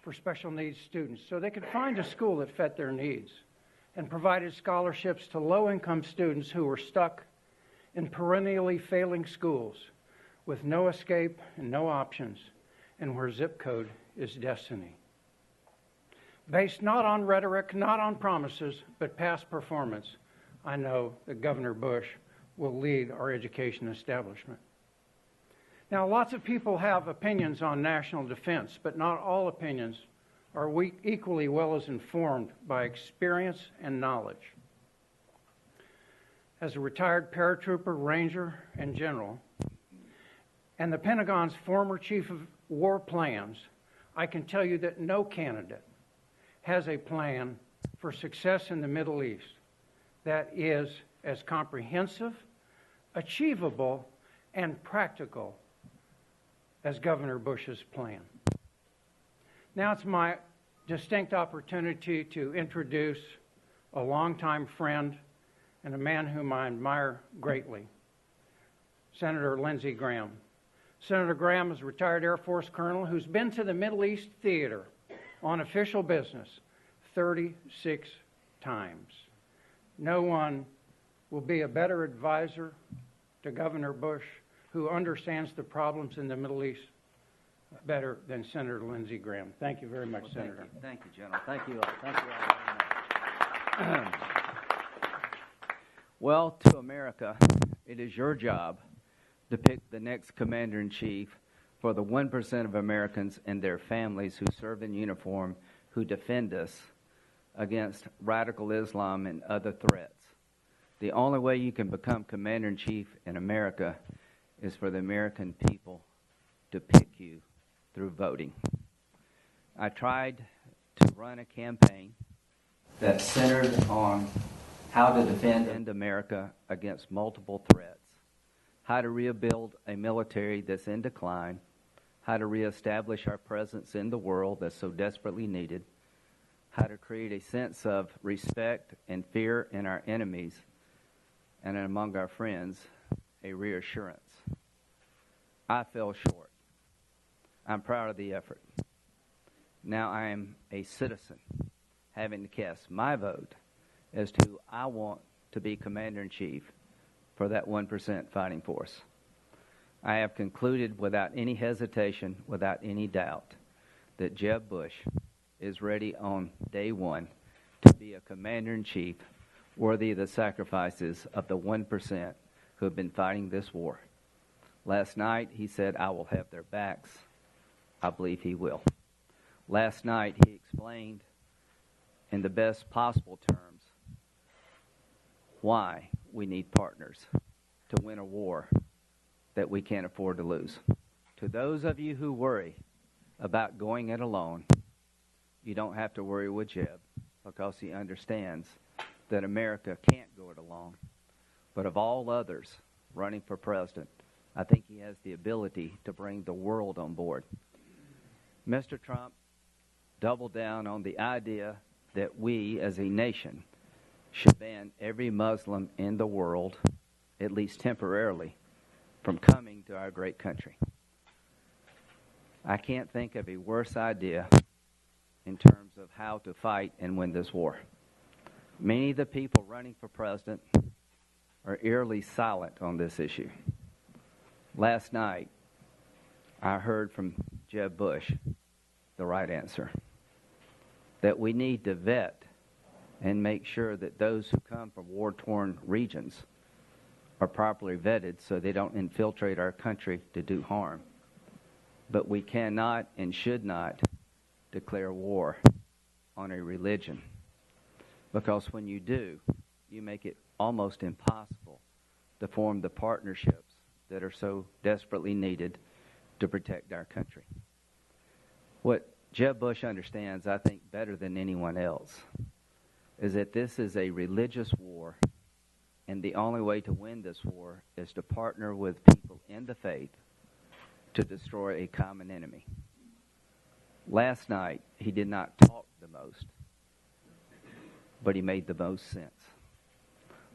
for special needs students so they could find a school that fit their needs, and provided scholarships to low-income students who were stuck in perennially failing schools with no escape and no options, and where zip code is destiny. Based not on rhetoric, not on promises, but past performance, I know that Governor Bush will lead our education establishment. Now, lots of people have opinions on national defense, but not all opinions are equally well as informed by experience and knowledge. As a retired paratrooper, ranger, and general, and the Pentagon's former chief of war plans, I can tell you that no candidate has a plan for success in the Middle East that is as comprehensive, achievable, and practical as Governor Bush's plan. Now it's my distinct opportunity to introduce a longtime friend and a man whom I admire greatly, Senator Lindsey Graham. Senator Graham is a retired Air Force colonel who's been to the Middle East theater on official business 36 times. No one will be a better advisor to Governor Bush, who understands the problems in the Middle East better than Senator Lindsey Graham. Thank you very much, Senator. Thank you, General. Thank you all. Thank you all very much. Well, to America, it is your job to pick the next commander-in-chief for the 1% of Americans and their families who serve in uniform, who defend us against radical Islam and other threats. The only way you can become commander-in-chief in America is for the American people to pick you through voting. I tried to run a campaign that centered on how to defend America against multiple threats, how to rebuild a military that's in decline, how to reestablish our presence in the world that's so desperately needed, how to create a sense of respect and fear in our enemies and among our friends, a reassurance. I fell short. I'm proud of the effort. Now I am a citizen, having to cast my vote as to who I want to be commander-in-chief for that 1% fighting force. I have concluded without any hesitation, without any doubt, that Jeb Bush is ready on day one to be a commander-in-chief worthy of the sacrifices of the 1% who have been fighting this war. Last night, he said, I will have their backs. I believe he will. Last night, he explained in the best possible terms why we need partners to win a war that we can't afford to lose. To those of you who worry about going it alone, you don't have to worry with Jeb, because he understands that America can't go it alone. But of all others running for president, I think he has the ability to bring the world on board. Mr. Trump doubled down on the idea that we as a nation should ban every Muslim in the world, at least temporarily, from coming to our great country. I can't think of a worse idea in terms of how to fight and win this war. Many of the people running for president are eerily silent on this issue. Last night, I heard from Jeb Bush the right answer, that we need to vet and make sure that those who come from war-torn regions are properly vetted so they don't infiltrate our country to do harm. But we cannot and should not declare war on a religion, because when you do, you make it almost impossible to form the partnerships that are so desperately needed to protect our country. What Jeb Bush understands, I think, better than anyone else, is that this is a religious war, and the only way to win this war is to partner with people in the faith to destroy a common enemy. Last night, he did not talk the most, but he made the most sense.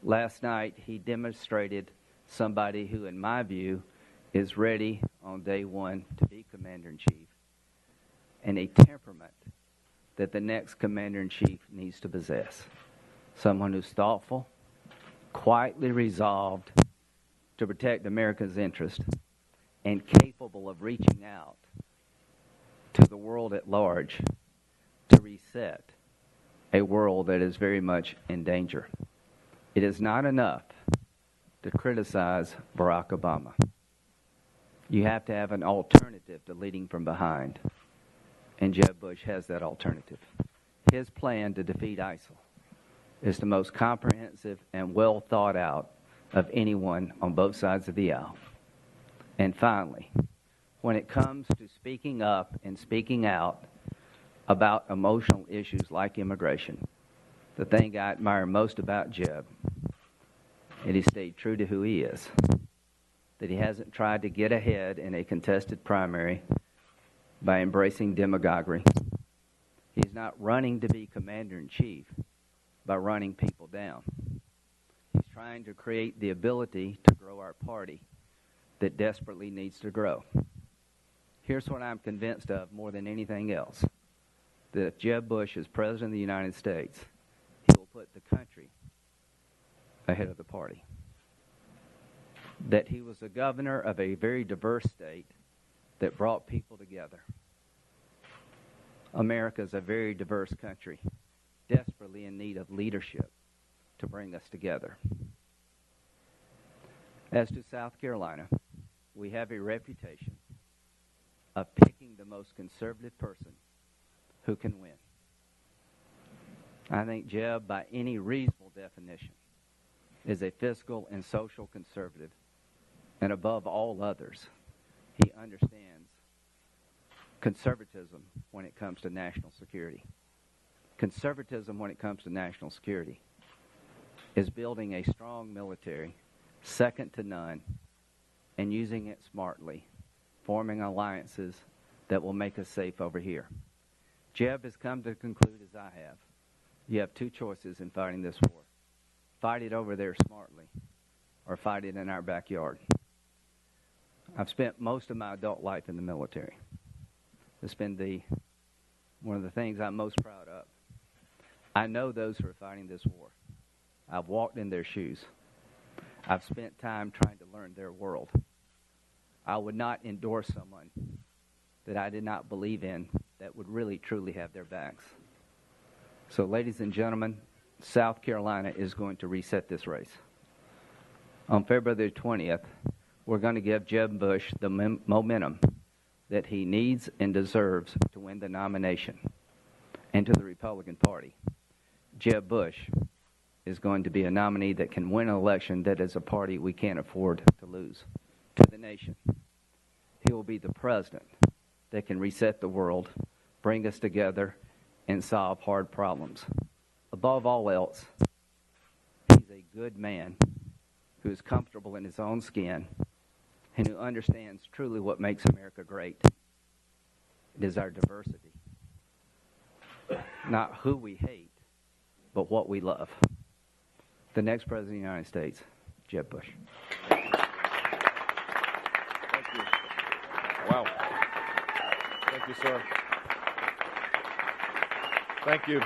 Last night, he demonstrated somebody who, in my view, is ready on day one to be commander-in-chief. and a temperament that the next commander-in-chief needs to possess. Someone who's thoughtful, quietly resolved to protect America's interest, and capable of reaching out to the world at large to reset a world that is very much in danger. It is not enough to criticize Barack Obama. You have to have an alternative to leading from behind, and Jeb Bush has that alternative. His plan to defeat ISIL is the most comprehensive and well thought out of anyone on both sides of the aisle. And finally, when it comes to speaking up and speaking out about emotional issues like immigration, the thing I admire most about Jeb is he stayed true to who he is, that he hasn't tried to get ahead in a contested primary by embracing demagoguery. He's not running to be commander-in-chief by running people down. He's trying to create the ability to grow our party that desperately needs to grow. Here's what I'm convinced of more than anything else, that if Jeb Bush is President of the United States, he will put the country ahead of the party. That he was the governor of a very diverse state that brought people together. America is a very diverse country, desperately in need of leadership to bring us together. As to South Carolina, we have a reputation of picking the most conservative person who can win. I think Jeb, by any reasonable definition, is a fiscal and social conservative, and above all others, he understands conservatism when it comes to national security. Conservatism when it comes to national security is building a strong military, second to none, and using it smartly, forming alliances that will make us safe over here. Jeb has come to conclude, as I have, you have two choices in fighting this war. Fight it over there smartly, or fight it in our backyard. I've spent most of my adult life in the military. It's been one of the things I'm most proud of. I know those who are fighting this war. I've walked in their shoes. I've spent time trying to learn their world. I would not endorse someone that I did not believe in that would really, truly have their backs. So, ladies and gentlemen, South Carolina is going to reset this race. On February the 20th, we're going to give Jeb Bush the momentum that he needs and deserves to win the nomination. And to the Republican Party, Jeb Bush is going to be a nominee that can win an election that is a party we can't afford to lose. To the nation, he will be the president that can reset the world, bring us together, and solve hard problems. Above all else, he's a good man who is comfortable in his own skin and who understands truly what makes America great. It is our diversity. Not who we hate, but what we love. The next President of the United States, Jeb Bush. Thank you. Wow. Thank you, sir. Thank you.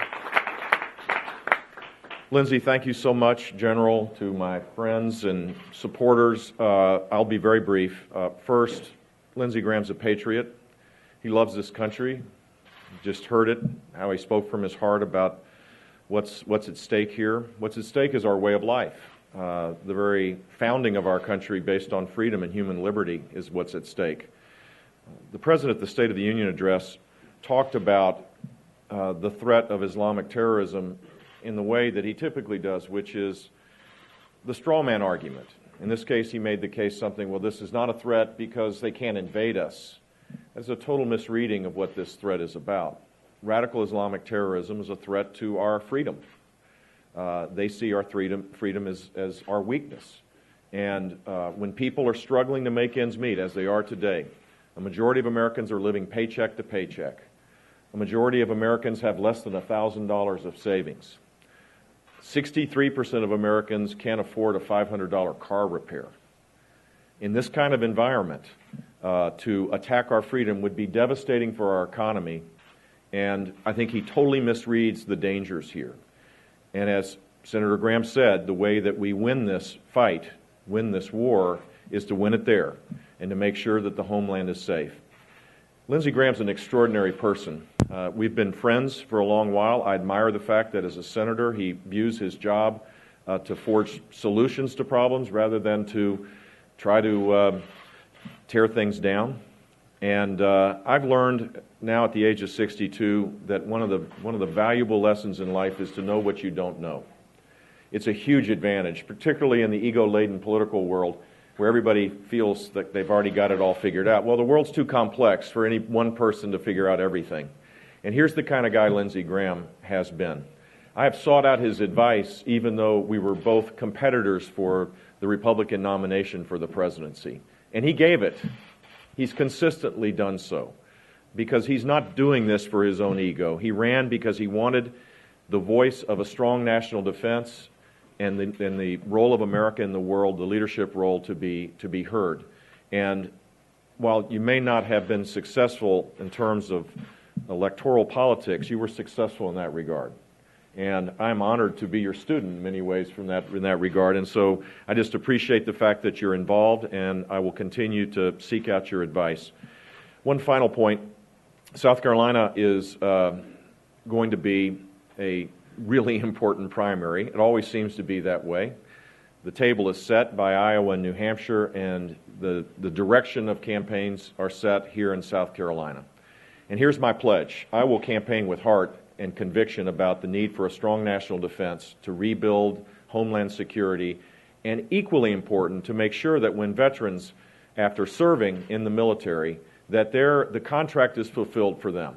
Lindsey, thank you so much, General, to my friends and supporters. I'll be very brief. First, Lindsey Graham's a patriot. He loves this country. You just heard it, how he spoke from his heart about what's at stake here. What's at stake is our way of life. The very founding of our country based on freedom and human liberty is what's at stake. The President at the State of the Union address talked about the threat of Islamic terrorism in the way that he typically does, which is the straw man argument. In this case, he made the case something, well, this is not a threat because they can't invade us. That's a total misreading of what this threat is about. Radical Islamic terrorism is a threat to our freedom. They see our freedom as our weakness. And when people are struggling to make ends meet, as they are today, a majority of Americans are living paycheck to paycheck. A majority of Americans have less than $1,000 of savings. 63% of Americans can't afford a $500 car repair. In this kind of environment, to attack our freedom would be devastating for our economy. And I think he totally misreads the dangers here. And as Senator Graham said, the way that we win this fight, win this war, is to win it there and to make sure that the homeland is safe. Lindsey Graham's an extraordinary person. We've been friends for a long while. I admire the fact that as a senator, he views his job to forge solutions to problems rather than to try to tear things down. And I've learned now at the age of 62 that one of the valuable lessons in life is to know what you don't know. It's a huge advantage, particularly in the ego-laden political world where everybody feels that they've already got it all figured out. Well, the world's too complex for any one person to figure out everything. And here's the kind of guy Lindsey Graham has been. I have sought out his advice even though we were both competitors for the Republican nomination for the presidency. And he gave it. He's consistently done so because he's not doing this for his own ego. He ran because he wanted the voice of a strong national defense and the role of America in the world, the leadership role, to be heard. And while you may not have been successful in terms of electoral politics, you were successful in that regard. And I'm honored to be your student in many ways in that regard. And so I just appreciate the fact that you're involved, and I will continue to seek out your advice. One final point. South Carolina is going to be a really important primary. It always seems to be that way. The table is set by Iowa and New Hampshire, and the direction of campaigns are set here in South Carolina. And here's my pledge. I will campaign with heart and conviction about the need for a strong national defense to rebuild homeland security, and equally important, to make sure that when veterans, after serving in the military, that the contract is fulfilled for them.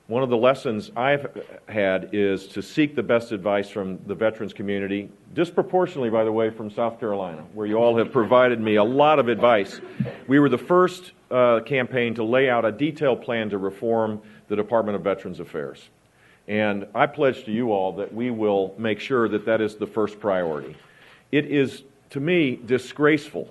One of the lessons I've had is to seek the best advice from the veterans community, disproportionately, by the way, from South Carolina, where you all have provided me a lot of advice. We were the first campaign to lay out a detailed plan to reform the Department of Veterans Affairs. And I pledge to you all that we will make sure that that is the first priority. It is, to me, disgraceful.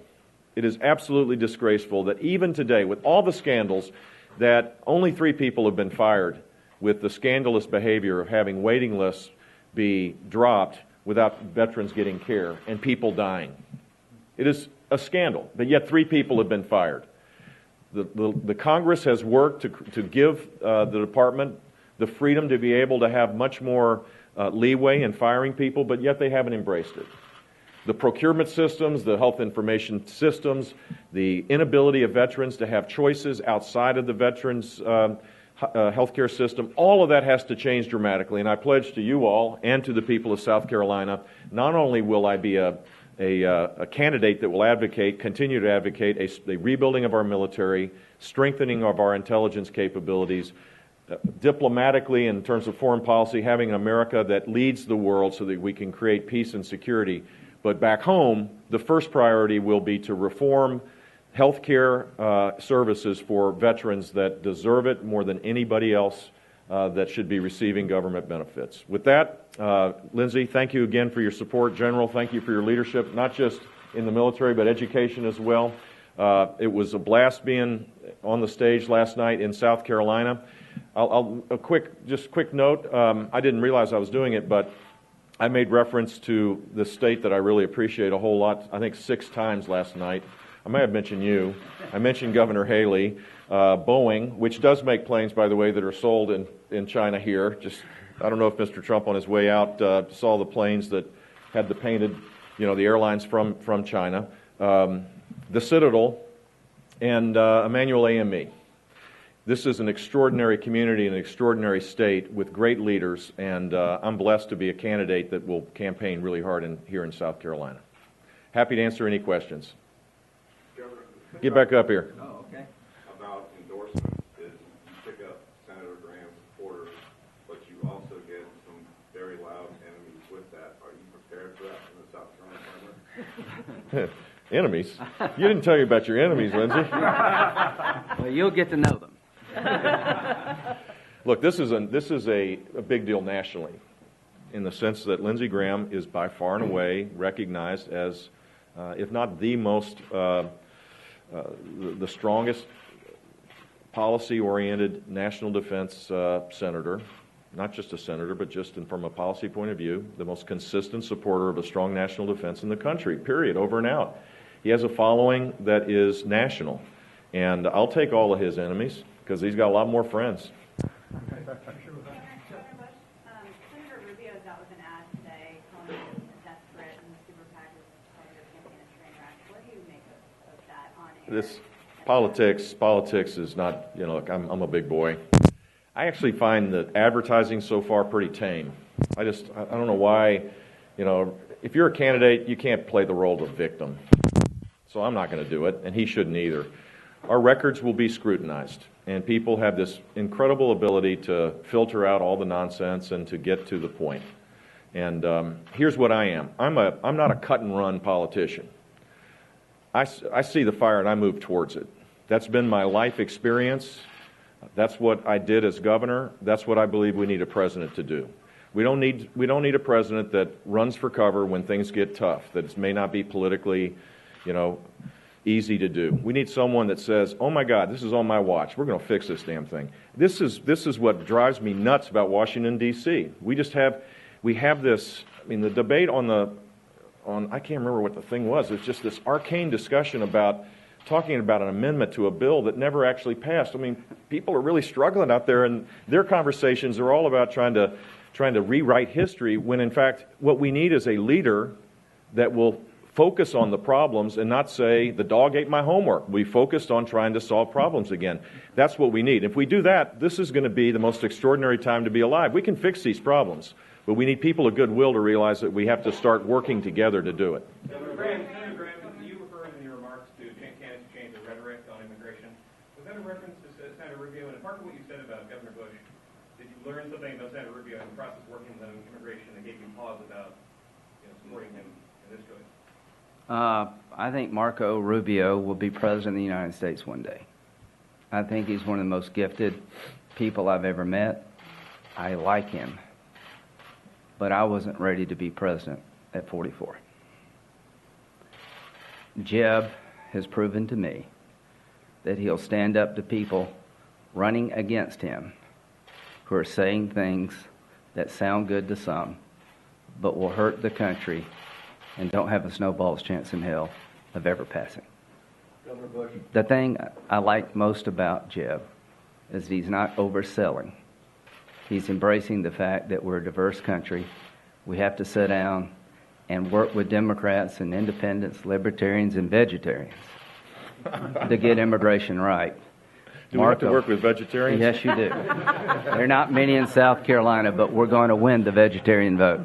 It is absolutely disgraceful that even today, with all the scandals, that only 3 people have been fired with the scandalous behavior of having waiting lists be dropped without veterans getting care and people dying. It is a scandal, but yet 3 people have been fired. The Congress has worked to give the department the freedom to be able to have much more leeway in firing people, but yet they haven't embraced it. The procurement systems, the health information systems, the inability of veterans to have choices outside of the veterans' healthcare system, all of that has to change dramatically. And I pledge to you all and to the people of South Carolina, not only will I be a candidate that will continue to advocate a rebuilding of our military, strengthening of our intelligence capabilities, diplomatically in terms of foreign policy, having an America that leads the world so that we can create peace and security. But back home, the first priority will be to reform health care services for veterans that deserve it more than anybody else that should be receiving government benefits. With that, Lindsey, thank you again for your support. General, thank you for your leadership, not just in the military, but education as well. It was a blast being on the stage last night in South Carolina. A quick note. I didn't realize I was doing it, but I made reference to the state that I really appreciate a whole lot, I think 6 times last night. I may have mentioned you. I mentioned Governor Haley, Boeing, which does make planes, by the way, that are sold in China here. I don't know if Mr. Trump on his way out saw the planes that had the painted, the airlines from China. The Citadel, and Emmanuel AME. This is an extraordinary community and an extraordinary state with great leaders, and I'm blessed to be a candidate that will campaign really hard here in South Carolina. Happy to answer any questions. Governor, get back up here. Oh, okay. About endorsements is you pick up Senator Graham's supporters, but you also get some very loud enemies with that. Are you prepared for that in the South Carolina primary? Enemies? You didn't tell me about your enemies, Lindsey. Well, you'll get to know them. Look, this is a big deal nationally, in the sense that Lindsey Graham is by far and away recognized as, if not the most the strongest policy-oriented national defense senator, not just a senator, but just from a policy point of view, the most consistent supporter of a strong national defense in the country, period, over and out. He has a following that is national, and I'll take all of his enemies because he's got a lot more friends. Senator Rubio is out with an ad today calling it a death threat and the super PAC is calling their campaign a train wreck. What do you make of that on air? This politics is not, look, I'm a big boy. I actually find that advertising so far pretty tame. I don't know why, if you're a candidate, you can't play the role of victim. So I'm not going to do it, and he shouldn't either. Our records will be scrutinized, and people have this incredible ability to filter out all the nonsense and to get to the point. And here's what I am. I'm not a cut-and-run politician. I see the fire and I move towards it. That's been my life experience. That's what I did as governor. That's what I believe we need a president to do. We don't need a president that runs for cover when things get tough, that may not be politically, easy to do. We need someone that says, "Oh my God, this is on my watch. We're going to fix this damn thing." This is what drives me nuts about Washington D.C. We have this. The debate on I can't remember what the thing was. It's just this arcane discussion about talking about an amendment to a bill that never actually passed. People are really struggling out there, and their conversations are all about trying to rewrite history, when in fact what we need is a leader that will focus on the problems and not say, the dog ate my homework. We focused on trying to solve problems again. That's what we need. If we do that, this is going to be the most extraordinary time to be alive. We can fix these problems, but we need people of goodwill to realize that we have to start working together to do it. Senator Graham, you referred in your remarks to candidates change the rhetoric on immigration. Was that a reference to Senator Rubio? And part of what you said about Governor Bush, did you learn something about Senator Rubio in the process of working with him on immigration that gave you pause about supporting him in this choice? I think Marco Rubio will be president of the United States one day. I think he's one of the most gifted people I've ever met. I like him. But I wasn't ready to be president at 44. Jeb has proven to me that he'll stand up to people running against him who are saying things that sound good to some, but will hurt the country and don't have a snowball's chance in hell of ever passing. Governor Bush. The thing I like most about Jeb is he's not overselling. He's embracing the fact that we're a diverse country. We have to sit down and work with Democrats and independents, libertarians, and vegetarians to get immigration right. Do we have to work with vegetarians? Yes, you do. There are not many in South Carolina, but we're going to win the vegetarian vote.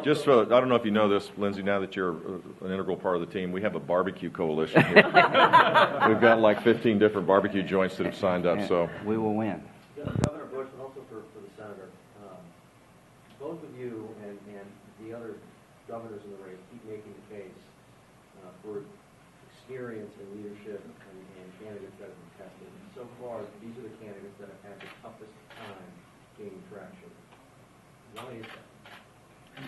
Just so, I don't know if you know this, Lindsey, now that you're an integral part of the team, we have a barbecue coalition here. We've got like 15 different barbecue joints that have signed up, so. We will win. Governor Bush, but also for the senator, both of you and the other governors in the race keep making the case for experience and leadership and candidates that have been tested. So far, these are the candidates that have had the toughest time gaining traction. Why is that?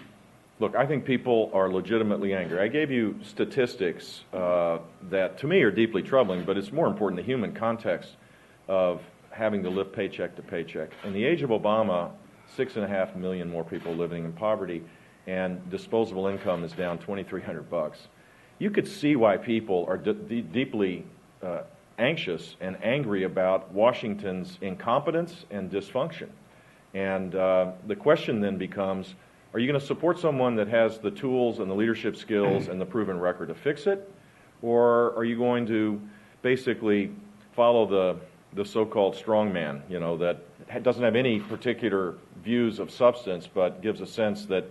Look, I think people are legitimately angry. I gave you statistics that to me are deeply troubling, but it's more important the human context of having to live paycheck to paycheck. In the age of Obama, 6.5 million more people living in poverty, and disposable income is down $2,300. You could see why people are deeply anxious and angry about Washington's incompetence and dysfunction. And the question then becomes, are you going to support someone that has the tools and the leadership skills and the proven record to fix it? Or are you going to basically follow the so-called strong man, that doesn't have any particular views of substance, but gives a sense that,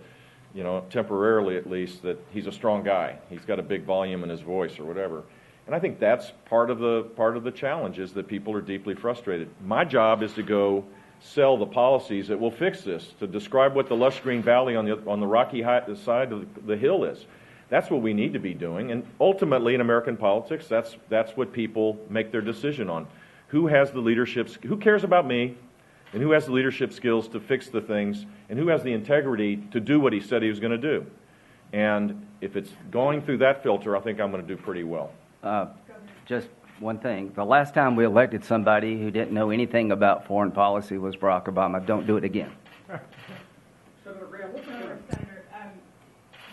temporarily at least, that he's a strong guy. He's got a big volume in his voice or whatever. And I think that's part of the challenge, is that people are deeply frustrated. My job is to go sell the policies that will fix this, to describe what the lush green valley on the rocky side of the hill is. That's what we need to be doing. And ultimately in American politics, that's what people make their decision on. Who has the leadership, who cares about me, and who has the leadership skills to fix the things, and who has the integrity to do what he said he was going to do. And if it's going through that filter, I think I'm going to do pretty well. Just one thing. The last time we elected somebody who didn't know anything about foreign policy was Barack Obama. Don't do it again. Senator Graham, Senator,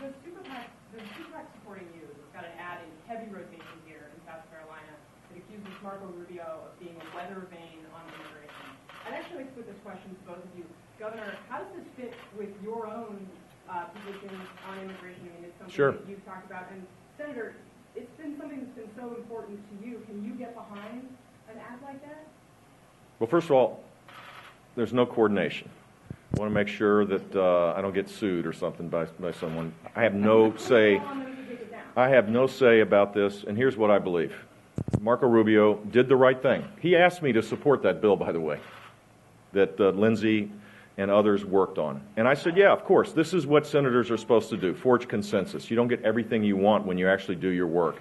the super PAC supporting you has got an ad in heavy rotation here in South Carolina that accuses Marco Rubio of being a weather vane on immigration. I'd actually like to put this question to both of you. Governor, how does this fit with your own positions on immigration? I mean, it's something Sure. that you've talked about. And Senator, it's been something that's been so important to you. Can you get behind an ad like that? Well, first of all, there's no coordination. I want to make sure that I don't get sued or something by someone. I have no say. I have no say about this, and here's what I believe. Marco Rubio did the right thing. He asked me to support that bill, by the way, that Lindsey and others worked on. And I said, yeah, of course, this is what senators are supposed to do, forge consensus. You don't get everything you want when you actually do your work.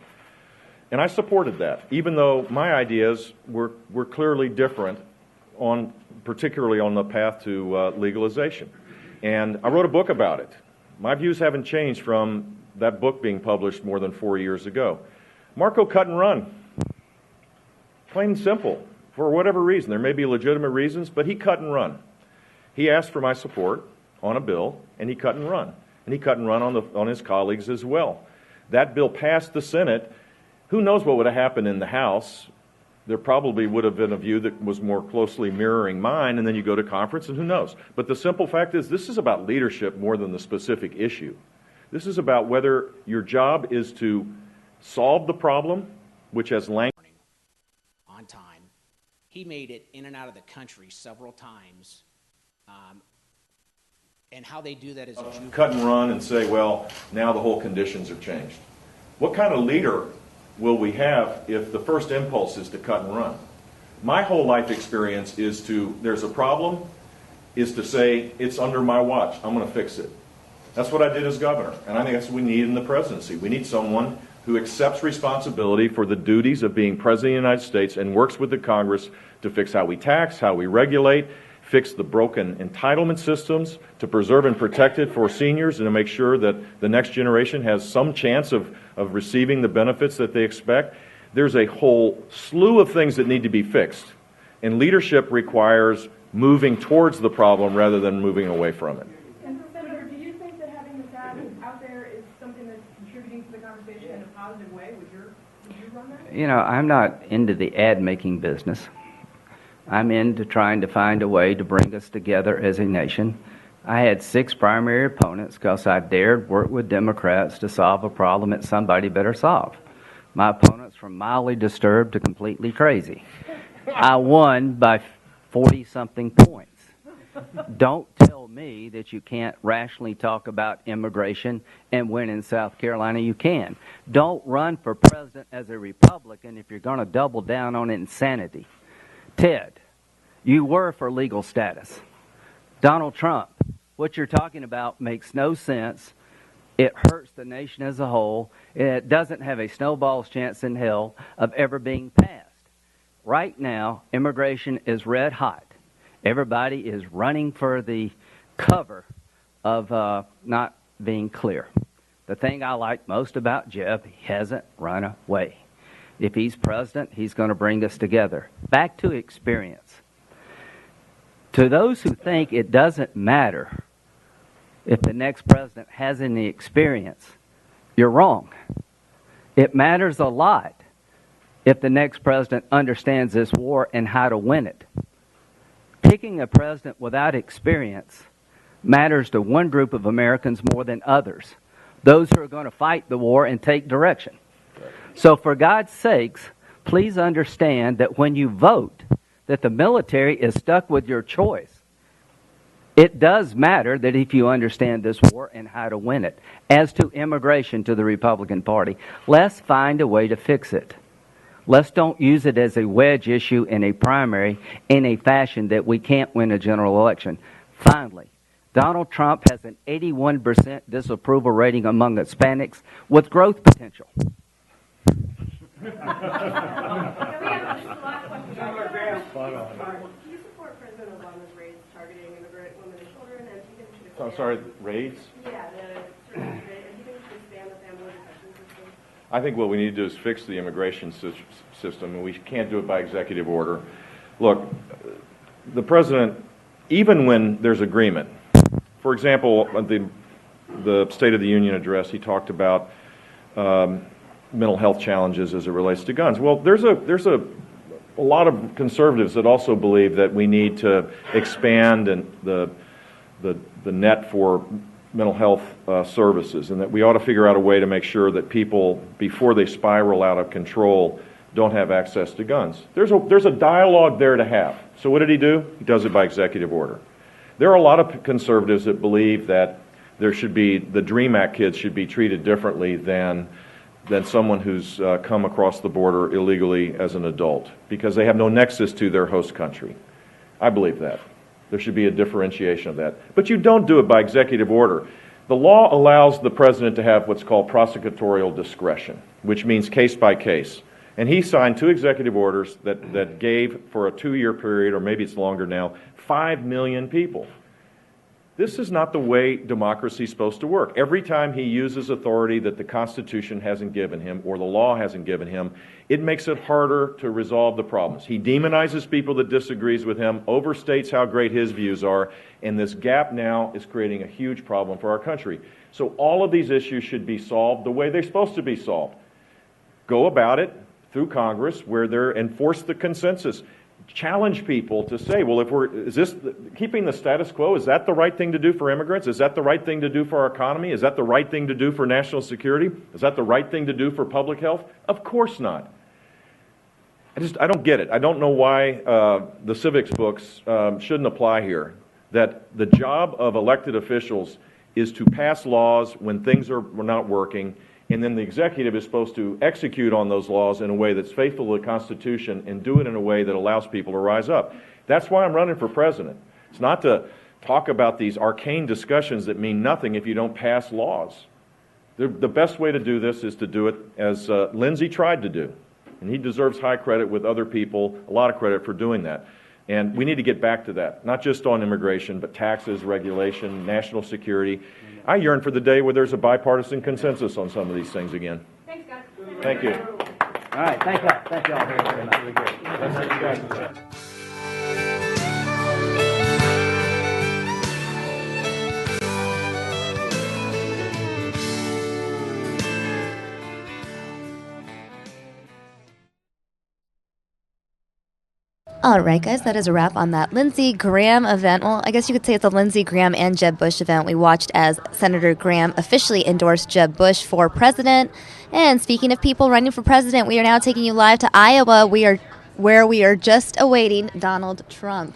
And I supported that, even though my ideas were clearly different, particularly on the path to legalization. And I wrote a book about it. My views haven't changed from that book being published more than 4 years ago. Marco cut and run. Plain and simple. For whatever reason. There may be legitimate reasons, but he cut and run. He asked for my support on a bill, and he cut and run. And he cut and run on his colleagues as well. That bill passed the Senate. Who knows what would have happened in the House? There probably would have been a view that was more closely mirroring mine, and then you go to conference, and who knows? But the simple fact is, this is about leadership more than the specific issue. This is about whether your job is to solve the problem, which has language. On time. He made it in and out of the country several times. And how they do that is Cut and run and say, well, now the whole conditions have changed. What kind of leader will we have if the first impulse is to cut and run? My whole life experience is there's a problem, is to say, it's under my watch, I'm going to fix it. That's what I did as governor, and I think that's what we need in the presidency. We need someone who accepts responsibility for the duties of being president of the United States and works with the Congress to fix how we tax, how we regulate, fix the broken entitlement systems, to preserve and protect it for seniors, and to make sure that the next generation has some chance of receiving the benefits that they expect. There's a whole slew of things that need to be fixed, and leadership requires moving towards the problem rather than moving away from it. And Senator, do you think that having this ad out there is something that's contributing to the conversation in a positive way? Would you run that? You know, I'm not into the ad-making business. I'm into trying to find a way to bring us together as a nation. I had 6 primary opponents because I dared work with Democrats to solve a problem that somebody better solve. My opponents from mildly disturbed to completely crazy. I won by 40-something points. Don't tell me that you can't rationally talk about immigration and win in South Carolina. You can. Don't run for president as a Republican if you're going to double down on insanity. Ted, you were for legal status. Donald Trump, what you're talking about makes no sense. It hurts the nation as a whole. It doesn't have a snowball's chance in hell of ever being passed. Right now, immigration is red hot. Everybody is running for the cover of not being clear. The thing I like most about Jeb, he hasn't run away. If he's president, he's going to bring us together. Back to experience. To those who think it doesn't matter if the next president has any experience, you're wrong. It matters a lot if the next president understands this war and how to win it. Picking a president without experience matters to one group of Americans more than others, those who are going to fight the war and take direction. So for God's sakes, please understand that when you vote, that the military is stuck with your choice. It does matter that if you understand this war and how to win it. As to immigration to the Republican Party, let's find a way to fix it. Let's don't use it as a wedge issue in a primary in a fashion that we can't win a general election. Finally, Donald Trump has an 81% disapproval rating among Hispanics with growth potential. We have the last question. Do you support President Obama's raids targeting immigrant women and children? And I'm sorry, raids? Yeah, the certain I think what we need to do is fix the immigration system, and we can't do it by executive order. Look, the president, even when there's agreement, for example, the State of the Union address, he talked about mental health challenges as it relates to guns. Well, there's a lot of conservatives that also believe that we need to expand the net for mental health services, and that we ought to figure out a way to make sure that people, before they spiral out of control, don't have access to guns. There's a dialogue there to have. So what did he do? He does it by executive order. There are a lot of conservatives that believe that the DREAM Act kids should be treated differently than someone who's come across the border illegally as an adult, because they have no nexus to their host country. I believe that. There should be a differentiation of that. But you don't do it by executive order. The law allows the president to have what's called prosecutorial discretion, which means case by case. And he signed 2 executive orders that gave, for a 2-year period, or maybe it's longer now, 5 million people. This is not the way democracy is supposed to work. Every time he uses authority that the Constitution hasn't given him or the law hasn't given him, it makes it harder to resolve the problems. He demonizes people that disagrees with him, overstates how great his views are, and this gap now is creating a huge problem for our country. So all of these issues should be solved the way they're supposed to be solved. Go about it through Congress, where they're enforce the consensus. Challenge people to say, well, is this keeping the status quo? Is that the right thing to do for immigrants? Is that the right thing to do for our economy? Is that the right thing to do for national security? Is that the right thing to do for public health? Of course not. I don't get it. I don't know why the civics books shouldn't apply here. That the job of elected officials is to pass laws when things are not working, and then the executive is supposed to execute on those laws in a way that's faithful to the Constitution and do it in a way that allows people to rise up. That's why I'm running for president. It's not to talk about these arcane discussions that mean nothing if you don't pass laws. The best way to do this is to do it as Lindsey tried to do. And he deserves high credit with other people, a lot of credit for doing that. And we need to get back to that, not just on immigration, but taxes, regulation, national security. I yearn for the day where there's a bipartisan consensus on some of these things again. Thanks, guys. Thank you. All right, thank y'all. Thank y'all very much. Really good. All right, guys, that is a wrap on that Lindsey Graham event. Well, I guess you could say it's a Lindsey Graham and Jeb Bush event. We watched as Senator Graham officially endorsed Jeb Bush for president. And speaking of people running for president, we are now taking you live to Iowa. Where we are just awaiting Donald Trump.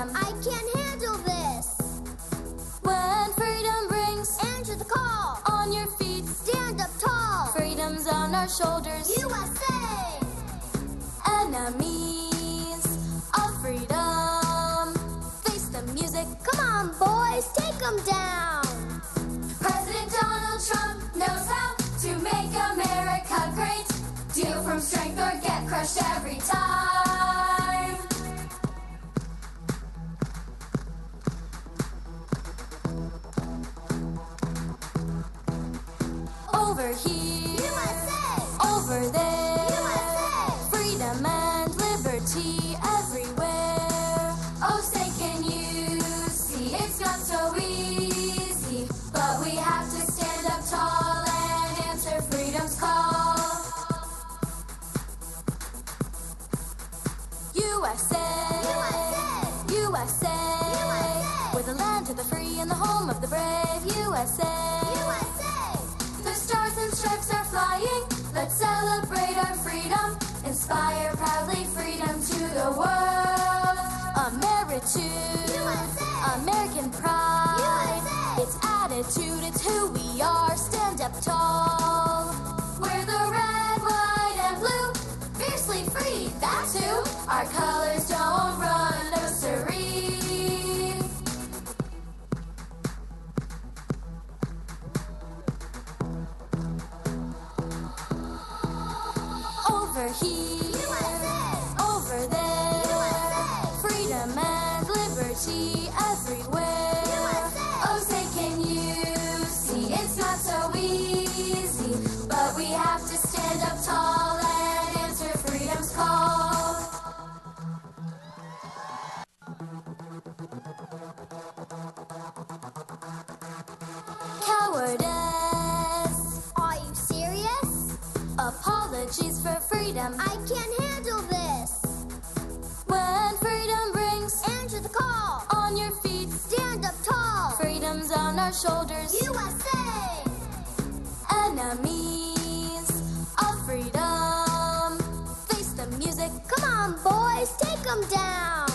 freedom. I can't handle this. When freedom rings, answer the call. On your feet, stand up tall. Freedom's on our shoulders. USA! Enemies of freedom. Face the music. Come on, boys, take them down. President Donald Trump knows how to make America great. Deal from strength or get crushed every time. Over here, USA. Over there, USA. Freedom and liberty everywhere. Oh, say can you see it's not so easy, but we have to stand up tall and answer freedom's call. USA, USA, USA, we're the land of the free and the home of the brave. USA, USA, the stars and stripes are flying. Let's celebrate our freedom, inspire proudly freedom to the world. Ameritude, USA, American pride, USA, it's attitude, it's who we are. Stand up tall. We're the red, white, and blue, fiercely free, that's who. Our colors don't run, no siree. Over here, USA. Over there, USA. Freedom and liberty everywhere. USA. Oh, say can you see it's not so easy, but we have to stand up tall and answer freedom's call. Cowardice. Are you serious? Apologies for freedom. I can't handle this. When freedom rings, answer the call. On your feet, stand up tall. Freedom's on our shoulders. USA! Enemies of freedom. Face the music. Come on, boys, take them down.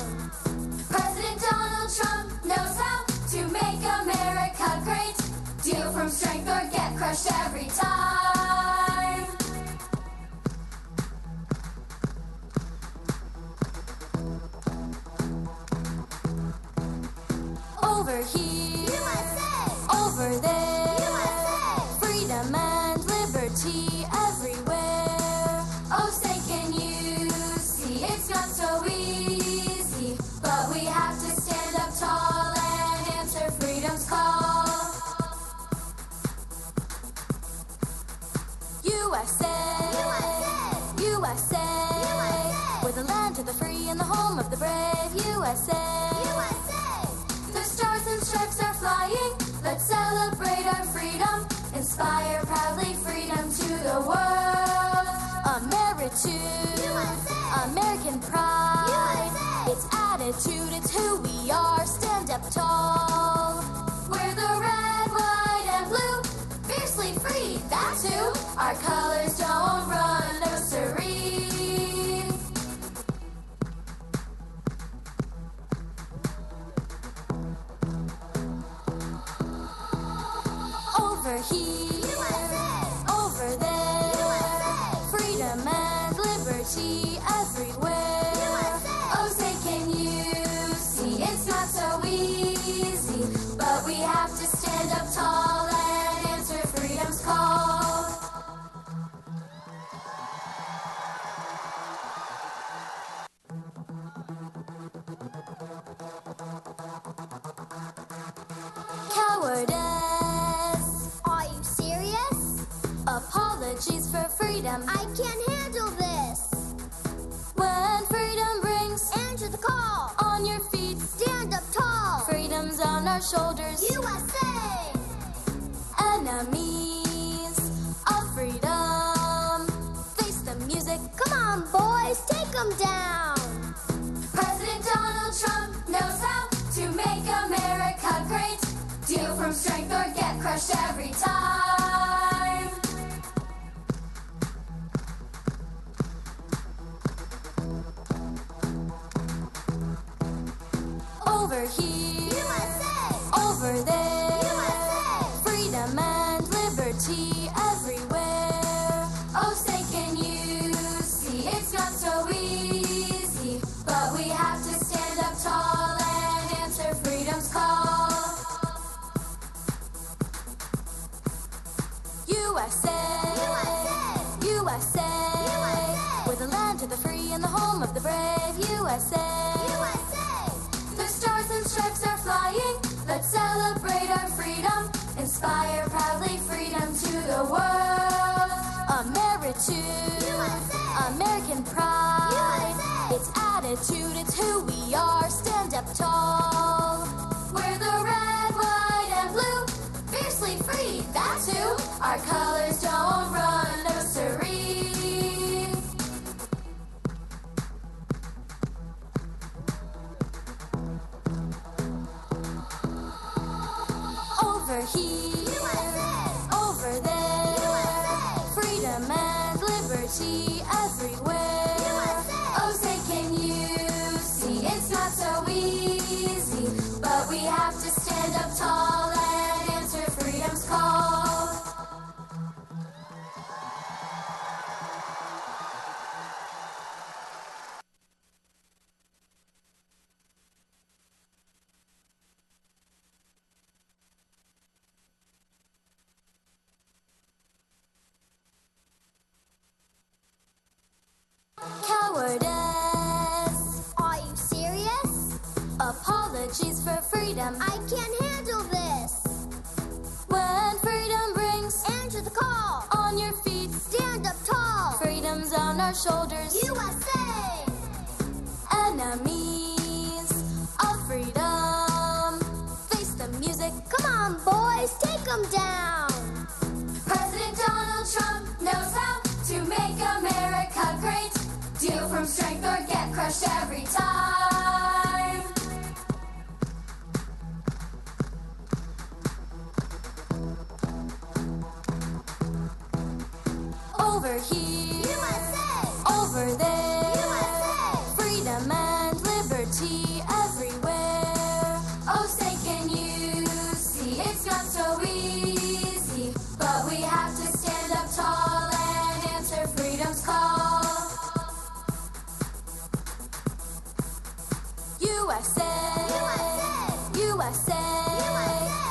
President Donald Trump knows how to make America great. Deal from strength or get crushed every time. Over here, USA. Over there, USA. Freedom and liberty everywhere. Oh, say can you see it's not so easy, but we have to stand up tall and answer freedom's call. USA, USA, USA, we're the land of the free and the home of the brave. USA, USA, the stars and stripes are flying. Let's celebrate our freedom, inspire proudly freedom to the world. Ameritude, USA, American pride, USA, it's attitude, it's who we are. Stand up tall. We're the red, white, and blue, fiercely free, that's who. Our colors don't run, no siree. Over here, USA. Over there, USA. Freedom and liberty everywhere. USA. Oh, say can you see it's not so easy, but we have to stand up tall and answer freedom's call. Cowardice. Are you serious? Apologies for freedom. I can't handle this. When freedom rings, answer the call. On your feet, stand up tall. Freedom's on our shoulders. USA! Enemies of freedom. Face the music. Come on, boys, take them down. President Donald Trump knows how to make America great. Deal from strength or get crushed every time. Over here, USA. Over there, USA. Freedom and liberty everywhere. Oh, say can you see it's not so easy, but we have to stand up tall and answer freedom's call. USA, USA, USA. We're the land of the free and the home of the brave. USA, USA. The stars and stripes are flying. Let's celebrate our freedom. Inspire proudly freedom to the world. Ameritude, USA. American pride, USA. It's attitude, it's who we are. Stand up tall. We're the red, white, and blue. Fiercely free, that's who. Our colors don't run, no siree. Over here, USA. Over there, USA. Freedom and liberty everywhere. USA. Oh, say can you see it's not so easy, but we have to stand up tall and answer freedom's call. Cowardice. Are you serious? Apologies for freedom. I can't handle this. When freedom rings, answer the call. On your feet, stand up tall. Freedom's on our shoulders. USA. Enemies of freedom. Face the music. Come on, boys, take them down. President Donald Trump knows how to make America great. Deal from strength or get crushed every time. Over here, USA. Over there, USA. Freedom and liberty everywhere. Oh, say can you see it's not so easy, but we have to stand up tall and answer freedom's call. USA, USA, USA.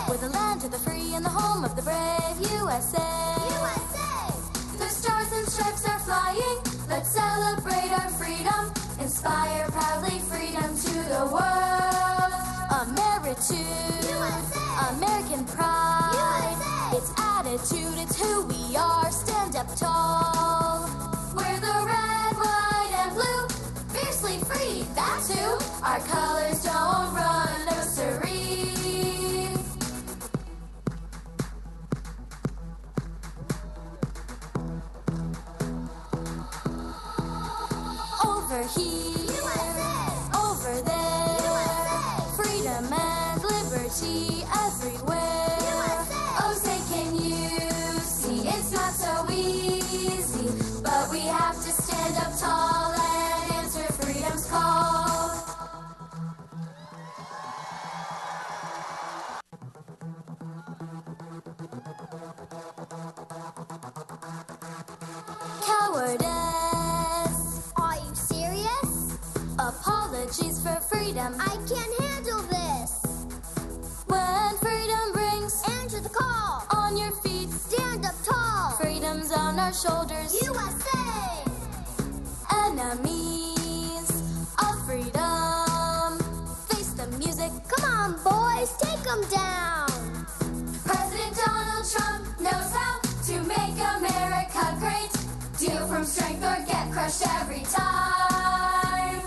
We're the land of the free and the home of the brave. USA, USA. The stars and stripes are flying. Let's celebrate our freedom. Inspire proudly freedom to the world. Ameritude, USA. American pride, USA. It's attitude, it's who we are. Stand up tall. We're the red, white, and blue. Fiercely free, that's who. Our colors don't run, no siree. Over here, USA. Over there, USA. Freedom and liberty everywhere. USA. Oh, say can you see it's not so easy, but we have to stand up tall and answer freedom's call. Cowardice. Are you serious? Apologies for freedom. I can't handle this. When freedom rings, answer the call. On your feet, stand up tall. Freedom's on our shoulders. USA. Enemies of freedom. Face the music. Come on, boys, take them down. President Donald Trump knows how to make America great. Deal from strength or get crushed every time.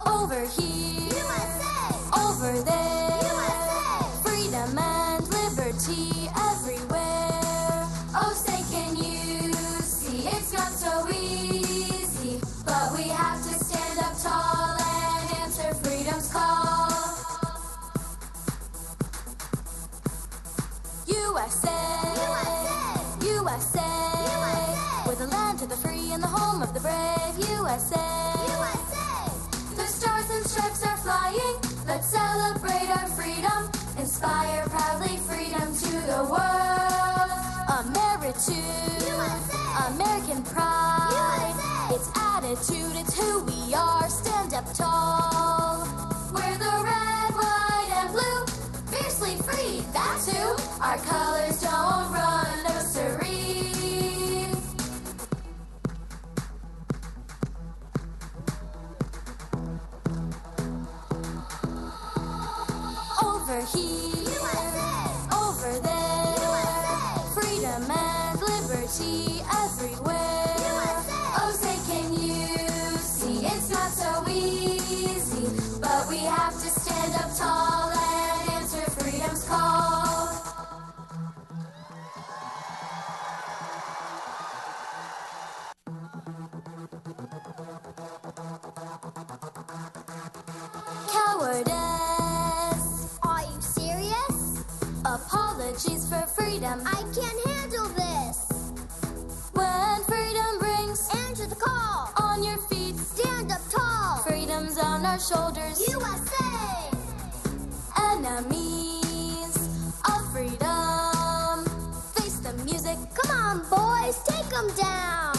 Over here, USA. Over there, USA. Freedom and liberty everywhere. Oh, say can you see it's not so easy, but we have to stand up tall and answer freedom's call. USA, USA, USA. and the home of the brave USA. USA! The stars and stripes are flying. Let's celebrate our freedom. Inspire proudly freedom to the world. Ameritude, USA! American pride, USA! It's attitude, it's who we are. Stand up tall. We're the red, white, and blue. Fiercely free, that's who. Our colors don't run, no siree. Over here, USA! Over there, USA! Freedom and liberty everywhere. USA! Oh, say can you see it's not so easy, but we have to stand up tall and answer freedom's call. Cowardice. Are you serious? Apologies for freedom. I can't handle this. When freedom rings, answer the call. On your feet, stand up tall. Freedom's on our shoulders. USA! Enemies of freedom. Face the music. Come on, boys, take them down.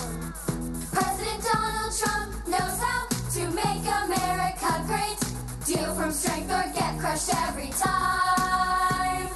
President Donald Trump knows how to make America great. Deal from strength or get crushed every time.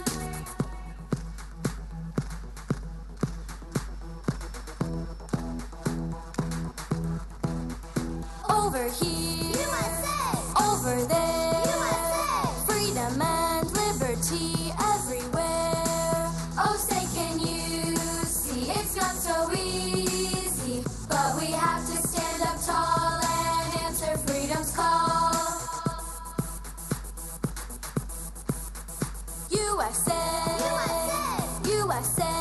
Over here, USA! Over there, USA! Freedom and liberty everywhere. Oh, say can you see it's not so easy, but we have to stand up tall and answer freedom's call. USA! USA! USA!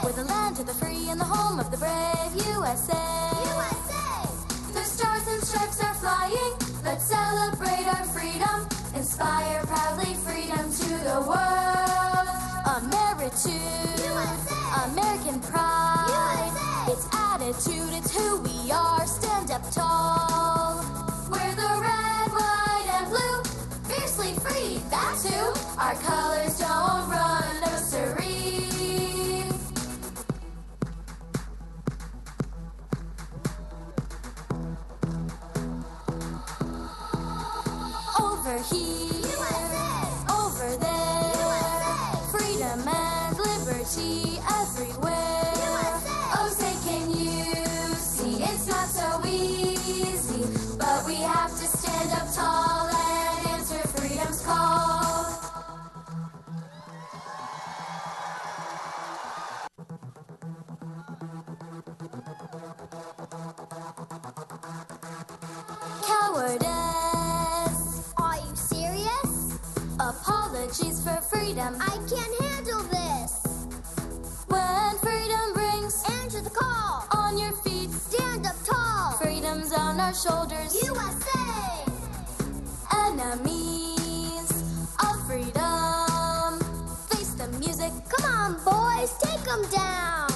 We're the land of the free and the home of the brave. USA! USA! The stars and stripes are flying. Let's celebrate our freedom. Inspire proudly freedom to the world. Ameritude, USA! American pride, USA! It's attitude, it's who we are. Stand up tall. We're the red, white, and blue. Fiercely free, that's who. Our colors don't run, no siree. Over here, USA! Over there, USA! Freedom and liberty everywhere. USA! Oh, say can you see it's not so easy, but we have to stand up tall and answer freedom's call. Cowardice. Are you serious? Apologies for freedom. I can't handle this. When freedom rings, answer the call. On your feet, stand up tall. Freedom's on our shoulders. USA! Enemies of freedom. Face the music. Come on, boys, take them down.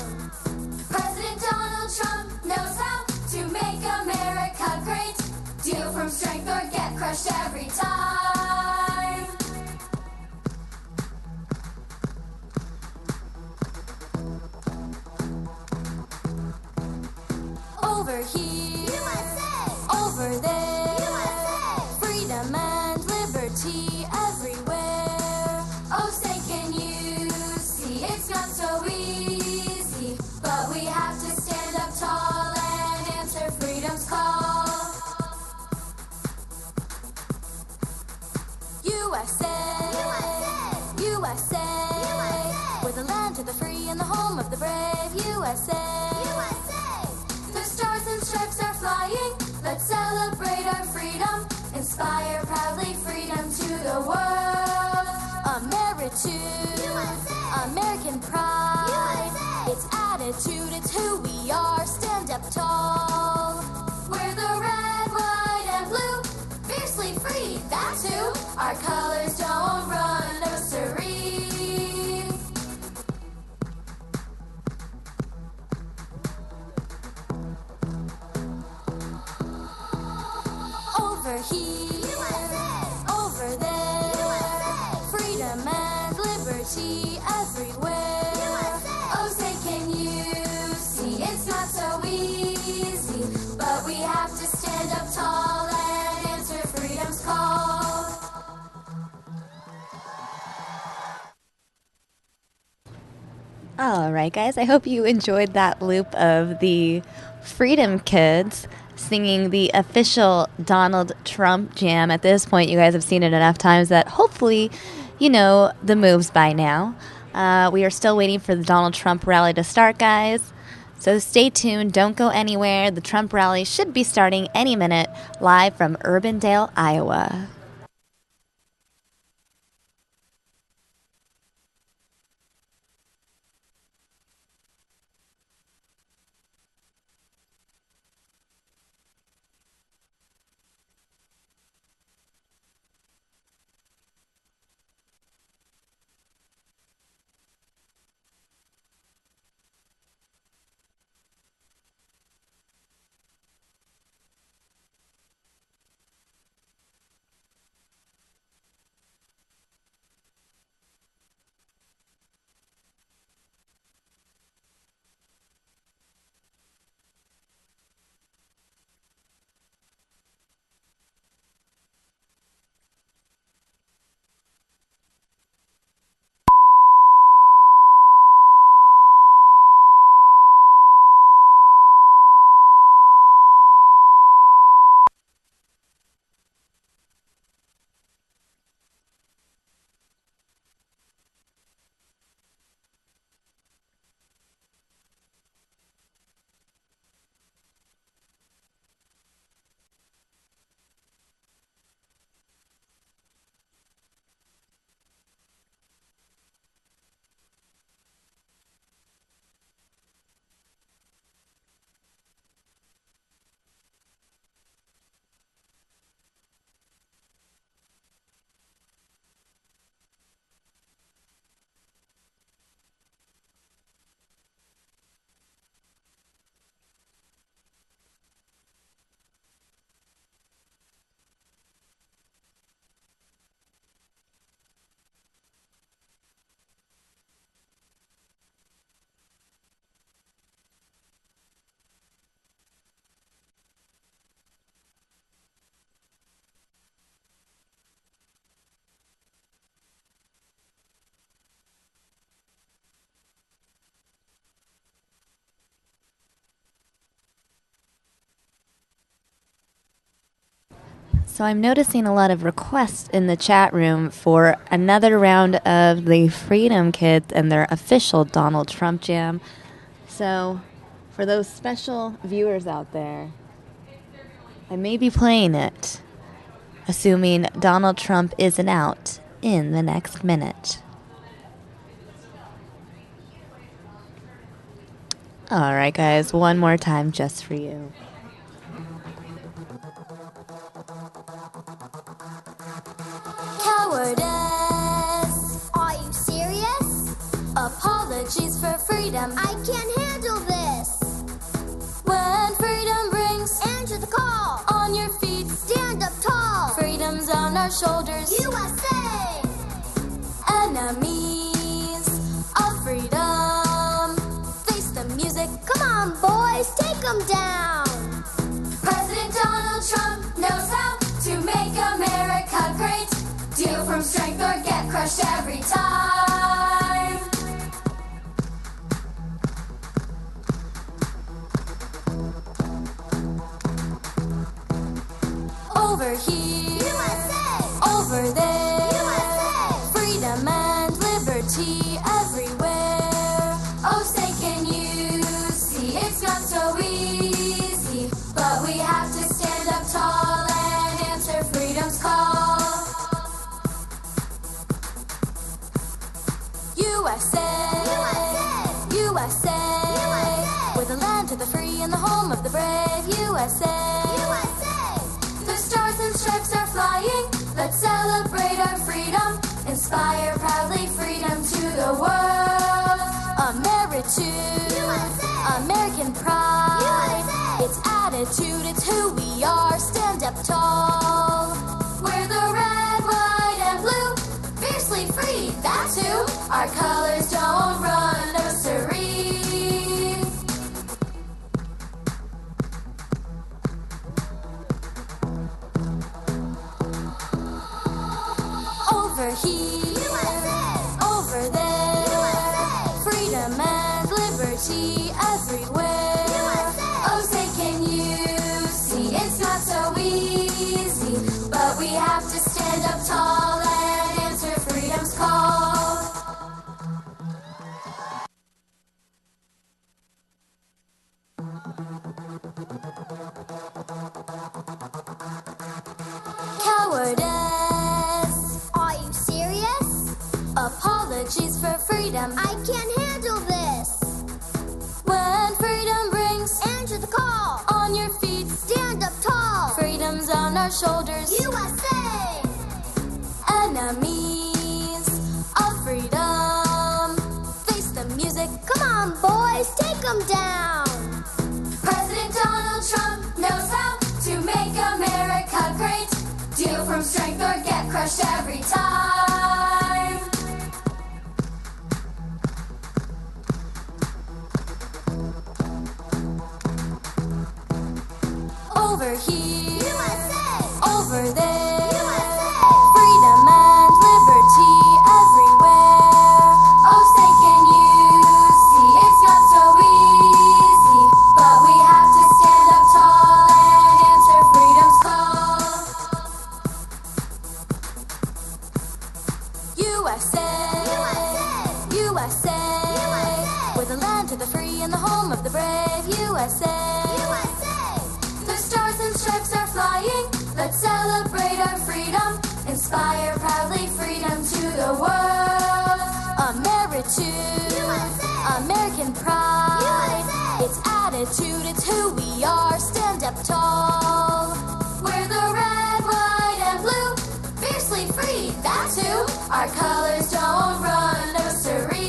President Donald Trump knows how to make America great. Deal from strength or get crushed every time. Over here, USA! Over there, USA! Freedom and liberty everywhere. Oh, say can you see it's not so easy, but we have to stand up tall and answer freedom's call. USA! USA! USA! We're the land of the free and the home of the brave. USA! USA! The stars and stripes are flying. Let's celebrate our freedom. Inspire proudly freedom to the world. Ameritude, USA! American pride, USA! It's attitude, it's who we are. Stand up tall. We're the red, white, and blue. Fiercely free, that's who. Our colors don't run, no siree. here, USA. Over there, USA. Freedom and liberty everywhere. USA. Oh, say can you see it's not so easy, but we have to stand up tall and answer freedom's call. All right, guys, I hope you enjoyed that loop of the Freedom Kids singing the official Donald Trump jam. At this point, you guys have seen it enough times that hopefully you know the moves by now. We are still waiting for the Donald Trump rally to start, guys. So stay tuned. Don't go anywhere. The Trump rally should be starting any minute, live from Urbandale, Iowa. So I'm noticing a lot of requests in the chat room for another round of the Freedom Kids and their official Donald Trump jam. So for those special viewers out there, I may be playing it, assuming Donald Trump isn't out in the next minute. All right, guys, one more time just for you. Cowardice. Are you serious? Apologies for freedom. I can't handle this. When freedom rings, answer the call. On your feet, stand up tall. Freedom's on our shoulders. USA! Enemies of freedom. Face the music. Come on, boys, take them down. President Donald Trump knows how to make America great. Deal from strength or get crushed every time. Over here, USA. Over there, USA. Freedom and liberty everywhere. Oh, say can you see it's not so easy, but we have to stand up tall and answer freedom's call. USA, USA, USA, we're the land of the free and the home of the brave. USA, USA, the stars and stripes are flying. Let's celebrate our freedom, inspire proudly freedom to the world. Ameritude, USA, American pride, USA. It's attitude, it's who we are. Stand up tall. liberty everywhere. Oh, say can you see it's not so easy, but we have to stand up tall and answer freedom's call. Cowardice. Are you serious? Apologies for freedom. I can't handle this. When freedom brings, answer the call. On your feet, stand up tall. Freedom's on our shoulders. USA! Enemies of freedom. Face the music. Come on, boys, take them down. President Donald Trump knows how to make America great. Deal from strength or get crushed every time. Over here, USA. Over there, USA. Freedom and liberty everywhere. Oh, say can you see it's not so easy, but we have to stand up tall and answer freedom's call. USA, USA, USA, we're the land of the free and the home of the brave. USA, USA, the stars and stripes are flying. Let's celebrate our freedom, inspire proudly freedom to the world. Ameritude, USA, American pride, USA. It's attitude, it's who we are. Stand up tall. We're the red, white, and blue, fiercely free. That's who. Our colors don't run, no siree.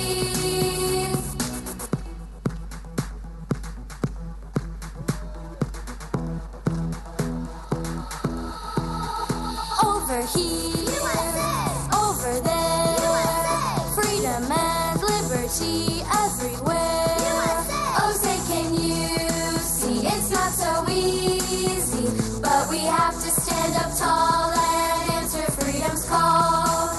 Over here, USA. Over there, USA. Freedom and liberty everywhere. USA. Oh, say can you see it's not so easy, but we have to stand up tall and answer freedom's call.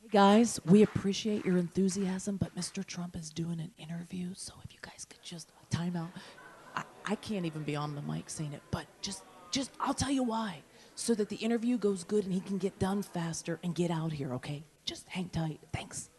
Hey guys, we appreciate your enthusiasm, but Mr. Trump is doing an interview, so if you guys could just time out. I can't even be on the mic saying it, but just I'll tell you why. So that the interview goes good and he can get done faster and get out here, okay? Just hang tight. Thanks.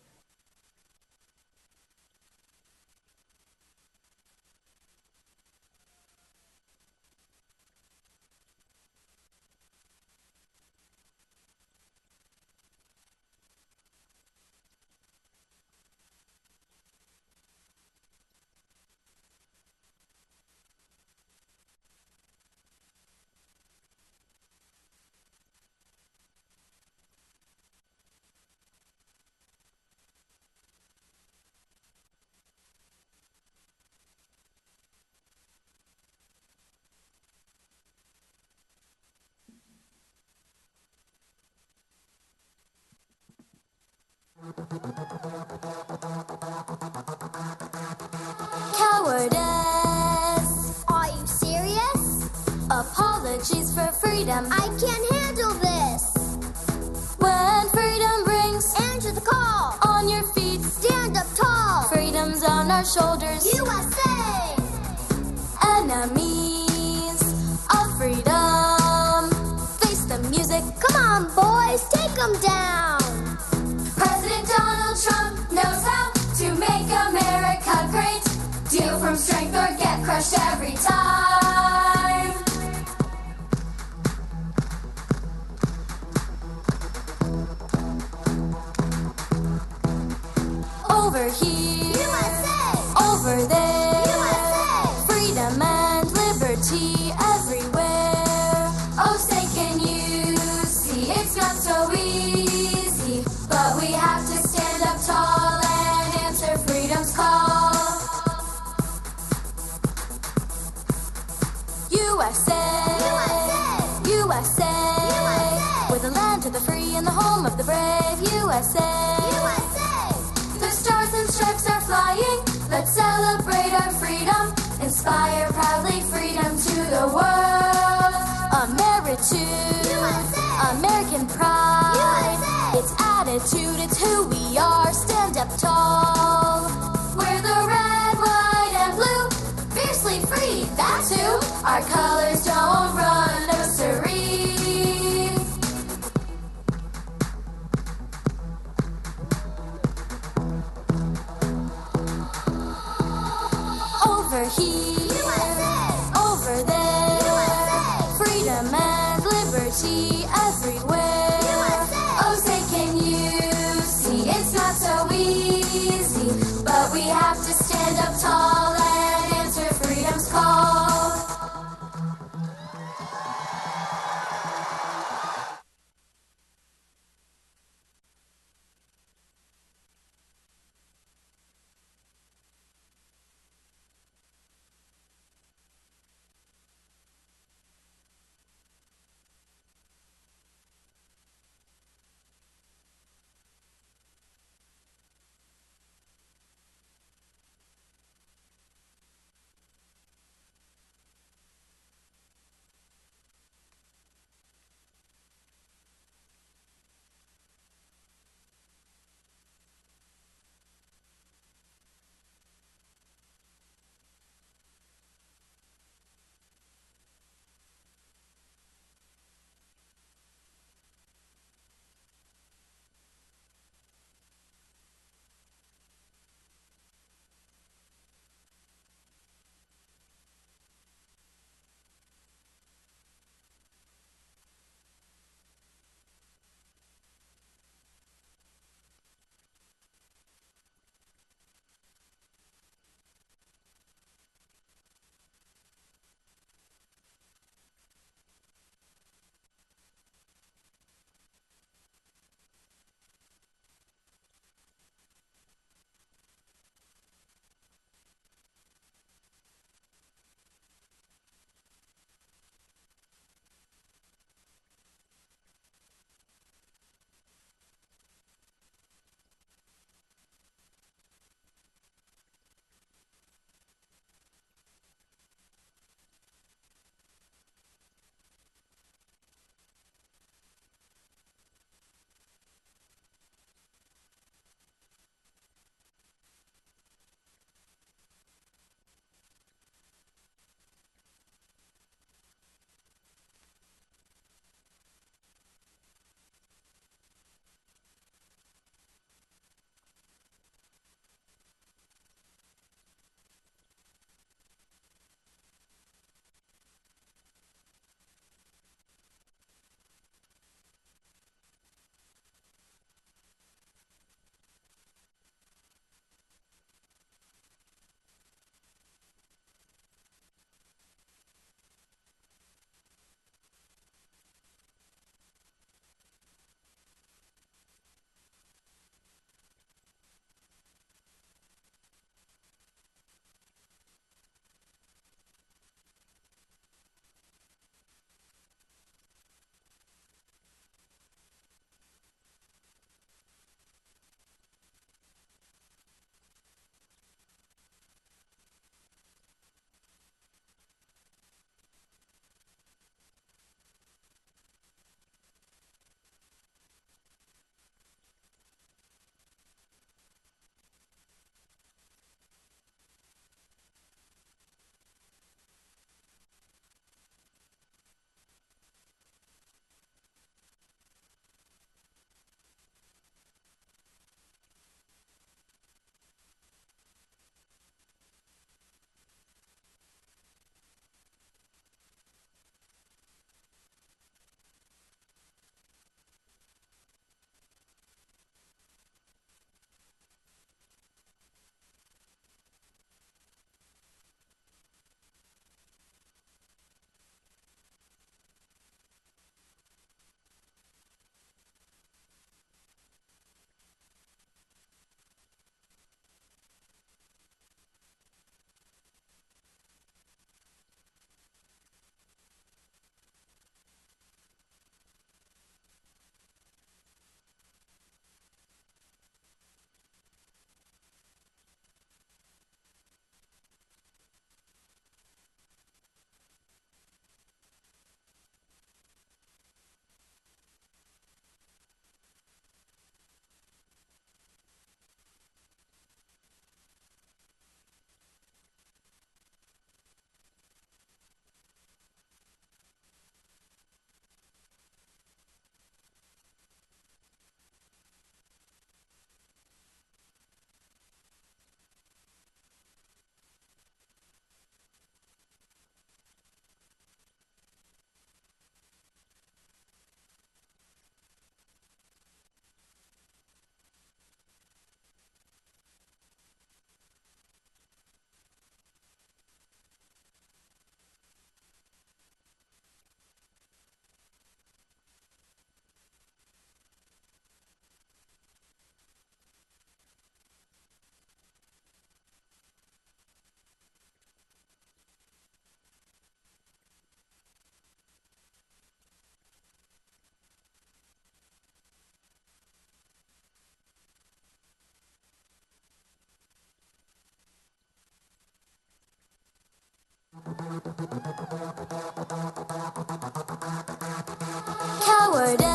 Cowardice. Are you serious? Apologies for freedom. I can't handle this. When freedom rings, answer the call. On your feet, stand up tall. Freedom's on our shoulders. USA! Enemies of freedom. Face the music. Come on, boys, take them down. President Donald Trump knows how to make America great. Deal from strength or get crushed every time. Over here, USA. Over there, USA. Freedom and liberty everywhere. Oh, say can you see it's not so easy, but we have to stand up tall and answer freedom's call. USA, USA, USA, we're the land of the free and the home of the brave. USA, USA, the stars and stripes are flying. Let's celebrate our freedom. Inspire proudly freedom to the world. Ameritude, USA, American pride, USA, it's attitude, it's who we are. Stand up tall. We're the red, white, and blue. Fiercely free, that's who. Our colors don't run, no siree. Over here, USA. Over there, USA. Freedom and liberty everywhere. USA. Oh, say can you see it's not so easy, but we have to stand up tall and answer freedom's call.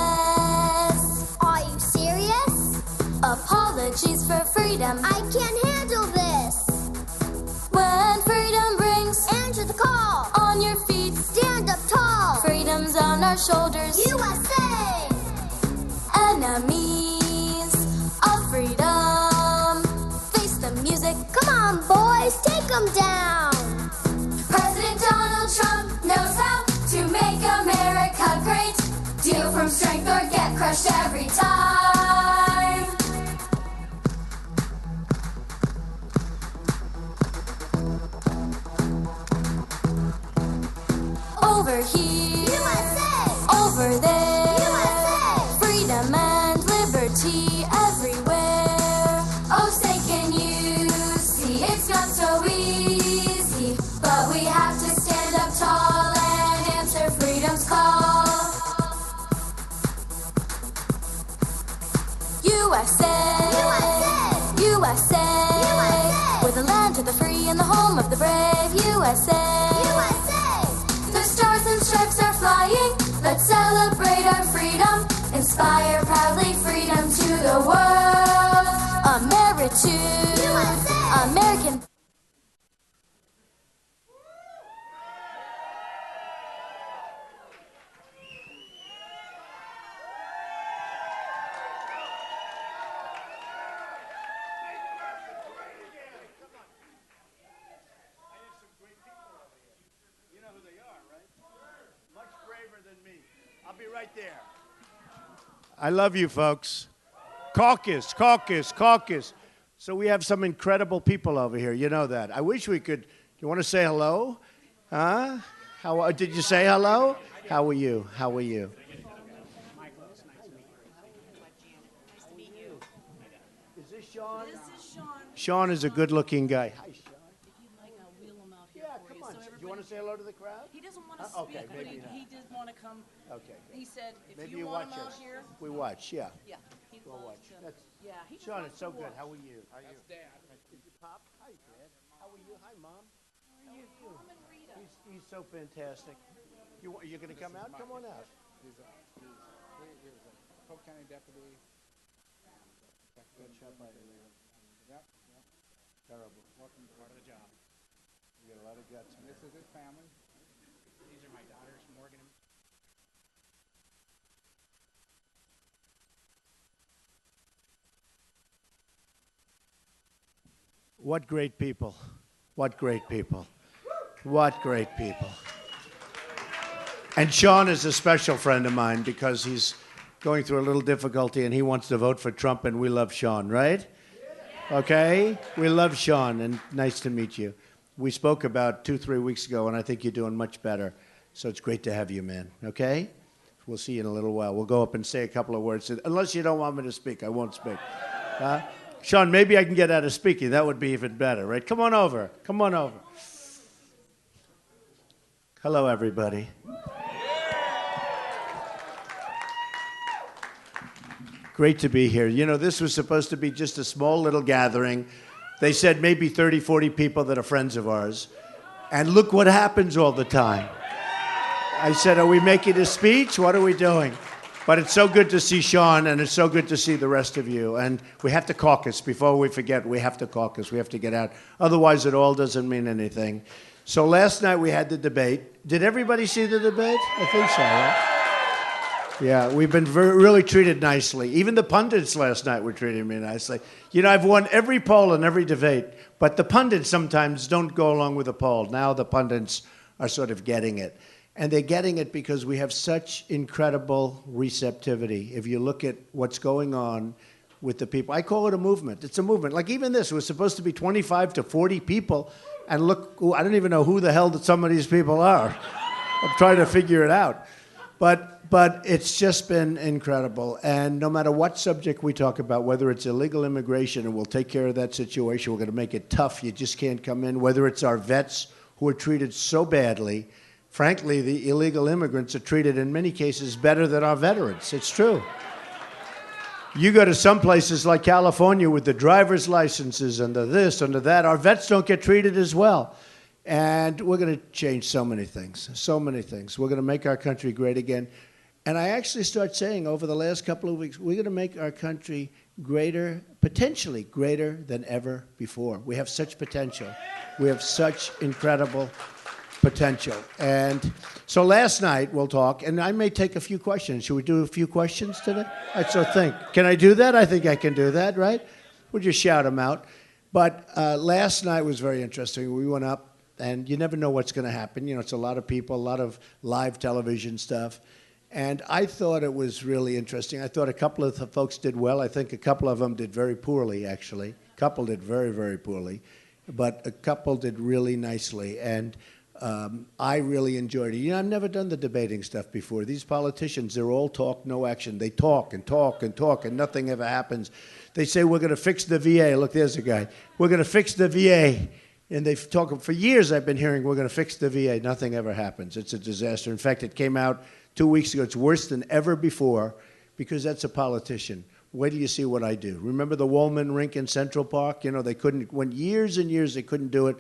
Cowardice. Are you serious? Apologies for freedom. I can't handle this. When freedom rings, answer the call. On your feet, stand up tall. Freedom's on our shoulders. USA! Enemies of freedom. Face the music. Come on, boys, take them down. President Donald Trump knows how to make America great. Deal from strength or get crushed every time. Over here, USA. Over there, USA. Freedom and liberty everywhere. Oh, say can you see it's not so easy, but we have to stand up tall and answer freedom's call. USA, USA, USA, USA. We're the land of the free and the home of the brave. USA, USA. The stars and stripes are flying. Let's celebrate our freedom. Inspire proudly freedom to the world. Ameritude, USA. American. I'll be right there. I love you, folks. Caucus, caucus, caucus. So we have some incredible people over here. You know that. I wish we could. Do you want to say hello? Huh? How did you say hello? How are you? How are you? Is this Sean? This is Sean. Sean is a good-looking guy. Hi, Sean. If you'd like, I'll wheel him out here Yeah, for come you. on. So Do you everybody- want to say hello to the crowd? He doesn't want to Okay, speak, but maybe not. he did want to come. Okay. He said, if Maybe you want watch him out us. here, We watch, yeah. yeah, he'd We'll love watch. to. That's, Yeah, he just Sean, wants it's so to good. watch. How are you? How are you? Dad. Is it Pop? Hi, Dad. How are you? Hi, Mom. How are you? Mom and Rita. He's so fantastic. You're going to come out? Come on out. He's a Polk County deputy. Good shot by the man. Yep. Terrible. Welcome to part of the job. You got a lot of guts. And this is his family. These are my daughters, Morgan and What great people. What great people. What great people. And Sean is a special friend of mine because he's going through a little difficulty and he wants to vote for Trump, and we love Sean, right? Okay? We love Sean, and nice to meet you. We spoke about 2-3 weeks ago, and I think you're doing much better. So it's great to have you, man. Okay? We'll see you in a little while. We'll go up and say a couple of words. Unless you don't want me to speak, I won't speak. Sean, maybe I can get out of speaking. That would be even better, right? Come on over. Come on over. Hello, everybody. Great to be here. You know, this was supposed to be just a small little gathering. They said maybe 30, 40 people that are friends of ours. And look what happens all the time. I said, are we making a speech? What are we doing? But it's so good to see Sean, and it's so good to see the rest of you. And we have to caucus. Before we forget, we have to caucus. We have to get out. Otherwise, it all doesn't mean anything. So last night we had the debate. Did everybody see the debate? I think so, right? Yeah, we've been really treated nicely. Even the pundits last night were treating me nicely. You know, I've won every poll and every debate, but the pundits sometimes don't go along with the poll. Now the pundits are sort of getting it. And they're getting it because we have such incredible receptivity. If you look at what's going on with the people, I call it a movement. It's a movement. Like even this was supposed to be 25 to 40 people, and look, I don't even know who the hell that some of these people are. I'm trying to figure it out. But it's just been incredible. And no matter what subject we talk about, whether it's illegal immigration, and we'll take care of that situation, we're going to make it tough. You just can't come in. Whether it's our vets who are treated so badly, frankly, the illegal immigrants are treated in many cases better than our veterans. It's true. You go to some places like California with the driver's licenses and the this and the that, our vets don't get treated as well. And we're going to change so many things, so many things. We're going to make our country great again. And I actually start saying over the last couple of weeks, we're going to make our country greater, potentially greater than ever before. We have such potential. We have such incredible potential. And so last night we'll talk, and I may take a few questions. Should we do a few questions today? So think. Can I do that? I think I can do that, right? We'll just shout them out. But last night was very interesting. We went up, and you never know what's going to happen. You know, it's a lot of people, a lot of live television stuff. And I thought it was really interesting. I thought a couple of the folks did well. I think a couple of them did very poorly, actually. A couple did very, very poorly. But a couple did really nicely. And I really enjoyed it. You know, I've never done the debating stuff before. These politicians, they're all talk, no action. They talk and talk and talk, and nothing ever happens. They say, we're going to fix the VA. Look, there's a guy. We're going to fix the VA. And they've talked, for years I've been hearing, we're going to fix the VA. Nothing ever happens. It's a disaster. In fact, it came out 2 weeks ago. It's worse than ever before because that's a politician. Wait till you see what I do. Remember the Woolman rink in Central Park? You know, they couldn't, went years and years, they couldn't do it.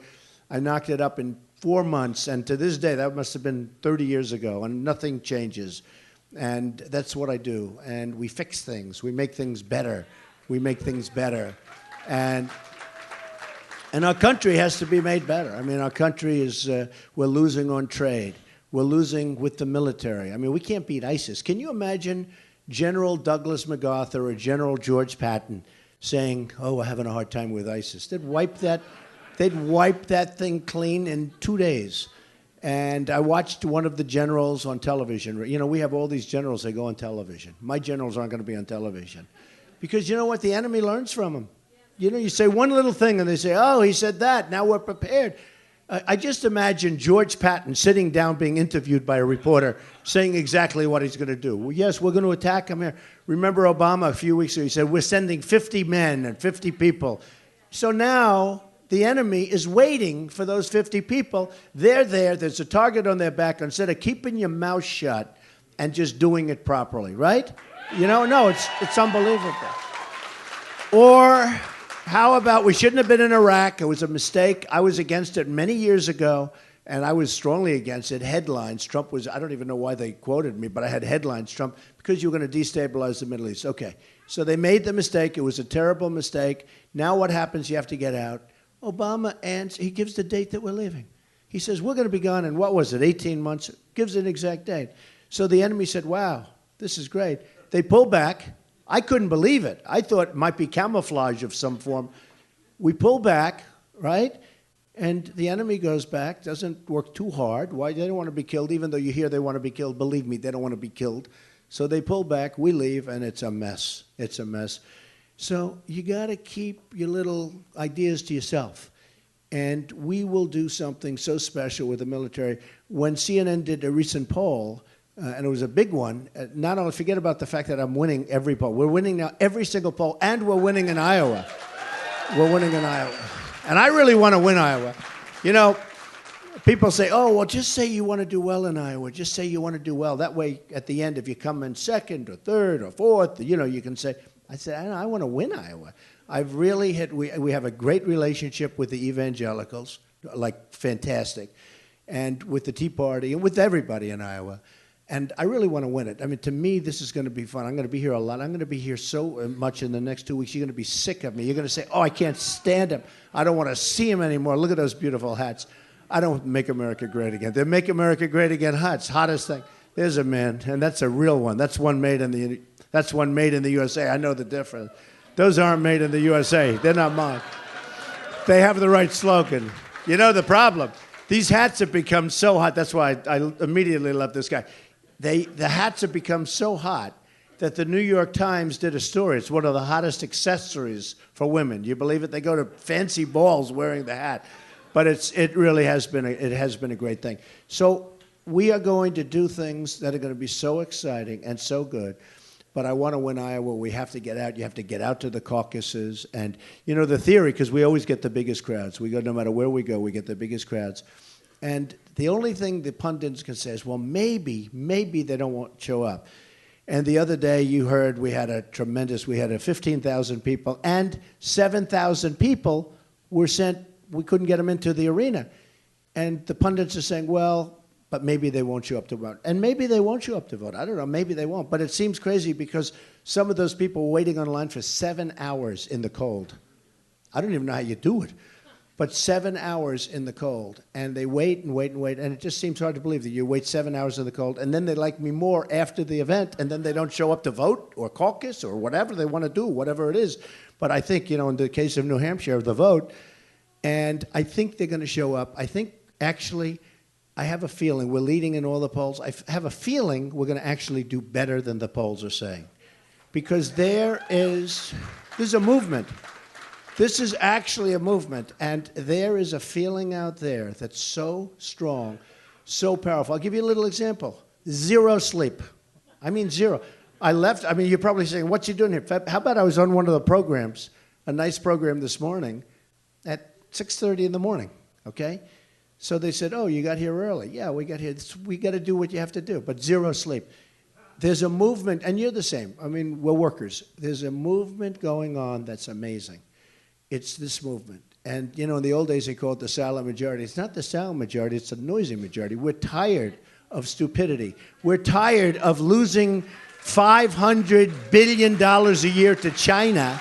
I knocked it up in 4 months, and to this day, that must have been 30 years ago, and nothing changes. And that's what I do. And we fix things. We make things better. We make things better. And our country has to be made better. I mean, our country is, we're losing on trade. We're losing with the military. I mean, we can't beat ISIS. Can you imagine General Douglas MacArthur or General George Patton saying, oh, we're having a hard time with ISIS? They'd wipe that thing clean in 2 days. And I watched one of the generals on television. You know, we have all these generals, they go on television. My generals aren't going to be on television. Because you know what? The enemy learns from them. You know, you say one little thing and they say, oh, he said that, now we're prepared. I just imagine George Patton sitting down being interviewed by a reporter saying exactly what he's going to do. Well, yes, we're going to attack him here. Remember Obama a few weeks ago, he said, we're sending 50 men and 50 people. So now the enemy is waiting for those 50 people. They're there. There's a target on their back. Instead of keeping your mouth shut and just doing it properly, right? You know, no, it's unbelievable. Or how about we shouldn't have been in Iraq? It was a mistake. I was against it many years ago, and I was strongly against it. Headlines. Trump was, I don't even know why they quoted me, but I had headlines. Trump, because you're going to destabilize the Middle East. Okay. So they made the mistake. It was a terrible mistake. Now what happens? You have to get out. Obama, and he gives the date that we're leaving. He says, we're going to be gone in, what was it, 18 months? Gives an exact date. So the enemy said, wow, this is great. They pull back. I couldn't believe it. I thought it might be camouflage of some form. We pull back, right? And the enemy goes back, doesn't work too hard. Why? They don't want to be killed. Even though you hear they want to be killed, believe me, they don't want to be killed. So they pull back, we leave, and it's a mess. It's a mess. So you got to keep your little ideas to yourself. And we will do something so special with the military. When CNN did a recent poll, and it was a big one, not only forget about the fact that I'm winning every poll. We're winning now every single poll, and we're winning in Iowa. We're winning in Iowa. And I really want to win Iowa. You know, people say, oh, well, just say you want to do well in Iowa. Just say you want to do well. That way, at the end, if you come in second or third or fourth, you know, you can say, I said, I want to win Iowa. I've really hit, we have a great relationship with the evangelicals, like fantastic, and with the Tea Party and with everybody in Iowa. And I really want to win it. I mean, to me, this is going to be fun. I'm going to be here a lot. I'm going to be here so much in the next 2 weeks. You're going to be sick of me. You're going to say, oh, I can't stand him. I don't want to see him anymore. Look at those beautiful hats. I don't make America great again. They make America great again hats. Hottest thing. There's a man, and that's a real one. That's one made in the USA. I know the difference. Those aren't made in the USA. They're not mine. They have the right slogan. You know the problem? These hats have become so hot. That's why I immediately love this guy. The hats have become so hot that the New York Times did a story. It's one of the hottest accessories for women. Do you believe it? They go to fancy balls wearing the hat. But it really has been a great thing. So we are going to do things that are going to be so exciting and so good. But I want to win Iowa. We have to get out. You have to get out to the caucuses. And, you know, the theory, because we always get the biggest crowds. We go, no matter where we go, we get the biggest crowds. And the only thing the pundits can say is, well, maybe they don't want to show up. And the other day you heard we had a 15,000 people, and 7,000 people were sent. We couldn't get them into the arena. And the pundits are saying, well, but maybe they won't show up to vote. And maybe they won't show up to vote. I don't know. Maybe they won't. But it seems crazy because some of those people were waiting online for 7 hours in the cold. I don't even know how you do it. But 7 hours in the cold. And they wait and wait and wait. And it just seems hard to believe that you wait 7 hours in the cold. And then they like me more after the event. And then they don't show up to vote or caucus or whatever they want to do, whatever it is. But I think, in the case of New Hampshire, the vote. And I think they're going to show up. I think, actually, I have a feeling we're leading in all the polls. I have a feeling we're going to actually do better than the polls are saying. Because there's a movement. This is actually a movement. And there is a feeling out there that's so strong, so powerful. I'll give you a little example. 0 sleep. I mean, 0. I left. I mean, you're probably saying, what's he doing here? How about I was on one of the programs, a nice program this morning, at 6:30 in the morning, okay? So they said, oh, you got here early. Yeah, we got here. We got to do what you have to do, but 0 sleep. There's a movement, and you're the same. I mean, we're workers. There's a movement going on that's amazing. It's this movement. And, in the old days, they called it the silent majority. It's not the silent majority. It's the noisy majority. We're tired of stupidity. We're tired of losing $500 billion a year to China.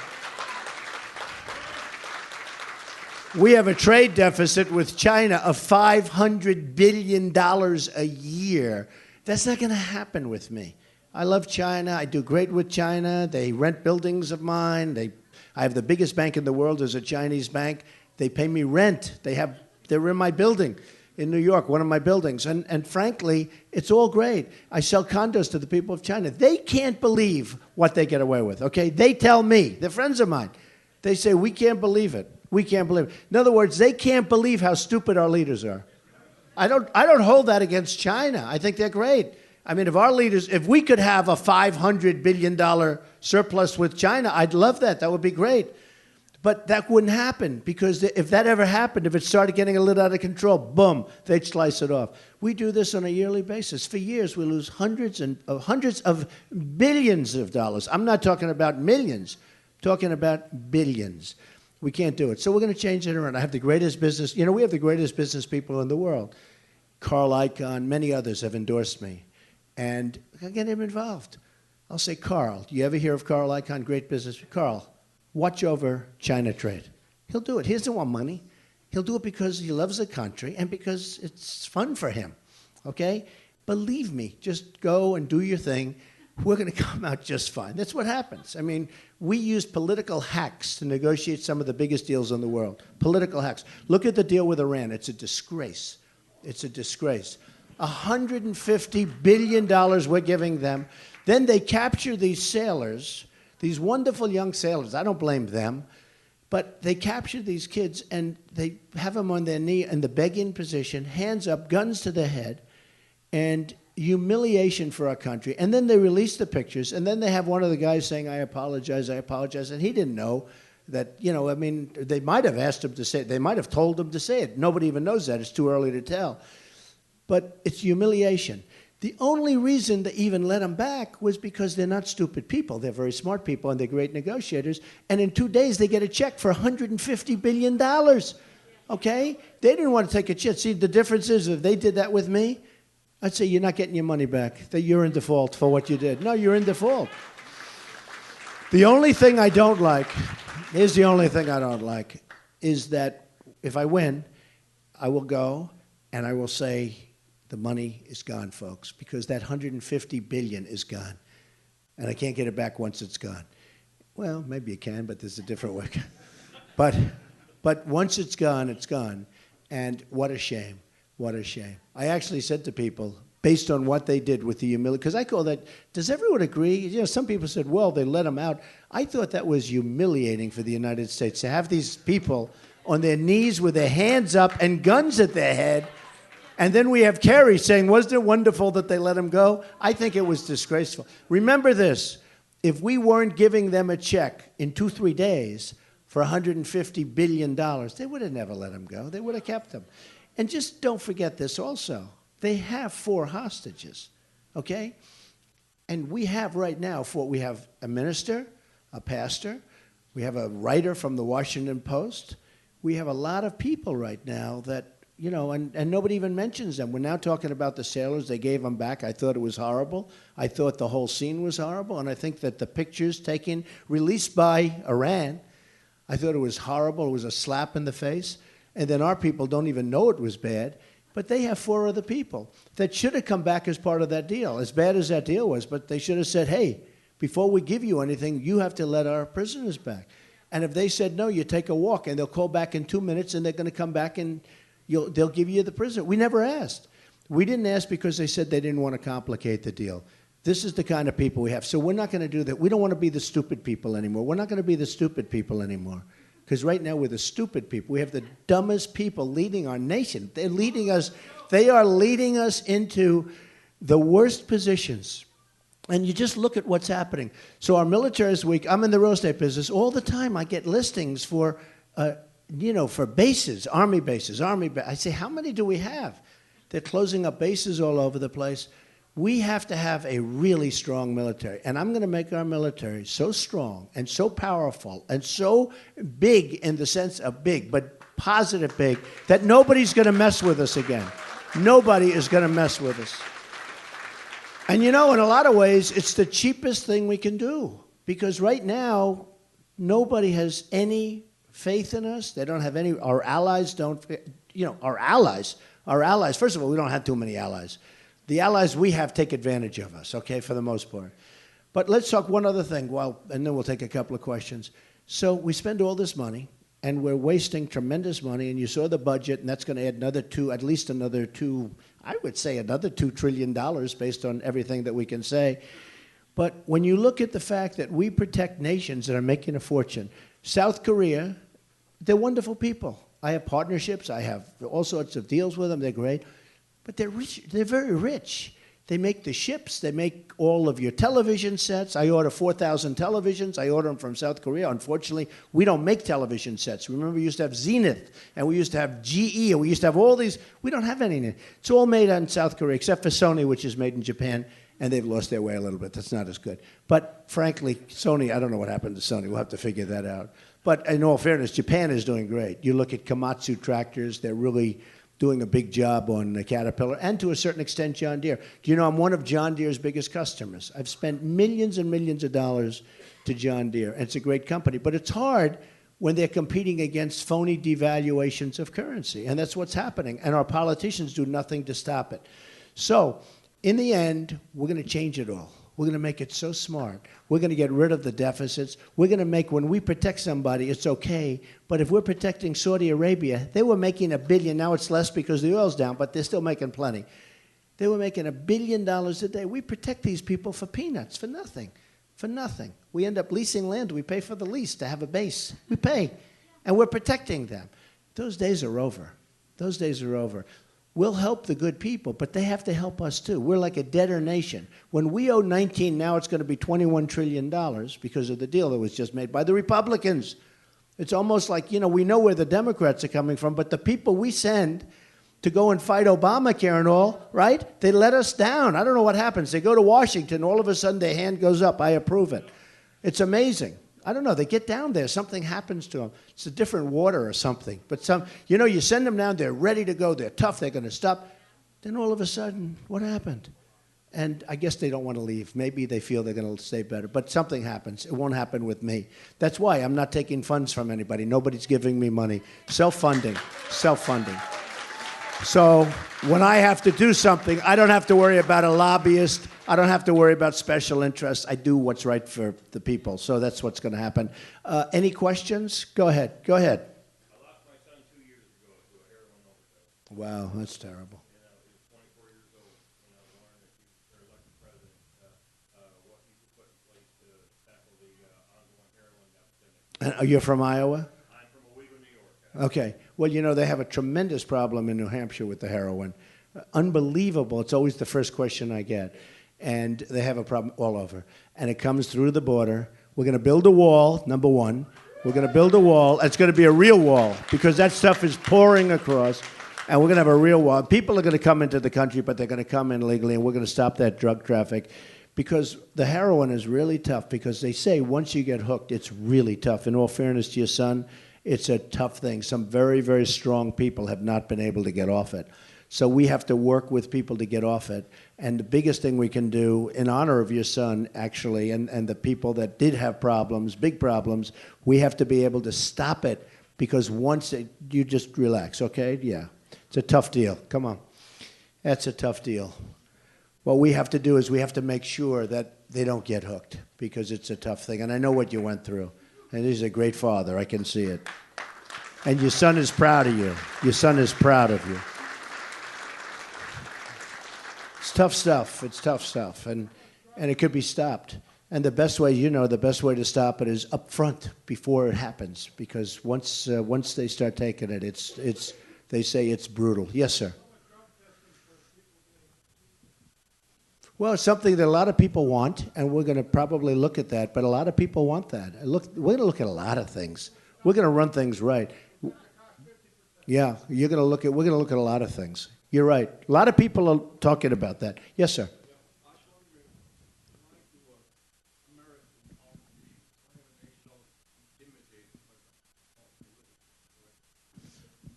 We have a trade deficit with China of $500 billion a year. That's not going to happen with me. I love China. I do great with China. They rent buildings of mine. I have the biggest bank in the world as a Chinese bank. They pay me rent. They're in my building in New York, one of my buildings. And frankly, it's all great. I sell condos to the people of China. They can't believe what they get away with, okay? They tell me, they're friends of mine. They say, we can't believe it. We can't believe it. In other words, they can't believe how stupid our leaders are. I don't hold that against China. I think they're great. I mean, if we could have a $500 billion surplus with China, I'd love that. That would be great. But that wouldn't happen because if that ever happened, if it started getting a little out of control, boom, they'd slice it off. We do this on a yearly basis. For years, we lose hundreds of billions of dollars. I'm not talking about millions. I'm talking about billions. We can't do it. So we're going to change it around. I have the greatest business. We have the greatest business people in the world. Carl Icahn, many others have endorsed me. And I get him involved. I'll say, Carl, do you ever hear of Carl Icahn, great business? Carl, watch over China trade. He'll do it. He doesn't want money. He'll do it because he loves the country and because it's fun for him. Okay? Believe me, just go and do your thing. We're going to come out just fine. That's what happens. I mean, we use political hacks to negotiate some of the biggest deals in the world. Political hacks. Look at the deal with Iran. It's a disgrace. It's a disgrace. $150 billion we're giving them. Then they capture these sailors, these wonderful young sailors. I don't blame them. But they capture these kids and they have them on their knee in the begging position, hands up, guns to their head, and humiliation for our country. And then they release the pictures, and then they have one of the guys saying, I apologize, and he didn't know that, they might have asked him to say it. They might have told him to say it. Nobody even knows that. It's too early to tell. But it's humiliation. The only reason they even let them back was because they're not stupid people. They're very smart people, and they're great negotiators. And in 2 days, they get a check for $150 billion. Okay? They didn't want to take a chance. See, the difference is if they did that with me, I'd say you're not getting your money back. That you're in default for what you did. No, you're in default. The only thing I don't like, here's the only thing I don't like, is that if I win, I will go and I will say the money is gone, folks, because that $150 billion is gone. And I can't get it back once it's gone. Well, maybe you can, but there's a different way. But once it's gone, it's gone. And what a shame. What a shame. I actually said to people, based on what they did with the humiliation, because I call that, does everyone agree? Some people said, well, they let them out. I thought that was humiliating for the United States, to have these people on their knees with their hands up and guns at their head. And then we have Kerry saying, wasn't it wonderful that they let him go? I think it was disgraceful. Remember this, if we weren't giving them a check in 2-3 days for $150 billion, they would have never let him go. They would have kept him. And just don't forget this also. They have 4 hostages, okay? And we have right now we have a minister, a pastor, we have a writer from the Washington Post. We have a lot of people right now that, you know, and nobody even mentions them. We're now talking about the sailors. They gave them back. I thought it was horrible. I thought the whole scene was horrible. And I think that the pictures taken, released by Iran, I thought it was horrible. It was a slap in the face. And then our people don't even know it was bad. But they have 4 other people that should have come back as part of that deal, as bad as that deal was. But they should have said, hey, before we give you anything, you have to let our prisoners back. And if they said no, you take a walk, and they'll call back in 2 minutes, and they're going to come back, and they'll give you the prisoner. We never asked. We didn't ask because they said they didn't want to complicate the deal. This is the kind of people we have. So we're not going to do that. We don't want to be the stupid people anymore. We're not going to be the stupid people anymore. Because right now we're the stupid people. We have the dumbest people leading our nation. They're leading us. They are leading us into the worst positions. And you just look at what's happening. So our military is weak. I'm in the real estate business. All the time I get listings for, for bases, army bases, I say, how many do we have? They're closing up bases all over the place. We have to have a really strong military. And I'm going to make our military so strong and so powerful and so big in the sense of big, but positive big, that nobody's going to mess with us again. Nobody is going to mess with us. And in a lot of ways, it's the cheapest thing we can do. Because right now, nobody has any faith in us. They don't have any, our allies don't, our allies, first of all, we don't have too many allies. The allies we have take advantage of us, okay, for the most part. But let's talk one other thing, and then we'll take a couple of questions. So we spend all this money, and we're wasting tremendous money, and you saw the budget, and that's going to add another $2 trillion based on everything that we can say. But when you look at the fact that we protect nations that are making a fortune, South Korea, they're wonderful people. I have partnerships. I have all sorts of deals with them. They're great. But they're rich. They're very rich. They make the ships. They make all of your television sets. I order 4,000 televisions. I order them from South Korea. Unfortunately, we don't make television sets. Remember, we used to have Zenith, and we used to have GE, and we used to have all these. We don't have any. It's all made in South Korea, except for Sony, which is made in Japan, and they've lost their way a little bit. That's not as good. But frankly, Sony, I don't know what happened to Sony. We'll have to figure that out. But in all fairness, Japan is doing great. You look at Komatsu tractors. They're really doing a big job on the Caterpillar, and to a certain extent, John Deere. Do you know I'm one of John Deere's biggest customers? I've spent millions and millions of dollars to John Deere, and it's a great company. But it's hard when they're competing against phony devaluations of currency, and that's what's happening, and our politicians do nothing to stop it. So, in the end, we're going to change it all. We're going to make it so smart. We're going to get rid of the deficits. We're going to make, when we protect somebody, it's okay. But if we're protecting Saudi Arabia, they were making $1 billion. Now it's less because the oil's down, but they're still making plenty. They were making $1 billion a day. We protect these people for peanuts, for nothing, for nothing. We end up leasing land. We pay for the lease to have a base. We pay, and we're protecting them. Those days are over. Those days are over. We'll help the good people, but they have to help us too. We're like a debtor nation. When we owe 19, now it's going to be $21 trillion because of the deal that was just made by the Republicans. It's almost like, we know where the Democrats are coming from, but the people we send to go and fight Obamacare and all, right? They let us down. I don't know what happens. They go to Washington, all of a sudden their hand goes up. I approve it. It's amazing. I don't know. They get down there. Something happens to them. It's a different water or something. But you send them down. They're ready to go. They're tough. They're going to stop. Then all of a sudden, what happened? And I guess they don't want to leave. Maybe they feel they're going to stay better. But something happens. It won't happen with me. That's why I'm not taking funds from anybody. Nobody's giving me money. Self-funding. Self-funding. So when I have to do something, I don't have to worry about a lobbyist. I don't have to worry about special interests. I do what's right for the people. So that's what's going to happen. Any questions? Go ahead. Go ahead. I lost my son 2 years ago to a heroin overdose. Wow, that's terrible. He was 24 years old when I learned that you were elected president, what you could put in place to tackle the ongoing heroin epidemic. And you're from Iowa? I'm from Owego, New York. Okay. Well, they have a tremendous problem in New Hampshire with the heroin. Unbelievable. It's always the first question I get. And they have a problem all over. And it comes through the border. We're going to build a wall, number one. We're going to build a wall. It's going to be a real wall because that stuff is pouring across. And we're going to have a real wall. People are going to come into the country, but they're going to come in legally, and we're going to stop that drug traffic. Because the heroin is really tough because they say once you get hooked, it's really tough. In all fairness to your son, It's a tough thing. Some very, very strong people have not been able to get off it. So we have to work with people to get off it. And the biggest thing we can do, in honor of your son, actually, and the people that did have problems, big problems, we have to be able to stop it, because once you just relax, okay? Yeah. It's a tough deal. Come on. That's a tough deal. What we have to do is we have to make sure that they don't get hooked, because it's a tough thing. And I know what you went through. And he's a great father. I can see it. And your son is proud of you. Your son is proud of you. It's tough stuff. It's tough stuff. And it could be stopped. And the best way, the best way to stop it is up front before it happens. Because once they start taking it, they say it's brutal. Yes, sir. Well, it's something that a lot of people want, and we're going to probably look at that. But a lot of people want that. We're going to look at a lot of things. We're going to run things right. Yeah, we're going to look at a lot of things. You're right. A lot of people are talking about that. Yes, sir.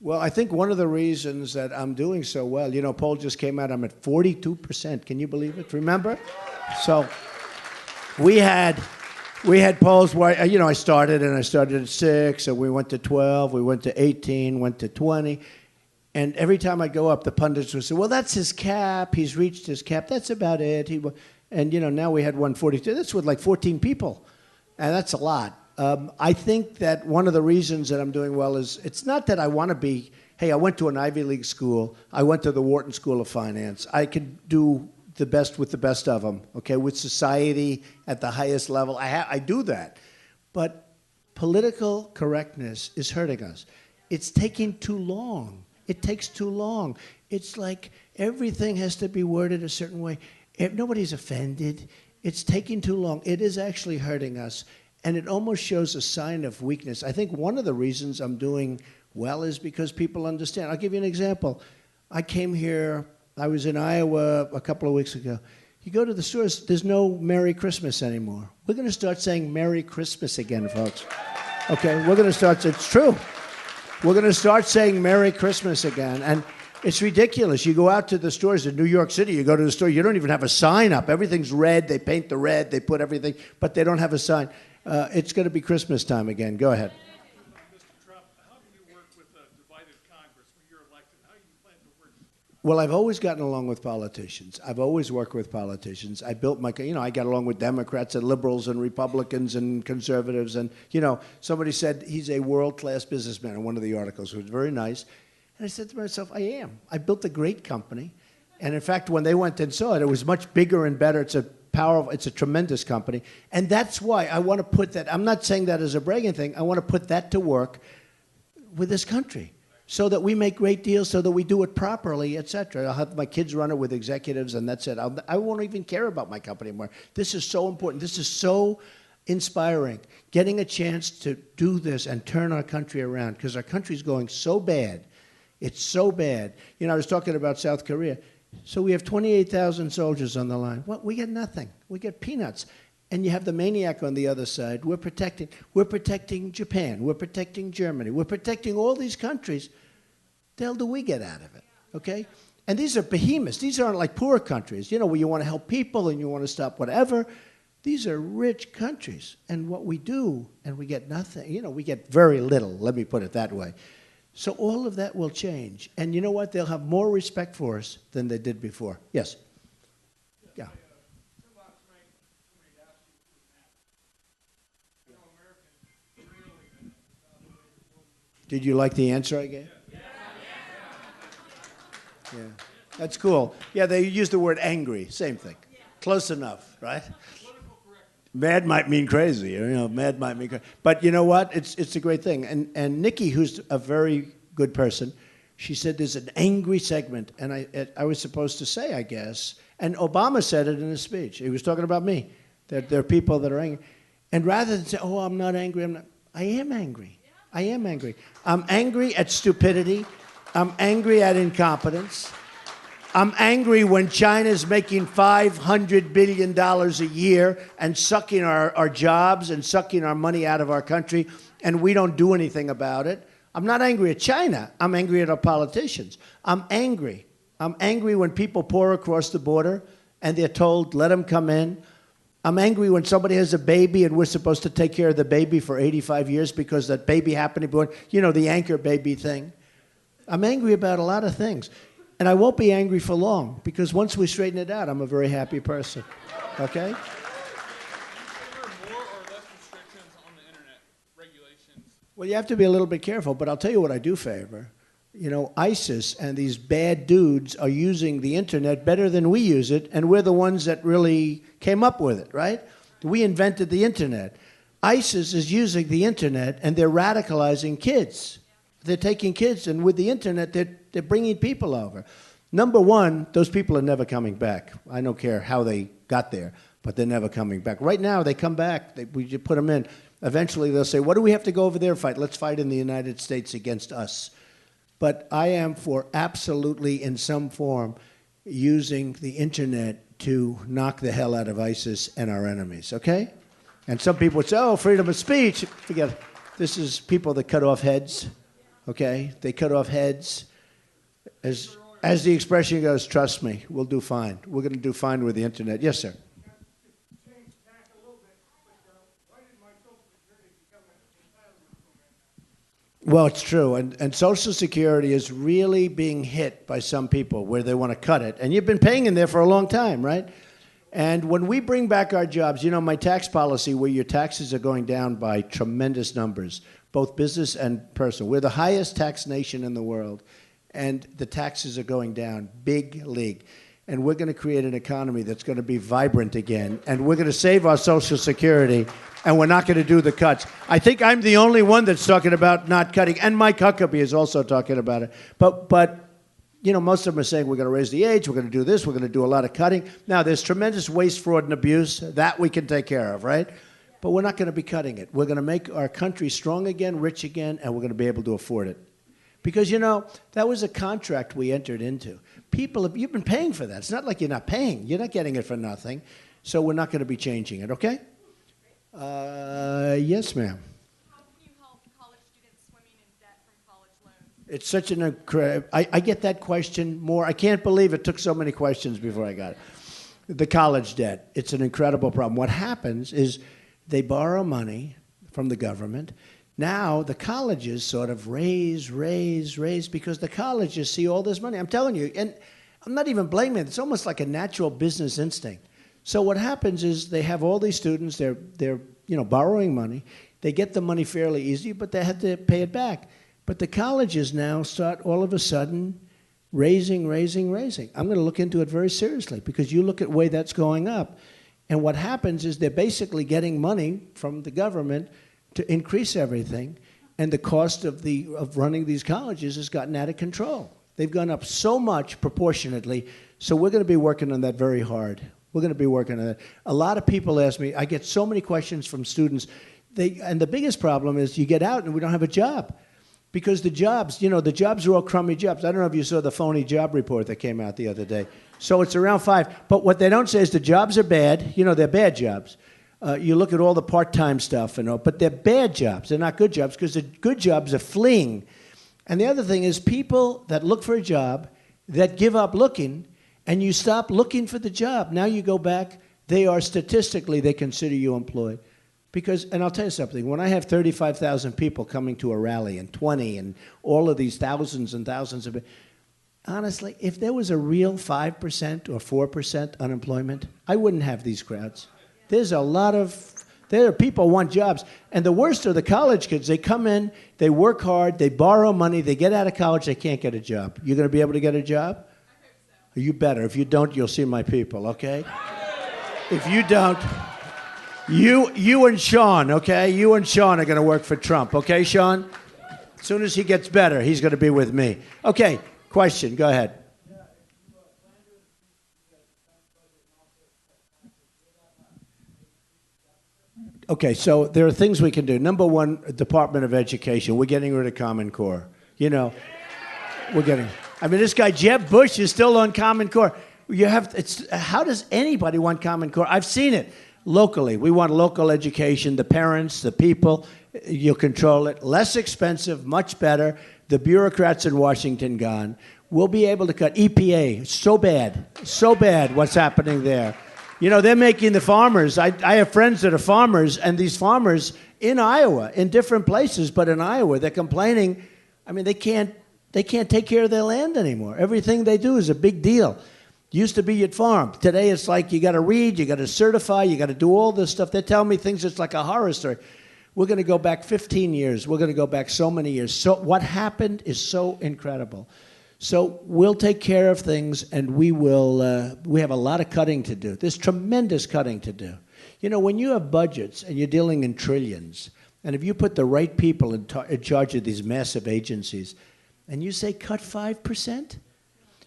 Well, I think one of the reasons that I'm doing so well, poll just came out, I'm at 42%. Can you believe it? Remember? So we had polls where, I started at 6, and we went to 12, we went to 18, went to 20. And every time I go up, the pundits would say, well, that's his cap. He's reached his cap. That's about it. And now we had 142. That's with like 14 people. And that's a lot. I think that one of the reasons that I'm doing well is it's not that I want to be, hey, I went to an Ivy League school. I went to the Wharton School of Finance. I could do the best with the best of them, okay, with society at the highest level. I do that. But political correctness is hurting us. It's taking too long. It takes too long. It's like everything has to be worded a certain way. Nobody's offended. It's taking too long. It is actually hurting us, and it almost shows a sign of weakness. I think one of the reasons I'm doing well is because people understand. I'll give you an example. I came here, I was in Iowa a couple of weeks ago. You go to the stores, there's no Merry Christmas anymore. We're going to start saying Merry Christmas again, folks. Okay, we're going to start, it's true. We're going to start saying Merry Christmas again. And it's ridiculous. You go out to the stores in New York City, you go to the store, you don't even have a sign up. Everything's red. They paint the red. They put everything, but they don't have a sign. It's going to be Christmas time again. Go ahead. Mr. Trump, how do you work with a divided Congress when you're elected? How do you plan to work? Well, I've always gotten along with politicians. I've always worked with politicians. I built I got along with Democrats and liberals and Republicans and conservatives. And, somebody said he's a world-class businessman in one of the articles. It was very nice. And I said to myself, I am. I built a great company. And in fact, when they went and saw it, it was much bigger and better. It's a tremendous company. And that's why I want to put that, I'm not saying that as a bragging thing, I want to put that to work with this country so that we make great deals, so that we do it properly, et cetera. I'll have my kids run it with executives, and that's it. I won't even care about my company anymore. This is so important. This is so inspiring, getting a chance to do this and turn our country around, because our country's going so bad. It's so bad. I was talking about South Korea. So we have 28,000 soldiers on the line. Well, we get nothing. We get peanuts. And you have the maniac on the other side. We're protecting Japan. We're protecting Germany. We're protecting all these countries. The hell do we get out of it? Okay? And these are behemoths. These aren't like poor countries, where you want to help people and you want to stop whatever. These are rich countries. And what we do, and we get nothing. We get very little, let me put it that way. So all of that will change. And you know what? They'll have more respect for us than they did before. Yes? Yeah. Did you like the answer I gave? Yeah. That's cool. Yeah, they use the word angry. Same thing. Close enough, right? Mad might mean crazy. Mad might mean crazy. But you know what? It's a great thing. And Nikki, who's a very good person, she said there's an angry segment. And I was supposed to say, I guess, and Obama said it in his speech. He was talking about me. That there are people that are angry. And rather than say, oh, I'm not angry, I am angry. I am angry. I'm angry at stupidity. I'm angry at incompetence. I'm angry when China's making $500 billion a year and sucking our jobs and sucking our money out of our country. and we don't do anything about it. I'm not angry at China. I'm angry at our politicians. I'm angry. I'm angry when people pour across the border and they're told, let them come in. I'm angry when somebody has a baby and we're supposed to take care of the baby for 85 years because that baby happened to be born, you know, the anchor baby thing. I'm angry about a lot of things. And I won't be angry for long because once we straighten it out, I'm a very happy person. Okay? Are there more or less restrictions on the internet regulations? Well, you have to be a little bit careful, but I'll tell you what I do favor. You know, ISIS and these bad dudes are using the internet better than we use it, and we're the ones that really came up with it, right? We invented the internet. ISIS is using the internet, and they're radicalizing kids. They're taking kids, and with the internet, they're bringing people over. Number one, those people are never coming back. I don't care how they got there, but they're never coming back. Right now, they come back. We just put them in. Eventually, they'll say, what do we have to go over there and fight? Let's fight in the United States against us. But I am for absolutely, in some form, using the internet to knock the hell out of ISIS and our enemies, okay? And some people would say, oh, freedom of speech. Forget it. This is people that cut off heads, okay? They cut off heads. As the expression goes, trust me, we'll do fine. We're going to do fine with the internet. Yes, sir. Well, it's true. And Social Security is really being hit by some people where they want to cut it. And you've been paying in there for a long time, right? And when we bring back our jobs, you know, my tax policy where your taxes are going down by tremendous numbers, both business and personal. We're the highest tax nation in the world, and the taxes are going down, big league. And we're going to create an economy that's going to be vibrant again. And we're going to save our Social Security, and we're not going to do the cuts. I think I'm the only one that's talking about not cutting, and Mike Huckabee is also talking about it. But you know, most of them are saying we're going to raise the age, we're going to do this, we're going to do a lot of cutting. Now, there's tremendous waste, fraud, and abuse. That we can take care of, right? But we're not going to be cutting it. We're going to make our country strong again, rich again, and we're going to be able to afford it. Because, you know, that was a contract we entered into. People, you've been paying for that. It's not like you're not paying. You're not getting it for nothing. So we're not going to be changing it, okay? Yes, ma'am. How can you help college students swimming in debt from college loans? It's such an incredible... I get that question more. I can't believe it took so many questions before I got it. The college debt. It's an incredible problem. What happens is they borrow money from the government. Now the colleges sort of raise because the colleges see all this money. I'm telling you, and I'm not even blaming it. It's almost like a natural business instinct. So what happens is they have all these students. They're you know, borrowing money. They get the money fairly easy, but they have to pay it back. But the colleges now start all of a sudden raising. I'm going to look into it very seriously because you look at the way that's going up. And what happens is they're basically getting money from the government to increase everything, and the cost of running these colleges has gotten out of control. They've gone up so much proportionately, so we're going to be working on that very hard. We're going to be working on that. A lot of people ask me, I get so many questions from students, and the biggest problem is you get out and we don't have a job. Because the jobs, you know, the jobs are all crummy jobs. I don't know if you saw the phony job report that came out the other day. So it's around 5. But what they don't say is the jobs are bad. You know, they're bad jobs. You look at all the part-time stuff, and all, but they're bad jobs. They're not good jobs because the good jobs are fleeing. And the other thing is people that look for a job, that give up looking, and you stop looking for the job. Now you go back, they are statistically, they consider you employed. Because, and I'll tell you something, when I have 35,000 people coming to a rally and 20 and all of these thousands and thousands of, honestly, if there was a real 5% or 4% unemployment, I wouldn't have these crowds. There are people who want jobs. And the worst are the college kids. They come in, they work hard, they borrow money, they get out of college, they can't get a job. You going to be able to get a job? I hope so. You better. If you don't, you'll see my people, okay? If you don't, you and Sean, okay? You and Sean are going to work for Trump, okay, Sean? As soon as he gets better, he's going to be with me. Okay, question. Go ahead. Okay, so there are things we can do. Number one, Department of Education. We're getting rid of Common Core. You know, this guy Jeb Bush is still on Common Core. How does anybody want Common Core? I've seen it locally. We want local education, the parents, the people, You'll control it. Less expensive, much better. The bureaucrats in Washington gone. We'll be able to cut EPA. So bad what's happening there. You know, they're making the farmers. I have friends that are farmers, and these farmers in Iowa, in different places, but in Iowa, they're complaining. I mean, they can't take care of their land anymore. Everything they do is a big deal. Used to be you'd farm. Today it's like you got to read, you got to certify, you got to do all this stuff. They're telling me things that's like a horror story. We're going to go back 15 years. We're going to go back so many years. So what happened is so incredible. So we'll take care of things, and we have a lot of cutting to do. There's tremendous cutting to do. You know, when you have budgets and you're dealing in trillions, and if you put the right people in charge of these massive agencies, and you say cut 5%,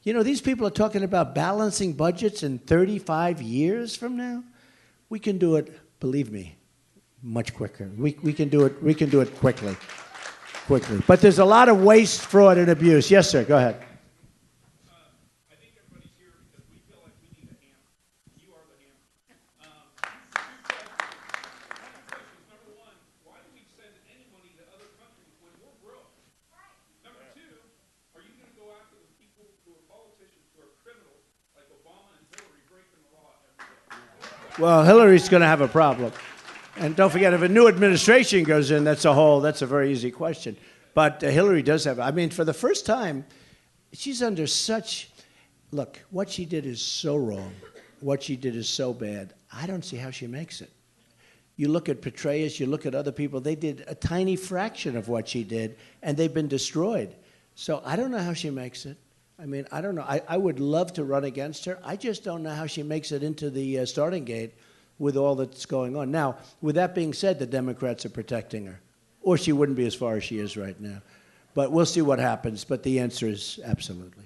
you know, these people are talking about balancing budgets in 35 years from now. We can do it, believe me, much quicker. We can do it. We can do it quickly. But there's a lot of waste, fraud, and abuse. Yes, sir. Go ahead. I think everybody's here because we feel like we need a hammer. You are the hammer. Two questions. Number one, why do we send any money to other countries when we're broke? Number two, are you going to go after the people who are politicians who are criminals like Obama and Hillary breaking the law every day? Well, Hillary's going to have a problem. And don't forget, if a new administration goes in, that's a very easy question. But Hillary does have, I mean, for the first time, she's under such, look, what she did is so wrong. What she did is so bad. I don't see how she makes it. You look at Petraeus, you look at other people, they did a tiny fraction of what she did, and they've been destroyed. So I don't know how she makes it. I mean, I don't know. I would love to run against her. I just don't know how she makes it into the starting gate with all that's going on. Now, with that being said, the Democrats are protecting her, or she wouldn't be as far as she is right now. But we'll see what happens, but the answer is absolutely.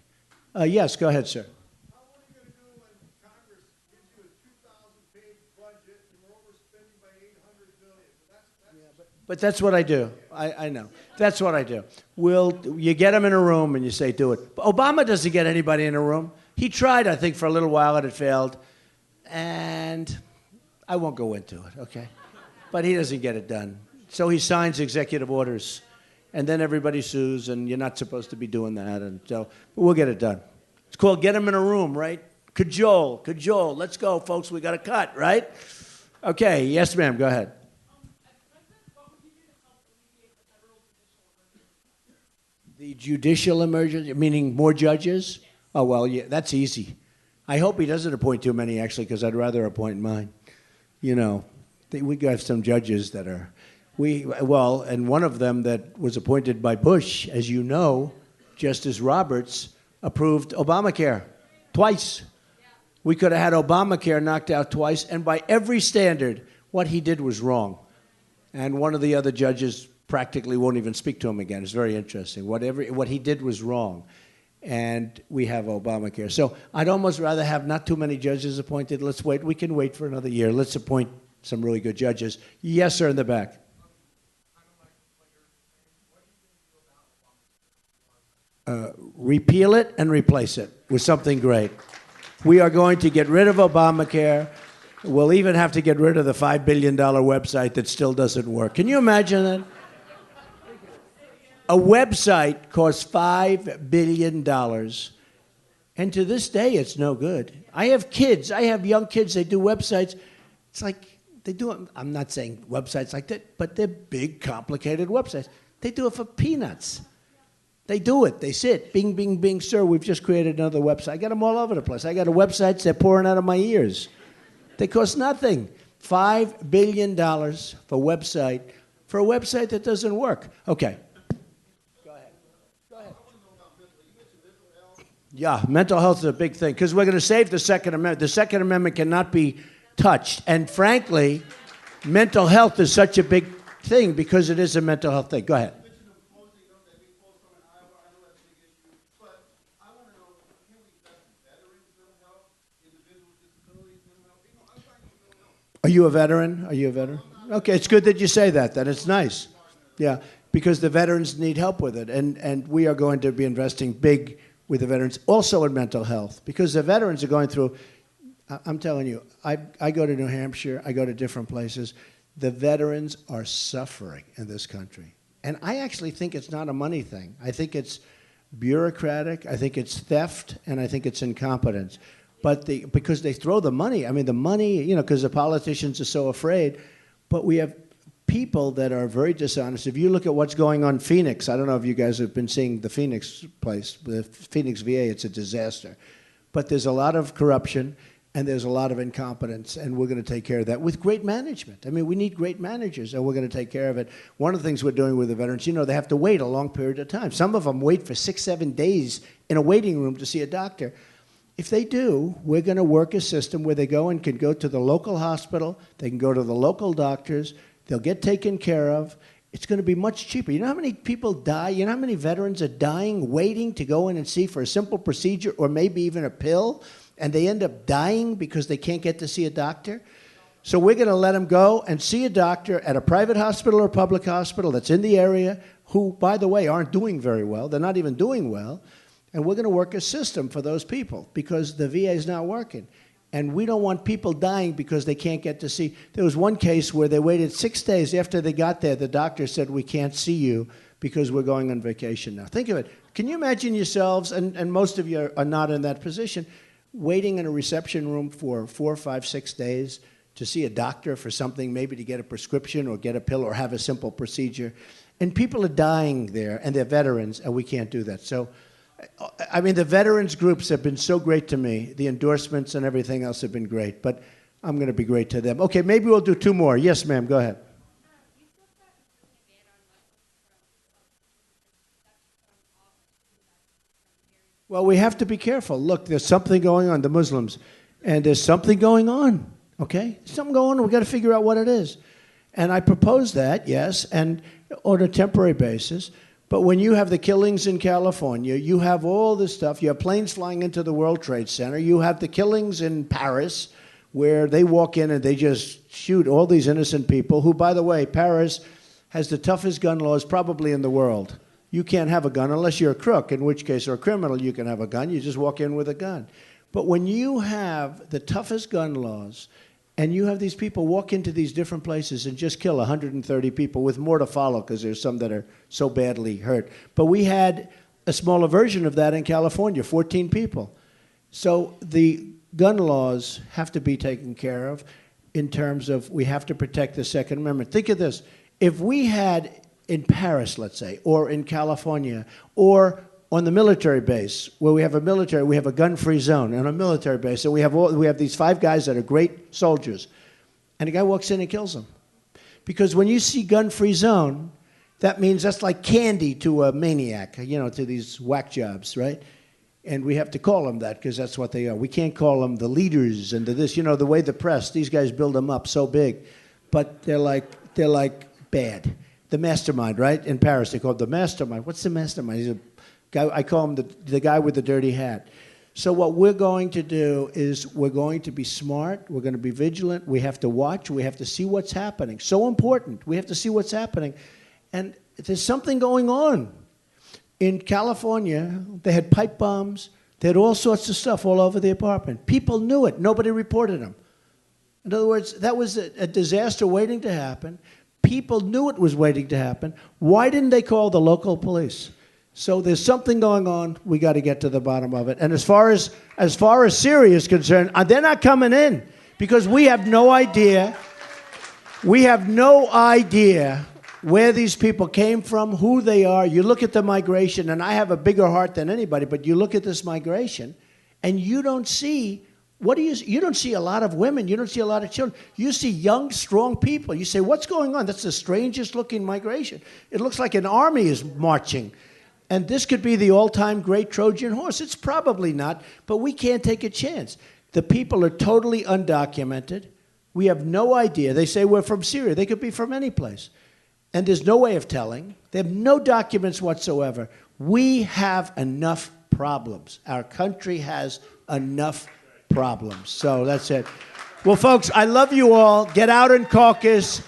Yes, go ahead, sir. What are you going to do when Congress gives you a 2,000-page budget and we're overspending by $800 billion? But that's what I do. I know. That's what I do. You get them in a room and you say, do it. But Obama doesn't get anybody in a room. He tried, I think, for a little while and it failed. And I won't go into it, okay? But he doesn't get it done. So he signs executive orders, and then everybody sues, and you're not supposed to be doing that. And so we'll get it done. It's called get them in a room, right? Cajole. Let's go, folks. We got to cut, right? Okay, yes, ma'am. Go ahead. The judicial emergency, meaning more judges? Oh, well, yeah, that's easy. I hope he doesn't appoint too many, actually, because I'd rather appoint mine. You know, we got some judges that are, and one of them that was appointed by Bush, as you know, Justice Roberts, approved Obamacare twice. We could have had Obamacare knocked out twice, and by every standard, what he did was wrong. And one of the other judges practically won't even speak to him again. It's very interesting. What he did was wrong. And we have Obamacare. So I'd almost rather have not too many judges appointed. Let's wait. We can wait for another year. Let's appoint some really good judges. Yes, sir, in the back. Repeal it and replace it with something great. We are going to get rid of Obamacare. We'll even have to get rid of the $5 billion website that still doesn't work. Can you imagine that? A website costs $5 billion, and to this day, it's no good. I have kids. I have young kids. They do websites. It's like they do it. I'm not saying websites like that, but they're big, complicated websites. They do it for peanuts. They do it. They sit. Bing, bing, bing, sir, we've just created another website. I got them all over the place. I got websites. They're pouring out of my ears. They cost nothing. $5 billion for a website that doesn't work. Okay. Yeah, mental health is a big thing because we're going to save the Second Amendment. The Second Amendment cannot be touched. And frankly, mental health is such a big thing because it is a mental health thing. Go ahead. Are you a veteran? Okay, it's good that you say that. Then it's nice. Yeah, because the veterans need help with it. And we are going to be investing big with the veterans, also in mental health, because the veterans are going through, I'm telling you, I go to New Hampshire, I go to different places. The veterans are suffering in this country. And I actually think it's not a money thing. I think it's bureaucratic, I think it's theft, and I think it's incompetence. But because they throw the money, I mean, the money, you know, because the politicians are so afraid, but we have people that are very dishonest. If you look at what's going on in Phoenix, I don't know if you guys have been seeing the Phoenix place, the Phoenix VA, it's a disaster. But there's a lot of corruption, and there's a lot of incompetence, and we're going to take care of that with great management. I mean, we need great managers, and we're going to take care of it. One of the things we're doing with the veterans, you know, they have to wait a long period of time. Some of them wait for 6-7 days in a waiting room to see a doctor. If they do, we're going to work a system where they go and can go to the local hospital, they can go to the local doctors, they'll get taken care of. It's going to be much cheaper. You know how many people die? You know how many veterans are dying waiting to go in and see for a simple procedure or maybe even a pill? And they end up dying because they can't get to see a doctor? So we're going to let them go and see a doctor at a private hospital or public hospital that's in the area who, by the way, aren't doing very well. They're not even doing well. And we're going to work a system for those people because the VA is not working. And we don't want people dying because they can't get to see. There was one case where they waited 6 days after they got there. The doctor said, "We can't see you because we're going on vacation now." Think of it. Can you imagine yourselves, and most of you are not in that position, waiting in a reception room for 4, 5, 6 days to see a doctor for something, maybe to get a prescription or get a pill or have a simple procedure. And people are dying there, and they're veterans, and we can't do that. So, I mean, the veterans groups have been so great to me. The endorsements and everything else have been great, but I'm going to be great to them. Okay, maybe we'll do 2 more. Yes, ma'am, go ahead. Well, we have to be careful. Look, there's something going on, the Muslims, and there's something going on, okay? Something going on. We've got to figure out what it is. And I propose that, yes, and on a temporary basis. But when you have the killings in California, you have all this stuff. You have planes flying into the World Trade Center. You have the killings in Paris, where they walk in and they just shoot all these innocent people, who, by the way, Paris has the toughest gun laws probably in the world. You can't have a gun unless you're a crook, in which case, or a criminal, you can have a gun. You just walk in with a gun. But when you have the toughest gun laws, and you have these people walk into these different places and just kill 130 people, with more to follow because there's some that are so badly hurt. But we had a smaller version of that in California, 14 people. So the gun laws have to be taken care of in terms of we have to protect the Second Amendment. Think of this. If we had in Paris, let's say, or in California, or on the military base, where we have a gun-free zone on a military base, and we have these 5 guys that are great soldiers, and a guy walks in and kills them. Because when you see gun-free zone, that means that's like candy to a maniac, you know, to these whack jobs, right? And we have to call them that because that's what they are. We can't call them the leaders and this, you know, the way the press, these guys build them up so big, but they're like bad. The mastermind, right? In Paris, they call it the mastermind. What's the mastermind? He's a guy, I call him the guy with the dirty hat. So what we're going to do is we're going to be smart. We're going to be vigilant. We have to watch. We have to see what's happening. So important. We have to see what's happening. And there's something going on. In California, they had pipe bombs. They had all sorts of stuff all over the apartment. People knew it. Nobody reported them. In other words, that was a disaster waiting to happen. People knew it was waiting to happen. Why didn't they call the local police? So there's something going on. We got to get to the bottom of it. And as far as Syria is concerned, they're not coming in because we have no idea. We have no idea where these people came from, who they are. You look at the migration, and I have a bigger heart than anybody, but you look at this migration, and you don't see, you don't see a lot of women. You don't see a lot of children. You see young, strong people. You say, what's going on? That's the strangest looking migration. It looks like an army is marching. And this could be the all-time great Trojan horse. It's probably not, but we can't take a chance. The people are totally undocumented. We have no idea. They say we're from Syria. They could be from any place. And there's no way of telling. They have no documents whatsoever. We have enough problems. Our country has enough problems. So that's it. Well, folks, I love you all. Get out and caucus.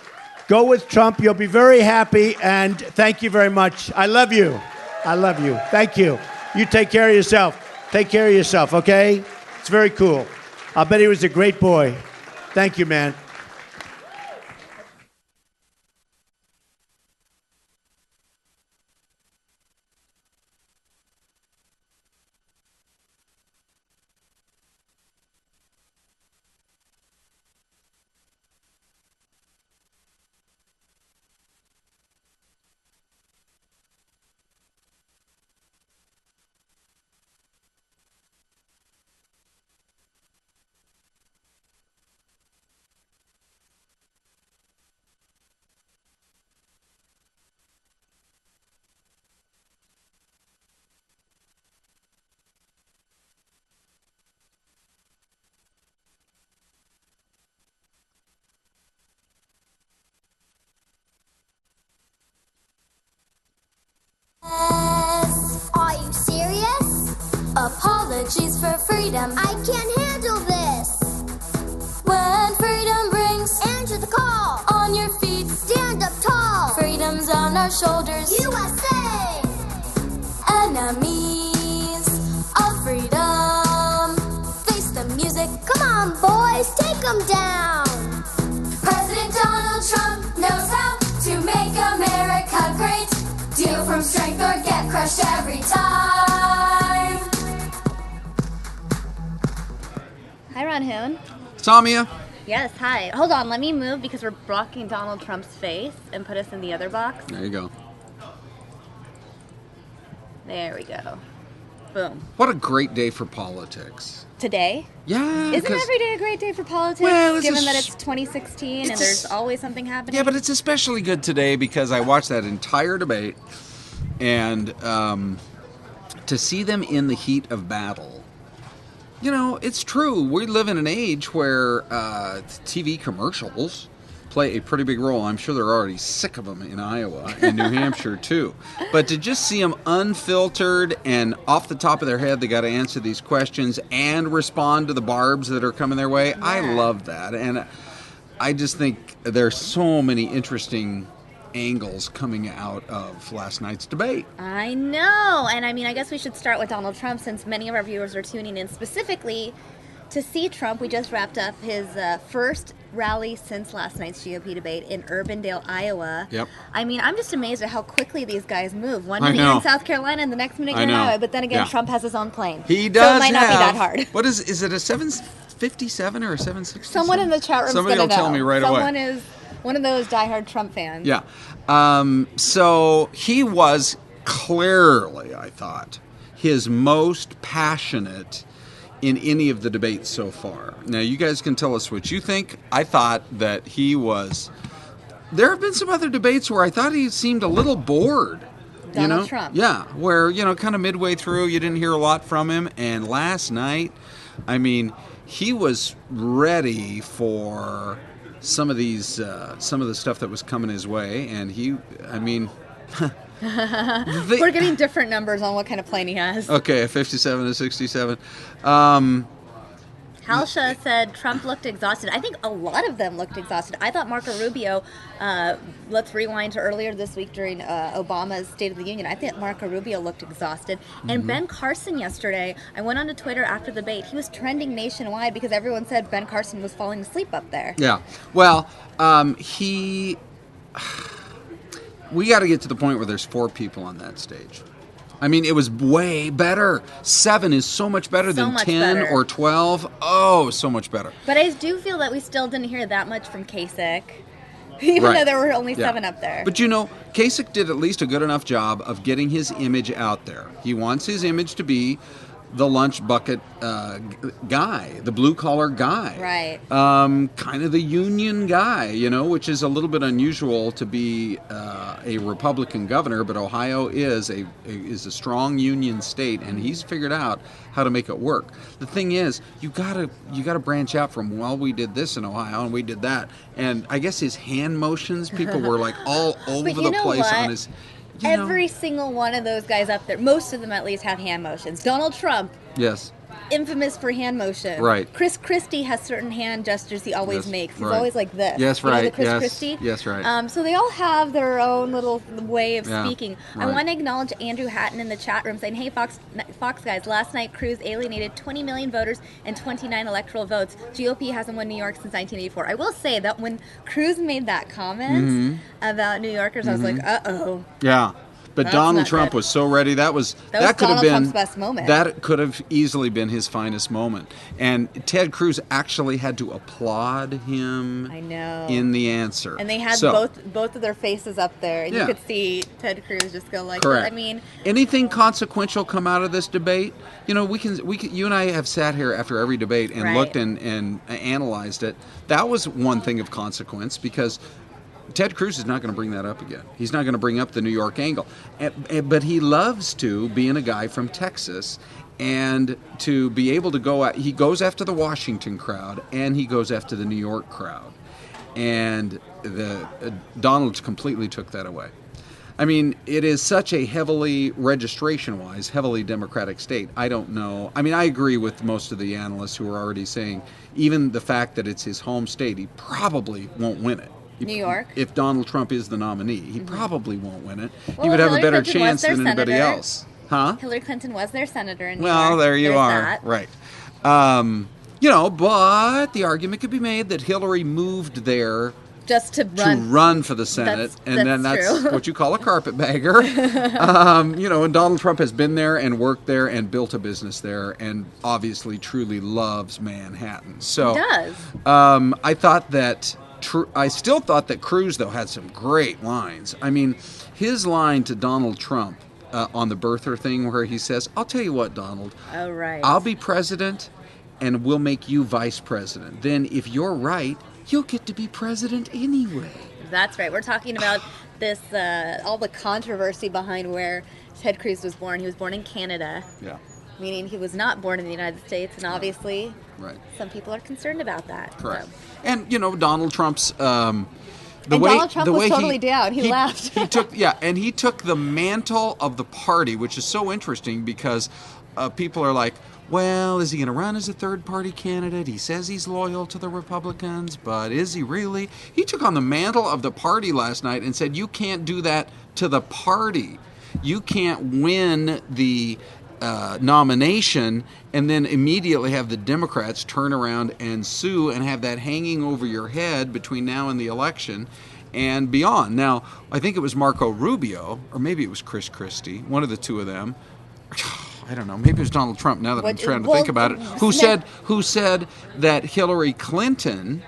Go with Trump. You'll be very happy. And thank you very much. I love you. I love you. Thank you. You take care of yourself. Take care of yourself, okay? It's very cool. I'll bet he was a great boy. Thank you, man. She's for freedom. I can't handle this. When freedom brings, answer the call. On your feet, stand up tall. Freedom's on our shoulders. USA! Enemies of freedom. Face the music. Come on, boys, take them down. President Donald Trump knows how to make America great. Deal from strength or get crushed every time. Hi, Ron Hoon. Samia. Yes, hi. Hold on, let me move because we're blocking Donald Trump's face and put us in the other box. There you go. There we go. Boom. What a great day for politics. Today? Yeah. Isn't every day a great day for politics, Well, it's given that it's 2016 and there's always something happening? Yeah, but it's especially good today because I watched that entire debate, and to see them in the heat of battle. You know, it's true. We live in an age where TV commercials play a pretty big role. I'm sure they're already sick of them in Iowa and New Hampshire, too. But to just see them unfiltered and off the top of their head, they got to answer these questions and respond to the barbs that are coming their way. Yeah. I love that. And I just think there's so many interesting angles coming out of last night's debate. I know. And I mean, I guess we should start with Donald Trump since many of our viewers are tuning in specifically to see Trump. We just wrapped up his first rally since last night's GOP debate in Urbandale, Iowa. Yep. I mean, I'm just amazed at how quickly these guys move. One minute you're in South Carolina and the next minute you're in Iowa. But then again, Trump has his own plane. He does. So it might not be that hard. What is it, a 757 or a 767? Someone in the chat room Somebody will tell me right away. Someone is one of those diehard Trump fans. Yeah. So he was clearly, I thought, his most passionate in any of the debates so far. Now, you guys can tell us what you think. I thought that he was... There have been some other debates where I thought he seemed a little bored. Donald Trump. Yeah, where, kind of midway through, you didn't hear a lot from him. And last night, I mean, he was ready for some of these, some of the stuff that was coming his way. And he, I mean... We're getting different numbers on what kind of plane he has. Okay, a 57 to 67. Halsha said Trump looked exhausted. I think a lot of them looked exhausted. I thought Marco Rubio, let's rewind to earlier this week during Obama's State of the Union. I think Marco Rubio looked exhausted. And Ben Carson yesterday, I went onto Twitter after the debate. He was trending nationwide because everyone said Ben Carson was falling asleep up there. Yeah. Well, we got to get to the point where there's 4 people on that stage. I mean, it was way better. 7 is so much better than 10 or 12. Oh, so much better. But I do feel that we still didn't hear that much from Kasich, even though there were only 7 up there. But Kasich did at least a good enough job of getting his image out there. He wants his image to be the lunch bucket guy, the blue-collar guy. Right. Kind of the union guy, which is a little bit unusual to be a Republican governor, but Ohio is a strong union state, and he's figured out how to make it work. The thing is, you gotta branch out from, well, we did this in Ohio, and we did that. And I guess his hand motions, people were like all over the place on his... Every single one of those guys up there, most of them at least have hand motions. Donald Trump, yes, infamous for hand motion. Right. Chris Christie has certain hand gestures he always makes. He's right. always like this. Yes, right. The Chris Christie? Yes, right. So they all have their own little way of speaking. Right. I want to acknowledge Andrew Hatton in the chat room saying, hey, Fox guys, last night Cruz alienated 20 million voters and 29 electoral votes. GOP hasn't won New York since 1984. I will say that when Cruz made that comment about New Yorkers, I was like, uh-oh. Yeah. But Donald Trump was so ready. That could have been Trump's best moment. That could have easily been his finest moment. And Ted Cruz actually had to applaud him. I know. In the answer. And they had both of their faces up there, and you could see Ted Cruz just go like, correct. I mean, anything consequential come out of this debate? We can. You and I have sat here after every debate and looked and analyzed it. That was one thing of consequence because Ted Cruz is not going to bring that up again. He's not going to bring up the New York angle. But he loves to, being a guy from Texas, and to be able to go out. He goes after the Washington crowd, and he goes after the New York crowd. And Donald completely took that away. I mean, it is such a heavily, registration-wise, heavily Democratic state. I don't know. I mean, I agree with most of the analysts who are already saying, even the fact that it's his home state, he probably won't win it. New York? If Donald Trump is the nominee, he probably won't win it. Well, he would have Hillary a better Clinton was chance their than anybody senator. else. Huh? Hillary Clinton was their senator in New Well, York. there you There's are. that. Right. But the argument could be made that Hillary moved there Just to to run. run for the Senate, then that's true. what you call a carpetbagger. And Donald Trump has been there and worked there and built a business there, and obviously truly loves Manhattan. So He does. I thought that. I still thought that Cruz, though, had some great lines. I mean, his line to Donald Trump on the birther thing, where he says, "I'll tell you what, Donald. Oh, right. I'll be president, and we'll make you vice president. Then, if you're right, you'll get to be president anyway." That's right. We're talking about this, all the controversy behind where Ted Cruz was born. He was born in Canada. Yeah. Meaning he was not born in the United States, and obviously Right. some people are concerned about that. Correct. So. And Donald Trump's Donald Trump was totally down. He laughed. He took the mantle of the party, which is so interesting because people are like, well, is he going to run as a third-party candidate? He says he's loyal to the Republicans, but is he really? He took on the mantle of the party last night and said, you can't do that to the party. You can't win the nomination and then immediately have the Democrats turn around and sue and have that hanging over your head between now and the election and beyond. Now, I think it was Marco Rubio, or maybe it was Chris Christie, one of the two of them. I don't know. Maybe it was Donald Trump. Now that I'm trying to think about it, who said that Hillary Clinton,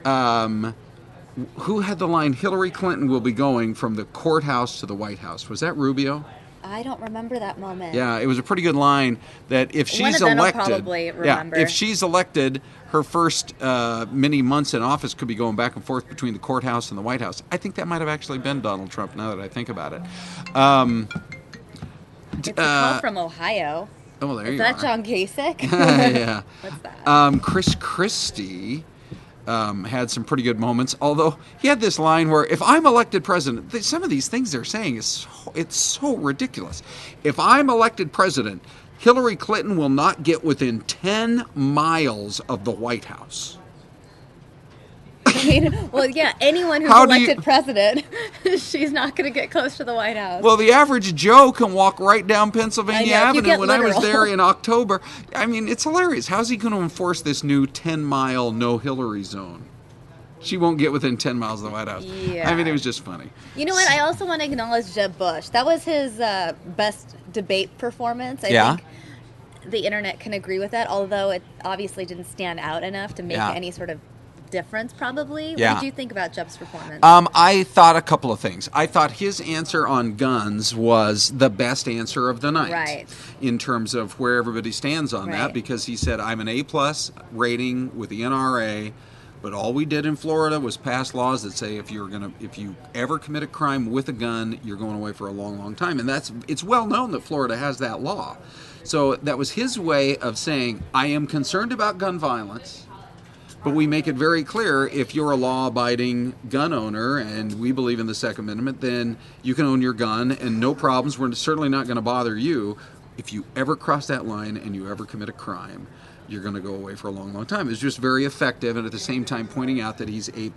who had the line, "Hillary Clinton will be going from the courthouse to the White House"? Was that Rubio? I don't remember that moment. Yeah, it was a pretty good line. That if she's One of them will elected, probably remember. if she's elected, her first many months in office could be going back and forth between the courthouse and the White House. I think that might have actually been Donald Trump. Now that I think about it. It's a call from Ohio. Oh, there Is you that are. John Kasich? Yeah. What's that? Chris Christie had some pretty good moments, although he had this line where, if I'm elected president, some of these things they're saying it's so ridiculous. If I'm elected president, Hillary Clinton will not get within 10 miles of the White House. I mean, well, yeah, anyone who's elected president, she's not going to get close to the White House. Well, the average Joe can walk right down Pennsylvania I know, if you Avenue. get When I was literal. there in October, I mean, it's hilarious. How's he going to enforce this new 10-mile no Hillary zone? She won't get within 10 miles of the White House. Yeah. I mean, it was just funny. You know what? I also want to acknowledge Jeb Bush. That was his best debate performance. I Yeah. think the internet can agree with that, although it obviously didn't stand out enough to make Yeah. any sort of difference, probably. Yeah. What did you think about Jeb's performance? I thought a couple of things. I thought his answer on guns was the best answer of the night. Right. In terms of where everybody stands on that, Right. because he said, I'm an A+ rating with the NRA, but all we did in Florida was pass laws that say if you ever commit a crime with a gun, you're going away for a long, long time. And it's well known that Florida has that law. So that was his way of saying, I am concerned about gun violence, but we make it very clear, if you're a law-abiding gun owner and we believe in the Second Amendment, then you can own your gun and no problems. We're certainly not going to bother you. If you ever cross that line and you ever commit a crime, you're going to go away for a long, long time. It's just very effective, and at the same time pointing out that he's A+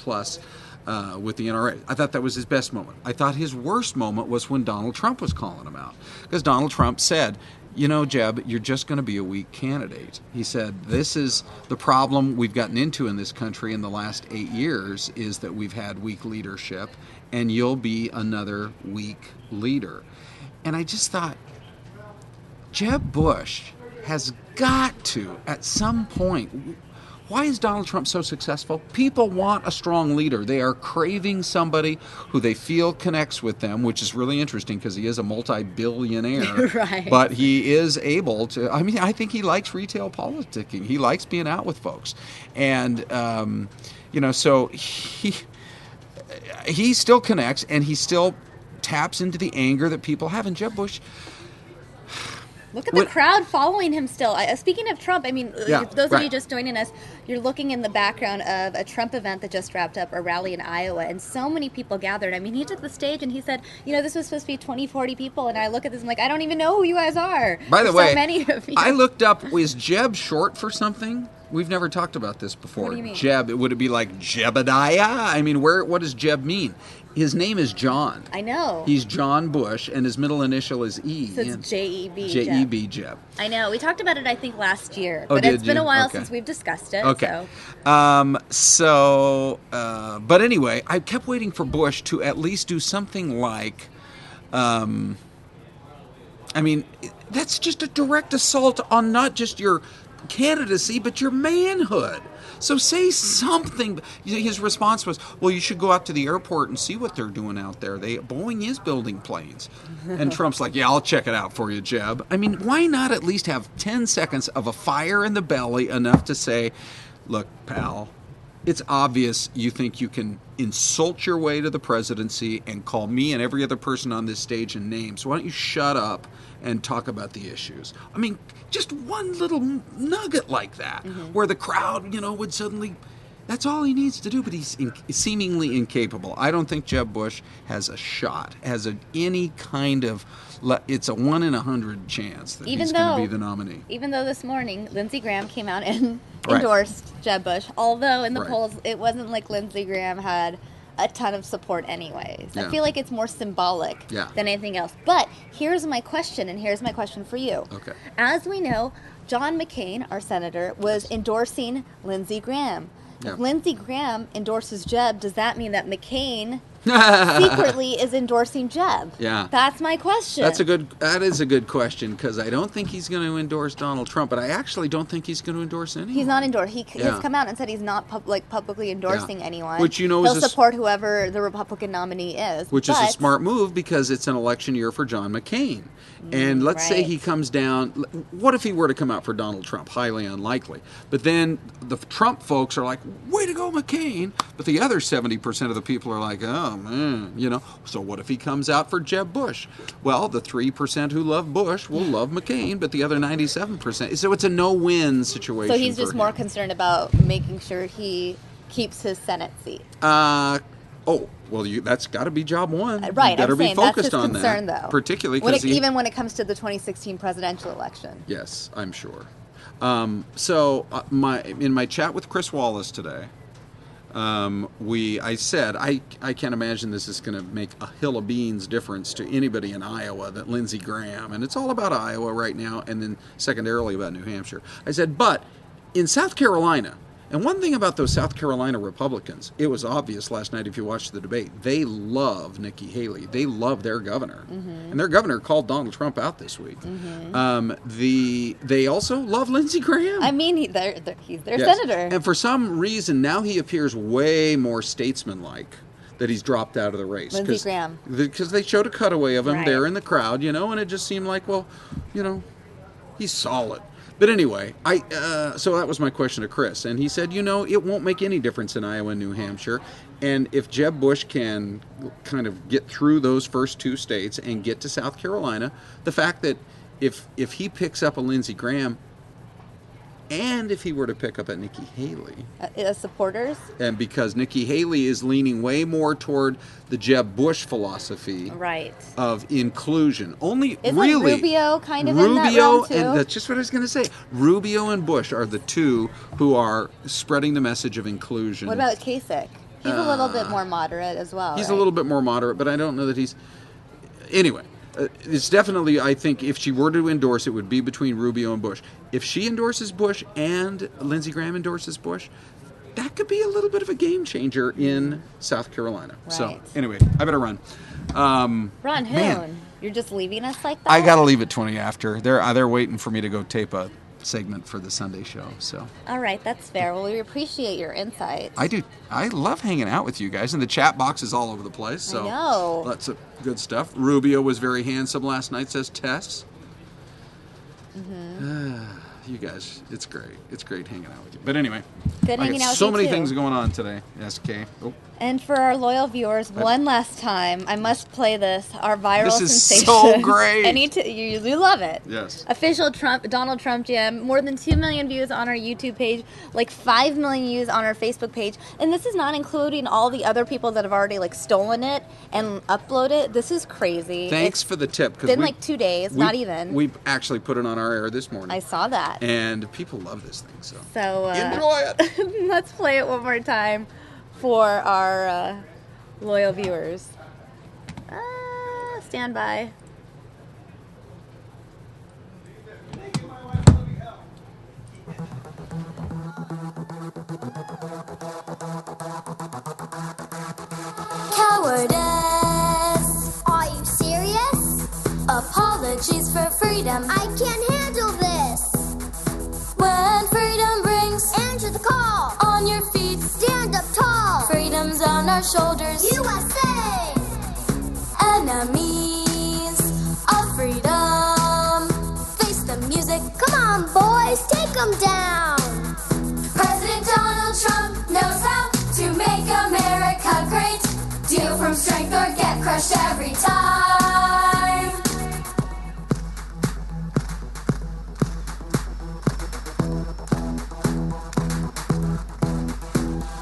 with the NRA. I thought that was his best moment. I thought his worst moment was when Donald Trump was calling him out, because Donald Trump said, you know, Jeb, you're just going to be a weak candidate. He said, this is the problem we've gotten into in this country in the last 8 years, is that we've had weak leadership, and you'll be another weak leader. And I just thought, Jeb Bush has got to, at some point, why is Donald Trump so successful? People want a strong leader. They are craving somebody who they feel connects with them, which is really interesting because he is a multi-billionaire. Right. But he is able to, I mean, I think he likes retail politicking. He likes being out with folks. And, so he still connects, and he still taps into the anger that people have. And Jeb Bush, Look at the crowd following him still. Speaking of Trump, I mean, Yeah, those of you right. just joining us, you're looking in the background of a Trump event that just wrapped up, a rally in Iowa, and so many people gathered. I mean, he took the stage and he said, this was supposed to be 20, 40 people, and I look at this, I'm like, I don't even know who you guys are. By the There's way, so many of you. I looked up, is Jeb short for something? We've never talked about this before. What do you mean? Jeb, would it be like Jebediah? I mean, what does Jeb mean? His name is John. I know. He's John Bush, and his middle initial is E. So it's J-E-B. J-E-B, Jeb. I know. We talked about it, I think, last year. Oh, But did it's been you? a while Okay. since we've discussed it. Okay. So. But anyway, I kept waiting for Bush to at least do something like, I mean, that's just a direct assault on not just your candidacy, but your manhood. So say something. His response was, well, you should go out to the airport and see what they're doing out there. Boeing is building planes. And Trump's like, yeah, I'll check it out for you, Jeb. I mean, why not at least have 10 seconds of a fire in the belly enough to say, look, pal, it's obvious you think you can insult your way to the presidency and call me and every other person on this stage in names. Why don't you shut up and talk about the issues? I mean, just one little nugget like that, where the crowd, would suddenly... That's all he needs to do, but he's seemingly incapable. I don't think Jeb Bush has a shot, any kind of... It's a 1 in 100 chance that he's going to be the nominee. Even though this morning, Lindsey Graham came out and Right. endorsed Jeb Bush, although in the Right. polls, it wasn't like Lindsey Graham had a ton of support anyways. Yeah. I feel like it's more symbolic Yeah. than anything else. But here's my question, and here's my question for you. Okay. As we know, John McCain, our senator, was endorsing Lindsey Graham. Yeah. If Lindsey Graham endorses Jeb, does that mean that McCain secretly is endorsing Jeb? Yeah. That's my question. That is a good question, because I don't think he's going to endorse Donald Trump, but I actually don't think he's going to endorse anyone. He's not endorsed. He's Yeah. come out and said he's not publicly endorsing anyone. Which, he'll is support whoever the Republican nominee is. Which is a but- smart move, because it's an election year for John McCain. And let's say right. he comes down. What if he were to come out for Donald Trump? Highly unlikely. But then the Trump folks are like, way to go, McCain. But the other 70% of the people are like, oh, man, So what if he comes out for Jeb Bush? Well, the 3% who love Bush will love McCain, but the other 97%. So it's a no-win situation. So he's for just him. more concerned about making sure he keeps his Senate seat. Well, that's got to be job one. Right, You better I'm be saying that's focused his on concern, that, though. particularly When because even when it comes to the 2016 presidential election. Yes, I'm sure. In my chat with Chris Wallace today, I said I can't imagine this is going to make a hill of beans difference to anybody in Iowa that Lindsey Graham, and it's all about Iowa right now, and then secondarily about New Hampshire. I said, but in South Carolina. And one thing about those South Carolina Republicans, it was obvious last night if you watched the debate, they love Nikki Haley. They love their governor. And their governor called Donald Trump out this week. They also love Lindsey Graham. I mean, he's their Yes. senator. And for some reason, now he appears way more statesmanlike that he's dropped out of the race. Lindsey Graham. Because they showed a cutaway of him Right. there in the crowd, and it just seemed like, well, he's solid. But anyway, so that was my question to Chris, and he said, it won't make any difference in Iowa and New Hampshire, and if Jeb Bush can kind of get through those first two states and get to South Carolina, the fact that if he picks up a Lindsey Graham, and if he were to pick up a Nikki Haley, Supporters? and because Nikki Haley is leaning way more toward the Jeb Bush philosophy Right. of inclusion. Isn't Rubio kind of in that realm, too? And that's just what I was going to say. Rubio and Bush are the two who are spreading the message of inclusion. What about Kasich? He's a little bit more moderate as well. He's right? a little bit more moderate, but I don't know that he's... Anyway, it's definitely, I think, if she were to endorse, it would be between Rubio and Bush. If she endorses Bush and Lindsey Graham endorses Bush, that could be a little bit of a game changer in South Carolina. Right. So, anyway, I better run. Ron Hoon, man. you're just leaving us like that? I got to leave at 20 after. They're waiting for me to go tape a segment for the Sunday show. So All right, that's fair. Well, we appreciate your insight. I do. I love hanging out with you guys, and the chat box is all over the place. So I know. Lots of good stuff. Rubio was very handsome last night, says Tess. you guys, it's great. It's great hanging out with you. But anyway, Good I hanging got out with so you, many too. things going on today. SK. Oh. And for our loyal viewers, one last time, I must play this, our viral This is sensation. so great. You love it. Yes. Official Donald Trump jam, more than 2 million views on our YouTube page, like 5 million views on our Facebook page. And this is not including all the other people that have already like stolen it and uploaded it. This is crazy. Thanks for the tip. It's been like 2 days, not even. We actually put it on our air this morning. I saw that. And people love this thing. So enjoy it. Let's play it one more time for our loyal viewers. Stand by. Cowardice. Are you serious? Apologies for freedom. I can't handle this. When freedom rings, answer the call. On your feet, stand up tall. Freedom's on our shoulders. USA! Enemies of freedom. Face the music. Come on, boys, take them down. President Donald Trump knows how to make America great. Deal from strength or get crushed every time.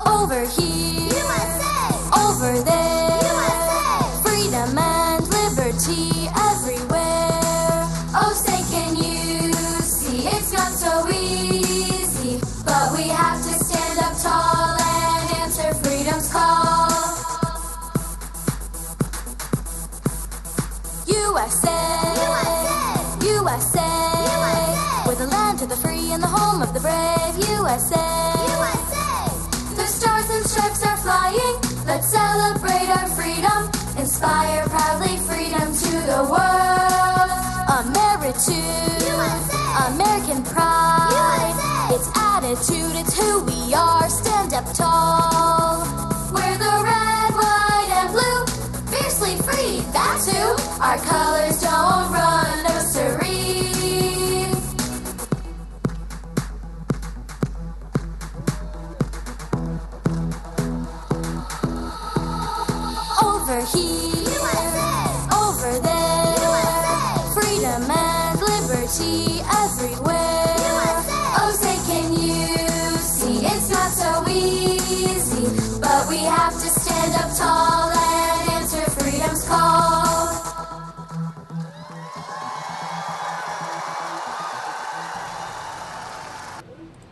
Over here, USA. Over there, USA. Freedom and liberty everywhere. Oh, say can you see it's not so easy, but we have to stand up tall and answer freedom's call. USA, USA, USA. We're the land of the free and the home of the brave. USA, USA. The stars and stripes are flying. Let's celebrate our freedom. Inspire proudly freedom to the world. Ameritude, USA. American pride. USA. It's attitude, it's who we are. Stand up tall. We're the red, white, and blue. Fiercely free, that's who. Our colors don't run, no siree. Over here, USA. Over there, USA. Freedom and liberty everywhere. USA. Oh, say can you see it's not so easy, but we have to stand up tall and answer freedom's call.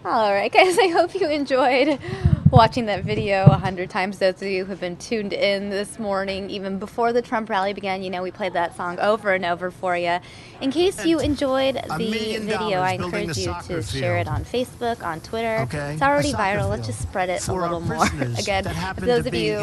All right, guys, I hope you enjoyed watching that video 100 times. Those of you who have been tuned in this morning, even before the Trump rally began, you know we played that song over and over for you. In case you enjoyed the video, I encourage you to share it on Facebook, on Twitter. Okay. It's already viral. Let's just spread it a little more. Again, that for those of you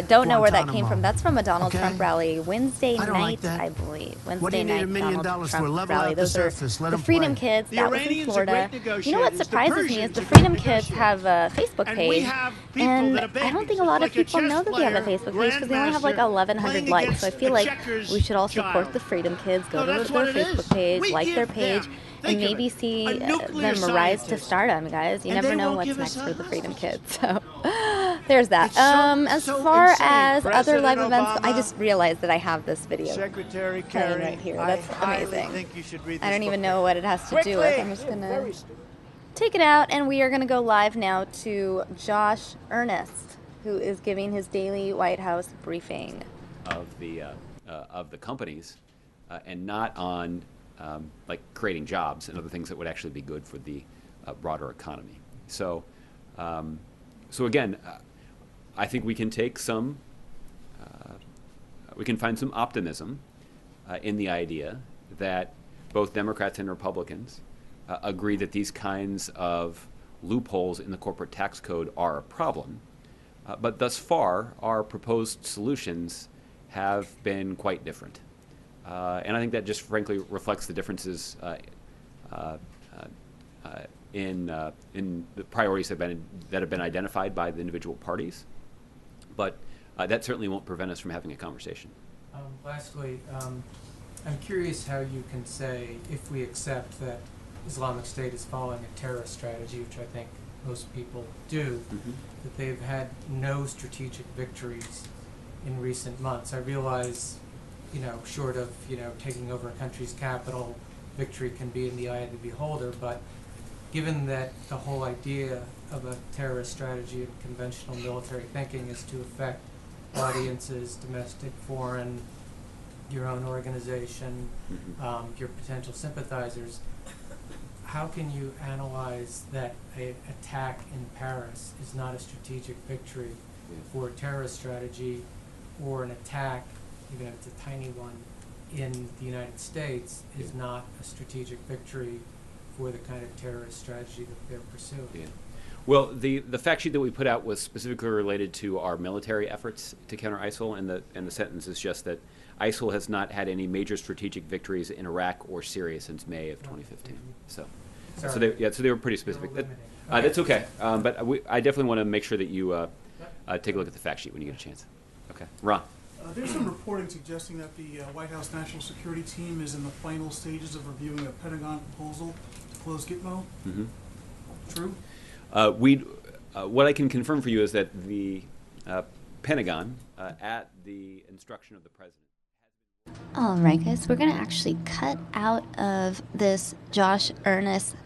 don't know where that came Guantanamo. from, that's from a Donald Trump rally Wednesday I don't night, like that. I believe. What do Wednesday you need night $1 million Donald for? Trump Level rally. out the Those are surface. Let the 'em Freedom play. Kids. The That was in Iranians are Florida. great You know what negotiators. The surprises me is Persians the are Freedom great Kids have a Facebook And we page. have people And that are I don't think babies. a lot of Like a people chess know that they have a player, Facebook page because they only have like grandmaster, 1,100 playing likes. So I against feel a like checkers we should all support child. the Freedom Kids. Go No, to that's their what it Facebook is. page, We like their give page, them, and think of maybe it, see a nuclear them rise to scientist. stardom, guys. You And never they know won't what's give next us for the a Freedom Kids. So there's that. It's so- As so far insane. as other President live events, I Obama, just realized that I have this video Secretary playing Kerry, right here. I That's highly amazing. think you should read I this don't even book. know what it has to do with. I'm just gonna take it out, and we are gonna go live now to Josh Earnest, who is giving his daily White House briefing. Of the companies, and not on like creating jobs and other things that would actually be good for the broader economy. So, again, I think we can take some, we can find some optimism in the idea that both Democrats and Republicans agree that these kinds of loopholes in the corporate tax code are a problem. But thus far, our proposed solutions have been quite different. And I think that just frankly reflects the differences in the priorities that have been identified by the individual parties. But that certainly won't prevent us from having a conversation. Lastly, I'm curious how you can say, if we accept that Islamic State is following a terrorist strategy, which I think most people do, that they've had no strategic victories in recent months. I realize, short of, taking over a country's capital, victory can be in the eye of the beholder, but given that the whole idea of a terrorist strategy and conventional military thinking is to affect audiences, domestic, foreign, your own organization, your potential sympathizers, how can you analyze that an attack in Paris is not a strategic victory for a terrorist strategy, or an attack, even if it's a tiny one, in the United States is not a strategic victory for the kind of terrorist strategy that they're pursuing? Yeah. Well, the fact sheet that we put out was specifically related to our military efforts to counter ISIL, and the sentence is just that ISIL has not had any major strategic victories in Iraq or Syria since May of 2015. So they were pretty specific. That's okay, but I definitely want to make sure that you take a look at the fact sheet when you get a chance. Okay, Ron. There's some reporting suggesting that the White House National Security Team is in the final stages of reviewing a Pentagon proposal to close Gitmo. True? What I can confirm for you is that the Pentagon, at the instruction of the president. All right, guys, we're going to actually cut out of this Josh Earnest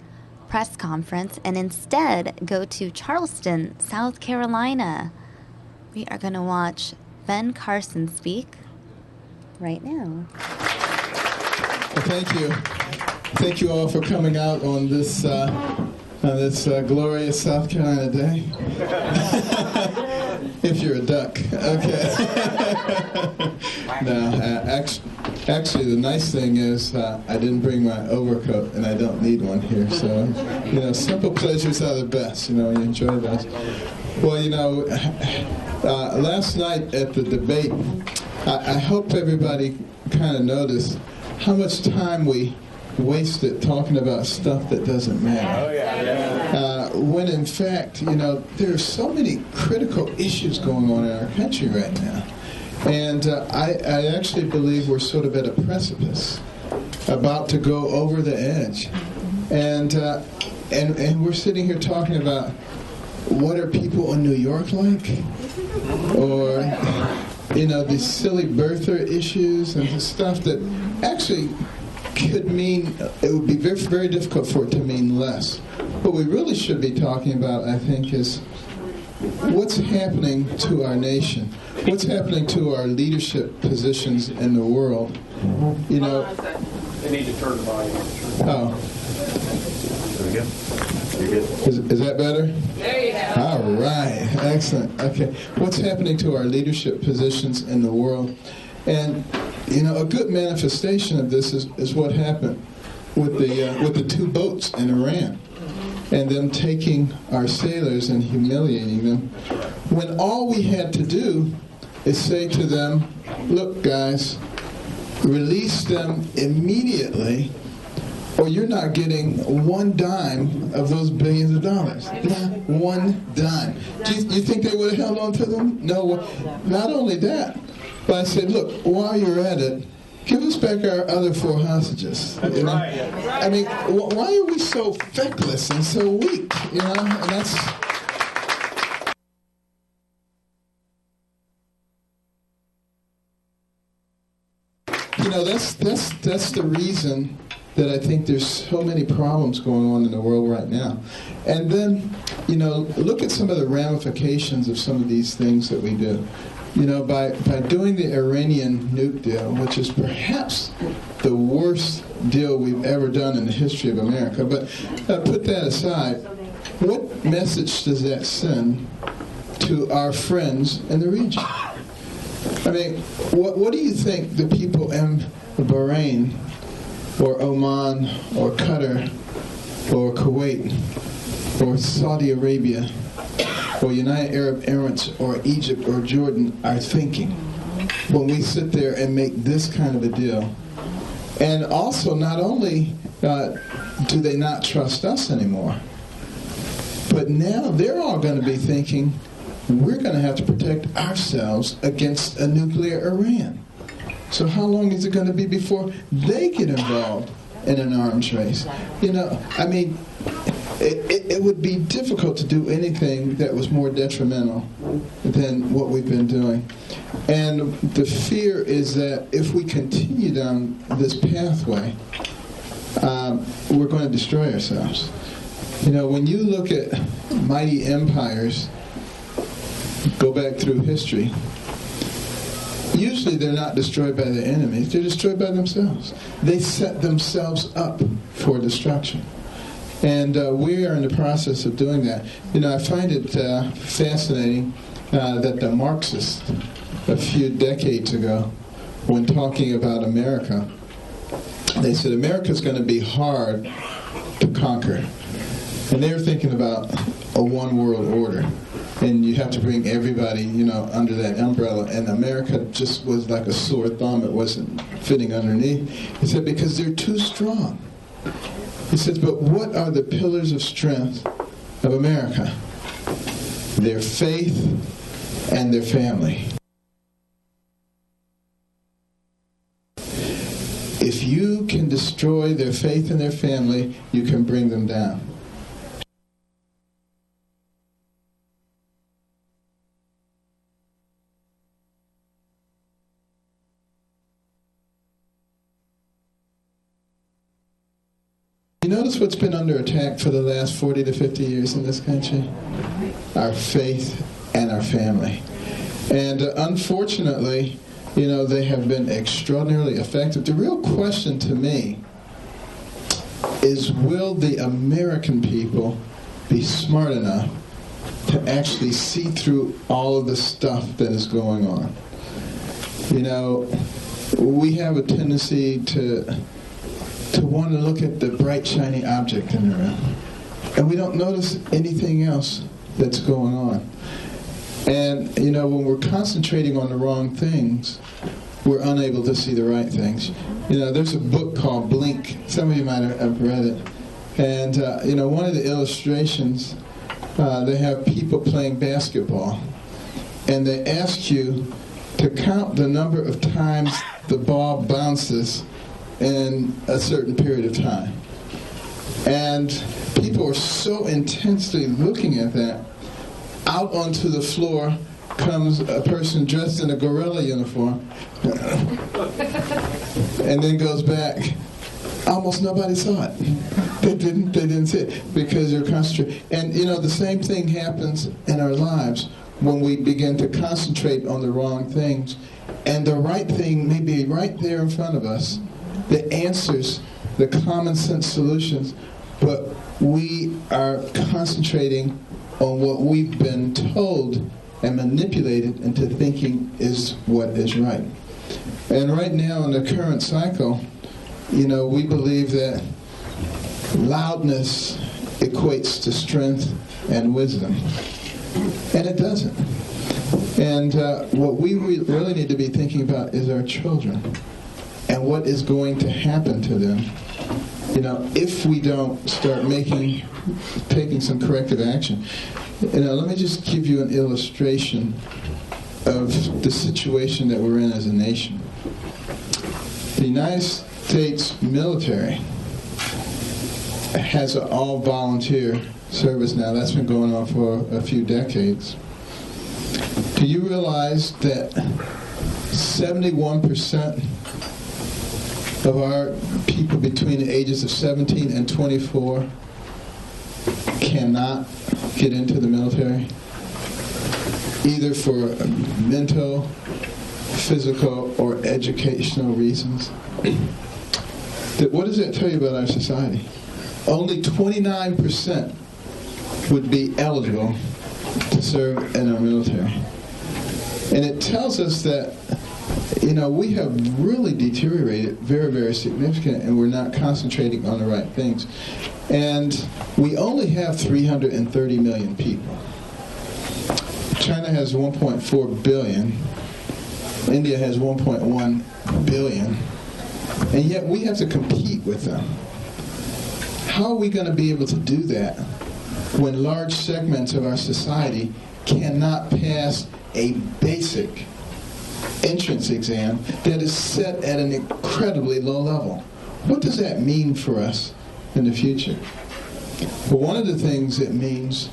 press conference and instead go to Charleston, South Carolina. We are going to watch Ben Carson speak right now. Well, thank you. Thank you all for coming out on this glorious South Carolina day. If you're a duck, okay. No, actually, the nice thing is I didn't bring my overcoat, and I don't need one here. So, simple pleasures are the best. You enjoy those. Well, last night at the debate, I hope everybody kind of noticed how much time we wasted talking about stuff that doesn't matter. Oh, yeah. When in fact, there are so many critical issues going on in our country right now. And I actually believe we're sort of at a precipice, about to go over the edge. And we're sitting here talking about what are people in New York like? Or, these silly birther issues and the stuff that actually could mean, it would be very, very difficult for it to mean less. What we really should be talking about, I think, is what's happening to our nation, what's happening to our leadership positions in the world. They need to turn the volume on. Oh. There we go. You're good. Is that better? There you have it. All right. Excellent. Okay. What's happening to our leadership positions in the world? And a good manifestation of this is what happened with the two boats in Iran, and them taking our sailors and humiliating them, when all we had to do is say to them, look, guys, release them immediately, or you're not getting one dime of those billions of dollars. Not one dime. Do you think they would have held on to them? No. Not only that, but I said, look, while you're at it, give us back our other 4 hostages. That's right. I mean, why are we so feckless and so weak? And that's... That's the reason that I think there's so many problems going on in the world right now. And then, look at some of the ramifications of some of these things that we do. By doing the Iranian nuke deal, which is perhaps the worst deal we've ever done in the history of America, but put that aside, what message does that send to our friends in the region? I mean, what do you think the people in Bahrain or Oman or Qatar or Kuwait or Saudi Arabia or United Arab Emirates or Egypt or Jordan are thinking when we sit there and make this kind of a deal? And also, not only do they not trust us anymore, but now they're all going to be thinking we're going to have to protect ourselves against a nuclear Iran. So how long is it going to be before they get involved in an arms race. You know, I mean, it would be difficult to do anything that was more detrimental than what we've been doing. And the fear is that if we continue down this pathway, we're going to destroy ourselves. You know, when you look at mighty empires, go back through history, usually they're not destroyed by their enemies, they're destroyed by themselves. They set themselves up for destruction. And we are in the process of doing that. You know, I find it fascinating that the Marxists, a few decades ago, when talking about America, they said America's going to be hard to conquer. And they were thinking about a one world order. And you have to bring everybody, you know, under that umbrella. And America just was like a sore thumb. It wasn't fitting underneath. He said, because they're too strong. He says, but what are the pillars of strength of America? Their faith and their family. If you can destroy their faith and their family, you can bring them down. You notice what's been under attack for the last 40 to 50 years in this country? Our faith and our family. And unfortunately, you know, they have been extraordinarily effective. The real question to me is, will the American people be smart enough to actually see through all of the stuff that is going on? You know, we have a tendency to want to look at the bright, shiny object in the room. And we don't notice anything else that's going on. And, you know, when we're concentrating on the wrong things, we're unable to see the right things. You know, there's a book called Blink. Some of you might have read it. And, you know, one of the illustrations, they have people playing basketball. And they ask you to count the number of times the ball bounces in a certain period of time. And people are so intensely looking at that. Out onto the floor comes a person dressed in a gorilla uniform and then goes back. Almost nobody saw it. They didn't see it because you're concentrating. And you know, the same thing happens in our lives when we begin to concentrate on the wrong things. And the right thing may be right there in front of us, the answers, the common sense solutions, but we are concentrating on what we've been told and manipulated into thinking is what is right. And right now in the current cycle, you know, we believe that loudness equates to strength and wisdom. And it doesn't. And what we really need to be thinking about is our children and what is going to happen to them, you know, if we don't start taking some corrective action. You know, let me just give you an illustration of the situation that we're in as a nation. The United States military has an all-volunteer service now. That's been going on for a few decades. Do you realize that 71% of our people between the ages of 17 and 24 cannot get into the military, either for mental, physical, or educational reasons? What does that tell you about our society? Only 29% would be eligible to serve in our military. And it tells us that, you know, we have really deteriorated very, very significant, and we're not concentrating on the right things. And we only have 330 million people. China has 1.4 billion. India has 1.1 billion. And yet we have to compete with them. How are we going to be able to do that when large segments of our society cannot pass a basic entrance exam that is set at an incredibly low level? what does that mean for us in the future? Well, one of the things it means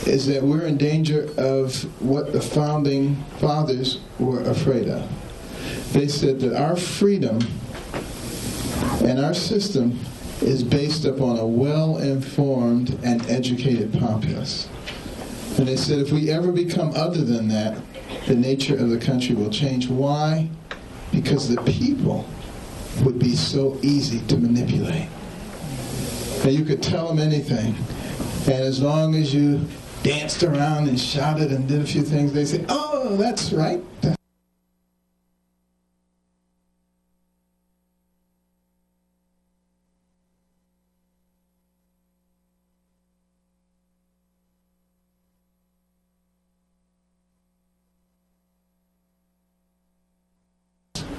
is that we're in danger of what the founding fathers were afraid of. They said that our freedom and our system is based upon a well-informed and educated populace. And they said if we ever become other than that, the nature of the country will change. Why? Because the people would be so easy to manipulate. Now you could tell them anything, and as long as you danced around and shouted and did a few things, they say, oh, that's right.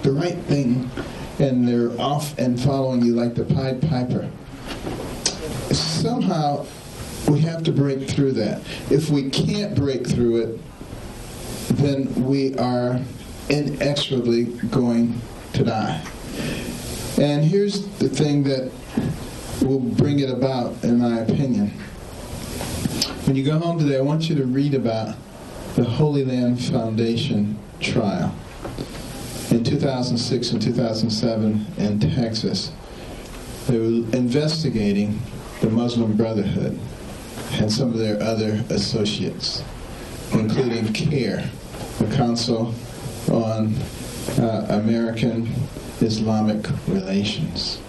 The right thing, and they're off and following you like the Pied Piper. Somehow we have to break through that. If we can't break through it, then we are inexorably going to die. And here's the thing that will bring it about, in my opinion. When you go home today, I want you to read about the Holy Land Foundation trial. In 2006 and 2007 in Texas, they were investigating the Muslim Brotherhood and some of their other associates, including CARE, the Council on American Islamic Relations.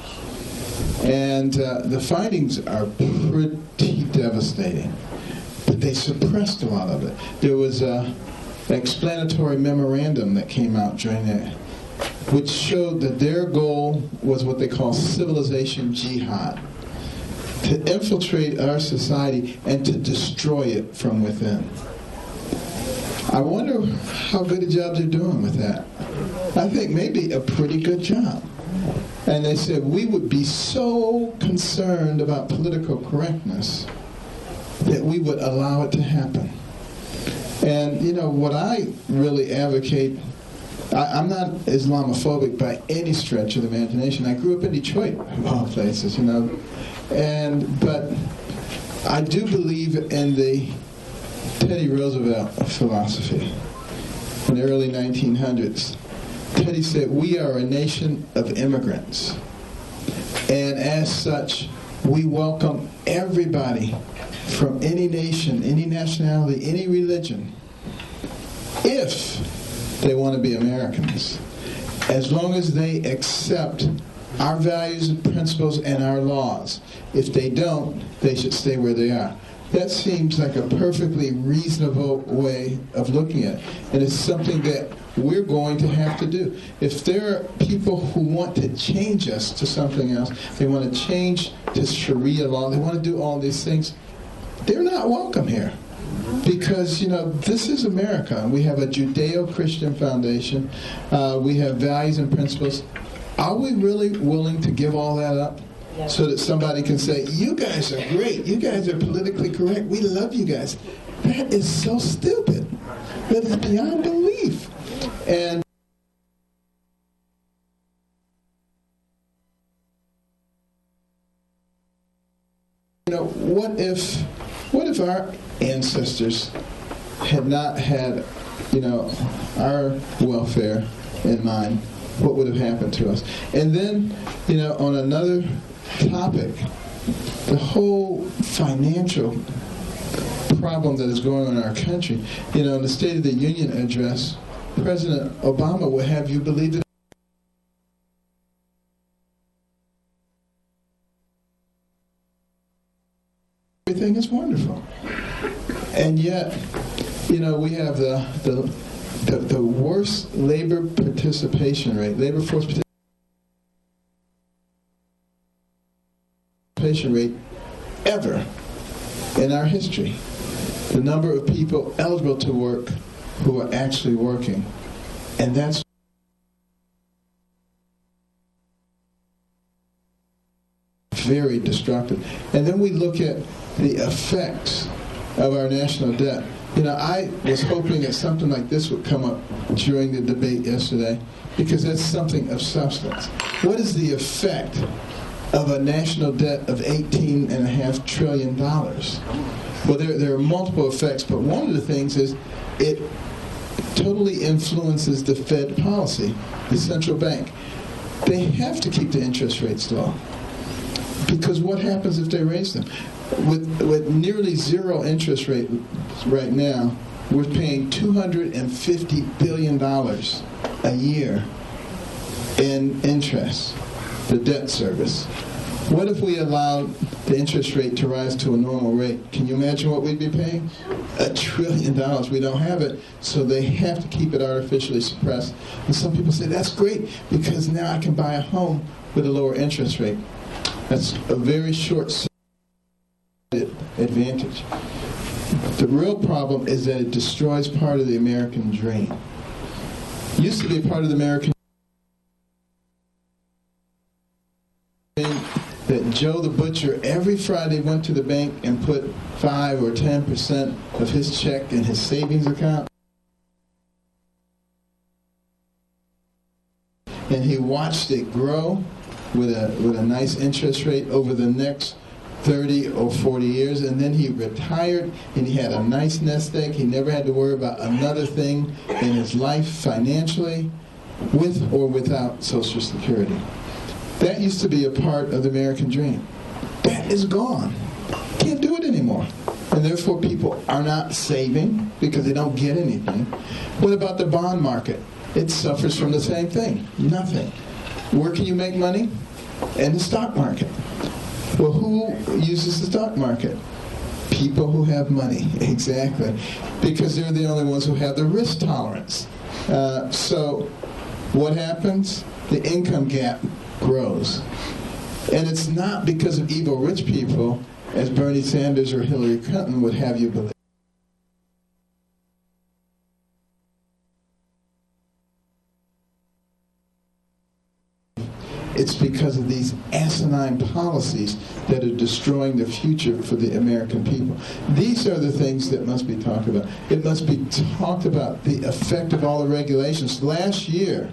And the findings are pretty devastating, but they suppressed a lot of it. There was an explanatory memorandum that came out during that, which showed that their goal was what they call civilization jihad, to infiltrate our society and to destroy it from within. I wonder how good a job they're doing with that. I think maybe a pretty good job. And they said we would be so concerned about political correctness that we would allow it to happen. And, you know, what I really advocate, I'm not Islamophobic by any stretch of the imagination. I grew up in Detroit, of all places, you know. But I do believe in the Teddy Roosevelt philosophy. In the early 1900s, Teddy said, we are a nation of immigrants. And as such, we welcome everybody from any nation, any nationality, any religion, if they want to be Americans, as long as they accept our values and principles and our laws. If they don't, they should stay where they are. That seems like a perfectly reasonable way of looking at it. And it's something that we're going to have to do. If there are people who want to change us to something else, they want to change to Sharia law, they want to do all these things, they're not welcome here. Because, you know, this is America. We have a Judeo-Christian foundation. We have values and principles. Are we really willing to give all that up so that somebody can say, you guys are great, you guys are politically correct, we love you guys? That is so stupid. That is beyond belief. And you know, what if our ancestors had not had, you know, our welfare in mind? What would have happened to us? And then, you know, on another topic, the whole financial problem that is going on in our country. You know, in the State of the Union address, President Obama would have you believe that everything is wonderful. And yet, you know, we have the worst labor participation rate, labor force participation rate ever in our history. The number of people eligible to work who are actually working. And that's very destructive. And then we look at the effects of our national debt. You know, I was hoping that something like this would come up during the debate yesterday, because that's something of substance. What is the effect of a national debt of $18.5 trillion? Well, there are multiple effects, but one of the things is it totally influences the Fed policy, the central bank. They have to keep the interest rates low, because what happens if they raise them? With nearly zero interest rate right now, we're paying $250 billion a year in interest, the debt service. What if we allowed the interest rate to rise to a normal rate? Can you imagine what we'd be paying? $1 trillion. We don't have it, so they have to keep it artificially suppressed. And some people say, that's great, because now I can buy a home with a lower interest rate. That's a very short-sighted advantage. The real problem is that it destroys part of the American dream. It used to be a part of the American dream that Joe the butcher every Friday went to the bank and put 5 or 10% of his check in his savings account. And he watched it grow with a nice interest rate over the next 30 or 40 years, and then he retired and he had a nice nest egg. He never had to worry about another thing in his life financially, with or without Social Security. That used to be a part of the American dream. That is gone. Can't do it anymore. And therefore people are not saving because they don't get anything. What about the bond market? It suffers from the same thing. Nothing. Where can you make money? In the stock market. Well, who uses the stock market? People who have money, exactly. Because they're the only ones who have the risk tolerance. So what happens? The income gap grows. And it's not because of evil rich people, as Bernie Sanders or Hillary Clinton would have you believe. It's because of these asinine policies that are destroying the future for the American people. These are the things that must be talked about. It must be talked about, the effect of all the regulations. Last year,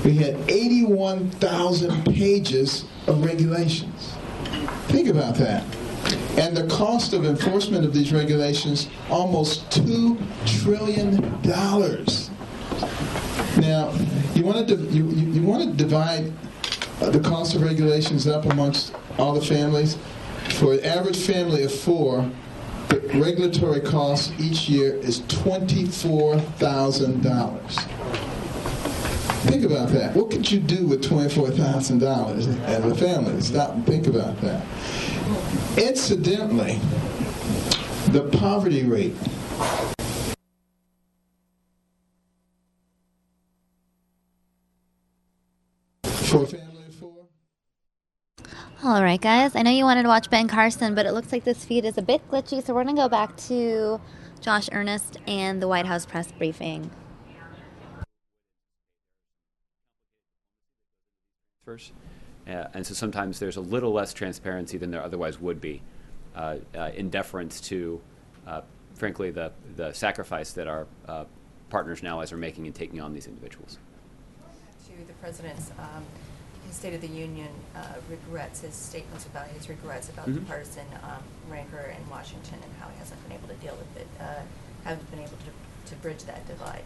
we had 81,000 pages of regulations. Think about that. And the cost of enforcement of these regulations, almost $2 trillion. Now, you want to divide the cost of regulations up amongst all the families. For an average family of 4, the regulatory cost each year is $24,000. Think about that. What could you do with $24,000 as a family? Stop and think about that. Incidentally, the poverty rate for a family of 4. All right, guys. I know you wanted to watch Ben Carson, but it looks like this feed is a bit glitchy, so we're going to go back to Josh Earnest and the White House press briefing. And so sometimes there's a little less transparency than there otherwise would be in deference to, frankly, the sacrifice that our partners and allies are making in taking on these individuals. To the President's his State of the Union regrets, his statements about his regrets about the partisan rancor in Washington and how he hasn't been able to deal with it, haven't been able to bridge that divide.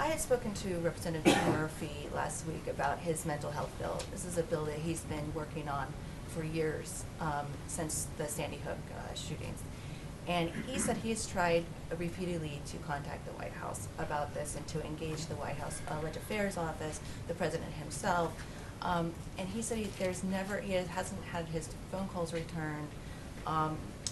I had spoken to Representative Murphy last week about his mental health bill. This is a bill that he's been working on for years, since the Sandy Hook shootings. And he said he has tried repeatedly to contact the White House about this and to engage the White House Legislative Affairs Office, the President himself. And he said he hasn't had his phone calls returned.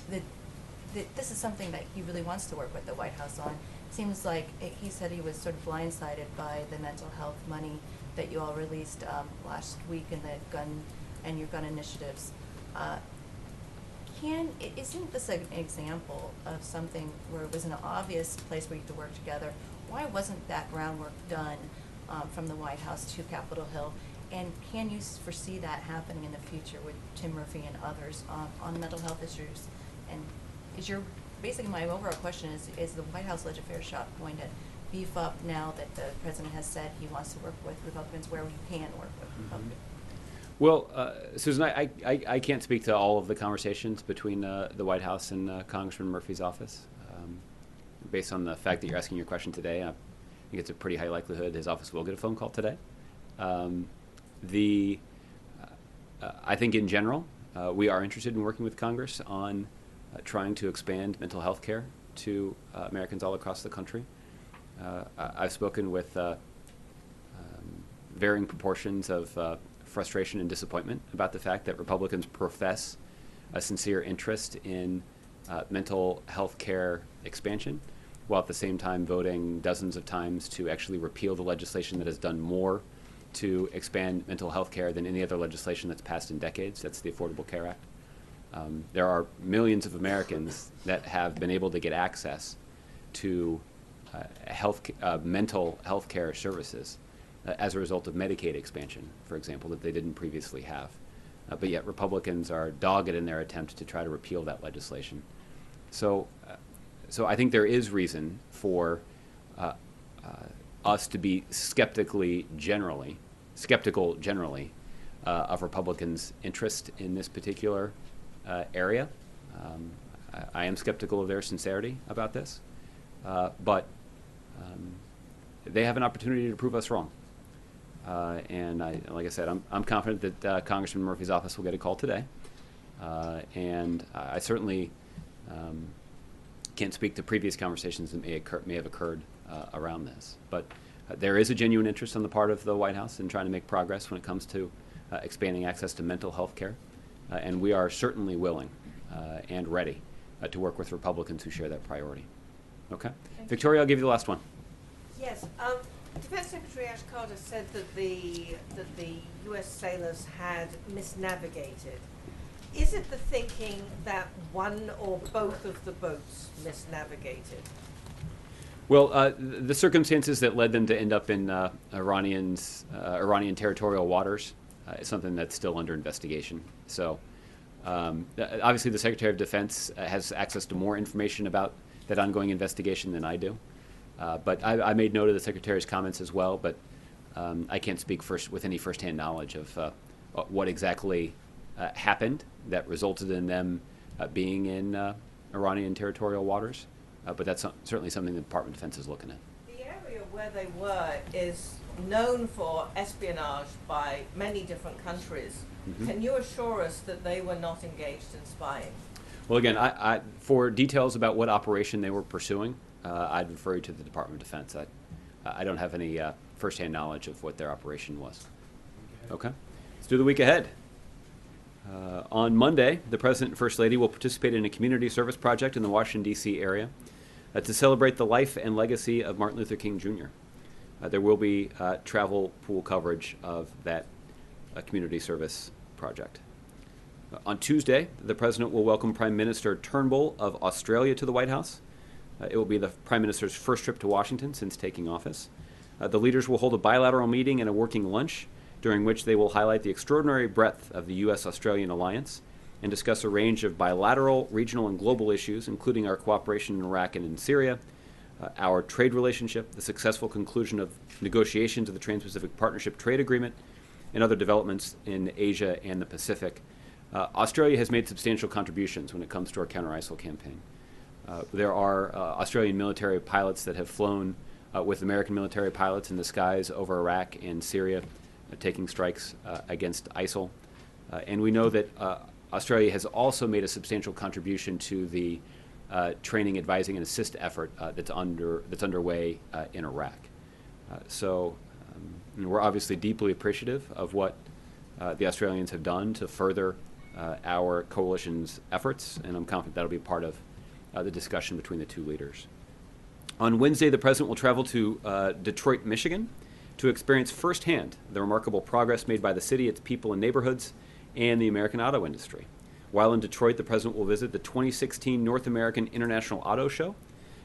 This is something that he really wants to work with the White House on. Seems like he said he was sort of blindsided by the mental health money that you all released last week in the your gun initiatives. Isn't this an example of something where it was an obvious place where you could work together? Why wasn't that groundwork done from the White House to Capitol Hill? And can you foresee that happening in the future with Tim Murphy and others on mental health issues? And basically my overall question is the White House Legit Fair shop going to beef up now that the president has said he wants to work with Republicans where we can work with Republicans? Well, Susan, I can't speak to all of the conversations between the White House and Congressman Murphy's office. Based on the fact that you're asking your question today, I think it's a pretty high likelihood his office will get a phone call today. I think in general, we are interested in working with Congress on trying to expand mental health care to Americans all across the country. I've spoken with varying proportions of frustration and disappointment about the fact that Republicans profess a sincere interest in mental health care expansion, while at the same time voting dozens of times to actually repeal the legislation that has done more to expand mental health care than any other legislation that's passed in decades. That's the Affordable Care Act. There are millions of Americans that have been able to get access to mental health care services as a result of Medicaid expansion, for example, that they didn't previously have. But yet Republicans are dogged in their attempt to try to repeal that legislation. So I think there is reason for us to be skeptical generally of Republicans' interest in this particular area. I am skeptical of their sincerity about this, but they have an opportunity to prove us wrong. And like I said, I'm confident that Congressman Murphy's office will get a call today. And I certainly can't speak to previous conversations that may have occurred around this. But there is a genuine interest on the part of the White House in trying to make progress when it comes to expanding access to mental health care. And we are certainly willing and ready to work with Republicans who share that priority. Okay? Victoria, I'll give you the last one. Yes. Defense Secretary Ash Carter said that the U.S. sailors had misnavigated. Is it the thinking that one or both of the boats misnavigated? Well, the circumstances that led them to end up in Iranian territorial waters is something that's still under investigation. So obviously the Secretary of Defense has access to more information about that ongoing investigation than I do. But I made note of the Secretary's comments as well, but I can't speak with any firsthand knowledge of what exactly happened that resulted in them being in Iranian territorial waters. But that's certainly something the Department of Defense is looking at. The area where they were is known for espionage by many different countries. Mm-hmm. Can you assure us that they were not engaged in spying? Well, again, for details about what operation they were pursuing, I'd refer you to the Department of Defense. I don't have any firsthand knowledge of what their operation was. Okay. Let's do the week ahead. On Monday, the President and First Lady will participate in a community service project in the Washington, D.C. area to celebrate the life and legacy of Martin Luther King, Jr. There will be travel pool coverage of that community service project. On Tuesday, the President will welcome Prime Minister Turnbull of Australia to the White House. It will be the Prime Minister's first trip to Washington since taking office. The leaders will hold a bilateral meeting and a working lunch, during which they will highlight the extraordinary breadth of the U.S.-Australian alliance and discuss a range of bilateral, regional, and global issues, including our cooperation in Iraq and in Syria, our trade relationship, the successful conclusion of negotiations of the Trans-Pacific Partnership Trade Agreement, and other developments in Asia and the Pacific. Australia has made substantial contributions when it comes to our counter-ISIL campaign. There are Australian military pilots that have flown with American military pilots in the skies over Iraq and Syria, taking strikes against ISIL. And we know that Australia has also made a substantial contribution to the training, advising, and assist effort that's underway in Iraq. So we're obviously deeply appreciative of what the Australians have done to further our coalition's efforts, and I'm confident that'll be part of the discussion between the two leaders. On Wednesday, the President will travel to Detroit, Michigan, to experience firsthand the remarkable progress made by the city, its people and neighborhoods, and the American auto industry. While in Detroit, the President will visit the 2016 North American International Auto Show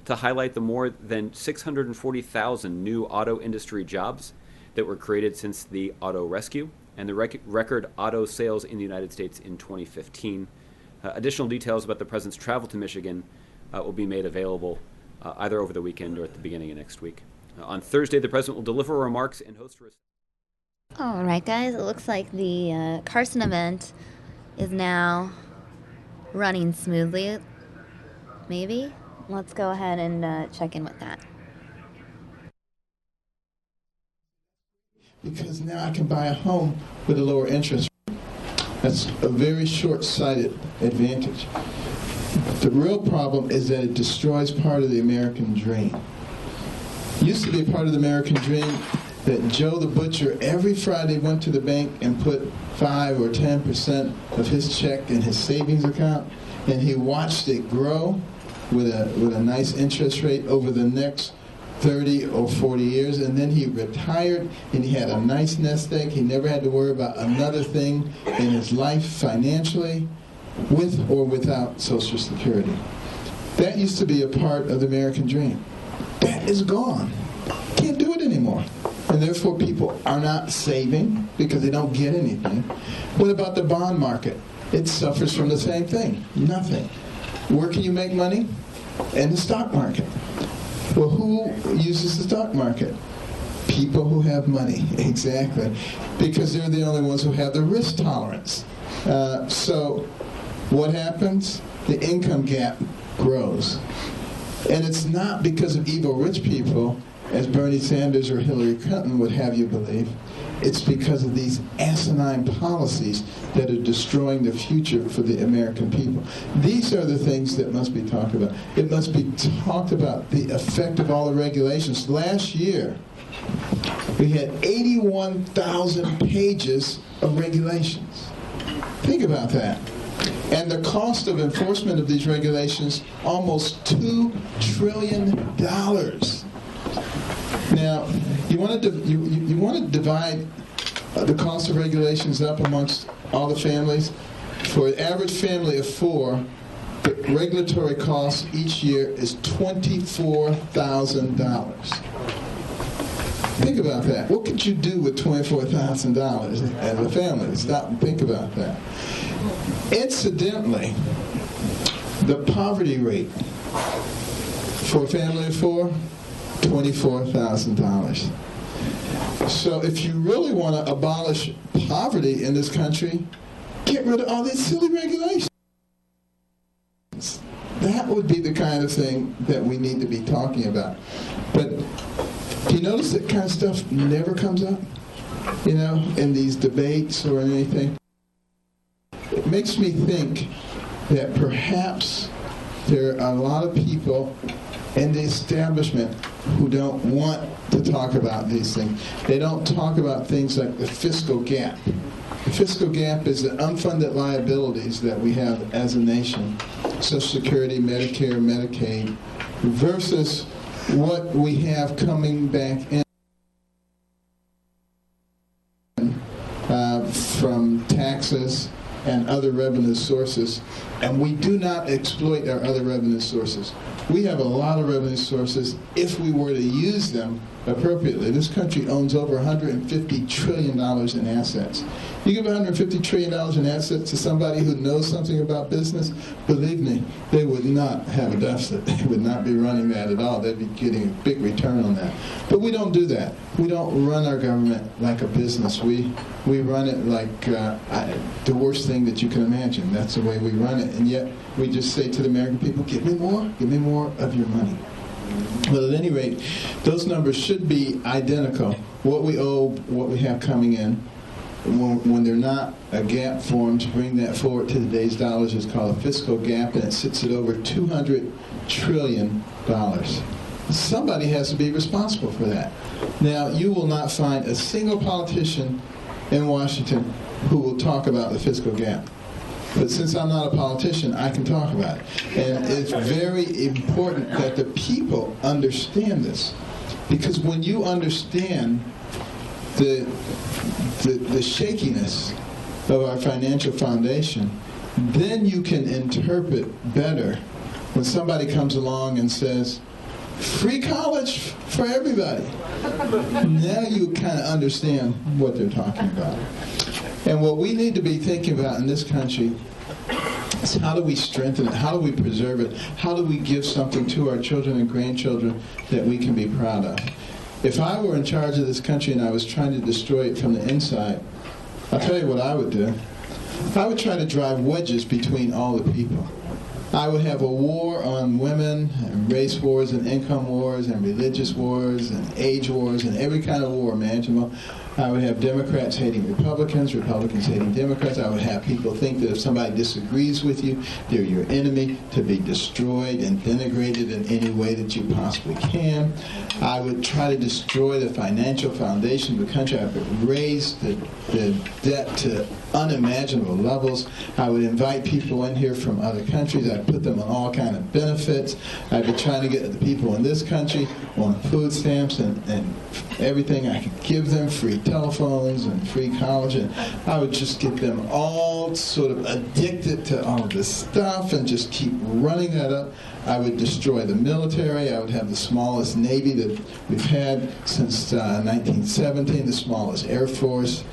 to highlight the more than 640,000 new auto industry jobs that were created since the auto rescue and the record auto sales in the United States in 2015. Additional details about the President's travel to Michigan will be made available either over the weekend or at the beginning of next week. On Thursday, the President will deliver remarks and host a... All right, guys, it looks like the Carson event is now running smoothly. Maybe? Let's go ahead and check in with that. Because now I can buy a home with a lower interest rate. That's a very short-sighted advantage. The real problem is that it destroys part of the American dream. Used to be a part of the American dream that Joe the butcher every Friday went to the bank and put 5 or 10% of his check in his savings account, and he watched it grow with a nice interest rate over the next 30 or 40 years, and then he retired and he had a nice nest egg. He never had to worry about another thing in his life financially, with or without Social Security. That used to be a part of the American dream. That is gone. Can't do it anymore. And therefore people are not saving because they don't get anything. What about the bond market? It suffers from the same thing. Nothing. Where can you make money? In the stock market. Well, who uses the stock market? People who have money, exactly. Because they're the only ones who have the risk tolerance. So what happens? The income gap grows. And it's not because of evil rich people, as Bernie Sanders or Hillary Clinton would have you believe. It's because of these asinine policies that are destroying the future for the American people. These are the things that must be talked about. It must be talked about the effect of all the regulations. Last year, we had 81,000 pages of regulations. Think about that. And the cost of enforcement of these regulations, almost $2 trillion. Now, you want to divide the cost of regulations up amongst all the families. For an average family of 4, the regulatory cost each year is $24,000. Think about that. What could you do with $24,000 as a family? Stop and think about that. Incidentally, the poverty rate for a family of 4, $24,000. So if you really want to abolish poverty in this country, get rid of all these silly regulations. That would be the kind of thing that we need to be talking about. But do you notice that kind of stuff never comes up, you know, in these debates or anything? It makes me think that perhaps there are a lot of people in the establishment who don't want to talk about these things. They don't talk about things like the fiscal gap. The fiscal gap is the unfunded liabilities that we have as a nation, Social Security, Medicare, Medicaid, versus what we have coming back in from taxes and other revenue sources, and we do not exploit our other revenue sources. We have a lot of revenue sources if we were to use them appropriately. This country owns over $150 trillion in assets. You give $150 trillion in assets to somebody who knows something about business, believe me, they would not have a deficit. They would not be running that at all. They'd be getting a big return on that. But we don't do that. We don't run our government like a business. We run it like the worst thing that you can imagine. That's the way we run it. And yet we just say to the American people, give me more of your money. Well, at any rate, those numbers should be identical. What we owe, what we have coming in. When they're not, a gap formed. Bring that forward to today's dollars is called a fiscal gap, and it sits at over $200 trillion. Somebody has to be responsible for that. Now, you will not find a single politician in Washington who will talk about the fiscal gap. But since I'm not a politician, I can talk about it. And it's very important that the people understand this. Because when you understand the shakiness of our financial foundation, then you can interpret better when somebody comes along and says, free college for everybody. Now you kind of understand what they're talking about. And what we need to be thinking about in this country is how do we strengthen it? How do we preserve it? How do we give something to our children and grandchildren that we can be proud of? If I were in charge of this country and I was trying to destroy it from the inside, I'll tell you what I would do. I would try to drive wedges between all the people. I would have a war on women, and race wars, and income wars, and religious wars, and age wars, and every kind of war imaginable. I would have Democrats hating Republicans, Republicans hating Democrats. I would have people think that if somebody disagrees with you, they're your enemy, to be destroyed and denigrated in any way that you possibly can. I would try to destroy the financial foundation of the country. I would raise the debt to unimaginable levels. I would invite people in here from other countries. I'd put them on all kind of benefits. I'd be trying to get the people in this country on food stamps and everything I could give them, free telephones and free college, and I would just get them all sort of addicted to all of this stuff and just keep running that up. I would destroy the military. I would have the smallest Navy that we've had since 1917, the smallest Air Force.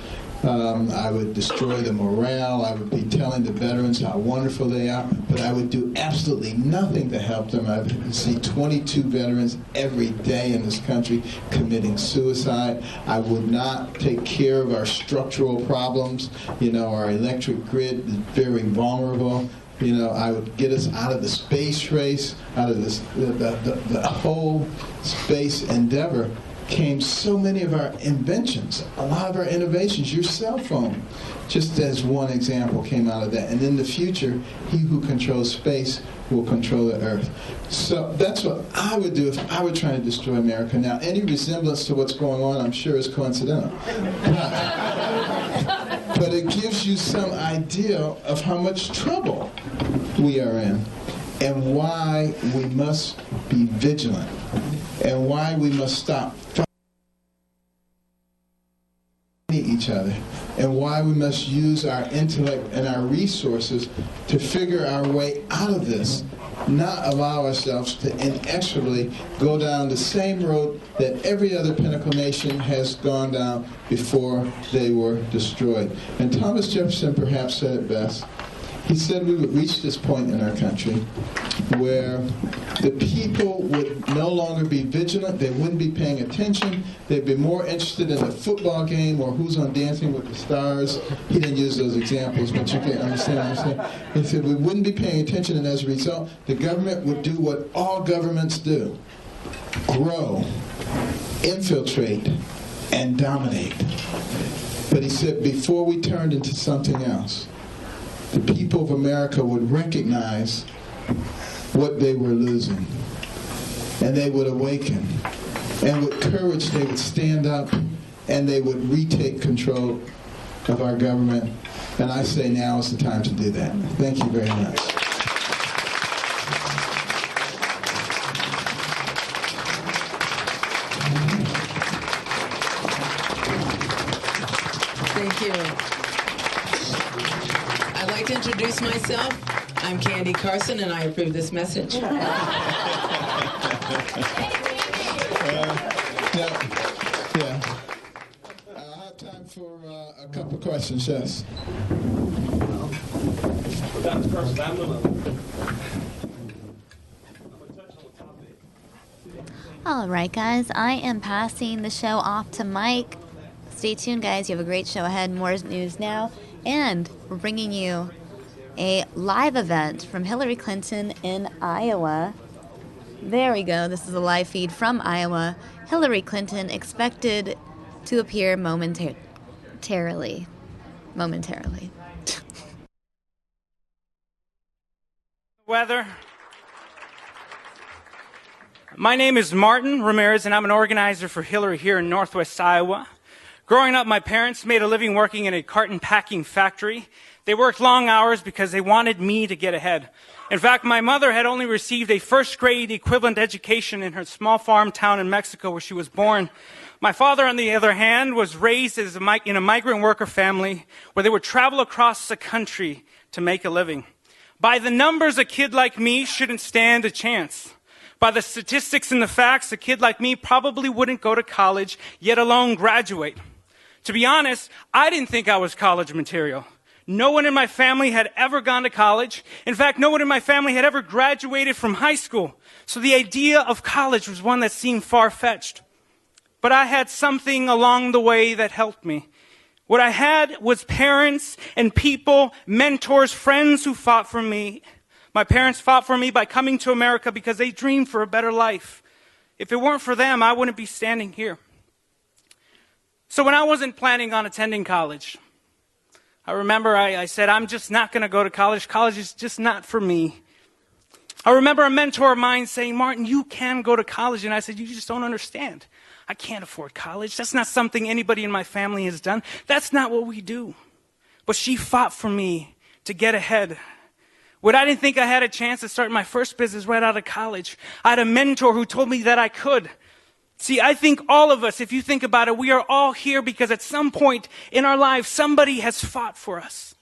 I would destroy the morale. I would be telling the veterans how wonderful they are, but I would do absolutely nothing to help them. I would see 22 veterans every day in this country committing suicide. I would not take care of our structural problems. You know, our electric grid is very vulnerable. You know, I would get us out of the space race, out of this, the whole space endeavor. Came so many of our inventions, a lot of our innovations. Your cell phone, just as one example, came out of that. And in the future, he who controls space will control the earth. So that's what I would do if I were trying to destroy America. Now, any resemblance to what's going on, I'm sure, is coincidental. But it gives you some idea of how much trouble we are in and why we must be vigilant and why we must stop each other, and why we must use our intellect and our resources to figure our way out of this, not allow ourselves to inexorably go down the same road that every other pinnacle nation has gone down before they were destroyed. And Thomas Jefferson perhaps said it best. He said we would reach this point in our country where the people would no longer be vigilant, they wouldn't be paying attention, they'd be more interested in a football game or who's on Dancing with the Stars. He didn't use those examples, but you can understand what I'm saying. He said we wouldn't be paying attention, and as a result, the government would do what all governments do: grow, infiltrate, and dominate. But he said before we turned into something else, the people of America would recognize what they were losing, and they would awaken, and with courage they would stand up and they would retake control of our government. And I say now is the time to do that. Thank you very much. Thank you. I'd like to introduce myself. I'm Candy Carson, and I approve this message. Yeah. I have time for a couple of questions, yes. Dr. Carson, I'm going to touch on the topic. All right, guys, I am passing the show off to Mike. Stay tuned, guys. You have a great show ahead. More news now. And we're bringing you a live event from Hillary Clinton in Iowa. There we go. This is a live feed from Iowa. Hillary Clinton expected to appear momentarily. Weather. My name is Martin Ramirez, and I'm an organizer for Hillary here in Northwest Iowa. Growing up, my parents made a living working in a carton packing factory. They worked long hours because they wanted me to get ahead. In fact, my mother had only received a first grade equivalent education in her small farm town in Mexico where she was born. My father, on the other hand, was raised in a migrant worker family where they would travel across the country to make a living. By the numbers, a kid like me shouldn't stand a chance. By the statistics and the facts, a kid like me probably wouldn't go to college, yet alone graduate. To be honest, I didn't think I was college material. No one in my family had ever gone to college. In fact, no one in my family had ever graduated from high school. So the idea of college was one that seemed far-fetched. But I had something along the way that helped me. What I had was parents and people, mentors, friends who fought for me. My parents fought for me by coming to America because they dreamed for a better life. If it weren't for them, I wouldn't be standing here. So when I wasn't planning on attending college, I remember I said, I'm just not going to go to college. College is just not for me. I remember a mentor of mine saying, Martin, you can go to college. And I said, you just don't understand. I can't afford college. That's not something anybody in my family has done. That's not what we do. But she fought for me to get ahead. When I didn't think I had a chance to start my first business right out of college, I had a mentor who told me that I could. See, I think all of us, if you think about it, we are all here because at some point in our lives, somebody has fought for us.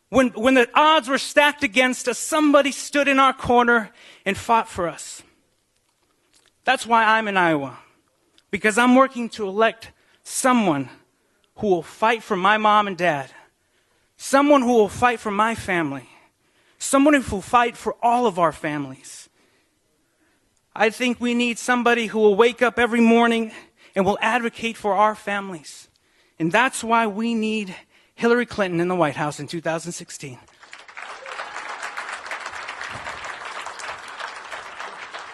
When the odds were stacked against us, somebody stood in our corner and fought for us. That's why I'm in Iowa. Because I'm working to elect someone who will fight for my mom and dad. Someone who will fight for my family. Someone who will fight for all of our families. I think we need somebody who will wake up every morning and will advocate for our families. And that's why we need Hillary Clinton in the White House in 2016.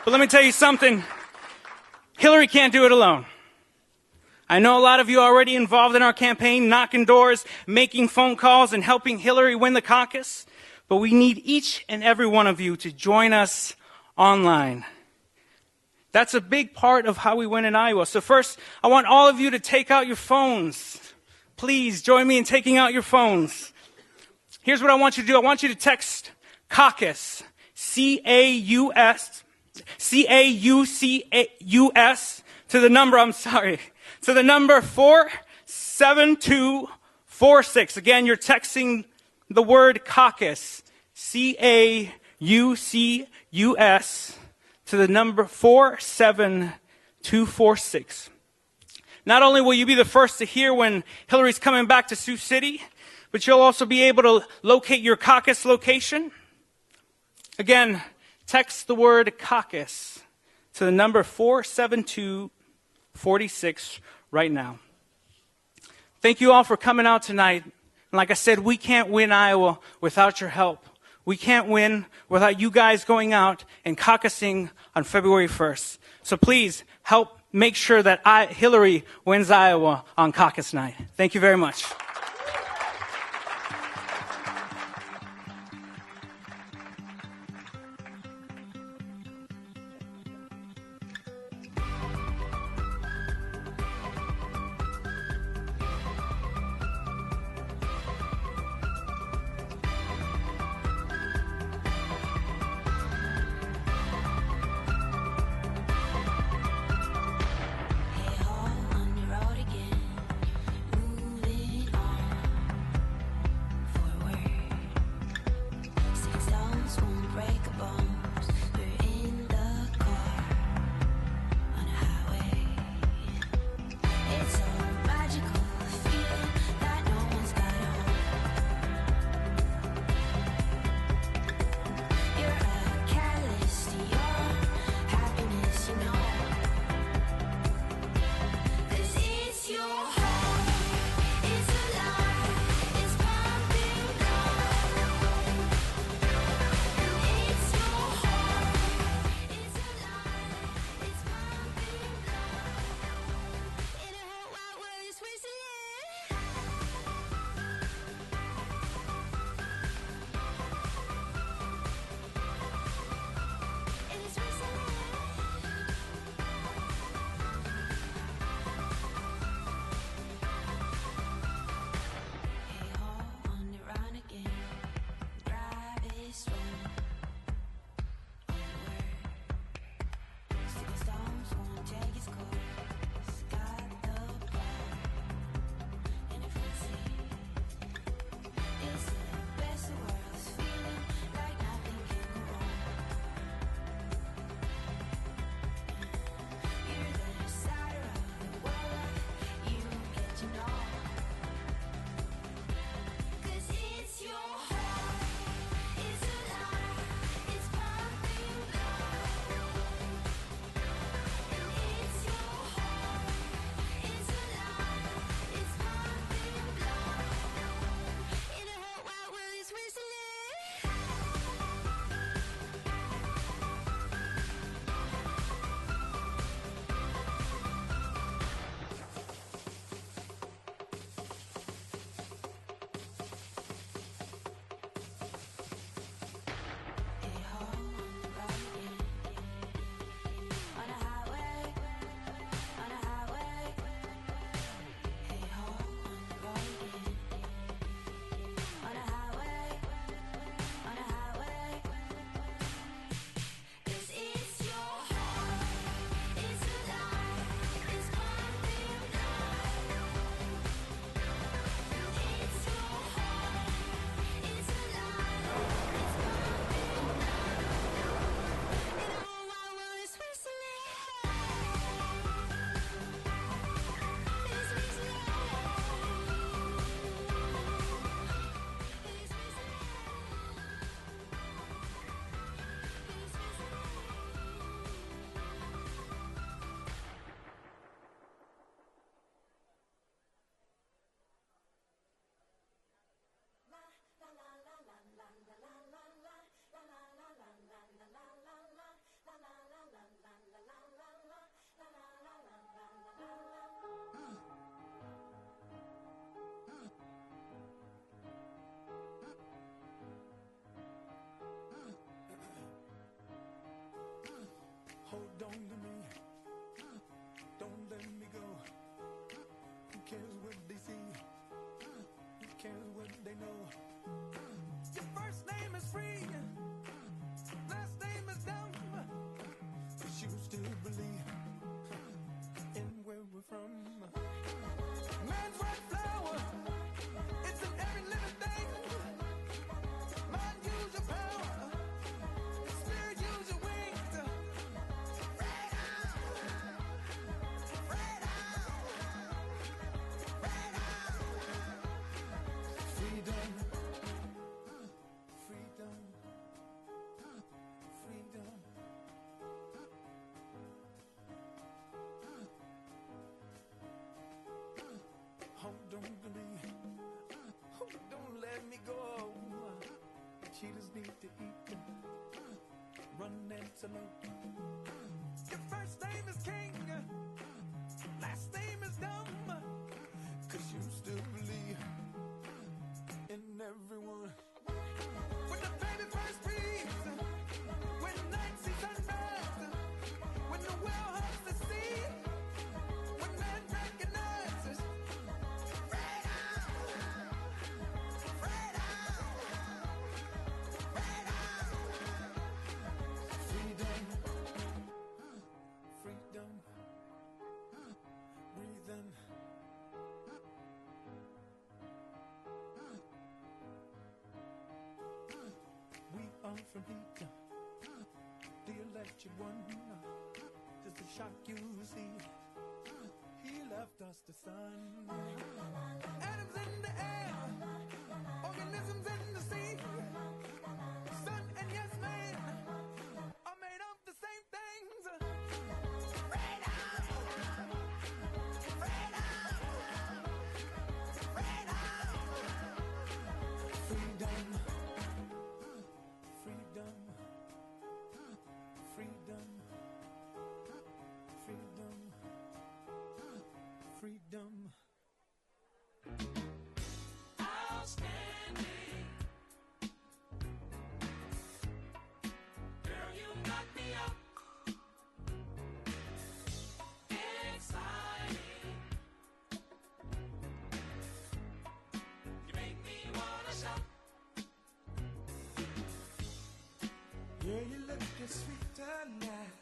But let me tell you something. Hillary can't do it alone. I know a lot of you are already involved in our campaign, knocking doors, making phone calls, and helping Hillary win the caucus. But we need each and every one of you to join us online. That's a big part of how we win in Iowa. So first, I want all of you to take out your phones. Please join me in taking out your phones. Here's what I want you to do. I want you to text caucus, C-A-U-S, C-A-U-C-U-S, to the number 47246. Again, you're texting the word caucus, C-A-U-C-U-S, to the number 47246. Not only will you be the first to hear when Hillary's coming back to Sioux City, but you'll also be able to locate your caucus location. Again, text the word caucus to the number 47246 right now. Thank you all for coming out tonight. And like I said, we can't win Iowa without your help. We can't win without you guys going out and caucusing on February 1st. So please help make sure that Hillary wins Iowa on caucus night. Thank you very much. On the road again, moving on. know your first name is free, last name is dumb, but you still believe in where we're from. Man's right flower, it's in every living thing. Mind, use your power, spirit, use your wings. Freedom, freedom, freedom. Oh, don't believe, oh, don't let me go. Cheetahs need to eat, run antelope. Your first name is King, last name is Dumb, 'cause you still believe in everyone. When the baby first breathes, when night sees sunrise, when the whale hugs the sea, when man recognizes freedom, breathing. We are from heat, the electric one. Just a shock you see. He left us the sun. Atoms in the air, organisms in the sea. Sun and yes man are made of the same things. Freedom, freedom, freedom, freedom, freedom. Outstanding. Girl, you knock me up. Exciting. You make me wanna shout. Yeah, you lookin' sweet tonight.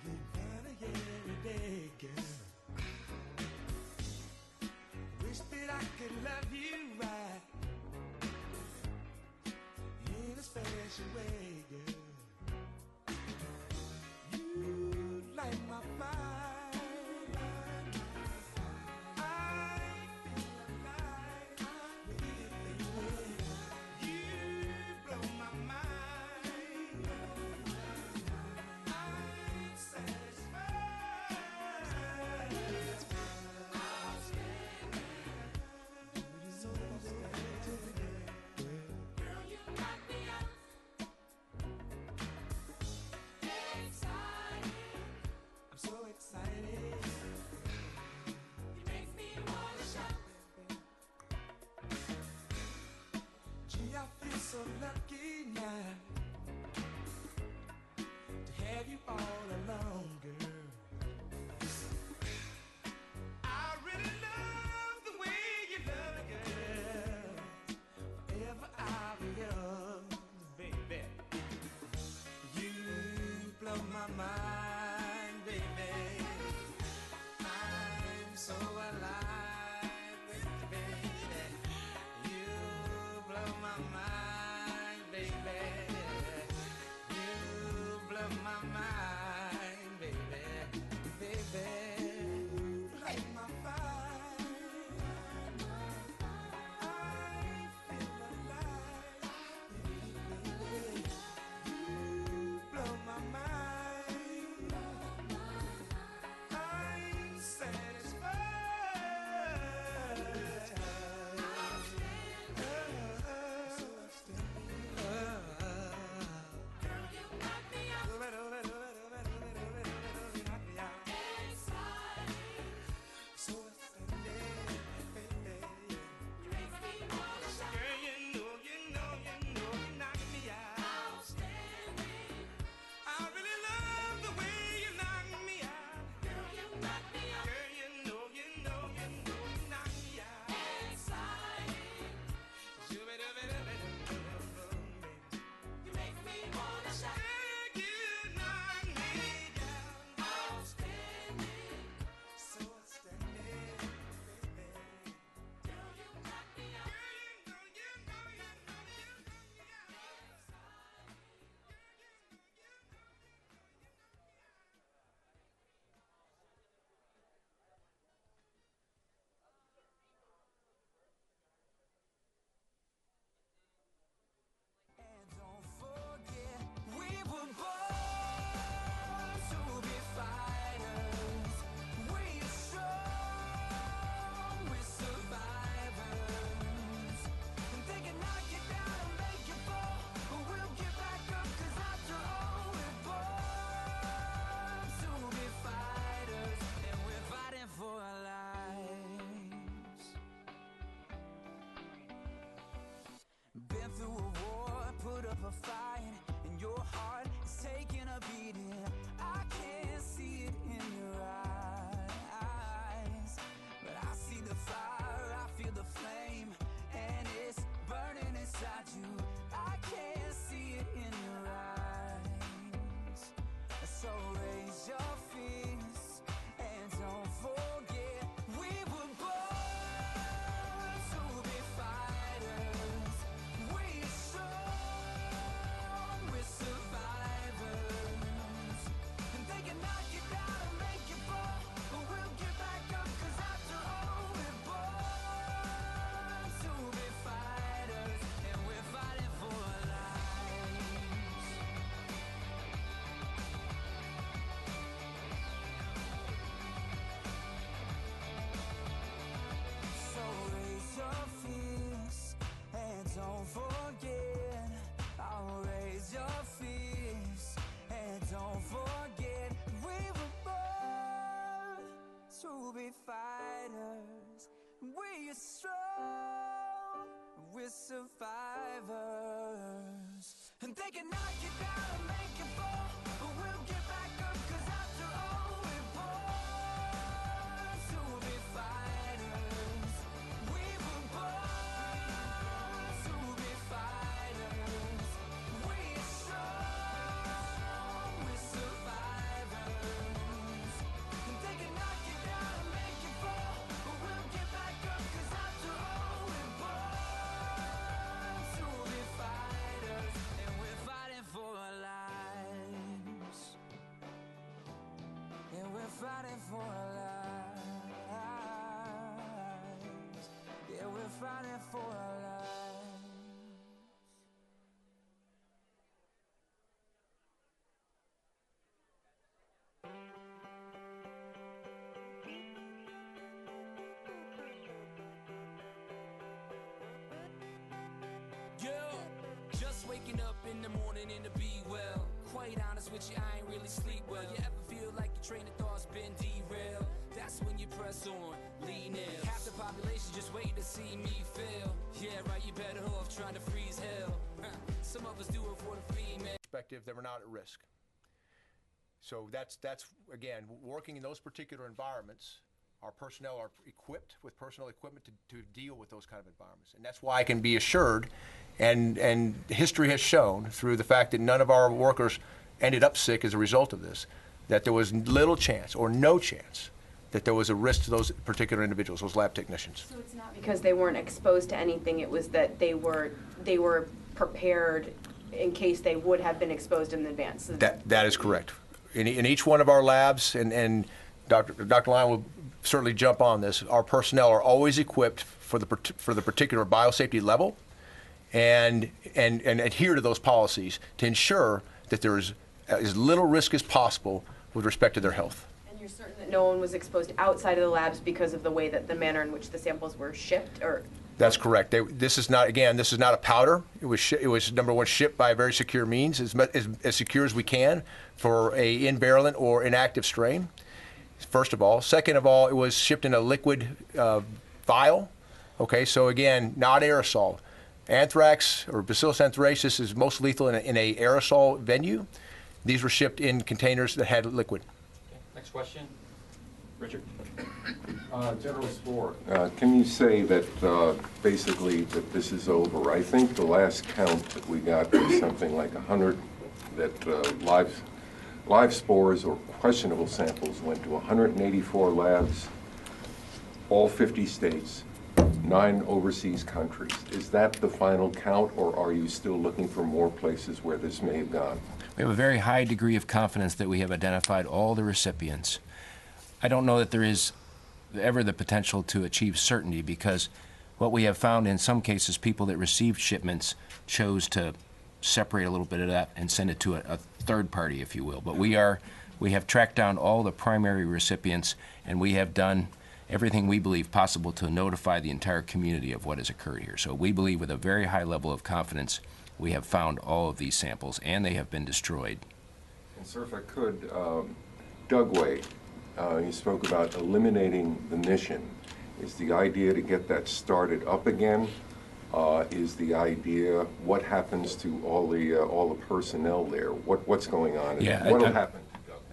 You better every day, girl. Wish that I could love you right in a special way, girl. You light my fire. I feel alive with you. You blow my mind. I'm satisfied. Girl, you knock me up. Exciting. I'm so excited. You make me wanna shout. Gee, I feel so lucky now to have you all along, girl. I really love the way you love it, girl. Forever I'll be yours, baby. You blow my mind, baby. I'm so alive with you, baby. You blow my mind, baby. of a fight, and your heart is taking a beating. I can't see it in your eyes, but I see the fire, I feel the flame, and it's burning inside you. I can't see it in your eyes. So raise your fist and don't forget we were born to be fighters. We're strong, we're survivors. And they can knock you down and make you fall, but we'll get back up, 'cause after all we're born to be fighters, and we're fighting for our lives. So raise your fist and don't forget. I'll raise your fist and don't forget we were born to be fighters. We're strong, we're survivors. And they can knock you down and make you fall, but we'll get back up, 'cause after all we're born to be fighters. We were born to be fighters. We're strong, we're survivors. And they can knock you down and make you fall, but we'll get back up, 'cause after all we're born to be fighters, and we're fighting for our lives. And we're fighting for our lives. Yeah, we're fighting for our lives. Yo, just waking up in the morning and to be well. Quite honest with you, I ain't really sleep well. You ever feel like your train of thought's been derailed? That's when you press on, lean in. Half the population just waiting to see me fail. Yeah, right, you better off trying to freeze hell. Some of us do it for the female. Perspective that we're not at risk. So that's again, working in those particular environments, our personnel are equipped with personal equipment to deal with those kind of environments. And that's why I can be assured, and history has shown through the fact that none of our workers ended up sick as a result of this, that there was little chance or no chance that there was a risk to those particular individuals, those lab technicians. So it's not because they weren't exposed to anything, it was that they were prepared in case they would have been exposed in advance. That is correct. In each one of our labs, and Dr. Lyon will certainly jump on this, our personnel are always equipped for the particular biosafety level and adhere to those policies to ensure that there is as little risk as possible with respect to their health. And you're certain that no one was exposed outside of the labs because of the way that the manner in which the samples were shipped, or? That's correct. This is not a powder. It was number one, shipped by a very secure means, as secure as we can for a in-virulent or inactive strain, first of all. Second of all, it was shipped in a liquid vial. Okay, so again, not aerosol. Anthrax or Bacillus anthracis is most lethal in a aerosol venue. These were shipped in containers that had liquid. Okay. Next question. Richard. General Spoor, can you say that basically that this is over? I think the last count that we got was something like 100, that live spores or questionable samples went to 184 labs, all 50 states, 9 overseas countries. Is that the final count, or are you still looking for more places where this may have gone? We have a very high degree of confidence that we have identified all the recipients. I don't know that there is ever the potential to achieve certainty, because what we have found in some cases, people that received shipments chose to separate a little bit of that and send it to a third party, if you will. But we have tracked down all the primary recipients, and we have done everything we believe possible to notify the entire community of what has occurred here. So we believe with a very high level of confidence we have found all of these samples, and they have been destroyed. And sir, if I could, Dugway, you spoke about eliminating the mission. Is the idea to get that started up again? is the idea what happens to all the personnel there? What's going on? Yeah, What will happen?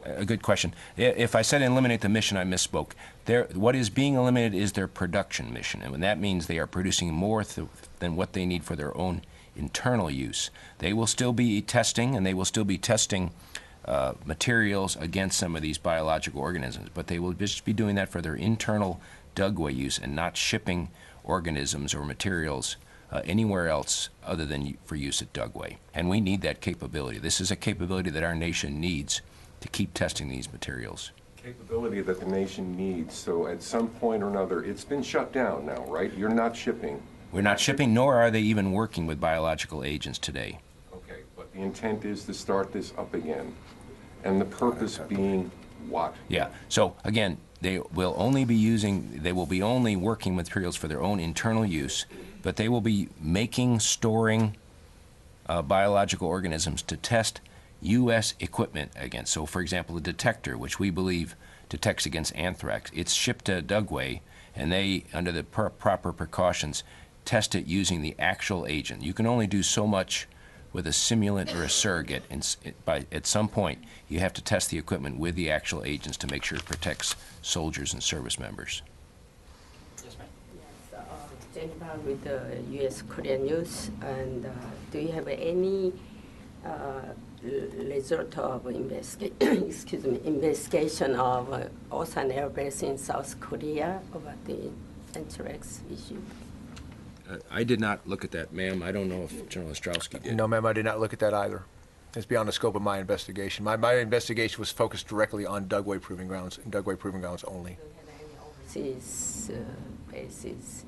A good question. If I said eliminate the mission, I misspoke. What is being eliminated is their production mission, and that means they are producing more than what they need for their own internal use. They will still be testing, and they will still be testing materials against some of these biological organisms, but they will just be doing that for their internal Dugway use and not shipping organisms or materials anywhere else other than for use at Dugway. And we need that capability. This is a capability that our nation needs to keep testing these materials. Capability that the nation needs. So at some point or another, it's been shut down now, right? You're not shipping. We're not shipping, nor are they even working with biological agents today. Okay, but the intent is to start this up again. And the purpose being what? Yeah, so again, they will be only working with materials for their own internal use, but they will be making, storing biological organisms to test U.S. equipment against. So, for example, a detector, which we believe detects against anthrax, it's shipped to Dugway, and they, under the proper precautions, test it using the actual agent. You can only do so much with a simulant or a surrogate, and at some point, you have to test the equipment with the actual agents to make sure it protects soldiers and service members. Yes, ma'am. Yes, Jennifer with the U.S. Korean News, and do you have any result of investigation of Osan Air Base in South Korea about the anthrax issue? I did not look at that, ma'am. I don't know if General Ostrowski did. No, ma'am, I did not look at that either. It's beyond the scope of my investigation. My investigation was focused directly on Dugway Proving Grounds and Dugway Proving Grounds only. Overseas bases.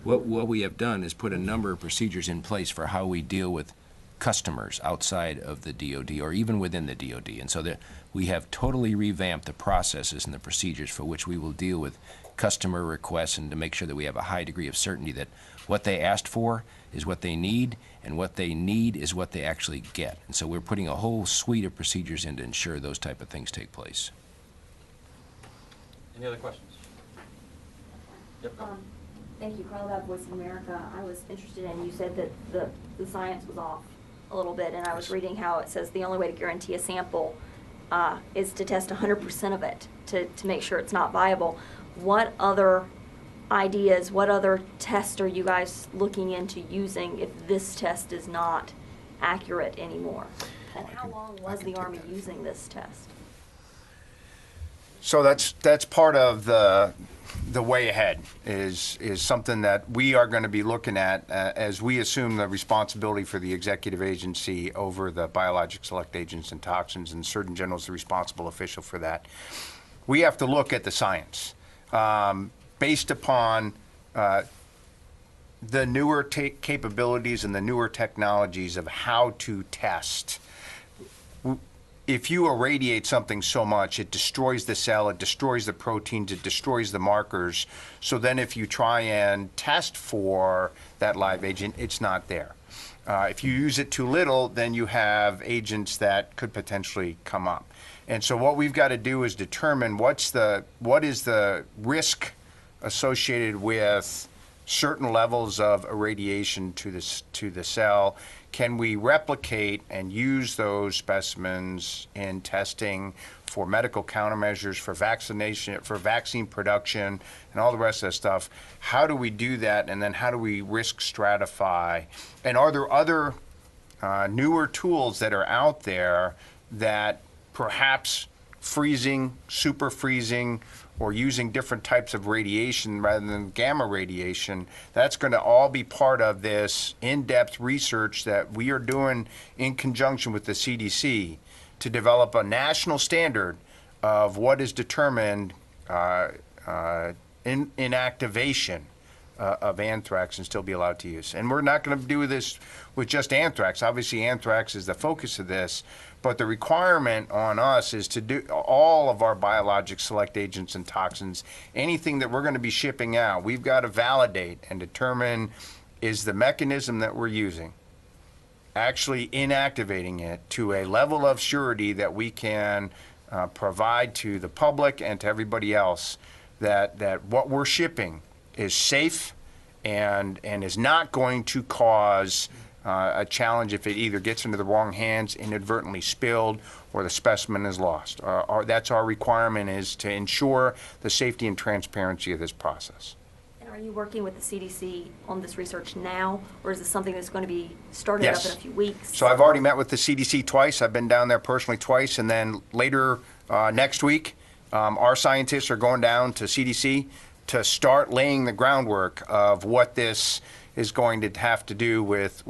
What we have done is put a number of procedures in place for how we deal with customers outside of the DoD or even within the DoD. And so that we have totally revamped the processes and the procedures for which we will deal with customer requests, and to make sure that we have a high degree of certainty that what they asked for is what they need, and what they need is what they actually get. And so we're putting a whole suite of procedures in to ensure those type of things take place. Any other questions? Yep. Thank you, Carla, Voice of America. I was interested in, you said that the science was off a little bit, and I was reading how it says the only way to guarantee a sample is to test 100% of it to make sure it's not viable. What other ideas, what other tests are you guys looking into using if this test is not accurate anymore? And how long was the Army using this test? So that's part of the way ahead is something that we are going to be looking at as we assume the responsibility for the executive agency over the biologic select agents and toxins, and Surgeon General is the responsible official for that. We have to look at the science based upon the newer capabilities and the newer technologies of how to test. If you irradiate something so much, it destroys the cell, it destroys the proteins, it destroys the markers. So then if you try and test for that live agent, it's not there. If you use it too little, then you have agents that could potentially come up. And so what we've got to do is determine what is the risk associated with certain levels of irradiation to the cell. Can we replicate and use those specimens in testing for medical countermeasures, for vaccination, for vaccine production, and all the rest of that stuff? How do we do that, and then how do we risk stratify? And are there other newer tools that are out there that perhaps freezing, super freezing, or using different types of radiation rather than gamma radiation, that's going to all be part of this in-depth research that we are doing in conjunction with the CDC to develop a national standard of what is determined inactivation of anthrax and still be allowed to use. And we're not going to do this with just anthrax. Obviously, anthrax is the focus of this, but the requirement on us is to do all of our biologic select agents and toxins, anything that we're going to be shipping out, we've got to validate and determine is the mechanism that we're using actually inactivating it to a level of surety that we can provide to the public and to everybody else that what we're shipping is safe and is not going to cause a challenge if it either gets into the wrong hands, inadvertently spilled, or the specimen is lost. That's our requirement, is to ensure the safety and transparency of this process. And are you working with the CDC on this research now, or is this something that's going to be started up in a few weeks? So I've already met with the CDC twice. I've been down there personally twice, and then later next week, our scientists are going down to CDC to start laying the groundwork of what this is going to have to do with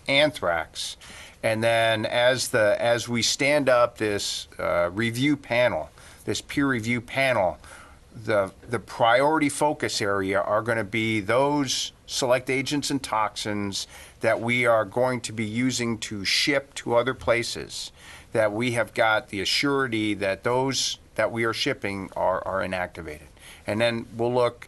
anthrax. And then as we stand up this review panel, this peer review panel, the priority focus area are going to be those select agents and toxins that we are going to be using to ship to other places, that we have got the assurity that those that we are shipping are inactivated. And then we'll look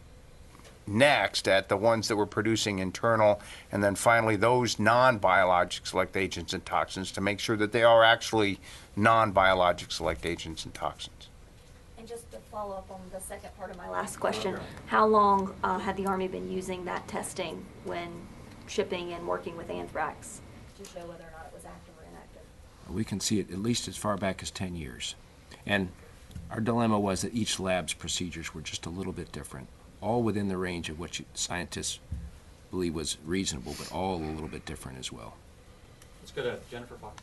next at the ones that we're producing internal, and then finally those non-biologic select agents and toxins to make sure that they are actually non-biologic select agents and toxins. And just to follow up on the second part of my last question, how long had the Army been using that testing when shipping and working with anthrax to show whether or not it was active or inactive? We can see it at least as far back as 10 years. And our dilemma was that each lab's procedures were just a little bit different, all within the range of what scientists believe was reasonable, but all a little bit different as well. Let's go to Jennifer Fox.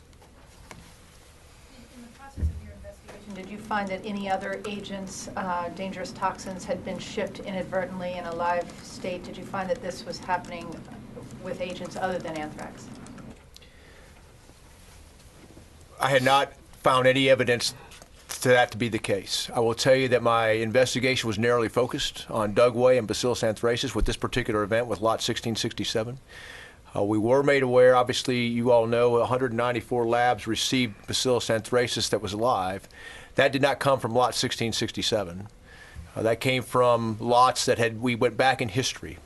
In the process of your investigation, did you find that any other agents, dangerous toxins, had been shipped inadvertently in a live state? Did you find that this was happening with agents other than anthrax? I had not found any evidence to that to be the case. I will tell you that my investigation was narrowly focused on Dugway and Bacillus anthracis with this particular event with lot 1667. We were made aware, obviously you all know, 194 labs received Bacillus anthracis that was alive. That did not come from lot 1667. That came from lots that we went back in history.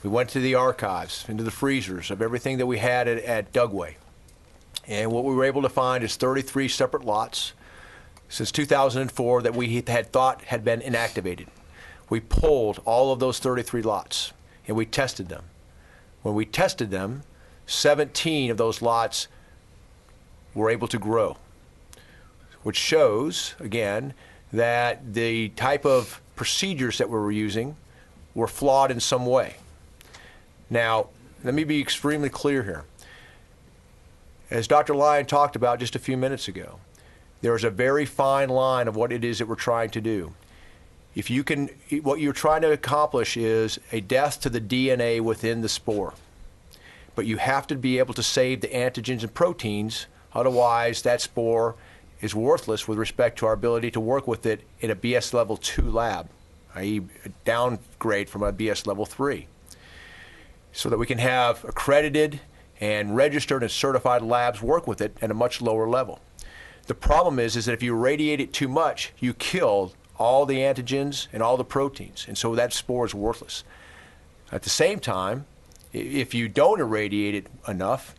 We went to the archives, into the freezers of everything that we had at Dugway. And what we were able to find is 33 separate lots since 2004 that we had thought had been inactivated. We pulled all of those 33 lots and we tested them. When we tested them, 17 of those lots were able to grow, which shows, again, that the type of procedures that we were using were flawed in some way. Now, let me be extremely clear here. As Dr. Lyon talked about just a few minutes ago, there is a very fine line of what it is that we're trying to do. What you're trying to accomplish is a death to the DNA within the spore. But you have to be able to save the antigens and proteins, otherwise that spore is worthless with respect to our ability to work with it in a BS level 2 lab, i.e. a downgrade from a BS level 3. So that we can have accredited and registered and certified labs work with it at a much lower level. The problem is that if you irradiate it too much, you kill all the antigens and all the proteins, and so that spore is worthless. At the same time, if you don't irradiate it enough,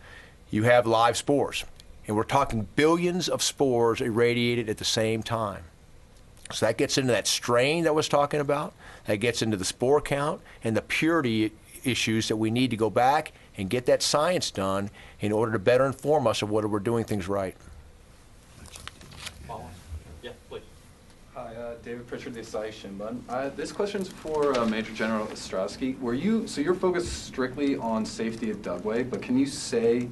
you have live spores. And we're talking billions of spores irradiated at the same time. So that gets into that strain that I was talking about, that gets into the spore count and the purity issues that we need to go back and get that science done in order to better inform us of whether we're doing things right. Yeah, please. Hi, David Pritchard, the Asahi Shimbun. This question's for Major General Ostrowski. So you're focused strictly on safety at Dugway, but can you say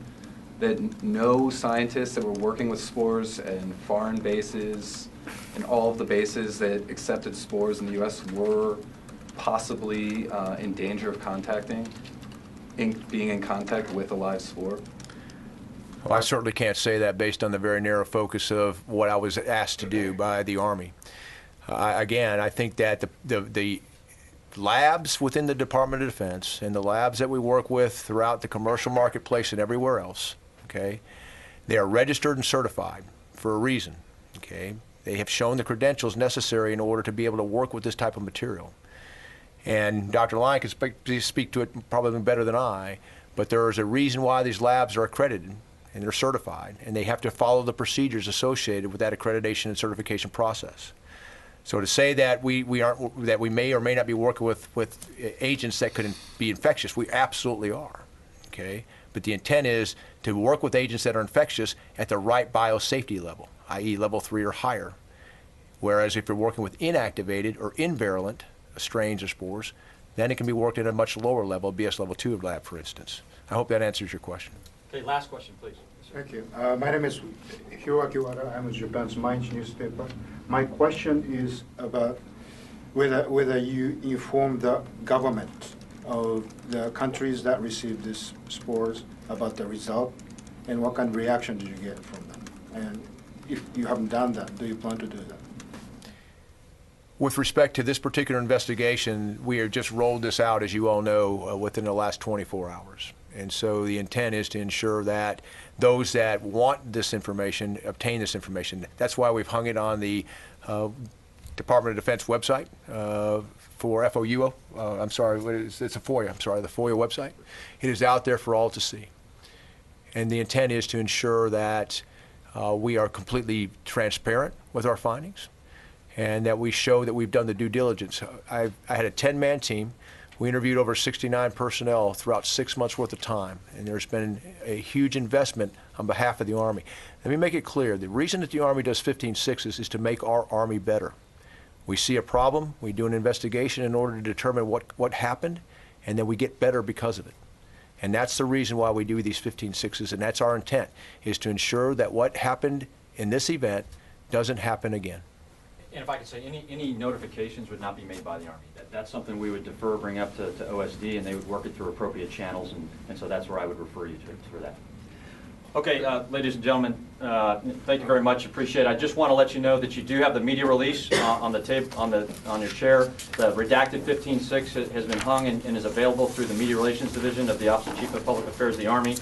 that no scientists that were working with spores in foreign bases and all of the bases that accepted spores in the U.S. were possibly in danger of being in contact with a live spore? Well, I certainly can't say that based on the very narrow focus of what I was asked to do by the Army. Again, I think that the labs within the Department of Defense and the labs that we work with throughout the commercial marketplace and everywhere else, okay, they are registered and certified for a reason, okay? They have shown the credentials necessary in order to be able to work with this type of material. And Dr. Lyon can speak to it probably better than I, but there is a reason why these labs are accredited and they're certified, and they have to follow the procedures associated with that accreditation and certification process. So to say that we aren't, that we may or may not be working with agents that could be infectious, we absolutely are, okay? But the intent is to work with agents that are infectious at the right biosafety level, i.e. level 3 or higher. Whereas if you're working with inactivated or invirulent strains or spores, then it can be worked at a much lower level, BS level 2 lab, for instance. I hope that answers your question. Okay, last question, please. Thank you. My name is Hiroaki Wada. I'm with Japan's毎日 newspaper. My question is about whether you inform the government of the countries that received these spores about the result, and what kind of reaction did you get from them? And if you haven't done that, do you plan to do that? With respect to this particular investigation, we have just rolled this out, as you all know, within the last 24 hours. And so the intent is to ensure that those that want this information obtain this information. That's why we've hung it on the Department of Defense website for FOUO. I'm sorry, it's a FOIA. I'm sorry, the FOIA website. It is out there for all to see. And the intent is to ensure that we are completely transparent with our findings and that we show that we've done the due diligence. I had a 10-man team. We interviewed over 69 personnel throughout 6 months worth of time, and there's been a huge investment on behalf of the Army. Let me make it clear, the reason that the Army does 15-6s is to make our Army better. We see a problem, we do an investigation in order to determine what happened, and then we get better because of it. And that's the reason why we do these 15-6s, and that's our intent, is to ensure that what happened in this event doesn't happen again. And if I could say, any notifications would not be made by the Army. That's something we would defer, bring up to OSD, and they would work it through appropriate channels, and so that's where I would refer you to for that. Okay, ladies and gentlemen, thank you very much. Appreciate it. I just want to let you know that you do have the media release on the tape on your chair. The redacted 15-6 has been hung and is available through the Media Relations Division of the Office of Chief of Public Affairs of the Army.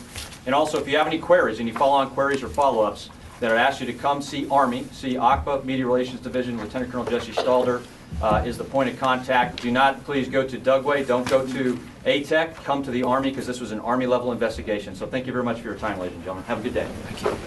And also, if you have any queries, any follow-on queries or follow-ups, that I'd ask you to come see Army, see ACPA, Media Relations Division. Lieutenant Colonel Jesse Stalder is the point of contact. Do not please go to Dugway. Don't go to ATEC. Come to the Army, because this was an Army-level investigation. So thank you very much for your time, ladies and gentlemen. Have a good day. Thank you.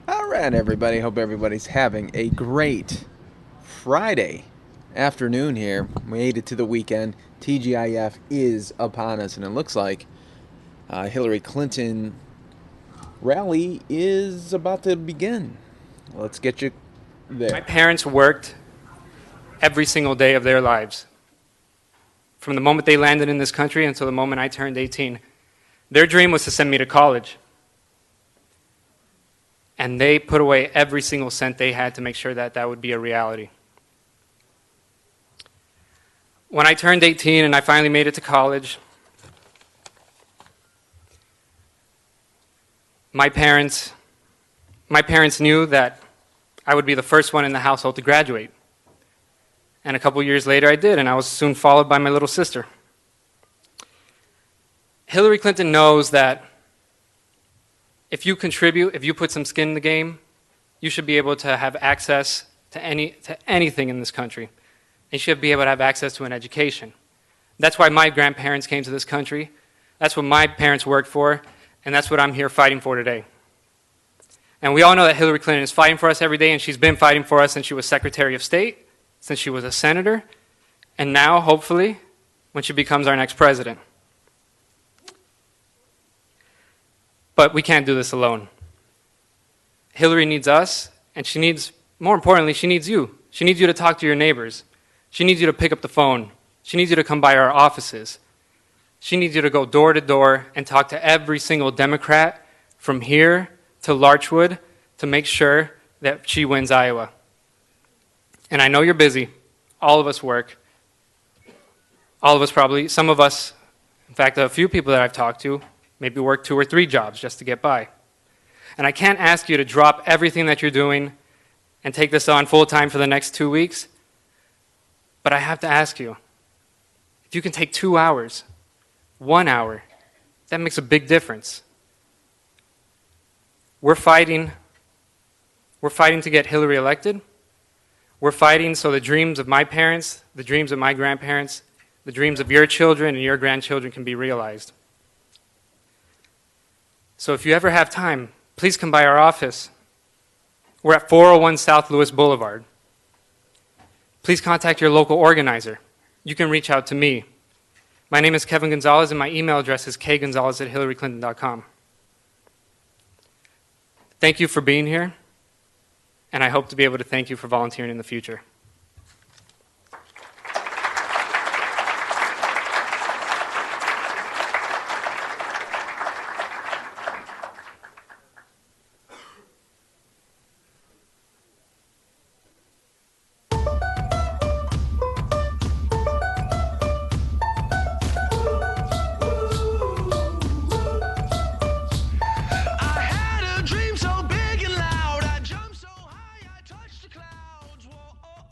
All right, everybody. Hope everybody's having a great Friday afternoon here. We made it to the weekend. TGIF is upon us, and it looks like Hillary Clinton rally is about to begin. Let's get you there. My parents worked every single day of their lives. From the moment they landed in this country until the moment I turned 18. Their dream was to send me to college. And they put away every single cent they had to make sure that that would be a reality. When I turned 18 and I finally made it to college, my parents knew that I would be the first one in the household to graduate. And a couple years later I did, and I was soon followed by my little sister. Hillary Clinton knows that if you contribute, if you put some skin in the game, you should be able to have access to anything in this country. You should be able to have access to an education. That's why my grandparents came to this country. That's what my parents worked for, and that's what I'm here fighting for today. And we all know that Hillary Clinton is fighting for us every day, and she's been fighting for us since she was Secretary of State, since she was a senator, and now, hopefully, when she becomes our next president. But we can't do this alone. Hillary needs us, and she needs, more importantly, she needs you. She needs you to talk to your neighbors. She needs you to pick up the phone. She needs you to come by our offices. She needs you to go door to door and talk to every single Democrat from here to Larchwood to make sure that she wins Iowa. And I know you're busy. All of us work. All of us probably, some of us, in fact, a few people that I've talked to, maybe work 2 or 3 jobs just to get by. And I can't ask you to drop everything that you're doing and take this on full time for the next 2 weeks. But I have to ask you, if you can take 2 hours, 1 hour, that makes a big difference. We're fighting to get Hillary elected. We're fighting so the dreams of my parents, the dreams of my grandparents, the dreams of your children and your grandchildren can be realized. So if you ever have time, please come by our office. We're at 401 South Lewis Boulevard. Please contact your local organizer. You can reach out to me. My name is Kevin Gonzalez, and my email address is kgonzalez@hillaryclinton.com. Thank you for being here, and I hope to be able to thank you for volunteering in the future. A dream so big and loud, I jumped so high, I touched the clouds. Whoa, oh,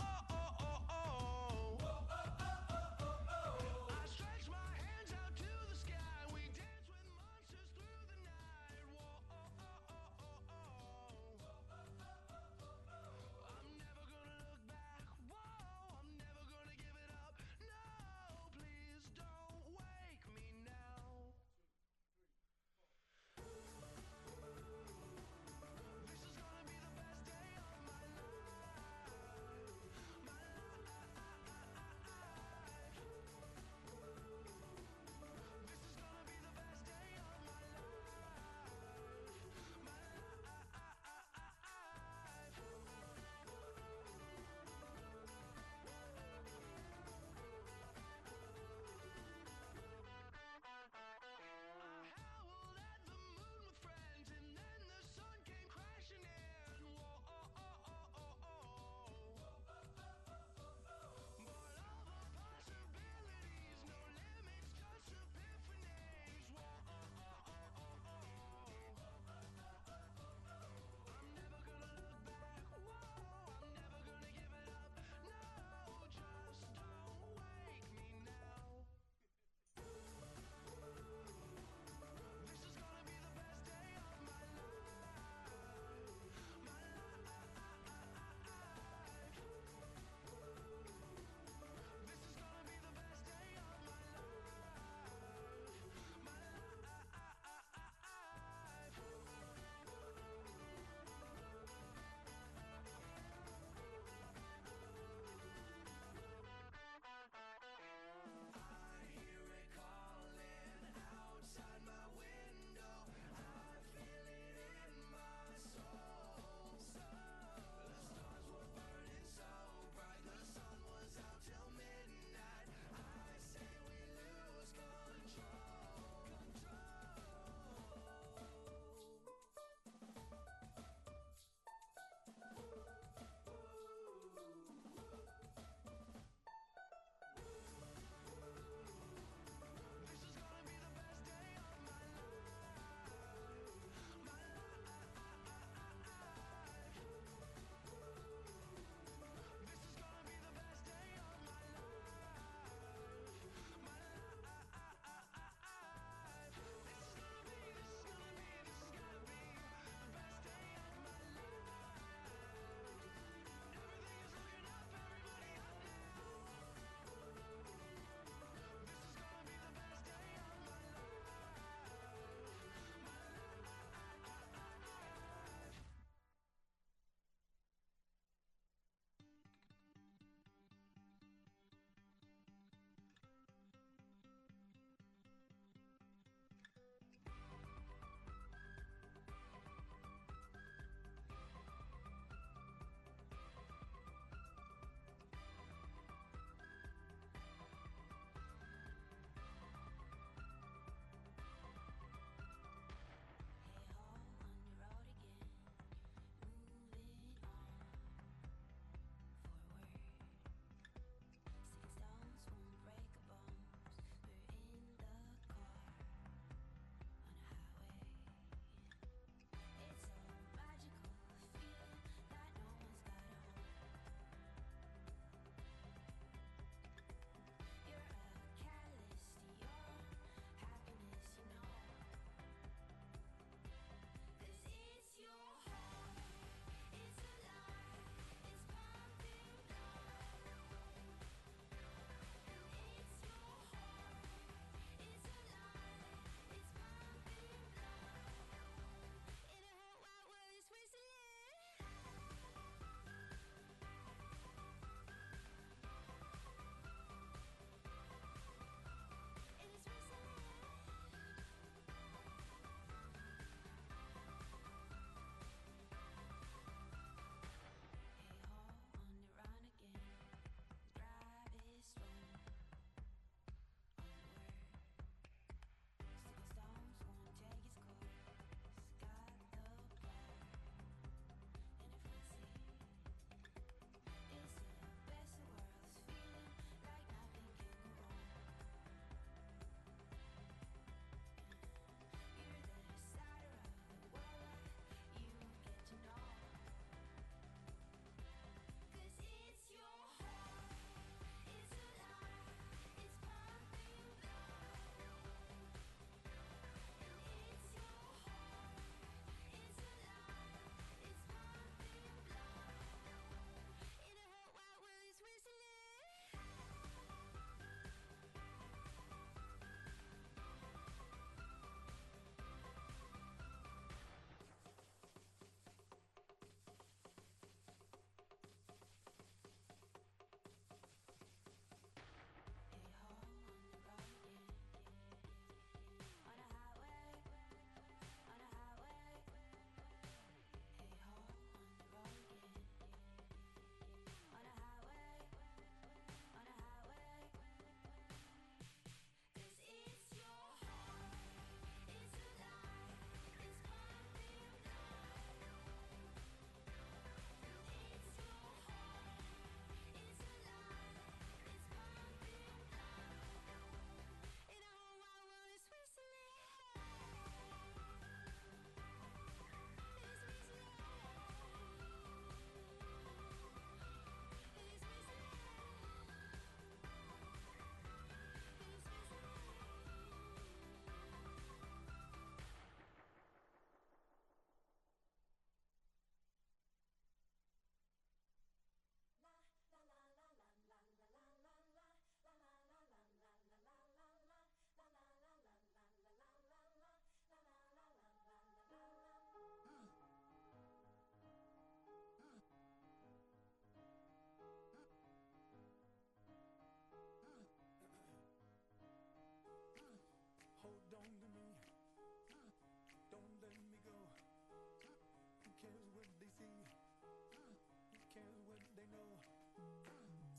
know.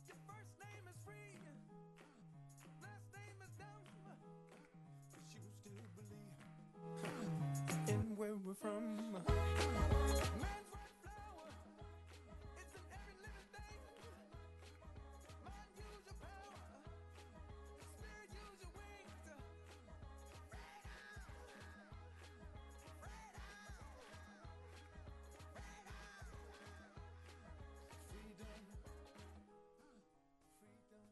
Your first name is free, last name is dumb. But you still believe in where we're from. Man's right flower, it's in every living thing. Mind, use your power. Spirit, use your wings. Freedom, freedom, freedom.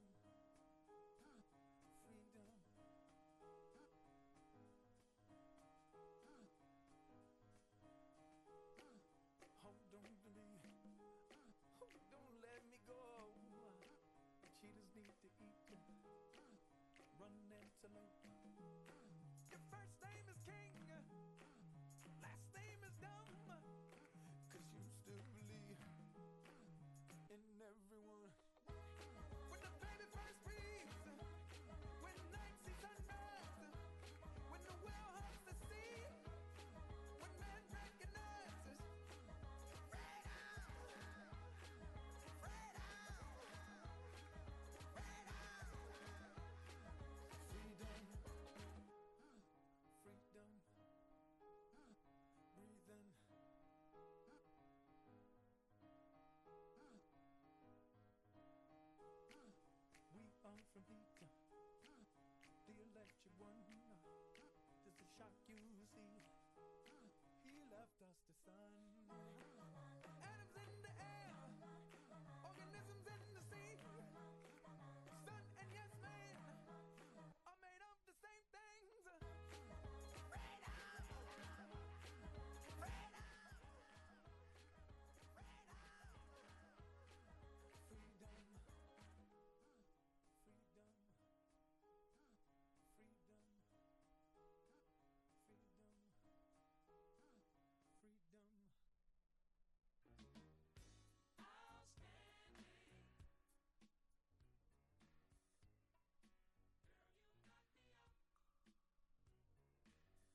Hold on to me. Don't let me go. Cheetahs need to eat. Run antelope. Your first name is King. Last name is dumb. 'Cause you still believe in everyone. When the baby first breathes, when night sees sunrise, when the whale hugs the sea, when man recognizes freedom, freedom, breathing. We are from heat, the electric one. Does it shock you, see? He left us the sun. Atoms in the air, organisms in the sea. Sun and yes man are made of the same things. Freedom, freedom, freedom, freedom, freedom. Outstanding. Girl, you knock me out. Exciting. You make me wanna shout. Girl, you lookin' sweet tonight. You better every day, girl. Wish that I could love you right in a special way, girl. You light my fire. I feel alive. You blow my mind. I'm so lucky now to have you all along, girl. I really love the way you love, girl. Ever I was young, baby. You blow my mind, baby. I'm so alive, baby. You blow my mind, baby. You blow my mind,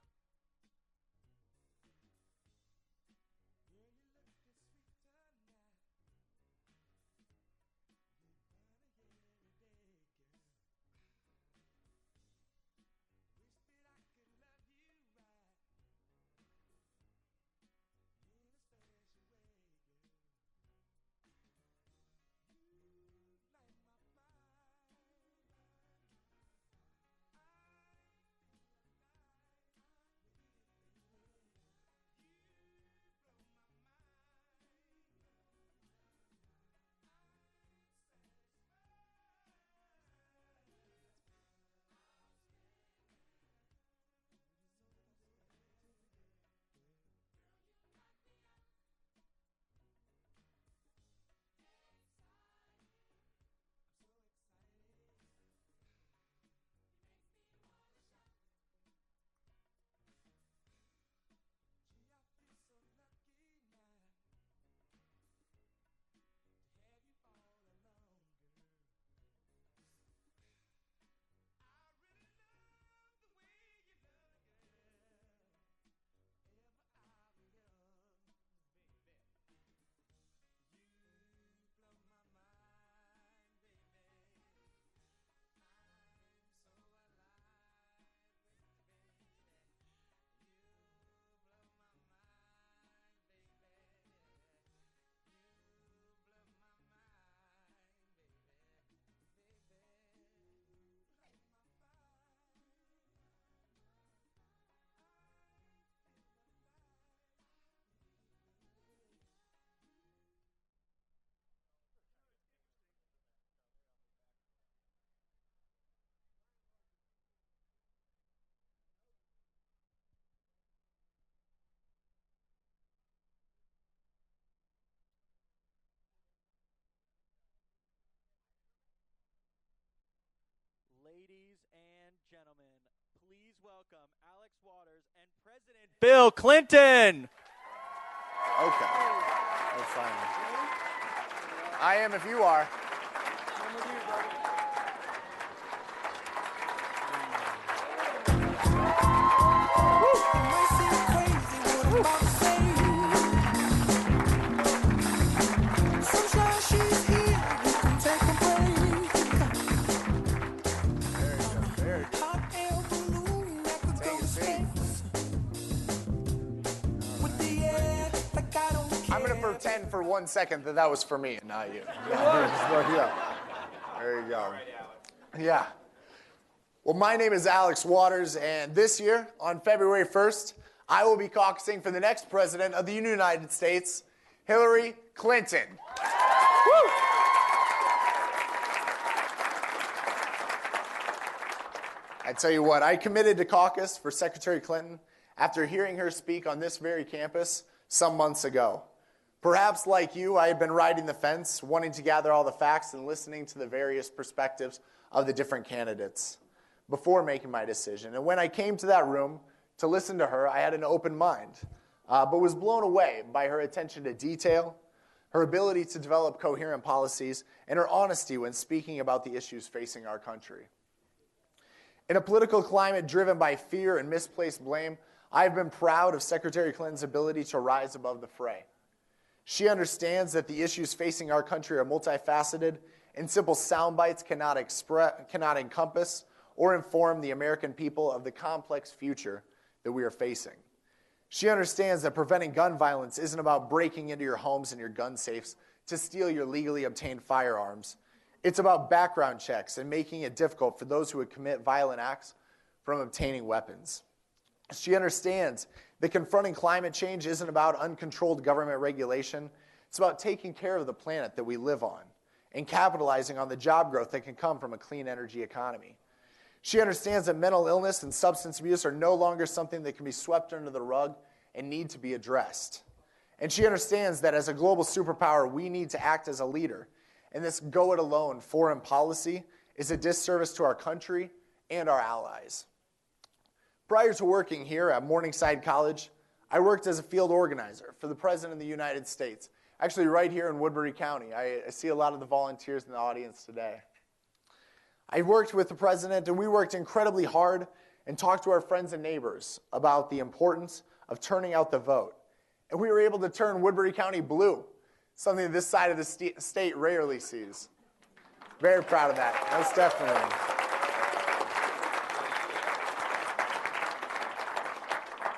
baby. Baby, light my fire. Ladies and gentlemen, please welcome Alex Waters and President Bill Clinton. Okay. That's fine. I am if you are. about to say. Sunshine, she's here. We can take a break. Hot air balloon that could go to space. With the air, like I don't care. I'm going to pretend for 1 second that that was for me and not you. Yeah. There you go. Yeah. Well, my name is Alex Waters, and this year, on February 1st, I will be caucusing for the next president of the United States, Hillary Clinton. Woo! I tell you what, I committed to caucus for Secretary Clinton after hearing her speak on this very campus some months ago. Perhaps like you, I had been riding the fence, wanting to gather all the facts and listening to the various perspectives of the different candidates before making my decision. And when I came to that room to listen to her, I had an open mind, but was blown away by her attention to detail, her ability to develop coherent policies, and her honesty when speaking about the issues facing our country. In a political climate driven by fear and misplaced blame, I have been proud of Secretary Clinton's ability to rise above the fray. She understands that the issues facing our country are multifaceted, and simple sound bites cannot encompass or inform the American people of the complex future that we are facing. She understands that preventing gun violence isn't about breaking into your homes and your gun safes to steal your legally obtained firearms. It's about background checks and making it difficult for those who would commit violent acts from obtaining weapons. She understands that confronting climate change isn't about uncontrolled government regulation. It's about taking care of the planet that we live on and capitalizing on the job growth that can come from a clean energy economy. She understands that mental illness and substance abuse are no longer something that can be swept under the rug and need to be addressed. And she understands that as a global superpower, we need to act as a leader. And this go-it-alone foreign policy is a disservice to our country and our allies. Prior to working here at Morningside College, I worked as a field organizer for the President of the United States, actually right here in Woodbury County. I see a lot of the volunteers in the audience today. I worked with the President, and we worked incredibly hard and talked to our friends and neighbors about the importance of turning out the vote. And we were able to turn Woodbury County blue, something this side of the state rarely sees. Very proud of that, most definitely.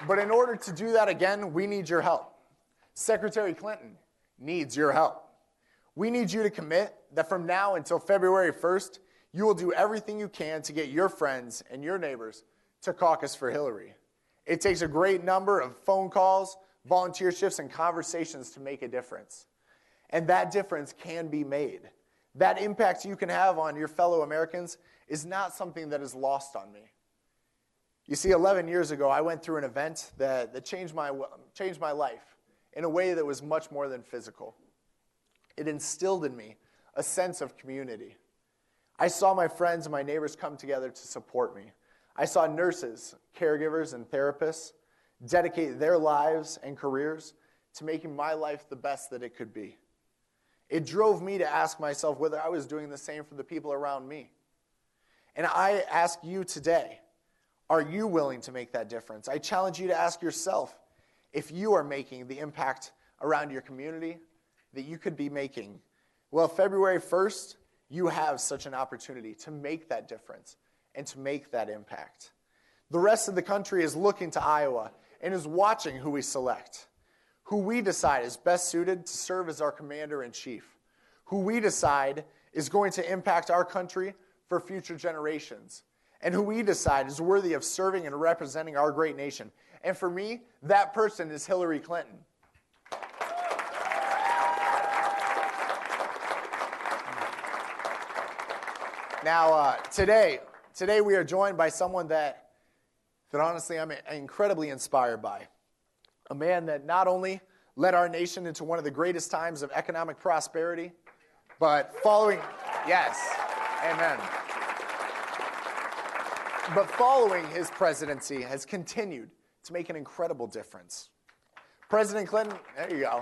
But in order to do that again, we need your help. Secretary Clinton needs your help. We need you to commit that from now until February 1st, you will do everything you can to get your friends and your neighbors to caucus for Hillary. It takes a great number of phone calls, volunteer shifts, and conversations to make a difference. And that difference can be made. That impact you can have on your fellow Americans is not something that is lost on me. You see, 11 years ago, I went through an event that changed my life in a way that was much more than physical. It instilled in me a sense of community. I saw my friends and my neighbors come together to support me. I saw nurses, caregivers, and therapists dedicate their lives and careers to making my life the best that it could be. It drove me to ask myself whether I was doing the same for the people around me. And I ask you today, are you willing to make that difference? I challenge you to ask yourself if you are making the impact around your community that you could be making. Well, February 1st, you have such an opportunity to make that difference and to make that impact. The rest of the country is looking to Iowa and is watching who we select, who we decide is best suited to serve as our commander-in-chief, who we decide is going to impact our country for future generations, and who we decide is worthy of serving and representing our great nation. And for me, that person is Hillary Clinton. Now, today we are joined by someone that honestly I'm incredibly inspired by. A man that not only led our nation into one of the greatest times of economic prosperity, but following his presidency has continued to make an incredible difference. President Clinton, there you go.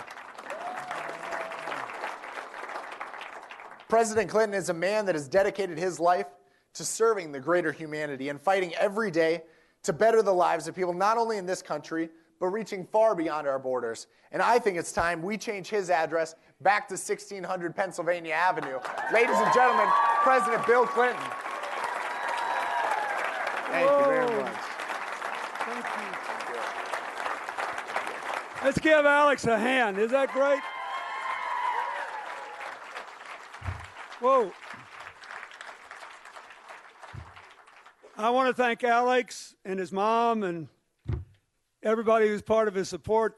President Clinton is a man that has dedicated his life to serving the greater humanity and fighting every day to better the lives of people not only in this country, but reaching far beyond our borders. And I think it's time we change his address back to 1600 Pennsylvania Avenue. Ladies and gentlemen, President Bill Clinton. Thank you very much. Thank you. Let's give Alex a hand. Is that great? Whoa. I want to thank Alex and his mom and everybody who's part of his support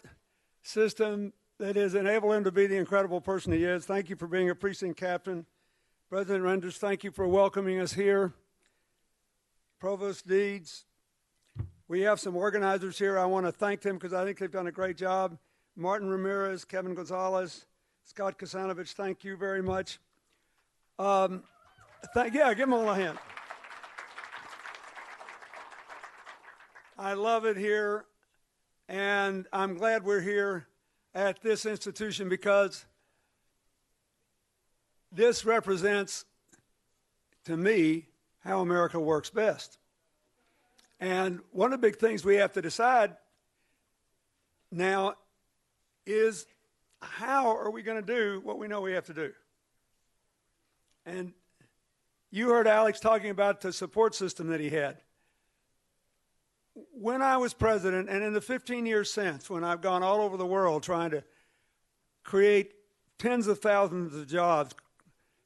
system that has enabled him to be the incredible person he is. Thank you for being a precinct captain. President Renders, thank you for welcoming us here. Provost Deeds, we have some organizers here. I want to thank them because I think they've done a great job. Martin Ramirez, Kevin Gonzalez, Scott Kasanovich, thank you very much. Yeah, give them all a hand. I love it here, and I'm glad we're here at this institution because this represents, to me, how America works best. And one of the big things we have to decide now is how are we going to do what we know we have to do? And you heard Alex talking about the support system that he had. When I was president, and in the 15 years since, when I've gone all over the world trying to create tens of thousands of jobs,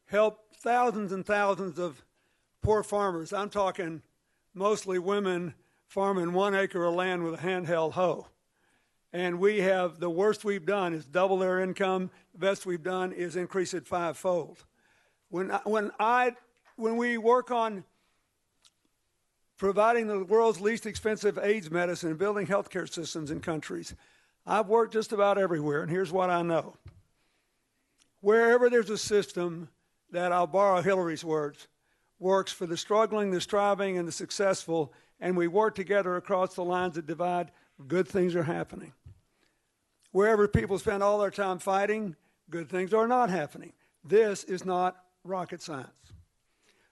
help thousands and thousands of poor farmers, I'm talking mostly women farming 1 acre of land with a handheld hoe. And we have, the worst we've done is double their income. The best we've done is increase it 5-fold. When we work on providing the world's least expensive AIDS medicine and building healthcare systems in countries, I've worked just about everywhere, and here's what I know. Wherever there's a system that, I'll borrow Hillary's words, works for the struggling, the striving, and the successful, and we work together across the lines that divide, good things are happening. Wherever people spend all their time fighting, good things are not happening. This is not rocket science.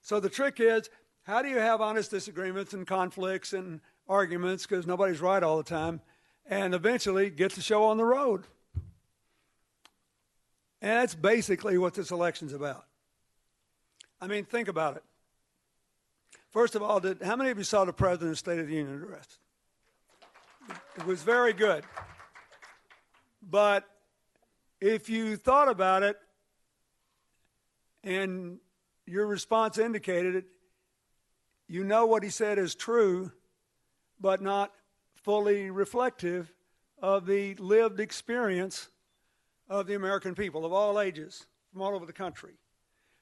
So the trick is, how do you have honest disagreements and conflicts and arguments, because nobody's right all the time, and eventually get the show on the road? And that's basically what this election's about. I mean, think about it. First of all, how many of you saw the President's State of the Union address? It was very good. But if you thought about it and your response indicated it, you know what he said is true, but not fully reflective of the lived experience of the American people of all ages from all over the country.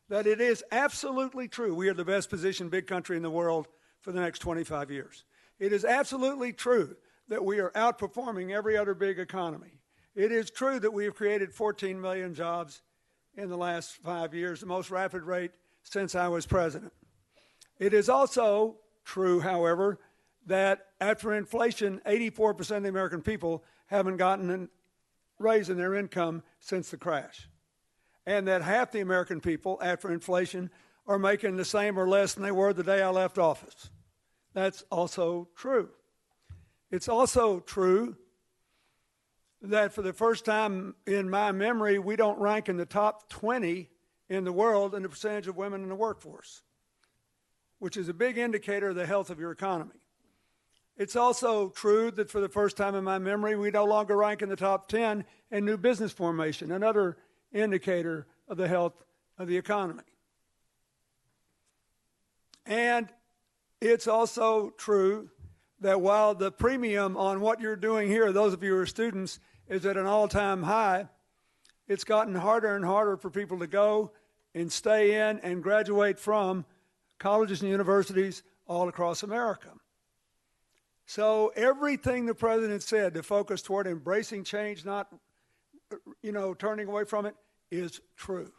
That it is absolutely true we are the best positioned big country in the world for the next 25 years. It is absolutely true that we are outperforming every other big economy. It is true that we have created 14 million jobs in the last 5 years, the most rapid rate since I was president. It is also true, however, that after inflation, 84% of the American people haven't gotten a raise in their income since the crash. And that half the American people, after inflation, are making the same or less than they were the day I left office. That's also true. It's also true that for the first time in my memory, we don't rank in the top 20 in the world in the percentage of women in the workforce, which is a big indicator of the health of your economy. It's also true that for the first time in my memory, we no longer rank in the top 10 in new business formation, another indicator of the health of the economy. And it's also true that while the premium on what you're doing here, those of you who are students, is at an all-time high, it's gotten harder and harder for people to go and stay in and graduate from colleges and universities all across America. So everything the president said to focus toward embracing change, not, turning away from it, is true.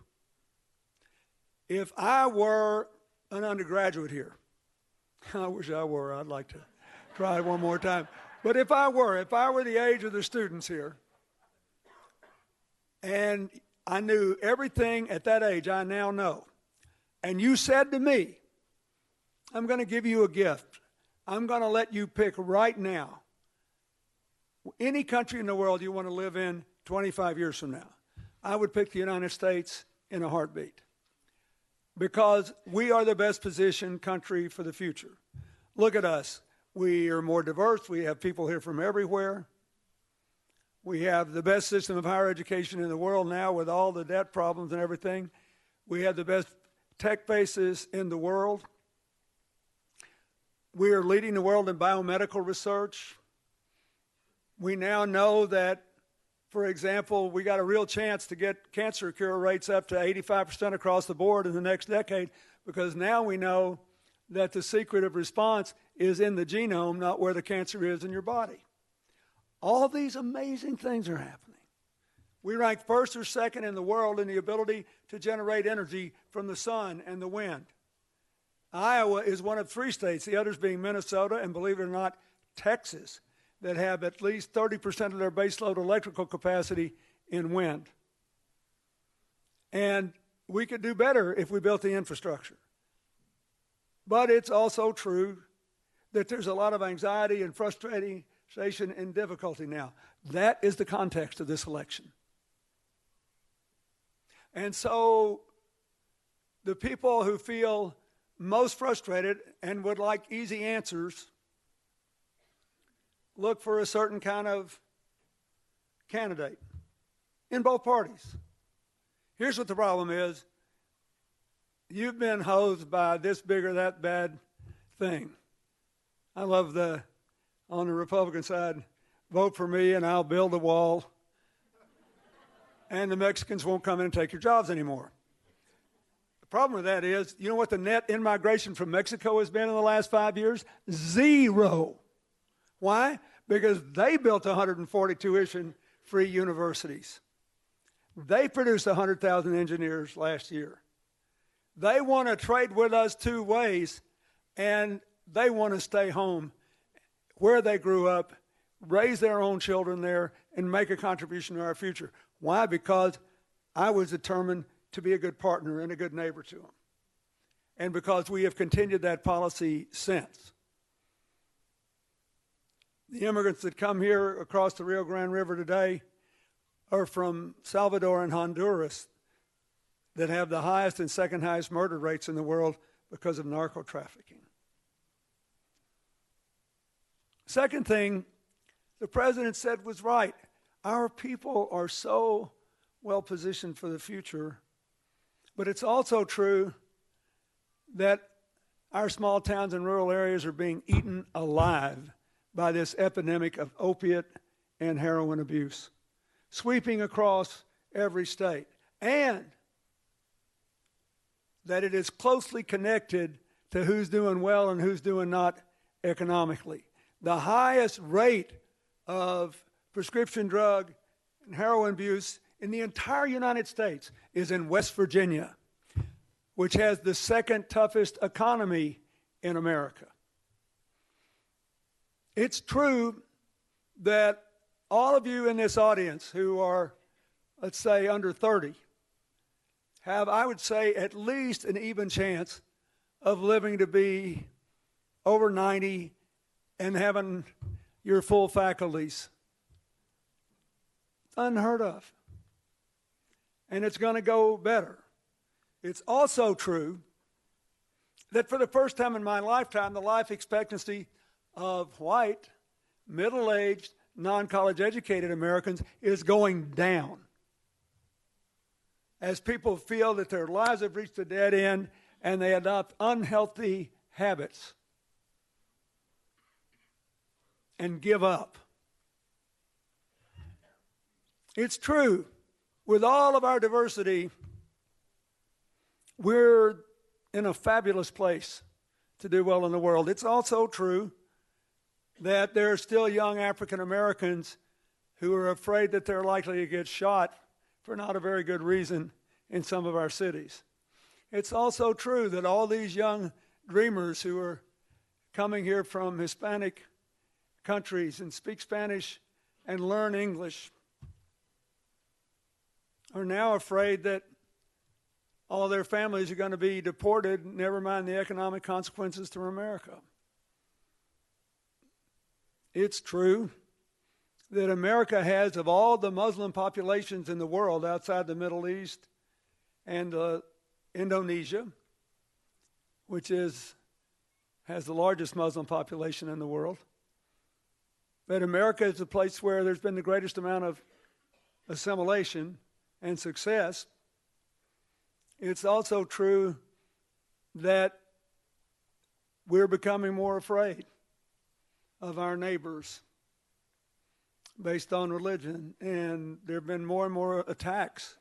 If I were an undergraduate here, I wish I were, I'd like to try it one more time. But if I were the age of the students here, and I knew everything at that age I now know, and you said to me, I'm going to give you a gift. I'm going to let you pick right now any country in the world you want to live in 25 years from now, I would pick the United States in a heartbeat because we are the best positioned country for the future. Look at us. We are more diverse. We have people here from everywhere. We have the best system of higher education in the world now with all the debt problems and everything. We have the best tech bases in the world. We are leading the world in biomedical research. We now know that, for example, we got a real chance to get cancer cure rates up to 85% across the board in the next decade because now we know that the secret of response is in the genome, not where the cancer is in your body. All these amazing things are happening. We rank first or second in the world in the ability to generate energy from the sun and the wind. Iowa is one of 3 states, the others being Minnesota and, believe it or not, Texas, that have at least 30% of their baseload electrical capacity in wind. And we could do better if we built the infrastructure. But it's also true that there's a lot of anxiety and frustration and difficulty now. That is the context of this election. And so the people who feel most frustrated and would like easy answers look for a certain kind of candidate in both parties. Here's what the problem is. You've been hosed by this big or that bad thing. I love on the Republican side, vote for me and I'll build a wall and the Mexicans won't come in and take your jobs anymore. The problem with that is, you know what the net in-migration from Mexico has been in the last 5 years? 0. Why? Because they built 140 tuition-free universities. They produced 100,000 engineers last year. They want to trade with us 2 ways, and they want to stay home where they grew up, raise their own children there, and make a contribution to our future. Why? Because I was determined to be a good partner and a good neighbor to them. And because we have continued that policy since. The immigrants that come here across the Rio Grande River today are from Salvador and Honduras that have the highest and second highest murder rates in the world because of narco trafficking. Second thing the president said was right. Our people are so well positioned for the future, but it's also true that our small towns and rural areas are being eaten alive by this epidemic of opiate and heroin abuse, sweeping across every state, and that it is closely connected to who's doing well and who's doing not economically. The highest rate of prescription drug and heroin abuse in the entire United States is in West Virginia, which has the second toughest economy in America. It's true that all of you in this audience who are, let's say, under 30, have, I would say, at least an even chance of living to be over 90 and having your full faculties. It's unheard of. And it's going to go better. It's also true that for the first time in my lifetime, the life expectancy of white, middle-aged, non-college educated Americans is going down. As people feel that their lives have reached a dead end and they adopt unhealthy habits and give up. It's true, with all of our diversity, we're in a fabulous place to do well in the world. It's also true that there are still young African Americans who are afraid that they're likely to get shot for not a very good reason in some of our cities. It's also true that all these young dreamers who are coming here from Hispanic countries and speak Spanish and learn English are now afraid that all their families are going to be deported, never mind the economic consequences to America. It's true that America has of all the Muslim populations in the world outside the Middle East and Indonesia, which has the largest Muslim population in the world, that America is the place where there's been the greatest amount of assimilation and success. It's also true that we're becoming more afraid of our neighbors based on religion, and there have been more and more attacks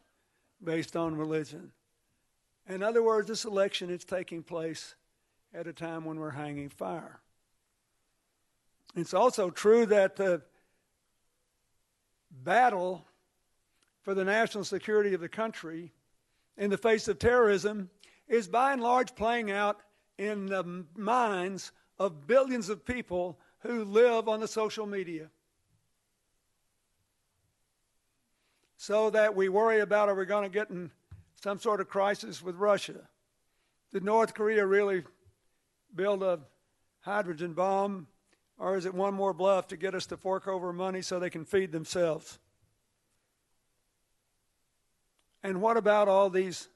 based on religion. In other words, this election is taking place at a time when we're hanging fire. It's also true that the battle for the national security of the country in the face of terrorism is by and large playing out in the minds of billions of people who live on the social media. So that we worry about, are we going to get in some sort of crisis with Russia? Did North Korea really build a hydrogen bomb, or is it one more bluff to get us to fork over money so they can feed themselves? And what about all these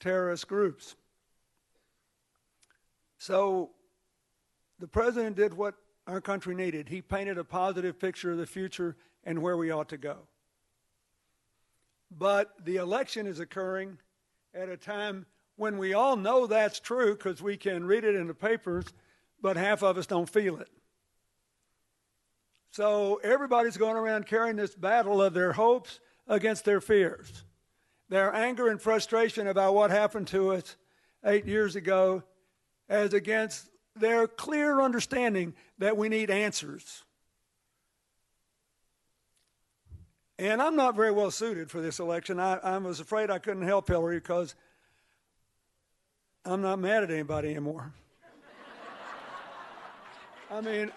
terrorist groups? So the president did what our country needed. He painted a positive picture of the future and where we ought to go. But the election is occurring at a time when we all know that's true because we can read it in the papers, but half of us don't feel it. So everybody's going around carrying this battle of their hopes against their fears. Their anger and frustration about what happened to us 8 years ago as against their clear understanding that we need answers. And I'm not very well suited for this election. I was afraid I couldn't help Hillary because I'm not mad at anybody anymore. I mean,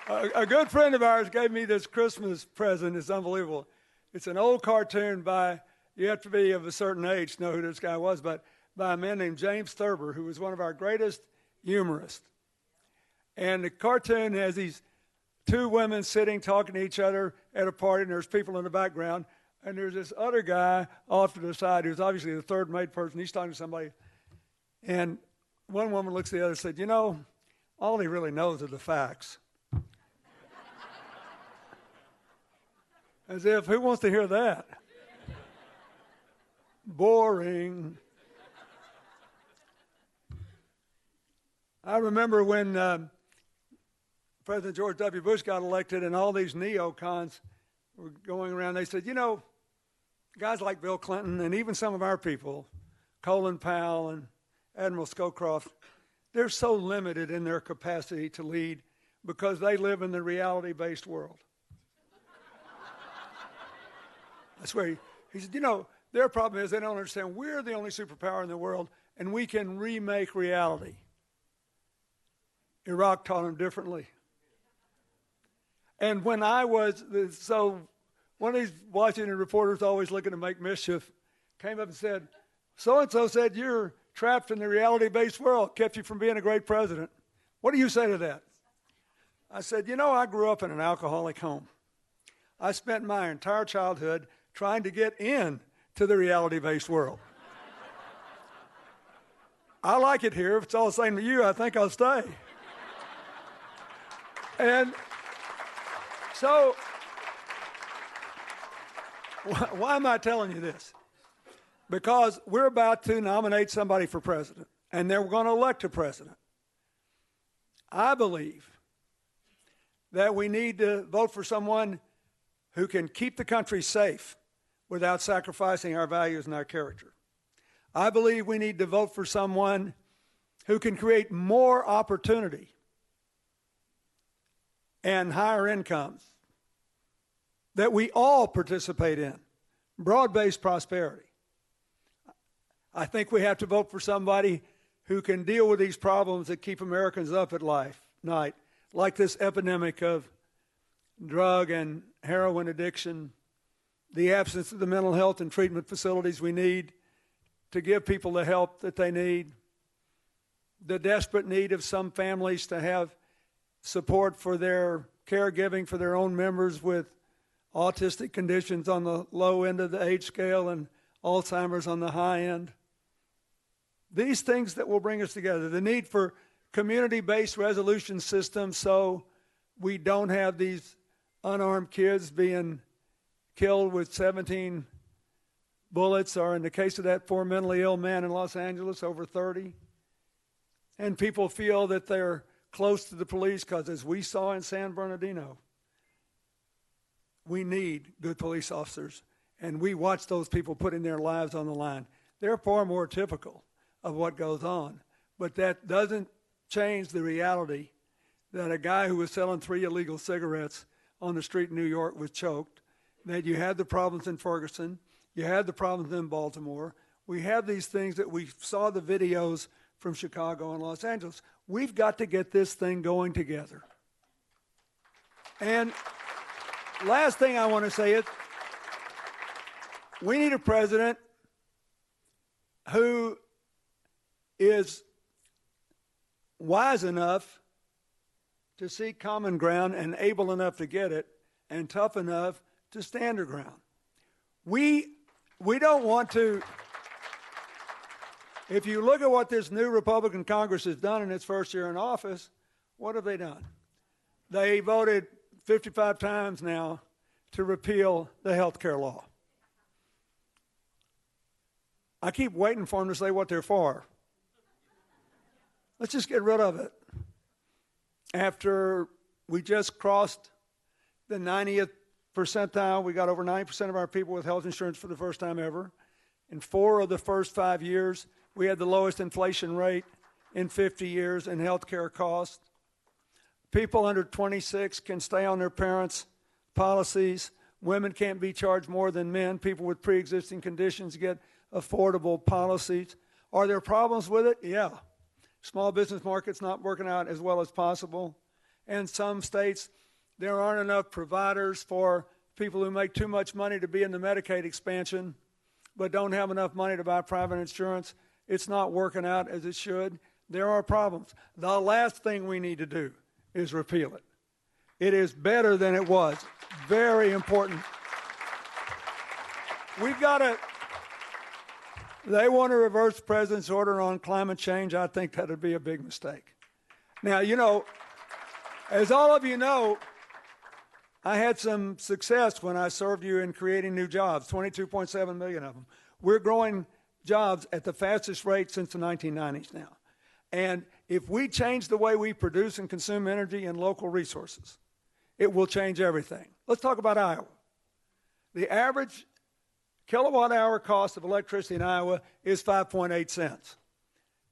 a good friend of ours gave me this Christmas present. It's unbelievable. It's an old cartoon by, you have to be of a certain age to know who this guy was, but by a man named James Thurber, who was one of our greatest humorists. And the cartoon has these two women sitting talking to each other at a party, and there's people in the background, and there's this other guy off to the side who's obviously the third mate person. He's talking to somebody, and one woman looks at the other and said, you know, all he really knows are the facts. As if, who wants to hear that? Boring. I remember when President George W. Bush got elected and all these neocons were going around. They said, you know, guys like Bill Clinton and even some of our people, Colin Powell and Admiral Scowcroft, they're so limited in their capacity to lead because they live in the reality-based world. I swear, he said, you know, their problem is they don't understand we're the only superpower in the world and we can remake reality. Iraq taught them differently. And when I was, so one of these Washington reporters always looking to make mischief came up and said, so-and-so said you're trapped in the reality-based world, kept you from being a great president. What do you say to that? I said, you know, I grew up in an alcoholic home. I spent my entire childhood trying to get in to the reality-based world. I like it here. If it's all the same to you, I think I'll stay. And so, why am I telling you this? Because we're about to nominate somebody for president, and they're going to elect a president. I believe that we need to vote for someone who can keep the country safe without sacrificing our values and our character. I believe we need to vote for someone who can create more opportunity and higher incomes that we all participate in, broad-based prosperity. I think we have to vote for somebody who can deal with these problems that keep Americans up at night, like this epidemic of drug and heroin addiction, the absence of the mental health and treatment facilities we need to give people the help that they need, the desperate need of some families to have support for their caregiving for their own members with autistic conditions on the low end of the age scale and Alzheimer's on the high end. These things that will bring us together. The need for community-based resolution systems so we don't have these unarmed kids being killed with 17 bullets, or in the case of that poor mentally ill man in Los Angeles, over 30. And people feel that they're close to the police because, as we saw in San Bernardino, we need good police officers, and we watch those people putting their lives on the line. They're far more typical of what goes on, but that doesn't change the reality that a guy who was selling 3 illegal cigarettes on the street in New York was choked, that you had the problems in Ferguson, you had the problems in Baltimore. We have these things that we saw the videos from Chicago and Los Angeles. We've got to get this thing going together. And last thing I want to say is we need a president who is wise enough to seek common ground and able enough to get it and tough enough to stand her ground. We don't want to, if you look at what this new Republican Congress has done in its first year in office, what have they done? They voted 55 times now to repeal the health care law. I keep waiting for them to say what they're for. Let's just get rid of it. After we just crossed the 90th percentile, we got over 90% of our people with health insurance for the first time ever. In 4 of the first 5 years, we had the lowest inflation rate in 50 years in health care costs. People under 26 can stay on their parents' policies. Women can't be charged more than men. People with pre-existing conditions get affordable policies. Are there problems with it? Yeah. Small business market's not working out as well as possible. And some states, there aren't enough providers for people who make too much money to be in the Medicaid expansion, but don't have enough money to buy private insurance. It's not working out as it should. There are problems. The last thing we need to do is repeal it. It is better than it was. Very important. We've got to, they want to reverse the president's order on climate change. I think that would be a big mistake. Now, you know, as all of you know, I had some success when I served you in creating new jobs, 22.7 million of them. We're growing jobs at the fastest rate since the 1990s now. And if we change the way we produce and consume energy and local resources, it will change everything. Let's talk about Iowa. The average kilowatt hour cost of electricity in Iowa is 5.8 cents.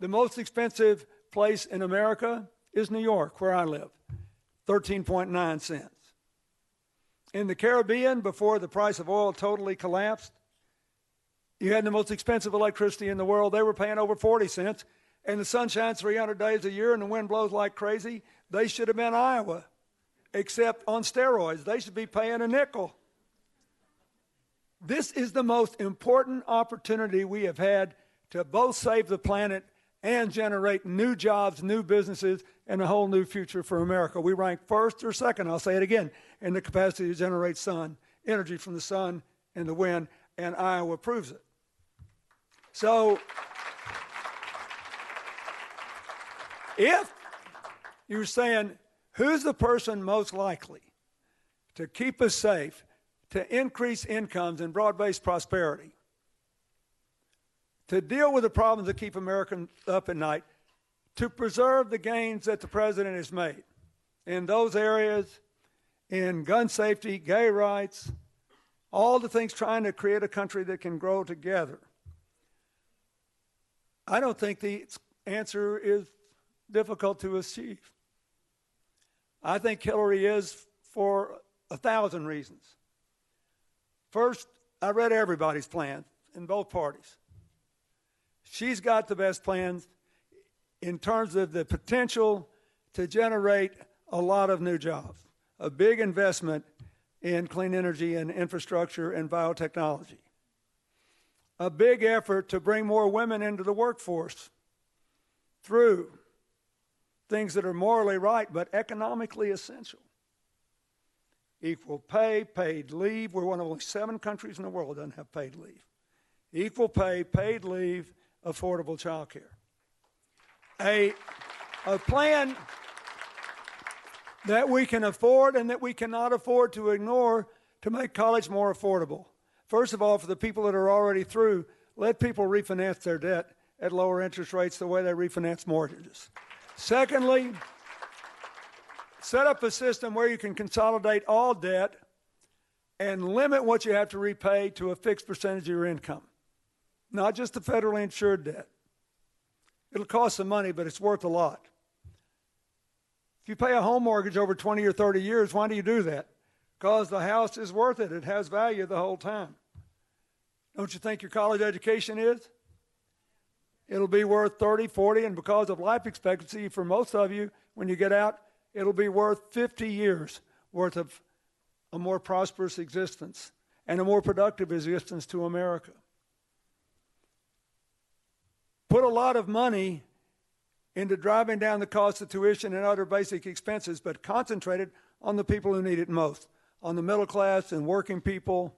The most expensive place in America is New York, where I live, 13.9 cents. In the Caribbean, before the price of oil totally collapsed, you had the most expensive electricity in the world. They were paying over 40 cents, and the sun shines 300 days a year and the wind blows like crazy. They should have been Iowa, except on steroids. They should be paying a nickel. This is the most important opportunity we have had to both save the planet and generate new jobs, new businesses, and a whole new future for America. We rank first or second, I'll say it again, in the capacity to generate energy from the sun and the wind, and Iowa proves it. So, if you're saying, who's the person most likely to keep us safe, to increase incomes and broad-based prosperity, to deal with the problems that keep Americans up at night, to preserve the gains that the president has made in those areas, in gun safety, gay rights, all the things trying to create a country that can grow together. I don't think the answer is difficult to achieve. I think Hillary is for 1,000 reasons. First, I read everybody's plans in both parties. She's got the best plans in terms of the potential to generate a lot of new jobs, a big investment in clean energy and infrastructure and biotechnology, a big effort to bring more women into the workforce through things that are morally right but economically essential. Equal pay, paid leave. We're one of only 7 countries in the world that doesn't have paid leave. Equal pay, paid leave, affordable child care. A plan that we can afford and that we cannot afford to ignore to make college more affordable. First of all, for the people that are already through, let people refinance their debt at lower interest rates the way they refinance mortgages. Secondly, set up a system where you can consolidate all debt and limit what you have to repay to a fixed percentage of your income, not just the federally insured debt. It'll cost some money, but it's worth a lot. If you pay a home mortgage over 20 or 30 years, why do you do that? Because the house is worth it. It has value the whole time. Don't you think your college education is? It'll be worth 30, 40, and because of life expectancy for most of you, when you get out, it'll be worth 50 years worth of a more prosperous existence and a more productive existence to America. Put a lot of money into driving down the cost of tuition and other basic expenses, but concentrated on the people who need it most, on the middle class and working people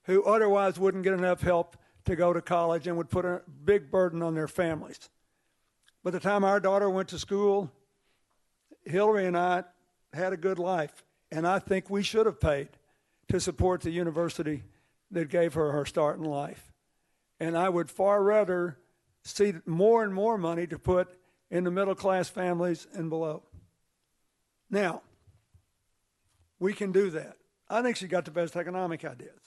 who otherwise wouldn't get enough help to go to college and would put a big burden on their families. By the time our daughter went to school, Hillary and I had a good life, and I think we should have paid to support the university that gave her her start in life. And I would far rather see more and more money to put in the middle class families and below. Now, we can do that. I think she got the best economic ideas.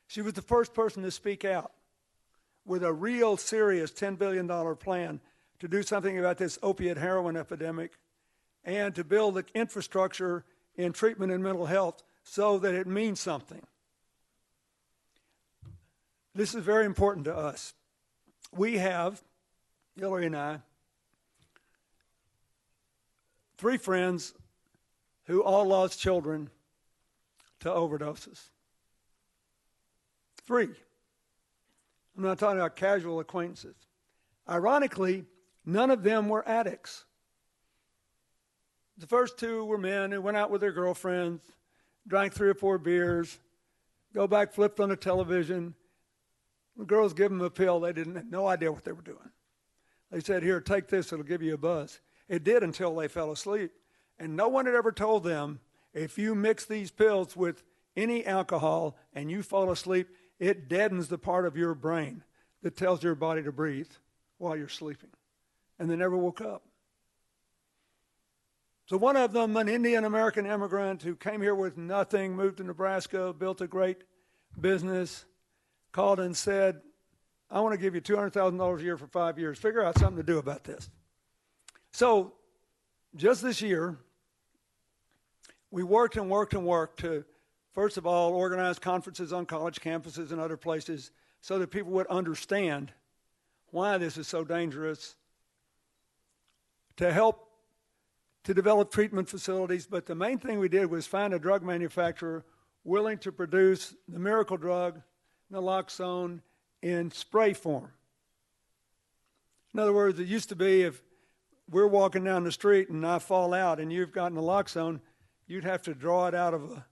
She was the first person to speak out with a real serious $10 billion plan to do something about this opiate heroin epidemic and to build the infrastructure in treatment and mental health so that it means something. This is very important to us. We have, Hillary and I, 3 friends who all lost children to overdoses. 3. I'm not talking about casual acquaintances. Ironically, none of them were addicts. The first 2 were men who went out with their girlfriends, drank 3 or 4 beers, go back, flipped on the television. The girls give them a pill. They had no idea what they were doing. They said, here, take this. It'll give you a buzz. It did until they fell asleep. And no one had ever told them, if you mix these pills with any alcohol and you fall asleep, it deadens the part of your brain that tells your body to breathe while you're sleeping. And they never woke up. So one of them, an Indian-American immigrant who came here with nothing, moved to Nebraska, built a great business, called and said, I want to give you $200,000 a year for 5 years. Figure out something to do about this. So just this year, we worked and worked and worked to, first of all, organize conferences on college campuses and other places so that people would understand why this is so dangerous, to help to develop treatment facilities. But the main thing we did was find a drug manufacturer willing to produce the miracle drug, naloxone, in spray form. In other words, it used to be if we're walking down the street and I fall out and you've got naloxone, you'd have to draw it out of a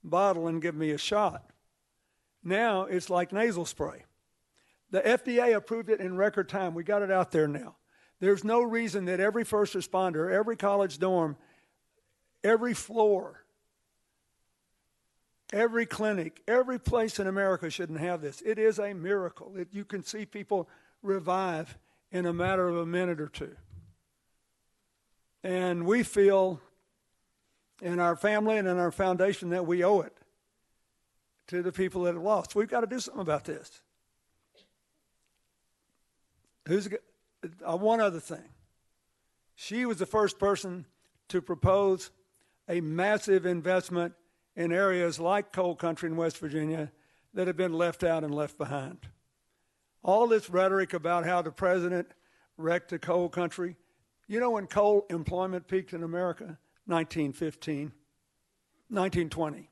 bottle and give me a shot. Now it's like nasal spray. The FDA approved it in record time. We got it out there now. There's no reason that every first responder, every college dorm, every floor, every clinic, every place in America shouldn't have this. It is a miracle. You can see people revive in a matter of a minute or 2. And we feel in our family and in our foundation that we owe it to the people that have lost. We've got to do something about this. One other thing. She was the first person to propose a massive investment in areas like coal country in West Virginia that have been left out and left behind. All this rhetoric about how the president wrecked the coal country. You know when coal employment peaked in America? 1915, 1920.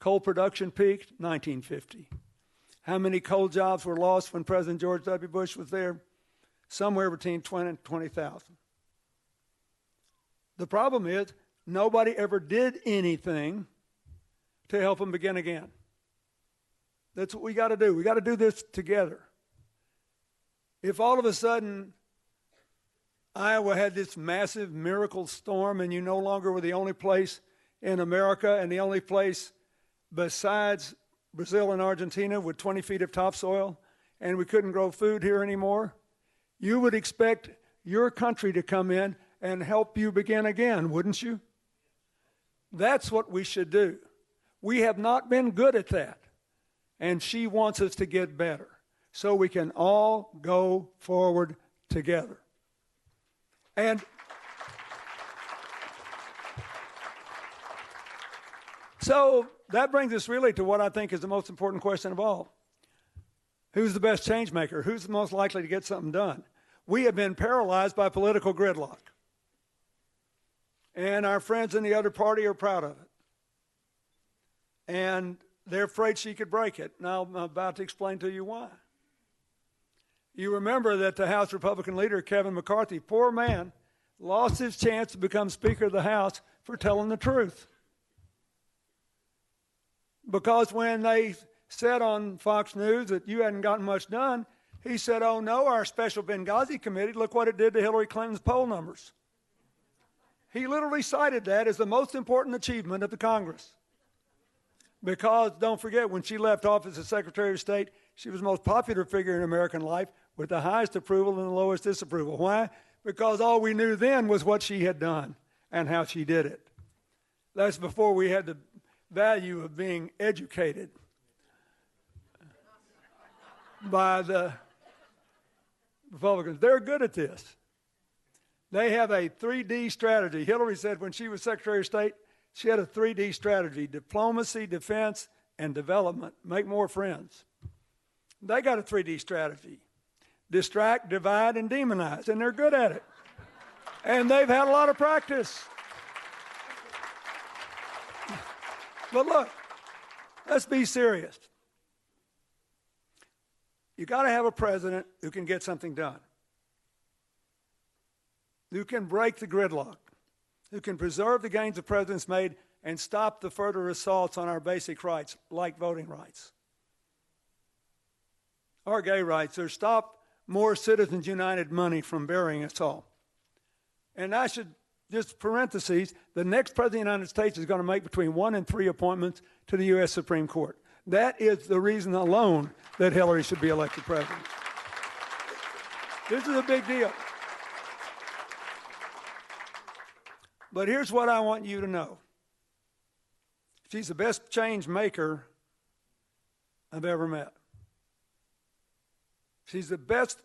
Coal production peaked, 1950. How many coal jobs were lost when President George W. Bush was there? Somewhere between 20 and 20,000. The problem is nobody ever did anything to help them begin again. That's what we got to do. We got to do this together. If all of a sudden Iowa had this massive miracle storm and you no longer were the only place in America and the only place besides Brazil and Argentina with 20 feet of topsoil, and we couldn't grow food here anymore, you would expect your country to come in and help you begin again, wouldn't you? That's what we should do. We have not been good at that, and she wants us to get better so we can all go forward together. And so that brings us really to what I think is the most important question of all. Who's the best change maker? Who's the most likely to get something done? We have been paralyzed by political gridlock. And our friends in the other party are proud of it. And they're afraid she could break it. Now I'm about to explain to you why. You remember that the House Republican leader, Kevin McCarthy, poor man, lost his chance to become Speaker of the House for telling the truth. Because when they said on Fox News that you hadn't gotten much done, he said, oh no, our special Benghazi committee, look what it did to Hillary Clinton's poll numbers. He literally cited that as the most important achievement of the Congress. Because, don't forget, when she left office as Secretary of State, she was the most popular figure in American life with the highest approval and the lowest disapproval. Why? Because all we knew then was what she had done and how she did it. That's before we had the value of being educated by the Republicans. They're good at this. They have a 3D strategy. Hillary said when she was Secretary of State, she had a 3D strategy: diplomacy, defense, and development. Make more friends. They got a 3D strategy: distract, divide, and demonize, and they're good at it. And they've had a lot of practice. But look, let's be serious. You got to have a president who can get something done, who can break the gridlock, who can preserve the gains the president's made and stop the further assaults on our basic rights, like voting rights or gay rights, or stop more Citizens United money from burying us all. And I should, just parentheses, the next president of the United States is going to make between 1 and 3 appointments to the U.S. Supreme Court. That is the reason alone that Hillary should be elected president. This is a big deal. But here's what I want you to know. She's the best change maker I've ever met. She's the best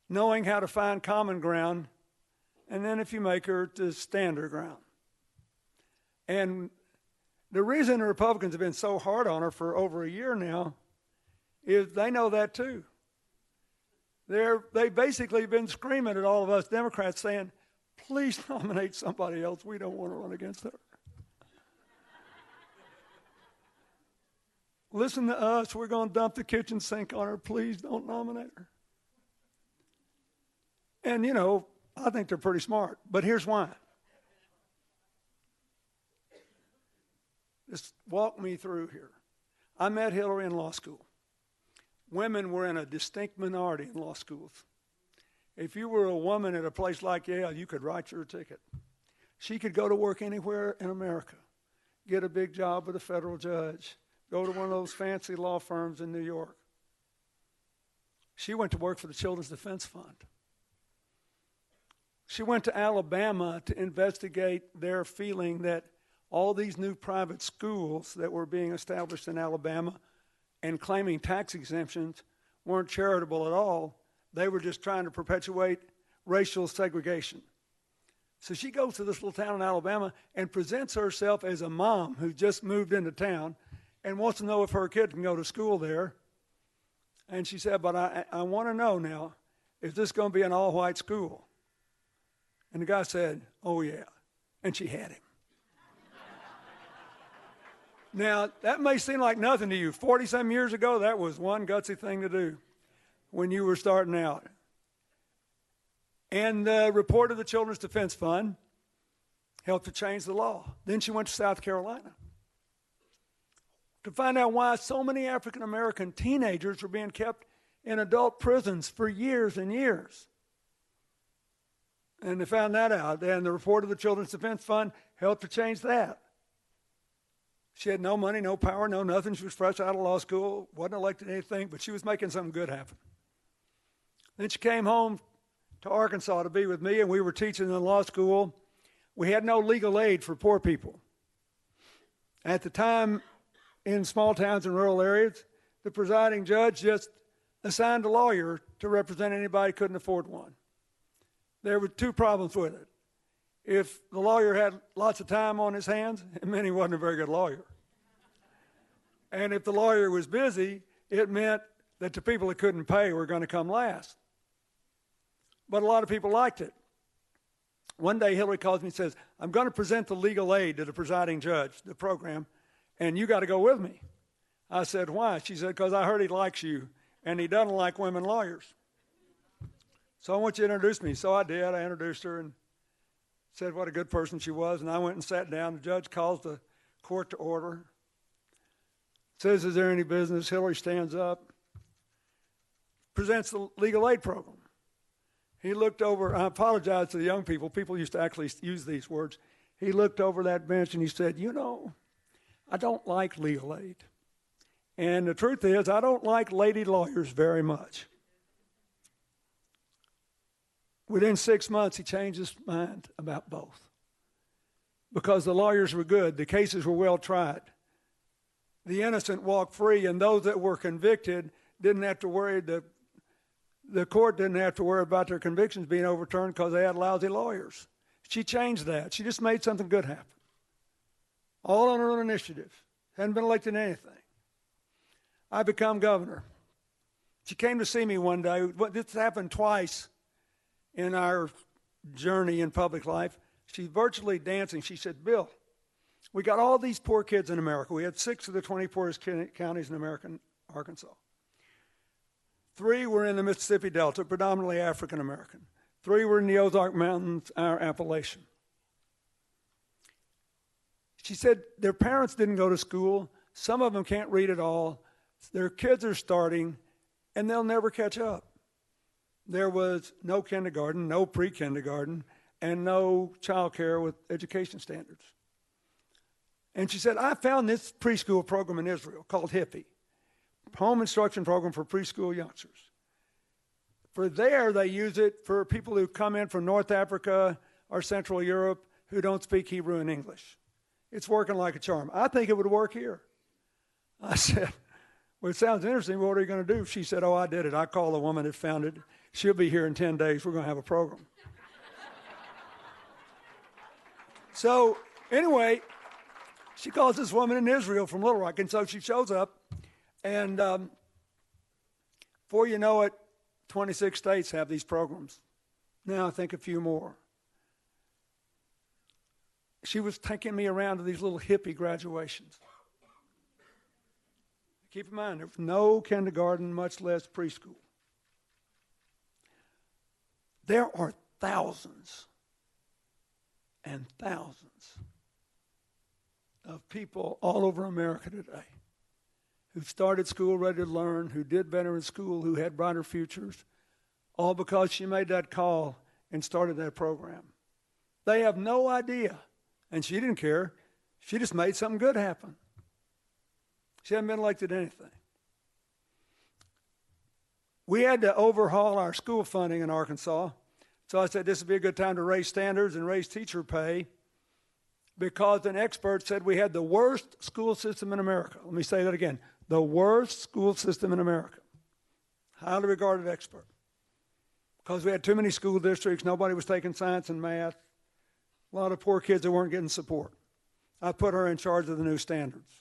knowing how to find common ground, and then if you make her, to stand her ground. And the reason the Republicans have been so hard on her for over a year now is they know that too. They've basically been screaming at all of us Democrats saying, please nominate somebody else. We don't want to run against her. Listen to us. We're going to dump the kitchen sink on her. Please don't nominate her. And, you know, I think they're pretty smart. But here's why. Just walk me through here. I met Hillary in law school. Women were in a distinct minority in law schools. If you were a woman at a place like Yale, you could write your ticket. She could go to work anywhere in America, get a big job with a federal judge, go to one of those fancy law firms in New York. She went to work for the Children's Defense Fund. She went to Alabama to investigate their feeling that all these new private schools that were being established in Alabama and claiming tax exemptions weren't charitable at all. They were just trying to perpetuate racial segregation. So she goes to this little town in Alabama and presents herself as a mom who just moved into town and wants to know if her kid can go to school there. And she said, but I want to know now, is this going to be an all-white school? And the guy said, oh, yeah. And she had him. Now, that may seem like nothing to you. 40-some years ago, that was one gutsy thing to do when you were starting out. And the report of the Children's Defense Fund helped to change the law. Then she went to South Carolina to find out why so many African American teenagers were being kept in adult prisons for years and years. And they found that out, and the report of the Children's Defense Fund helped to change that. She had no money, no power, no nothing. She was fresh out of law school, wasn't elected anything, but she was making something good happen. Then she came home to Arkansas to be with me, and we were teaching in law school. We had no legal aid for poor people. At the time, in small towns and rural areas, the presiding judge just assigned a lawyer to represent anybody who couldn't afford one. There were two problems with it. If the lawyer had lots of time on his hands, it meant he wasn't a very good lawyer. And if the lawyer was busy, it meant that the people that couldn't pay were going to come last. But a lot of people liked it. One day Hillary calls me and says, I'm going to present the legal aid to the presiding judge, the program, and you got to go with me. I said, why? She said, because I heard he likes you, and he doesn't like women lawyers. So I want you to introduce me. So I did. I introduced her and said what a good person she was, and I went and sat down. The judge calls the court to order. Says, is there any business? Hillary stands up, presents the legal aid program. He looked over, I apologize to the young people. People used to actually use these words. He looked over that bench and he said, you know, I don't like legal aid. And the truth is, I don't like lady lawyers very much. Within 6 months, he changed his mind about both. Because the lawyers were good, the cases were well tried. The innocent walked free, and those that were convicted didn't have to worry, the court didn't have to worry about their convictions being overturned because they had lousy lawyers. She changed that. She just made something good happen. All on her own initiative. Hadn't been elected to anything. I become governor. She came to see me one day. This happened twice in our journey in public life. She's virtually dancing. She said, Bill, we got all these poor kids in America. We had 6 of the 20 poorest counties in American Arkansas. 3 were in the Mississippi Delta, predominantly African American. 3 were in the Ozark Mountains, our Appalachian. She said their parents didn't go to school. Some of them can't read at all. Their kids are starting, and they'll never catch up. There was no kindergarten, no pre-kindergarten, and no child care with education standards. And she said, I found this preschool program in Israel called HIPPY, Home Instruction Program for Preschool Youngsters. For there, they use it for people who come in from North Africa or Central Europe who don't speak Hebrew and English. It's working like a charm. I think it would work here. I said, well, it sounds interesting. What are you going to do? She said, oh, I did it. I called the woman that founded it. She'll be here in 10 days. We're going to have a program. So anyway, she calls this woman in Israel from Little Rock. And so she shows up. And before you know it, 26 states have these programs. Now I think a few more. She was taking me around to these little hippie graduations. Keep in mind, there was no kindergarten, much less preschool. There are thousands and thousands of people all over America today who started school ready to learn, who did better in school, who had brighter futures, all because she made that call and started that program. They have no idea, and she didn't care. She just made something good happen. She hadn't been elected to anything. We had to overhaul our school funding in Arkansas, so I said this would be a good time to raise standards and raise teacher pay because an expert said we had the worst school system in America. Let me say that again. The worst school system in America. Highly regarded expert. Because we had too many school districts, nobody was taking science and math, a lot of poor kids that weren't getting support. I put her in charge of the new standards.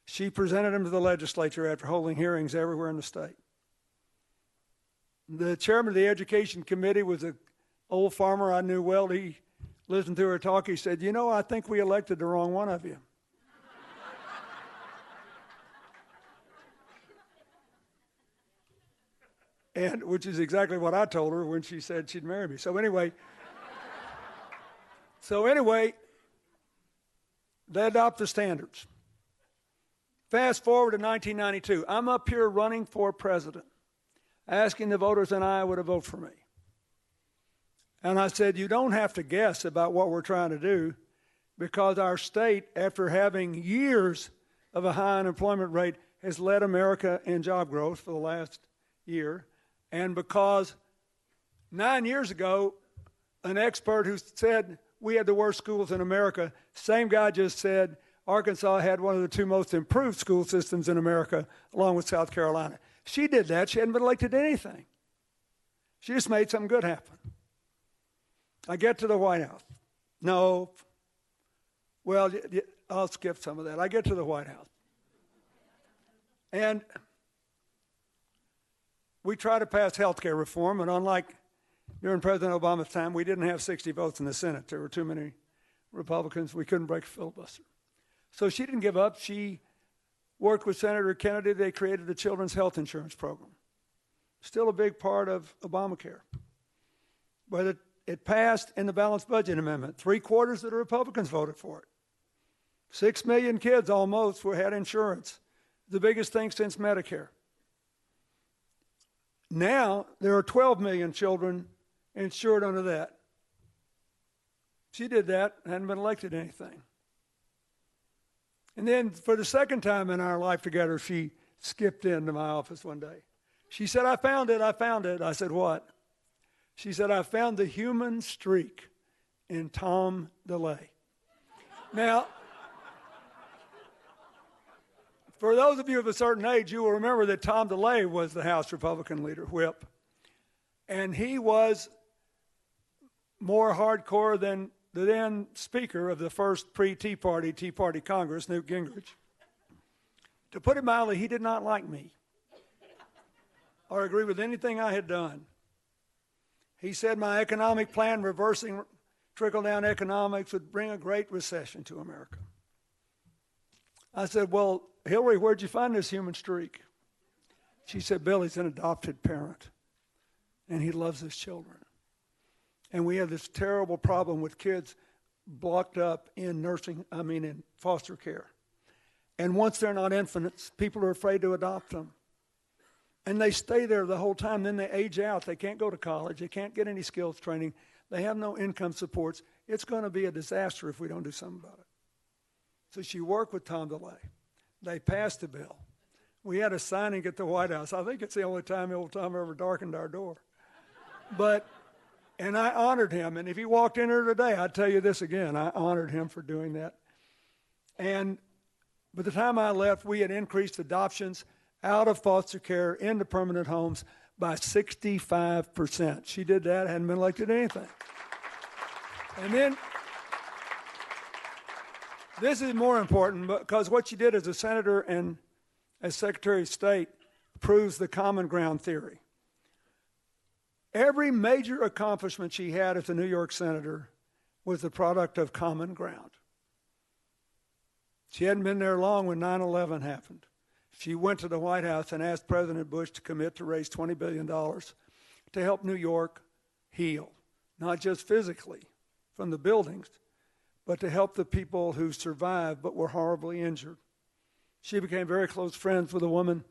She presented them to the legislature after holding hearings everywhere in the state. The chairman of the education committee was an old farmer I knew well. He listened to her talk. He said, you know, I think we elected the wrong one of you. And which is exactly what I told her when she said she'd marry me. So anyway, So anyway, they adopt the standards. Fast forward to 1992. I'm up here running for president, asking the voters in Iowa to vote for me. And I said, you don't have to guess about what we're trying to do, because our state, after having years of a high unemployment rate, has led America in job growth for the last year. And because 9 years ago, an expert who said we had the worst schools in America, same guy just said Arkansas had one of the two most improved school systems in America, along with South Carolina. She did that. She hadn't been elected to anything. She just made something good happen. I get to the White House. No. Well, I'll skip some of that. I get to the White House. And we try to pass health care reform, and unlike during President Obama's time, we didn't have 60 votes in the Senate. There were too many Republicans. We couldn't break a filibuster. So she didn't give up. She worked with Senator Kennedy. They created the Children's Health Insurance Program. Still a big part of Obamacare. But it passed in the Balanced Budget Amendment. 3/4 of the Republicans voted for it. 6 million kids almost had insurance. The biggest thing since Medicare. Now, there are 12 million children insured under that. She did that, hadn't been elected to anything. And then, for the second time in our life together, she skipped into my office one day. She said, I found it. I said, what? She said, I found the human streak in Tom DeLay. Now, for those of you of a certain age, you will remember that Tom DeLay was the House Republican leader, whip. And he was more hardcore than the then Speaker of the first Tea Party Congress, Newt Gingrich. To put it mildly, he did not like me or agree with anything I had done. He said my economic plan, reversing trickle-down economics, would bring a great recession to America. I said, well, Hillary, where'd you find this human streak? She said, Bill, he's an adopted parent, and he loves his children. And we have this terrible problem with kids blocked up in in foster care. And once they're not infants, people are afraid to adopt them. And they stay there the whole time. Then they age out. They can't go to college. They can't get any skills training. They have no income supports. It's going to be a disaster if we don't do something about it. So she worked with Tom DeLay. They passed the bill. We had a signing at the White House. I think it's the only time old Tom ever darkened our door. And I honored him. And if he walked in here today, I'd tell you this again. I honored him for doing that. And by the time I left, we had increased adoptions out of foster care into permanent homes by 65%. She did that, hadn't been elected to anything. And then, this is more important because what she did as a senator and as Secretary of State proves the common ground theory. Every major accomplishment she had as a New York senator was the product of common ground. She hadn't been there long when 9/11 happened. She went to the White House and asked President Bush to commit to raise $20 billion to help New York heal, not just physically from the buildings, but to help the people who survived but were horribly injured. She became very close friends with a woman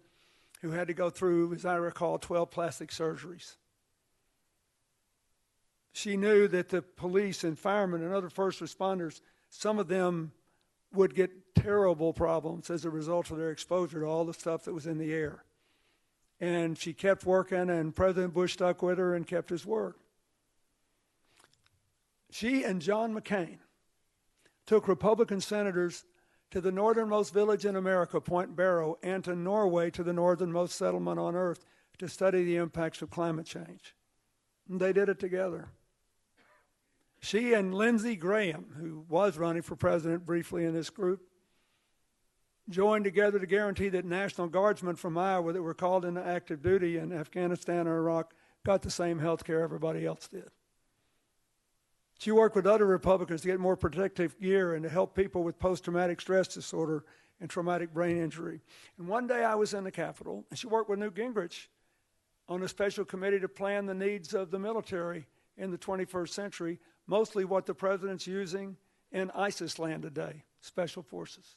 who had to go through, as I recall, 12 plastic surgeries. She knew that the police and firemen and other first responders, some of them would get terrible problems as a result of their exposure to all the stuff that was in the air. And she kept working, and President Bush stuck with her and kept his word. She and John McCain took Republican senators to the northernmost village in America, Point Barrow, and to Norway, to the northernmost settlement on earth, to study the impacts of climate change. And they did it together. She and Lindsey Graham, who was running for president briefly in this group, joined together to guarantee that National Guardsmen from Iowa that were called into active duty in Afghanistan or Iraq got the same health care everybody else did. She worked with other Republicans to get more protective gear and to help people with post-traumatic stress disorder and traumatic brain injury. And one day I was in the Capitol, and she worked with Newt Gingrich on a special committee to plan the needs of the military in the 21st century mostly what the president's using in ISIS land today, special forces.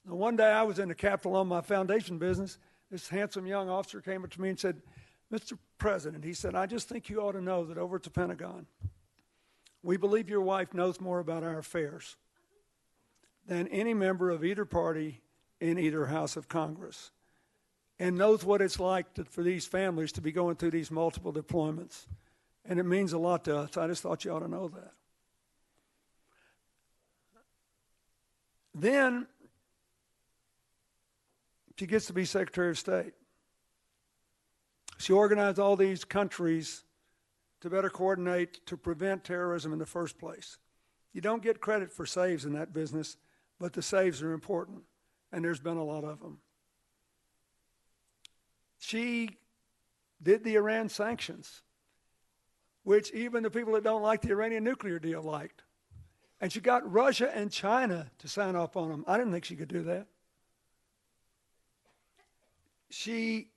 Now, one day I was in the Capitol on my foundation business. This handsome young officer came up to me and said, Mr. President, he said, I just think you ought to know that over at the Pentagon, we believe your wife knows more about our affairs than any member of either party in either House of Congress, and knows what it's like for these families to be going through these multiple deployments. And it means a lot to us. I just thought you ought to know that. Then she gets to be Secretary of State. She organized all these countries to better coordinate to prevent terrorism in the first place. You don't get credit for saves in that business, but the saves are important, and there's been a lot of them. She did the Iran sanctions, which even the people that don't like the Iranian nuclear deal liked. And she got Russia and China to sign off on them. I didn't think she could do that. She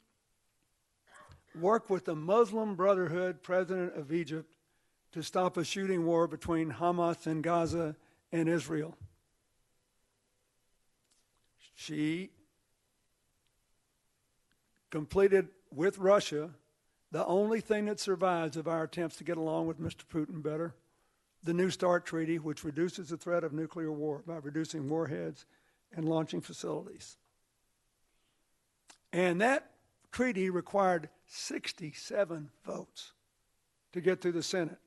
worked with the Muslim Brotherhood president of Egypt to stop a shooting war between Hamas in Gaza and Israel. She completed with Russia the only thing that survives of our attempts to get along with Mr. Putin better, the New START Treaty, which reduces the threat of nuclear war by reducing warheads and launching facilities. And that treaty required 67 votes to get through the Senate.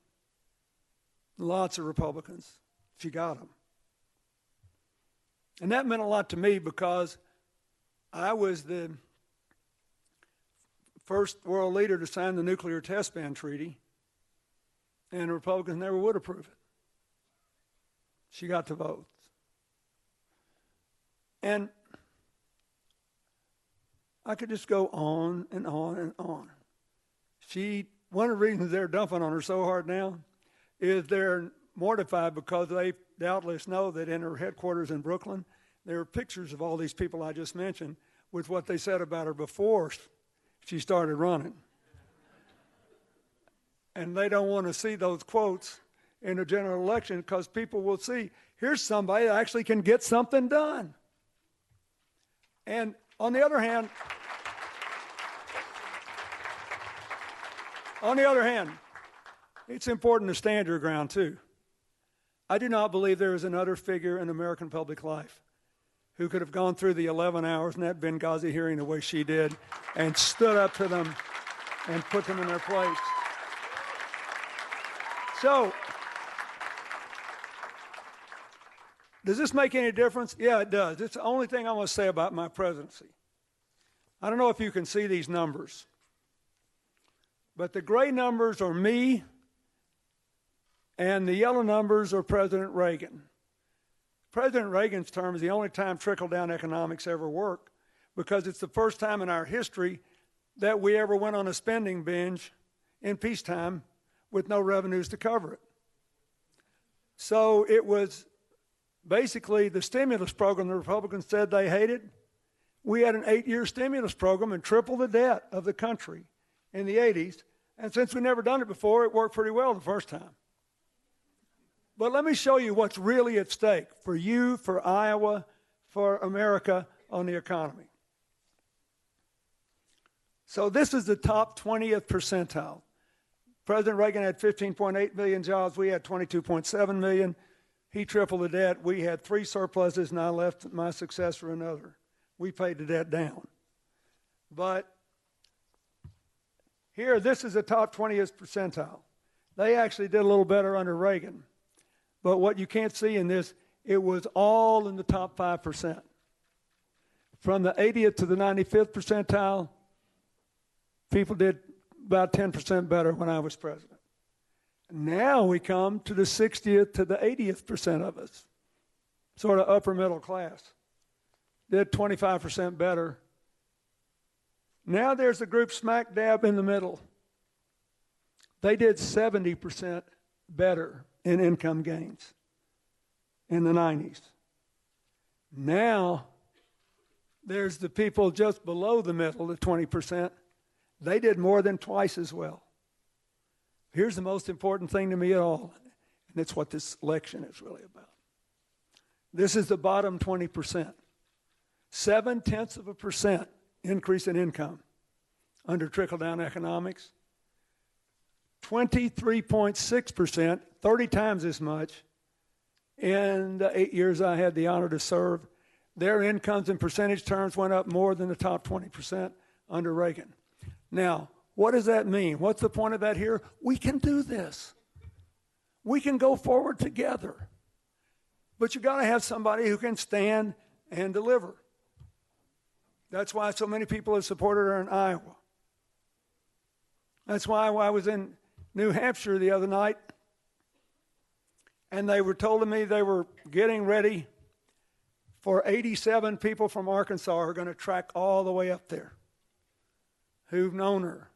Lots of Republicans. She got them. And that meant a lot to me because I was the first world leader to sign the nuclear test ban treaty, and the Republicans never would approve it. She got the votes. And I could just go on and on and on. One of the reasons they're dumping on her so hard now is they're mortified because they doubtless know that in her headquarters in Brooklyn, there are pictures of all these people I just mentioned with what they said about her before she started running. And they don't want to see those quotes in the general election because people will see, here's somebody that actually can get something done. And on the other hand, it's important to stand your ground too. I do not believe there is another figure in American public life who could have gone through the 11 hours in that Benghazi hearing the way she did and stood up to them and put them in their place. So, does this make any difference? Yeah, it does. It's the only thing I want to say about my presidency. I don't know if you can see these numbers, but the gray numbers are me, and the yellow numbers are President Reagan. President Reagan's term is the only time trickle-down economics ever worked because it's the first time in our history that we ever went on a spending binge in peacetime with no revenues to cover it. So it was basically the stimulus program the Republicans said they hated. We had an 8-year stimulus program and tripled the debt of the country in the 80s. And since we never done it before, it worked pretty well the first time. But let me show you what's really at stake for you, for Iowa, for America on the economy. So this is the top 20th percentile. President Reagan had 15.8 million jobs. We had 22.7 million. He tripled the debt. We had 3 surpluses, and I left my successor another. We paid the debt down. But here, this is the top 20th percentile. They actually did a little better under Reagan. But what you can't see in this, it was all in the top 5%. From the 80th to the 95th percentile, people did about 10% better when I was president. Now we come to the 60th to the 80th percent of us, sort of upper middle class, did 25% better. Now there's a group smack dab in the middle. They did 70% better in income gains in the 90s. Now there's the people just below the middle, the 20%. They did more than twice as well. here's the most important thing to me at all, and it's what this election is really about. This is the bottom 20%. 0.7% increase in income under trickle-down economics. 23.6%, 30 times as much, in the 8 years I had the honor to serve. Their incomes in percentage terms went up more than the top 20% under Reagan. Now, what does that mean? What's the point of that here? We can do this. We can go forward together. But you got to have somebody who can stand and deliver. That's why so many people have supported her in Iowa. That's why I was in New Hampshire the other night, and they were told me they were getting ready for 87 people from Arkansas who are going to track all the way up there, who've known her.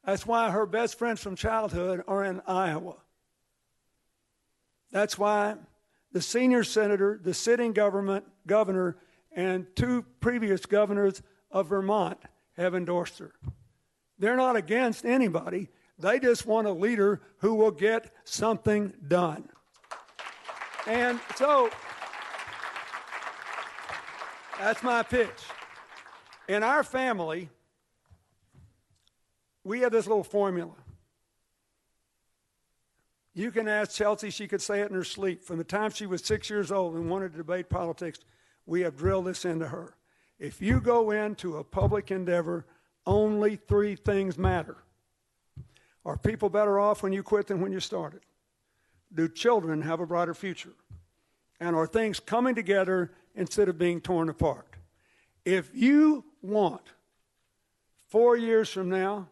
That's why her best friends from childhood are in Iowa. That's why the senior senator, the sitting governor, and 2 previous governors of Vermont have endorsed her. They're not against anybody. They just want a leader who will get something done. And so, that's my pitch. In our family, we have this little formula. You can ask Chelsea, she could say it in her sleep. From the time she was 6 years old and wanted to debate politics, we have drilled this into her. If you go into a public endeavor, only 3 things matter. Are people better off when you quit than when you started? Do children have a brighter future? And are things coming together instead of being torn apart? If you want 4 years from now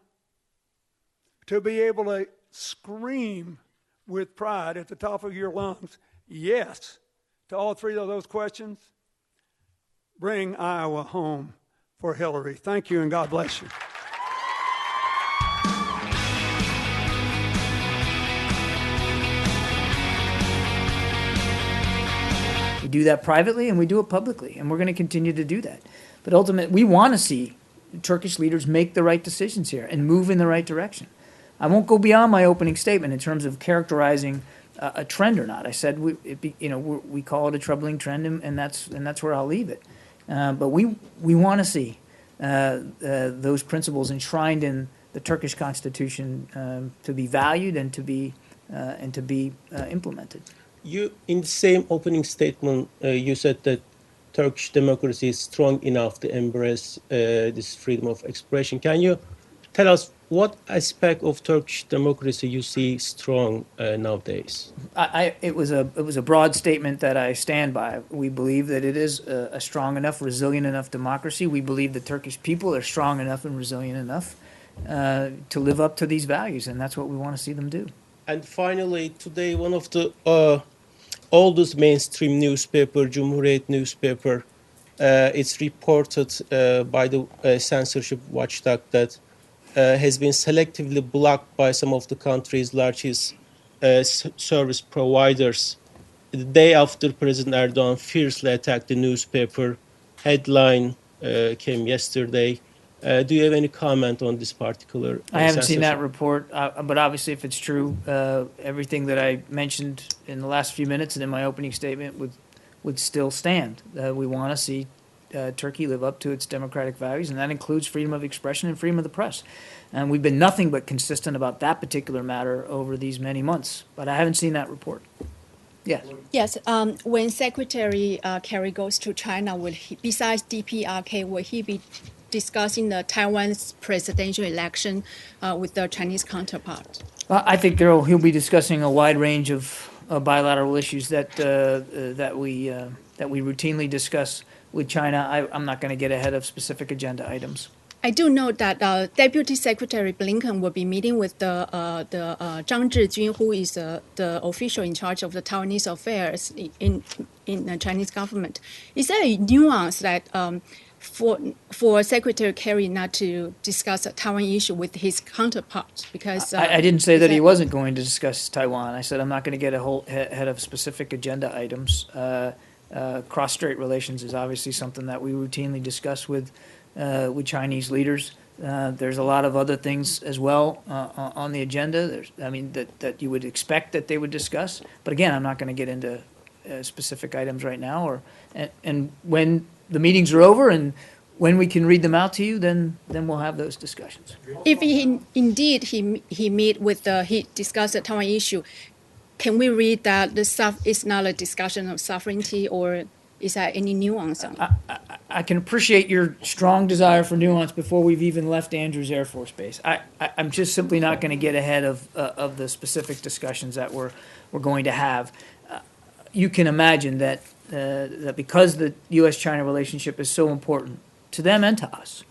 to be able to scream with pride at the top of your lungs, yes, to all 3 of those questions, bring Iowa home for Hillary. Thank you, and God bless you. We do that privately and we do it publicly, and we're going to continue to do that. But ultimately, we want to see Turkish leaders make the right decisions here and move in the right direction. I won't go beyond my opening statement in terms of characterizing a trend or not. I said we call it a troubling trend, and that's where I'll leave it. But we want to see those principles enshrined in the Turkish constitution to be valued and to be implemented. You, in the same opening statement, you said that Turkish democracy is strong enough to embrace this freedom of expression. Can you tell us what aspect of Turkish democracy you see strong nowadays? It was a broad statement that I stand by. We believe that it is a strong enough, resilient enough democracy. We believe the Turkish people are strong enough and resilient enough to live up to these values, and that's what we want to see them do. And finally, today, one of the oldest mainstream newspaper, Cumhuriyet newspaper, it's reported by the censorship watchdog that has been selectively blocked by some of the country's largest service providers. The day after President Erdogan fiercely attacked the newspaper, headline came yesterday. Do you have any comment on this particular I haven't seen that report, but obviously if it's true, everything that I mentioned in the last few minutes and in my opening statement would still stand. We want to see Turkey live up to its democratic values, and that includes freedom of expression and freedom of the press. And we've been nothing but consistent about that particular matter over these many months, but I haven't seen that report. Yes. Yes. When Secretary Kerry goes to China, besides DPRK, will he be discussing the Taiwan's presidential election with their Chinese counterpart? I think he'll be discussing a wide range of bilateral issues that we routinely discuss with China. I'm not going to get ahead of specific agenda items. I do know that Deputy Secretary Blinken will be meeting with the Zhang Zhijun, who is the official in charge of the Taiwanese affairs in the Chinese government. Is there a nuance that for Secretary Kerry not to discuss a Taiwan issue with his counterpart? Because I didn't say that he wasn't going to discuss Taiwan. I said I'm not going to get ahead of specific agenda items. Cross-strait relations is obviously something that we routinely discuss with Chinese leaders. There's a lot of other things as well on the agenda. That you would expect that they would discuss. But again, I'm not going to get into specific items right now. And when the meetings are over and when we can read them out to you, then we'll have those discussions. If he meet with he discussed the Taiwan issue, can we read that it's not a discussion of sovereignty, or is there any nuance on it? I can appreciate your strong desire for nuance before we've even left Andrews Air Force Base. I'm just simply not going to get ahead of the specific discussions that we're going to have. You can imagine that because the U.S.-China relationship is so important to them and to us,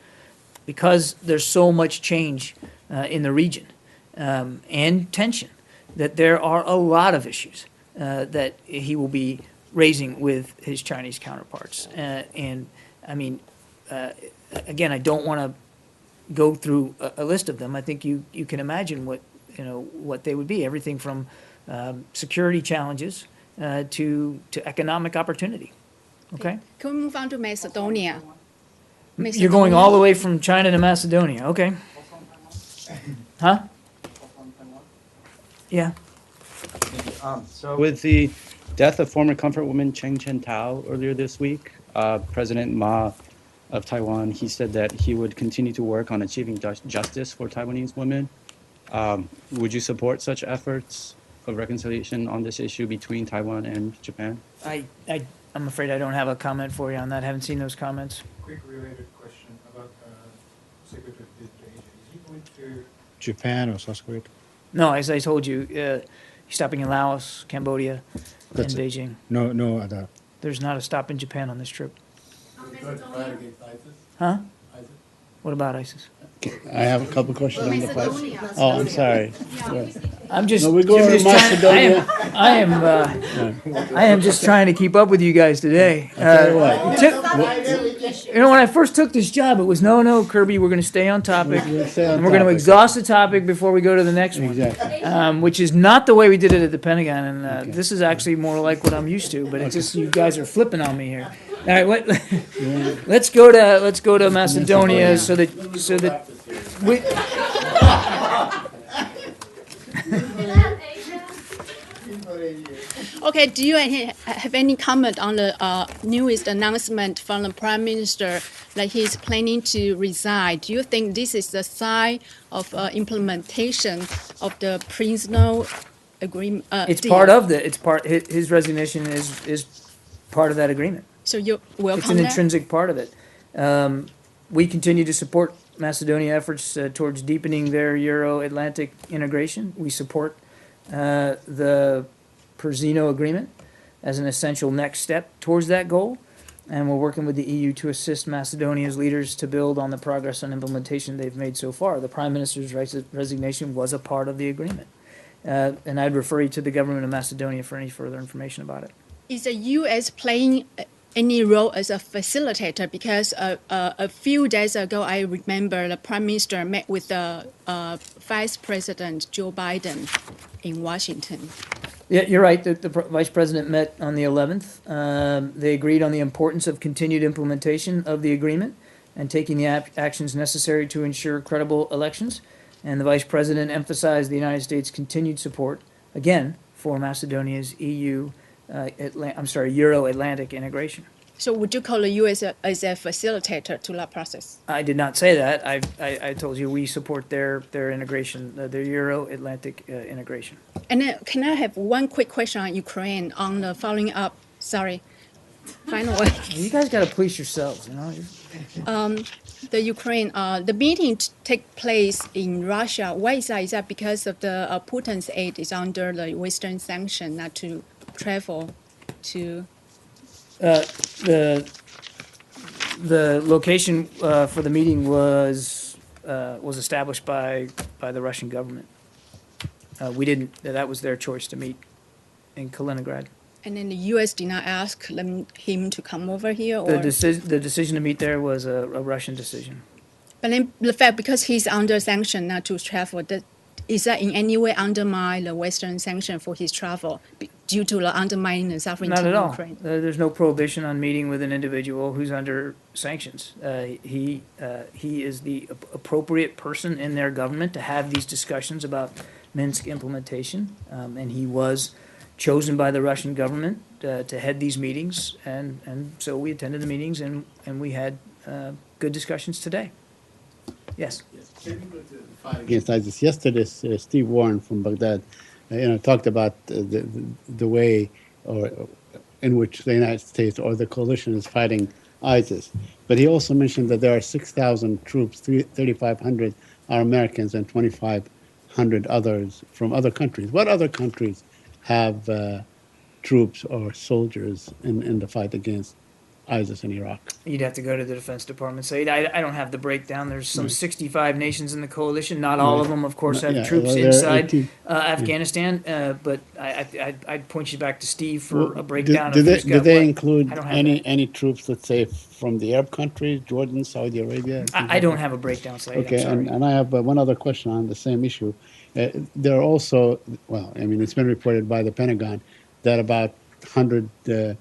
because there's so much change in the region and tension, that there are a lot of issues that he will be raising with his Chinese counterparts. Again, I don't want to go through a list of them. I think you can imagine what they would be. Everything from security challenges to economic opportunity. Okay? Can we move on to Macedonia? You're going all the way from China to Macedonia. Okay. Huh? Yeah. So with the death of former comfort woman Cheng Chen-tao earlier this week, President Ma of Taiwan, he said that he would continue to work on achieving justice for Taiwanese women. Would you support such efforts of reconciliation on this issue between Taiwan and Japan? I'm afraid I don't have a comment for you on that. I haven't seen those comments. Quick related question about Secretary of State Asia. Is he going to Japan or South Korea? No, as I told you, he's stopping in Laos, Cambodia, and Beijing. No other. There's not a stop in Japan on this trip. Huh? What about ISIS? I have a couple questions on the fight. Oh, I'm sorry. I'm just. No, we're going to Macedonia. I am just trying to keep up with you guys today. When I first took this job, it was no, Kirby, we're going to stay on topic, and we're going to exhaust the topic before we go to the next one. Which is not the way we did it at the Pentagon, and this is actually more like what I'm used to. But it's just you guys are flipping on me here. All right, let's go to Macedonia so that we. Okay, do you have any comment on the newest announcement from the Prime Minister that he's planning to resign? Do you think this is a sign of implementation of the prisoner agreement? It's part of his resignation is part of that agreement. So you welcome It's an intrinsic part of it. We continue to support Macedonia efforts towards deepening their Euro-Atlantic integration. We support the Perzino Agreement as an essential next step towards that goal, and we're working with the EU to assist Macedonia's leaders to build on the progress and implementation they've made so far. The Prime Minister's resignation was a part of the agreement, and I'd refer you to the government of Macedonia for any further information about it. Is the U.S. playing any role as a facilitator? Because a few days ago, I remember the Prime Minister met with the Vice President Joe Biden in Washington. Yeah, you're right. The Vice President met on the 11th. They agreed on the importance of continued implementation of the agreement and taking the actions necessary to ensure credible elections. And the Vice President emphasized the United States' continued support, again, for Macedonia's Euro-Atlantic integration. So would you call the U.S. as a facilitator to that process? I did not say that. I told you we support their integration, their Euro-Atlantic integration. And then can I have one quick question on Ukraine on the following up? Sorry, final one. You guys got to police yourselves, you know. The Ukraine, the meeting take place in Russia. Why is that? Is that because of the Putin's aid is under the Western sanction not to travel to? The location for the meeting was established by the Russian government. We didn't. That was their choice to meet in Kaliningrad. And then the U.S. did not ask him to come over here, or the decision to meet there was a Russian decision. But then the fact because he's under sanction not to travel, is that in any way undermine the Western sanction for his travel due to the undermining the sovereignty Not at of all. Ukraine? There's no prohibition on meeting with an individual who's under sanctions. He is the appropriate person in their government to have these discussions about Minsk implementation, and he was chosen by the Russian government to head these meetings, and so we attended the meetings, and we had good discussions today. Yes. Against ISIS. Yesterday, Steve Warren from Baghdad, talked about the way in which the United States or the coalition is fighting ISIS. But he also mentioned that there are 6,000 troops, 3,500 are Americans, and 2,500 others from other countries. What other countries have troops or soldiers in the fight against ISIS in Iraq? You'd have to go to the Defense Department. So I don't have the breakdown. There's some Right. 65 nations in the coalition. Not all of them, of course, have Yeah, troops well, there are inside 18. Afghanistan. But I'd point you back to Steve for Well, a breakdown do of they, who's do got they what. include I don't have any troops, let's say, from the Arab countries, Jordan, Saudi Arabia? I don't have a breakdown, Saeed. Okay, I'm sorry. and I have one other question on the same issue. There are also, it's been reported by the Pentagon that about 100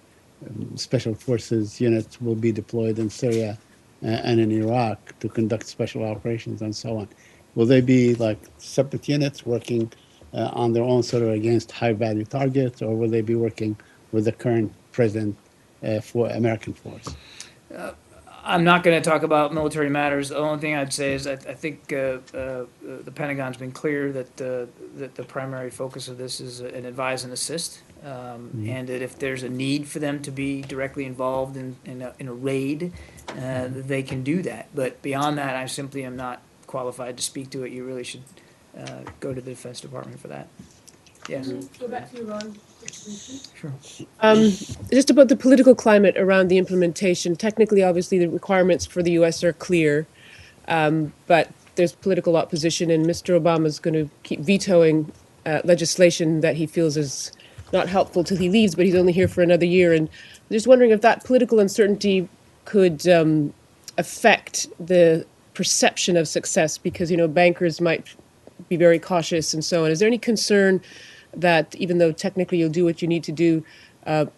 special forces units will be deployed in Syria and in Iraq to conduct special operations and so on. Will they be like separate units working on their own sort of against high-value targets, or will they be working with the current present for American force? I'm not going to talk about military matters. The only thing I'd say is I think the Pentagon's been clear that the primary focus of this is an advise and assist, and that if there's a need for them to be directly involved in a raid, they can do that. But beyond that, I simply am not qualified to speak to it. You really should go to the Defense Department for that. Yes. Go back to Iran. Sure. Just about the political climate around the implementation. Technically, obviously, the requirements for the U.S. are clear, but there's political opposition, and Mr. Obama's going to keep vetoing legislation that he feels is not helpful till he leaves, but he's only here for another year. And I'm just wondering if that political uncertainty could affect the perception of success, because, bankers might be very cautious and so on. Is there any concern that even though technically you'll do what you need to do,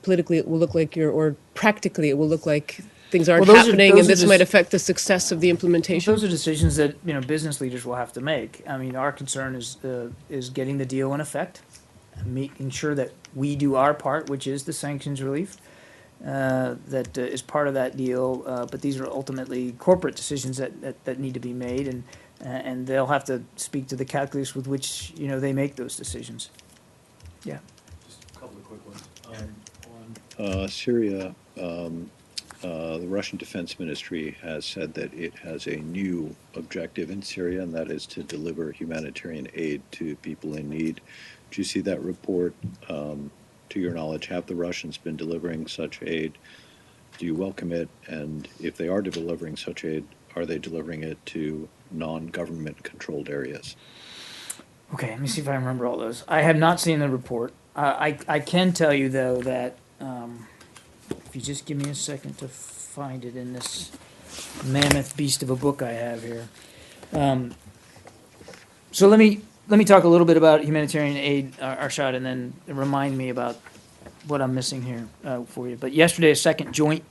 politically it will look like or practically it will look like things aren't happening, and this might affect the success of the implementation? Those are decisions that business leaders will have to make. I mean, our concern is getting the deal in effect, making sure that we do our part, which is the sanctions relief, that is part of that deal. But these are ultimately corporate decisions that need to be made, and they'll have to speak to the calculus with which they make those decisions. Yeah. Just a couple of quick ones. On Syria, the Russian Defense Ministry has said that it has a new objective in Syria, and that is to deliver humanitarian aid to people in need. Do you see that report? To your knowledge, have the Russians been delivering such aid? Do you welcome it? And if they are delivering such aid, are they delivering it to non-government controlled areas? Okay, let me see if I remember all those. I have not seen the report. I can tell you, though, that if you just give me a second to find it in this mammoth beast of a book I have here. So let me talk a little bit about humanitarian aid, Arshad, and then remind me about what I'm missing here for you. But yesterday, a second joint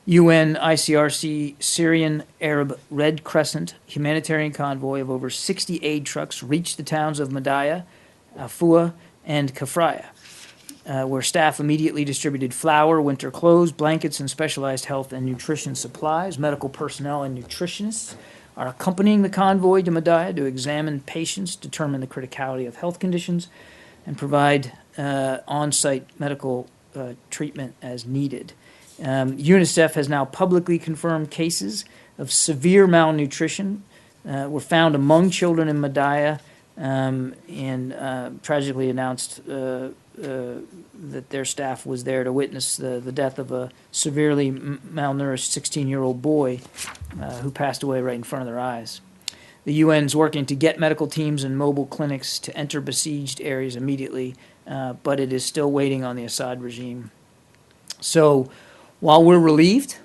UN ICRC Syrian Arab Red Crescent humanitarian convoy of over 60 aid trucks reached the towns of Madaya, Afua, and Kafraya, where staff immediately distributed flour, winter clothes, blankets, and specialized health and nutrition supplies. Medical personnel and nutritionists are accompanying the convoy to Madaya to examine patients, determine the criticality of health conditions, and provide on-site medical treatment as needed. UNICEF has now publicly confirmed cases of severe malnutrition were found among children in Madaya, and tragically announced that their staff was there to witness the death of a severely malnourished 16-year-old boy who passed away right in front of their eyes. The UN's working to get medical teams and mobile clinics to enter besieged areas immediately, but it is still waiting on the Assad regime. So, while we're relieved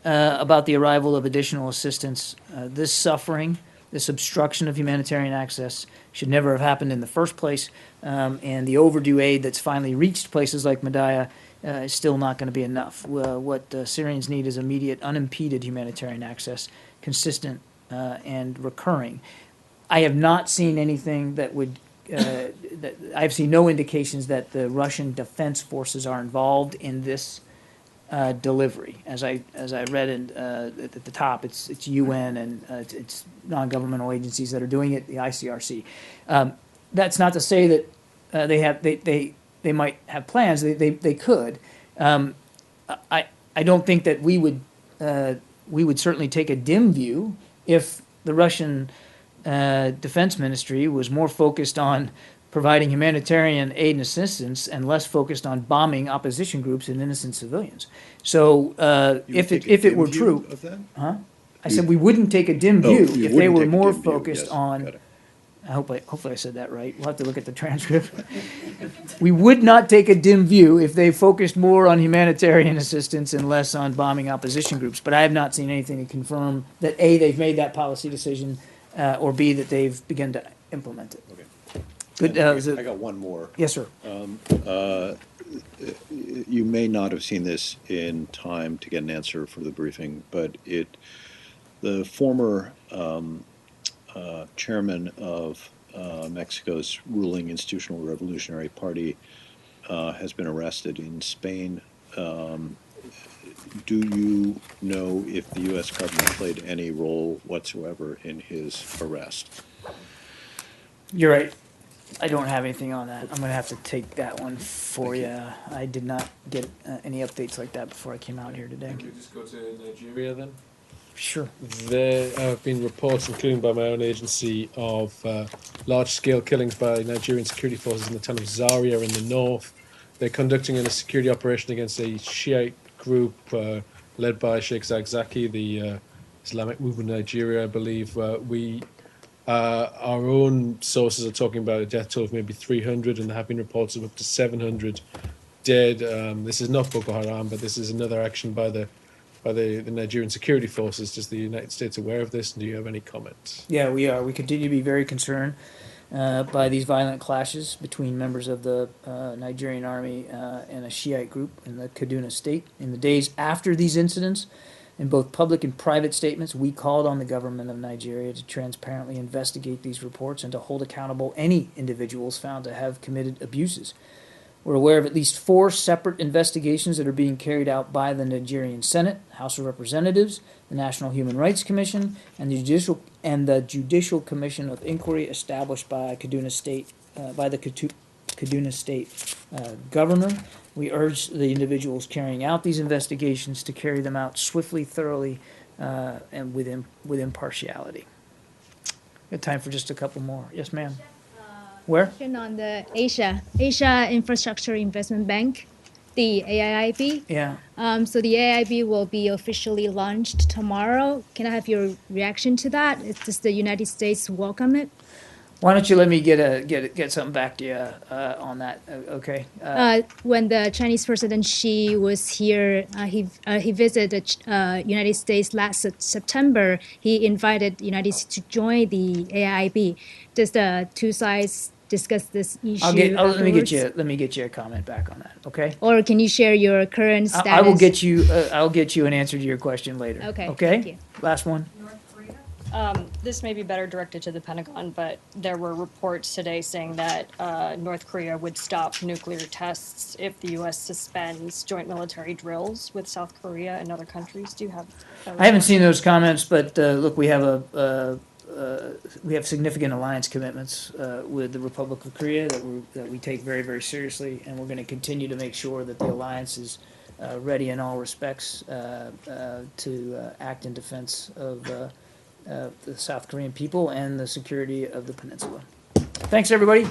about the arrival of additional assistance, this suffering, This obstruction of humanitarian access should never have happened in the first place, and the overdue aid that's finally reached places like Madaya is still not going to be enough. What Syrians need is immediate, unimpeded humanitarian access, consistent and recurring. I have not seen anything that would. I've seen no indications that the Russian defense forces are involved in this delivery. As I read at the top, it's UN and it's non-governmental agencies that are doing it. The ICRC. That's not to say that they might have plans. They could. I don't think that we would certainly take a dim view if the Russian Defense Ministry was more focused on providing humanitarian aid and assistance and less focused on bombing opposition groups and innocent civilians. So if it were true, I said we wouldn't take a dim view if they were more focused on. Hopefully I said that right. We'll have to look at the transcript. We would not take a dim view if they focused more on humanitarian assistance and less on bombing opposition groups. But I have not seen anything to confirm that A, they've made that policy decision, or B, that they've begun to implement it. Okay. Good. I got one more. Yes, sir. You may not have seen this in time to get an answer for the briefing, but the former chairman of Mexico's ruling Institutional Revolutionary Party has been arrested in Spain. Do you know if the U.S. government played any role whatsoever in his arrest? You're right. I don't have anything on that. I'm going to have to take that one for you. I did not get any updates like that before I came out here today. Can we just go to Nigeria then? Sure. There have been reports, including by my own agency, of large-scale killings by Nigerian security forces in the town of Zaria in the north. They're conducting a security operation against a Shiite group led by Sheikh Zakzaki, the Islamic movement in Nigeria, I believe. Our own sources are talking about a death toll of maybe 300, and there have been reports of up to 700 dead. This is not Boko Haram, but this is another action by the Nigerian security forces. Is the United States aware of this, and do you have any comments? Yeah, we are. We continue to be very concerned by these violent clashes between members of the Nigerian army and a Shiite group in the Kaduna state. In the days after these incidents, in both public and private statements, we called on the government of Nigeria to transparently investigate these reports and to hold accountable any individuals found to have committed abuses. We're aware of at least 4 separate investigations that are being carried out by the Nigerian Senate, House of Representatives, the National Human Rights Commission, and the Judicial Commission of Inquiry established by Kaduna State by the Kaduna State governor. We urge the individuals carrying out these investigations to carry them out swiftly, thoroughly, and with impartiality. Got time for just a couple more. Yes, ma'am. Where? On the Asia Infrastructure Investment Bank, the AIIB. Yeah. So the AIIB will be officially launched tomorrow. Can I have your reaction to that? Does the United States welcome it? Why don't you let me get something back to you on that? Okay. When the Chinese President Xi was here, he visited the United States last September. He invited the United States to join the AIIB. Does the two sides discuss this issue? Let me get you a comment back on that. Okay. Or can you share your current status? I will get you. I'll get you an answer to your question later. Okay. Okay. Thank you. Last one. This may be better directed to the Pentagon, but there were reports today saying that North Korea would stop nuclear tests if the U.S. suspends joint military drills with South Korea and other countries. Do you have? I haven't seen those comments, but look, we have significant alliance commitments with the Republic of Korea that we take very, very seriously, and we're going to continue to make sure that the alliance is ready in all respects to act in defense of the South Korean people and the security of the peninsula. Thanks, everybody.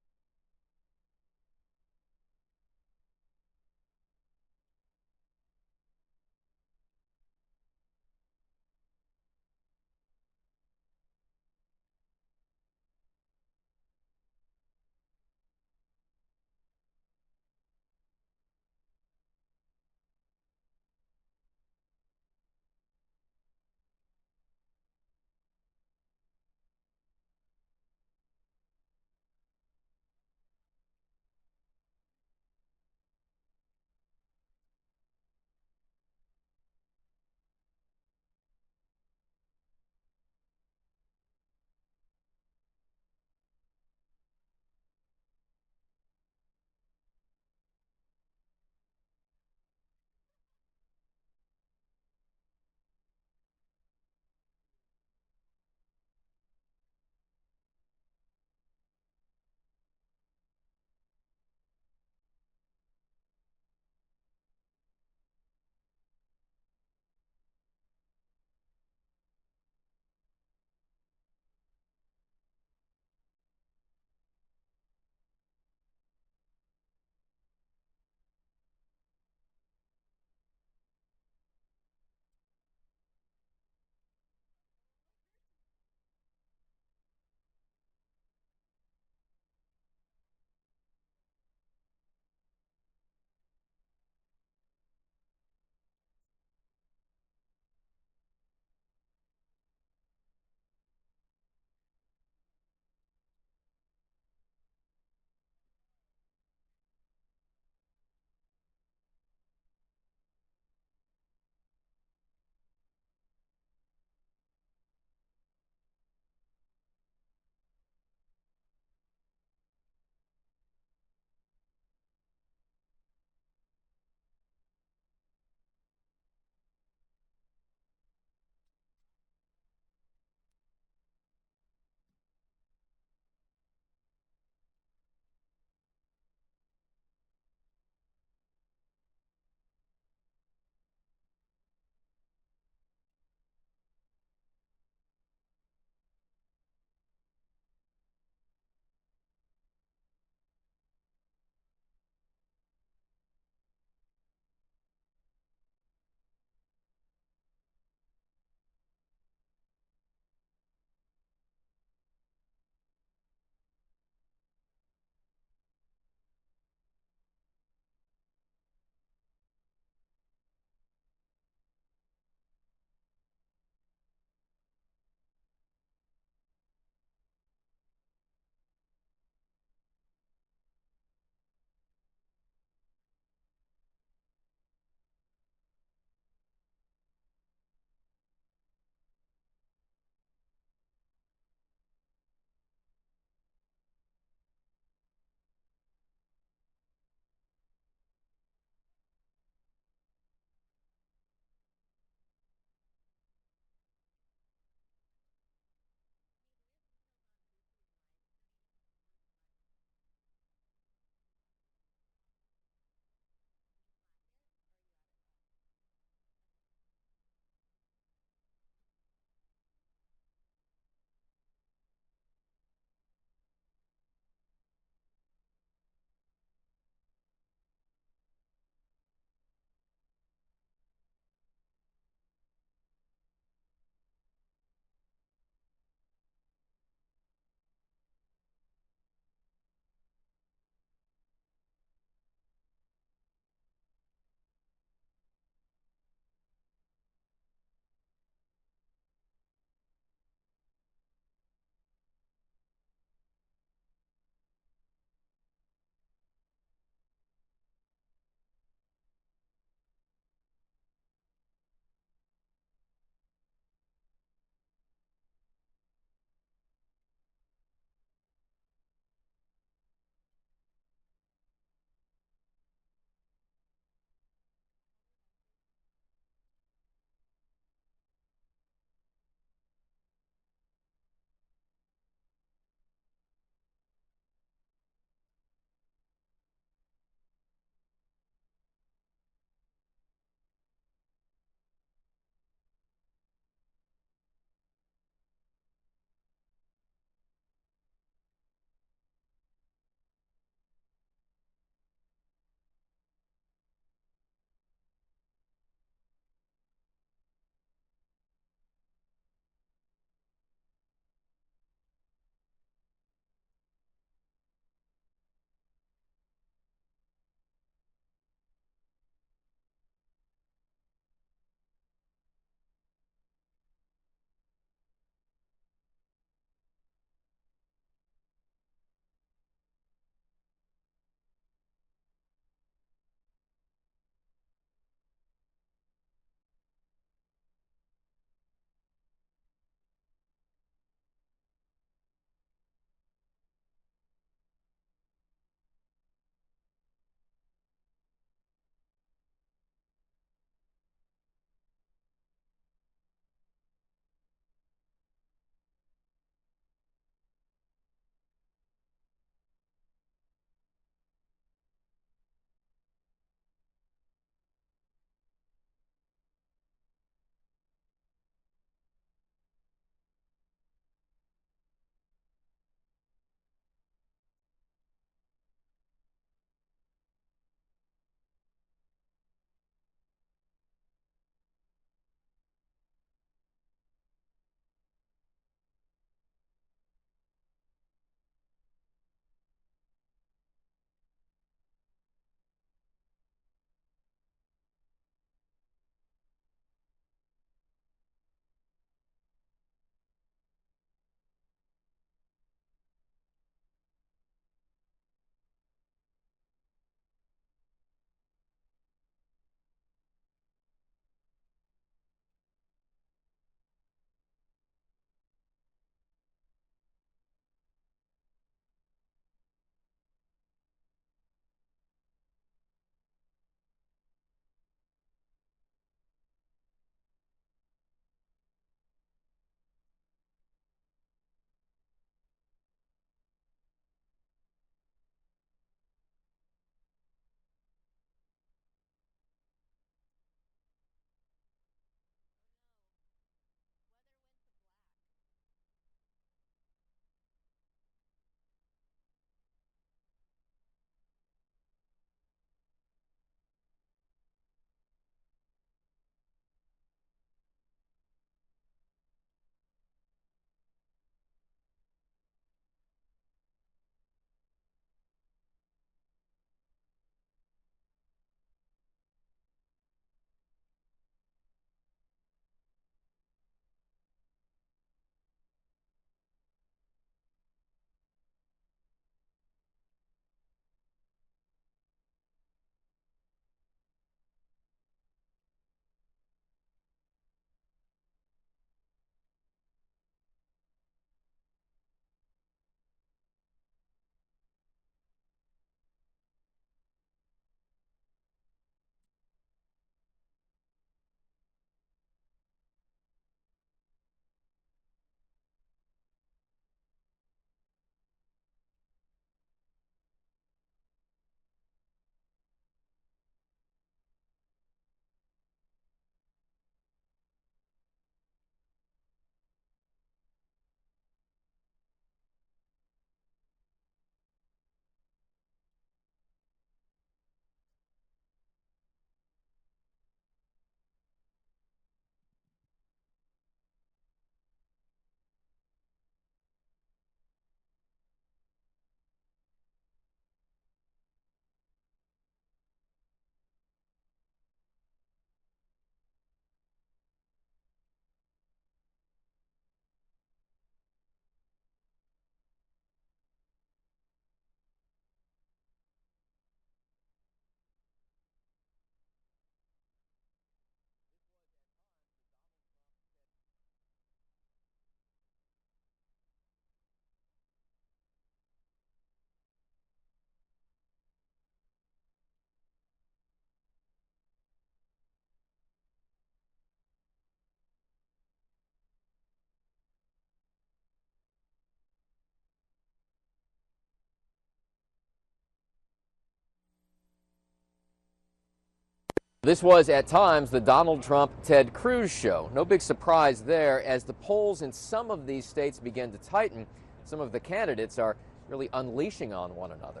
This was, at times, the Donald Trump-Ted Cruz show. No big surprise there. As the polls in some of these states begin to tighten, some of the candidates are really unleashing on one another.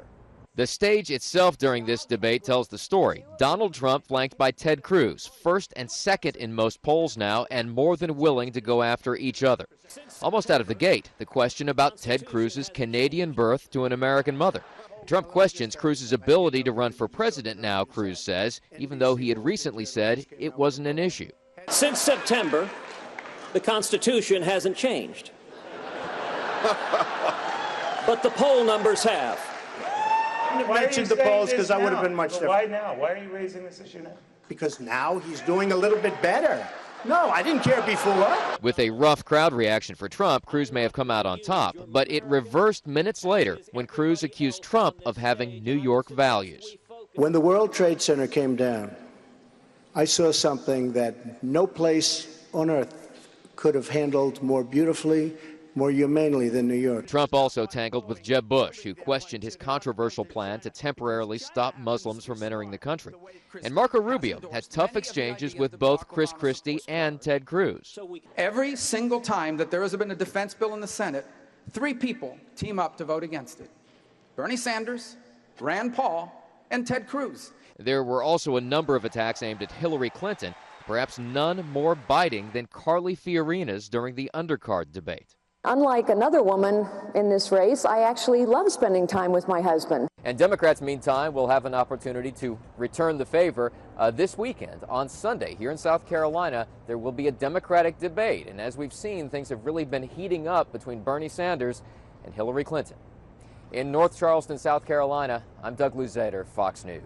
The stage itself during this debate tells the story. Donald Trump flanked by Ted Cruz, first and second in most polls now, and more than willing to go after each other. Almost out of the gate, the question about Ted Cruz's Canadian birth to an American mother. Trump questions Cruz's ability to run for president now, Cruz says, even though he had recently said it wasn't an issue. Since September, the Constitution hasn't changed. But the poll numbers have. I mentioned the polls because I would have been much different. Why now? Why are you raising this issue now? Because now he's doing a little bit better. No, I didn't care before. With a rough crowd reaction for Trump, Cruz may have come out on top, but it reversed minutes later when Cruz accused Trump of having New York values. When the World Trade Center came down, I saw something that no place on earth could have handled more beautifully, more humanely than New York. Trump also tangled with Jeb Bush, who questioned his controversial plan to temporarily stop Muslims from entering the country. And Marco Rubio had tough exchanges with both Chris Christie and Ted Cruz. Every single time that there has been a defense bill in the Senate, 3 people team up to vote against it. Bernie Sanders, Rand Paul, and Ted Cruz. There were also a number of attacks aimed at Hillary Clinton, perhaps none more biting than Carly Fiorina's during the undercard debate. Unlike another woman in this race, I actually love spending time with my husband. And Democrats, meantime, will have an opportunity to return the favor this weekend. On Sunday, here in South Carolina, there will be a Democratic debate. And as we've seen, things have really been heating up between Bernie Sanders and Hillary Clinton. In North Charleston, South Carolina, I'm Doug Luzader, Fox News.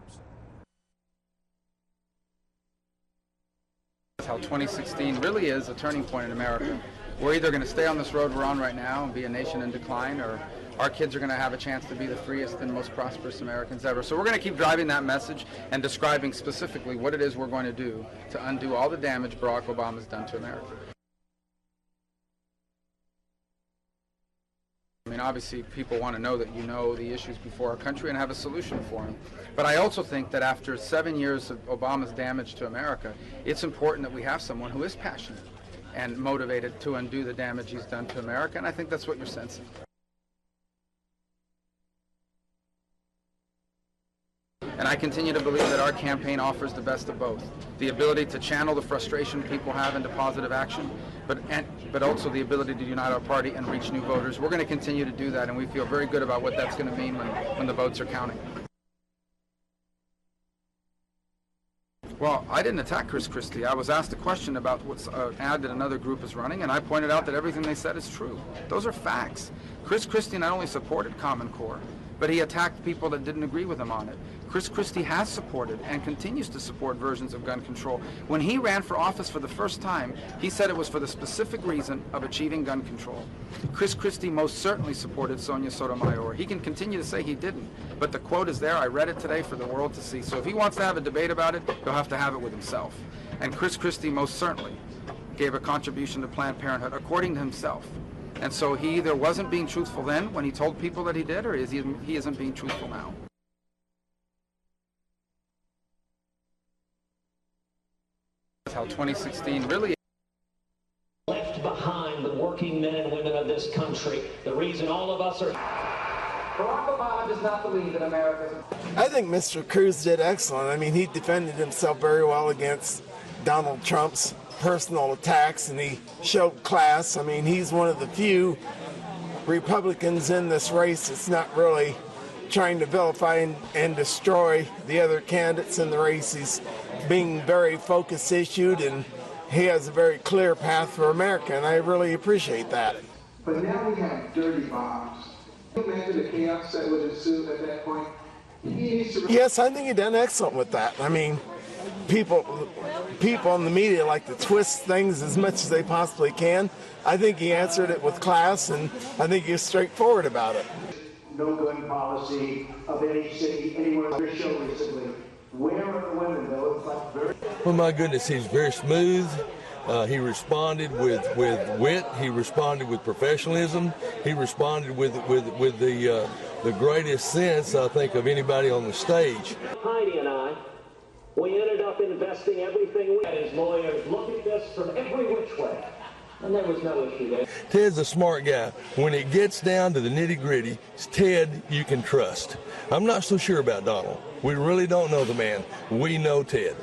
How 2016 really is a turning point in America. We're either going to stay on this road we're on right now and be a nation in decline, or our kids are going to have a chance to be the freest and most prosperous Americans ever. So we're going to keep driving that message and describing specifically what it is we're going to do to undo all the damage Barack Obama's done to America. I mean, obviously, people want to know that you know the issues before our country and have a solution for them. But I also think that after 7 years of Obama's damage to America, it's important that we have someone who is passionate and motivated to undo the damage he's done to America, and I think that's what you're sensing. And I continue to believe that our campaign offers the best of both. The ability to channel the frustration people have into positive action, but also the ability to unite our party and reach new voters. We're going to continue to do that, and we feel very good about what that's going to mean when the votes are counting. Well, I didn't attack Chris Christie. I was asked a question about what's an ad that another group is running, and I pointed out that everything they said is true. Those are facts. Chris Christie not only supported Common Core, but he attacked people that didn't agree with him on it. Chris Christie has supported and continues to support versions of gun control. When he ran for office for the first time, he said it was for the specific reason of achieving gun control. Chris Christie most certainly supported Sonia Sotomayor. He can continue to say he didn't, but the quote is there. I read it today for the world to see. So if he wants to have a debate about it, he'll have to have it with himself. And Chris Christie most certainly gave a contribution to Planned Parenthood, according to himself. And so he either wasn't being truthful then when he told people that he did, or he isn't being truthful now. That's how 2016 really left behind the working men and women of this country. The reason all of us are... Barack Obama does not believe that America... I think Mr. Cruz did excellent. I mean, he defended himself very well against Donald Trump's personal attacks, and he showed class. I mean, he's one of the few Republicans in this race that's not really trying to vilify and destroy the other candidates in the race. He's being very focus issued, and he has a very clear path for America, and I really appreciate that. But now we have dirty bombs. Can you imagine the chaos that would ensue at that point? Yes, I think he done excellent with that. I mean, people in the media like to twist things as much as they possibly can. I think he answered it with class, and I think he was straightforward about it. No gun policy of any city anywhere on your show recently. Where are the women, though? Well, my goodness, he's very smooth. He responded with wit. He responded with professionalism. He responded with the greatest sense, I think, of anybody on the stage. Heidi and I We ended up investing everything we had. His lawyers look at this from every which way. And there was no issue there. Ted's a smart guy. When it gets down to the nitty-gritty, it's Ted you can trust. I'm not so sure about Donald. We really don't know the man. We know Ted.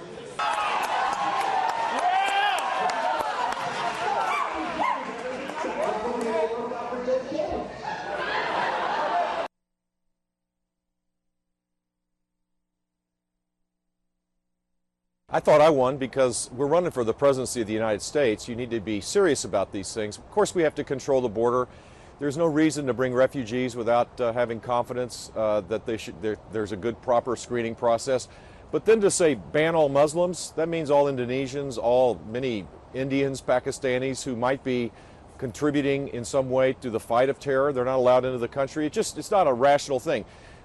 I thought I won because we're running for the presidency of the United States. You need to be serious about these things. Of course, we have to control the border. There's no reason to bring refugees without having confidence that there's a good, proper screening process. But then to say ban all Muslims, that means all Indonesians, many Indians, Pakistanis who might be contributing in some way to the fight of terror. They're not allowed into the country. It's not a rational thing.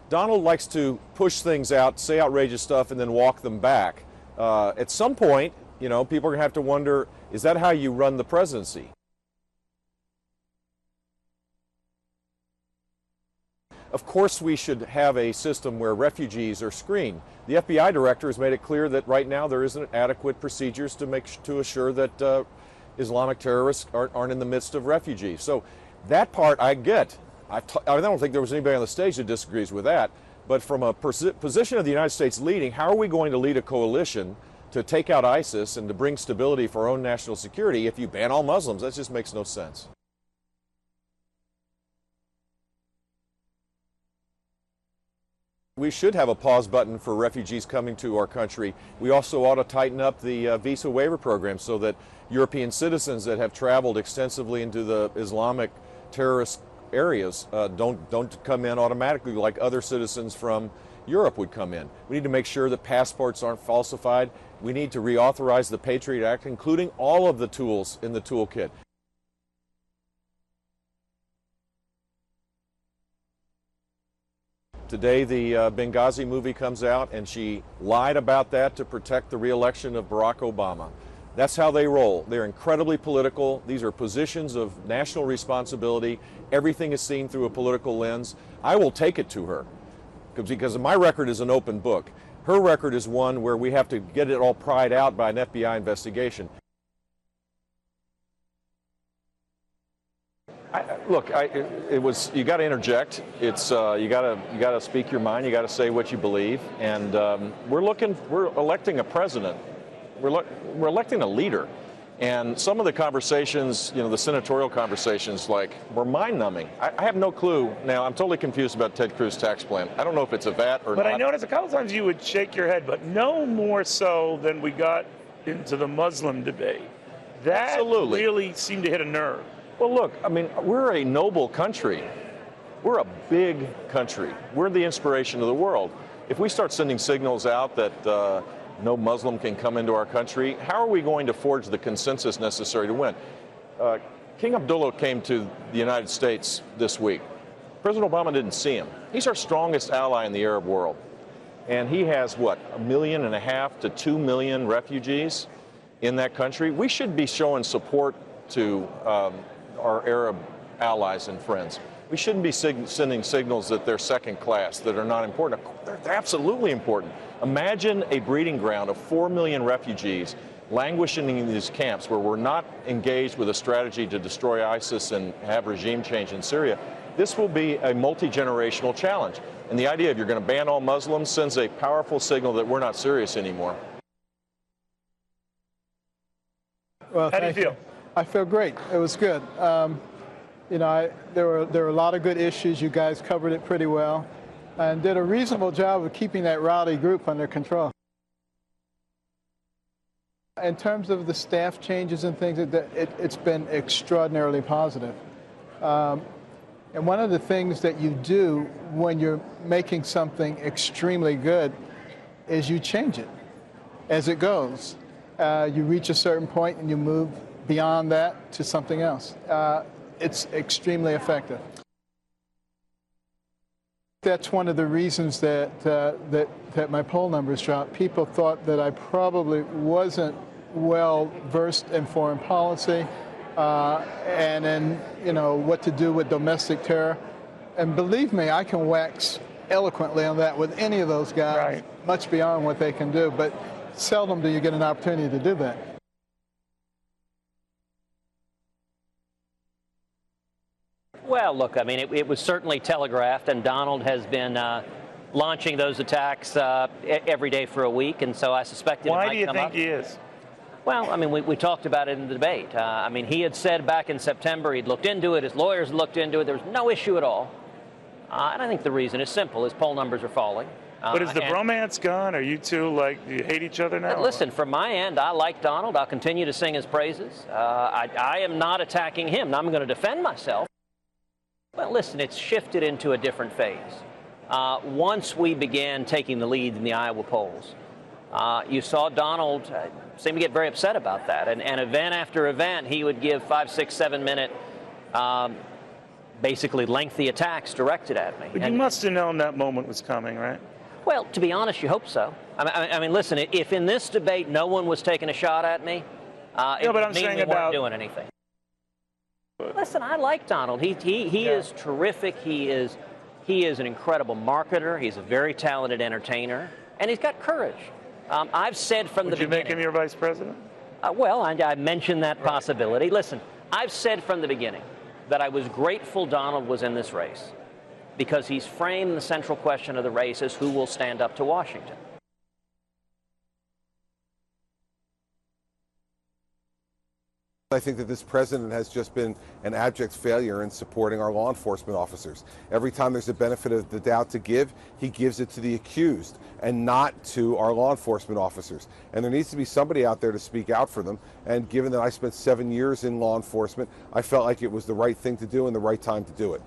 Donald likes to push things out, say outrageous stuff, and then walk them back. At some point, people are going to have to wonder, is that how you run the presidency? Of course, we should have a system where refugees are screened. The FBI director has made it clear that right now there isn't adequate procedures to assure that Islamic terrorists aren't in the midst of refugees. So that part I get. I don't think there was anybody on the stage that disagrees with that. But from a position of the United States leading, how are we going to lead a coalition to take out ISIS and to bring stability for our own national security if you ban all Muslims? That just makes no sense. We should have a pause button for refugees coming to our country. We also ought to tighten up the visa waiver program so that European citizens that have traveled extensively into the Islamic terrorist areas don't come in automatically like other citizens from Europe would come in. We need to make sure that passports aren't falsified. We need to reauthorize the Patriot Act, including all of the tools in the toolkit. Today the Benghazi movie comes out, and she lied about that to protect the re-election of Barack Obama. That's how they roll. They're incredibly political. These are positions of national responsibility. Everything is seen through a political lens. I will take it to her because my record is an open book. Her record is one where we have to get it all pried out by an FBI investigation. You got to interject. It's you got to speak your mind. You got to say what you believe. And we're electing a president. We're electing a leader, and some of the conversations, the senatorial conversations, were mind-numbing. I have no clue. Now, I'm totally confused about Ted Cruz's tax plan. I don't know if it's a VAT or not. But I noticed a couple times you would shake your head, but no more so than we got into the Muslim debate. That Absolutely. Really seemed to hit a nerve. Well, look, we're a noble country. We're a big country. We're the inspiration of the world. If we start sending signals out that no Muslim can come into our country, how are we going to forge the consensus necessary to win? King Abdullah came to the United States this week. President Obama didn't see him. He's our strongest ally in the Arab world. And he has, 1.5 million to 2 million refugees in that country. We should be showing support to our Arab allies and friends. We shouldn't be sending signals that they're second class, that are not important. They're absolutely important. Imagine a breeding ground of 4 million refugees languishing in these camps where we're not engaged with a strategy to destroy ISIS and have regime change in Syria. This will be a multi-generational challenge. And the idea of you're going to ban all Muslims sends a powerful signal that we're not serious anymore. Well, how do you feel? I feel great. It was good. There were a lot of good issues. You guys covered it pretty well and did a reasonable job of keeping that rowdy group under control. In terms of the staff changes and things, it's been extraordinarily positive. And one of the things that you do when you're making something extremely good is you change it as it goes. You reach a certain point and you move beyond that to something else. It's extremely effective. That's one of the reasons that my poll numbers dropped. People thought that I probably wasn't well versed in foreign policy and in what to do with domestic terror. And believe me, I can wax eloquently on that with any of those guys, much beyond what they can do. But seldom do you get an opportunity to do that. Well, look, I mean, it was certainly telegraphed, and Donald has been launching those attacks every day for a week, and so I suspect it might come up. Why do you think he is? Well, I mean, we talked about it in the debate. I mean, he had said back in September he'd looked into it, his lawyers had looked into it, there was no issue at all. And I think the reason is simple, his poll numbers are falling. But is the bromance gone? Are you two, like, do you hate each other now? Listen, from my end, I like Donald. I'll continue to sing his praises. I am not attacking him. Now, I'm going to defend myself. But listen, it's shifted into a different phase. Once we began taking the lead in the Iowa polls, you saw Donald seem to get very upset about that. And event after event, he would give 5, 6, 7 minute, basically lengthy attacks directed at me. But you must have known that moment was coming, right? Well, to be honest, you hope so. I mean, listen, if in this debate no one was taking a shot at me, it would mean we weren't doing anything. Listen, I like Donald. He is terrific. He is an incredible marketer. He's a very talented entertainer, and he's got courage. I've said from the beginning. Would you make him your vice president? Well, I mentioned that possibility. Listen, I've said from the beginning that I was grateful Donald was in this race because he's framed the central question of the race as who will stand up to Washington. I think that this president has just been an abject failure in supporting our law enforcement officers. Every time there's a benefit of the doubt to give, he gives it to the accused and not to our law enforcement officers. And there needs to be somebody out there to speak out for them. And given that I spent 7 years in law enforcement, I felt like it was the right thing to do and the right time to do it.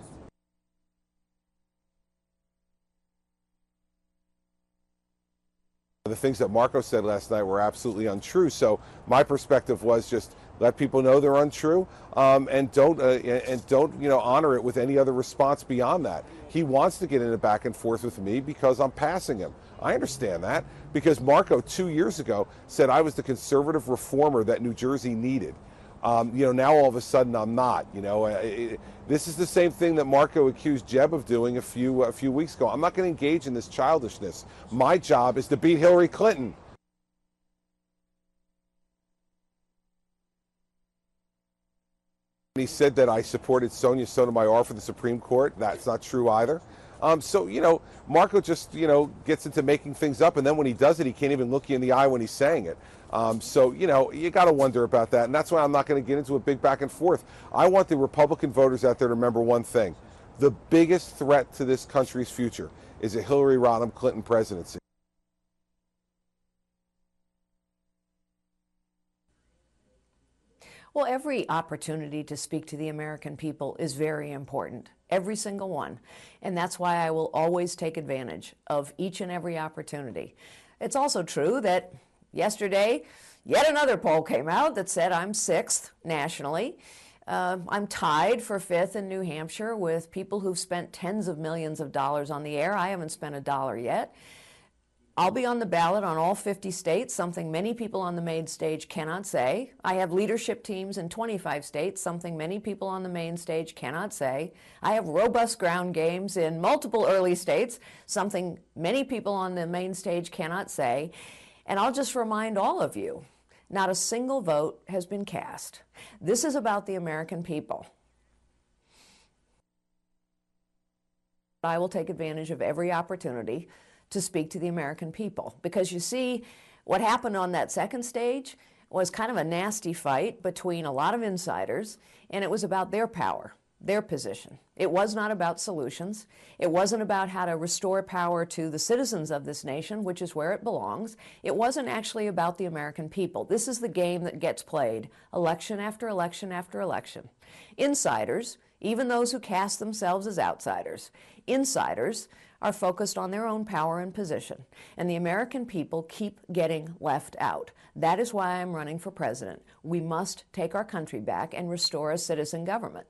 The things that Marco said last night were absolutely untrue. So my perspective was just let people know they're untrue, and don't honor it with any other response beyond that. He wants to get in a back and forth with me because I'm passing him. I understand that because Marco 2 years ago said I was the conservative reformer that New Jersey needed. Now all of a sudden I'm not. This is the same thing that Marco accused Jeb of doing a few weeks ago. I'm not going to engage in this childishness. My job is to beat Hillary Clinton. He said that I supported Sonia Sotomayor for the Supreme Court. That's not true either. Marco just, gets into making things up, and then when he does it, he can't even look you in the eye when he's saying it. You got to wonder about that, and that's why I'm not going to get into a big back and forth. I want the Republican voters out there to remember one thing. The biggest threat to this country's future is a Hillary Rodham Clinton presidency. Well, every opportunity to speak to the American people is very important, every single one. And that's why I will always take advantage of each and every opportunity. It's also true that yesterday, yet another poll came out that said I'm 6th nationally. I'm tied for 5th in New Hampshire with people who've spent tens of millions of dollars on the air. I haven't spent a dollar yet. I'll be on the ballot on all 50 states, something many people on the main stage cannot say. I have leadership teams in 25 states, something many people on the main stage cannot say. I have robust ground games in multiple early states, something many people on the main stage cannot say. And I'll just remind all of you, not a single vote has been cast. This is about the American people. I will take advantage of every opportunity to speak to the American people. Because you see, what happened on that second stage was kind of a nasty fight between a lot of insiders, and it was about their power, their position. It was not about solutions. It wasn't about how to restore power to the citizens of this nation, which is where it belongs. It wasn't actually about the American people. This is the game that gets played election after election after election. Insiders, even those who cast themselves as outsiders, insiders are focused on their own power and position, and the American people keep getting left out. That is why I'm running for president. We must take our country back and restore a citizen government.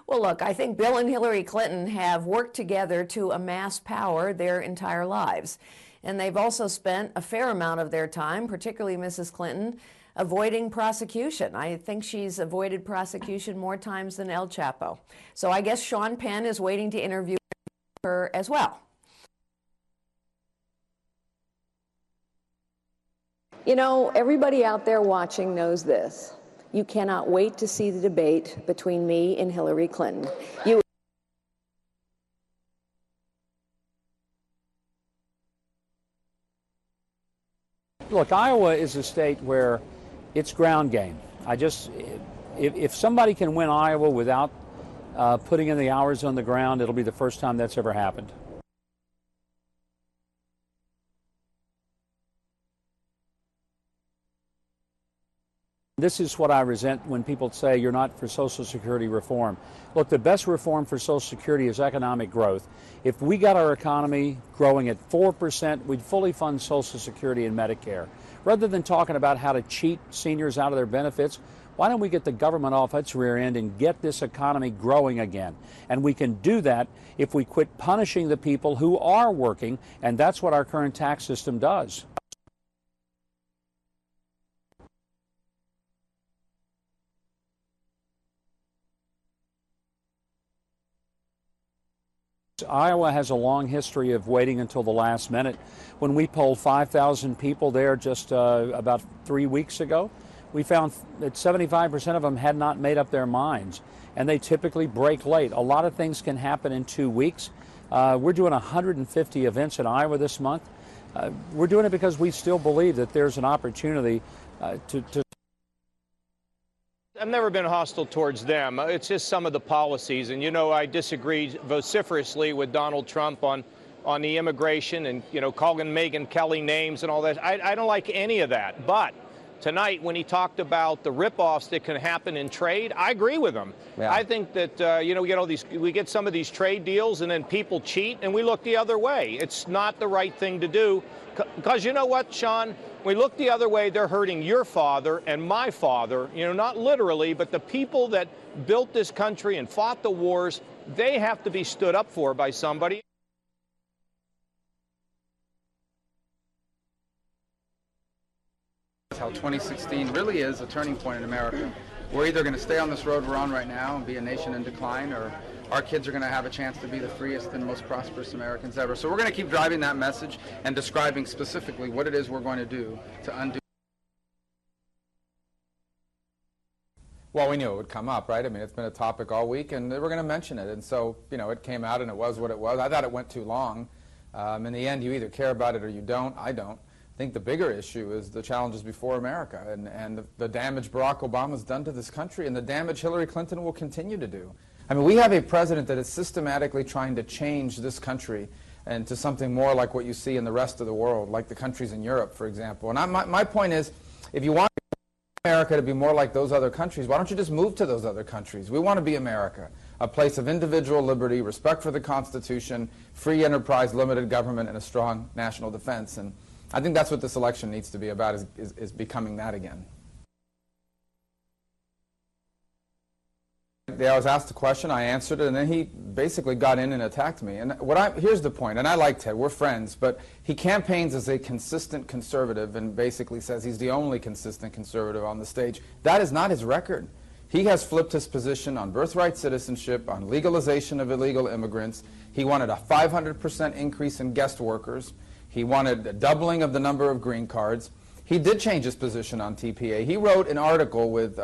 Well, look, I think Bill and Hillary Clinton have worked together to amass power their entire lives, and they've also spent a fair amount of their time, particularly Mrs. Clinton, avoiding prosecution. I think she's avoided prosecution more times than El Chapo. So I guess Sean Penn is waiting to interview her as well. You know, everybody out there watching knows this. You cannot wait to see the debate between me and Hillary Clinton. Look, Iowa is a state where it's ground game. If somebody can win Iowa without putting in the hours on the ground, it'll be the first time that's ever happened. This is what I resent when people say you're not for Social Security reform. Look, the best reform for Social Security is economic growth. If we got our economy growing at 4%, we'd fully fund Social Security and Medicare. Rather than talking about how to cheat seniors out of their benefits, why don't we get the government off its rear end and get this economy growing again? And we can do that if we quit punishing the people who are working, and that's what our current tax system does. Iowa has a long history of waiting until the last minute. When we polled 5,000 people there just about 3 weeks ago, we found that 75% of them had not made up their minds, and they typically break late. A lot of things can happen in 2 weeks. We're doing 150 events in Iowa this month. We're doing it because we still believe that there's an opportunity to I've never been hostile towards them. It's just some of the policies. And, you know, I disagree vociferously with Donald Trump on the immigration and, you know, calling Megyn Kelly names and all that. I don't like any of that. But tonight, when he talked about the ripoffs that can happen in trade, I agree with him. Yeah. I think that, you know, we get some of these trade deals and then people cheat and we look the other way. It's not the right thing to do. Because you know what, Sean? We look the other way, they're hurting your father and my father, you know, not literally, but the people that built this country and fought the wars, they have to be stood up for by somebody. That's how 2016 really is a turning point in America. We're either going to stay on this road we're on right now and be a nation in decline, or our kids are going to have a chance to be the freest and most prosperous Americans ever. So we're going to keep driving that message and describing specifically what it is we're going to do to undo. Well, we knew it would come up, right? I mean, it's been a topic all week, and we're going to mention it. And so, you know, it came out, and it was what it was. I thought it went too long. In the end, you either care about it or you don't. I don't. I think the bigger issue is the challenges before America and the damage Barack Obama's done to this country and the damage Hillary Clinton will continue to do. I mean, we have a president that is systematically trying to change this country into something more like what you see in the rest of the world, like the countries in Europe, for example. And my point is, if you want America to be more like those other countries, why don't you just move to those other countries? We want to be America, a place of individual liberty, respect for the Constitution, free enterprise, limited government, and a strong national defense. And I think that's what this election needs to be about, is becoming that again. I was asked a question, I answered it, and then he basically got in and attacked me. And here's the point, and I like Ted, we're friends, but he campaigns as a consistent conservative and basically says he's the only consistent conservative on the stage. That is not his record. He has flipped his position on birthright citizenship, on legalization of illegal immigrants. He wanted a 500% increase in guest workers. He wanted a doubling of the number of green cards. He did change his position on TPA. He wrote an article with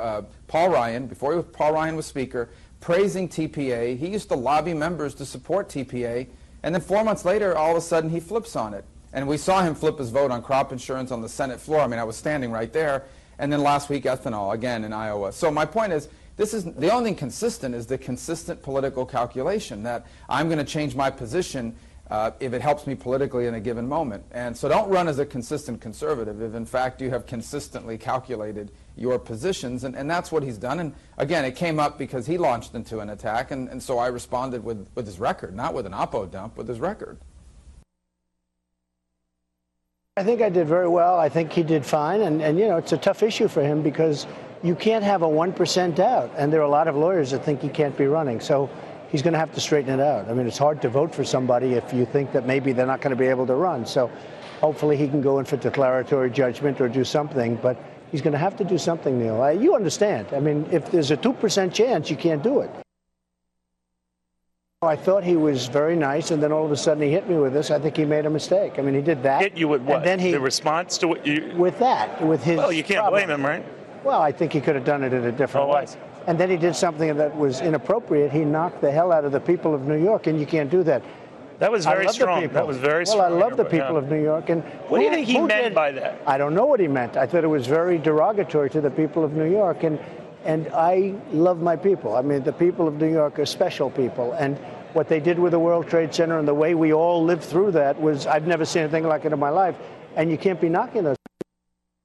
Paul Ryan, before Paul Ryan was Speaker, praising TPA. He used to lobby members to support TPA, and then 4 months later, all of a sudden, he flips on it. And we saw him flip his vote on crop insurance on the Senate floor. I mean, I was standing right there. And then last week, ethanol, again in Iowa. So my point is, this is the only thing consistent is the consistent political calculation that I'm going to change my position if it helps me politically in a given moment. And so don't run as a consistent conservative if, in fact, you have consistently calculated your positions. And that's what he's done. And, again, it came up because he launched into an attack, and so I responded with his record, not with an oppo dump, with his record. I think I did very well. I think he did fine. And you know, it's a tough issue for him because you can't have a 1% doubt. And there are a lot of lawyers that think he can't be running. So he's going to have to straighten it out. I mean, it's hard to vote for somebody if you think that maybe they're not going to be able to run. So hopefully he can go in for declaratory judgment or do something. But he's going to have to do something, Neil. You understand. I mean, if there's a 2% chance, you can't do it. I thought he was very nice, and then all of a sudden he hit me with this. I think he made a mistake. I mean, he did that. Hit you with what? And then the response to what you... With that, with his Well, you can't problem. blame him, right? Well, I think he could have done it in a different way. And then he did something that was inappropriate. He knocked the hell out of the people of New York, and you can't do that. That was very strong. That was very strong. Well, I love the people of New York. And what do you think he meant by that? I don't know what he meant. I thought it was very derogatory to the people of New York. And I love my people. I mean, the people of New York are special people. And what they did with the World Trade Center and the way we all lived through that was, I've never seen anything like it in my life. And you can't be knocking those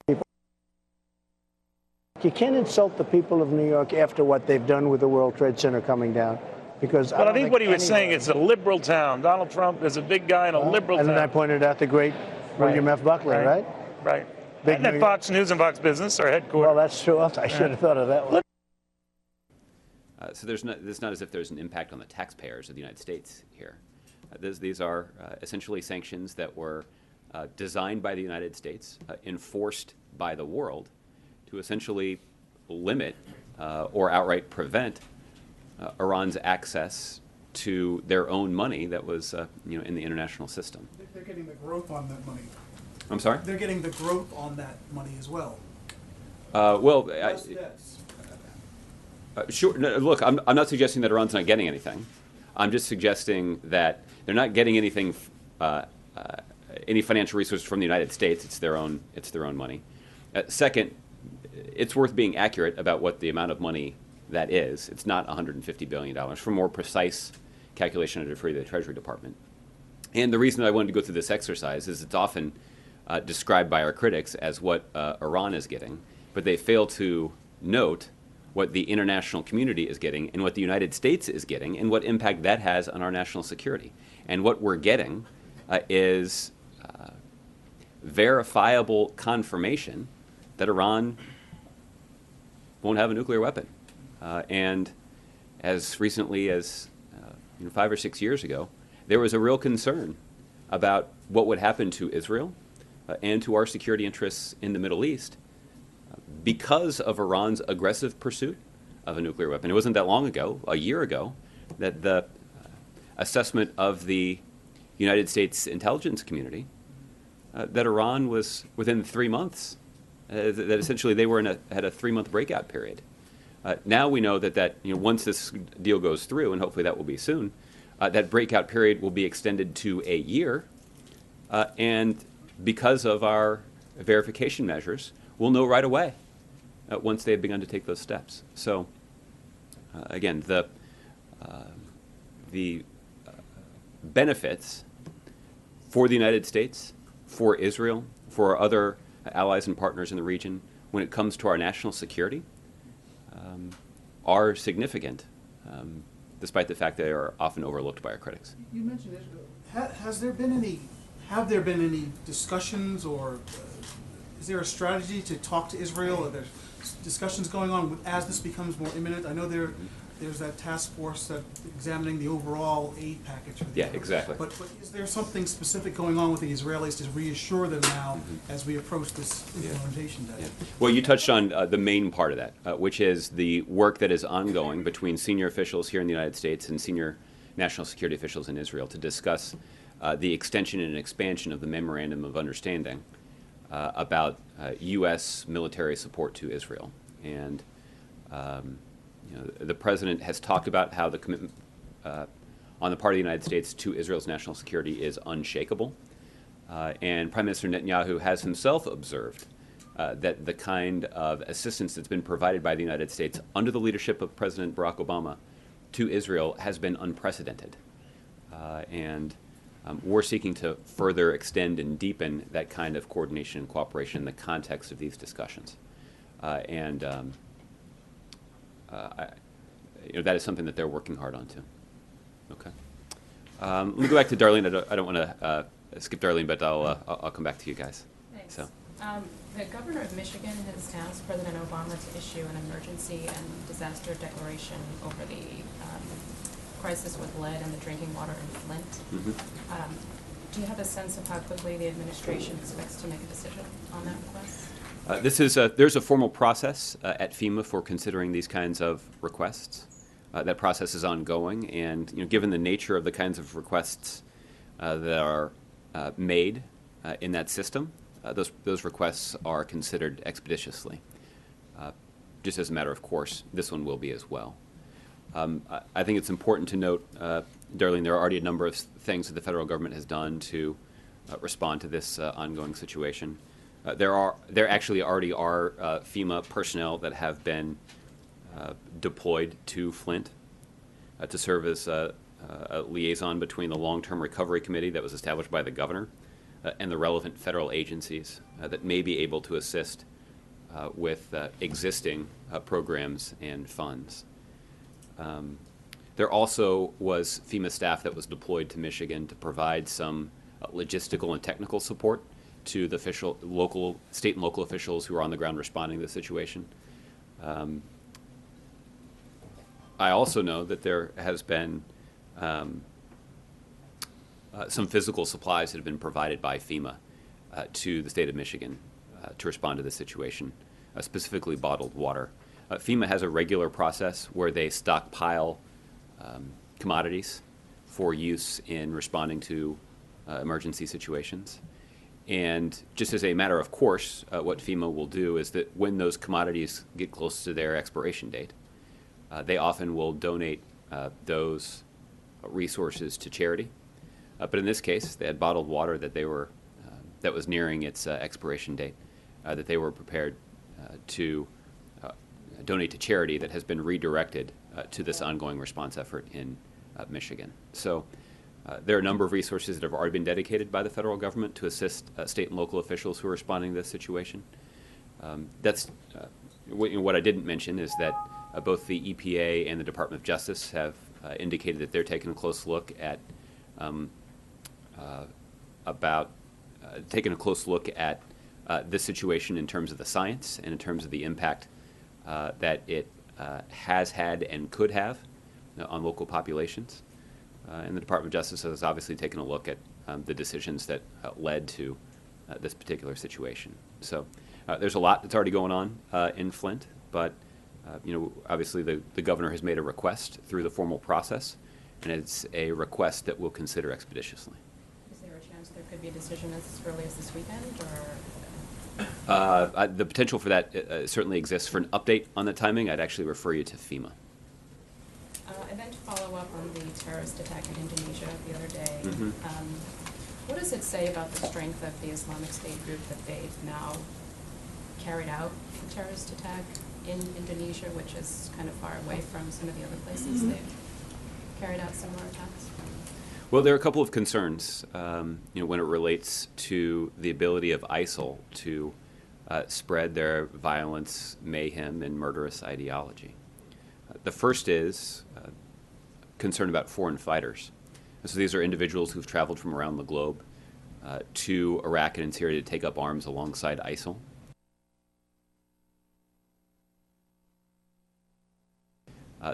people. You can't insult the people of New York after what they've done with the World Trade Center coming down. Because But I think what he was saying, it's a liberal town. Donald Trump is a big guy in a liberal town. And then I pointed out the great William F. Buckley, right? Right. And then Fox News and Fox Business are headquartered. Well, that's true. I should have thought of that one. So it's not as if there's an impact on the taxpayers of the United States here. These are essentially sanctions that were designed by the United States, enforced by the world, to essentially limit or outright prevent Iran's access to their own money that was in the international system. They're getting the growth on that money. I'm sorry? They're getting the growth on that money as well. Sure. No, look, I'm not suggesting that Iran's not getting anything. I'm just suggesting that they're not getting anything, any financial resources from the United States. It's their own money. Second, it's worth being accurate about what the amount of money that is. It's not $150 billion. For more precise calculation, I'd refer you to the Treasury Department. And the reason I wanted to go through this exercise is it's often described by our critics as what Iran is getting, but they fail to note what the international community is getting and what the United States is getting and what impact that has on our national security. And what we're getting is verifiable confirmation that Iran won't have a nuclear weapon. And as recently as 5 or 6 years ago, there was a real concern about what would happen to Israel and to our security interests in the Middle East because of Iran's aggressive pursuit of a nuclear weapon. It wasn't that long ago, a year ago, that the assessment of the United States intelligence community that Iran was within 3 months, that essentially they were had a 3-month breakout period. Now we know that once this deal goes through, and hopefully that will be soon, that breakout period will be extended to a year, and because of our verification measures, we'll know right away once they've begun to take those steps. So, again, the benefits for the United States, for Israel, for our other allies and partners in the region, when it comes to our national security, are significant, despite the fact they are often overlooked by our critics. You mentioned Israel. Have there been any discussions, or is there a strategy to talk to Israel? Are there discussions going on as this becomes more imminent? I know there's that task force that examining the overall aid package. For the Yeah, exactly. But is there something specific going on with the Israelis to reassure them now as we approach this implementation day? Yeah. Well, you touched on the main part of that, which is the work that is ongoing between senior officials here in the United States and senior national security officials in Israel to discuss the extension and expansion of the Memorandum of Understanding about U.S. military support to Israel. And the President has talked about how the commitment on the part of the United States to Israel's national security is unshakable. And Prime Minister Netanyahu has himself observed that the kind of assistance that's been provided by the United States under the leadership of President Barack Obama to Israel has been unprecedented. And we're seeking to further extend and deepen that kind of coordination and cooperation in the context of these discussions. That is something that they're working hard on too. Okay. Let me go back to Darlene. I don't want to skip Darlene, but I'll come back to you guys. Thanks. So. The governor of Michigan has tasked President Obama to issue an emergency and disaster declaration over the crisis with lead and the drinking water in Flint. Mm-hmm. Do you have a sense of how quickly the administration expects to make a decision on that request? There's a formal process at FEMA for considering these kinds of requests. that process is ongoing, and given the nature of the kinds of requests that are made in that system, those requests are considered expeditiously. Just as a matter of course, this one will be as well. I think it's important to note, Darlene, there are already a number of things that the federal government has done to respond to this ongoing situation. There actually already are FEMA personnel that have been deployed to Flint to serve as a liaison between the Long-Term Recovery Committee that was established by the governor and the relevant federal agencies that may be able to assist with existing programs and funds. There also was FEMA staff that was deployed to Michigan to provide some logistical and technical support to the state and local officials who are on the ground responding to the situation. I also know that there has been some physical supplies that have been provided by FEMA to the state of Michigan to respond to the situation, specifically bottled water. FEMA has a regular process where they stockpile commodities for use in responding to emergency situations. And just as a matter of course, what FEMA will do is that when those commodities get close to their expiration date, they often will donate those resources to charity. But in this case, they had bottled water that was nearing its expiration date that they were prepared to donate to charity that has been redirected to this ongoing response effort in Michigan. So there are a number of resources that have already been dedicated by the federal government to assist state and local officials who are responding to this situation. What I didn't mention is that both the EPA and the Department of Justice have indicated that they're taking a close look at this situation in terms of the science and in terms of the impact that it has had and could have on local populations. And the Department of Justice has obviously taken a look at the decisions that led to this particular situation. So there's a lot that's already going on in Flint, but obviously the governor has made a request through the formal process, and it's a request that we'll consider expeditiously. Is there a chance there could be a decision as early as this weekend, or? The potential for that certainly exists. For an update on the timing, I'd actually refer you to FEMA. And then to follow up on the terrorist attack in Indonesia the other day, what does it say about the strength of the Islamic State group that they've now carried out a terrorist attack in Indonesia, which is kind of far away from some of the other places they've carried out similar attacks? Well, there are a couple of concerns, when it relates to the ability of ISIL to spread their violence, mayhem, and murderous ideology. The first is concern about foreign fighters. So these are individuals who've traveled from around the globe to Iraq and Syria to take up arms alongside ISIL.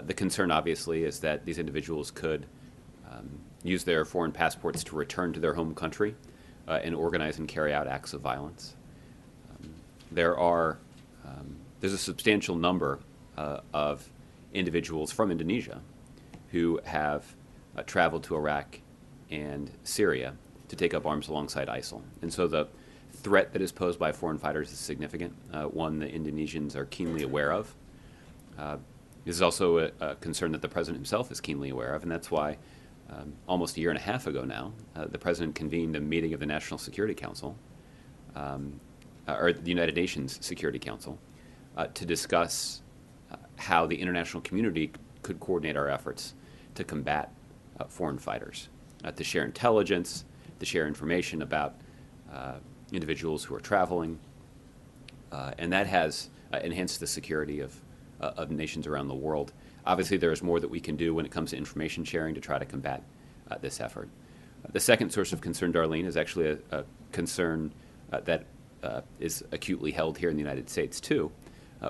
The concern, obviously, is that these individuals could use their foreign passports to return to their home country and organize and carry out acts of violence. There's a substantial number of individuals from Indonesia who have traveled to Iraq and Syria to take up arms alongside ISIL. And so the threat that is posed by foreign fighters is significant, one the Indonesians are keenly aware of. This is also a concern that the president himself is keenly aware of, and that's why almost a year and a half ago now, the president convened a meeting of the National Security Council, or the United Nations Security Council, to discuss how the international community could coordinate our efforts to combat foreign fighters, to share intelligence, to share information about individuals who are traveling, and that has enhanced the security of nations around the world. Obviously, there is more that we can do when it comes to information sharing to try to combat this effort. The second source of concern, Darlene, is actually a concern that is acutely held here in the United States, too,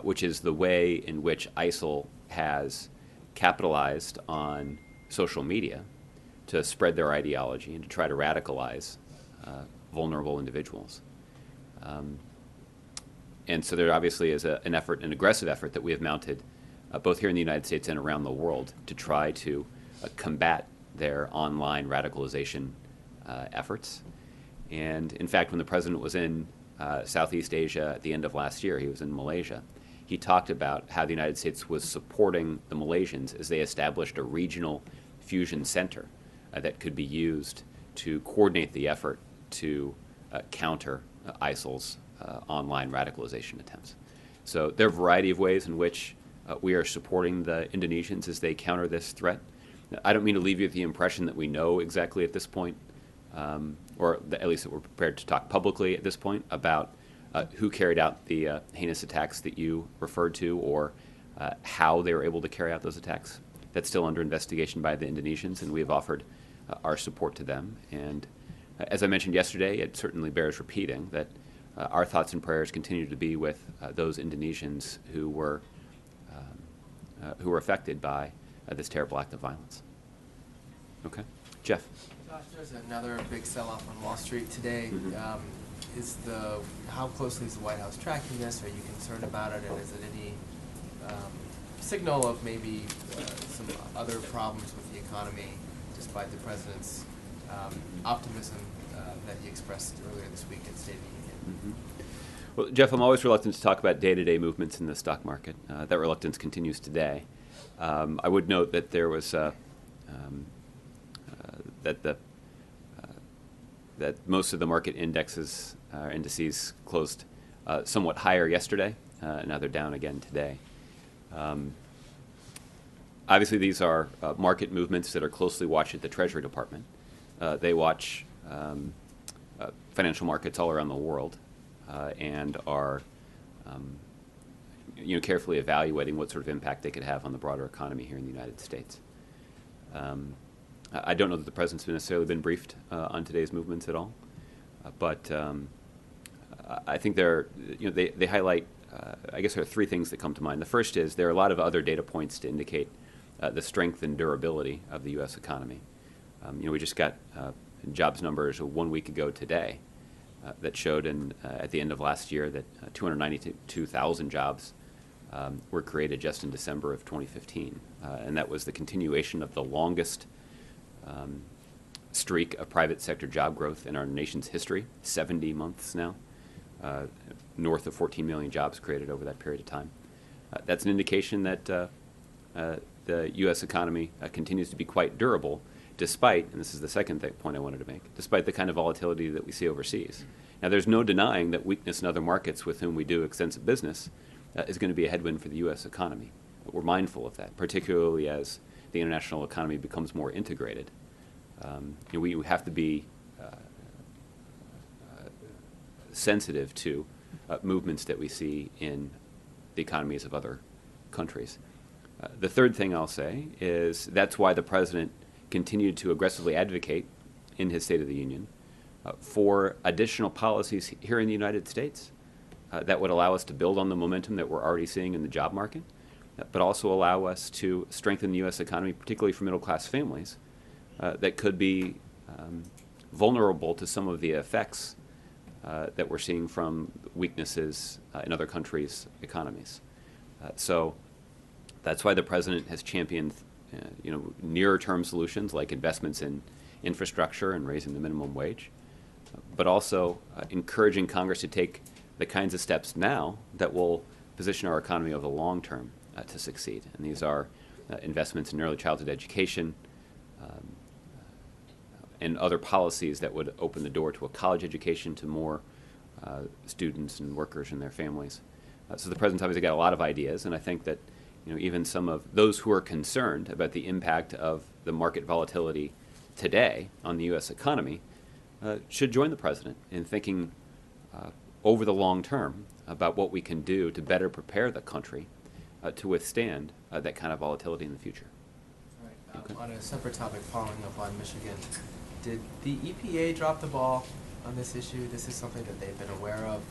which is the way in which ISIL has capitalized on social media to spread their ideology and to try to radicalize vulnerable individuals. And so there obviously is an aggressive effort that we have mounted both here in the United States and around the world, to try to combat their online radicalization efforts. And in fact, when the president was in Southeast Asia at the end of last year, he was in Malaysia, he talked about how the United States was supporting the Malaysians as they established a regional fusion center that could be used to coordinate the effort to counter ISIL's online radicalization attempts. So there are a variety of ways in which we are supporting the Indonesians as they counter this threat. I don't mean to leave you with the impression that we know exactly at this point, or at least that we're prepared to talk publicly at this point about who carried out the heinous attacks that you referred to, or how they were able to carry out those attacks. That's still under investigation by the Indonesians, and we have offered our support to them. And as I mentioned yesterday, it certainly bears repeating that our thoughts and prayers continue to be with those Indonesians who were affected by this terrible act of violence. Okay, Jeff. Josh, there's another big sell-off on Wall Street today. How closely is the White House tracking this? Are you concerned about it? And is it any signal of maybe some other problems with the economy, despite the president's optimism that he expressed earlier this week at State of the Union? Well, Jeff, I'm always reluctant to talk about day-to-day movements in the stock market. That reluctance continues today. I would note that there was that most of the market indices closed somewhat higher yesterday. Now they're down again today. Obviously, these are market movements that are closely watched at the Treasury Department. They watch financial markets all around the world and are carefully evaluating what sort of impact they could have on the broader economy here in the United States. I don't know that the president's necessarily been briefed on today's movements at all, but I think they highlight. I guess there are three things that come to mind. The first is there are a lot of other data points to indicate the strength and durability of the U.S. economy. We just got jobs numbers 1 week ago today that showed at the end of last year that 292,000 jobs were created just in December of 2015, and that was the continuation of the longest streak of private sector job growth in our nation's history, 70 months now, north of 14 million jobs created over that period of time. That's an indication that the U.S. economy continues to be quite durable, despite, and this is the second point I wanted to make, despite the kind of volatility that we see overseas. Now, there's no denying that weakness in other markets with whom we do extensive business is going to be a headwind for the U.S. economy. But we're mindful of that, particularly as the international economy becomes more integrated. We have to be sensitive to movements that we see in the economies of other countries. The third thing I'll say is that's why the president continued to aggressively advocate in his State of the Union for additional policies here in the United States that would allow us to build on the momentum that we're already seeing in the job market, but also allow us to strengthen the U.S. economy, particularly for middle-class families that could be vulnerable to some of the effects that we're seeing from weaknesses in other countries' economies. So that's why the president has championed nearer-term solutions like investments in infrastructure and raising the minimum wage, but also encouraging Congress to take the kinds of steps now that will position our economy over the long term to succeed. And these are investments in early childhood education and other policies that would open the door to a college education to more students and workers and their families. So the president's obviously got a lot of ideas, and I think that even some of those who are concerned about the impact of the market volatility today on the U.S. economy should join the president in thinking over the long term about what we can do to better prepare the country to withstand that kind of volatility in the future. Right. Okay. On a separate topic, following up on Michigan, did the EPA drop the ball on this issue? This is something that they've been aware of.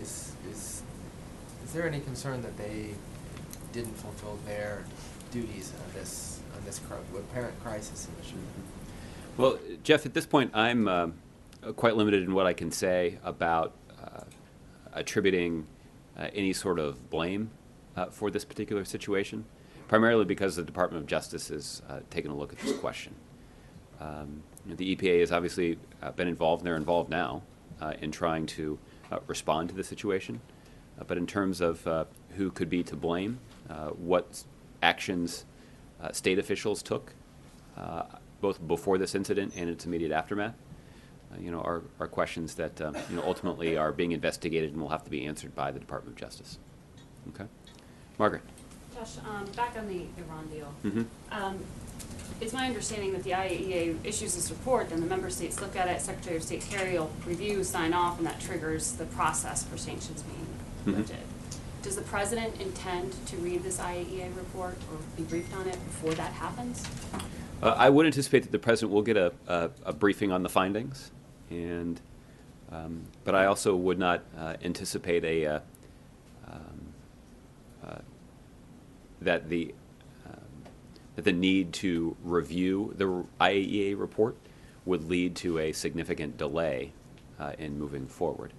Is there any concern that they didn't fulfill their duties on this apparent crisis in Michigan? Well, Jeff, at this point, I'm quite limited in what I can say about attributing any sort of blame for this particular situation, primarily because the Department of Justice has taken a look at this question. The EPA has obviously been involved, and they're involved now in trying to respond to the situation. But in terms of who could be to blame, what actions state officials took, both before this incident and its immediate aftermath, are questions that ultimately are being investigated and will have to be answered by the Department of Justice. Okay, Margaret. Josh, back on the Iran deal. Mm-hmm. It's my understanding that the IAEA issues this report, then the member states look at it, Secretary of State Kerry will review, sign off, and that triggers the process for sanctions being lifted. Does the President intend to read this IAEA report or be briefed on it before that happens? I would anticipate that the President will get a briefing on the findings, and but I also would not anticipate that the need to review the IAEA report would lead to a significant delay in moving forward.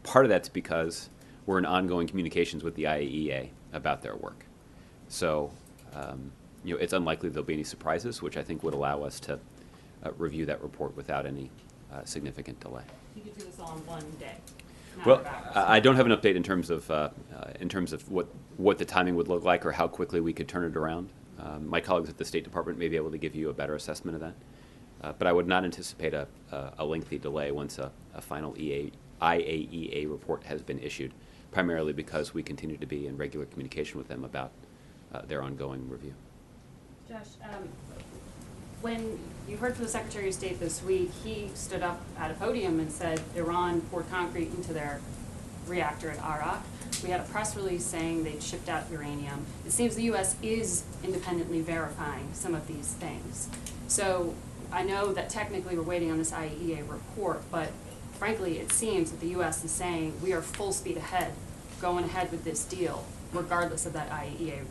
Part of that's because we're in ongoing communications with the IAEA about their work. So, it's unlikely there'll be any surprises, which I think would allow us to review that report without any significant delay. You could do this all in one day. Well, I don't have an update in terms of what the timing would look like or how quickly we could turn it around. My colleagues at the State Department may be able to give you a better assessment of that. But I would not anticipate a lengthy delay once a final IAEA report has been issued, primarily because we continue to be in regular communication with them about their ongoing review. Josh, when you heard from the Secretary of State this week, he stood up at a podium and said Iran poured concrete into their reactor at Arak. We had a press release saying they'd shipped out uranium. It seems the U.S. is independently verifying some of these things. So I know that technically we're waiting on this IAEA report, but frankly, it seems that the U.S. is saying we are full speed ahead, going ahead with this deal, regardless of that IAEA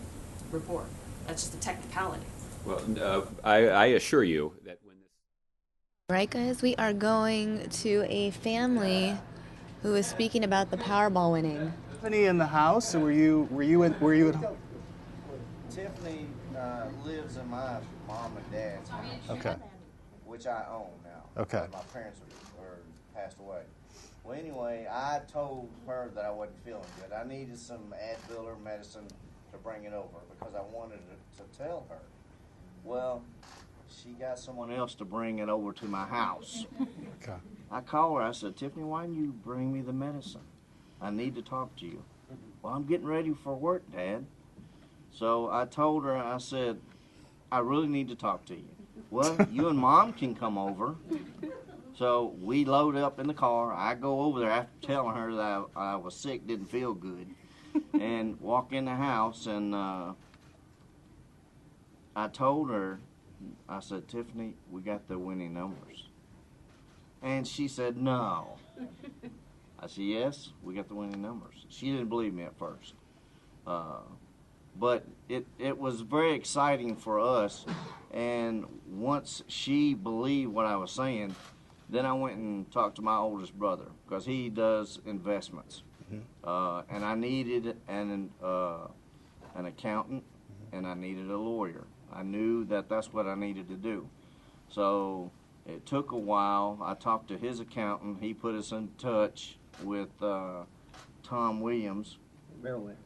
report. That's just a technicality. Well, I assure you that when this... Right, guys, we are going to a family who is speaking about the Powerball winning. Tiffany in the house, or were you at home? Tiffany lives in my mom and dad's house. Okay. Which I own now. Okay. My parents are passed away. Well, anyway, I told her that I wasn't feeling good. I needed some Advil or medicine to bring it over because I wanted to tell her. Well, she got someone else to bring it over to my house. Okay. I called her. I said, Tiffany, why didn't you bring me the medicine? I need to talk to you. Well, I'm getting ready for work, Dad. So I told her, I said, I really need to talk to you. Well, you and Mom can come over. So we load up in the car. I go over there after telling her that I was sick, didn't feel good, and walk in the house, and I told her, I said, Tiffany, we got the winning numbers. And she said, no. I said, yes, we got the winning numbers. She didn't believe me at first. But it was very exciting for us. And once she believed what I was saying, then I went and talked to my oldest brother because he does investments. Mm-hmm. And I needed an accountant, and I needed a lawyer. I knew that that's what I needed to do. So it took a while. I talked to his accountant. He put us in touch with Tom Williams. Merrill Lynch.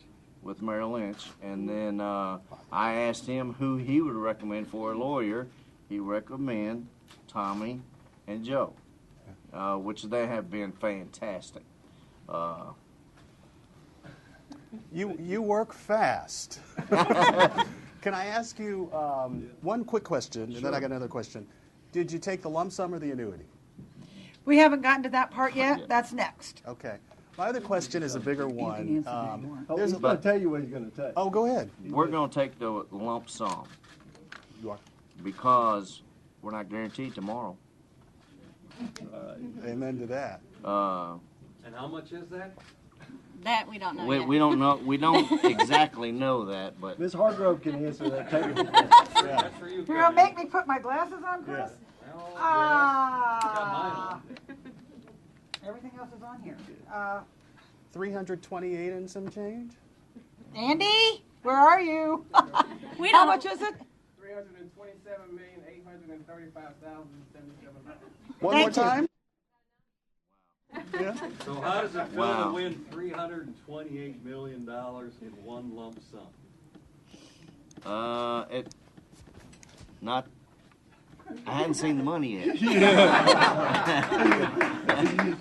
With Merrill Lynch. And then I asked him who he would recommend for a lawyer. He recommended Tommy and Joe, which they have been fantastic. You work fast. Can I ask you one quick question, and then I got another question. Did you take the lump sum or the annuity? We haven't gotten to that part yet. That's next. Okay. My other question is a bigger one. He's going to tell you what he's going to take. Oh, go ahead. We're going to take the lump sum. You are? Because we're not guaranteed tomorrow. Amen to that. And how much is that? That we don't know we, yet. we don't know. We don't exactly know that, but Ms. Hargrove can answer that. Yeah. You're going to make me put my glasses on, Chris? Yeah. Everything else is on here. 328 and some change? Andy, where are you? How much is it? $327,835,077. One more time? Yeah. So how does it feel to win $328 million in one lump sum? I hadn't seen the money yet.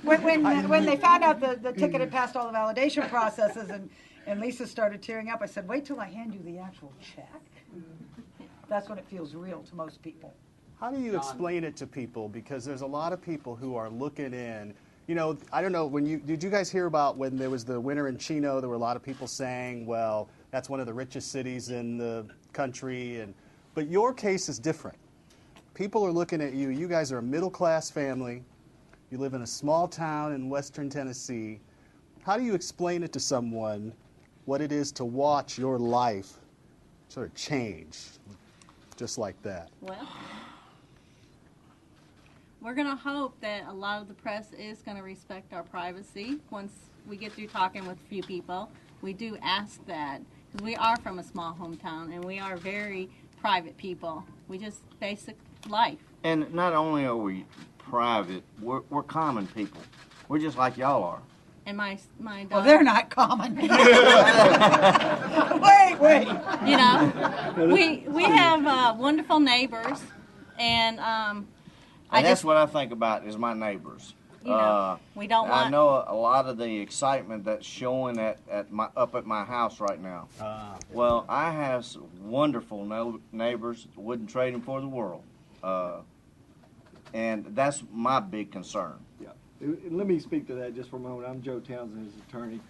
When they found out the ticket had passed all the validation processes and Lisa started tearing up, I said, wait till I hand you the actual check. That's when it feels real to most people. How do you explain it to people? Because there's a lot of people who are looking in. You know, I don't know, did you guys hear about when there was the winter in Chino, there were a lot of people saying, well, that's one of the richest cities in the country, but your case is different. People are looking at you. You guys are a middle-class family. You live in a small town in western Tennessee. How do you explain it to someone what it is to watch your life sort of change just like that? Well, we're going to hope that a lot of the press is going to respect our privacy once we get through talking with a few people. We do ask that because we are from a small hometown and we are very private people. We just basic life. And not only are we private, we're common people. We're just like y'all are. And my daughter. Well, they're not common. Wait. You know, we have wonderful neighbors, and that's what I think about is my neighbors. You know, we don't want. I know a lot of the excitement that's showing up at my house right now. Well, I have some wonderful neighbors. Wouldn't trade them for the world. And that's my big concern. Yeah. Let me speak to that just for a moment. I'm Joe Townsend, his attorney.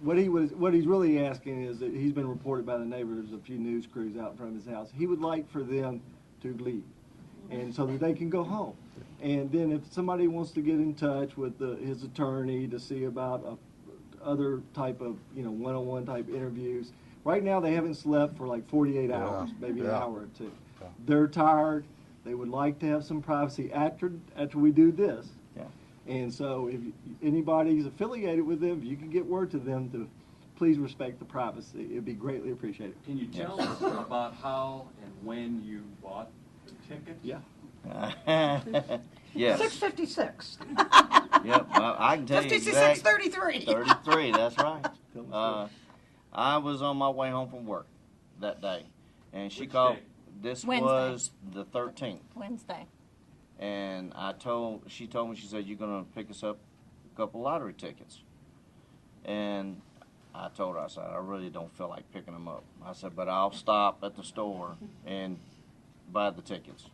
What he's really asking is that he's been reported by the neighbors, a few news crews out in front of his house. He would like for them to leave, and so that they can go home. And then if somebody wants to get in touch with his attorney to see about other type of one-on-one type interviews. Right now they haven't slept for like 48 hours, maybe an hour or two. Yeah. They're tired. They would like to have some privacy after we do this. Yeah. And so if anybody's affiliated with them, if you can get word to them to please respect the privacy, it'd be greatly appreciated. Can you tell us about how and when you bought the tickets? Yeah. Yes. 656. Yep, I can tell you 56:33. 33, that's right. I was on my way home from work that day, and she called. Day? This Wednesday. was the 13th. Wednesday. And she told me, she said, you're going to pick us up a couple lottery tickets. And I told her, I said, I really don't feel like picking them up. I said, but I'll stop at the store and buy the tickets.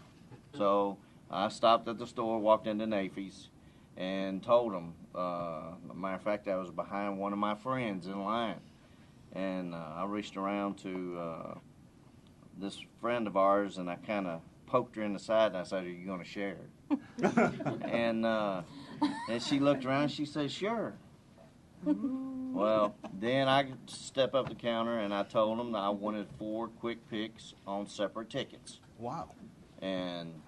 So I stopped at the store, walked into Nafy's, and told them. Matter of fact, I was behind one of my friends in line. And I reached around to this friend of ours, and I kind of poked her in the side, and I said, are you going to share it? and she looked around, and she said, sure. Well, then I stepped up the counter, and I told them that I wanted 4 quick picks on separate tickets. Wow. And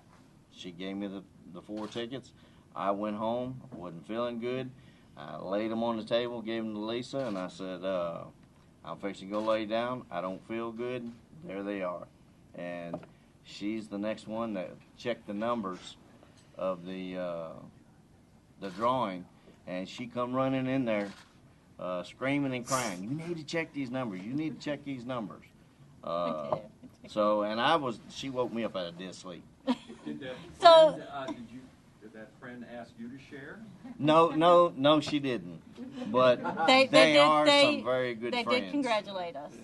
she gave me the 4 tickets. I went home, wasn't feeling good. I laid them on the table, gave them to Lisa, and I said, I'm fixing to go lay down. I don't feel good. There they are. And she's the next one that checked the numbers of the drawing, and she come running in there screaming and crying, you need to check these numbers. You need to check these numbers. So, and she woke me up out of dead sleep. Did that friend ask you to share? No, she didn't. But they are some very good friends. They did congratulate us.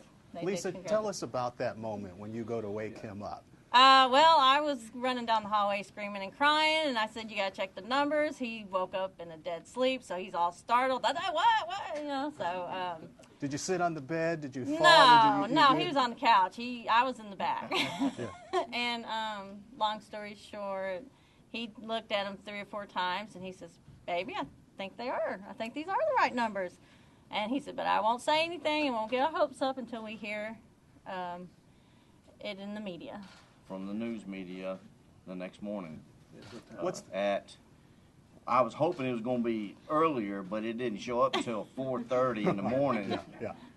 Lisa, tell us about that moment when you go to wake him up. Well, I was running down the hallway screaming and crying, and I said, you got to check the numbers. He woke up in a dead sleep, so he's all startled. I thought, what? So. Did you sit on the bed? Did you fall? No, he was on the couch. I was in the back. And long story short, he looked at him 3 or 4 times, and he says, baby, I think they are. I think these are the right numbers. And he said, but I won't say anything and won't get our hopes up until we hear it in the media. From the news media the next morning at I was hoping it was going to be earlier, but it didn't show up until 4:30 in the morning.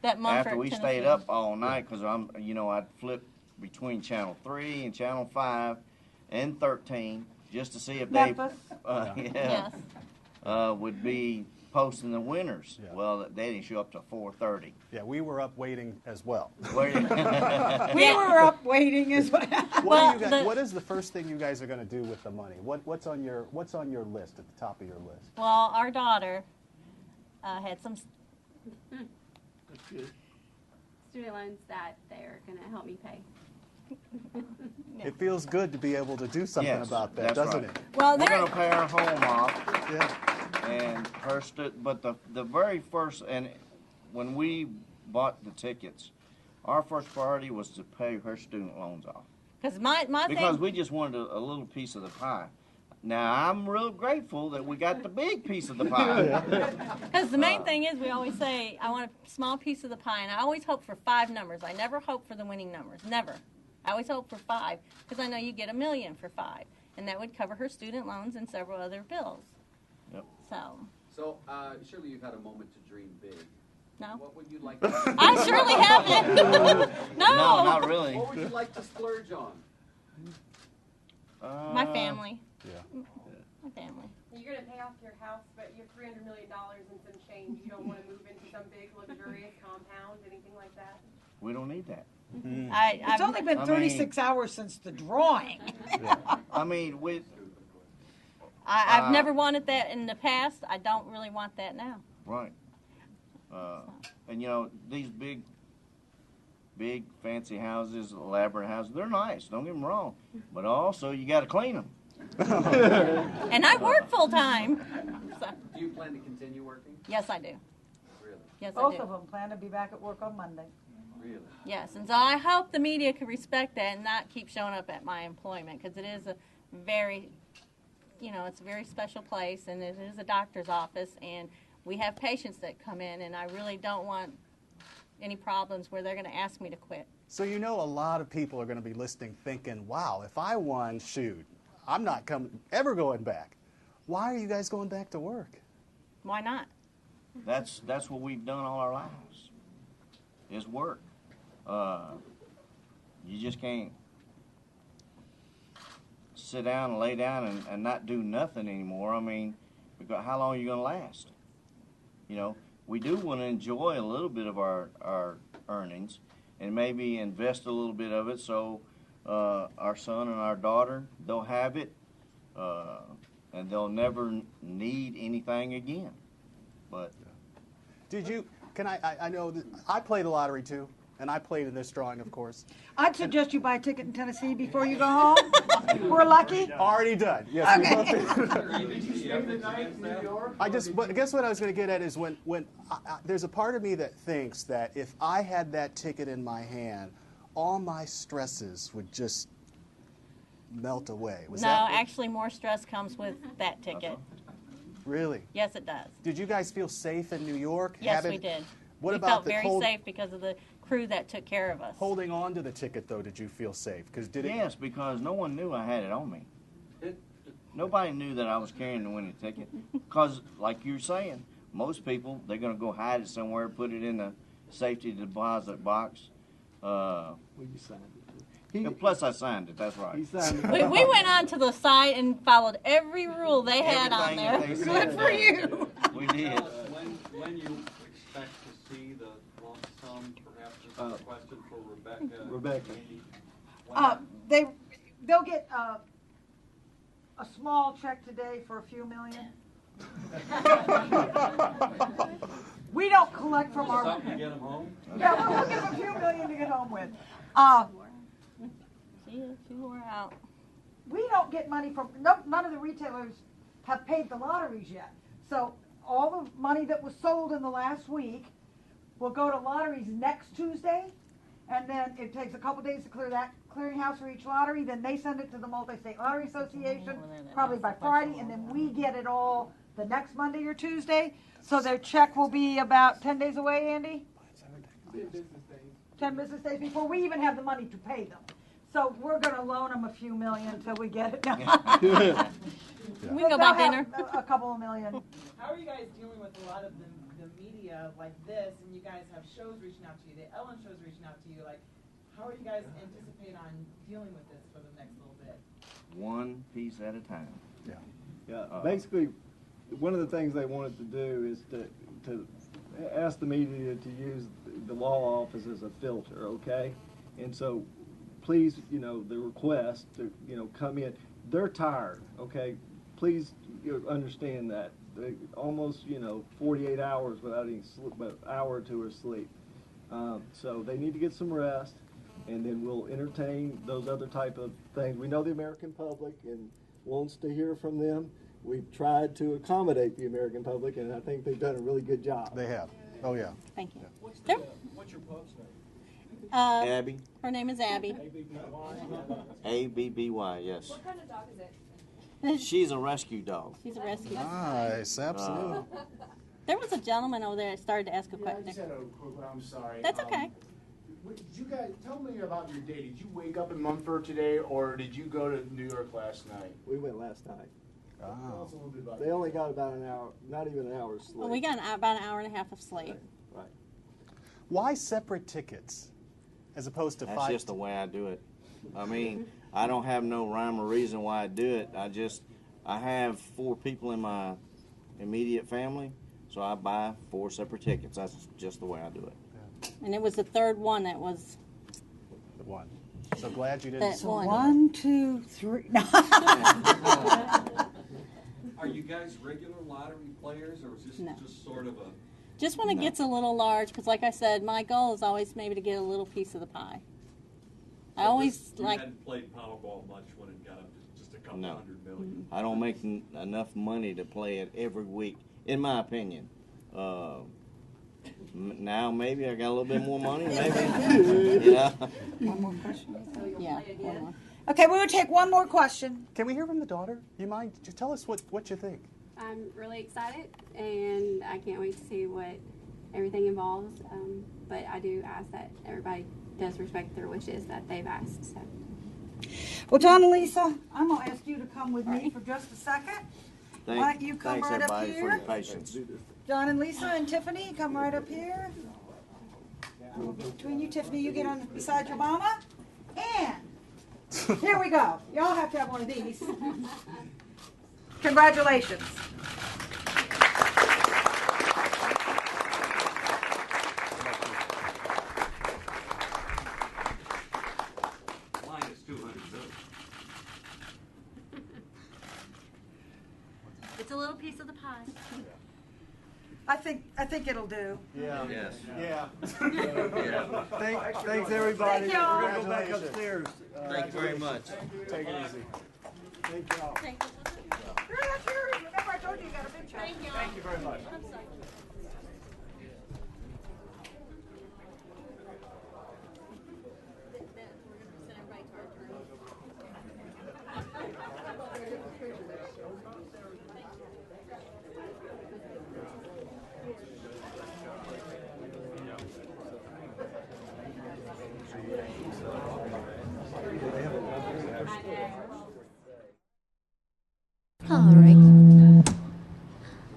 That Montfort, After we Tennessee. stayed up all night, because I'd flip between Channel 3 and Channel 5 and 13 just to see if they Memphis. would be posting the winners. Yeah. Well, they didn't show up till 4:30. Yeah, we were up waiting as well. We were up waiting as well. What is the first thing you guys are going to do with the money? What's on your list, at the top of your list? Well, our daughter had some. Student loans that they're going to help me pay. It feels good to be able to do something about that, that's doesn't right. it? Well, we're going to pay our home off. And but the very first, and when we bought the tickets, our first priority was to pay her student loans off. Because we just wanted a little piece of the pie. Now, I'm real grateful that we got the big piece of the pie. Because the main thing is, we always say, I want a small piece of the pie, and I always hope for 5 numbers. I never hope for the winning numbers, never. I always hope for 5, because I know you get $1 million for 5, and that would cover her student loans and several other bills. Yep. So, surely you've had a moment to dream big. No. What would you like to I surely haven't. No, not really. What would you like to splurge on? My family. Yeah. My family. You're going to pay off your house, but you have $300 million and some change. You don't want to move into some big, luxurious compound, anything like that? We don't need that. It's only been 36 hours since the drawing. I mean, I've never wanted that in the past. I don't really want that now. Right. And these big fancy houses, elaborate houses, they're nice, don't get me wrong. But also, you got to clean them. And I work full time. So. Do you plan to continue working? Yes, I do. Really? Yes, Both I do. of them plan to be back at work on Monday. Really? Yes, and so I hope the media can respect that and not keep showing up at my employment, because it is a very, it's a very special place, and it is a doctor's office, and we have patients that come in, and I really don't want any problems where they're going to ask me to quit. So a lot of people are going to be listening thinking, wow, if I won, shoot, I'm not ever going back. Why are you guys going back to work? Why not? That's what we've done all our lives, is work. You just can't sit down and lay down and not do nothing anymore. I mean, because how long are you going to last? We do want to enjoy a little bit of our earnings and maybe invest a little bit of it so our son and our daughter, they'll have it and they'll never need anything again. But I know that I played the lottery too, and I played in this drawing, of course. I'd suggest you buy a ticket in Tennessee before you go home. We're lucky. Already done. Yes. Okay. But I guess what I was going to get at is when there's a part of me that thinks that if I had that ticket in my hand, all my stresses would just melt away. Actually, more stress comes with that ticket. Really? Yes, it does. Did you guys feel safe in New York? Yes, we did. We felt very safe because of the crew that took care of us. Holding on to the ticket, though, did you feel safe? Yes, because no one knew I had it on me. Nobody knew that I was carrying the winning ticket. Because, like you're saying, most people, they're going to go hide it somewhere, put it in the safety deposit box. Well, you signed it. Plus, I signed it. That's right. We went on to the site and followed every rule they had on there. Good for you. We did. When you expect to see the lump sum, perhaps this is a question for Rebecca. Andy. They'll get a small check today for a few million. We don't collect from our. Something to get them home? Yeah, we'll give them a few million to get home with. See you 2 more out. We don't get money from, none of the retailers have paid the lotteries yet. So all the money that was sold in the last week will go to lotteries next Tuesday, and then it takes a couple days to clear that clearinghouse for each lottery. Then they send it to the Multi-State Lottery Association, probably by Friday, and then we get it all the next Monday or Tuesday. So their check will be about 10 days away, Andy? 10 business days before we even have the money to pay them. So we're going to loan them a few million until we get it done. We can go buy dinner. A couple of million. How are you guys dealing with a lot of the media like this, and you guys have shows reaching out to you, the Ellen shows reaching out to you, like, how are you guys anticipate on dealing with this for the next little bit? One piece at a time. Yeah, basically, one of the things they wanted to do is to ask the media to use the law office as a filter, okay? And so, please, the request to, come in. They're tired, okay? Please understand that. They almost, 48 hours without any sleep, but an hour or two of sleep. So they need to get some rest, and then we'll entertain those other type of things. We know the American public and wants to hear from them. We've tried to accommodate the American public, and I think they've done a really good job. They have. Oh, yeah. Thank you. What's your pub's name? Abby? Her name is Abby. A-B-B-Y, yes. What kind of dog is it? She's a rescue dog. She's a rescue. Nice, absolutely. There was a gentleman over there that started to ask a question. I just had a quick one. I'm sorry. That's okay. Did you guys tell me about your day? Did you wake up in Munford today, or did you go to New York last night? We went last night. Tell us a little bit about They only got about an hour, not even an hour's sleep. Well, we got about an hour and a half of sleep. Right. Why separate tickets as opposed to That's five? just the way I do it. I mean, I don't have no rhyme or reason why I do it. I have 4 people in my immediate family, so I buy 4 separate tickets. That's just the way I do it. And it was the third one that was. The one. So glad you didn't. That So one. 1, 2, 3. Are you guys regular lottery players, or is this No. just sort of a? Just when it gets a little large, because like I said, my goal is always maybe to get a little piece of the pie. I always You like. hadn't played Powerball much when it got up to just a couple No. $100 million. I don't make enough money to play it every week, in my opinion. Now maybe I got a little bit more money, maybe. Yeah. One more question? Yeah. One more. Okay, we're going to take one more question. Can we hear from the daughter? You mind? Just tell us what you think. I'm really excited, and I can't wait to see what everything involves. But I do ask that everybody does respect their wishes that they've asked. So. Well, John and Lisa, I'm going to ask you to come with me for just a second. Why don't you come Thanks right up everybody for here? your patience. John and Lisa and Tiffany, come right up here. Between you, Tiffany, you get on beside your mama. And here we go. Y'all have to have one of these. Congratulations. Mine is 200 million. It's a little piece of the pie. I think it'll do. Yeah. Yes. Yeah. Yeah. Thanks, everybody. Thank y'all. We're going to go back upstairs. Thank you very much. Take it easy. Thank y'all. You're not serious. Remember I told you you got a big check. Thank you very much.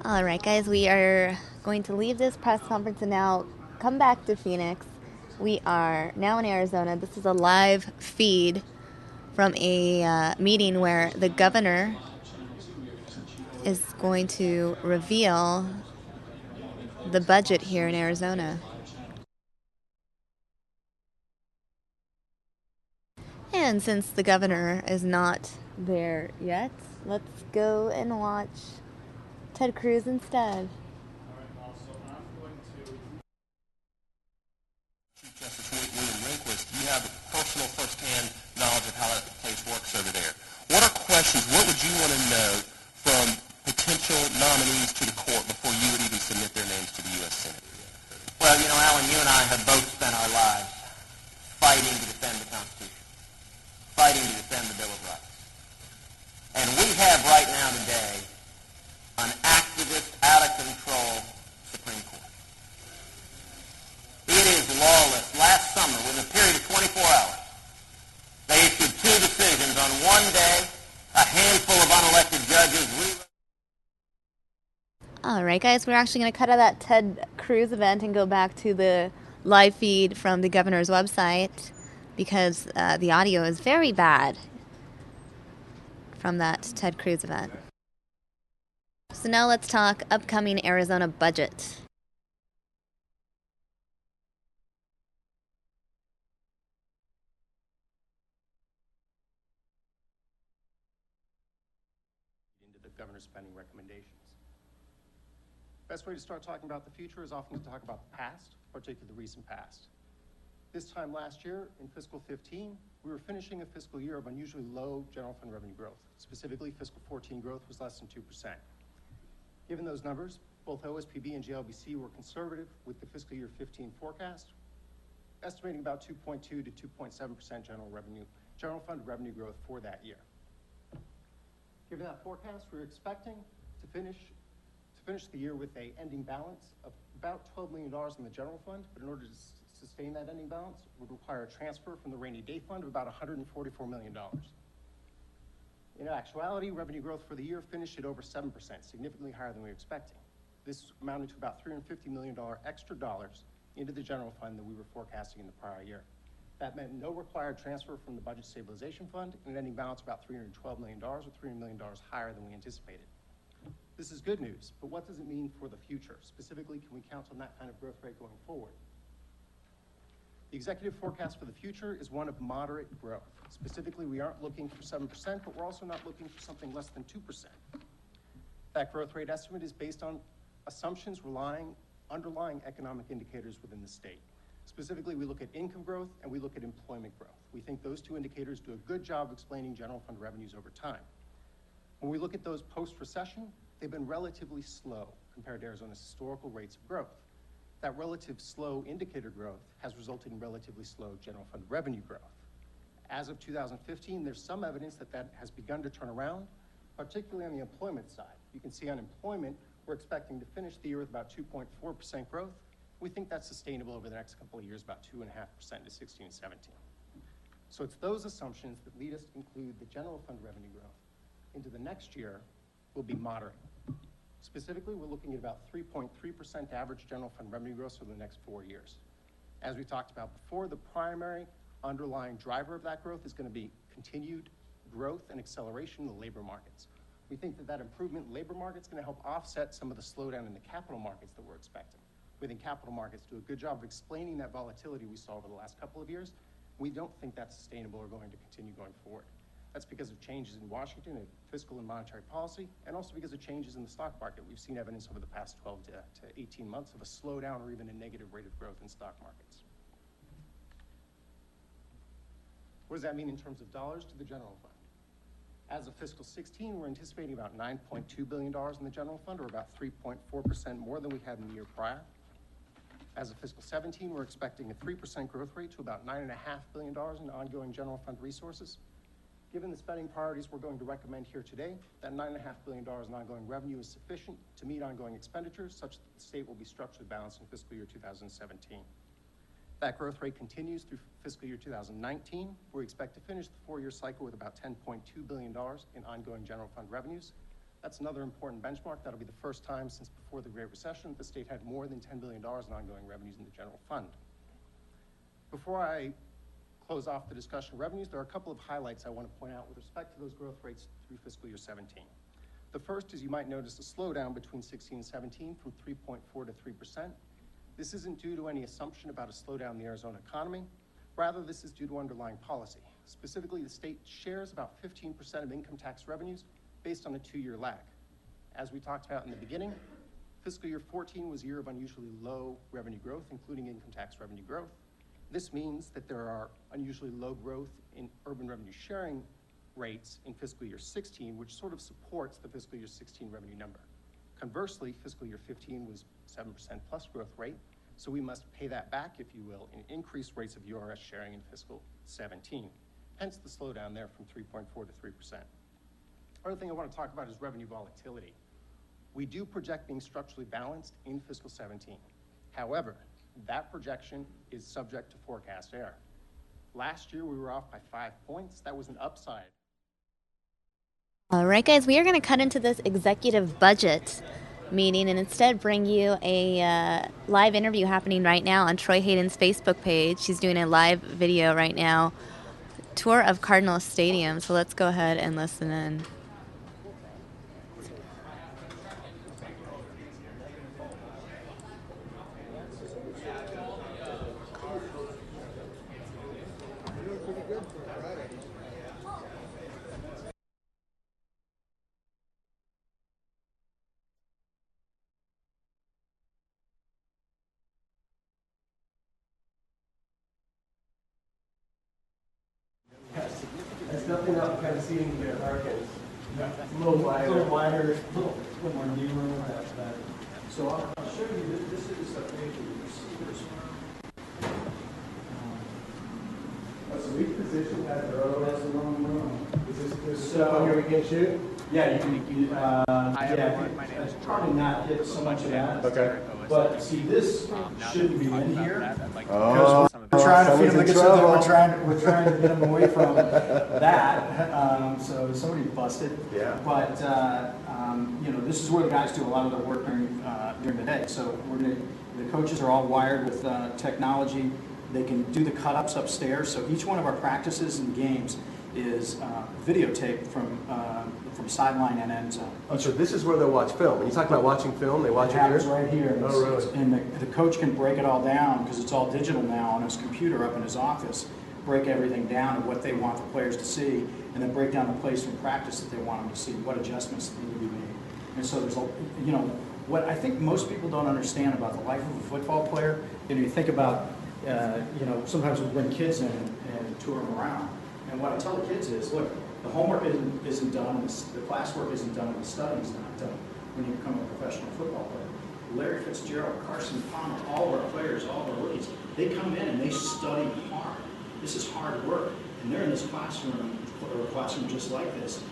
All right, guys, we are going to leave this press conference and now come back to Phoenix. We are now in Arizona. This is a live feed from a meeting where the governor is going to reveal the budget here in Arizona. And since the governor is not there yet, let's go and watch Ted Cruz instead. You have personal first-hand knowledge of how that place works over there. What are questions, what would you want to know from potential nominees to the court before you would even submit their names to the U.S. Senate? Well, you know, Alan, you and I have both spent our lives fighting to defend the Constitution, fighting to defend the Bill of Rights. And we have right now today an activist, out-of-control Supreme Court. It is lawless. Last summer, within a period of 24 hours, they issued 2 decisions. On one day, a handful of unelected judges All right, guys, we're actually going to cut out that Ted Cruz event and go back to the live feed from the governor's website because the audio is very bad from that Ted Cruz event. So now let's talk upcoming Arizona budget. Into the governor's spending recommendations. Best way to start talking about the future is often to talk about the past, particularly the recent past. This time last year, in fiscal 15, we were finishing a fiscal year of unusually low general fund revenue growth. Specifically, fiscal 14 growth was less than 2%. Given those numbers, both OSPB and JLBC were conservative with the fiscal year 15 forecast, estimating about 2.2 to 2.7% general fund revenue growth for that year. Given that forecast, we're expecting to finish the year with an ending balance of about $12 million in the general fund, but in order to sustain that ending balance, would require a transfer from the rainy day fund of about $144 million. In actuality, revenue growth for the year finished at over 7%, significantly higher than we were expecting. This amounted to about $350 million extra dollars into the general fund than we were forecasting in the prior year. That meant no required transfer from the budget stabilization fund and an ending balance of about $312 million, or $300 million higher than we anticipated. This is good news, but what does it mean for the future? Specifically, can we count on that kind of growth rate going forward? The executive forecast for the future is one of moderate growth. Specifically, we aren't looking for 7%, but we're also not looking for something less than 2%. That growth rate estimate is based on assumptions underlying economic indicators within the state. Specifically, we look at income growth and we look at employment growth. We think those two indicators do a good job of explaining general fund revenues over time. When we look at those post-recession, they've been relatively slow compared to Arizona's historical rates of growth. That relative slow indicator growth has resulted in relatively slow general fund revenue growth. As of 2015, there's some evidence that that has begun to turn around, particularly on the employment side. You can see unemployment, we're expecting to finish the year with about 2.4% growth. We think that's sustainable over the next couple of years, about 2.5% to 16 and 17. So it's those assumptions that lead us to conclude that general fund revenue growth into the next year will be moderate. Specifically, we're looking at about 3.3% average general fund revenue growth for the next 4 years. As we talked about before, the primary underlying driver of that growth is going to be continued growth and acceleration in the labor markets. We think that that improvement in labor markets is going to help offset some of the slowdown in the capital markets that we're expecting. We think capital markets do a good job of explaining that volatility we saw over the last couple of years. We don't think that's sustainable or going to continue going forward. That's because of changes in Washington and fiscal and monetary policy, and also because of changes in the stock market. We've seen evidence over the past 12 to 18 months of a slowdown or even a negative rate of growth in stock markets. What does that mean in terms of dollars to the general fund? As of fiscal 16, we're anticipating about $9.2 billion in the general fund, or about 3.4% more than we had in the year prior. As of fiscal 17, we're expecting a 3% growth rate to about $9.5 billion in ongoing general fund resources. Given the spending priorities we're going to recommend here today, that $9.5 billion in ongoing revenue is sufficient to meet ongoing expenditures such that the state will be structurally balanced in fiscal year 2017. That growth rate continues through fiscal year 2019, where we expect to finish the 4-year cycle with about $10.2 billion in ongoing general fund revenues. That's another important benchmark. That'll be the first time since before the Great Recession the state had more than $10 billion in ongoing revenues in the general fund. Before I close off the discussion of revenues, there are a couple of highlights I want to point out with respect to those growth rates through fiscal year 17. The first is you might notice a slowdown between 16 and 17 from 3.4 to 3%. This isn't due to any assumption about a slowdown in the Arizona economy. Rather, this is due to underlying policy. Specifically, the state shares about 15% of income tax revenues based on a 2-year lag. As we talked about in the beginning, fiscal year 14 was a year of unusually low revenue growth, including income tax revenue growth. This means that there are unusually low growth in urban revenue sharing rates in fiscal year 16, which sort of supports the fiscal year 16 revenue number. Conversely, fiscal year 15 was 7% plus growth rate, so we must pay that back, if you will, in increased rates of URS sharing in fiscal 17. Hence the slowdown there from 3.4 to 3%. Other thing I want to talk about is revenue volatility. We do project being structurally balanced in fiscal 17. However, that projection is subject to forecast error. Last year, we were off by 5 points. That was an upside. All right, guys, we are going to cut into this executive budget meeting and instead bring you a live interview happening right now on Troy Hayden's Facebook page. She's doing a live video right now, tour of Cardinal Stadium. So let's go ahead and listen in. That's definitely not the kind of seating here at Harkins. A little wider, a little more knee room. So I'll show you, this is the page of the receivers. So each position has their own. That's the wrong room. Is this so here we can shoot? Yeah, you can. It's probably not hit so much of that. Okay. But see, this shouldn't be in here. Oh, We're trying to feed them to get we're trying to get them away from that. So somebody busted. Yeah. But you know, this is where the guys do a lot of their work during the day. So the coaches are all wired with technology. They can do the cut-ups upstairs. So each one of our practices and games is videotaped from sideline and end zone. Oh, so this is where they'll watch film. When you talk about watching film, they watch it here? Happens right here. Oh, really? And the coach can break it all down because it's all digital now on his computer up in his office. Break everything down and what they want the players to see, and then break down the plays from practice that they want them to see, what adjustments need to be made. And so there's a, you know, what I think most people don't understand about the life of a football player. You know, you think about, you know, sometimes we bring kids in and tour them around. And what I tell the kids is, look, the homework isn't done, the classwork isn't done, and the studying's not done when you become a professional football player. Larry Fitzgerald, Carson Palmer, all of our players, all of our rookies, they come in and they study hard. This is hard work. And they're in this classroom, or a classroom just like this,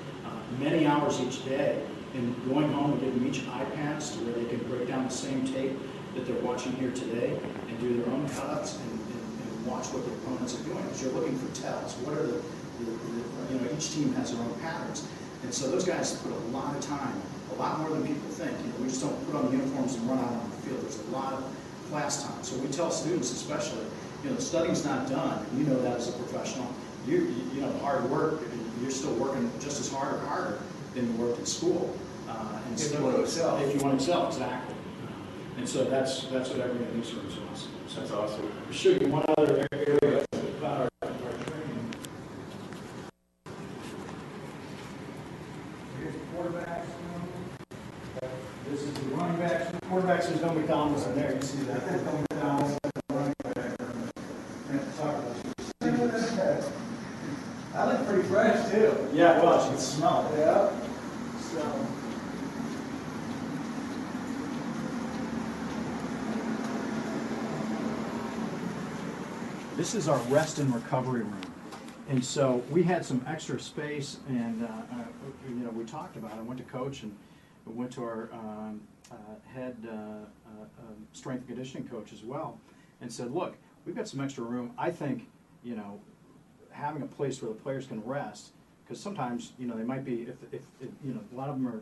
many hours each day. And going home and giving each iPads to where they can break down the same tape that they're watching here today and do their own cut-ups and watch what the opponents are doing. Because you're looking for tells. What are the you know, each team has their own patterns. And so those guys put a lot of time, a lot more than people think. You know, we just don't put on the uniforms and run out on the field. There's a lot of class time. So we tell students especially, you know, the studying's not done. You know that as a professional. You know, hard work, you're still working just as hard or harder than you worked in school. And if you want to excel. If you want to excel, exactly. And so that's what every newsroom is awesome. So that's awesome. I'll show you one other area about our training. Here's the quarterbacks. This is the running backs. The quarterbacks, there's no McDonald's in there. You see that? There's no McDonald's. I look pretty fresh too. Yeah, well, you can smell it. Yeah. So. This is our rest and recovery room. And so we had some extra space, and you know, we talked about it. I went to coach and went to our head strength and conditioning coach as well, and said, look, we've got some extra room. I think, you know, having a place where the players can rest, because sometimes, you know, they might be, if you know, a lot of them are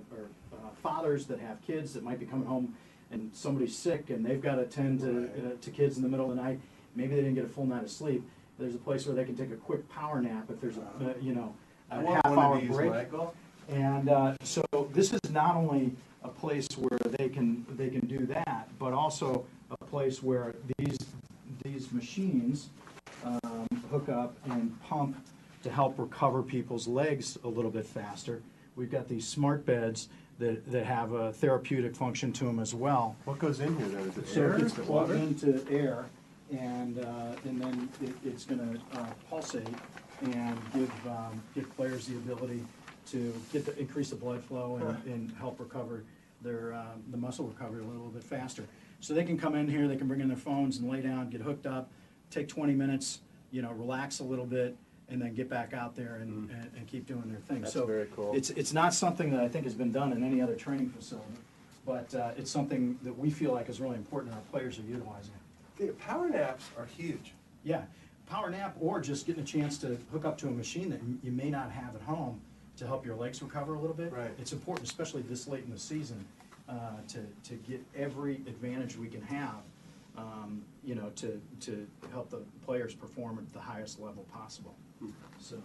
fathers that have kids that might be coming home and somebody's sick and they've got to attend to kids in the middle of the night. Maybe they didn't get a full night of sleep. There's a place where they can take a quick power nap if there's a, you know, a half-hour break. Michael. And so this is not only a place where they can do that, but also a place where these machines hook up and pump to help recover people's legs a little bit faster. We've got these smart beds that have a therapeutic function to them as well. What goes in here then? Is it So air? it gets plugged into air, and then it's going to pulsate and give players the ability to increase the blood flow and help recover their the muscle recovery a little bit faster. So they can come in here, they can bring in their phones and lay down, get hooked up, take 20 minutes, you know, relax a little bit, and then get back out there and keep doing their thing. That's so very cool. It's not something that I think has been done in any other training facility, but it's something that we feel like is really important and our players are utilizing. Power naps are huge. Yeah, power nap or just getting a chance to hook up to a machine that you may not have at home to help your legs recover a little bit. Right. It's important, especially this late in the season, to get every advantage we can have, you know, to help the players perform at the highest level possible. So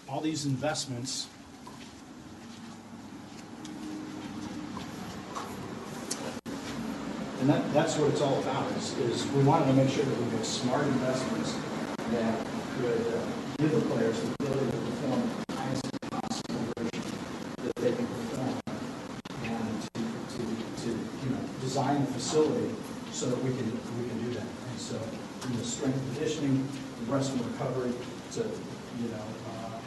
all these investments and that's what it's all about, is we wanted to make sure that we make smart investments that could give the players the ability to perform at the highest possible version that they can perform, and to you know, design the facility so that we can do that. And so from the strength and conditioning, the rest and recovery, to you know,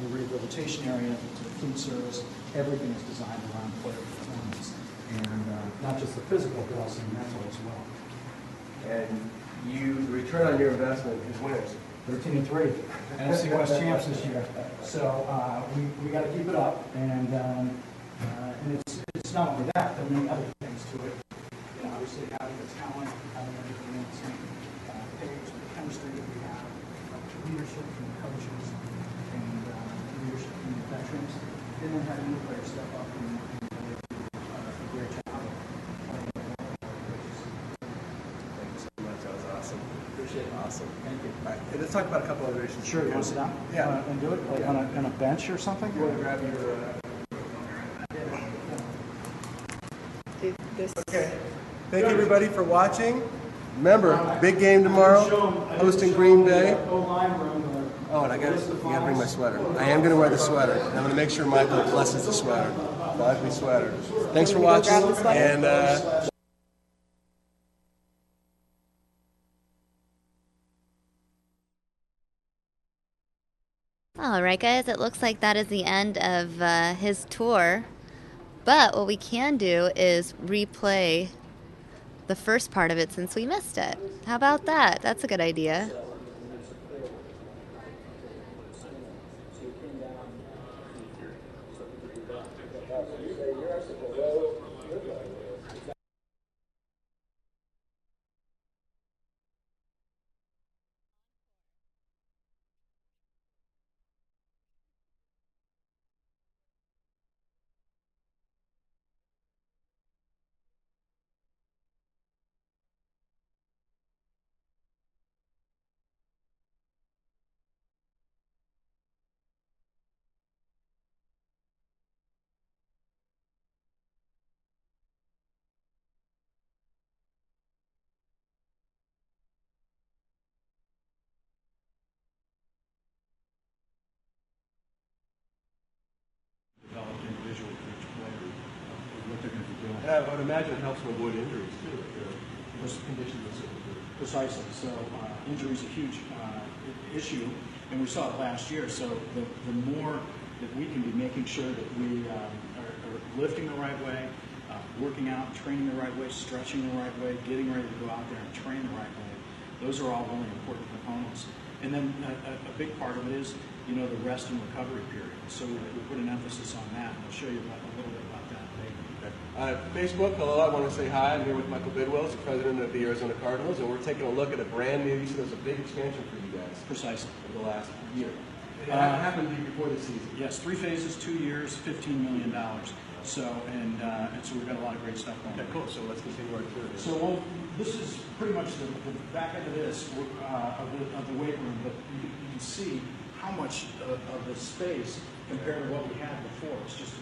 the rehabilitation area, to the food service, everything is designed around player performance. And not just the physical, but also the mental as well. And the return on your investment is winners. 13-3, NFC West champs this year. So we got to keep it up, and it's not only that. There are many other things to it. You know, obviously having the talent, having everything else, the chemistry that we have, leadership from the coaches, and leadership from the veterans, and then having new players step up and a great job. Awesome. Thank you. All right. Hey, let's talk about a couple other issues. Sure, you want to sit down? Yeah. And do it like on a bench or something? You want to grab your... Okay. Thank you, everybody, for watching. Remember, big game tomorrow, hosting Green Bay. Oh, and you gotta bring my sweater. I am going to wear the sweater. I'm going to make sure Michael blesses the sweater. The ugly sweater. Thanks for watching. And... All right, guys, it looks like that is the end of his tour. But what we can do is replay the first part of it since we missed it. How about that? That's a good idea. Developed individual for each player, what they're going to be doing. Yeah, I would imagine it helps to avoid injuries, too. Those conditions are so good. Precisely. So injury is a huge issue, and we saw it last year. So the more that we can be making sure that we are lifting the right way, working out, training the right way, stretching the right way, getting ready to go out there and train the right way, those are all really important components. And then a big part of it is, you know, the rest and recovery period. So we put an emphasis on that, and I'll show you a little bit about that later. Facebook, hello, I want to say hi. I'm here with Michael Bidwell, who's the president of the Arizona Cardinals, and we're taking a look at a brand new, you said there's a big expansion for you guys. Precisely. For the last year. It happened before the season. Yes, 3 phases, 2 years, $15 million. So, and so we've got a lot of great stuff going on. Okay, cool. So let's continue our tour. So this is pretty much the back end of this, of the weight room, but you can see how much of the space compared to what we had before. It's just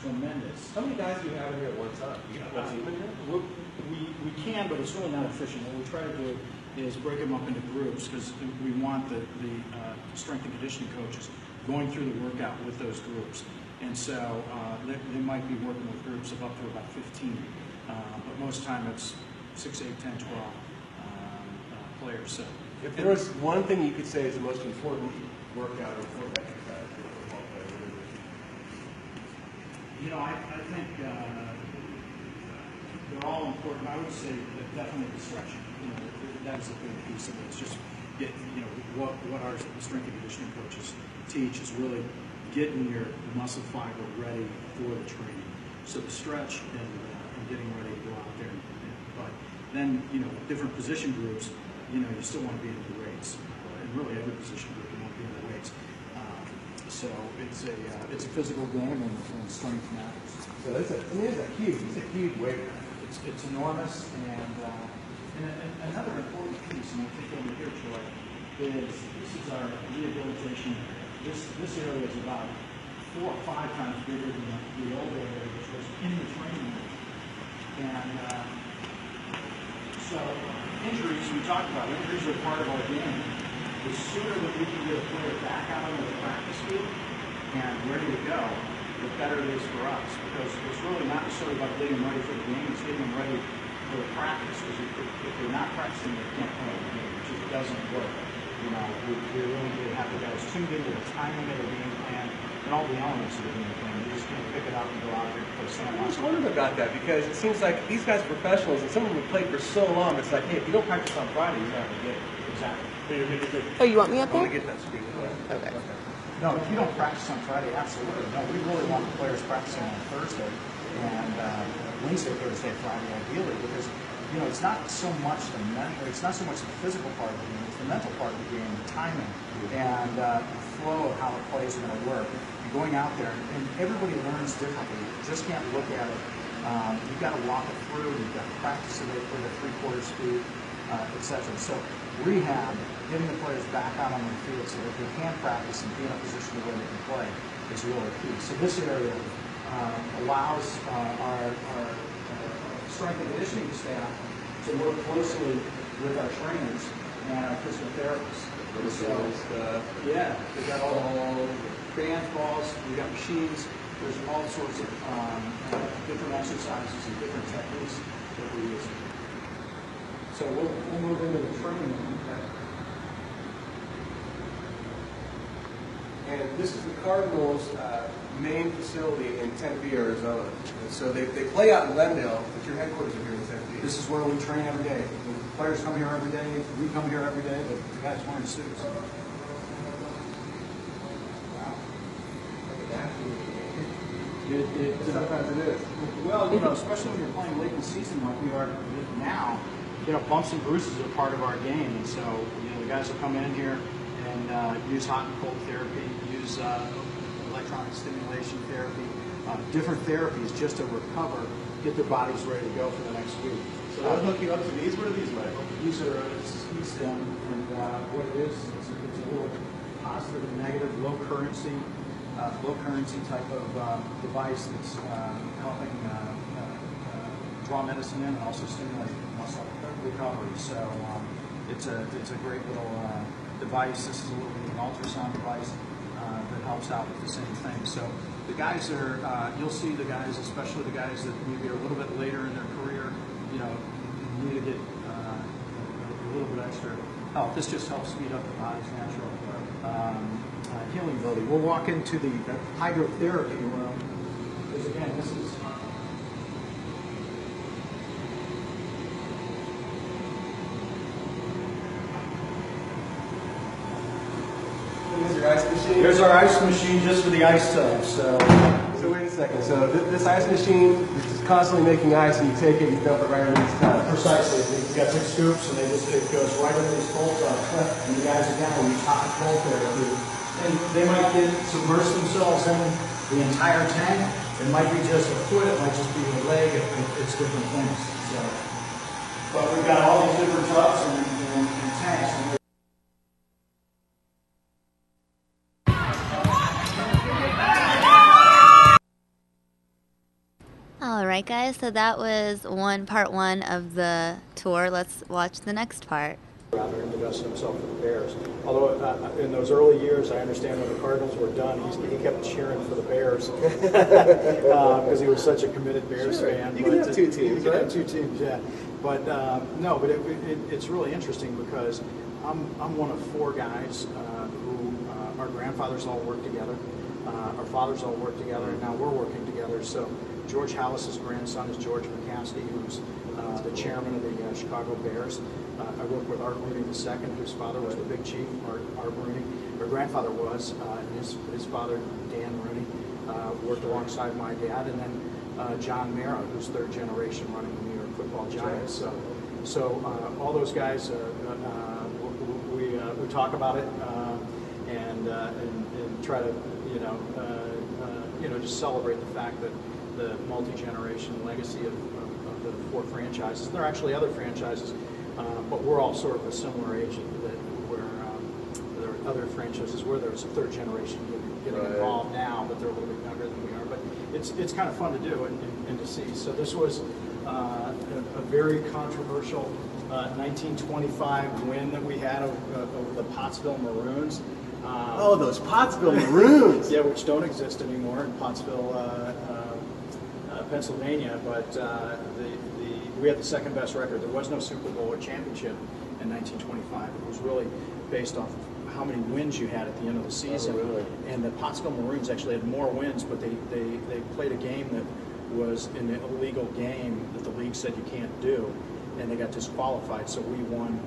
tremendous. How many guys do you have in here at one time? You got one team in here? We can, but it's really not efficient. What we try to do is break them up into groups, because we want the strength and conditioning coaches going through the workout with those groups. And so they might be working with groups of up to about 15, but most of the time it's 6, 8, 10, 12 players. So if there was one thing you could say is the most important workout or work exercise for a football player, what is it? You know, I think they're all important. I would say that definitely the stretching. You know, that's a big piece of it. It's just what our strength and conditioning coaches teach is really getting your muscle fiber ready for the training. So the stretch and getting ready to go out there. But then, you know, different position groups, you know, you still want to be in the weights. And really every position group you want to be in the weights. So it's a physical game, and strength matters. So it's a huge weight. It's enormous, and another important piece, and I think over here, Troy, is this is our rehabilitation. This area is about 4 or 5 times bigger than the old area, which was in the training room. And so injuries, we talked about, injuries are part of our game. The sooner that we can get a player back out on the practice field and ready to go, the better it is for us. Because it's really not necessarily about getting them ready for the game, it's getting them ready for the practice. Because if they're not practicing, they can't play the game. It just doesn't work. You know, we really need to have the guys tuned into the timing of the game plan and all the elements of the game plan. You just can't pick it up and go out there and play sandbox. I was wondering about that because it seems like these guys are professionals and some of them have played for so long. It's like, hey, if you don't practice on Friday, you're not going to get it. Exactly. Oh, you want me up I there? want to get that speed. Okay. No, if you don't practice on Friday, absolutely. No, we really want the players practicing on Thursday and Wednesday, Thursday, Friday, ideally, because you know it's not so much the it's not so much the physical part of the game; it's the mental part of the game, the timing and the flow of how the plays are going to work. And going out there, and everybody learns differently. You just can't look at it. You've got to walk it through. You've got to practice it with a 3/4 speed, etc. So rehab, getting the players back out on the field so that they can practice and be in a position where they can play is really key. So this area allows our strength and conditioning staff to work closely with our trainers and our physical therapists. So, yeah, we got all bands, balls, we got machines. There's all sorts of different exercises and different techniques that we use. So we'll move into the training. And this is the Cardinals' main facility in Tempe, Arizona. And so they play out in Glendale, but your headquarters are here in Tempe. This is where we train every day. The players come here every day. We come here every day, but the guys wearing suits. Sometimes it is. Well, you know, especially when you're playing late in the season like we are now, you know, bumps and bruises are part of our game. And so, you know, the guys will come in here and use hot and cold therapy, use electronic stimulation therapy, different therapies just to recover, get their bodies ready to go for the next week. So they'll hook you up to these. What are these like? These are stem, and what it is, it's a little positive and negative, low currency type of device that's helping draw medicine in and also stimulate muscle recovery. So it's a great little device. This is a little bit of an ultrasound device that helps out with the same thing. So the guys are, you'll see the guys, especially the guys that maybe are a little bit later in their career, you know, need to get a little bit extra help. This just helps speed up the body's natural healing ability. We'll walk into the hydrotherapy room because again, this is Ice machine. Here's our ice machine just for the ice tub. So wait a second. So this ice machine is just constantly making ice, and you take it and dump it right in these tubs. Precisely. We've got 6 scoops, and it goes right in these cold tubs. And the guys again will use hot and cold therapy, and they might submerge themselves in the entire tank. It might be just a foot. It might just be a leg. It's different things. So, but we've got all these different tubs and tanks. And Alright guys, so that was part one of the tour. Let's watch the next part. Rather invested himself for the Bears. Although in those early years, I understand when the Cardinals were done, he kept cheering for the Bears because he was such a committed Bears fan. You can have 2 teams, you right? Have 2 teams, yeah. But no, but it's really interesting because I'm one of 4 guys who our grandfathers all worked together, our fathers all worked together, and now we're working together. So George Hallis's grandson is George McCaskey, who's the chairman of the Chicago Bears. I work with Art Rooney II, whose father was the big chief, Art Rooney. Her grandfather was, and his father, Dan Rooney, worked alongside my dad, and then John Mara, who's 3rd generation running the New York Football Giants. So all those guys, we talk about it and try to just celebrate the fact that the multi-generation legacy of the 4 franchises. There are actually other franchises, but we're all sort of a similar age where there are other franchises where there's a 3rd generation getting involved now, but they're a little bit younger than we are. But it's kind of fun to do and to see. So this was a very controversial 1925 win that we had over the Pottsville Maroons. Those Pottsville Maroons! Yeah, which don't exist anymore in Pottsville, Pennsylvania. But we had the 2nd best record. There was no Super Bowl or championship in 1925. It was really based off of how many wins you had at the end of the season. Oh, really? And the Pottsville Maroons actually had more wins, but they played a game that was an illegal game that the league said you can't do, and they got disqualified. So we won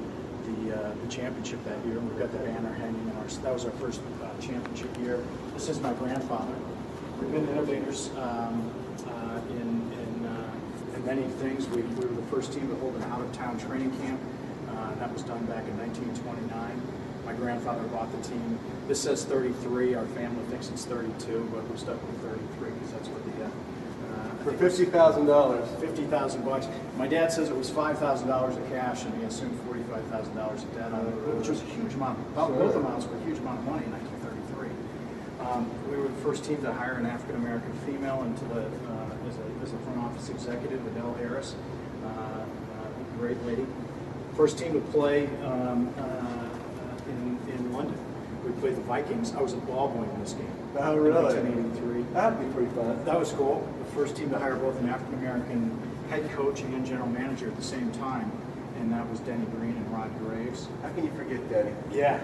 the championship that year, and we've got the banner hanging in that was our first championship year. This is my grandfather. We've been innovators in many things. We were the first team to hold an out-of-town training camp. That was done back in 1929. My grandfather bought the team. This says 33. Our family thinks it's 32, but we stuck with 33 because that's what the for $50,000. $50,000. My dad says it was $5,000 of cash, and he assumed $45,000 of debt on it, which was a huge amount. Both amounts were a huge amount of money in 1933. We were the first team to hire an African American female into as a front office executive, Adele Harris, great lady. First team to play in London. We played the Vikings. I was a ball boy in this game. Oh, really? 1983. That'd be pretty fun. That was cool. The first team to hire both an African American head coach and general manager at the same time, and that was Denny Green and Rod Graves. How can you forget Denny? Yeah.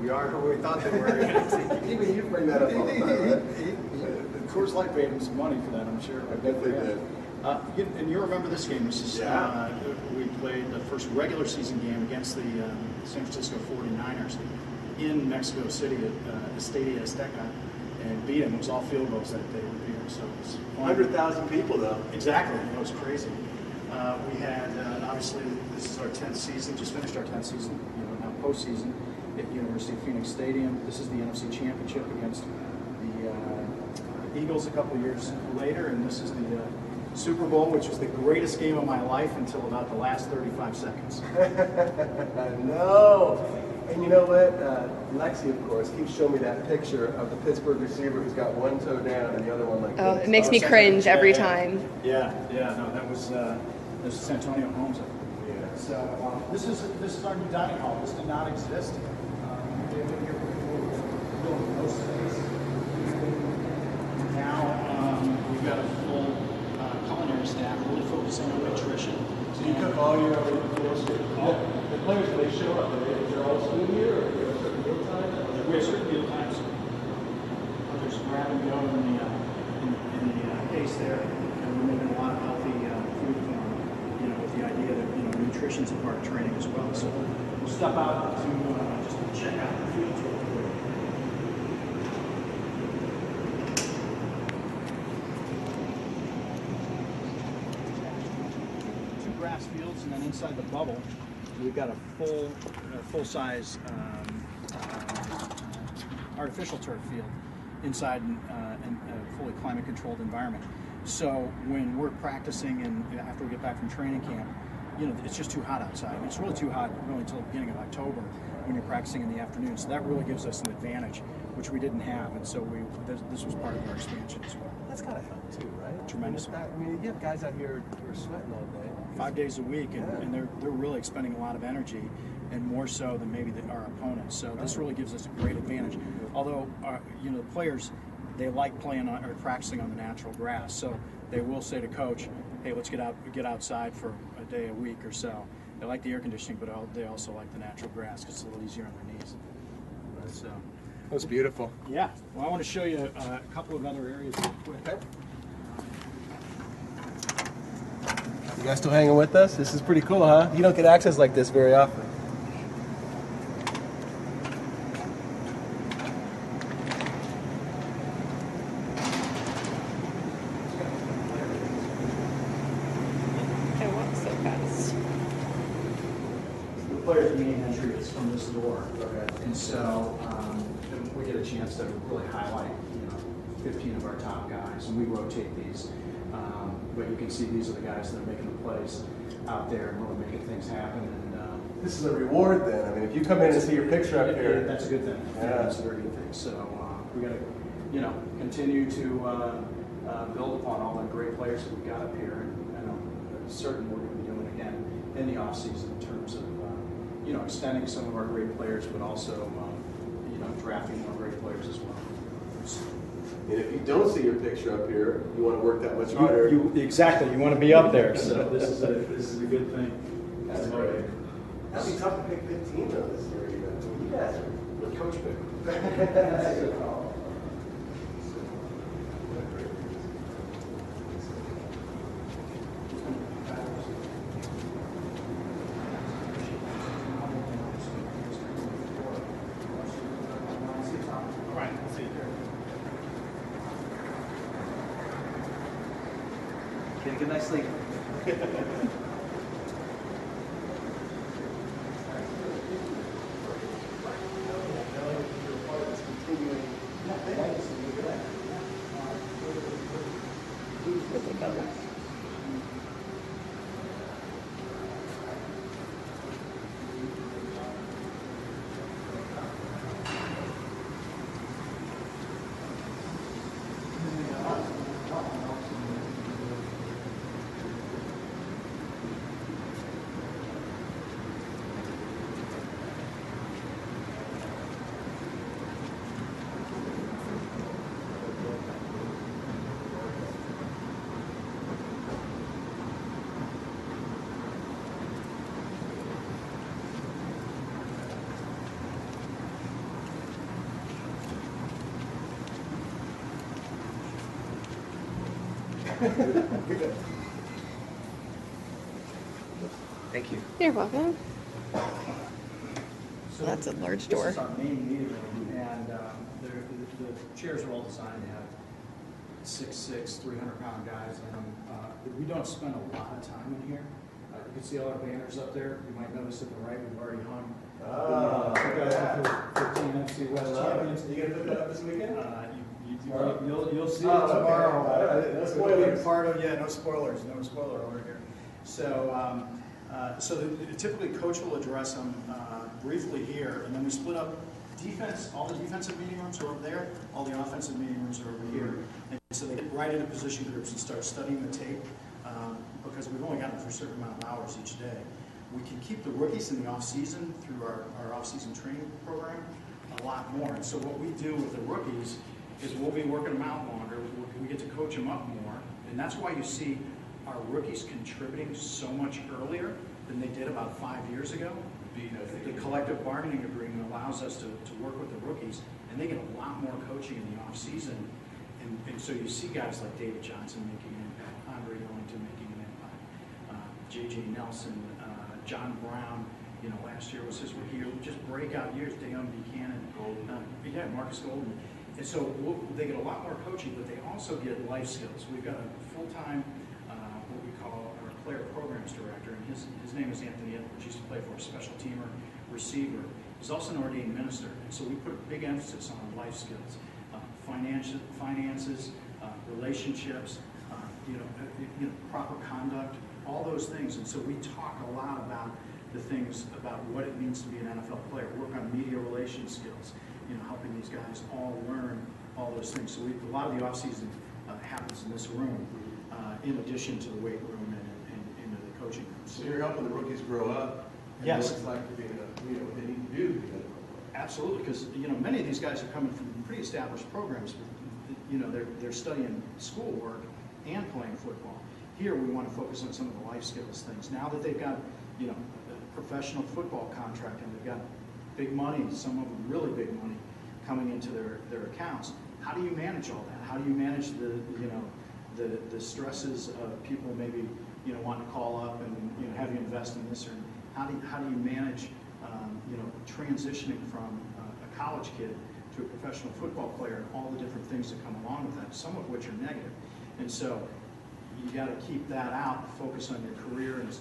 We are who we thought they were. Even you bring that up all the time, right? Coors Light paid him some money for that, I'm sure. I bet they did. And you remember this game? This is we played the first regular season game against the San Francisco 49ers in Mexico City at Estadio Azteca, and beat them. It was all field goals that day. We beat them, so it was 100,000 people, though. Exactly. It was crazy. We had obviously this is our 10th season. Just finished our 10th season. Now postseason at University of Phoenix Stadium. This is the NFC Championship against the Eagles a couple years later, and this is the Super Bowl, which was the greatest game of my life until about the last 35 seconds. No. And you know what? Lexi, of course, keeps showing me that picture of the Pittsburgh receiver who's got one toe down and the other one like this. It makes me cringe every time. Yeah. No, that was this is Antonio Holmes. Yeah. So this is our new dining hall. This did not exist. They've been here before. We're building no space. Now we've got a full culinary staff, really focusing on nutrition. So you cook all your own meals? The players, when they show up, they're all school here, or do you have certain meal times? We have certain meal times. There's grab and go in the case there, and we're making a lot of healthy food for them, with the idea that nutrition's a part of training as well. So we'll step out to just to check out the fields real quick. Two grass fields, and then inside the bubble, we've got a full-size artificial turf field inside in a fully climate-controlled environment. So when we're practicing and after we get back from training camp, it's just too hot outside. It's really too hot really until the beginning of October when you're practicing in the afternoon. So that really gives us an advantage, which we didn't have. And so this was part of our expansion as well. That's kind of fun too, right? Tremendous. I mean, you have guys out here who are sweating all day. 5 days a week, and they're really expending a lot of energy, and more so than maybe our opponents. So this really gives us a great advantage. Although, the players, they like playing or practicing on the natural grass, so they will say to coach, "Hey, let's get outside for a day a week or so." They like the air conditioning, but they also like the natural grass because it's a little easier on their knees. So that's beautiful. Yeah. Well, I want to show you a couple of other areas real quick. Okay. You guys still hanging with us? This is pretty cool, huh? You don't get access like this very often. It walks so fast. The player's main entry is from this door. Okay. And so we we get a chance to really highlight, 15 of our top guys, and we rotate these. But you can see these are the guys that are making the plays out there and really making things happen. And this is a reward then. I mean, if you come in and see your picture up here, that's a good thing. Yeah, that's a very good thing. So we got to, continue to build upon all the great players that we got up here, and I'm certain we're going to be doing again in the off season in terms of extending some of our great players, but also drafting more great players as well. And if you don't see your picture up here, you want to work that much harder. Exactly, you want to be up there. So this is a good thing. That's great. That'd be tough to pick 15 though this year. You guys are with Coach pick. Get a good night's sleep. Thank you. You're welcome. So that's a large door. This is our main meeting room, and the chairs are all designed to have 6'6", 300-pound guys in them. We don't spend a lot of time in here. You can see all our banners up there. You might notice at the right, we've already hung. 15 MC West champions. You gonna put that up this weekend? You'll see it tomorrow. No spoilers. Part of no spoilers. No spoiler over here. So, typically coach will address them briefly here, and then we split up defense. All the defensive meeting rooms are over there. All the offensive meeting rooms are over here. And so they get right into position groups and start studying the tape because we've only got them for a certain amount of hours each day. We can keep the rookies in the off season through our off season training program a lot more. And so what we do with the rookies is we'll be working them out longer. We get to coach them up more, and that's why you see our rookies contributing so much earlier than they did about 5 years ago. The collective bargaining agreement allows us to work with the rookies, and they get a lot more coaching in the off season. And so you see guys like David Johnson making an impact, Andre Ellington making an impact, J.J. Nelson, John Brown. Last year was his year. Just breakout years. Deion Buchanan, Marcus Golden. And so they get a lot more coaching, but they also get life skills. We've got a full-time, what we call our player programs director, and his name is Anthony Edwards. He used to play for a special teamer, receiver. He's also an ordained minister, and so we put a big emphasis on life skills, finances, relationships, proper conduct, all those things. And so we talk a lot about the things about what it means to be an NFL player, work on media relations skills, helping these guys all learn all those things. So a lot of the off-season happens in this room, in addition to the weight room and into the coaching room. So you're helping the rookies grow up. And Yes. What it's like to be what they need to do to be good. Absolutely, because many of these guys are coming from pretty established programs. They're studying schoolwork and playing football. Here we want to focus on some of the life skills things. Now that they've got a professional football contract and they've got big money, some of them really big money coming into their accounts. How do you manage all that? How do you manage the stresses of people maybe wanting to call up and have you invest in this, or how do you manage transitioning from a college kid to a professional football player and all the different things that come along with that, some of which are negative. And so you got to keep that out, focus on your career and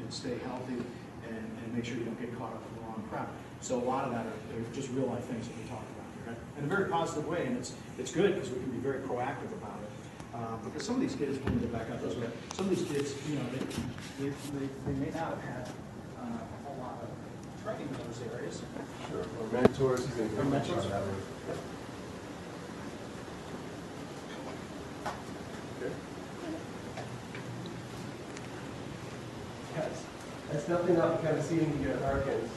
stay healthy and make sure you don't get caught up in the wrong crowd. So a lot of that are just real life things that we talk about here. in a very positive way, and it's good because we can be very proactive about it. Because some of these kids, when they back up those way, some of these kids, you know, they may not have had a whole lot of training in those areas. Sure. Or mentors. Or mentors. That's definitely not the kind of seating you get at Harkins.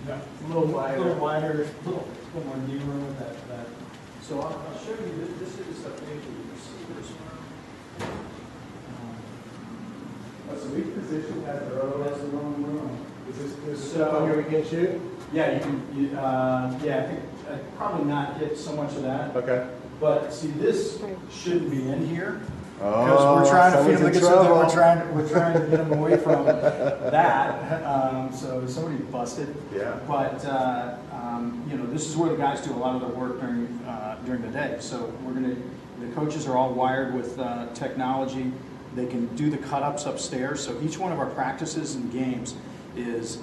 No. It's a little wider. A little wider, a little more knee room. That. So I'll show you, this is a page of the receivers. So each position has their own. Has their own room. Is this so here we can shoot? Yeah, you can. Yeah, I think probably not get so much of that. Okay. But see, this shouldn't be in here. Oh, because we're trying to feed them someone's in so that trouble. we're trying to get them away from that. So somebody busted. Yeah. But you know, this is where the guys do a lot of their work during the day. So the coaches are all wired with technology. They can do the cut-ups upstairs. So each one of our practices and games is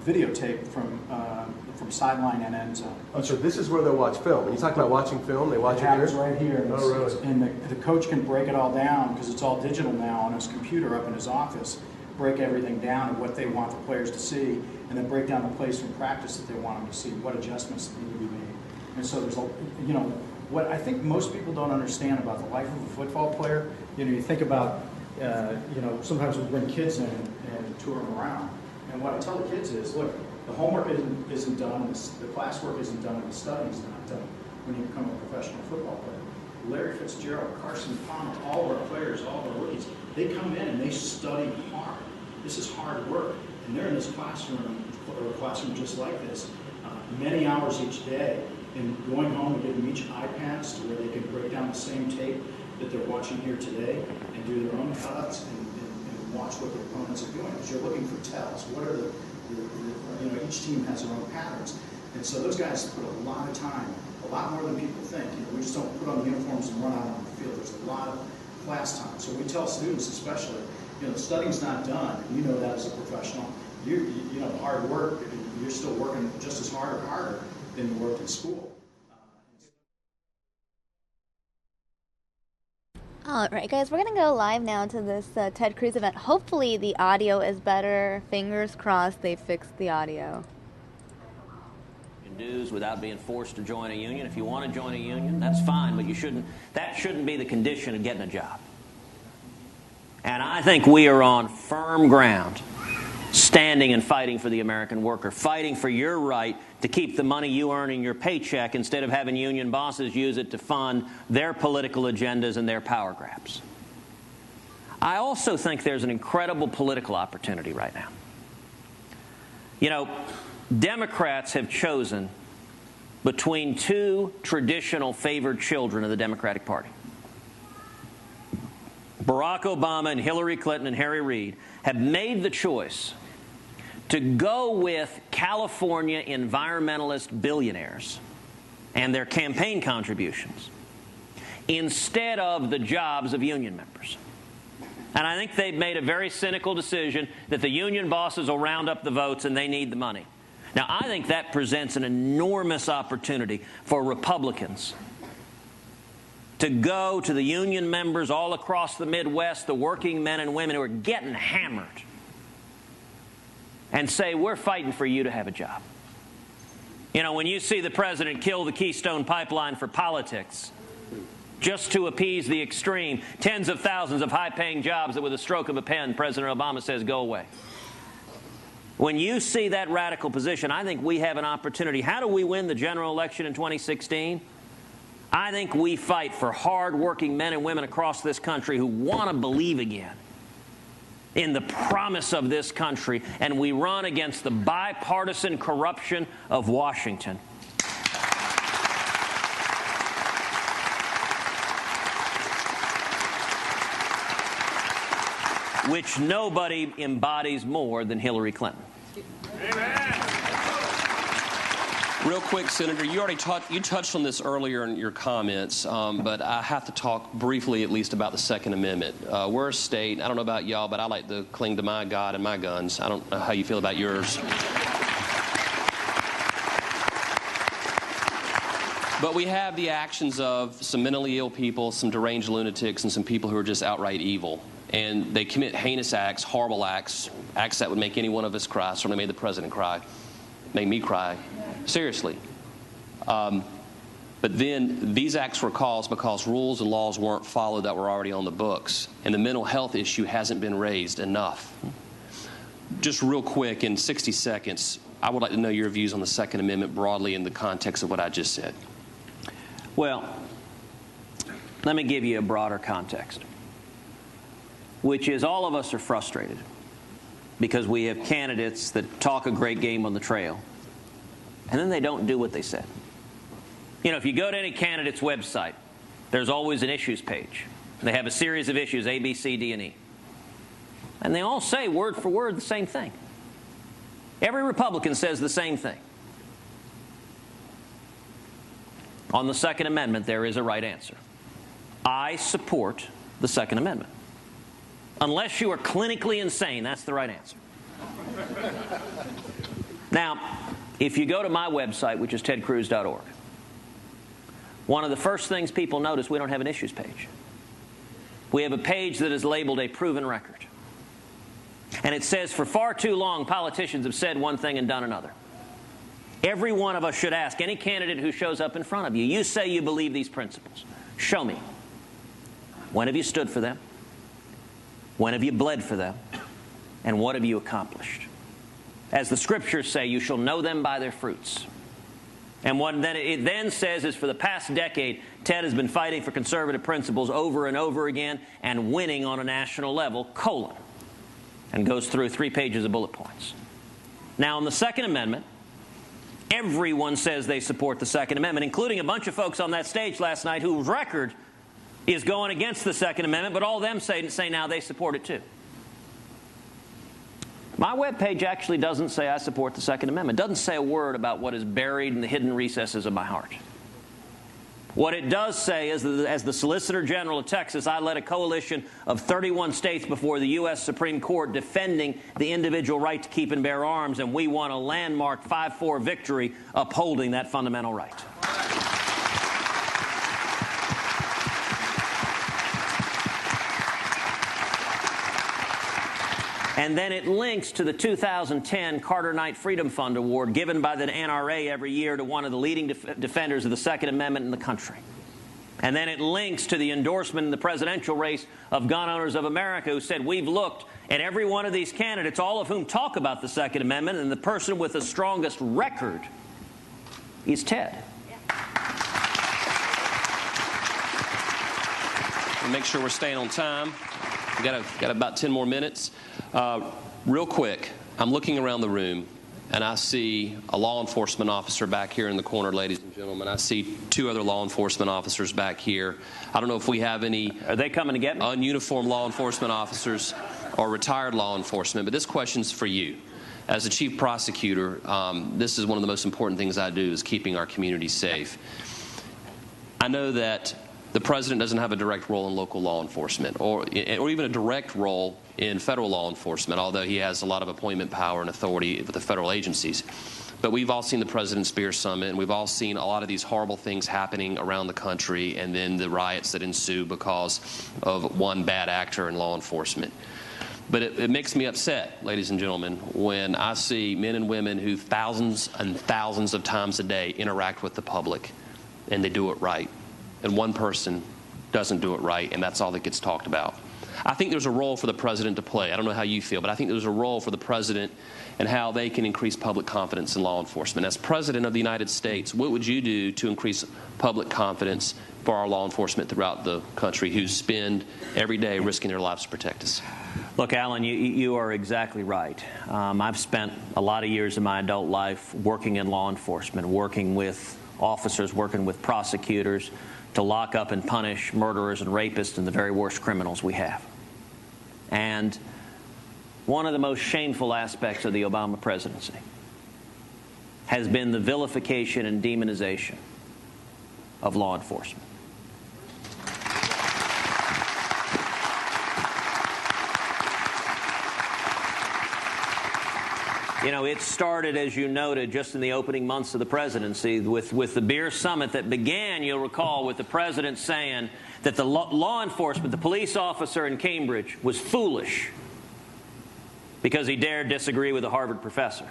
videotaped from sideline and end zone. Oh, so this is where they'll watch film. When you talk about watching film, they watch it happens here? right here. Oh, really? And the coach can break it all down because it's all digital now on his computer up in his office. Break everything down and what they want the players to see, and then break down the plays from practice that they want them to see, what adjustments need to be made. And so there's a, you know, what I think most people don't understand about the life of a football player. You know, you think about, you know, sometimes we bring kids in and tour them around. And what I tell the kids is, look, the homework isn't done, the classwork isn't done, and the studying's not done when you become a professional football player. Larry Fitzgerald, Carson Palmer, all of our players, all of our rookies, they come in and they study hard. This is hard work. And they're in this classroom, or a classroom just like this, many hours each day, and going home and giving them each iPads to where they can break down the same tape that they're watching here today and do their own cuts and watch what their opponents are doing. Because you're looking for tells. What are the you know, each team has their own patterns. And so those guys put a lot of time, a lot more than people think. You know, we just don't put on the uniforms and run out on the field. There's a lot of class time. So we tell students especially, you know, the studying's not done. You know that as a professional. You know, hard work, you're still working just as hard or harder than you worked in school. All right, guys, we're going to go live now to this Ted Cruz event. Hopefully the audio is better. Fingers crossed they fixed the audio. Dues without being forced to join a union. If you want to join a union, that's fine, but you shouldn't. That shouldn't be the condition of getting a job. And I think we are on firm ground, standing and fighting for the American worker, fighting for your right to keep the money you earn in your paycheck instead of having union bosses use it to fund their political agendas and their power grabs. I also think there's an incredible political opportunity right now. You know, Democrats have chosen between two traditional favored children of the Democratic Party. Barack Obama and Hillary Clinton and Harry Reid have made the choice to go with California environmentalist billionaires and their campaign contributions instead of the jobs of union members. And I think they've made a very cynical decision that the union bosses will round up the votes and they need the money. Now, I think that presents an enormous opportunity for Republicans to go to the union members all across the Midwest, the working men and women who are getting hammered, and say, we're fighting for you to have a job. You know, when you see the president kill the Keystone Pipeline for politics, just to appease the extreme, tens of thousands of high-paying jobs that with a stroke of a pen, President Obama says, go away. When you see that radical position, I think we have an opportunity. How do we win the general election in 2016? I think we fight for hard-working men and women across this country who want to believe again in the promise of this country, and we run against the bipartisan corruption of Washington. Which nobody embodies more than Hillary Clinton. Real quick, Senator, you already touched on this earlier in your comments, but I have to talk briefly at least about the Second Amendment. We're a state, I don't know about y'all, but I like to cling to my God and my guns. I don't know how you feel about yours. But we have the actions of some mentally ill people, some deranged lunatics, and some people who are just outright evil. And they commit heinous acts, horrible acts, acts that would make any one of us cry. Certainly made the president cry, made me cry. Seriously. But then these acts were caused because rules and laws weren't followed that were already on the books. And the mental health issue hasn't been raised enough. Just real quick, in 60 seconds, I would like to know your views on the Second Amendment broadly in the context of what I just said. Well, let me give you a broader context, which is all of us are frustrated because we have candidates that talk a great game on the trail, and then they don't do what they said. You know, if you go to any candidate's website, there's always an issues page. They have a series of issues, A, B, C, D, and E. And they all say word for word the same thing. Every Republican says the same thing. On the Second Amendment, there is a right answer. I support the Second Amendment. Unless you are clinically insane, that's the right answer. Now, if you go to my website, which is tedcruz.org, one of the first things people notice, we don't have an issues page. We have a page that is labeled a proven record. And it says, for far too long, politicians have said one thing and done another. Every one of us should ask any candidate who shows up in front of you, you say you believe these principles. Show me. When have you stood for them? When have you bled for them? And what have you accomplished? As the scriptures say, you shall know them by their fruits. And what it then says is, for the past decade, Ted has been fighting for conservative principles over and over again and winning on a national level, colon. And goes through 3 pages of bullet points. Now, on the Second Amendment, everyone says they support the Second Amendment, including a bunch of folks on that stage last night whose record is going against the Second Amendment, but all of them say now they support it too. My webpage actually doesn't say I support the Second Amendment. It doesn't say a word about what is buried in the hidden recesses of my heart. What it does say is that as the Solicitor General of Texas, I led a coalition of 31 states before the U.S. Supreme Court defending the individual right to keep and bear arms, and we won a landmark 5-4 victory upholding that fundamental right. And then it links to the 2010 Carter Knight Freedom Fund Award given by the NRA every year to one of the leading defenders of the Second Amendment in the country. And then it links to the endorsement in the presidential race of Gun Owners of America, who said, we've looked at every one of these candidates, all of whom talk about the Second Amendment, and the person with the strongest record is Ted. We'll make sure we're staying on time. We've got about 10 more minutes. Real quick, I'm looking around the room, and I see a law enforcement officer back here in the corner, ladies and gentlemen. I see 2 other law enforcement officers back here. I don't know if we have any... Are they coming to get me? ...ununiformed law enforcement officers or retired law enforcement, but this question's for you. As a chief prosecutor, this is one of the most important things I do, is keeping our community safe. I know that the president doesn't have a direct role in local law enforcement or even a direct role in federal law enforcement, although he has a lot of appointment power and authority with the federal agencies. But we've all seen the President's Spear Summit, and we've all seen a lot of these horrible things happening around the country, and then the riots that ensue because of one bad actor in law enforcement. But it makes me upset, ladies and gentlemen, when I see men and women who thousands and thousands of times a day interact with the public, and they do it right. And one person doesn't do it right, and that's all that gets talked about. I think there's a role for the president to play. I don't know how you feel, but I think there's a role for the president and how they can increase public confidence in law enforcement. As president of the United States, what would you do to increase public confidence for our law enforcement throughout the country who spend every day risking their lives to protect us? Look, Alan, you are exactly right. I've spent a lot of years of my adult life working in law enforcement, working with officers, working with prosecutors, to lock up and punish murderers and rapists and the very worst criminals we have. And one of the most shameful aspects of the Obama presidency has been the vilification and demonization of law enforcement. You know, it started, as you noted, just in the opening months of the presidency with the beer summit that began, you'll recall, with the president saying that the law enforcement, the police officer in Cambridge, was foolish because he dared disagree with a Harvard professor.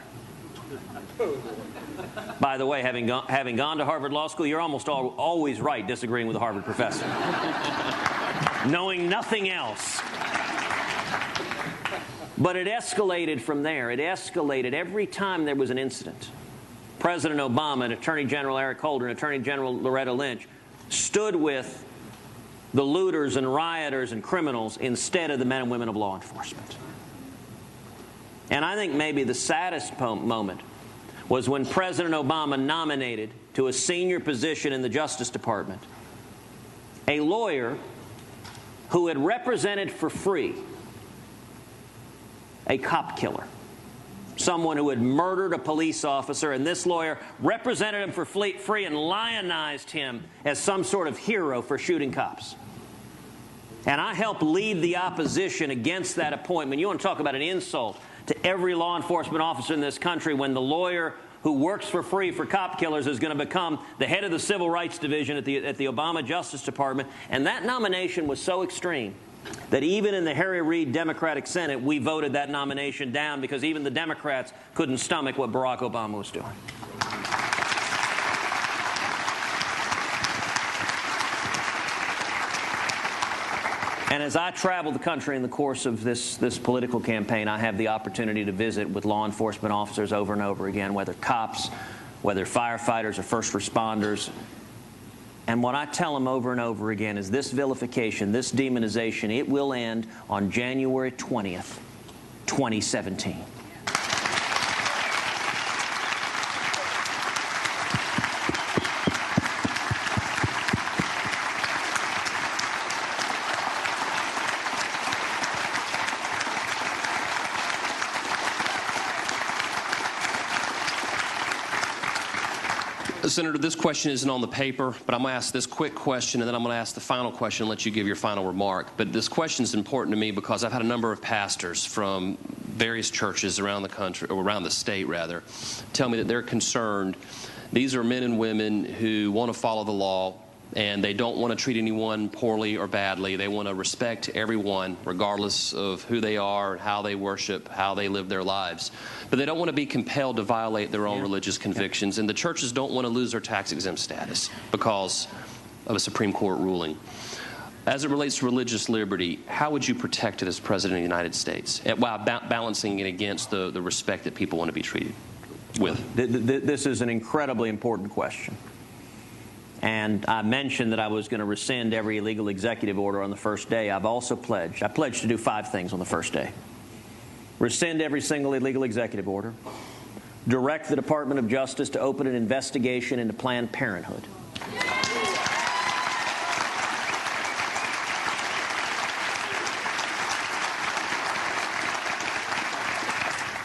By the way, having gone to Harvard Law School, you're almost always right disagreeing with a Harvard professor. Knowing nothing else. But it escalated from there. It escalated every time there was an incident. President Obama and Attorney General Eric Holder and Attorney General Loretta Lynch stood with the looters and rioters and criminals instead of the men and women of law enforcement. And I think maybe the saddest moment was when President Obama nominated to a senior position in the Justice Department a lawyer who had represented for free a cop killer, someone who had murdered a police officer, and this lawyer represented him for free and lionized him as some sort of hero for shooting cops. And I helped lead the opposition against that appointment. You want to talk about an insult to every law enforcement officer in this country when the lawyer who works for free for cop killers is going to become the head of the Civil Rights Division at the Obama Justice Department. And that nomination was so extreme that even in the Harry Reid Democratic Senate, we voted that nomination down because even the Democrats couldn't stomach what Barack Obama was doing. And as I travel the country in the course of this political campaign, I have the opportunity to visit with law enforcement officers over and over again, whether cops, whether firefighters or first responders. And what I tell them over and over again is this vilification, this demonization, it will end on January 20th, 2017. Senator, this question isn't on the paper, but I'm going to ask this quick question, and then I'm going to ask the final question and let you give your final remark. But this question is important to me because I've had a number of pastors from various churches around the country, or around the state, rather, tell me that they're concerned. These are men and women who want to follow the law, and they don't want to treat anyone poorly or badly. They want to respect everyone, regardless of who they are, how they worship, how they live their lives. But they don't want to be compelled to violate their own religious convictions. And the churches don't want to lose their tax-exempt status because of a Supreme Court ruling. As it relates to religious liberty, how would you protect it as President of the United States while balancing it against the respect that people want to be treated with? This is an incredibly important question. And I mentioned that I was going to rescind every illegal executive order on the first day. I've also pledged to do 5 things on the first day. Rescind every single illegal executive order. Direct the Department of Justice to open an investigation into Planned Parenthood.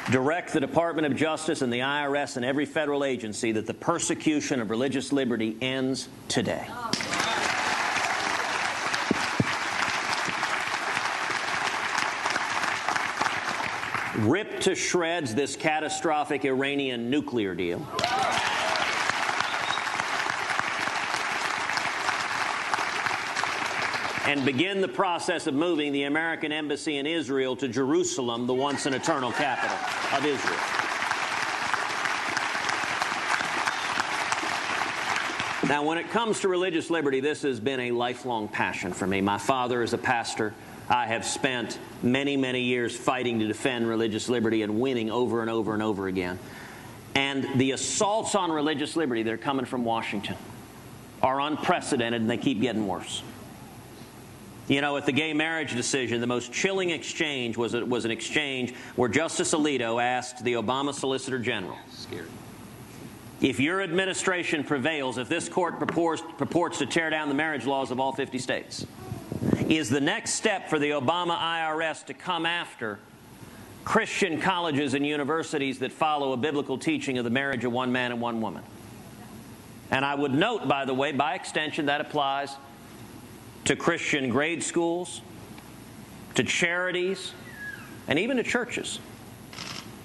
Direct the Department of Justice and the IRS and every federal agency that the persecution of religious liberty ends today. Rip to shreds this catastrophic Iranian nuclear deal. And begin the process of moving the American embassy in Israel to Jerusalem, the once and eternal capital of Israel. Now, when it comes to religious liberty, this has been a lifelong passion for me. My father is a pastor. I have spent many, many years fighting to defend religious liberty and winning over and over and over again. And the assaults on religious liberty that are coming from Washington are unprecedented, and they keep getting worse. You know, at the gay marriage decision, the most chilling exchange was an exchange where Justice Alito asked the Obama Solicitor General, if your administration prevails, if this court purports to tear down the marriage laws of all 50 states, is the next step for the Obama IRS to come after Christian colleges and universities that follow a biblical teaching of the marriage of one man and one woman? And I would note, by the way, by extension, that applies to Christian grade schools, to charities, and even to churches.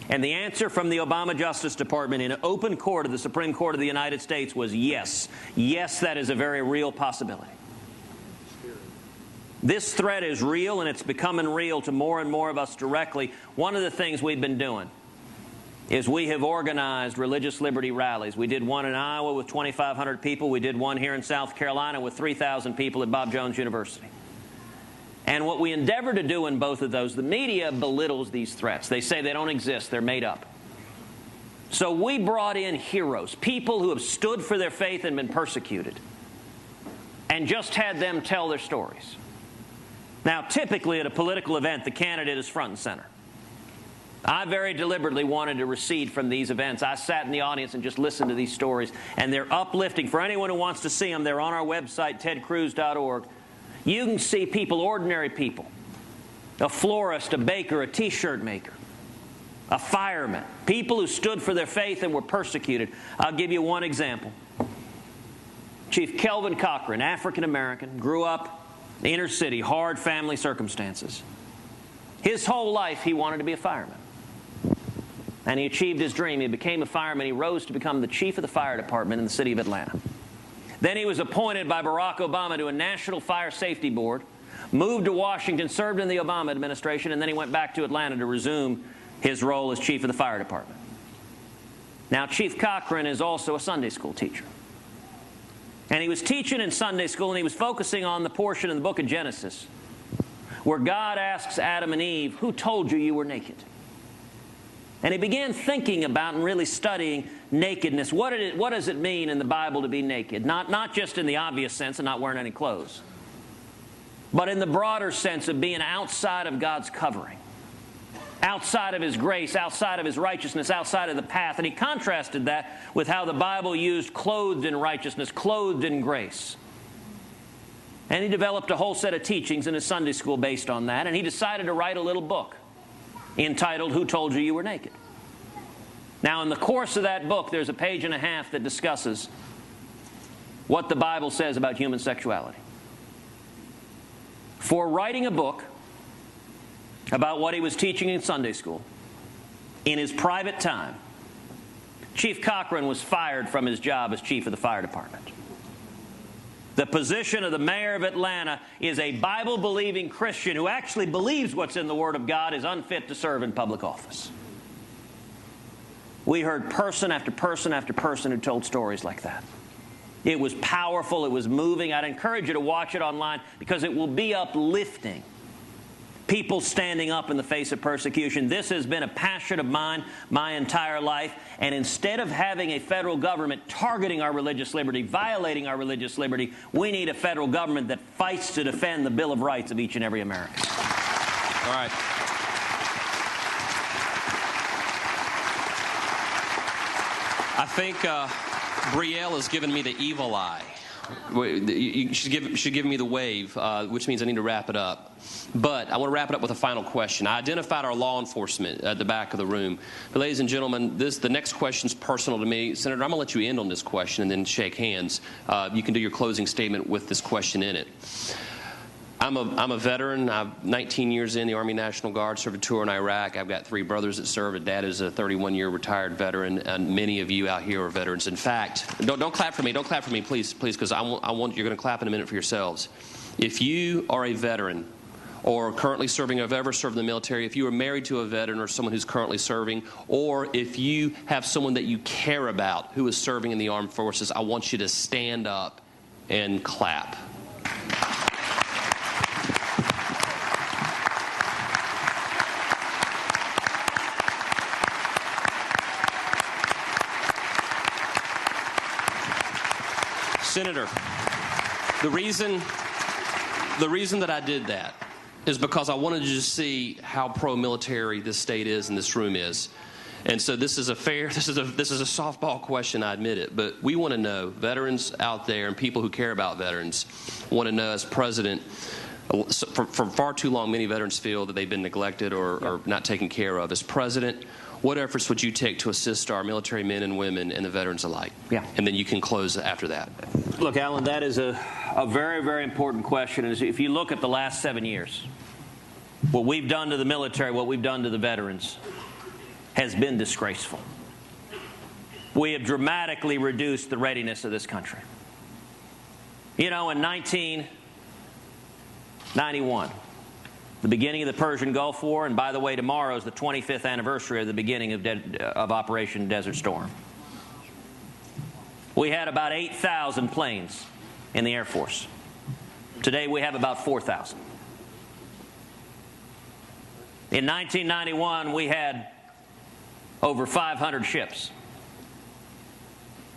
And the answer from the Obama Justice Department in open court of the Supreme Court of the United States was yes. Yes, that is a very real possibility. This threat is real, and it's becoming real to more and more of us directly. One of the things we've been doing is we have organized religious liberty rallies. We did one in Iowa with 2,500 people. We did one here in South Carolina with 3,000 people at Bob Jones University. And what we endeavor to do in both of those, the media belittles these threats. They say they don't exist, they're made up. So we brought in heroes, people who have stood for their faith and been persecuted, and just had them tell their stories. Now, typically at a political event, the candidate is front and center. I very deliberately wanted to recede from these events. I sat in the audience and just listened to these stories, and they're uplifting. For anyone who wants to see them, they're on our website, tedcruz.org. You can see people, ordinary people, a florist, a baker, a T-shirt maker, a fireman, people who stood for their faith and were persecuted. I'll give you one example. Chief Kelvin Cochran, African-American, grew up in the inner city, hard family circumstances. His whole life he wanted to be a fireman. And he achieved his dream. He became a fireman. He rose to become the chief of the fire department in the city of Atlanta. Then he was appointed by Barack Obama to a National Fire Safety Board, moved to Washington, served in the Obama administration, and then he went back to Atlanta to resume his role as chief of the fire department. Now, Chief Cochran is also a Sunday school teacher. And he was teaching in Sunday school, and he was focusing on the portion in the book of Genesis where God asks Adam and Eve, "Who told you you were naked?" And he began thinking about and really studying nakedness. What does it mean in the Bible to be naked? Not just in the obvious sense of not wearing any clothes, but in the broader sense of being outside of God's covering, outside of His grace, outside of His righteousness, outside of the path. And he contrasted that with how the Bible used clothed in righteousness, clothed in grace. And he developed a whole set of teachings in his Sunday school based on that, and he decided to write a little book entitled, "Who Told You You Were Naked?" Now, in the course of that book, there's a page and a half that discusses what the Bible says about human sexuality. For writing a book about what he was teaching in Sunday school, in his private time, Chief Cochran was fired from his job as chief of the fire department. The position of the mayor of Atlanta is a Bible-believing Christian who actually believes what's in the Word of God is unfit to serve in public office. We heard person after person after person who told stories like that. It was powerful. It was moving. I'd encourage you to watch it online because it will be uplifting. People standing up in the face of persecution. This has been a passion of mine my entire life. And instead of having a federal government targeting our religious liberty, violating our religious liberty, we need a federal government that fights to defend the Bill of Rights of each and every American. All right. I think Brielle has given me the evil eye. She's giving me the wave, which means I need to wrap it up. But I want to wrap it up with a final question. I identified our law enforcement at the back of the room. But ladies and gentlemen, the next question is personal to me. Senator, I'm going to let you end on this question and then shake hands. You can do your closing statement with this question in it. I'm a veteran. I'm 19 years in the Army National Guard, served a tour in Iraq. I've got 3 brothers that served. Dad is a 31-year retired veteran, and many of you out here are veterans. In fact, don't clap for me. Don't clap for me, please, because I want you're going to clap in a minute for yourselves. If you are a veteran or currently serving or have ever served in the military, if you are married to a veteran or someone who's currently serving, or if you have someone that you care about who is serving in the armed forces, I want you to stand up and clap. Senator, the reason that I did that is because I wanted you to see how pro-military this state is and this room is. And so this is a softball question, I admit it, but we want to know, veterans out there and people who care about veterans want to know, as president, for far too long many veterans feel that they've been neglected or not taken care of. As president, what efforts would you take to assist our military men and women and the veterans alike? Yeah. And then you can close after that. Look, Alan, that is a very, very important question. And if you look at the last 7 years, what we've done to the military, what we've done to the veterans, has been disgraceful. We have dramatically reduced the readiness of this country. You know, in 1991, the beginning of the Persian Gulf War, and by the way, tomorrow is the 25th anniversary of the beginning of Operation Desert Storm. We had about 8,000 planes in the Air Force. Today we have about 4,000. In 1991, we had over 500 ships.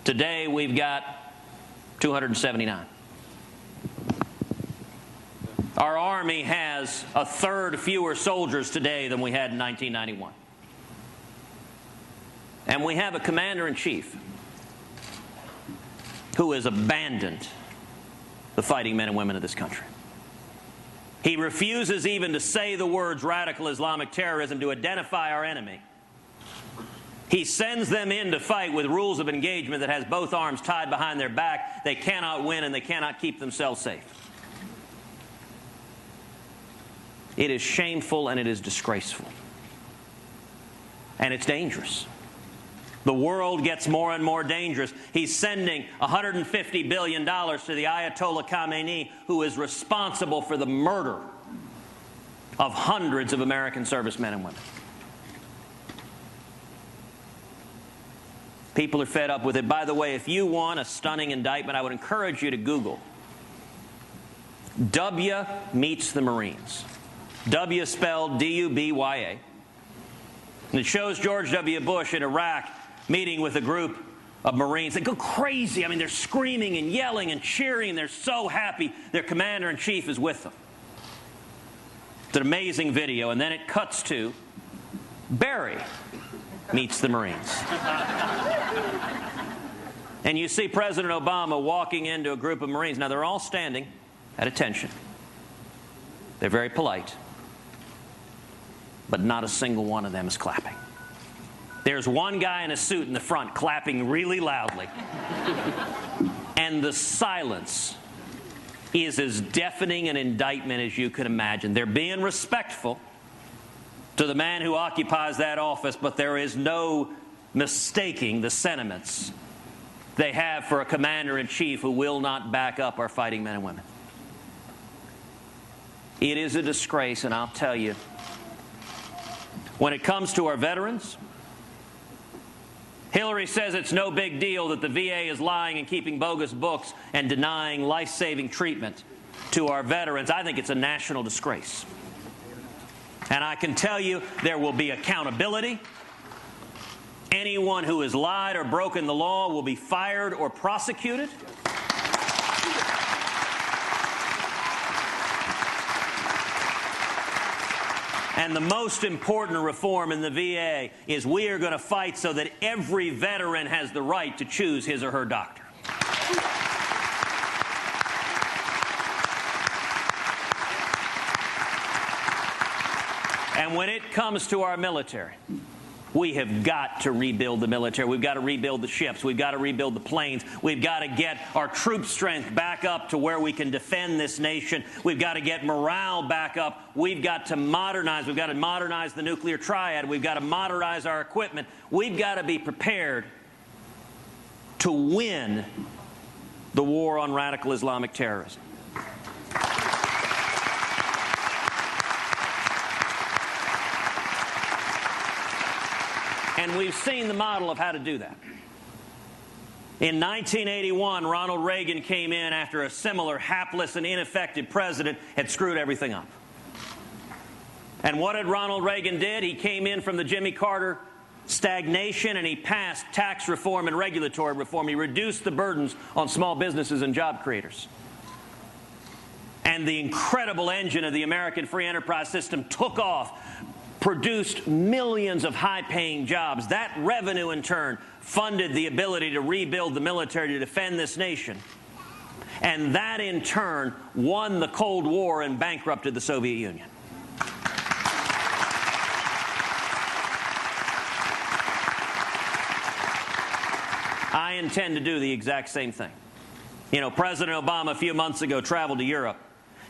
Today we've got 279. Our Army has a third fewer soldiers today than we had in 1991. And we have a commander-in-chief who has abandoned the fighting men and women of this country. He refuses even to say the words radical Islamic terrorism to identify our enemy. He sends them in to fight with rules of engagement that has both arms tied behind their back. They cannot win and they cannot keep themselves safe. It is shameful and it is disgraceful. And it's dangerous. The world gets more and more dangerous. He's sending $150 billion to the Ayatollah Khamenei, who is responsible for the murder of hundreds of American servicemen and women. People are fed up with it. By the way, if you want a stunning indictment, I would encourage you to Google W meets the Marines. W spelled D-U-B-Y-A. And it shows George W. Bush in Iraq meeting with a group of Marines. They go crazy. I mean, they're screaming and yelling and cheering, and they're so happy their commander-in-chief is with them. It's an amazing video. And then it cuts to Barry meets the Marines. And you see President Obama walking into a group of Marines. Now, they're all standing at attention. They're very polite. But not a single one of them is clapping. There's one guy in a suit in the front clapping really loudly. And the silence is as deafening an indictment as you could imagine. They're being respectful to the man who occupies that office, but there is no mistaking the sentiments they have for a commander-in-chief who will not back up our fighting men and women. It is a disgrace, and I'll tell you, when it comes to our veterans, Hillary says it's no big deal that the VA is lying and keeping bogus books and denying life-saving treatment to our veterans. I think it's a national disgrace. And I can tell you there will be accountability. Anyone who has lied or broken the law will be fired or prosecuted. And the most important reform in the VA is we are going to fight so that every veteran has the right to choose his or her doctor. And when it comes to our military, we have got to rebuild the military. We've got to rebuild the ships. We've got to rebuild the planes. We've got to get our troop strength back up to where we can defend this nation. We've got to get morale back up. We've got to modernize. We've got to modernize the nuclear triad. We've got to modernize our equipment. We've got to be prepared to win the war on radical Islamic terrorism. And we've seen the model of how to do that. In 1981, Ronald Reagan came in after a similar hapless and ineffective president had screwed everything up. And what did Ronald Reagan did? He came in from the Jimmy Carter stagnation and he passed tax reform and regulatory reform. He reduced the burdens on small businesses and job creators. And the incredible engine of the American free enterprise system took off, produced millions of high-paying jobs. That revenue, in turn, funded the ability to rebuild the military to defend this nation. And that, in turn, won the Cold War and bankrupted the Soviet Union. I intend to do the exact same thing. You know, President Obama a few months ago traveled to Europe.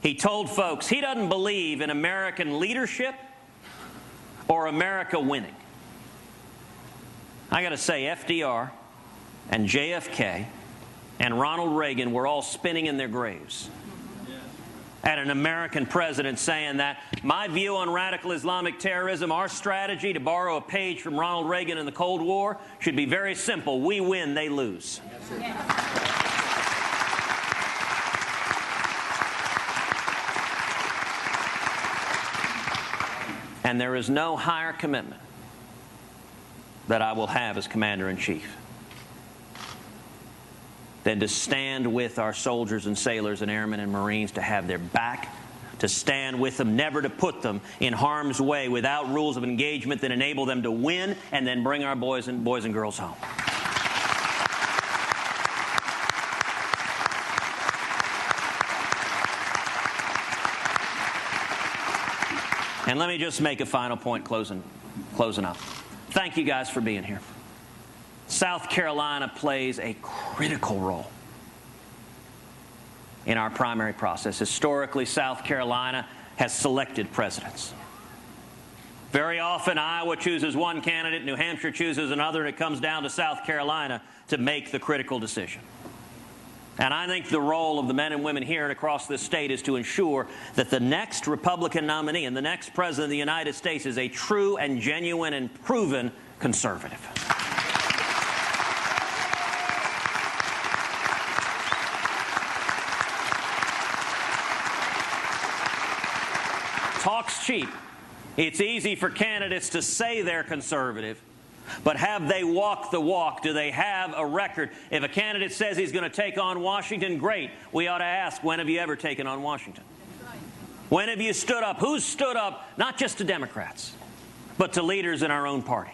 He told folks he doesn't believe in American leadership or America winning. I got to say, FDR and JFK and Ronald Reagan were all spinning in their graves at an American president saying that my view on radical Islamic terrorism, our strategy, to borrow a page from Ronald Reagan in the Cold War, should be very simple. We win, they lose. And there is no higher commitment that I will have as Commander-in-Chief than to stand with our soldiers and sailors and airmen and Marines, to have their back, to stand with them, never to put them in harm's way without rules of engagement that enable them to win and then bring our boys and girls home. And let me just make a final point closing up. Thank you guys for being here. South Carolina plays a critical role in our primary process. Historically, South Carolina has selected presidents. Very often, Iowa chooses one candidate, New Hampshire chooses another, and it comes down to South Carolina to make the critical decision. And I think the role of the men and women here and across this state is to ensure that the next Republican nominee and the next President of the United States is a true and genuine and proven conservative. Talk's cheap. It's easy for candidates to say they're conservative, but have they walked the walk? Do they have a record? If a candidate says he's going to take on Washington, great. We ought to ask, when have you ever taken on Washington? When have you stood up? Who's stood up, not just to Democrats, but to leaders in our own party?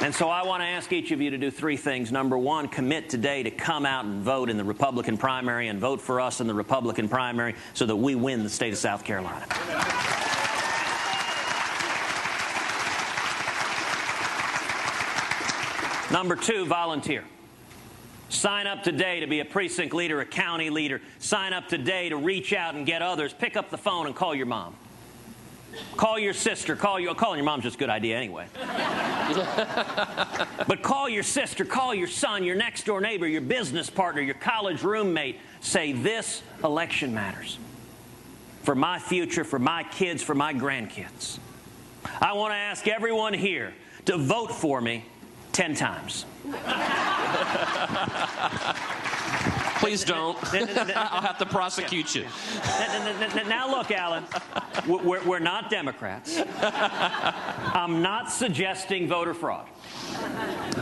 And so I want to ask each of you to do three things. Number one, commit today to come out and vote in the Republican primary and vote for us in the Republican primary so that we win the state of South Carolina. Number two, volunteer. Sign up today to be a precinct leader, a county leader. Sign up today to reach out and get others. Pick up the phone and call your mom. Call your sister. Calling your mom's just a good idea anyway. But call your sister, call your son, your next door neighbor, your business partner, your college roommate. Say, this election matters. For my future, for my kids, for my grandkids. I want to ask everyone here to vote for me 10 times. Please don't. I'll have to prosecute you. Now look, Alan, we're not Democrats. I'm not suggesting voter fraud.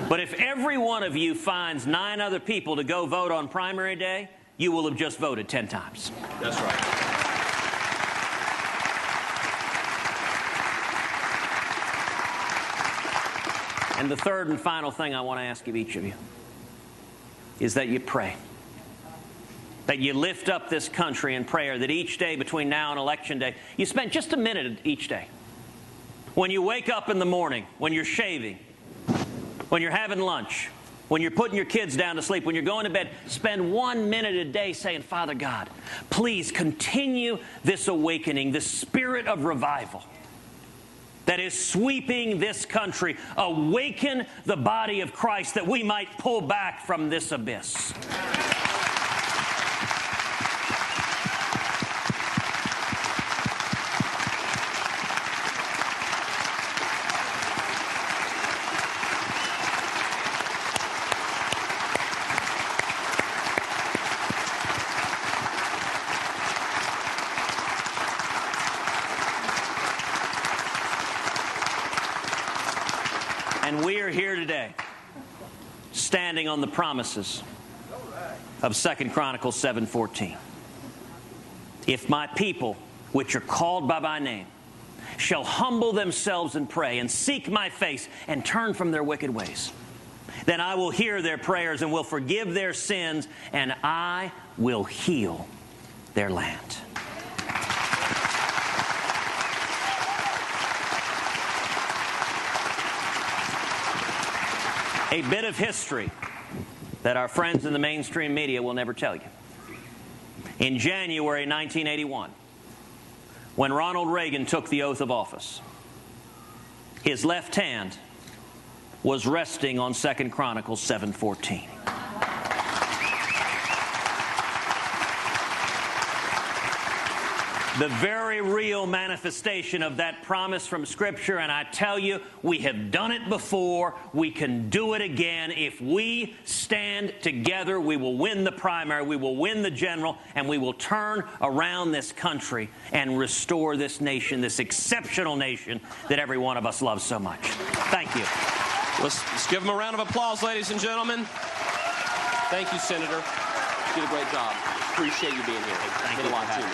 But if every one of you finds 9 other people to go vote on primary day, you will have just voted 10 times. That's right. And the third and final thing I want to ask of each of you is that you pray. That you lift up this country in prayer, that each day between now and Election Day, you spend just a minute each day. When you wake up in the morning, when you're shaving, when you're having lunch, when you're putting your kids down to sleep, when you're going to bed, spend 1 minute a day saying, Father God, please continue this awakening, this spirit of revival that is sweeping this country. Awaken the body of Christ that we might pull back from this abyss. And we are here today, standing on the promises of 2 Chronicles 7:14. If my people, which are called by my name, shall humble themselves and pray and seek my face and turn from their wicked ways, then I will hear their prayers and will forgive their sins, and I will heal their land. A bit of history that our friends in the mainstream media will never tell you. In January 1981, when Ronald Reagan took the oath of office, his left hand was resting on 2 Chronicles 7:14. The very real manifestation of that promise from Scripture, and I tell you, we have done it before, we can do it again. If we stand together, we will win the primary, we will win the general, and we will turn around this country and restore this nation, this exceptional nation that every one of us loves so much. Thank you. Let's give them a round of applause, ladies and gentlemen. Thank you, Senator. You did a great job. Appreciate you being here. Thank you. Meant a lot to me.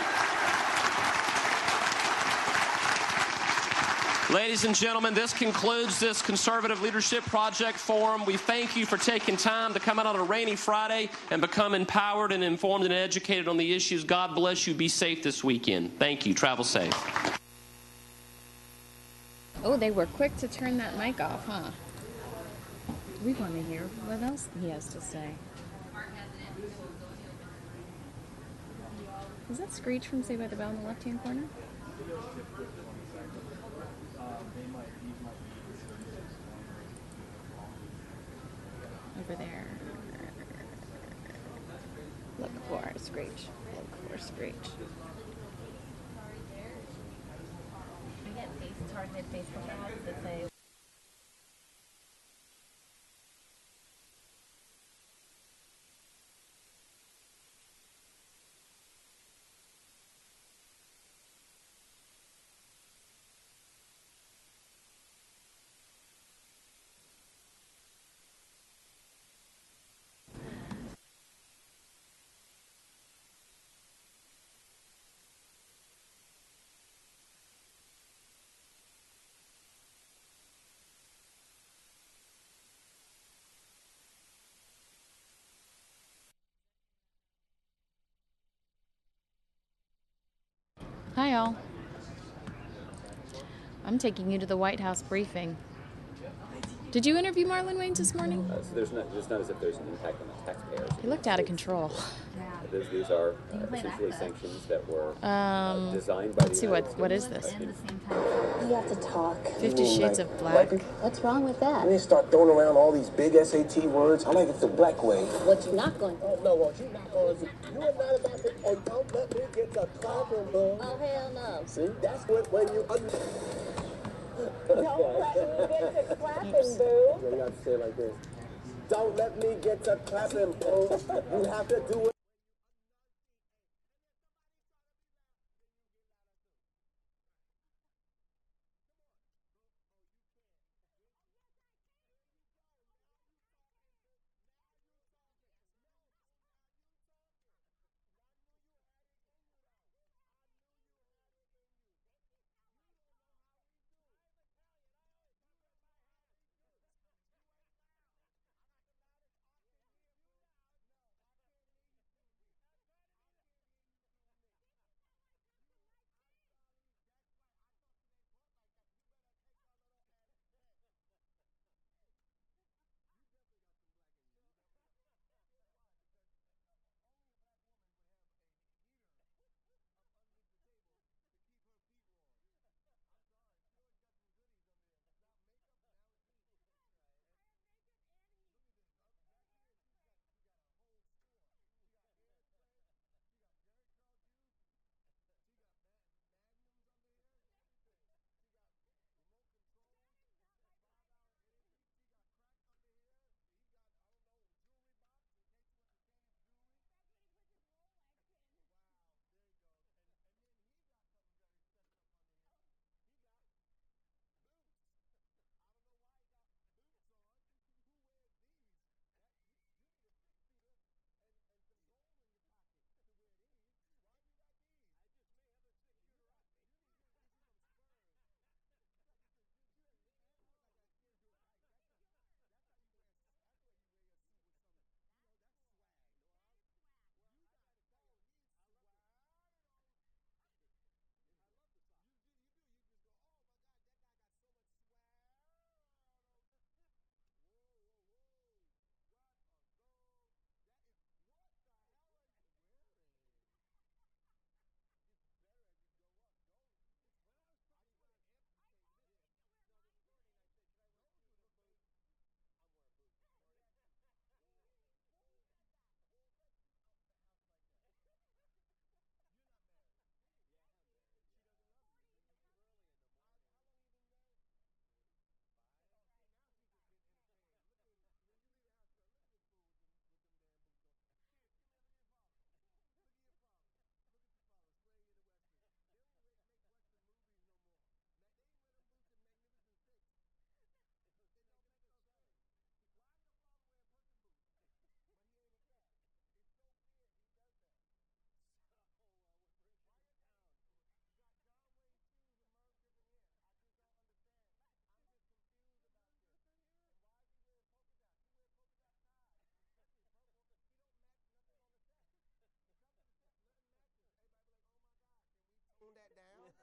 Ladies and gentlemen, this concludes this Conservative Leadership Project Forum. We thank you for taking time to come out on a rainy Friday and become empowered and informed and educated on the issues. God bless you. Be safe this weekend. Thank you. Travel safe. Oh, they were quick to turn that mic off, huh? We want to hear what else he has to say. Is that Screech from Saved by the Bell in the left-hand corner? Over there. Look for Screech. Look for Screech. I get targeted Facebook ads that say hi, all. I'm taking you to the White House briefing. Did you interview Marlon Wayans this morning? So there's not as if there's an impact on the taxpayers. He looked out of control. These are essentially sanctions that were designed by let's see, what is this? We have to talk. 50 Shades of Black. What's wrong with that? And they start throwing around all these big SAT words. I like it the black way. What you not going to do? Oh, no, what you not going to do? You are not about to, and don't let me get the clapping, boo. Oh, hell no. See, that's when you... Don't let me get to clapping, boo. Yeah, you have to say it like this. Don't let me get to clapping, boo. You have to do it.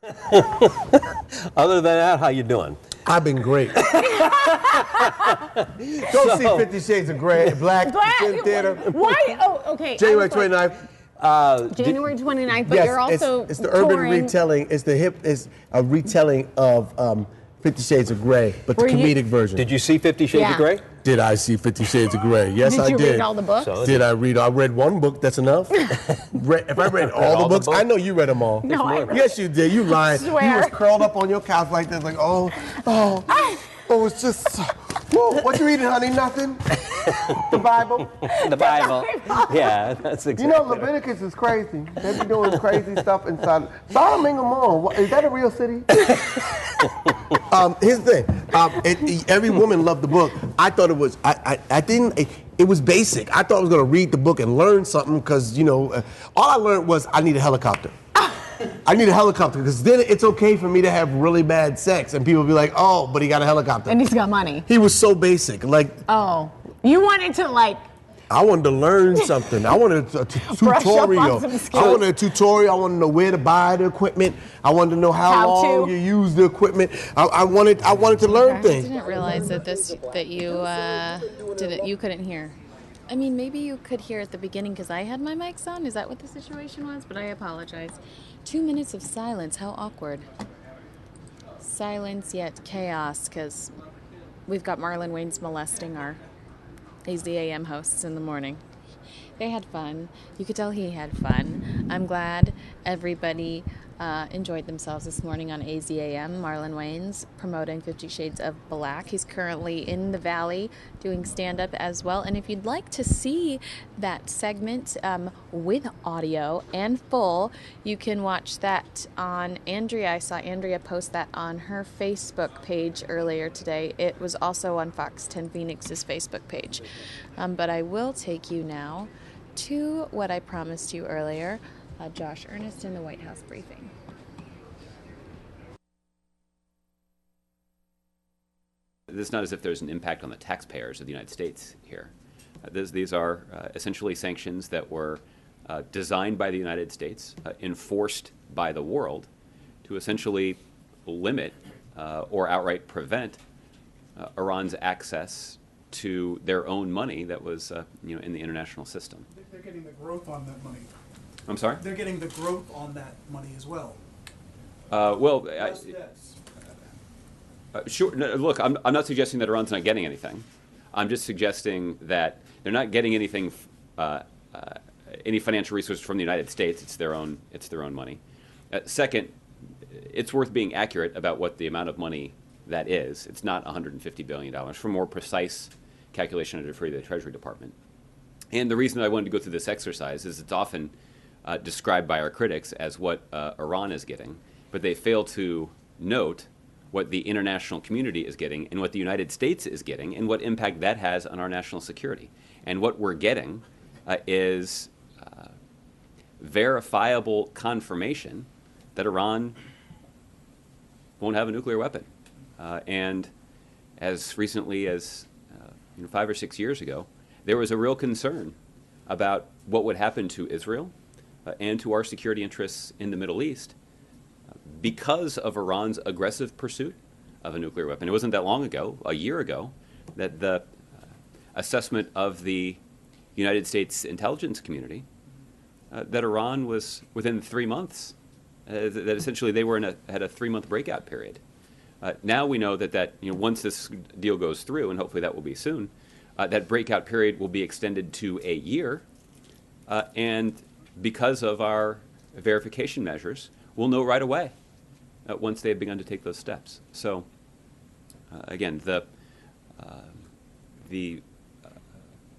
Other than that, how you doing? I've been great. Go see 50 Shades of Grey, Black in theater. Why? Oh, okay. January 29th. January 29th, but yes, you're also it's the urban touring. retelling. It's a retelling of 50 Shades of Grey, but the comedic version. Did you see 50 Shades of Grey? Did I see 50 Shades of Grey? Yes, I did. Did you read all the books? Did I read? I read one book. That's enough. If I read all the books, I know you read them all. No, I read Yes, you did. You lied. Swear. You was curled up on your couch like this, like it's just. Whoa, what you reading, honey? Nothing. The Bible. The Bible. Yeah, that's exactly. You know, Leviticus is crazy. They be doing crazy stuff inside. Sodom and Gomorrah. Is that a real city? Here's the thing. Every woman loved the book. I thought it was. I didn't. It was basic. I thought I was going to read the book and learn something because all I learned was I need a helicopter. I need a helicopter because then it's okay for me to have really bad sex and people be like, oh, but he got a helicopter. And he's got money. He was so basic. Like, oh, you wanted to I wanted to learn something. I wanted a tutorial. I wanted a tutorial. I wanted to know where to buy the equipment. I wanted to know how long you use the equipment. I wanted to learn things. I didn't realize that you couldn't hear. I mean, maybe you could hear at the beginning because I had my mics on. Is that what the situation was? But I apologize. 2 minutes of silence. How awkward. Silence yet chaos because we've got Marlon Wayans molesting our AZAM hosts in the morning. They had fun. You could tell he had fun. I'm glad everybody enjoyed themselves this morning on AZAM. Marlon Wayans promoting 50 Shades of Black. He's currently in the Valley doing stand-up as well. And if you'd like to see that segment with audio and full, you can watch that on Andrea. I saw Andrea post that on her Facebook page earlier today. It was also on Fox 10 Phoenix's Facebook page. But I will take you now to what I promised you earlier, Josh Earnest in the White House briefing. It's not as if there's an impact on the taxpayers of the United States here. These are essentially sanctions that were designed by the United States, enforced by the world, to essentially limit or outright prevent Iran's access to their own money that was in the international system. They're getting the growth on that money. I'm sorry? They're getting the growth on that money as well. Sure. No, look, I'm not suggesting that Iran's not getting anything. I'm just suggesting that they're not getting anything, any financial resources from the United States. It's their own money. Second, it's worth being accurate about what the amount of money that is. It's not $150 billion. For more precise calculation, I'd refer to the Treasury Department. And the reason I wanted to go through this exercise is it's often described by our critics as what Iran is getting, but they fail to note what the international community is getting and what the United States is getting and what impact that has on our national security. And what we're getting is verifiable confirmation that Iran won't have a nuclear weapon. And as recently as 5 or 6 years ago, there was a real concern about what would happen to Israel and to our security interests in the Middle East because of Iran's aggressive pursuit of a nuclear weapon. It wasn't that long ago, a year ago, that the assessment of the United States intelligence community that Iran was within 3 months, that essentially they were had a 3-month breakout period. Now we know that once this deal goes through, and hopefully that will be soon, that breakout period will be extended to a year, and because of our verification measures, we'll know right away once they have begun to take those steps. So, again, the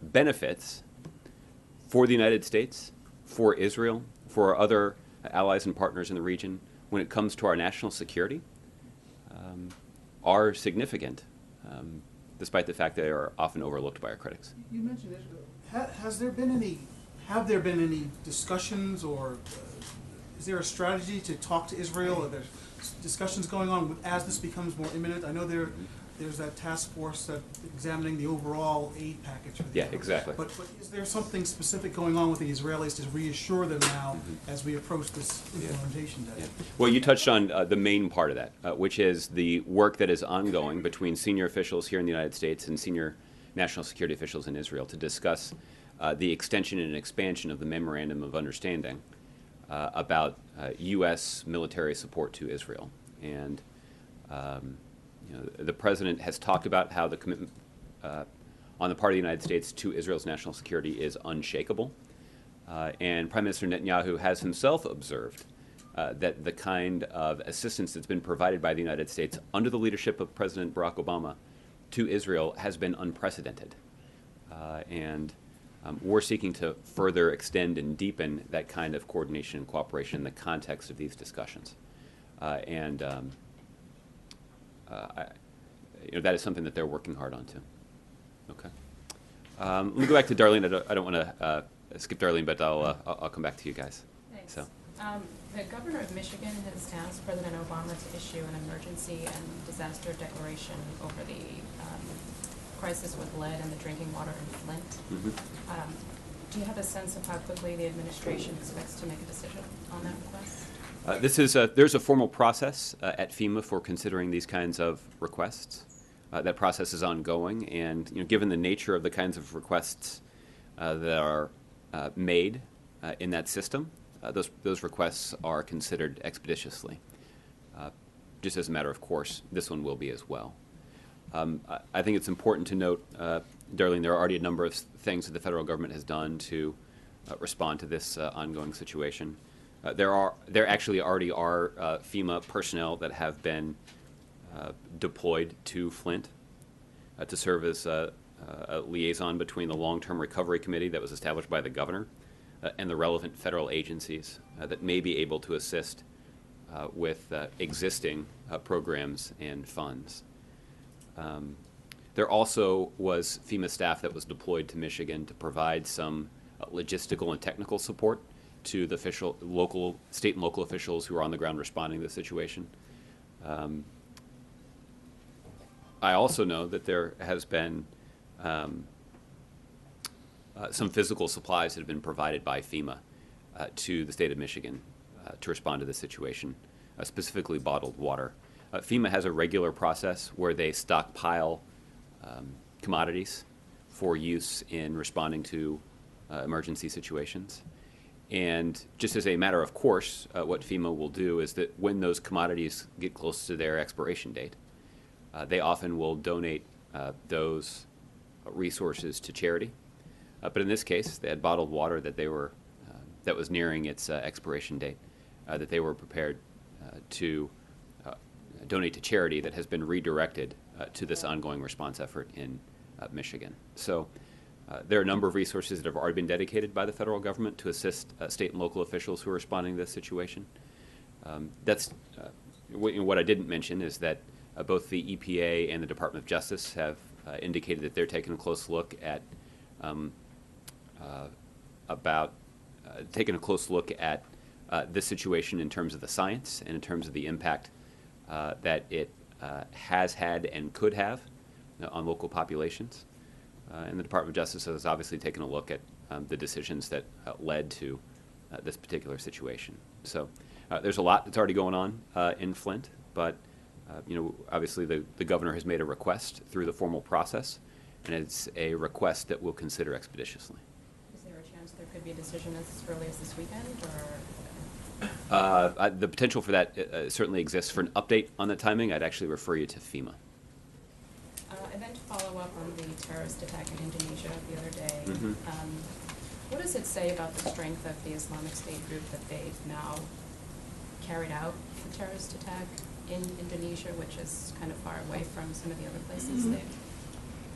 benefits for the United States, for Israel, for our other allies and partners in the region, when it comes to our national security, are significant, despite the fact that they are often overlooked by our critics. You mentioned Israel. Have there been any discussions, or is there a strategy to talk to Israel? Are there discussions going on as this becomes more imminent? I know there's that task force that examining the overall aid package for the Yeah, exactly. But is there something specific going on with the Israelis to reassure them now as we approach this implementation day? Yeah. Well, you touched on the main part of that, which is the work that is ongoing between senior officials here in the United States and senior national security officials in Israel to discuss the extension and expansion of the Memorandum of Understanding about U.S. military support to Israel. And the President has talked about how the commitment on the part of the United States to Israel's national security is unshakable. And Prime Minister Netanyahu has himself observed that the kind of assistance that's been provided by the United States under the leadership of President Barack Obama to Israel has been unprecedented. And we're seeking to further extend and deepen that kind of coordination and cooperation in the context of these discussions. That is something that they're working hard on too. Okay. Let me go back to Darlene. I don't want to skip Darlene, but I'll come back to you guys. Thanks. So. The governor of Michigan has asked President Obama to issue an emergency and disaster declaration over the crisis with lead in the drinking water in Flint. Mm-hmm. Do you have a sense of how quickly the administration expects to make a decision on that request? There's a formal process at FEMA for considering these kinds of requests. That process is ongoing, and given the nature of the kinds of requests that are made in that system, those requests are considered expeditiously. Just as a matter of course, this one will be as well. I think it's important to note, Darlene, there are already a number of things that the federal government has done to respond to this ongoing situation. There actually already are FEMA personnel that have been deployed to Flint to serve as a liaison between the Long-Term Recovery Committee that was established by the governor and the relevant federal agencies that may be able to assist with existing programs and funds. There also was FEMA staff that was deployed to Michigan to provide some logistical and technical support to the state and local officials who are on the ground responding to the situation. I also know that there has been some physical supplies that have been provided by FEMA to the state of Michigan to respond to this situation, specifically bottled water. FEMA has a regular process where they stockpile commodities for use in responding to emergency situations. And just as a matter of course, what FEMA will do is that when those commodities get close to their expiration date, they often will donate those resources to charity. But in this case, they had bottled water that was nearing its expiration date, that they were prepared to donate to charity that has been redirected to this ongoing response effort in Michigan. So there are a number of resources that have already been dedicated by the federal government to assist state and local officials who are responding to this situation. What I didn't mention is that both the EPA and the Department of Justice have indicated that they're taking a close look at this situation in terms of the science and in terms of the impact that it has had and could have on local populations. And the Department of Justice has obviously taken a look at the decisions that led to this particular situation. So there's a lot that's already going on in Flint, but obviously the governor has made a request through the formal process, and it's a request that we'll consider expeditiously. Is there a chance there could be a decision as early as this weekend, or? The potential for that certainly exists. For an update on the timing, I'd actually refer you to FEMA. And then to follow up on the terrorist attack in Indonesia the other day, Mm-hmm. What does it say about the strength of the Islamic State group that they've now carried out the terrorist attack in Indonesia, which is kind of far away from some of the other places they've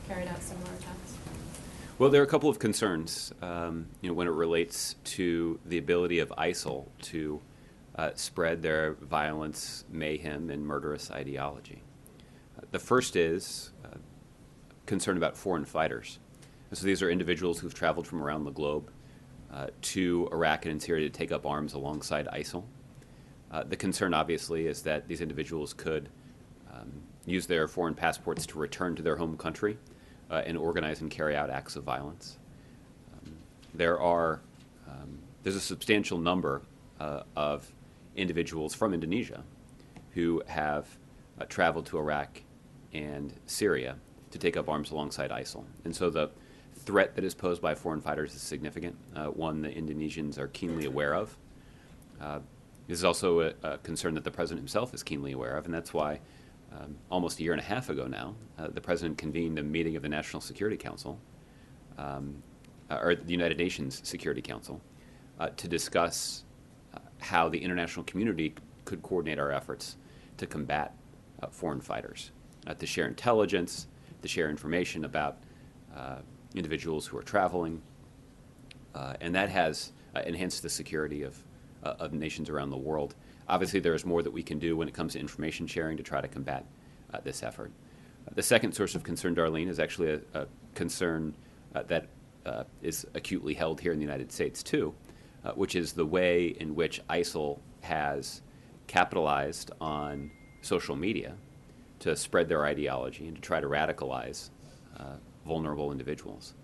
carried out similar attacks? Well, there are a couple of concerns, when it relates to the ability of ISIL to spread their violence, mayhem, and murderous ideology. The first is concern about foreign fighters. And so these are individuals who've traveled from around the globe to Iraq and Syria to take up arms alongside ISIL. The concern, obviously, is that these individuals could use their foreign passports to return to their home country and organize and carry out acts of violence. There's a substantial number of individuals from Indonesia who have traveled to Iraq and Syria to take up arms alongside ISIL. And so the threat that is posed by foreign fighters is significant, one the Indonesians are keenly aware of. This is also a concern that the president himself is keenly aware of, and that's why almost a year and a half ago now, the president convened a meeting of the National Security Council, or the United Nations Security Council, to discuss how the international community could coordinate our efforts to combat foreign fighters, to share intelligence, to share information about individuals who are traveling, and that has enhanced the security of nations around the world. Obviously, there is more that we can do when it comes to information sharing to try to combat this effort. The second source of concern, Darlene, is actually a concern that is acutely held here in the United States, too, which is the way in which ISIL has capitalized on social media to spread their ideology and to try to radicalize vulnerable individuals.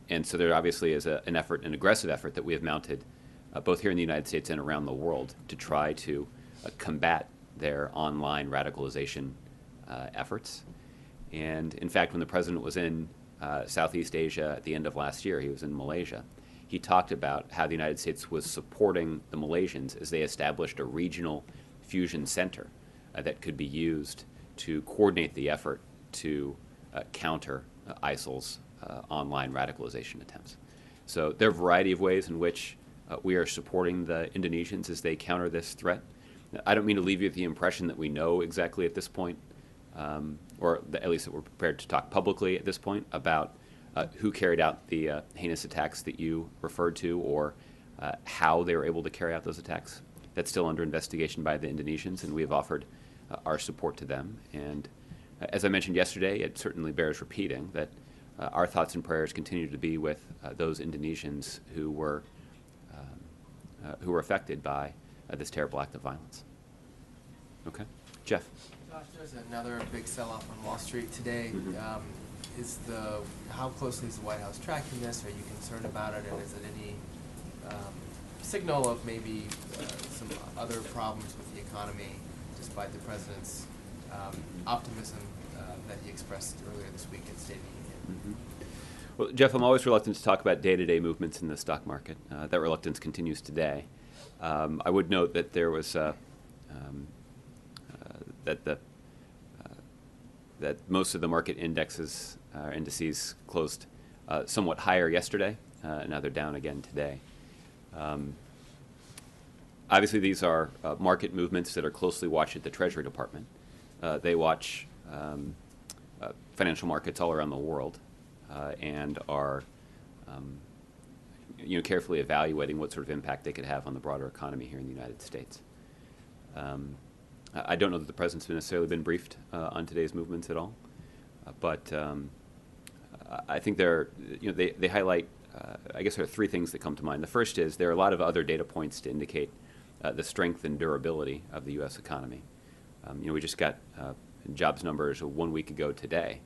And so there obviously is an effort, an aggressive effort that we have mounted both here in the United States and around the world to try to combat their online radicalization efforts. And in fact, when the president was in Southeast Asia at the end of last year, he was in Malaysia, he talked about how the United States was supporting the Malaysians as they established a regional fusion center that could be used to coordinate the effort to counter ISIL's online radicalization attempts. So there are a variety of ways in which we are supporting the Indonesians as they counter this threat. I don't mean to leave you with the impression that we know exactly at this point, or at least that we're prepared to talk publicly at this point about who carried out the heinous attacks that you referred to, or how they were able to carry out those attacks. That's still under investigation by the Indonesians, and we have offered our support to them. And as I mentioned yesterday, it certainly bears repeating that our thoughts and prayers continue to be with those Indonesians who were affected by this terrible act of violence. Okay, Jeff. Josh, there's another big sell-off on Wall Street today. How closely is the White House tracking this? Are you concerned about it, and is it any signal of maybe some other problems with the economy, despite the president's optimism that he expressed earlier this week at State of the Union? Well, Jeff, I'm always reluctant to talk about day-to-day movements in the stock market. That reluctance continues today. I would note that there was that most of the market indices closed somewhat higher yesterday. Now they're down again today. Obviously, these are market movements that are closely watched at the Treasury Department. They watch financial markets all around the world and are carefully evaluating what sort of impact they could have on the broader economy here in the United States. I don't know that the president's necessarily been briefed on today's movements at all, but I think they highlight. I guess there are three things that come to mind. The first is there are a lot of other data points to indicate the strength and durability of the U.S. economy. We just got jobs numbers 1 week ago today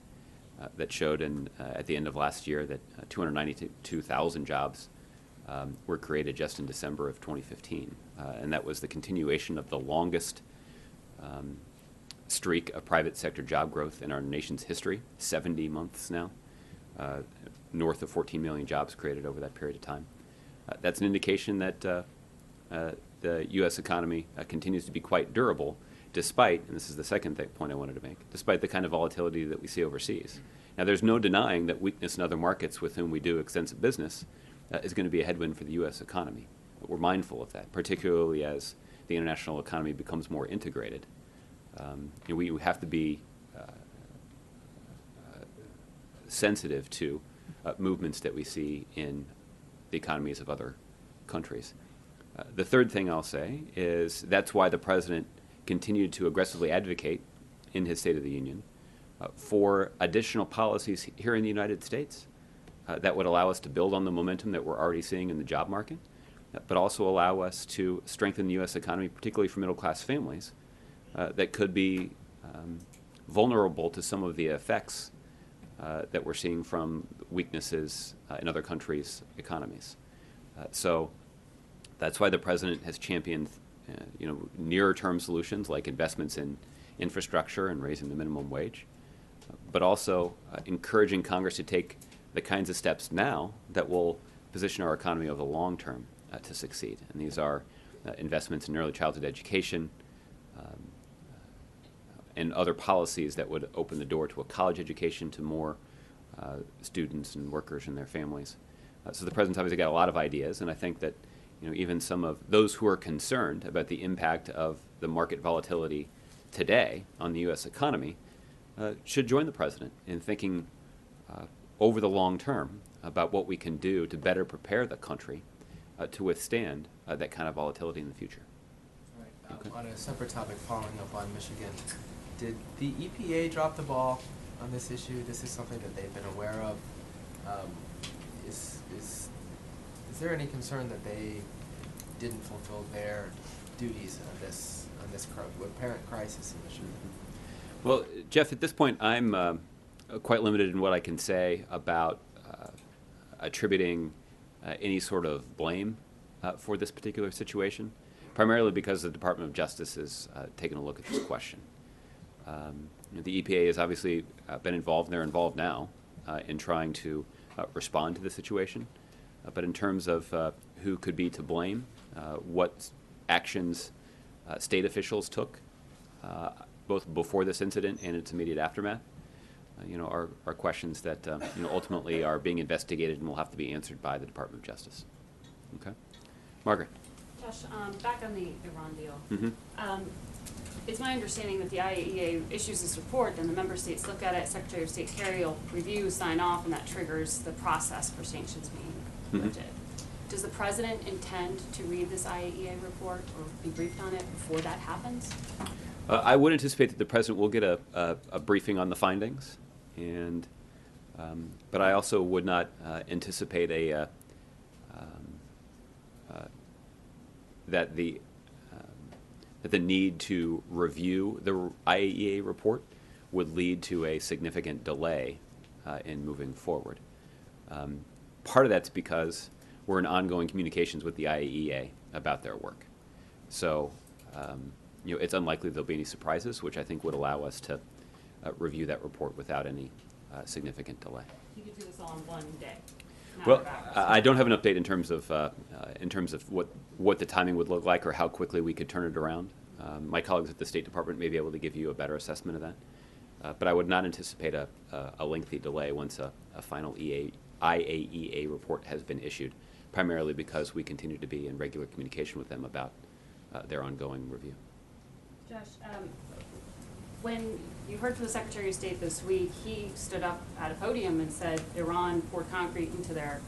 that showed at the end of last year that 292,000 jobs were created just in December of 2015, and that was the continuation of the longest streak of private sector job growth in our nation's history, 70 months now, north of 14 million jobs created over that period of time. That's an indication that the U.S. economy continues to be quite durable, despite, and this is the second point I wanted to make, despite the kind of volatility that we see overseas. Now, there's no denying that weakness in other markets with whom we do extensive business is going to be a headwind for the U.S. economy. But we're mindful of that, particularly as the international economy becomes more integrated. We have to be sensitive to movements that we see in the economies of other countries. The third thing I'll say is that's why the president continued to aggressively advocate in his State of the Union for additional policies here in the United States that would allow us to build on the momentum that we're already seeing in the job market, but also allow us to strengthen the U.S. economy, particularly for middle-class families, that could be vulnerable to some of the effects that we're seeing from weaknesses in other countries' economies. So that's why the president has championed nearer-term solutions like investments in infrastructure and raising the minimum wage, but also encouraging Congress to take the kinds of steps now that will position our economy over the long term to succeed. And these are investments in early childhood education and other policies that would open the door to a college education to more students and workers and their families. So the president's obviously got a lot of ideas, and I think that even some of those who are concerned about the impact of the market volatility today on the U.S. economy should join the president in thinking over the long term about what we can do to better prepare the country to withstand that kind of volatility in the future. Right. Okay. On a separate topic, following up on Michigan, did the EPA drop the ball on this issue? This is something that they've been aware of. Is there any concern that they didn't fulfill their duties on this apparent crisis in Michigan? Well, Jeff, at this point, I'm quite limited in what I can say about attributing any sort of blame for this particular situation, primarily because the Department of Justice has taken a look at this question. The EPA has obviously been involved, and they're involved now in trying to respond to the situation. But in terms of who could be to blame, what actions state officials took, both before this incident and its immediate aftermath, are questions that ultimately are being investigated and will have to be answered by the Department of Justice. Okay, Margaret. Josh, back on the Iran deal. Mm-hmm. It's my understanding that the IAEA issues this report, then the member states look at it, Secretary of State Kerry will review, sign off, and that triggers the process for sanctions being lifted. Does the president intend to read this IAEA report or be briefed on it before that happens? I would anticipate that the president will get a briefing on the findings, and but I also would not anticipate that the need to review the IAEA report would lead to a significant delay in moving forward. Part of that's because we're in ongoing communications with the IAEA about their work. So, it's unlikely there'll be any surprises, which I think would allow us to review that report without any significant delay. You could do this all in one day. Well, I don't have an update in terms of what the timing would look like or how quickly we could turn it around. My colleagues at the State Department may be able to give you a better assessment of that. But I would not anticipate a lengthy delay once a final IAEA report has been issued, primarily because we continue to be in regular communication with them about their ongoing review. Josh, when you heard from the Secretary of State this week, he stood up at a podium and said Iran poured concrete into their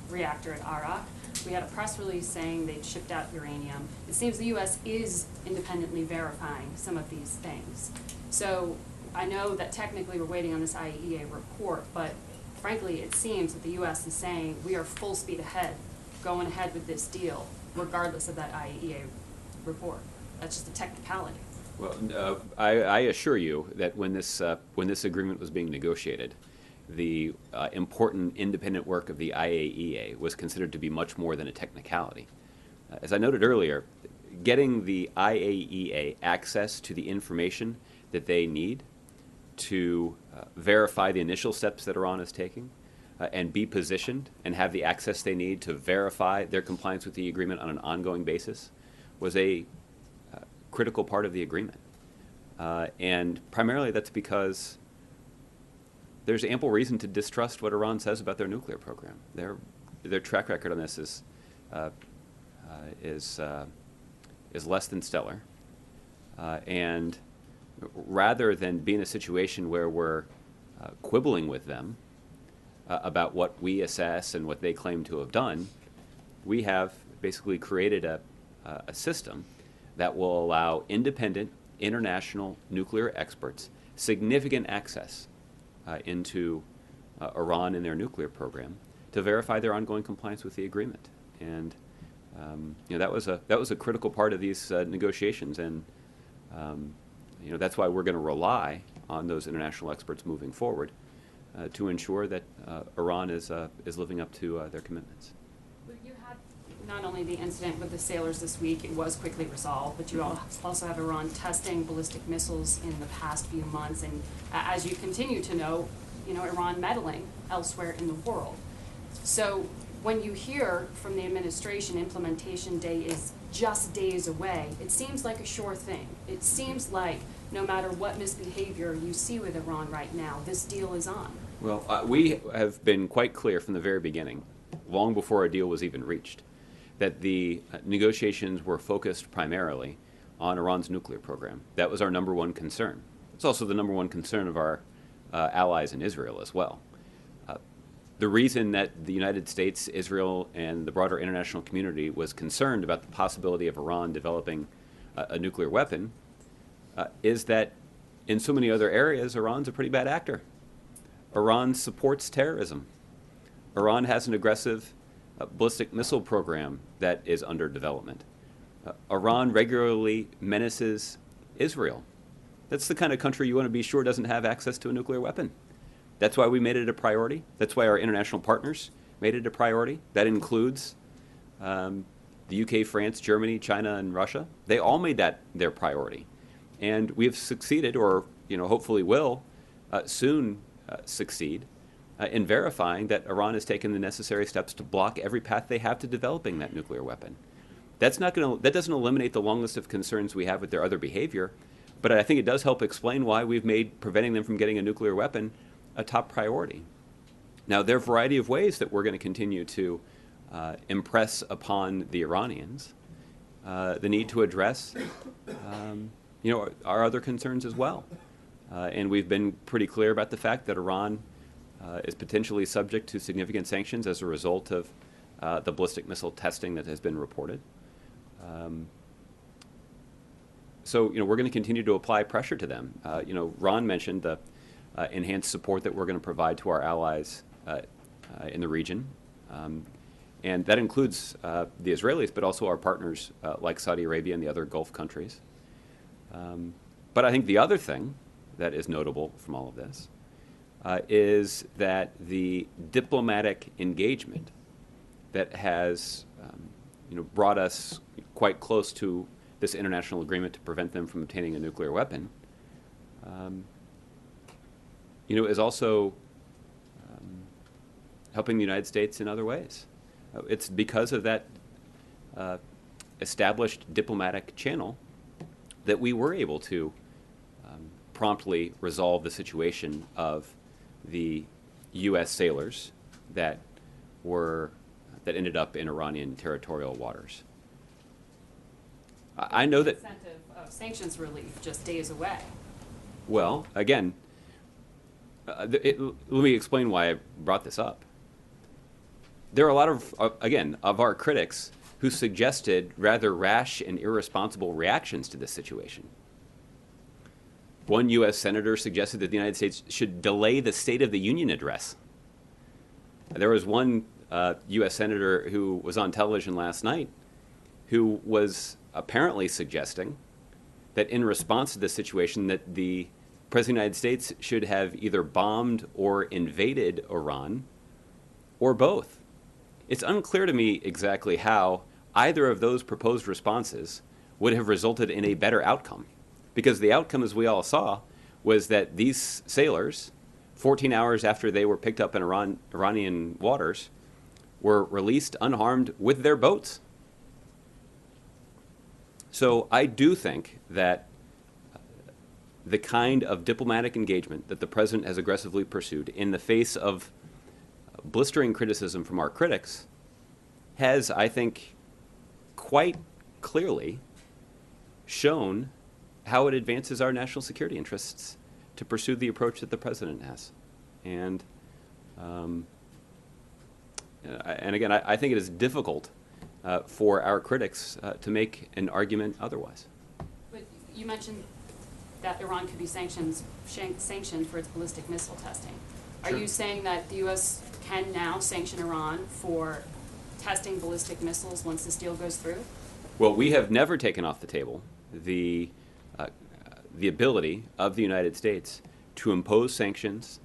reactor at Arak. We had a press release saying they'd shipped out uranium. It seems the U.S. is independently verifying some of these things. So I know that technically we're waiting on this IAEA report, but frankly, it seems that the U.S. is saying we are full speed ahead, going ahead with this deal, regardless of that IAEA report. That's just a technicality. Well, I assure you that when this agreement was being negotiated, the important independent work of the IAEA was considered to be much more than a technicality. As I noted earlier, getting the IAEA access to the information that they need to verify the initial steps that Iran is taking and be positioned and have the access they need to verify their compliance with the agreement on an ongoing basis was a critical part of the agreement. And primarily that's because there's ample reason to distrust what Iran says about their nuclear program. Their track record on this is less than stellar. And rather than be in a situation where we're quibbling with them about what we assess and what they claim to have done, we have basically created a system that will allow independent international nuclear experts significant access into Iran and their nuclear program to verify their ongoing compliance with the agreement. And that was a critical part of these negotiations. And that's why we're going to rely on those international experts moving forward to ensure that Iran is living up to their commitments. You had not only the incident with the sailors this week, it was quickly resolved, but you also have Iran testing ballistic missiles in the past few months, and as you continue to know, Iran meddling elsewhere in the world. So when you hear from the administration implementation day is just days away, it seems like a sure thing. It seems like no matter what misbehavior you see with Iran right now, this deal is on. Well, we have been quite clear from the very beginning, long before a deal was even reached, that the negotiations were focused primarily on Iran's nuclear program. That was our number one concern. It's also the number one concern of our allies in Israel as well. The reason that the United States, Israel, and the broader international community was concerned about the possibility of Iran developing a nuclear weapon is that in so many other areas, Iran's a pretty bad actor. Iran supports terrorism. Iran has an aggressive ballistic missile program that is under development. Iran regularly menaces Israel. That's the kind of country you want to be sure doesn't have access to a nuclear weapon. That's why we made it a priority. That's why our international partners made it a priority. That includes the UK, France, Germany, China, and Russia. They all made that their priority. And we have succeeded, or hopefully will soon succeed, in verifying that Iran has taken the necessary steps to block every path they have to developing that nuclear weapon. That doesn't eliminate the long list of concerns we have with their other behavior, but I think it does help explain why we've made preventing them from getting a nuclear weapon a top priority. Now, there are a variety of ways that we're going to continue to impress upon the Iranians the need to address our other concerns as well. And we've been pretty clear about the fact that Iran is potentially subject to significant sanctions as a result of the ballistic missile testing that has been reported. So we're going to continue to apply pressure to them. Ron mentioned the enhanced support that we're going to provide to our allies in the region. And that includes the Israelis, but also our partners like Saudi Arabia and the other Gulf countries. But I think the other thing that is notable from all of this is that the diplomatic engagement that has brought us quite close to this international agreement to prevent them from obtaining a nuclear weapon is also helping the United States in other ways. It's because of that established diplomatic channel that we were able to promptly resolve the situation of the U.S. sailors that ended up in Iranian territorial waters. I know that. The incentive of sanctions relief just days away. Well, again, let me explain why I brought this up. There are a lot of our critics who suggested rather rash and irresponsible reactions to this situation. One U.S. senator suggested that the United States should delay the State of the Union address. There was one U.S. senator who was on television last night who was apparently suggesting that in response to this situation that the President of the United States should have either bombed or invaded Iran, or both. It's unclear to me exactly how either of those proposed responses would have resulted in a better outcome. Because the outcome, as we all saw, was that these sailors, 14 hours after they were picked up in Iranian waters, were released unharmed with their boats. So I do think that the kind of diplomatic engagement that the president has aggressively pursued in the face of blistering criticism from our critics has, I think, quite clearly shown how it advances our national security interests to pursue the approach that the president has. And again, I think it is difficult for our critics to make an argument otherwise. But you mentioned that Iran could be sanctioned for its ballistic missile testing. Are you saying that the U.S. can now sanction Iran for testing ballistic missiles once this deal goes through? Well, we have never taken off the table the the ability of the United States to impose sanctions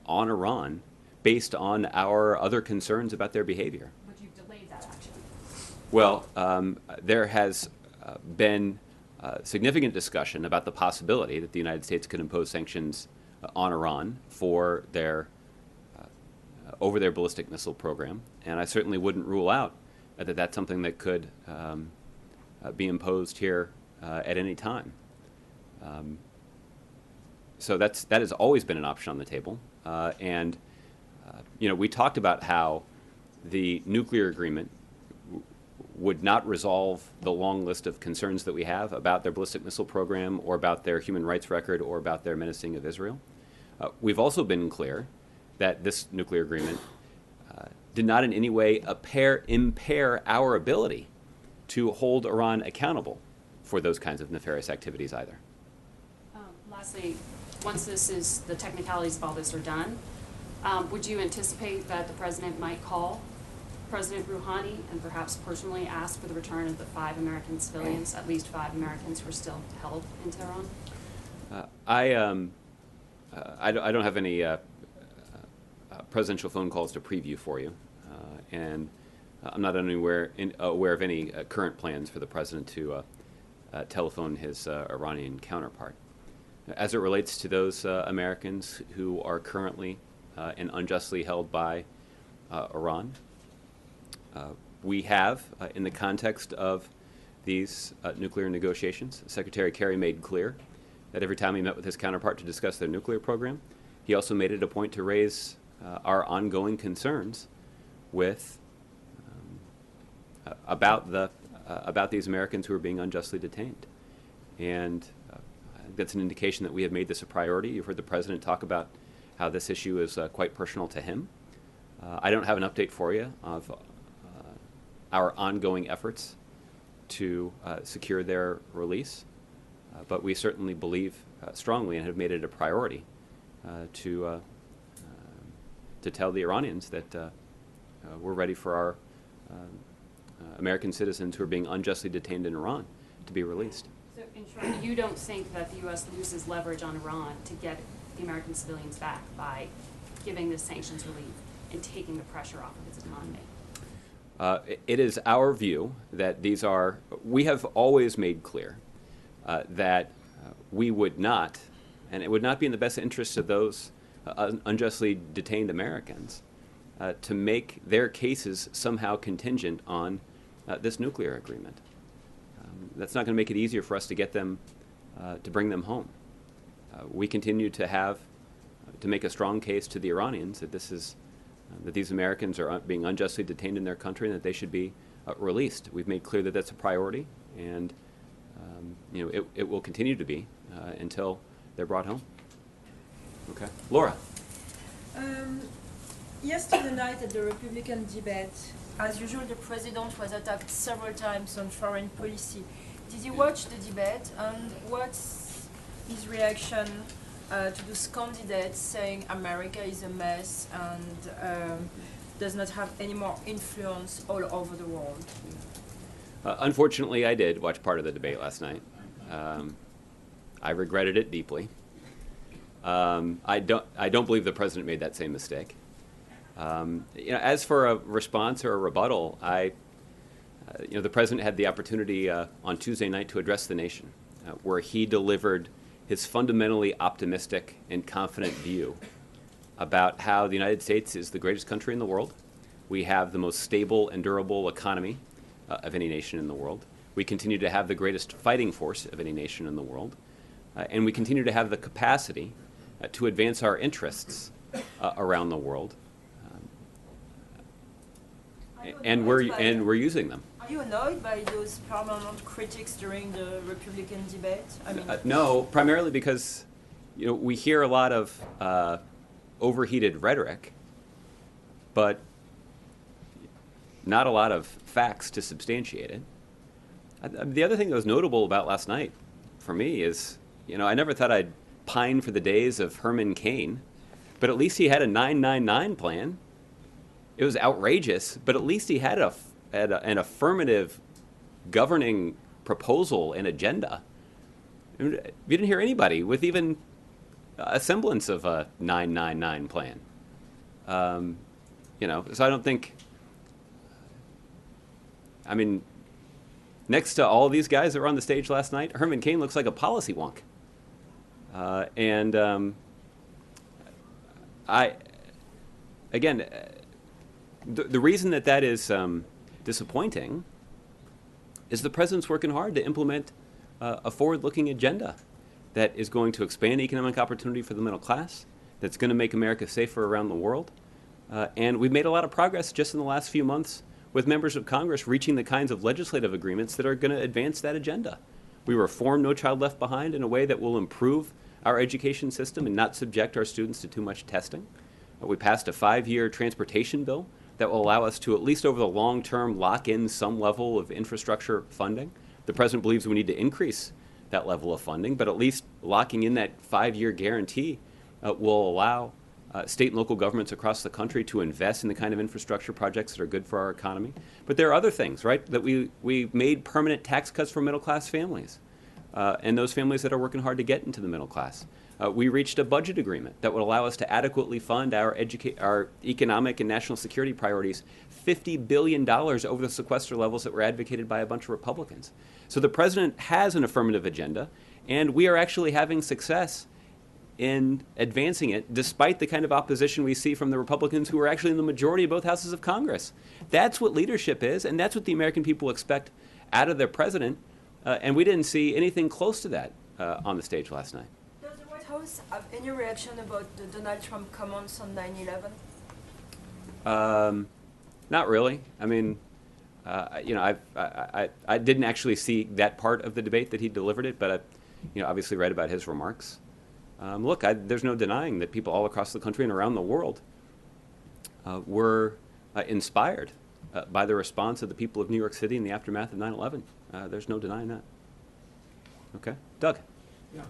on Iran based on our other concerns about their behavior. But you've delayed that action. Well, there has been significant discussion about the possibility that the United States could impose sanctions on Iran for their over their ballistic missile program, and I certainly wouldn't rule out that that's something that could be imposed here at any time. So that has always been an option on the table, and we talked about how the nuclear agreement would not resolve the long list of concerns that we have about their ballistic missile program or about their human rights record or about their menacing of Israel. We've also been clear that this nuclear agreement did not in any way impair our ability to hold Iran accountable for those kinds of nefarious activities either. Lastly, once the technicalities of all this are done, would you anticipate that the president might call President Rouhani and perhaps personally ask for the return of the 5 American civilians, at least 5 Americans who are still held in Tehran? I don't have any presidential phone calls to preview for you, and I'm not aware of any current plans for the president to telephone his Iranian counterpart. As it relates to those Americans who are currently and unjustly held by Iran, we have, in the context of these nuclear negotiations, Secretary Kerry made clear that every time he met with his counterpart to discuss their nuclear program, he also made it a point to raise our ongoing concerns with about these Americans who are being unjustly detained. And that's an indication that we have made this a priority. You've heard the president talk about how this issue is quite personal to him. I don't have an update for you of our ongoing efforts to secure their release, but we certainly believe strongly and have made it a priority to tell the Iranians that we're ready for our American citizens who are being unjustly detained in Iran to be released. So, in short, you don't think that the U.S. loses leverage on Iran to get the American civilians back by giving this sanctions relief and taking the pressure off of its economy? It is our view that we have always made clear that we would not, and it would not be in the best interest of those unjustly detained Americans to make their cases somehow contingent on this nuclear agreement. That's not going to make it easier for us to get them, to bring them home. We continue to make a strong case to the Iranians that that these Americans are being unjustly detained in their country and that they should be released. We've made clear that that's a priority, and it will continue to be until they're brought home. Okay, Laura. Yesterday night at the Republican debate, as usual, the president was attacked several times on foreign policy. Did you watch the debate, and what's his reaction to those candidates saying America is a mess and does not have any more influence all over the world? Unfortunately, I did watch part of the debate last night. I regretted it deeply. I don't believe the president made that same mistake. As for a response or a rebuttal, the president had the opportunity on Tuesday night to address the nation, where he delivered his fundamentally optimistic and confident view about how the United States is the greatest country in the world. We have the most stable and durable economy of any nation in the world. We continue to have the greatest fighting force of any nation in the world. And we continue to have the capacity to advance our interests around the world. And we're using them. Are you annoyed by those permanent critics during the Republican debate? No, primarily because we hear a lot of overheated rhetoric, but not a lot of facts to substantiate it. The other thing that was notable about last night for me is, I never thought I'd pine for the days of Herman Cain, but at least he had a 999 plan. It was outrageous, but at least he had an affirmative governing proposal and agenda. You didn't hear anybody with even a semblance of a 999 plan. So I don't think. I mean, next to all these guys that were on the stage last night, Herman Cain looks like a policy wonk. The reason that is disappointing is the president's working hard to implement a forward-looking agenda that is going to expand economic opportunity for the middle class, that's going to make America safer around the world. And we've made a lot of progress just in the last few months with members of Congress reaching the kinds of legislative agreements that are going to advance that agenda. We reform No Child Left Behind in a way that will improve our education system and not subject our students to too much testing. We passed a 5-year transportation bill that will allow us to, at least over the long term, lock in some level of infrastructure funding. The president believes we need to increase that level of funding, but at least locking in that 5-year guarantee will allow state and local governments across the country to invest in the kind of infrastructure projects that are good for our economy. But there are other things, right, that we made permanent tax cuts for middle-class families and those families that are working hard to get into the middle class. We reached a budget agreement that would allow us to adequately fund our economic and national security priorities, $50 billion over the sequester levels that were advocated by a bunch of Republicans. So the president has an affirmative agenda, and we are actually having success in advancing it, despite the kind of opposition we see from the Republicans who are actually in the majority of both houses of Congress. That's what leadership is, and that's what the American people expect out of their president, and we didn't see anything close to that on the stage last night. Does the White House have any reaction about the Donald Trump comments on 9/11? Not really. I mean, I didn't actually see that part of the debate that he delivered it, but I, obviously read about his remarks. Look, there's no denying that people all across the country and around the world were inspired by the response of the people of New York City in the aftermath of 9/11. There's no denying that. Okay, Doug. Yeah,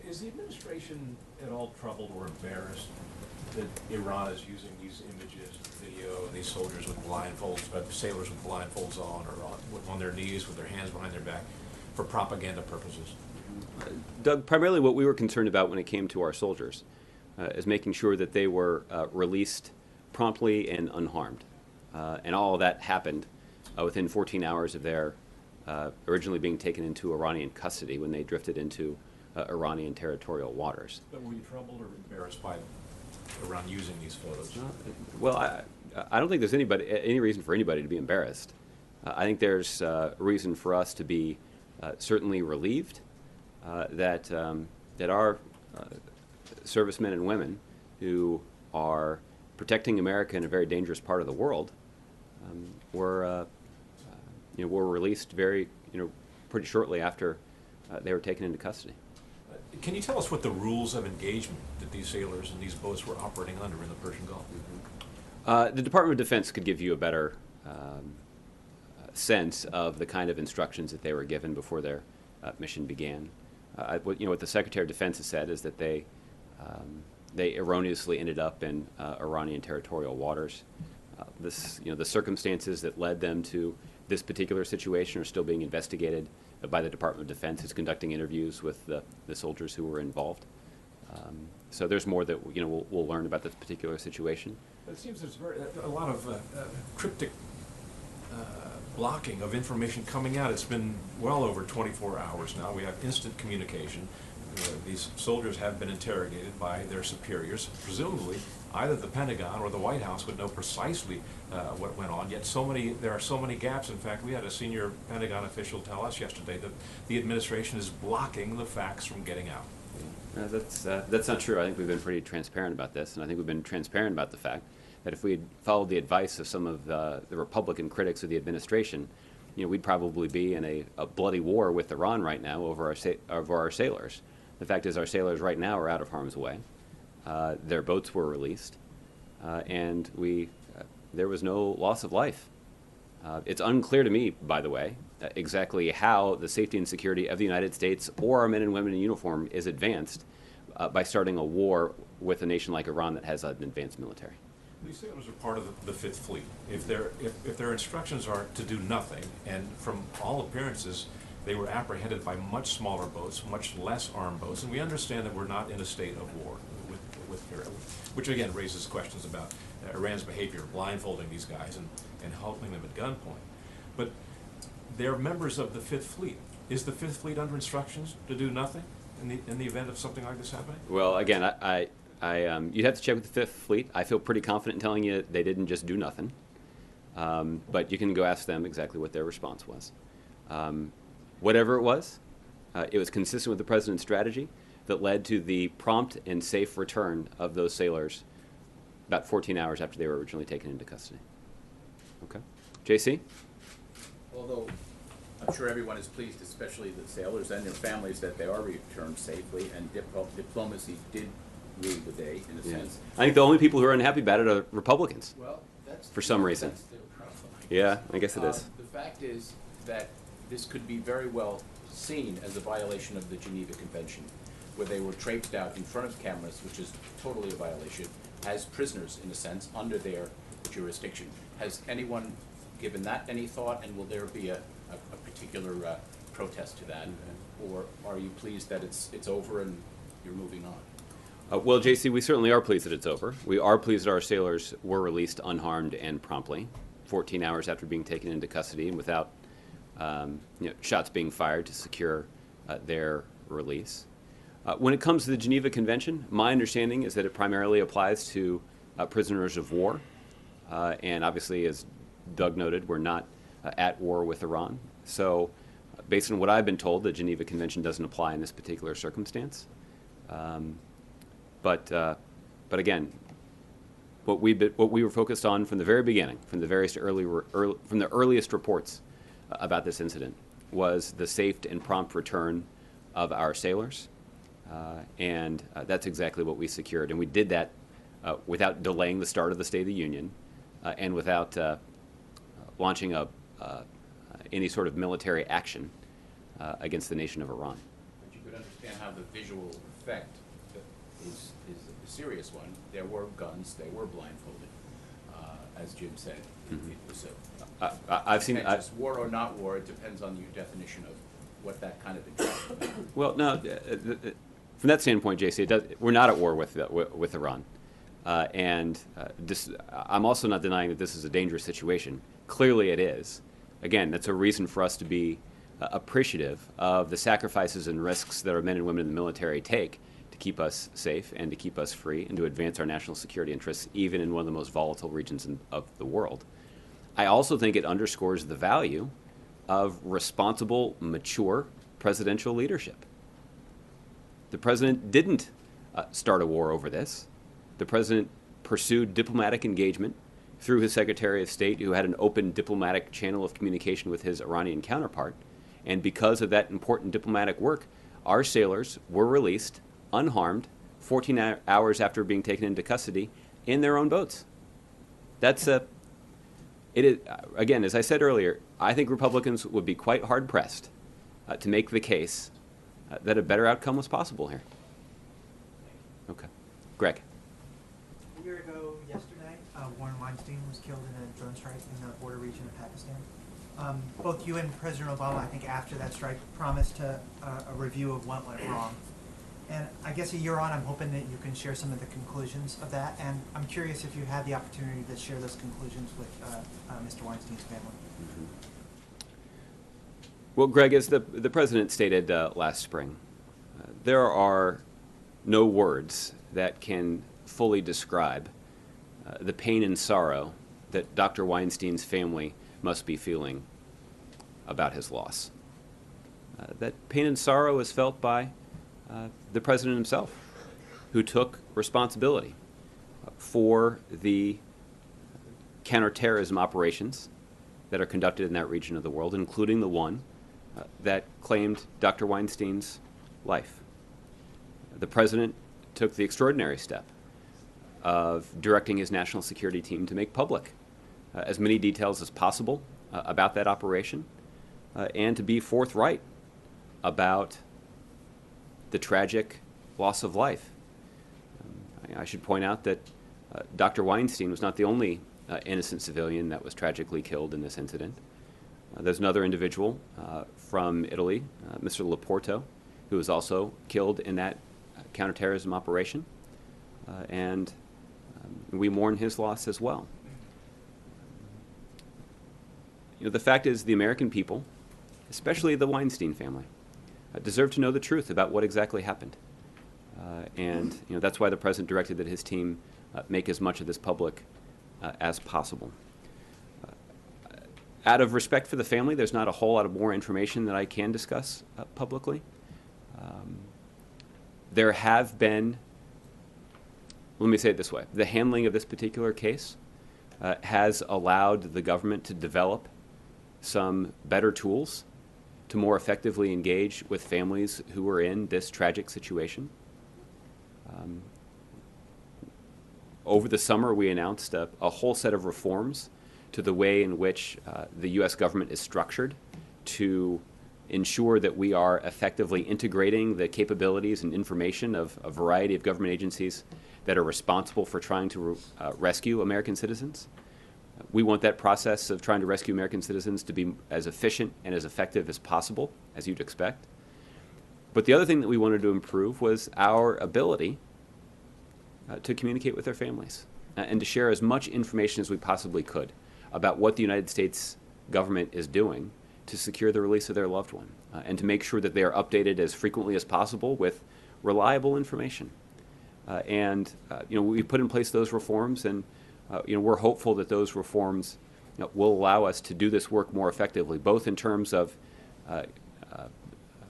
is the administration at all troubled or embarrassed that Iran is using these images, video, and these soldiers with blindfolds, sailors with blindfolds on, or on their knees with their hands behind their back, for propaganda purposes? Doug, primarily what we were concerned about when it came to our soldiers is making sure that they were released promptly and unharmed. And all of that happened within 14 hours of their originally being taken into Iranian custody when they drifted into Iranian territorial waters. But were you troubled or embarrassed by Iran using these photos? Well, I don't think there's any reason for anybody to be embarrassed. I think there's reason for us to be certainly relieved that our servicemen and women who are protecting America in a very dangerous part of the world were released pretty shortly after they were taken into custody. Can you tell us what the rules of engagement that these sailors and these boats were operating under in the Persian Gulf? The Department of Defense could give you a better sense of the kind of instructions that they were given before their mission began. What the Secretary of Defense has said is that they erroneously ended up in Iranian territorial waters. The circumstances that led them to this particular situation are still being investigated by the Department of Defense, who's conducting interviews with the soldiers who were involved. So there's more that we'll learn about this particular situation. It seems there's a lot of cryptic blocking of information coming out. It's been well over 24 hours now. We have instant communication. These soldiers have been interrogated by their superiors. Presumably, either the Pentagon or the White House would know precisely what went on. Yet there are so many gaps. In fact, we had a senior Pentagon official tell us yesterday that the administration is blocking the facts from getting out. That's not true. I think we've been pretty transparent about this, and I think we've been transparent about the fact that if we had followed the advice of some of the Republican critics of the administration, we'd probably be in a bloody war with Iran right now over our sailors. The fact is, our sailors right now are out of harm's way. Their boats were released, and there was no loss of life. It's unclear to me, by the way, exactly how the safety and security of the United States or our men and women in uniform is advanced by starting a war with a nation like Iran that has an advanced military. These sailors are part of the Fifth Fleet. If their instructions are to do nothing, and from all appearances, They were apprehended by much smaller boats, much less armed boats, and we understand that we're not in a state of war with Iran, which again raises questions about Iran's behavior, blindfolding these guys and holding them at gunpoint. But they're members of the Fifth Fleet. Is the Fifth Fleet under instructions to do nothing in the event of something like this happening? Well, again, you'd have to check with the Fifth Fleet. I feel pretty confident in telling you they didn't just do nothing. But you can go ask them exactly what their response was. Whatever it was consistent with the president's strategy that led to the prompt and safe return of those sailors about 14 hours after they were originally taken into custody. Okay. JC? Although I'm sure everyone is pleased, especially the sailors and their families, that they are returned safely, and diplomacy did rule the day, in a sense. I think the only people who are unhappy about it are Republicans. Well, that's for some reason. That's their problem, Yeah, I guess it is. The fact is that this could be very well seen as a violation of the Geneva Convention, where they were traipsed out in front of cameras, which is totally a violation, as prisoners, in a sense, under their jurisdiction. Has anyone given that any thought, and will there be a particular protest to that? Or are you pleased that it's over and you're moving on? Well, JC, we certainly are pleased that it's over. We are pleased that our sailors were released unharmed and promptly, 14 hours after being taken into custody and without shots being fired to secure their release. When it comes to the Geneva Convention, my understanding is that it primarily applies to prisoners of war. And obviously, as Doug noted, we're not at war with Iran. So based on what I've been told, the Geneva Convention doesn't apply in this particular circumstance. But again, what we were focused on from the very beginning, from the earliest reports about this incident, was the safe and prompt return of our sailors, and that's exactly what we secured. And we did that without delaying the start of the State of the Union, and without launching any sort of military action against the nation of Iran. But you could understand how the visual effect is a serious one. There were guns, they were blindfolded, as Jim said. Mm-hmm. It was I've seen just war or not war. It depends on your definition of what that kind of encounter is. Well, no, from that standpoint, JC, we're not at war with Iran. I'm also not denying that this is a dangerous situation. Clearly it is. Again, that's a reason for us to be appreciative of the sacrifices and risks that our men and women in the military take to keep us safe and to keep us free and to advance our national security interests, even in one of the most volatile regions of the world. I also think it underscores the value of responsible, mature presidential leadership. The president didn't start a war over this. The president pursued diplomatic engagement through his Secretary of State, who had an open diplomatic channel of communication with his Iranian counterpart. And because of that important diplomatic work, our sailors were released unharmed 14 hours after being taken into custody in their own boats. It is, again, as I said earlier, I think Republicans would be quite hard-pressed to make the case that a better outcome was possible here. Okay. Greg. A year ago yesterday, Warren Weinstein was killed in a drone strike in the border region of Pakistan. Both you and President Obama, I think after that strike, promised a review of what went wrong. And I guess a year on, I'm hoping that you can share some of the conclusions of that. And I'm curious if you had the opportunity to share those conclusions with Mr. Weinstein's family. Mm-hmm. Well, Greg, as the president stated last spring, there are no words that can fully describe the pain and sorrow that Dr. Weinstein's family must be feeling about his loss. That pain and sorrow is felt by the president himself, who took responsibility for the counterterrorism operations that are conducted in that region of the world, including the one that claimed Dr. Weinstein's life. The president took the extraordinary step of directing his national security team to make public as many details as possible about that operation and to be forthright about the tragic loss of life. I should point out that Dr. Weinstein was not the only innocent civilian that was tragically killed in this incident. There's another individual from Italy, Mr. Laporto, who was also killed in that counterterrorism operation, and we mourn his loss as well. The fact is, the American people, especially the Weinstein family, deserve to know the truth about what exactly happened. And that's why the president directed that his team make as much of this public as possible. Out of respect for the family, there's not a whole lot of more information that I can discuss publicly. There have been, let me say it this way, the handling of this particular case has allowed the government to develop some better tools to more effectively engage with families who are in this tragic situation. Over the summer, we announced a whole set of reforms to the way in which the U.S. government is structured to ensure that we are effectively integrating the capabilities and information of a variety of government agencies that are responsible for trying to rescue American citizens. We want that process of trying to rescue American citizens to be as efficient and as effective as possible, as you'd expect. But the other thing that we wanted to improve was our ability to communicate with their families and to share as much information as we possibly could about what the United States government is doing to secure the release of their loved one and to make sure that they are updated as frequently as possible with reliable information. We put in place those reforms, and we're hopeful that those reforms will allow us to do this work more effectively, both in terms of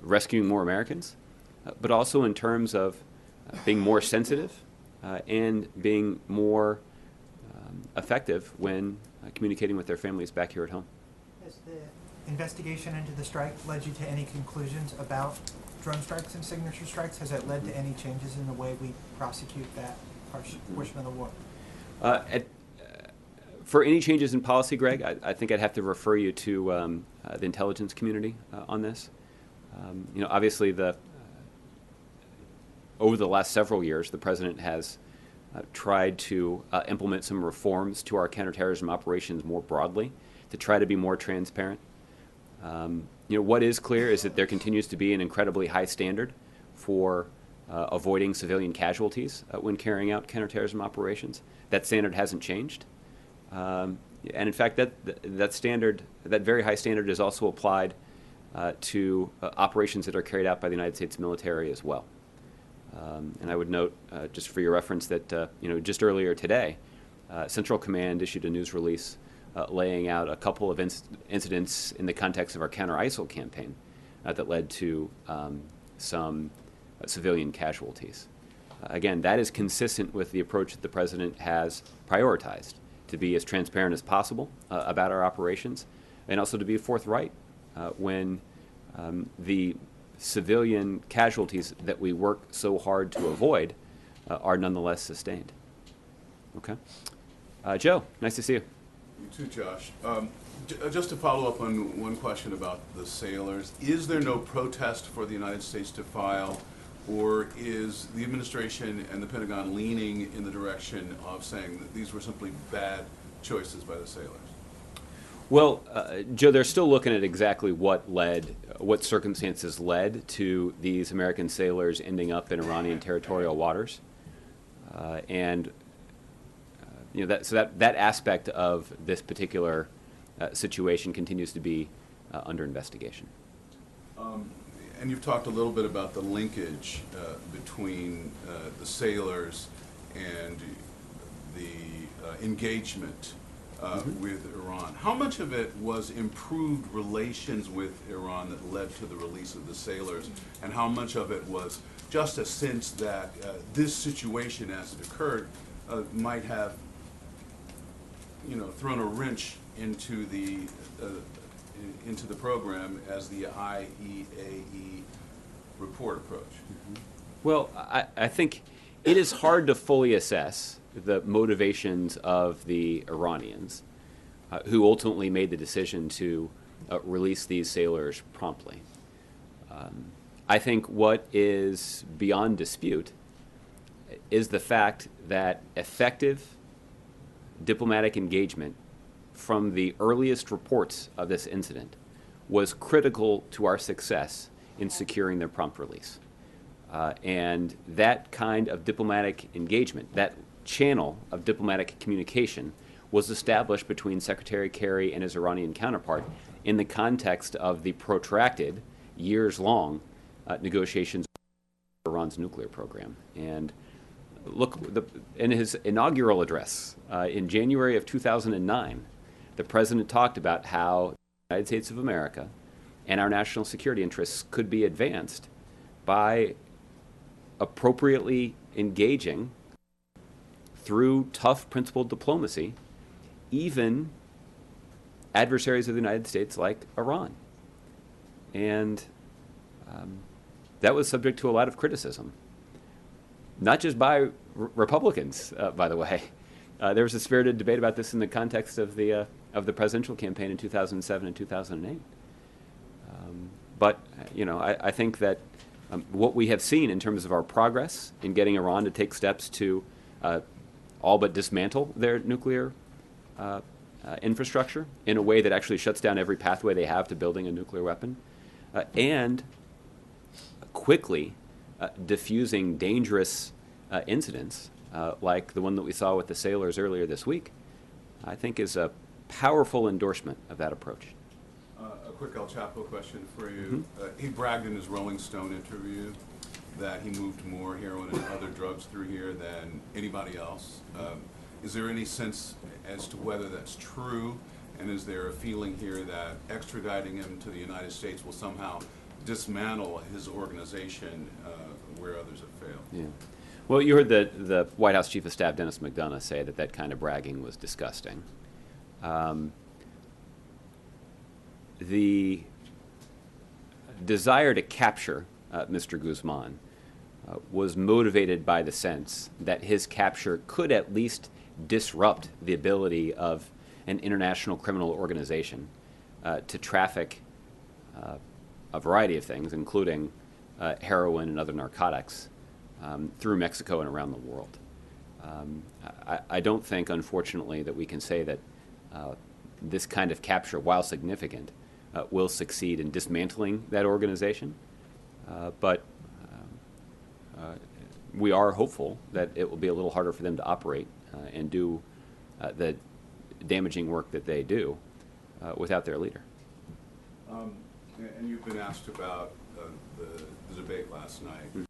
rescuing more Americans, but also in terms of being more sensitive and being more effective when communicating with their families back here at home. Has the investigation into the strike led you to any conclusions about drone strikes and signature strikes? Has it led to any changes in the way we prosecute that portion of the war? For any changes in policy, Greg, I think I'd have to refer you to the intelligence community on this. Obviously, over the last several years, the president has tried to implement some reforms to our counterterrorism operations more broadly to try to be more transparent. What is clear is that there continues to be an incredibly high standard for avoiding civilian casualties when carrying out counterterrorism operations. That standard hasn't changed. And in fact, that standard, that very high standard, is also applied to operations that are carried out by the United States military as well. And I would note, just for your reference, that just earlier today, Central Command issued a news release laying out a couple of incidents in the context of our counter-ISIL campaign that led to some civilian casualties. Again, that is consistent with the approach that the president has prioritized, to be as transparent as possible about our operations, and also to be forthright when the civilian casualties that we work so hard to avoid are nonetheless sustained. Okay. Joe, nice to see you. You too, Josh. Just to follow up on one question about the sailors, is there no protest for the United States to file, or is the administration and the Pentagon leaning in the direction of saying that these were simply bad choices by the sailors? Well, Joe, they're still looking at exactly what circumstances led to these American sailors ending up in Iranian territorial waters, that aspect of this particular situation continues to be under investigation. And you've talked a little bit about the linkage between the sailors and the engagement with Iran. How much of it was improved relations with Iran that led to the release of the sailors, and how much of it was just a sense that this situation as it occurred might have thrown a wrench into the program as the IEAE report approach? Well, I think it is hard to fully assess the motivations of the Iranians who ultimately made the decision to release these sailors promptly. I think what is beyond dispute is the fact that effective diplomatic engagement from the earliest reports of this incident, was critical to our success in securing their prompt release. And that kind of diplomatic engagement, that channel of diplomatic communication, was established between Secretary Kerry and his Iranian counterpart in the context of the protracted, years-long negotiations on Iran's nuclear program. And look, in his inaugural address in January of 2009, the President talked about how the United States of America and our national security interests could be advanced by appropriately engaging through tough principled diplomacy even adversaries of the United States like Iran. And that was subject to a lot of criticism, not just by Republicans, by the way. There was a spirited debate about this in the context of the presidential campaign in 2007 and 2008. But you know, I think that what we have seen in terms of our progress in getting Iran to take steps to all but dismantle their nuclear infrastructure in a way that actually shuts down every pathway they have to building a nuclear weapon, and quickly diffusing dangerous incidents like the one that we saw with the sailors earlier this week, I think is a powerful endorsement of that approach. A quick El Chapo question for you. He bragged in his Rolling Stone interview that he moved more heroin and other drugs through here than anybody else. Is there any sense as to whether that's true, and is there a feeling here that extraditing him to the United States will somehow dismantle his organization where others have failed? Yeah. Well, you heard the White House Chief of Staff, Dennis McDonough, say that that kind of bragging was disgusting. The desire to capture Mr. Guzman was motivated by the sense that his capture could at least disrupt the ability of an international criminal organization to traffic a variety of things, including heroin and other narcotics, through Mexico and around the world. I don't think, unfortunately, that we can say that this kind of capture, while significant, will succeed in dismantling that organization. But we are hopeful that it will be a little harder for them to operate and do the damaging work that they do without their leader. And you've been asked about the debate last night.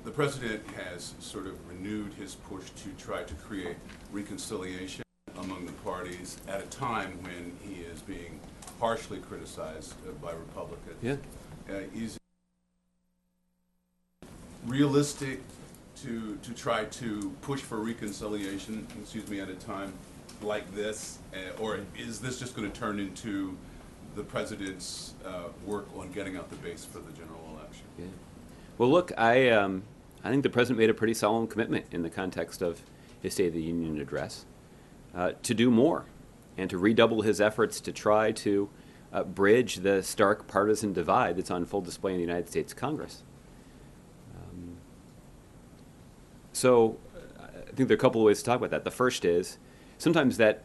The president has sort of renewed his push to try to create reconciliation among the parties at a time when he is being harshly criticized by Republicans. Yeah. Is it realistic to try to push for reconciliation, at a time like this, or is this just going to turn into the president's work on getting out the base for the general election? Yeah. Well, look, I think the president made a pretty solemn commitment in the context of his State of the Union address to do more and to redouble his efforts to try to bridge the stark partisan divide that's on full display in the United States Congress. So I think there are a couple of ways to talk about that. The first is sometimes that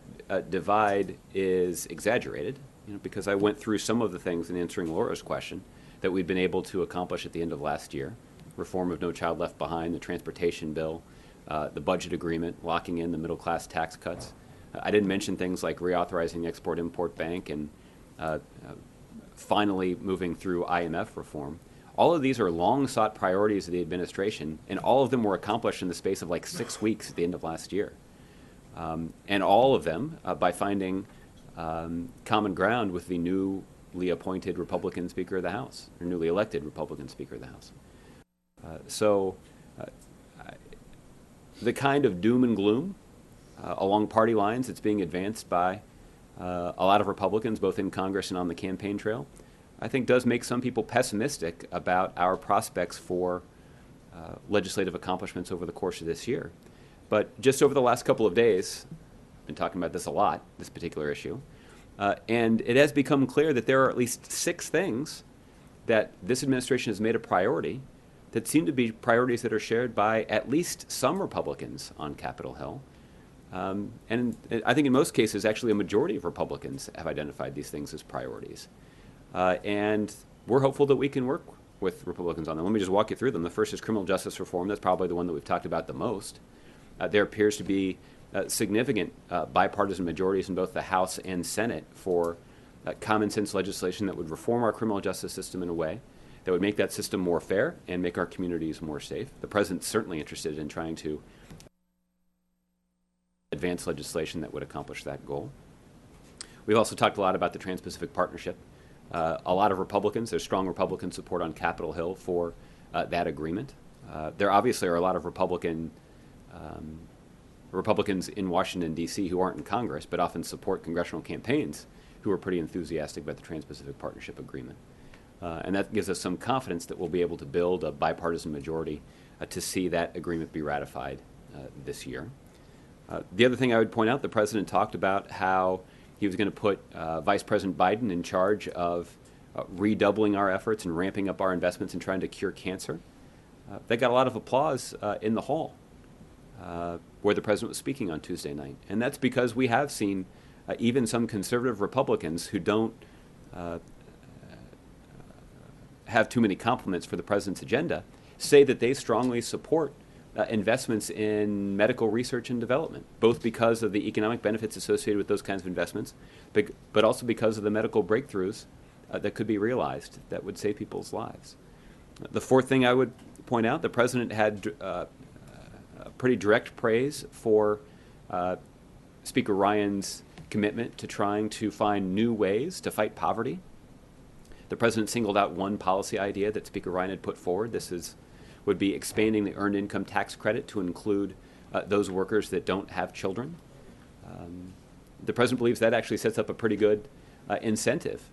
divide is exaggerated, because I went through some of the things in answering Laura's question that we've been able to accomplish at the end of last year. Reform of No Child Left Behind, the transportation bill, the budget agreement, locking in the middle-class tax cuts. I didn't mention things like reauthorizing the Export-Import Bank and finally moving through IMF reform. All of these are long-sought priorities of the administration, and all of them were accomplished in the space of like 6 weeks at the end of last year. And all of them by finding common ground with the newly appointed Republican Speaker of the House, or newly elected Republican Speaker of the House. The kind of doom and gloom along party lines that's being advanced by a lot of Republicans, both in Congress and on the campaign trail, I think does make some people pessimistic about our prospects for legislative accomplishments over the course of this year. But just over the last couple of days, I've been talking about this a lot, this particular issue, and it has become clear that there are at least 6 things that this administration has made a priority that seem to be priorities that are shared by at least some Republicans on Capitol Hill. And I think in most cases, actually, a majority of Republicans have identified these things as priorities. And we're hopeful that we can work with Republicans on them. Let me just walk you through them. The first is criminal justice reform. That's probably the one that we've talked about the most. There appears to be significant bipartisan majorities in both the House and Senate for common sense legislation that would reform our criminal justice system in a way that would make that system more fair and make our communities more safe. The president's certainly interested in trying to advance legislation that would accomplish that goal. We've also talked a lot about the Trans-Pacific Partnership. A lot of Republicans, there's strong Republican support on Capitol Hill for that agreement. There obviously are a lot of Republicans in Washington, D.C. who aren't in Congress, but often support congressional campaigns who are pretty enthusiastic about the Trans-Pacific Partnership Agreement. And that gives us some confidence that we'll be able to build a bipartisan majority to see that agreement be ratified this year. The other thing I would point out, the president talked about how he was going to put Vice President Biden in charge of redoubling our efforts and ramping up our investments in trying to cure cancer. That got a lot of applause in the hall where the president was speaking on Tuesday night. And that's because we have seen even some conservative Republicans who don't have too many compliments for the president's agenda say that they strongly support investments in medical research and development, both because of the economic benefits associated with those kinds of investments, but also because of the medical breakthroughs that could be realized that would save people's lives. The fourth thing I would point out, the president had pretty direct praise for Speaker Ryan's commitment to trying to find new ways to fight poverty. The president singled out one policy idea that Speaker Ryan had put forward. This would be expanding the earned income tax credit to include those workers that don't have children. The president believes that actually sets up a pretty good incentive.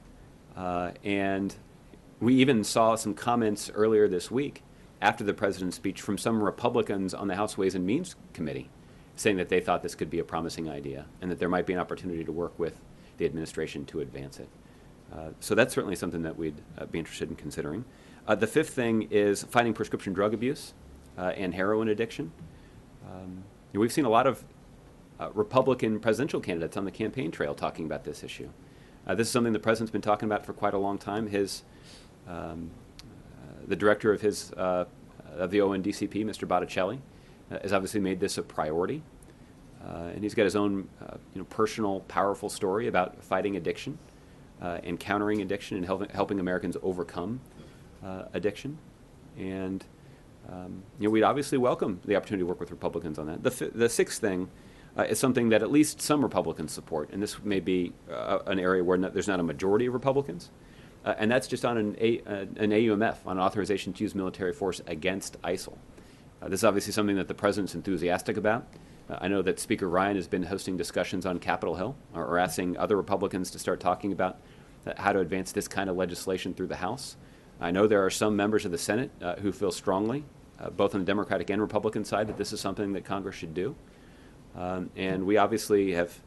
And we even saw some comments earlier this week after the president's speech from some Republicans on the House Ways and Means Committee saying that they thought this could be a promising idea and that there might be an opportunity to work with the administration to advance it. So that's certainly something that we'd be interested in considering. The fifth thing is fighting prescription drug abuse and heroin addiction. We've seen a lot of Republican presidential candidates on the campaign trail talking about this issue. This is something the president's been talking about for quite a long time. The director of the ONDCP, Mr. Botticelli, has obviously made this a priority. And he's got his own personal, powerful story about fighting addiction and countering addiction and helping Americans overcome addiction. And we'd obviously welcome the opportunity to work with Republicans on that. The sixth thing is something that at least some Republicans support, and this may be an area where there's not a majority of Republicans, and that's just on an AUMF, on authorization to use military force against ISIL. This is obviously something that the president's enthusiastic about. I know that Speaker Ryan has been hosting discussions on Capitol Hill or asking other Republicans to start talking about how to advance this kind of legislation through the House. I know there are some members of the Senate who feel strongly, both on the Democratic and Republican side, that this is something that Congress should do. And we obviously have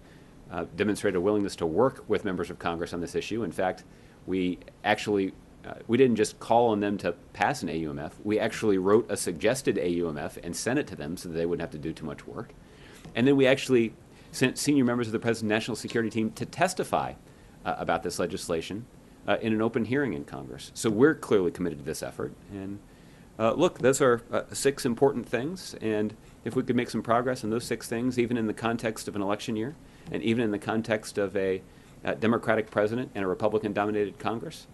demonstrated a willingness to work with members of Congress on this issue. In fact, we didn't just call on them to pass an AUMF. We actually wrote a suggested AUMF and sent it to them so that they wouldn't have to do too much work. And then we actually sent senior members of the President's National Security Team to testify about this legislation in an open hearing in Congress. So we're clearly committed to this effort. And look, those are 6 important things. And if we could make some progress on those 6 things, even in the context of an election year, and even in the context of a Democratic president and a Republican-dominated Congress,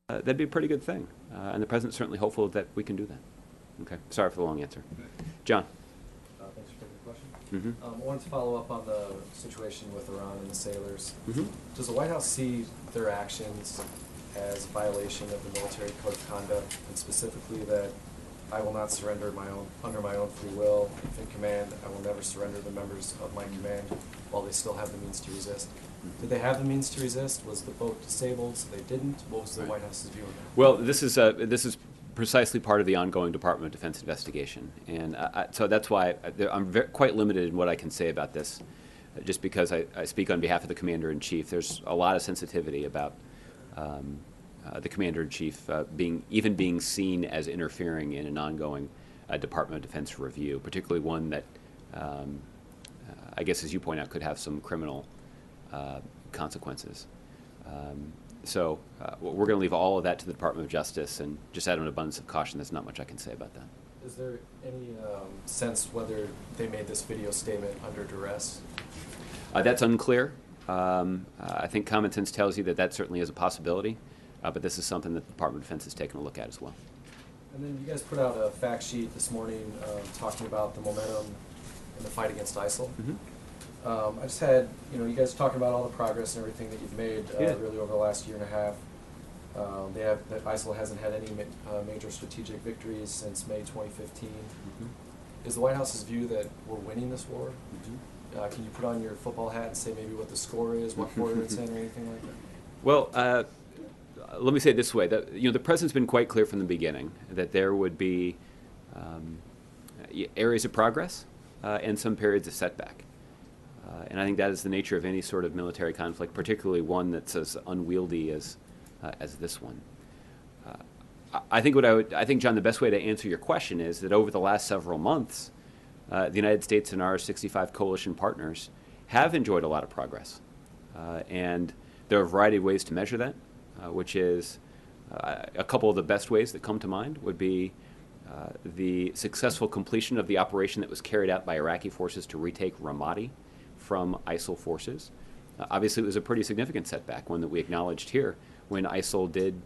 that'd be a pretty good thing. And the president's certainly hopeful that we can do that. Okay, sorry for the long answer. John. Thanks for taking the question. I wanted to follow up on the situation with Iran and the sailors. Does the White House see their actions as a violation of the military code of conduct, and specifically that I will not surrender under my own free will? If in command, I will never surrender the members of my command while they still have the means to resist. Did they have the means to resist? Was the boat disabled so they didn't? What was the White House's view on that? Well, this is precisely part of the ongoing Department of Defense investigation, and so that's why I'm quite limited in what I can say about this, just because I speak on behalf of the Commander-in-Chief. There's a lot of sensitivity about the Commander-in-Chief being seen as interfering in an ongoing Department of Defense review, particularly one that, I guess as you point out, could have some criminal consequences. So we're going to leave all of that to the Department of Justice, and just out of an abundance of caution, there's not much I can say about that. Is there any sense whether they made this video statement under duress? That's unclear. I think common sense tells you that that certainly is a possibility, but this is something that the Department of Defense has taken a look at as well. And then you guys put out a fact sheet this morning talking about the momentum in the fight against ISIL. I just had, you guys talking about all the progress and everything that you've made really over the last year and a half. That ISIL hasn't had any major strategic victories since May 2015. Is the White House's view that we're winning this war? Can you put on your football hat and say maybe what the score is, what quarter it's in, or anything like that? Well, let me say it this way: that the president's been quite clear from the beginning that there would be areas of progress and some periods of setback. And I think that is the nature of any sort of military conflict, particularly one that's as unwieldy as this one. I think, John, the best way to answer your question is that over the last several months, the United States and our 65 coalition partners have enjoyed a lot of progress. And there are a variety of ways to measure that, which is a couple of the best ways that come to mind would be the successful completion of the operation that was carried out by Iraqi forces to retake Ramadi from ISIL forces. Obviously, it was a pretty significant setback, one that we acknowledged here when ISIL did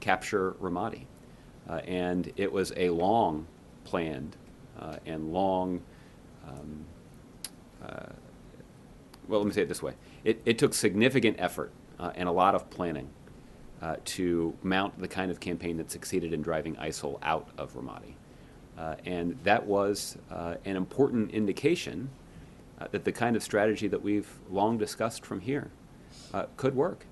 capture Ramadi. And it was a long planned and long, well, let me say it this way. It took significant effort and a lot of planning to mount the kind of campaign that succeeded in driving ISIL out of Ramadi. And that was an important indication that the kind of strategy that we've long discussed from here could work.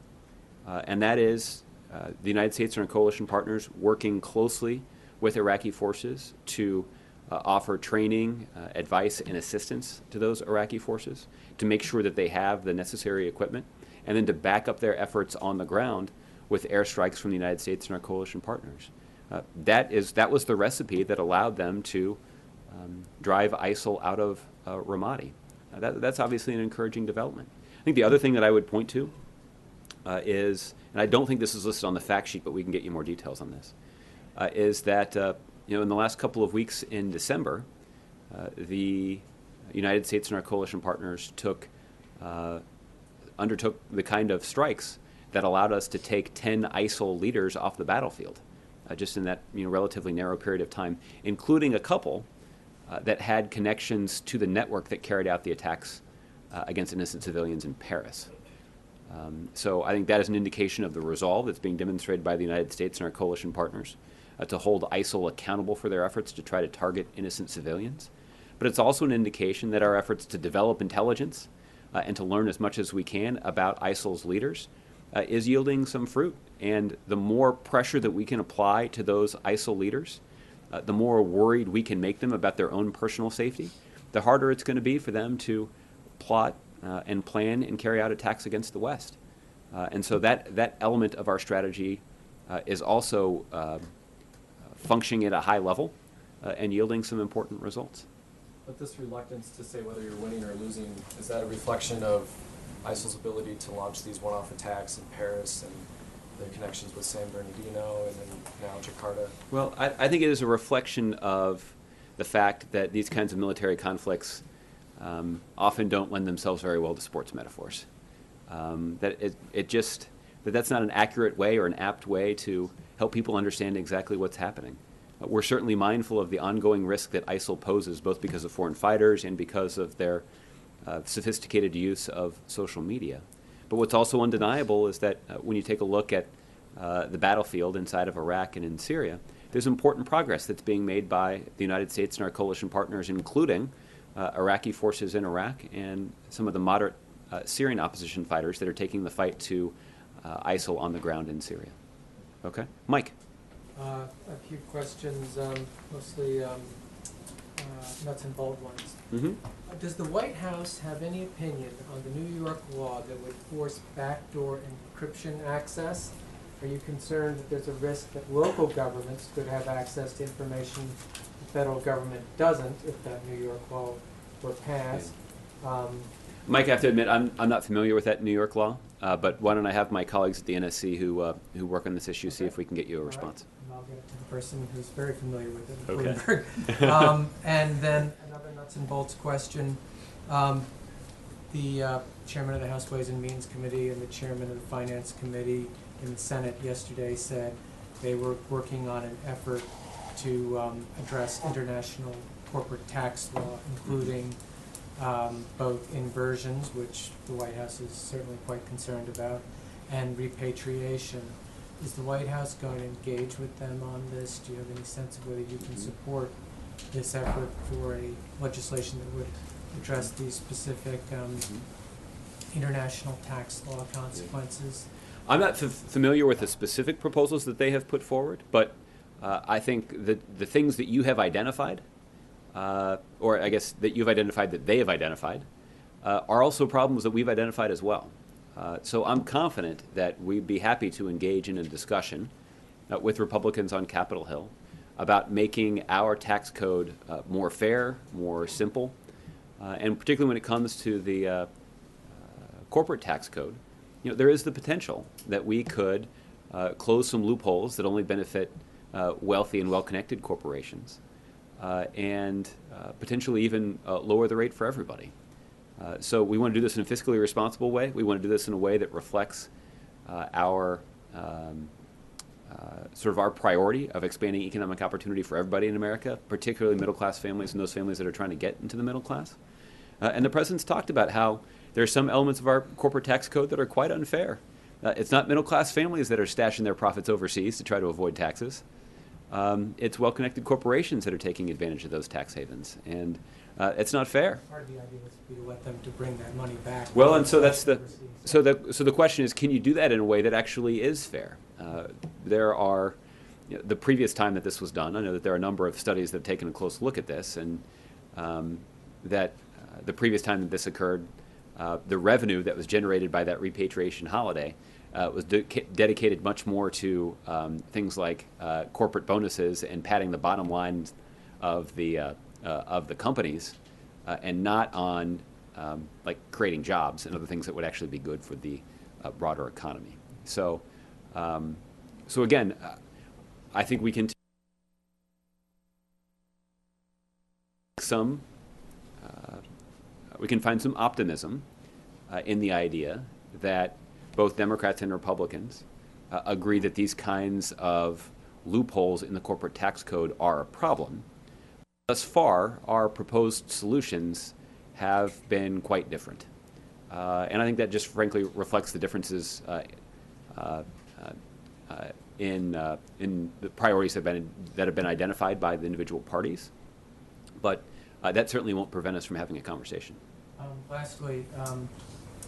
And that is the United States and our coalition partners working closely with Iraqi forces to offer training, advice, and assistance to those Iraqi forces to make sure that they have the necessary equipment, and then to back up their efforts on the ground with airstrikes from the United States and our coalition partners. That was the recipe that allowed them to drive ISIL out of Ramadi. That's obviously an encouraging development. I think the other thing that I would point to is, and I don't think this is listed on the fact sheet, but we can get you more details on this, is that in the last couple of weeks in December, the United States and our coalition partners undertook the kind of strikes that allowed us to take 10 ISIL leaders off the battlefield, just in that relatively narrow period of time, including a couple that had connections to the network that carried out the attacks against innocent civilians in Paris. So I think that is an indication of the resolve that's being demonstrated by the United States and our coalition partners to hold ISIL accountable for their efforts to try to target innocent civilians. But it's also an indication that our efforts to develop intelligence and to learn as much as we can about ISIL's leaders is yielding some fruit. And the more pressure that we can apply to those ISIL leaders, the more worried we can make them about their own personal safety, the harder it's going to be for them to plot and plan and carry out attacks against the West. And so that element of our strategy is also functioning at a high level and yielding some important results. But this reluctance to say whether you're winning or losing, is that a reflection of ISIL's ability to launch these one-off attacks in Paris and the connections with San Bernardino and then now Jakarta? Well, I think it is a reflection of the fact that these kinds of military conflicts often don't lend themselves very well to sports metaphors. That's not an accurate way or an apt way to help people understand exactly what's happening. We're certainly mindful of the ongoing risk that ISIL poses, both because of foreign fighters and because of their sophisticated use of social media. But what's also undeniable is that when you take a look at the battlefield inside of Iraq and in Syria, there's important progress that's being made by the United States and our coalition partners, including Iraqi forces in Iraq and some of the moderate Syrian opposition fighters that are taking the fight to ISIL on the ground in Syria. Okay? Mike. A few questions, mostly nuts and bolt ones. Mm-hmm. Does the White House have any opinion on the New York law that would force backdoor encryption access? Are you concerned that there's a risk that local governments could have access to information federal government doesn't, if that New York law were passed. Mike, I have to admit, I'm not familiar with that New York law, but why don't I have my colleagues at the NSC who work on this issue see if we can get you a response. And I'll get it to the person who's very familiar with it. Okay. Bloomberg. And then another nuts and bolts question. The chairman of the House Ways and Means Committee and the chairman of the Finance Committee in the Senate yesterday said they were working on an effort to address international corporate tax law, including both inversions, which the White House is certainly quite concerned about, and repatriation. Is the White House going to engage with them on this? Do you have any sense of whether you can support this effort for a legislation that would address these specific international tax law consequences? I'm not familiar with the specific proposals that they have put forward, but I think that the things that you have identified, or I guess that you've identified that they have identified, are also problems that we've identified as well. So I'm confident that we'd be happy to engage in a discussion with Republicans on Capitol Hill about making our tax code more fair, more simple, and particularly when it comes to the corporate tax code. You know, there is the potential that we could close some loopholes that only benefit wealthy and well-connected corporations, and potentially even lower the rate for everybody. So we want to do this in a fiscally responsible way. We want to do this in a way that reflects our sort of our priority of expanding economic opportunity for everybody in America, particularly middle-class families and those families that are trying to get into the middle class. And the president's talked about how there are some elements of our corporate tax code that are quite unfair. It's not middle-class families that are stashing their profits overseas to try to avoid taxes. It's well-connected corporations that are taking advantage of those tax havens, and it's not fair. Part of the idea was to let them to bring that money back. Well, and so that's the question is, can you do that in a way that actually is fair? There are, you know, the previous time that this was done, I know that there are a number of studies that have taken a close look at this, and that the previous time that this occurred, the revenue that was generated by that repatriation holiday was dedicated much more to things like corporate bonuses and padding the bottom line of the companies, and not on like creating jobs and other things that would actually be good for the broader economy. So, so again, I think we can we can find some optimism in the idea that both Democrats and Republicans agree that these kinds of loopholes in the corporate tax code are a problem. Thus far, our proposed solutions have been quite different. And I think that just frankly reflects the differences in the priorities that have been identified by the individual parties. But that certainly won't prevent us from having a conversation. Lastly,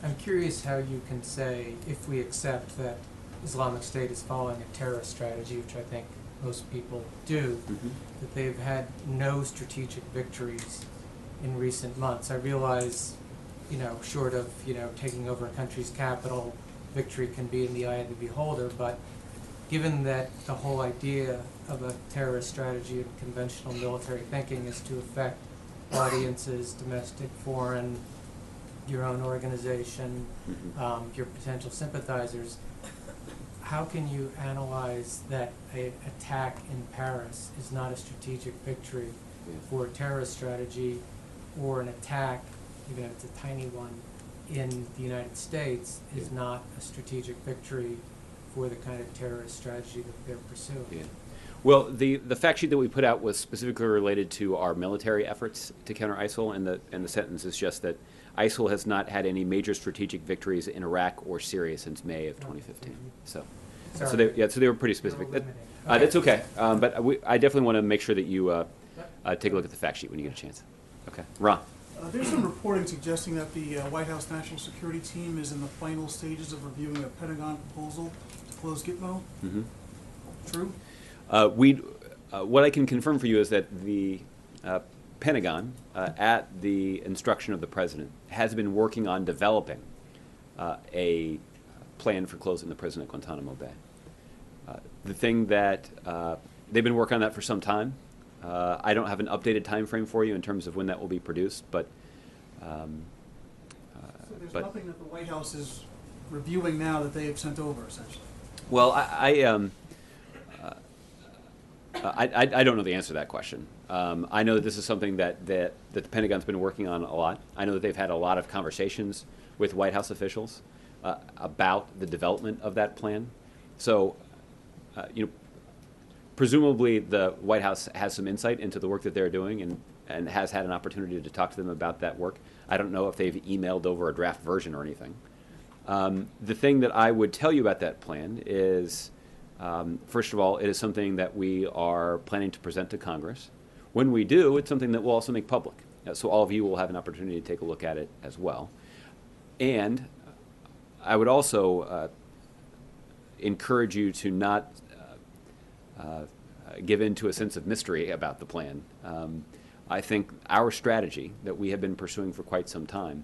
I'm curious how you can say, if we accept that Islamic State is following a terrorist strategy, which I think most people do, that they've had no strategic victories in recent months. I realize, you know, short of, you know, taking over a country's capital, victory can be in the eye of the beholder, but given that the whole idea of a terrorist strategy and conventional military thinking is to affect audiences, domestic, foreign, your own organization, your potential sympathizers, how can you analyze that an attack in Paris is not a strategic victory for a terrorist strategy, or an attack, even if it's a tiny one, in the United States is not a strategic victory for the kind of terrorist strategy that they're pursuing? Yeah. Well, the fact sheet that we put out was specifically related to our military efforts to counter ISIL, and the sentence is just that ISIL has not had any major strategic victories in Iraq or Syria since May of 2015. So they were pretty specific. That's okay. But I definitely want to make sure that you take a look at the fact sheet when you get a chance. Okay, Ron. There's some reporting suggesting that the White House National Security Team is in the final stages of reviewing a Pentagon proposal to close Gitmo. True? What I can confirm for you is that the Pentagon, at the instruction of the President, has been working on developing a plan for closing the prison at Guantanamo Bay. The thing that they've been working on that for some time. I don't have an updated time frame for you in terms of when that will be produced, but So there's nothing that the White House is reviewing now that they have sent over, essentially? well, I don't know the answer to that question. I know that this is something that the Pentagon's been working on a lot. I know that they've had a lot of conversations with White House officials about the development of that plan. So, presumably the White House has some insight into the work that they're doing and has had an opportunity to talk to them about that work. I don't know if they've emailed over a draft version or anything. The thing that I would tell you about that plan is, first of all, it is something that we are planning to present to Congress. When we do, it's something that we'll also make public. So all of you will have an opportunity to take a look at it as well. And I would also encourage you to not give in to a sense of mystery about the plan. I think our strategy that we have been pursuing for quite some time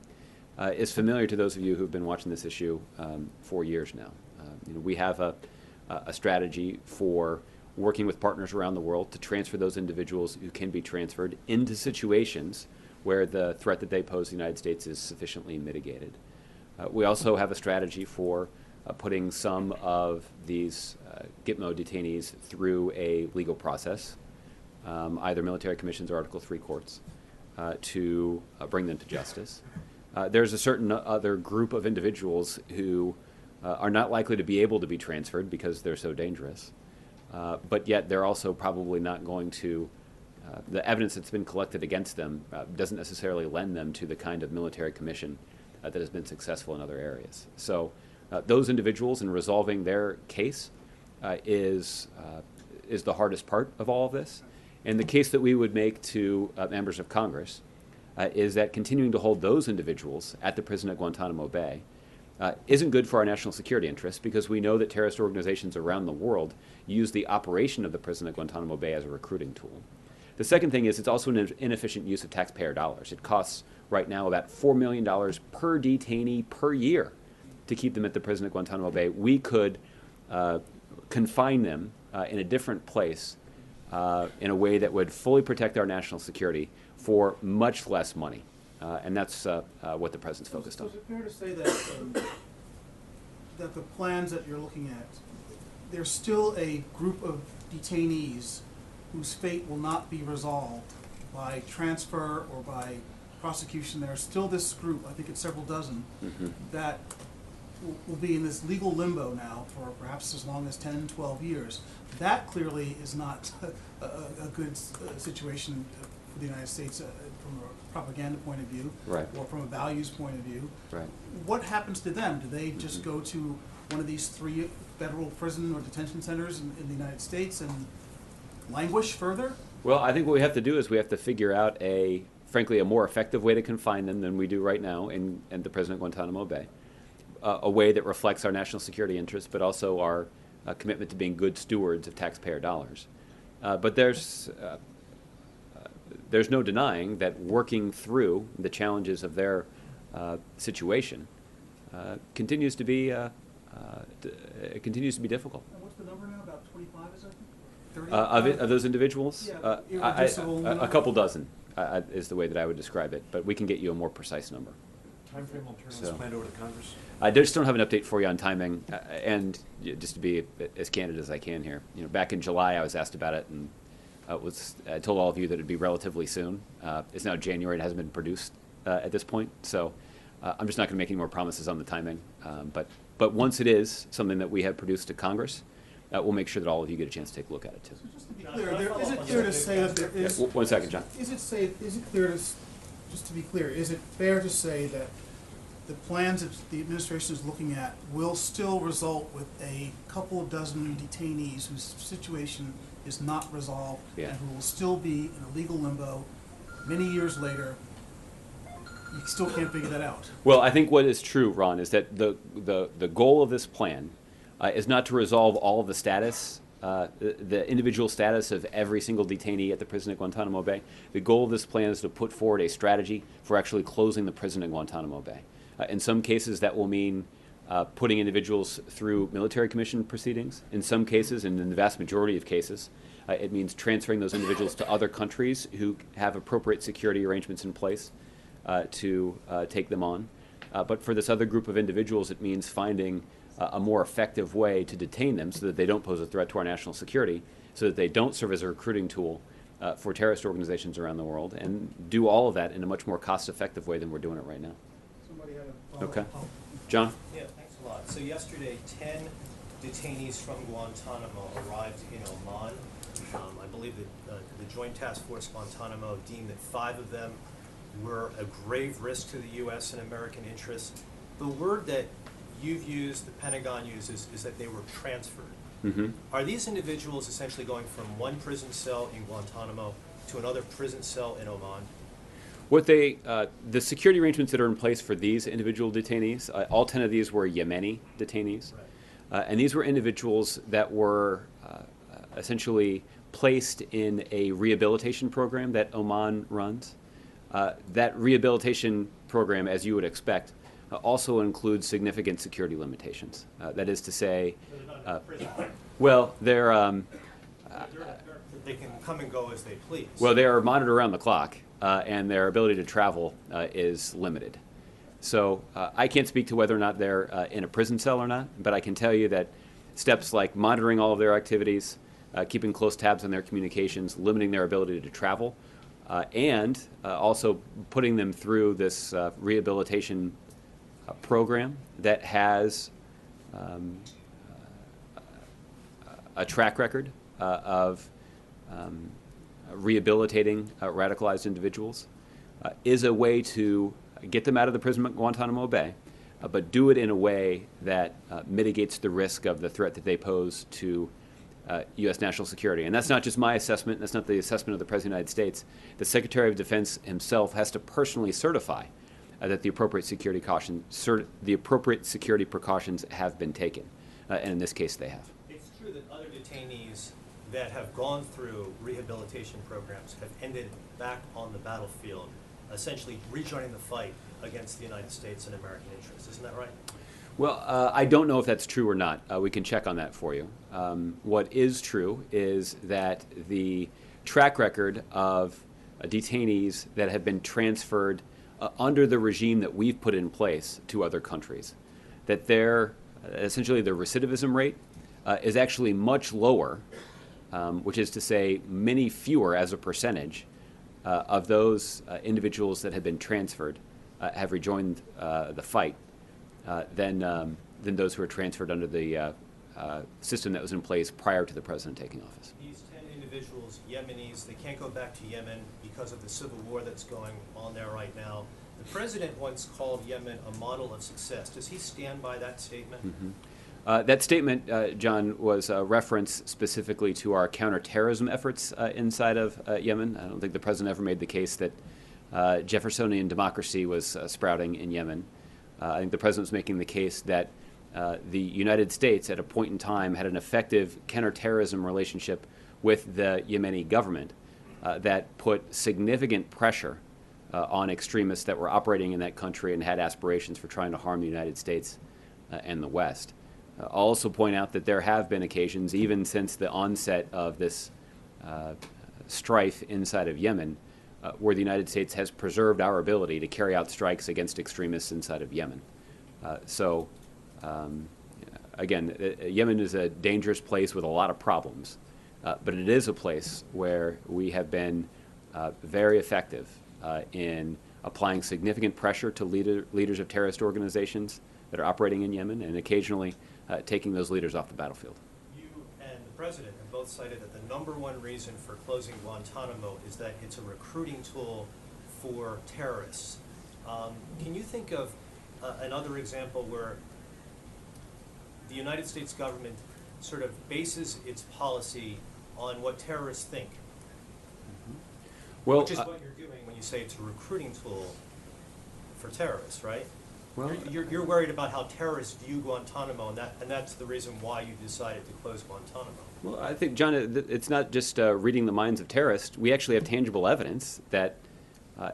is familiar to those of you who've been watching this issue for years now. We have a strategy for working with partners around the world to transfer those individuals who can be transferred into situations where the threat that they pose to the United States is sufficiently mitigated. We also have a strategy for putting some of these Gitmo detainees through a legal process, either military commissions or Article III courts, to bring them to justice. There's a certain other group of individuals who are not likely to be able to be transferred because they're so dangerous, but yet they're also probably not going to, the evidence that's been collected against them doesn't necessarily lend them to the kind of military commission that has been successful in other areas. So those individuals, in resolving their case, is the hardest part of all of this. And the case that we would make to members of Congress is that continuing to hold those individuals at the prison at Guantanamo Bay isn't good for our national security interests, because we know that terrorist organizations around the world use the operation of the prison at Guantanamo Bay as a recruiting tool. The second thing is it's also an inefficient use of taxpayer dollars. It costs right now about $4 million per detainee per year to keep them at the prison at Guantanamo Bay. We could confine them in a different place in a way that would fully protect our national security for much less money. And that's what the President's focused on. Is it fair to say that, that the plans that you're looking at, there's still a group of detainees whose fate will not be resolved by transfer or by prosecution? There's still this group, I think it's several dozen, that will be in this legal limbo now for perhaps as long as 10, 12 years. That clearly is not a good situation for the United States from a propaganda point of view, right, or from a values point of view. Right. What happens to them? Do they just go to one of these 3 federal prison or detention centers in the United States and languish further? Well, I think what we have to do is we have to figure out frankly, a more effective way to confine them than we do right now in the prison at Guantanamo Bay. A way that reflects our national security interests, but also our commitment to being good stewards of taxpayer dollars. But there's no denying that working through the challenges of their situation continues to be difficult. And what's the number now? About 25, is it? Of those individuals, Yeah, a couple dozen is the way that I would describe it. But we can get you a more precise number. Time frame on turning this plan over to Congress? I just don't have an update for you on timing, and just to be as candid as I can here, back in July I was asked about it, and I told all of you that it'd be relatively soon. It's now January; it hasn't been produced at this point, so I'm just not going to make any more promises on the timing. But once it is something that we have produced to Congress, we'll make sure that all of you get a chance to take a look at it too. So just to be clear, is it clear to say that there is? 1 second, John. Is it clear to, just to be clear, is it fair to say that the plans that the administration is looking at will still result with a couple of dozen detainees whose situation is not resolved, and who will still be in a legal limbo many years later? You still can't figure that out. Well, I think what is true, Ron, is that the goal of this plan is not to resolve all of the status, the individual status of every single detainee at the prison at Guantanamo Bay. The goal of this plan is to put forward a strategy for actually closing the prison at Guantanamo Bay. In some cases, that will mean putting individuals through military commission proceedings. In some cases, and in the vast majority of cases, it means transferring those individuals to other countries who have appropriate security arrangements in place to take them on. But for this other group of individuals, it means finding a more effective way to detain them so that they don't pose a threat to our national security, so that they don't serve as a recruiting tool for terrorist organizations around the world, and do all of that in a much more cost-effective way than we're doing it right now. Somebody had a follow-up. Okay. John? Yeah, thanks a lot. So yesterday, 10 detainees from Guantanamo arrived in Oman. I believe that the Joint Task Force Guantanamo deemed that 5 of them were a grave risk to the U.S. and American interests. The word that you've used, the Pentagon uses, is that they were transferred. Mm-hmm. Are these individuals essentially going from one prison cell in Guantanamo to another prison cell in Oman? What they, the security arrangements that are in place for these individual detainees, all 10 of these were Yemeni detainees. Right. And these were individuals that were essentially placed in a rehabilitation program that Oman runs. That rehabilitation program, as you would expect, also includes significant security limitations. That is to say, well, they're they can come and go as they please. well, they are monitored around the clock, and their ability to travel is limited. So I can't speak to whether or not they're in a prison cell or not, but I can tell you that steps like monitoring all of their activities, keeping close tabs on their communications, limiting their ability to travel, and also putting them through this rehabilitation program that has a track record of rehabilitating radicalized individuals is a way to get them out of the prison at Guantanamo Bay, but do it in a way that mitigates the risk of the threat that they pose to U.S. national security. And that's not just my assessment. That's not the assessment of the President of the United States. The Secretary of Defense himself has to personally certify that the appropriate security precautions have been taken. And in this case, they have. It's true that other detainees that have gone through rehabilitation programs have ended back on the battlefield, essentially rejoining the fight against the United States and American interests. Isn't that right? Well, I don't know if that's true or not. We can check on that for you. What is true is that the track record of detainees that have been transferred under the regime that we've put in place to other countries, that essentially their recidivism rate is actually much lower, which is to say many fewer as a percentage of those individuals that have been transferred have rejoined the fight than those who were transferred under the system that was in place prior to the president taking office. These 10 individuals, Yemenis, they can't go back to Yemen because of the civil war that's going on there right now. The president once called Yemen a model of success. Does he stand by that statement? Mm-hmm. That statement, John, was a reference specifically to our counterterrorism efforts inside of Yemen. I don't think the president ever made the case that Jeffersonian democracy was sprouting in Yemen. I think the president was making the case that the United States at a point in time had an effective counterterrorism relationship with the Yemeni government that put significant pressure on extremists that were operating in that country and had aspirations for trying to harm the United States and the West. I'll also point out that there have been occasions, even since the onset of this strife inside of Yemen, where the United States has preserved our ability to carry out strikes against extremists inside of Yemen. Again, Yemen is a dangerous place with a lot of problems, but it is a place where we have been very effective in applying significant pressure to leaders of terrorist organizations that are operating in Yemen, and occasionally taking those leaders off the battlefield. You and the president have both cited that the #1 reason for closing Guantanamo is that it's a recruiting tool for terrorists. Can you think of another example where the United States government sort of bases its policy on what terrorists think? Well, which is what you're doing when you say it's a recruiting tool for terrorists, right? Well, you're worried about how terrorists view Guantanamo, and that's the reason why you decided to close Guantanamo. Well, I think, John, it's not just reading the minds of terrorists. We actually have tangible evidence that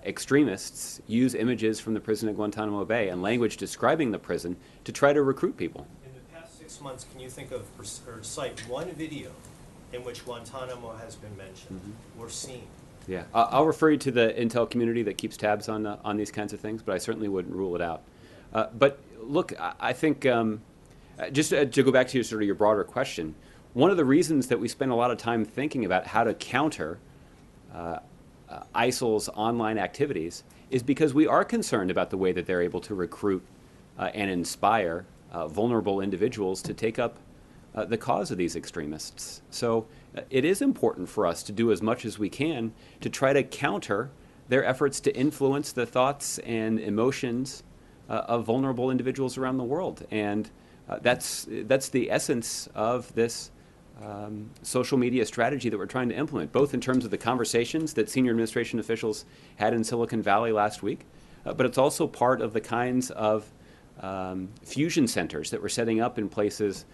extremists use images from the prison at Guantanamo Bay and language describing the prison to try to recruit people. In the past 6 months, can you think of or cite one video in which Guantanamo has been mentioned or seen? Yeah, I'll refer you to the intel community that keeps tabs on these kinds of things, but I certainly wouldn't rule it out. But look, I think just to go back to your broader question, one of the reasons that we spend a lot of time thinking about how to counter ISIL's online activities is because we are concerned about the way that they're able to recruit and inspire vulnerable individuals to take up the cause of these extremists. So it is important for us to do as much as we can to try to counter their efforts to influence the thoughts and emotions of vulnerable individuals around the world. And that's the essence of this social media strategy that we're trying to implement, both in terms of the conversations that senior administration officials had in Silicon Valley last week, but it's also part of the kinds of fusion centers that we're setting up in places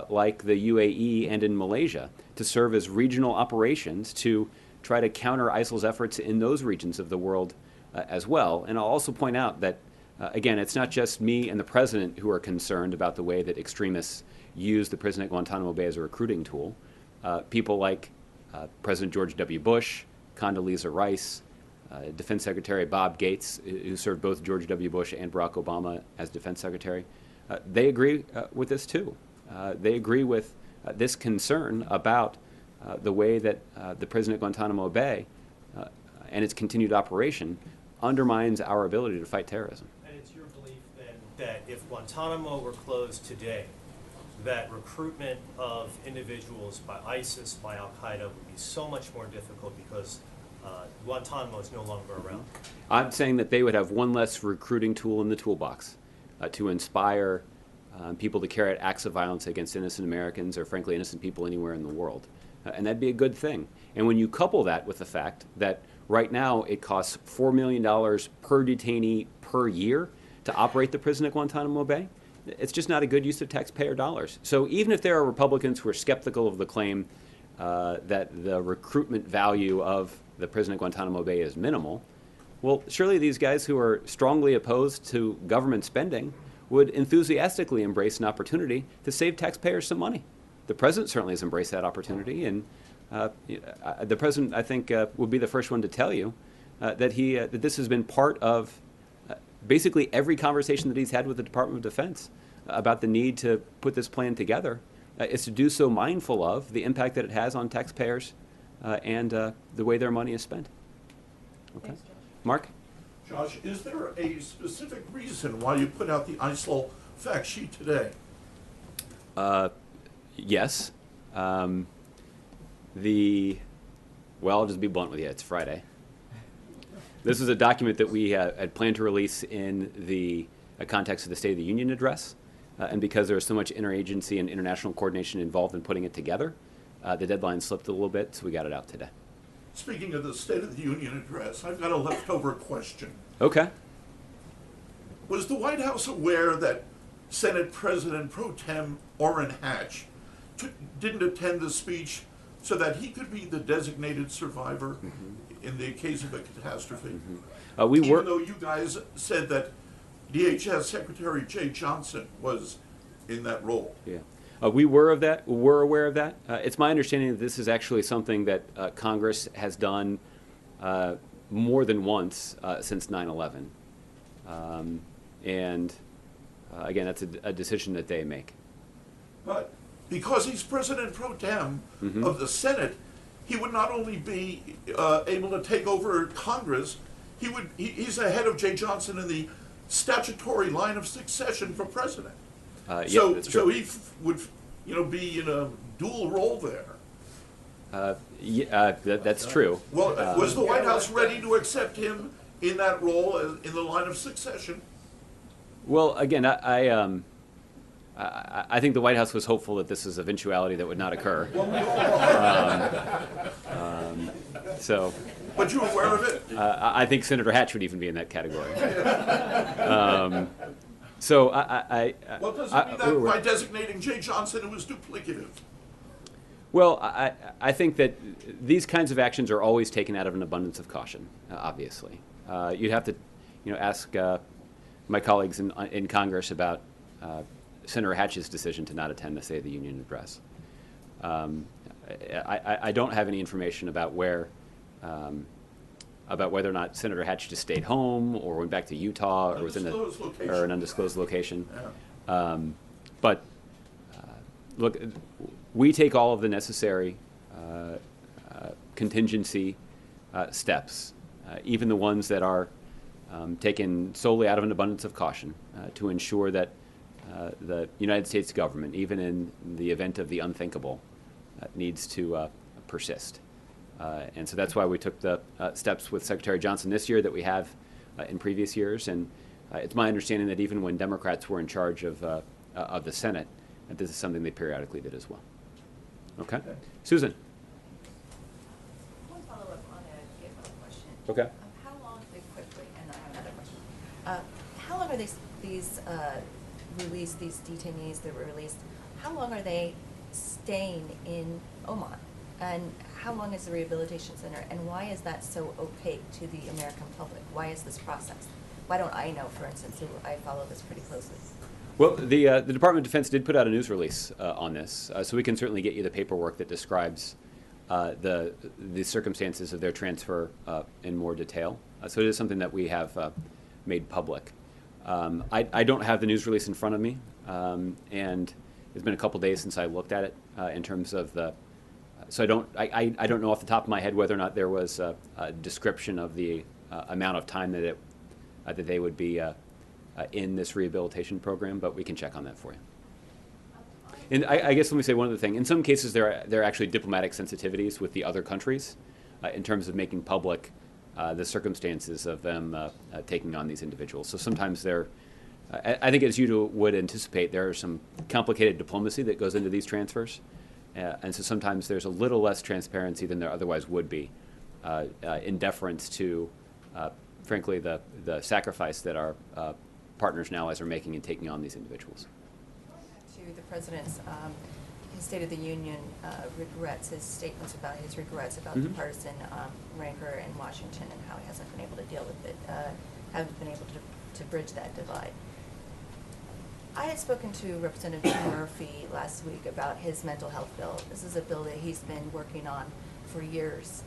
like the UAE and in Malaysia to serve as regional operations to try to counter ISIL's efforts in those regions of the world as well. And I'll also point out that, again, it's not just me and the president who are concerned about the way that extremists use the prison at Guantanamo Bay as a recruiting tool. People like President George W. Bush, Condoleezza Rice, Defense Secretary Bob Gates, who served both George W. Bush and Barack Obama as Defense Secretary, they agree with this too. They agree with this concern about the way that the prison at Guantanamo Bay and its continued operation undermines our ability to fight terrorism. And it's your belief then that if Guantanamo were closed today, that recruitment of individuals by ISIS, by Al-Qaeda would be so much more difficult because Guantanamo is no longer around? I'm saying that they would have one less recruiting tool in the toolbox to inspire people to carry out acts of violence against innocent Americans or, frankly, innocent people anywhere in the world. And that'd be a good thing. And when you couple that with the fact that right now it costs $4 million per detainee per year to operate the prison at Guantanamo Bay, it's just not a good use of taxpayer dollars. So even if there are Republicans who are skeptical of the claim that the recruitment value of the prison at Guantanamo Bay is minimal, well, surely these guys who are strongly opposed to government spending would enthusiastically embrace an opportunity to save taxpayers some money. The president certainly has embraced that opportunity, and the president, I think, would be the first one to tell you that that this has been part of basically every conversation that he's had with the Department of Defense about the need to put this plan together, is to do so mindful of the impact that it has on taxpayers and the way their money is spent. Okay. Thanks, Josh. Mark? Josh, is there a specific reason why you put out the ISIL fact sheet today? Yes. Well, I'll just be blunt with you. It's Friday. This is a document that we had planned to release in the context of the State of the Union address. And because there was so much interagency and international coordination involved in putting it together, the deadline slipped a little bit, so we got it out today. Speaking of the State of the Union address, I've got a leftover question. Okay. Was the White House aware that Senate President Pro Tem Orrin Hatch didn't attend the speech so that he could be the designated survivor in the case of a catastrophe? Even though you guys said that DHS Secretary Jay Johnson was in that role. Yeah. We were aware of that. It's my understanding that this is actually something that Congress has done more than once since 9/11. And again, that's a decision that they make. But because he's President Pro Tem of the Senate, he would not only be able to take over Congress, he's ahead of Jay Johnson in the statutory line of succession for president. Yeah, that's true. So he would, be in a dual role there. That's true. Well, was the White House ready to accept him in that role in the line of succession? Well, again, I think the White House was hopeful that this is an eventuality that would not occur. So. But you were aware of it? I think Senator Hatch would even be in that category. So Well, does it mean that by designating Jay Johnson it was duplicative? Well, I think that these kinds of actions are always taken out of an abundance of caution, obviously. You'd have to, ask my colleagues in Congress about Senator Hatch's decision to not attend the State of the Union address. I don't have any information about whether or not Senator Hatch just stayed home or went back to Utah or was in an undisclosed location. Yeah. But look, we take all of the necessary contingency steps, even the ones that are taken solely out of an abundance of caution, to ensure that the United States government, even in the event of the unthinkable, needs to persist. And so that's why we took the steps with Secretary Johnson this year that we have in previous years. And it's my understanding that even when Democrats were in charge of the Senate, that this is something they periodically did as well. Okay? Susan. One follow-up on a Gabriel question. Okay. How long, quickly, and I have another question. How long are these released, these detainees that were released, how long are they staying in Oman? And how long is the rehabilitation center? And why is that so opaque to the American public? Why is this process? Why don't I know, for instance, who I follow this pretty closely? Well, the Department of Defense did put out a news release on this, so we can certainly get you the paperwork that describes the circumstances of their transfer in more detail. So it is something that we have made public. I don't have the news release in front of me, and it's been a couple days since I looked at it in terms of the. So I don't know off the top of my head whether or not there was a description of the amount of time that that they would be in this rehabilitation program, but we can check on that for you. And I guess let me say one other thing. In some cases, there are actually diplomatic sensitivities with the other countries in terms of making public the circumstances of them taking on these individuals. So sometimes I think as you would anticipate, there are some complicated diplomacy that goes into these transfers. And so sometimes there's a little less transparency than there otherwise would be in deference to, frankly, the sacrifice that our partners and allies are making in taking on these individuals. To the President's his State of the Union regrets, his statements about his regrets about the partisan rancor in Washington and how he hasn't been able to deal with it, haven't been able to bridge that divide. I had spoken to Representative Murphy last week about his mental health bill. This is a bill that he's been working on for years,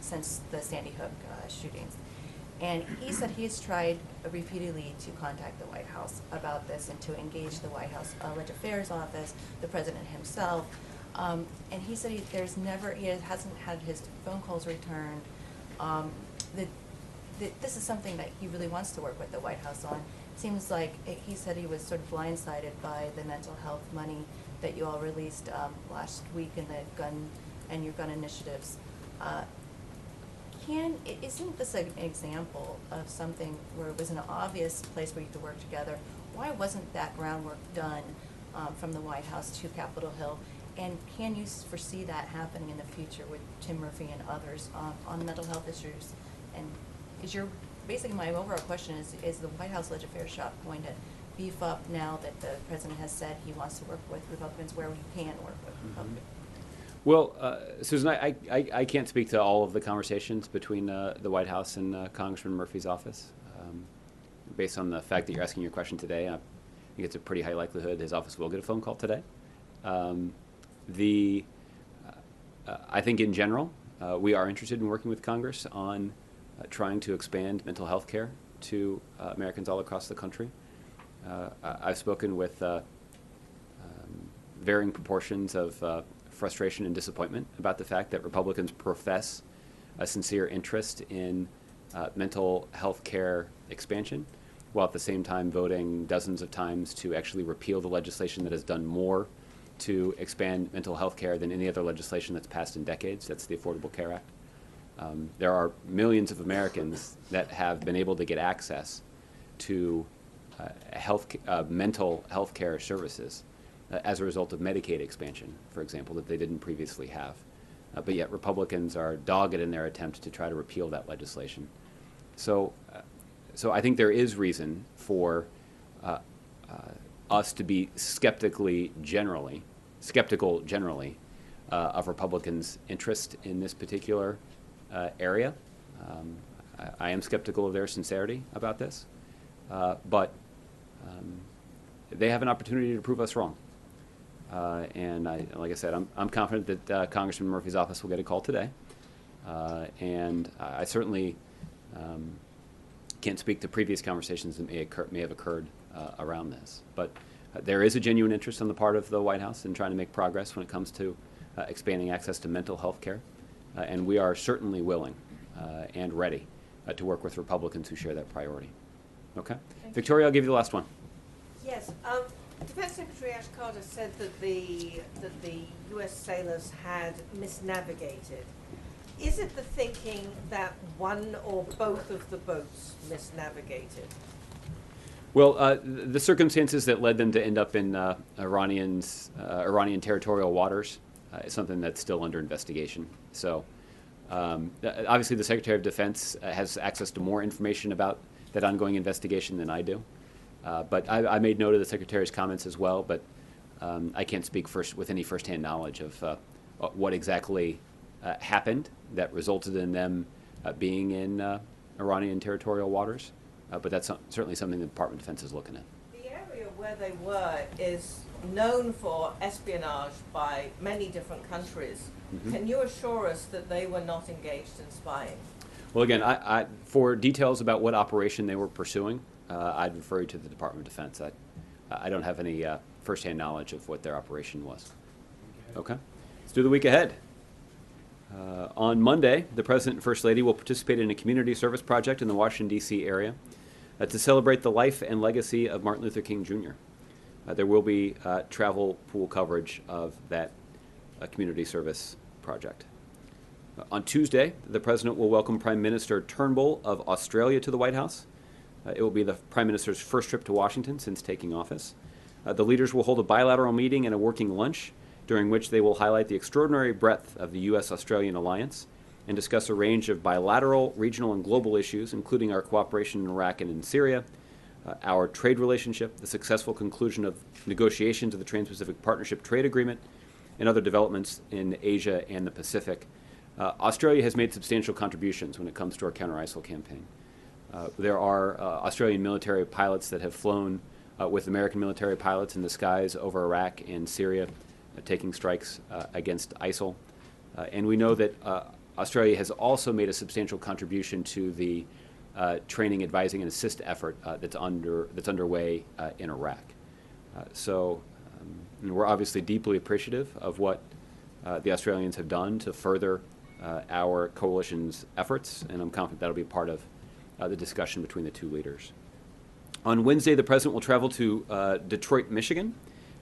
since the Sandy Hook shootings. And he said he has tried repeatedly to contact the White House about this and to engage the White House Legislative Affairs Office, the President himself. And he said he hasn't had his phone calls returned. This is something that he really wants to work with the White House on. Seems like he said he was sort of blindsided by the mental health money that you all released last week in your gun initiatives. Isn't this an example of something where it was an obvious place where you could work together? Why wasn't that groundwork done from the White House to Capitol Hill? And can you foresee that happening in the future with Tim Murphy and others on mental health issues? And basically my overall question is the White House Legislative Affairs shop going to beef up now that the President has said he wants to work with Republicans where he can work with Republicans? Well, Susan, I can't speak to all of the conversations between the White House and Congressman Murphy's office. Based on the fact that you're asking your question today, I think it's a pretty high likelihood his office will get a phone call today. I think in general, we are interested in working with Congress on trying to expand mental health care to Americans all across the country. I've spoken with varying proportions of frustration and disappointment about the fact that Republicans profess a sincere interest in mental health care expansion, while at the same time voting dozens of times to actually repeal the legislation that has done more to expand mental health care than any other legislation that's passed in decades. That's the Affordable Care Act. There are millions of Americans that have been able to get access to mental health care services as a result of Medicaid expansion, for example, that they didn't previously have. But yet Republicans are dogged in their attempt to try to repeal that legislation. So I think there is reason for us to be skeptical generally of Republicans' interest in this particular area. I am skeptical of their sincerity about this, but they have an opportunity to prove us wrong. And like I said, I'm confident that Congressman Murphy's office will get a call today. And I certainly can't speak to previous conversations that may have occurred around this. But there is a genuine interest on the part of the White House in trying to make progress when it comes to expanding access to mental health care. And we are certainly willing and ready to work with Republicans who share that priority. Okay? Victoria, I'll give you the last one. Yes. Defense Secretary Ash Carter said that the U.S. sailors had misnavigated. Is it the thinking that one or both of the boats misnavigated? Well, the circumstances that led them to end up in Iranian territorial waters is something that's still under investigation. So obviously the Secretary of Defense has access to more information about that ongoing investigation than I do. But I made note of the Secretary's comments as well, but I can't speak with any firsthand knowledge of what exactly happened that resulted in them being in Iranian territorial waters. But that's certainly something the Department of Defense is looking at. The area where they were is known for espionage by many different countries. Mm-hmm. Can you assure us that they were not engaged in spying? Well, again, for details about what operation they were pursuing, I'd refer you to the Department of Defense. I don't have any firsthand knowledge of what their operation was. Okay? Let's do the week ahead. On Monday, the President and First Lady will participate in a community service project in the Washington, D.C. area to celebrate the life and legacy of Martin Luther King, Jr. There will be travel pool coverage of that community service project. On Tuesday, the President will welcome Prime Minister Turnbull of Australia to the White House. It will be the Prime Minister's first trip to Washington since taking office. The leaders will hold a bilateral meeting and a working lunch, during which they will highlight the extraordinary breadth of the U.S.-Australian alliance and discuss a range of bilateral, regional, and global issues, including our cooperation in Iraq and in Syria, our trade relationship, the successful conclusion of negotiations of the Trans-Pacific Partnership Trade Agreement, and other developments in Asia and the Pacific. Australia has made substantial contributions when it comes to our counter-ISIL campaign. There are Australian military pilots that have flown with American military pilots in the skies over Iraq and Syria, taking strikes against ISIL. And we know that Australia has also made a substantial contribution to the training, advising, and assist effort that's underway in Iraq. So we're obviously deeply appreciative of what the Australians have done to further our coalition's efforts, and I'm confident that'll be part of the discussion between the two leaders. On Wednesday, the President will travel to Detroit, Michigan,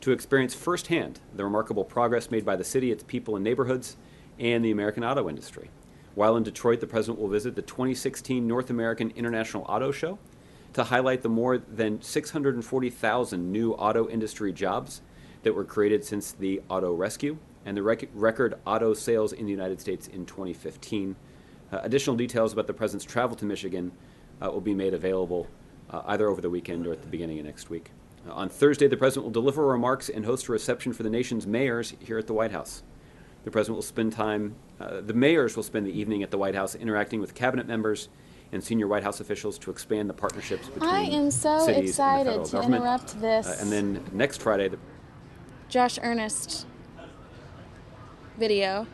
to experience firsthand the remarkable progress made by the city, its people and neighborhoods, and the American auto industry. While in Detroit, the President will visit the 2016 North American International Auto Show to highlight the more than 640,000 new auto industry jobs that were created since the auto rescue and the record auto sales in the United States in 2015. Additional details about the President's travel to Michigan will be made available either over the weekend or at the beginning of next week. On Thursday, the President will deliver remarks and host a reception for the nation's mayors here at the White House. The President will spend the mayors will spend the evening at the White House interacting with cabinet members and senior White House officials to expand the partnerships between I am so cities excited and the federal to government. interrupt this And then next Friday, Josh Earnest video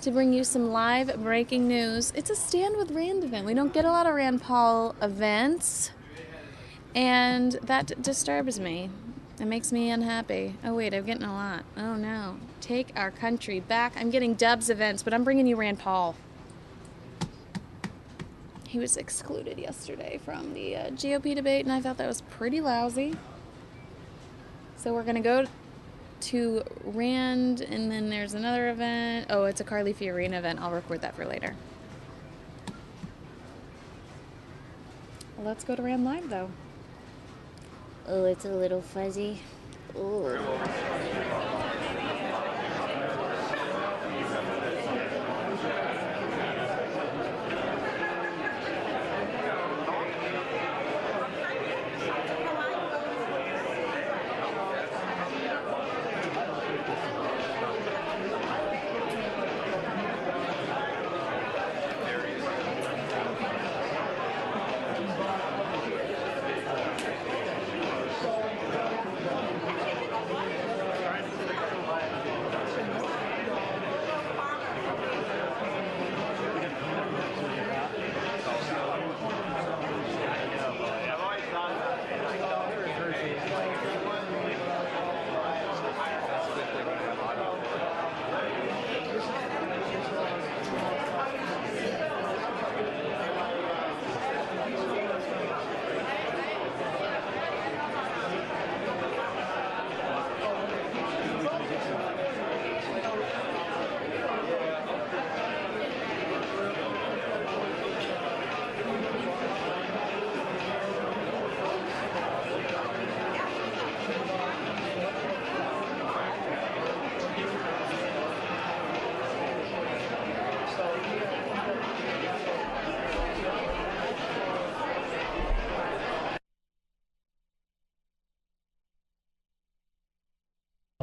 to bring you some live breaking news. It's a Stand with Rand event. We don't get a lot of Rand Paul events, and that disturbs me. It makes me unhappy. Oh wait, I'm getting a lot. Oh no. Take our country back. I'm getting Deb's events, but I'm bringing you Rand Paul. He was excluded yesterday from the GOP debate, and I thought that was pretty lousy. So we're going to go to Rand, and then there's another event. Oh, it's a Carly Fiorina event. I'll record that for later. Let's go to Rand Live, though. Oh, it's a little fuzzy. Ooh.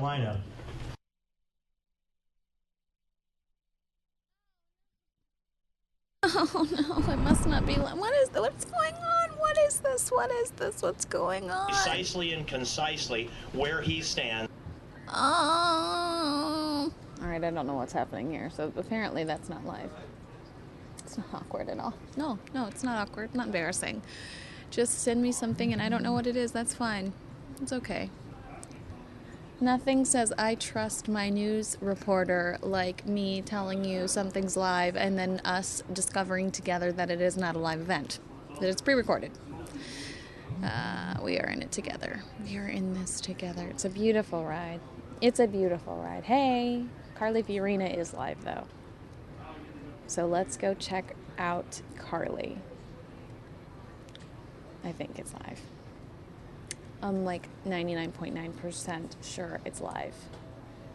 Carolina. Oh no, it must not be. What's going on? What is this? What is this? What's going on? Precisely and concisely where he stands. Oh. All right, I don't know what's happening here. So apparently that's not live. It's not awkward at all. No, it's not awkward. Not embarrassing. Just send me something and I don't know what it is. That's fine. It's okay. Nothing says I trust my news reporter like me telling you something's live and then us discovering together that it is not a live event, that it's pre-recorded. We are in it together. We are in this together. It's a beautiful ride. It's a beautiful ride. Hey, Carly Fiorina is live though. So let's go check out Carly. I think it's live. I'm like 99.9% sure it's live.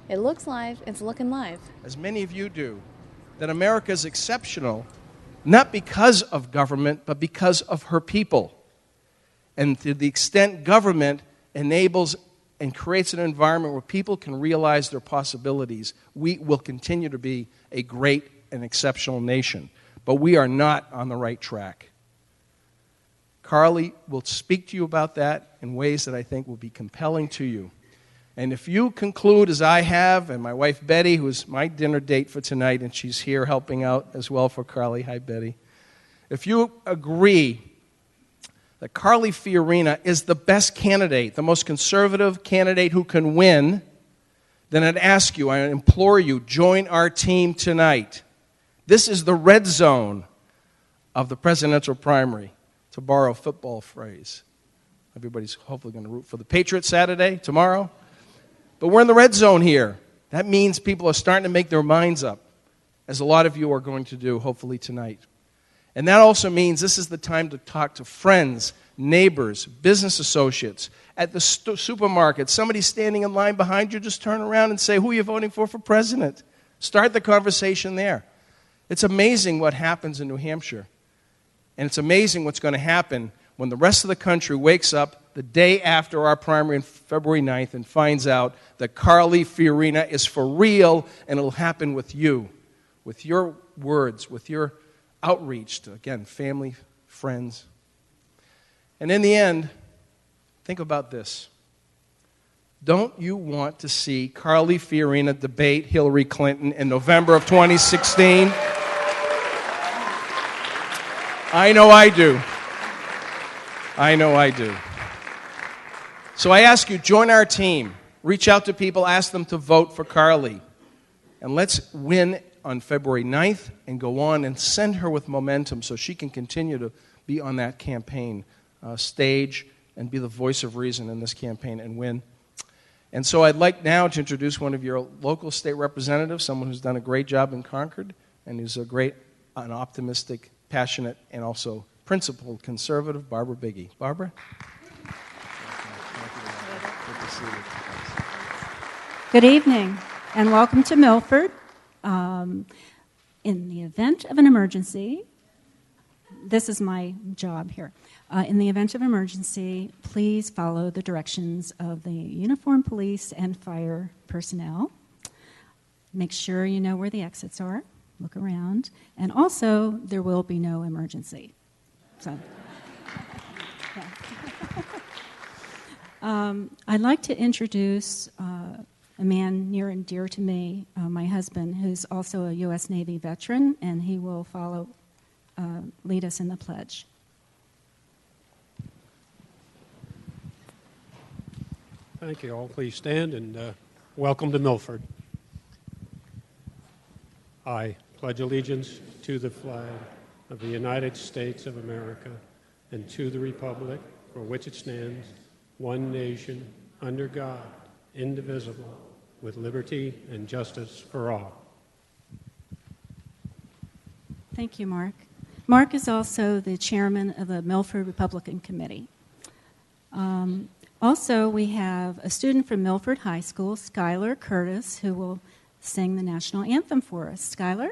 It looks live. It's looking live. As many of you do, that America is exceptional, not because of government, but because of her people. And to the extent government enables and creates an environment where people can realize their possibilities, we will continue to be a great and exceptional nation. But we are not on the right track. Carly will speak to you about that in ways that I think will be compelling to you. And if you conclude, as I have, and my wife Betty, who's my dinner date for tonight, and she's here helping out as well for Carly. Hi, Betty. If you agree that Carly Fiorina is the best candidate, the most conservative candidate who can win, then I'd ask you, I implore you, join our team tonight. This is the red zone of the presidential primary, to borrow a football phrase. Everybody's hopefully going to root for the Patriots Saturday, tomorrow. But we're in the red zone here. That means people are starting to make their minds up, as a lot of you are going to do, hopefully tonight. And that also means this is the time to talk to friends, neighbors, business associates, at the supermarket. Somebody's standing in line behind you, just turn around and say, who are you voting for president? Start the conversation there. It's amazing what happens in New Hampshire. And it's amazing what's going to happen when the rest of the country wakes up the day after our primary on February 9th and finds out that Carly Fiorina is for real, and it'll happen with you, with your words, with your outreach to, again, family, friends. And in the end, think about this. Don't you want to see Carly Fiorina debate Hillary Clinton in November of 2016? I know I do. I know I do. So I ask you, join our team. Reach out to people, ask them to vote for Carly. And let's win on February 9th and go on and send her with momentum so she can continue to be on that campaign stage and be the voice of reason in this campaign and win. And so I'd like now to introduce one of your local state representatives, someone who's done a great job in Concord and who's a great and optimistic, passionate, and also principled conservative, Barbara Biggie. Barbara? Good to see you. Good evening, and welcome to Milford. In the event of an emergency, this is my job here. In the event of emergency, please follow the directions of the uniformed police and fire personnel. Make sure you know where the exits are. Look around. And also, there will be no emergency. So, yeah. I'd like to introduce a man near and dear to me, my husband, who's also a U.S. Navy veteran, and he will lead us in the pledge. Thank you all. Please stand and welcome to Milford. I pledge allegiance to the flag of the United States of America and to the republic for which it stands, one nation, under God, indivisible, with liberty and justice for all. Thank you, Mark. Mark is also the chairman of the Milford Republican Committee. Also, we have a student from Milford High School, Skylar Curtis, who will sing the national anthem for us. Skylar?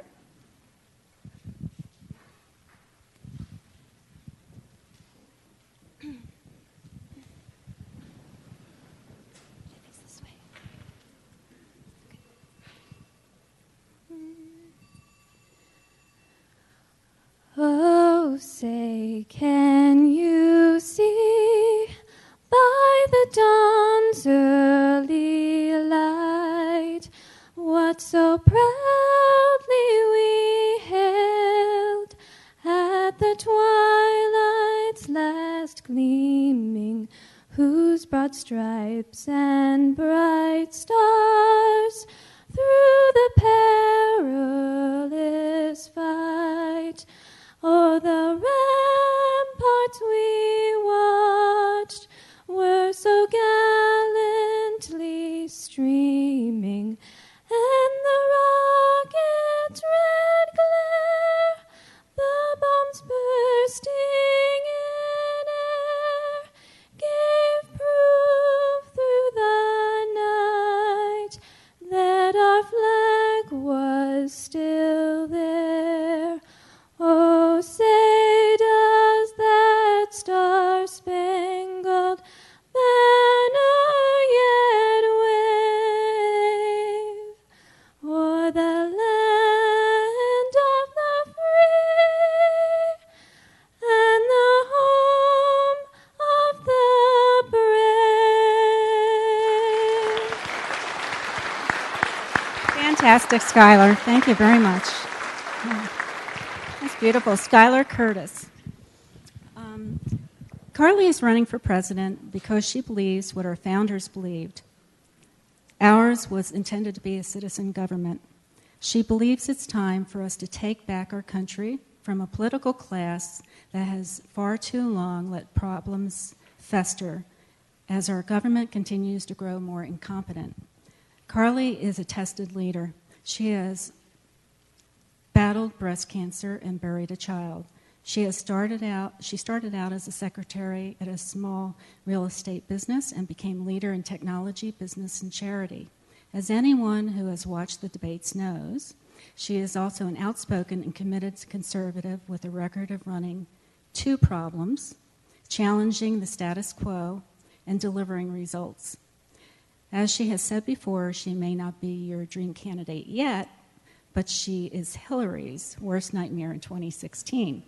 what so proudly we hailed at the twilight's last gleaming, whose broad stripes and bright stars through the perilous fight o'er the ramparts we watched were so gallantly streaming, and the rocket's red glare, the bombs bursting in air, gave proof through the night that our flag was still there. Oh, say does that star-spangled banner yet wave o'er the land of the free and the home of the brave? Fantastic, Skylar. Thank you very much. That's beautiful. Skylar Curtis. Carly is running for president because she believes what our founders believed. Ours was intended to be a citizen government. She believes it's time for us to take back our country from a political class that has far too long let problems fester as our government continues to grow more incompetent. Carly is a tested leader. She has battled breast cancer and buried a child. She started out as a secretary at a small real estate business and became leader in technology, business, and charity. As anyone who has watched the debates knows, she is also an outspoken and committed conservative with a record of running two problems, challenging the status quo and delivering results. As she has said before, she may not be your dream candidate yet, but she is Hillary's worst nightmare in 2016.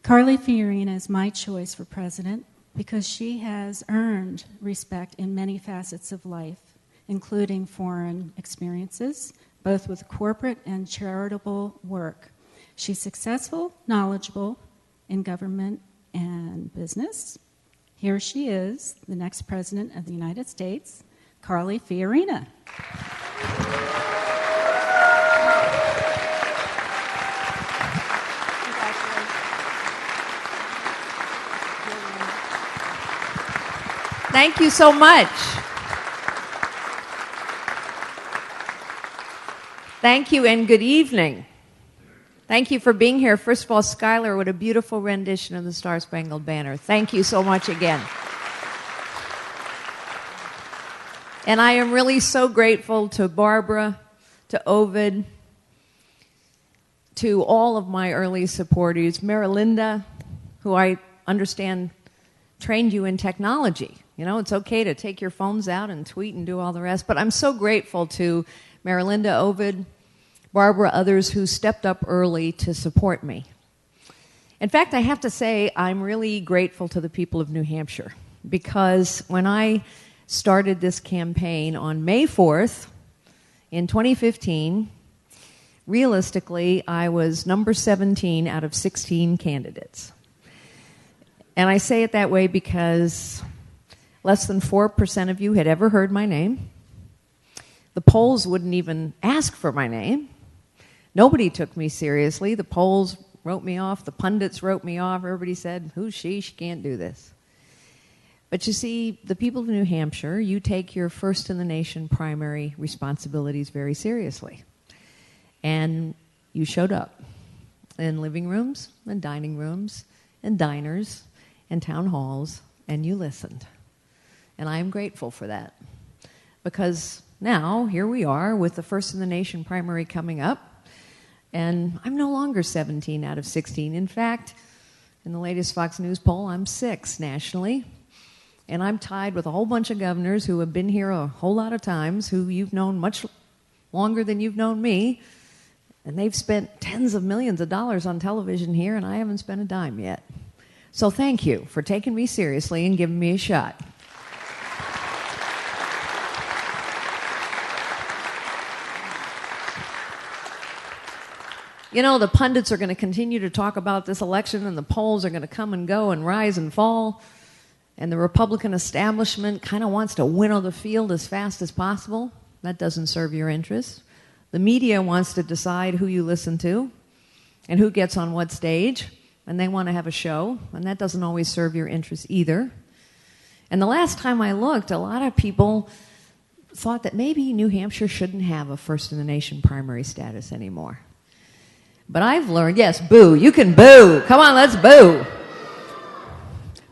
Carly Fiorina is my choice for president because she has earned respect in many facets of life, including foreign experiences, both with corporate and charitable work. She's successful, knowledgeable in government and business. Here she is, the next president of the United States, Carly Fiorina. Thank you so much. Thank you and good evening. Thank you for being here. First of all, Skylar, what a beautiful rendition of the Star-Spangled Banner. Thank you so much again. And I am really so grateful to Barbara, to Ovid, to all of my early supporters, Marilinda, who I understand trained you in technology. You know, it's okay to take your phones out and tweet and do all the rest, but I'm so grateful to Marilinda, Ovid, Barbara, others who stepped up early to support me. In fact, I have to say I'm really grateful to the people of New Hampshire because when I started this campaign on May 4th in 2015, realistically, I was number 17 out of 16 candidates. And I say it that way because less than 4% of you had ever heard my name. The polls wouldn't even ask for my name. Nobody took me seriously. The polls wrote me off. The pundits wrote me off. Everybody said, who's she? She can't do this. But you see, the people of New Hampshire, you take your first-in-the-nation primary responsibilities very seriously. And you showed up in living rooms and dining rooms and diners and town halls, and you listened. And I am grateful for that. Because now, here we are with the first-in-the-nation primary coming up, and I'm no longer 17 out of 16. In fact, in the latest Fox News poll, I'm 6 nationally. And I'm tied with a whole bunch of governors who have been here a whole lot of times, who you've known much longer than you've known me. And they've spent tens of millions of dollars on television here, and I haven't spent a dime yet. So thank you for taking me seriously and giving me a shot. You know, the pundits are going to continue to talk about this election, and the polls are going to come and go and rise and fall. And the Republican establishment kind of wants to winnow the field as fast as possible. That doesn't serve your interests. The media wants to decide who you listen to and who gets on what stage. And they want to have a show. And that doesn't always serve your interests either. And the last time I looked, a lot of people thought that maybe New Hampshire shouldn't have a first-in-the-nation primary status anymore. But I've learned, yes, boo, you can boo. Come on, let's boo.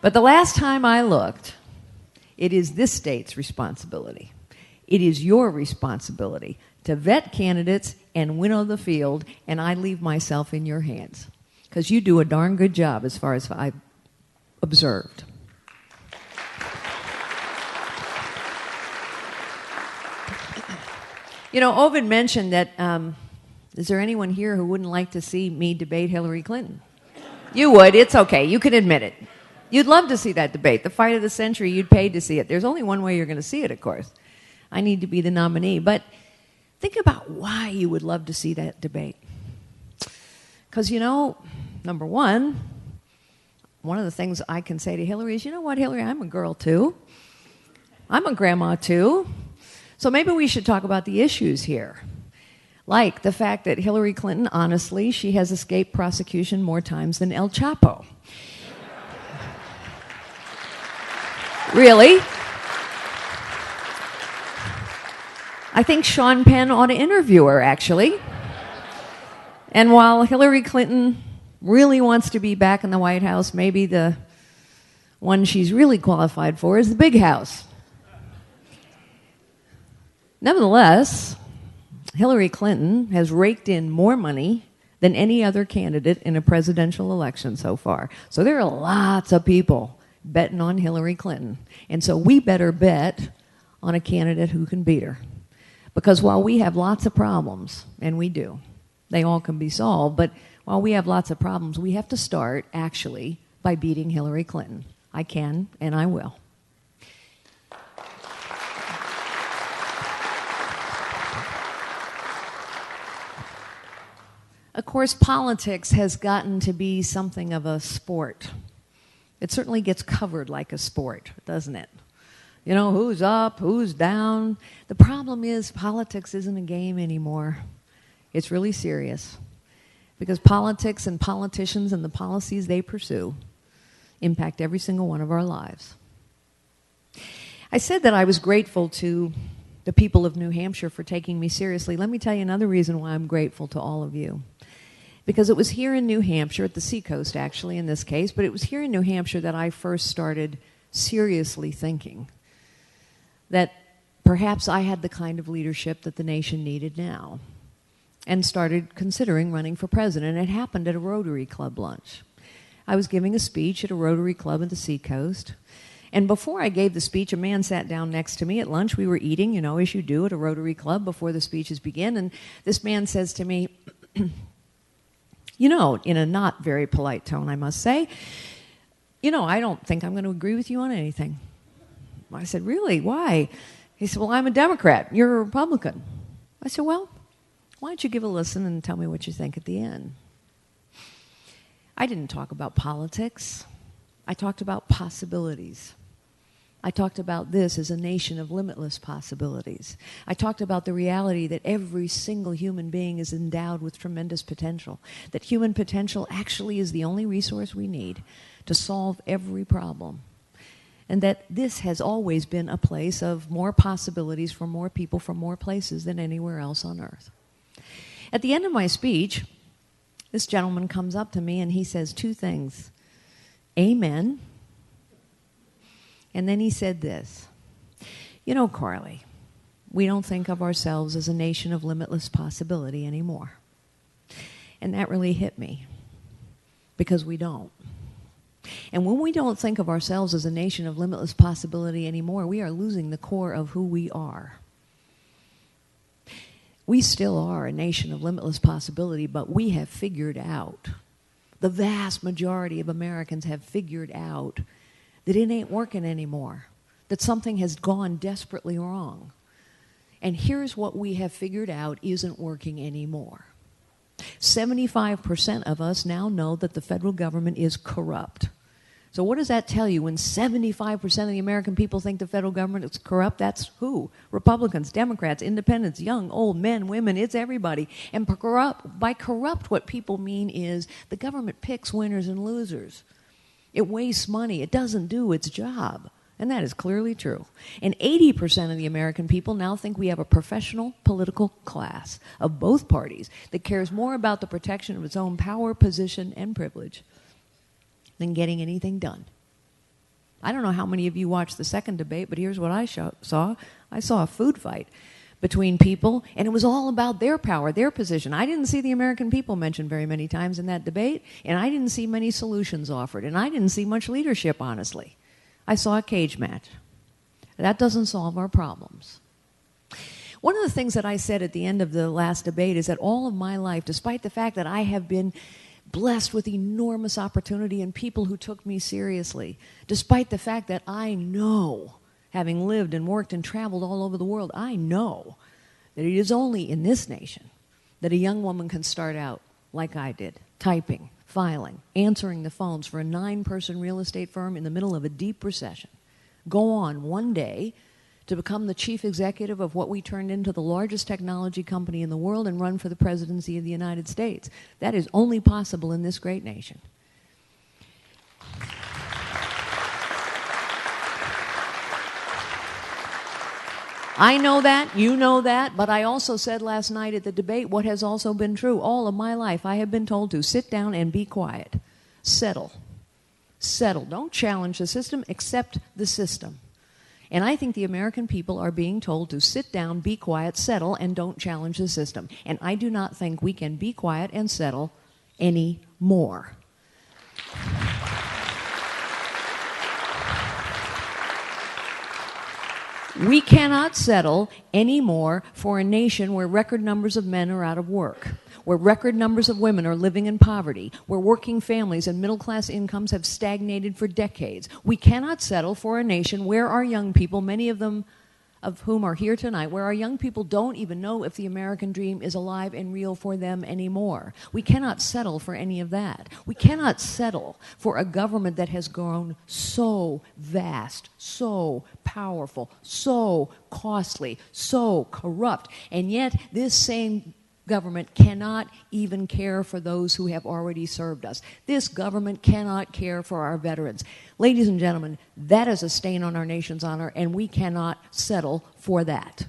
But the last time I looked, it is this state's responsibility. It is your responsibility to vet candidates and winnow the field, and I leave myself in your hands. Because you do a darn good job as far as I've observed. You know, Ovid mentioned that, is there anyone here who wouldn't like to see me debate Hillary Clinton? You would. It's okay. You can admit it. You'd love to see that debate. The fight of the century, you'd pay to see it. There's only one way you're going to see it, of course. I need to be the nominee. But think about why you would love to see that debate. Because, you know, number one of the things I can say to Hillary is, you know what, Hillary, I'm a girl too. I'm a grandma too. So maybe we should talk about the issues here. Like the fact that Hillary Clinton, honestly, she has escaped prosecution more times than El Chapo. Really? I think Sean Penn ought to interview her, actually. And while Hillary Clinton really wants to be back in the White House, maybe the one she's really qualified for is the big house. Nevertheless, Hillary Clinton has raked in more money than any other candidate in a presidential election so far. So there are lots of people betting on Hillary Clinton. And so we better bet on a candidate who can beat her. Because while we have lots of problems, and we do, they all can be solved, but while we have lots of problems, we have to start, actually, by beating Hillary Clinton. I can, and I will. Of course, politics has gotten to be something of a sport. It certainly gets covered like a sport, doesn't it? You know, who's up, who's down. The problem is politics isn't a game anymore. It's really serious. Because politics and politicians and the policies they pursue impact every single one of our lives. I said that I was grateful to the people of New Hampshire for taking me seriously. Let me tell you another reason why I'm grateful to all of you. Because it was here in New Hampshire, at the seacoast actually in this case, but it was here in New Hampshire that I first started seriously thinking that perhaps I had the kind of leadership that the nation needed now, and started considering running for president. It happened at a Rotary Club lunch. I was giving a speech at a Rotary Club at the seacoast, and before I gave the speech, a man sat down next to me at lunch. We were eating, you know, as you do at a Rotary Club before the speeches begin, and this man says to me, you know, in a not very polite tone, I must say, you know, I don't think I'm going to agree with you on anything. I said, really? Why? He said, well, I'm a Democrat. You're a Republican. I said, well, why don't you give a listen and tell me what you think at the end? I didn't talk about politics. I talked about possibilities. I talked about this as a nation of limitless possibilities. I talked about the reality that every single human being is endowed with tremendous potential, that human potential actually is the only resource we need to solve every problem, and that this has always been a place of more possibilities for more people from more places than anywhere else on earth. At the end of my speech, this gentleman comes up to me and he says two things. Amen. And then he said this, you know, Carly, we don't think of ourselves as a nation of limitless possibility anymore. And that really hit me, because we don't. And when we don't think of ourselves as a nation of limitless possibility anymore, we are losing the core of who we are. We still are a nation of limitless possibility, but we have figured out, the vast majority of Americans have figured out that it ain't working anymore, that something has gone desperately wrong. And here's what we have figured out isn't working anymore. 75% of us now know that the federal government is corrupt. So what does that tell you when 75% of the American people think the federal government is corrupt? That's who? Republicans, Democrats, independents, young, old, men, women, it's everybody. And by corrupt, what people mean is the government picks winners and losers. It wastes money. It doesn't do its job. And that is clearly true. And 80% of the American people now think we have a professional political class of both parties that cares more about the protection of its own power, position, and privilege than getting anything done. I don't know how many of you watched the second debate, but here's what I saw. I saw a food fight between people, and it was all about their power, their position. I didn't see the American people mentioned very many times in that debate, and I didn't see many solutions offered, and I didn't see much leadership, honestly. I saw a cage match. That doesn't solve our problems. One of the things that I said at the end of the last debate is that all of my life, despite the fact that I have been blessed with enormous opportunity and people who took me seriously, despite the fact that I know, having lived and worked and traveled all over the world, I know that it is only in this nation that a young woman can start out like I did, typing, filing, answering the phones for a 9-person real estate firm in the middle of a deep recession, go on one day to become the chief executive of what we turned into the largest technology company in the world and run for the presidency of the United States. That is only possible in this great nation. I know that, you know that, but I also said last night at the debate what has also been true all of my life. I have been told to sit down and be quiet. Settle. Settle. Don't challenge the system, accept the system. And I think the American people are being told to sit down, be quiet, settle, and don't challenge the system. And I do not think we can be quiet and settle anymore. We cannot settle anymore for a nation where record numbers of men are out of work, where record numbers of women are living in poverty, where working families and middle-class incomes have stagnated for decades. We cannot settle for a nation where our young people, many of them of whom are here tonight, where our young people don't even know if the American dream is alive and real for them anymore. We cannot settle for any of that. We cannot settle for a government that has grown so vast, so powerful, so costly, so corrupt, and yet this same government cannot even care for those who have already served us. This government cannot care for our veterans. Ladies and gentlemen, that is a stain on our nation's honor, and we cannot settle for that.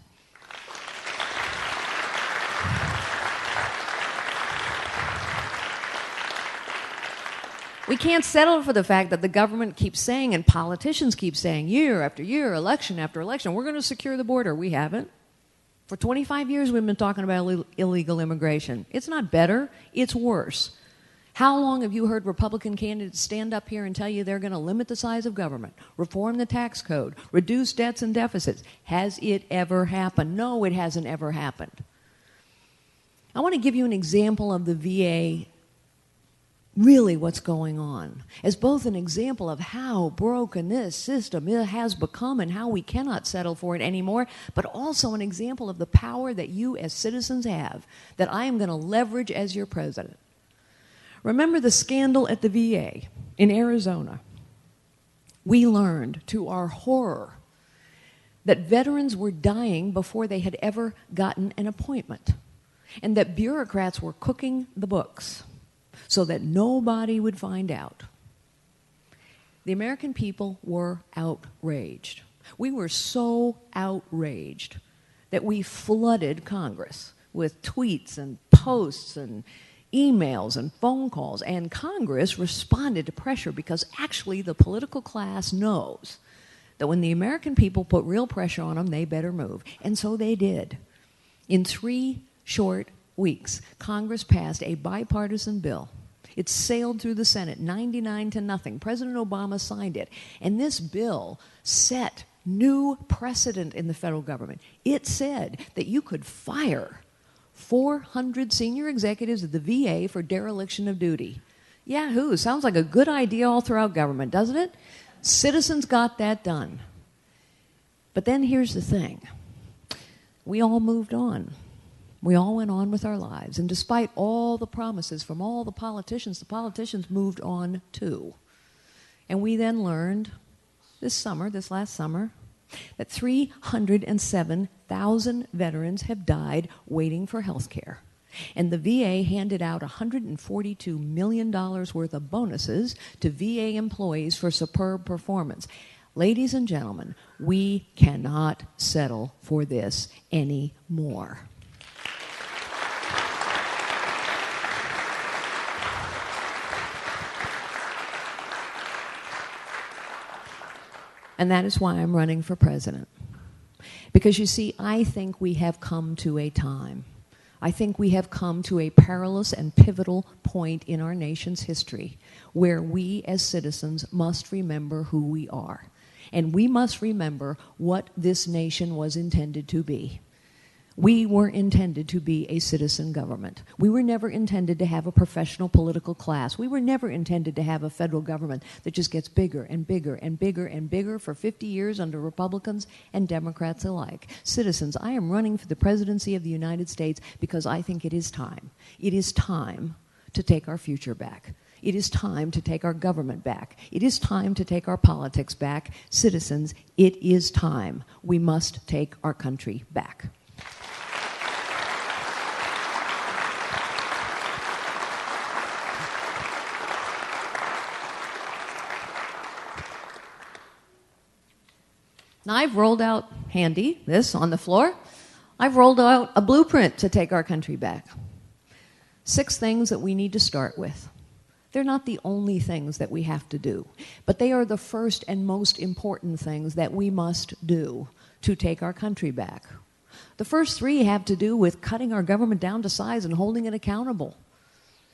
We can't settle for the fact that the government keeps saying and politicians keep saying year after year, election after election, we're going to secure the border. We haven't. For 25 years, we've been talking about illegal immigration. It's not better, it's worse. How long have you heard Republican candidates stand up here and tell you they're going to limit the size of government, reform the tax code, reduce debts and deficits? Has it ever happened? No, it hasn't ever happened. I want to give you an example of the VA, really what's going on, as both an example of how broken this system has become and how we cannot settle for it anymore, but also an example of the power that you as citizens have that I am going to leverage as your president. Remember the scandal at the VA in Arizona. We learned to our horror that veterans were dying before they had ever gotten an appointment, and that bureaucrats were cooking the books so that nobody would find out. The American people were outraged. We were so outraged that we flooded Congress with tweets and posts and emails and phone calls, and Congress responded to pressure because actually the political class knows that when the American people put real pressure on them, they better move. And so they did. In 3 short weeks, Congress passed a bipartisan bill. It sailed through the Senate 99-0. President Obama signed it. And this bill set new precedent in the federal government. It said that you could fire 400 senior executives of the VA for dereliction of duty. Yahoo! Sounds like a good idea all throughout government, doesn't it? Citizens got that done. But then here's the thing. We all moved on. We all went on with our lives. And despite all the promises from all the politicians moved on too. And we then learned this last summer, that 307,000 veterans have died waiting for health care. And the VA handed out $142 million worth of bonuses to VA employees for superb performance. Ladies and gentlemen, we cannot settle for this anymore. And that is why I'm running for president. Because you see, I think we have come to a time. I think we have come to a perilous and pivotal point in our nation's history where we as citizens must remember who we are. And we must remember what this nation was intended to be. We were intended to be a citizen government. We were never intended to have a professional political class. We were never intended to have a federal government that just gets bigger and bigger and bigger and bigger for 50 years under Republicans and Democrats alike. Citizens, I am running for the presidency of the United States because I think it is time. It is time to take our future back. It is time to take our government back. It is time to take our politics back. Citizens, it is time. We must take our country back. Now, I've rolled out, handy, this on the floor. I've rolled out a blueprint to take our country back. 6 things that we need to start with. They're not the only things that we have to do, but they are the first and most important things that we must do to take our country back. The first 3 have to do with cutting our government down to size and holding it accountable,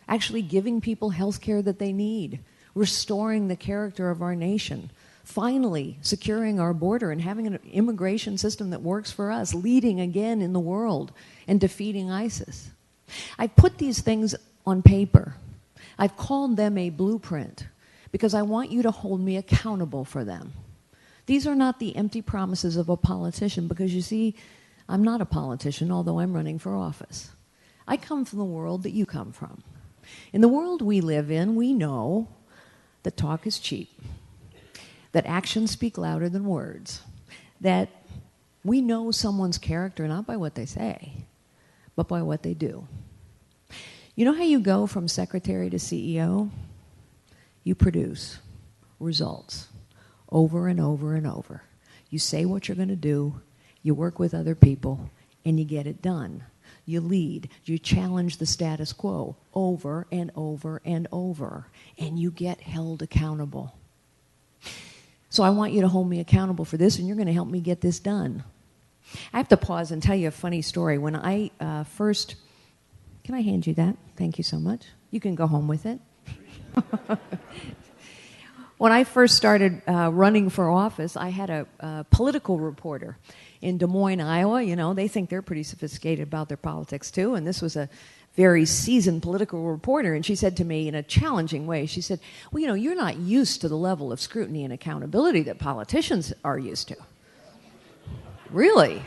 actually giving people health care that they need, restoring the character of our nation, finally securing our border and having an immigration system that works for us, leading again in the world, and defeating ISIS. I put these things on paper. I've called them a blueprint because I want you to hold me accountable for them. These are not the empty promises of a politician because, you see, I'm not a politician, although I'm running for office. I come from the world that you come from. In the world we live in, we know that talk is cheap, that actions speak louder than words, that we know someone's character not by what they say, but by what they do. You know how you go from secretary to CEO? You produce results over and over and over. You say what you're going to do, you work with other people, and you get it done. You lead, you challenge the status quo over and over and over, and you get held accountable. So I want you to hold me accountable for this, and you're going to help me get this done. I have to pause and tell you a funny story. When I first... Can I hand you that? Thank you so much. You can go home with it. When I first started running for office, I had a political reporter in Des Moines, Iowa. You know, they think they're pretty sophisticated about their politics, too, and this was a very seasoned political reporter, and she said to me in a challenging way, she said, well, you know, you're not used to the level of scrutiny and accountability that politicians are used to. Really?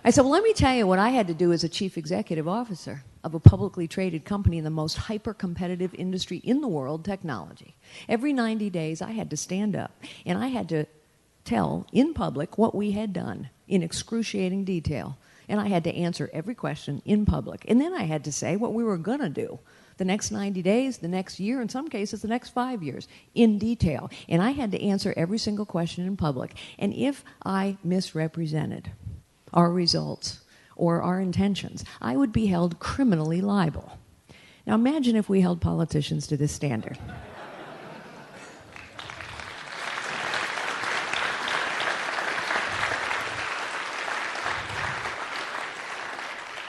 I said, well, let me tell you what I had to do as a chief executive officer of a publicly traded company in the most hyper-competitive industry in the world, technology. Every 90 days, I had to stand up, and I had to tell in public what we had done in excruciating detail. And I had to answer every question in public. And then I had to say what we were going to do the next 90 days, the next year, in some cases the next 5 years, in detail. And I had to answer every single question in public. And if I misrepresented our results or our intentions, I would be held criminally liable. Now imagine if we held politicians to this standard.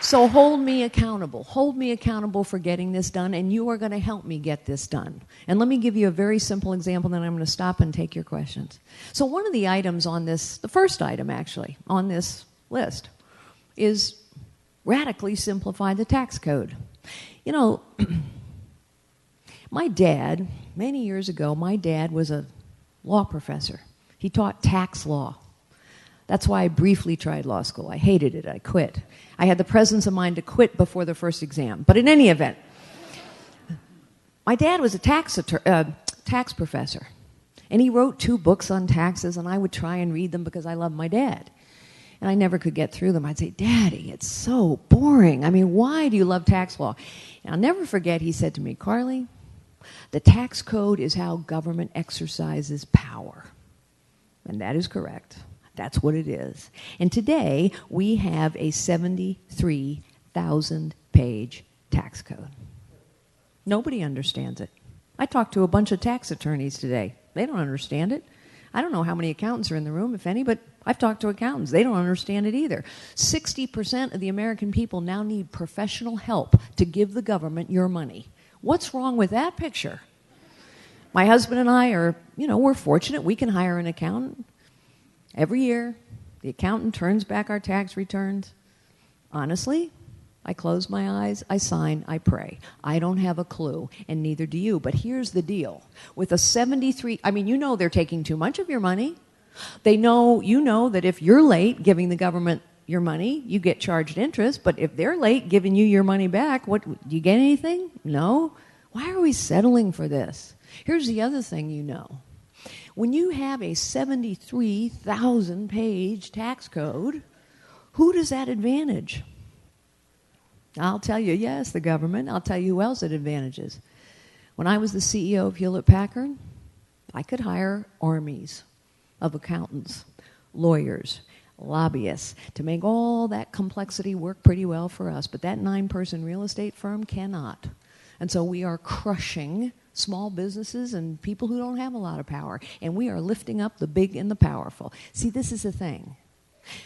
So hold me accountable. Hold me accountable for getting this done, and you are going to help me get this done. And let me give you a very simple example, then I'm going to stop and take your questions. So one of the items on this, the first item actually, on this list is radically simplify the tax code. You know, my dad, many years ago, my dad was a law professor. He taught tax law. That's why I briefly tried law school. I hated it. I quit. I had the presence of mind to quit before the first exam. But in any event, my dad was a tax professor, and he wrote 2 books on taxes, and I would try and read them because I loved my dad. And I never could get through them. I'd say, Daddy, it's so boring. I mean, why do you love tax law? And I'll never forget, he said to me, Carly, the tax code is how government exercises power. And that is correct. That's what it is. And today, we have a 73,000-page tax code. Nobody understands it. I talked to a bunch of tax attorneys today. They don't understand it. I don't know how many accountants are in the room, if any, but I've talked to accountants. They don't understand it either. 60% of the American people now need professional help to give the government your money. What's wrong with that picture? My husband and I are, we're fortunate. We can hire an accountant. Every year, the accountant turns back our tax returns. Honestly, I close my eyes, I sign, I pray. I don't have a clue, and neither do you. But here's the deal. With a 73, they're taking too much of your money. You know that if you're late giving the government your money, you get charged interest. But if they're late giving you your money back, do you get anything? No. Why are we settling for this? Here's the other thing you know. When you have a 73,000-page tax code, who does that advantage? I'll tell you, yes, the government. I'll tell you who else it advantages. When I was the CEO of Hewlett-Packard, I could hire armies of accountants, lawyers, lobbyists to make all that complexity work pretty well for us. But that 9-person real estate firm cannot. And so we are crushing small businesses and people who don't have a lot of power. And we are lifting up the big and the powerful. See, this is the thing.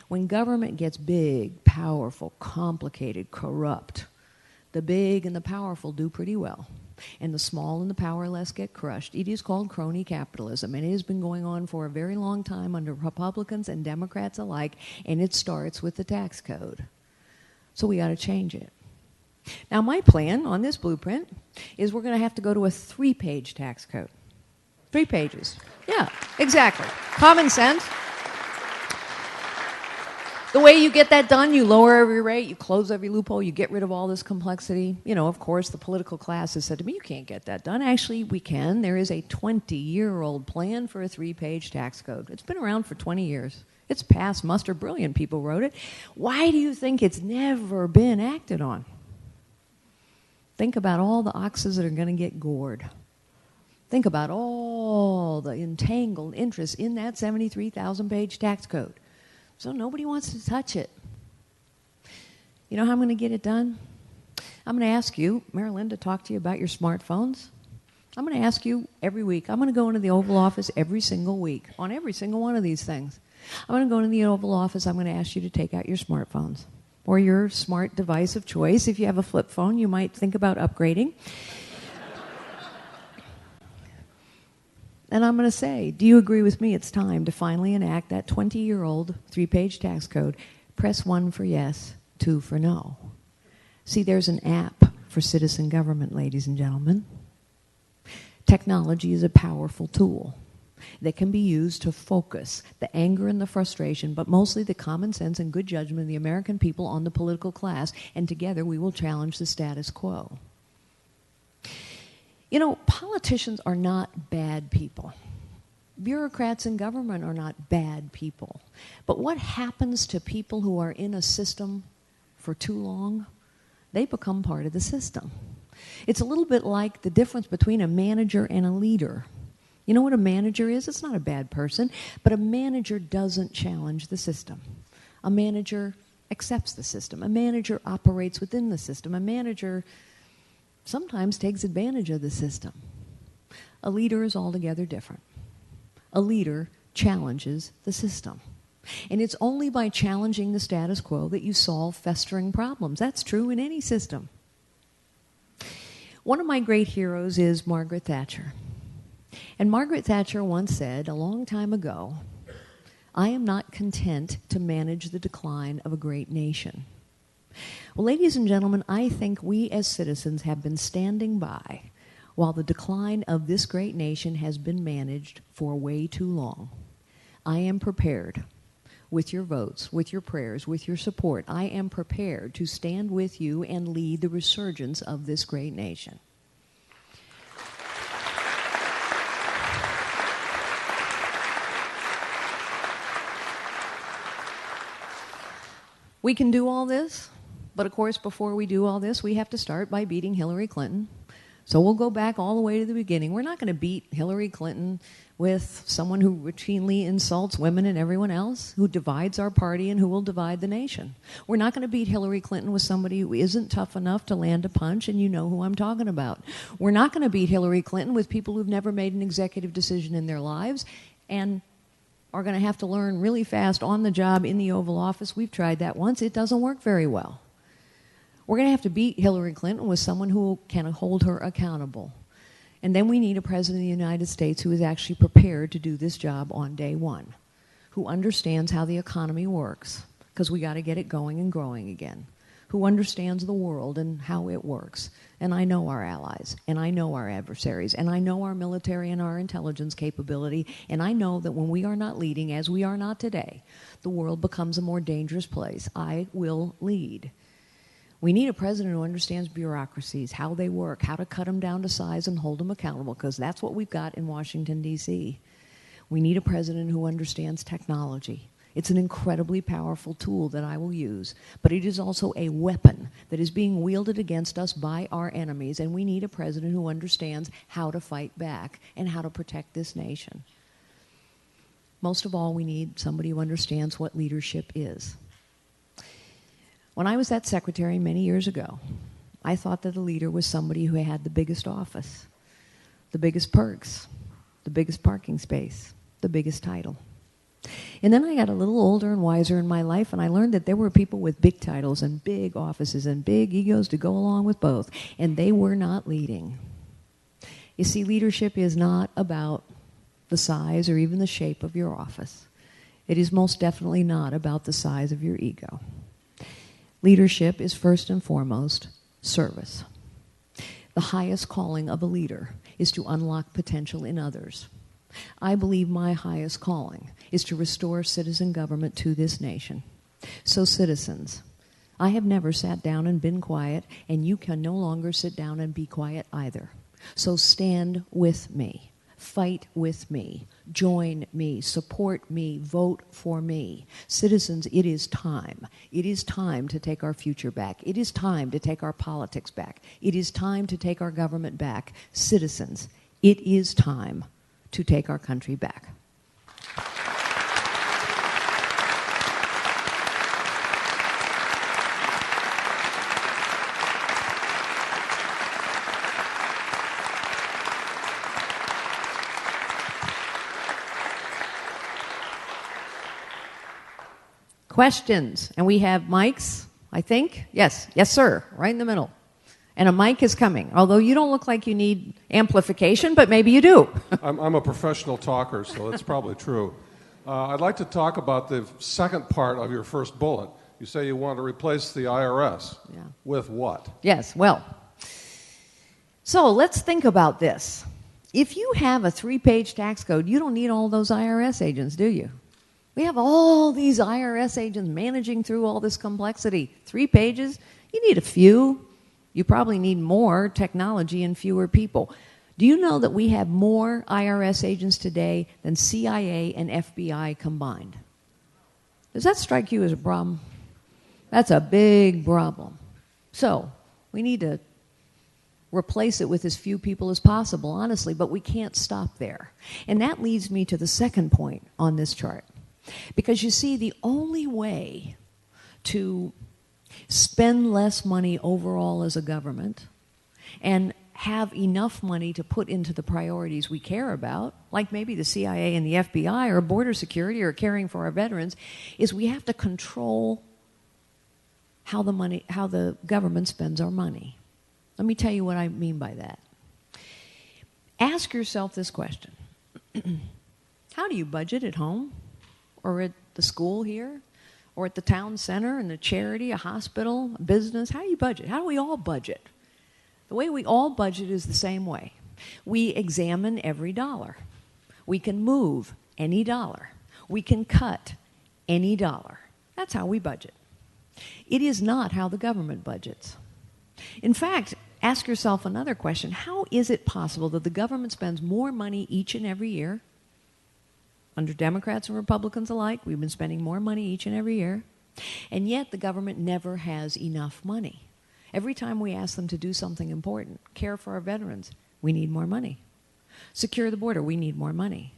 When government gets big, powerful, complicated, corrupt, the big and the powerful do pretty well. And the small and the powerless get crushed. It is called crony capitalism, and it has been going on for a very long time under Republicans and Democrats alike, and it starts with the tax code. So we got to change it. Now, my plan on this blueprint is we're going to have to go to a 3-page tax code. 3 pages. Yeah, exactly. Common sense. The way you get that done, you lower every rate, you close every loophole, you get rid of all this complexity. Of course, the political class has said to me, you can't get that done. Actually, we can. There is a 20-year-old plan for a 3-page tax code. It's been around for 20 years. It's passed muster. Brilliant people wrote it. Why do you think it's never been acted on? Think about all the oxes that are going to get gored. Think about all the entangled interests in that 73,000-page tax code. So nobody wants to touch it. You know how I'm going to get it done? I'm going to ask you, Marilyn, to talk to you about your smartphones. I'm going to ask you every week. I'm going to go into the Oval Office every single week on every single one of these things. I'm going to go into the Oval Office. I'm going to ask you to take out your smartphones or your smart device of choice. If you have a flip phone, you might think about upgrading. And I'm going to say, do you agree with me it's time to finally enact that 20-year-old 3-page tax code? Press 1 for yes, 2 for no. See, there's an app for citizen government, ladies and gentlemen. Technology is a powerful tool that can be used to focus the anger and the frustration, but mostly the common sense and good judgment of the American people on the political class, and together we will challenge the status quo. Politicians are not bad people. Bureaucrats in government are not bad people. But what happens to people who are in a system for too long? They become part of the system. It's a little bit like the difference between a manager and a leader. You know what a manager is? It's not a bad person, but a manager doesn't challenge the system. A manager accepts the system. A manager operates within the system. A manager sometimes takes advantage of the system. A leader is altogether different. A leader challenges the system. And it's only by challenging the status quo that you solve festering problems. That's true in any system. One of my great heroes is Margaret Thatcher. And Margaret Thatcher once said, a long time ago, I am not content to manage the decline of a great nation. Well, ladies and gentlemen, I think we as citizens have been standing by while the decline of this great nation has been managed for way too long. I am prepared with your votes, with your prayers, with your support, I am prepared to stand with you and lead the resurgence of this great nation. We can do all this, but of course, before we do all this, we have to start by beating Hillary Clinton. So we'll go back all the way to the beginning. We're not going to beat Hillary Clinton with someone who routinely insults women and everyone else, who divides our party and who will divide the nation. We're not going to beat Hillary Clinton with somebody who isn't tough enough to land a punch, and you know who I'm talking about. We're not going to beat Hillary Clinton with people who've never made an executive decision in their lives and are going to have to learn really fast on the job in the Oval Office. We've tried that once. It doesn't work very well. We're going to have to beat Hillary Clinton with someone who can hold her accountable. And then we need a president of the United States who is actually prepared to do this job on day one, who understands how the economy works, because we got to get it going and growing again, who understands the world and how it works. And I know our allies, and I know our adversaries, and I know our military and our intelligence capability, and I know that when we are not leading, as we are not today, the world becomes a more dangerous place. I will lead. We need a president who understands bureaucracies, how they work, how to cut them down to size and hold them accountable, because that's what we've got in Washington, D.C. We need a president who understands technology. It's an incredibly powerful tool that I will use, but it is also a weapon that is being wielded against us by our enemies, and we need a president who understands how to fight back and how to protect this nation. Most of all, we need somebody who understands what leadership is. When I was that secretary many years ago, I thought that a leader was somebody who had the biggest office, the biggest perks, the biggest parking space, the biggest title. And then I got a little older and wiser in my life, and I learned that there were people with big titles and big offices and big egos to go along with both, and they were not leading. You see, leadership is not about the size or even the shape of your office. It is most definitely not about the size of your ego. Leadership is first and foremost service. The highest calling of a leader is to unlock potential in others. I believe my highest calling is to restore citizen government to this nation. So citizens, I have never sat down and been quiet, and you can no longer sit down and be quiet either. So stand with me. Fight with me. Join me. Support me. Vote for me. Citizens, it is time. It is time to take our future back. It is time to take our politics back. It is time to take our government back. Citizens, it is time to take our country back. Questions? And we have mics, I think. Yes, yes, sir, right in the middle. And a mic is coming, although you don't look like you need amplification, but maybe you do. I'm a professional talker, so that's probably true. I'd like to talk about the second part of your first bullet. You say you want to replace the IRS. Yeah. With what? Yes, well, so let's think about this. If you have a 3-page tax code, you don't need all those IRS agents, do you? We have all these IRS agents managing through all this complexity. 3 pages, you need a few. You probably need more technology and fewer people. Do you know that we have more IRS agents today than CIA and FBI combined? Does that strike you as a problem? That's a big problem. So we need to replace it with as few people as possible, honestly, but we can't stop there. And that leads me to the second point on this chart. Because you see, the only way to spend less money overall as a government and have enough money to put into the priorities we care about, like maybe the CIA and the FBI or border security or caring for our veterans, is we have to control how the government spends our money. Let me tell you what I mean by that. Ask yourself this question. How do you budget at home? Or at the school here, or at the town center, in a charity, a hospital, a business? How do you budget? How do we all budget? The way we all budget is the same way. We examine every dollar. We can move any dollar. We can cut any dollar. That's how we budget. It is not how the government budgets. In fact, ask yourself another question. How is it possible that the government spends more money each and every year? Under Democrats and Republicans alike, we've been spending more money each and every year, and yet the government never has enough money. Every time we ask them to do something important, care for our veterans, we need more money. Secure the border, we need more money.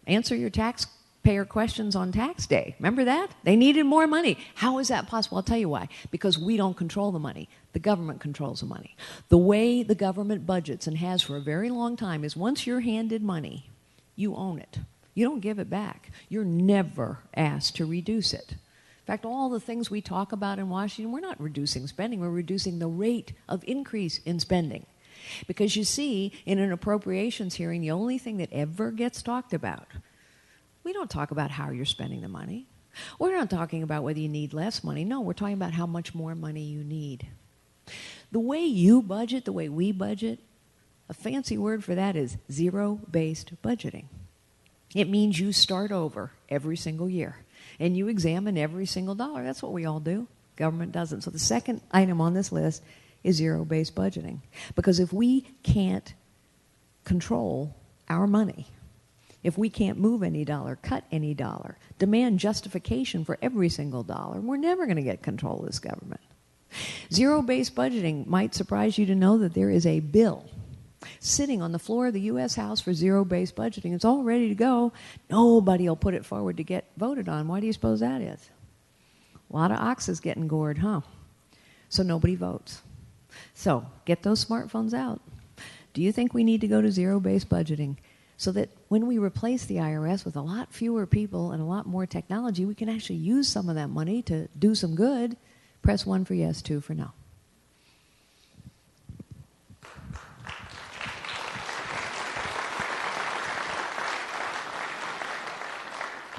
Answer your taxpayer questions on tax day. Remember that? They needed more money. How is that possible? I'll tell you why. Because we don't control the money. The government controls the money. The way the government budgets, and has for a very long time, is once you're handed money, you own it. You don't give it back. You're never asked to reduce it. In fact, all the things we talk about in Washington, we're not reducing spending, we're reducing the rate of increase in spending. Because you see, in an appropriations hearing, the only thing that ever gets talked about, we don't talk about how you're spending the money. We're not talking about whether you need less money. No, we're talking about how much more money you need. The way you budget, the way we budget, a fancy word for that is zero-based budgeting. It means you start over every single year, and you examine every single dollar. That's what we all do. Government doesn't. So the second item on this list is zero-based budgeting. Because if we can't control our money, if we can't move any dollar, cut any dollar, demand justification for every single dollar, we're never going to get control of this government. Zero-based budgeting might surprise you to know that there is a bill sitting on the floor of the U.S. House for zero-based budgeting. It's all ready to go. Nobody will put it forward to get voted on. Why do you suppose that is? A lot of oxes getting gored, huh? So nobody votes. So get those smartphones out. Do you think we need to go to zero-based budgeting so that when we replace the IRS with a lot fewer people and a lot more technology, we can actually use some of that money to do some good? Press 1 for yes, 2 for no.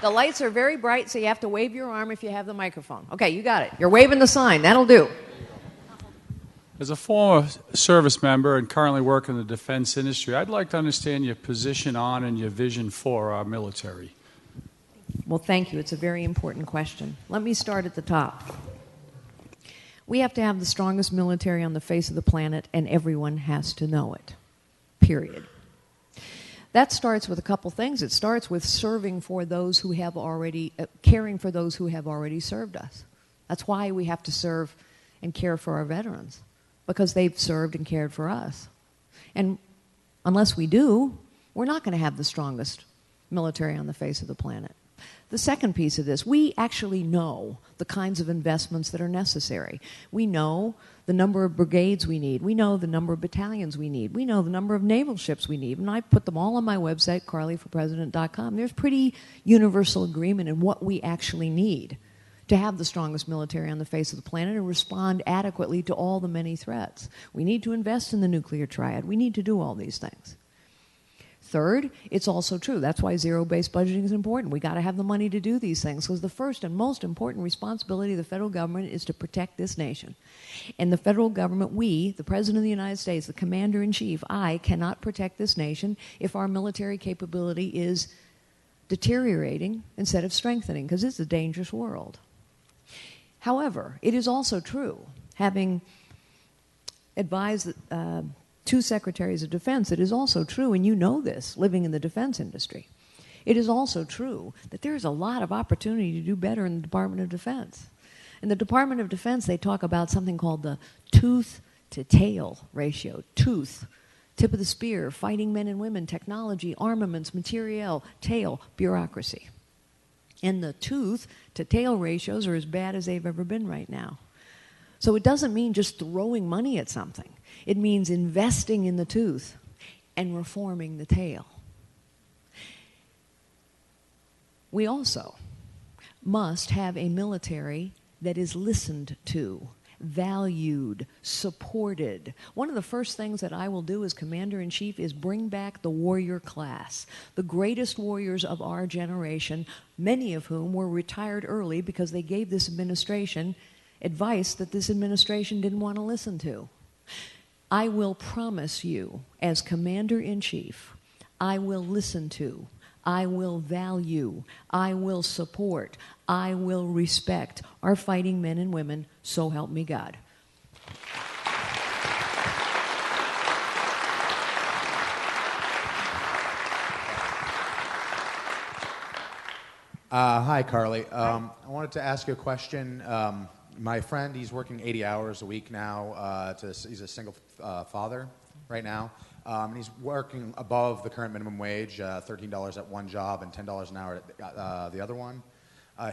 The lights are very bright, so you have to wave your arm if you have the microphone. Okay, you got it. You're waving the sign. That'll do. As a former service member and currently work in the defense industry, I'd like to understand your position on and your vision for our military. Well, thank you. It's a very important question. Let me start at the top. We have to have the strongest military on the face of the planet, and everyone has to know it. Period. That starts with a couple things. It starts with serving for those who have already, caring for those who have already served us. That's why we have to serve and care for our veterans, because they've served and cared for us. And unless we do, we're not going to have the strongest military on the face of the planet. The second piece of this, we actually know the kinds of investments that are necessary. We know the number of brigades we need. We know the number of battalions we need. We know the number of naval ships we need. And I put them all on my website, carlyforpresident.com. There's pretty universal agreement in what we actually need to have the strongest military on the face of the planet and respond adequately to all the many threats. We need to invest in the nuclear triad. We need to do all these things. Third, it's also true. That's why zero-based budgeting is important. We got to have the money to do these things, because the first and most important responsibility of the federal government is to protect this nation. And the federal government, we, the President of the United States, the Commander-in-Chief, I, cannot protect this nation if our military capability is deteriorating instead of strengthening, because it's a dangerous world. However, it is also true, having advised two secretaries of defense, it is also true, and you know this, living in the defense industry, it is also true that there is a lot of opportunity to do better in the Department of Defense. In the Department of Defense, they talk about something called the tooth-to-tail ratio. Tooth, tip of the spear, fighting men and women, technology, armaments, materiel, tail, bureaucracy. And the tooth-to-tail ratios are as bad as they've ever been right now. So it doesn't mean just throwing money at something. It means investing in the tooth and reforming the tail. We also must have a military that is listened to, valued, supported. One of the first things that I will do as Commander-in-Chief is bring back the warrior class, the greatest warriors of our generation, many of whom were retired early because they gave this administration advice that this administration didn't want to listen to. I will promise you, as Commander-in-Chief, I will listen to, I will value, I will support, I will respect our fighting men and women, so help me God. Hi, Carly. I wanted to ask you a question. My friend, he's working 80 hours a week now. He's a single father right now. And he's working above the current minimum wage, $13 at one job and $10 an hour at the other one.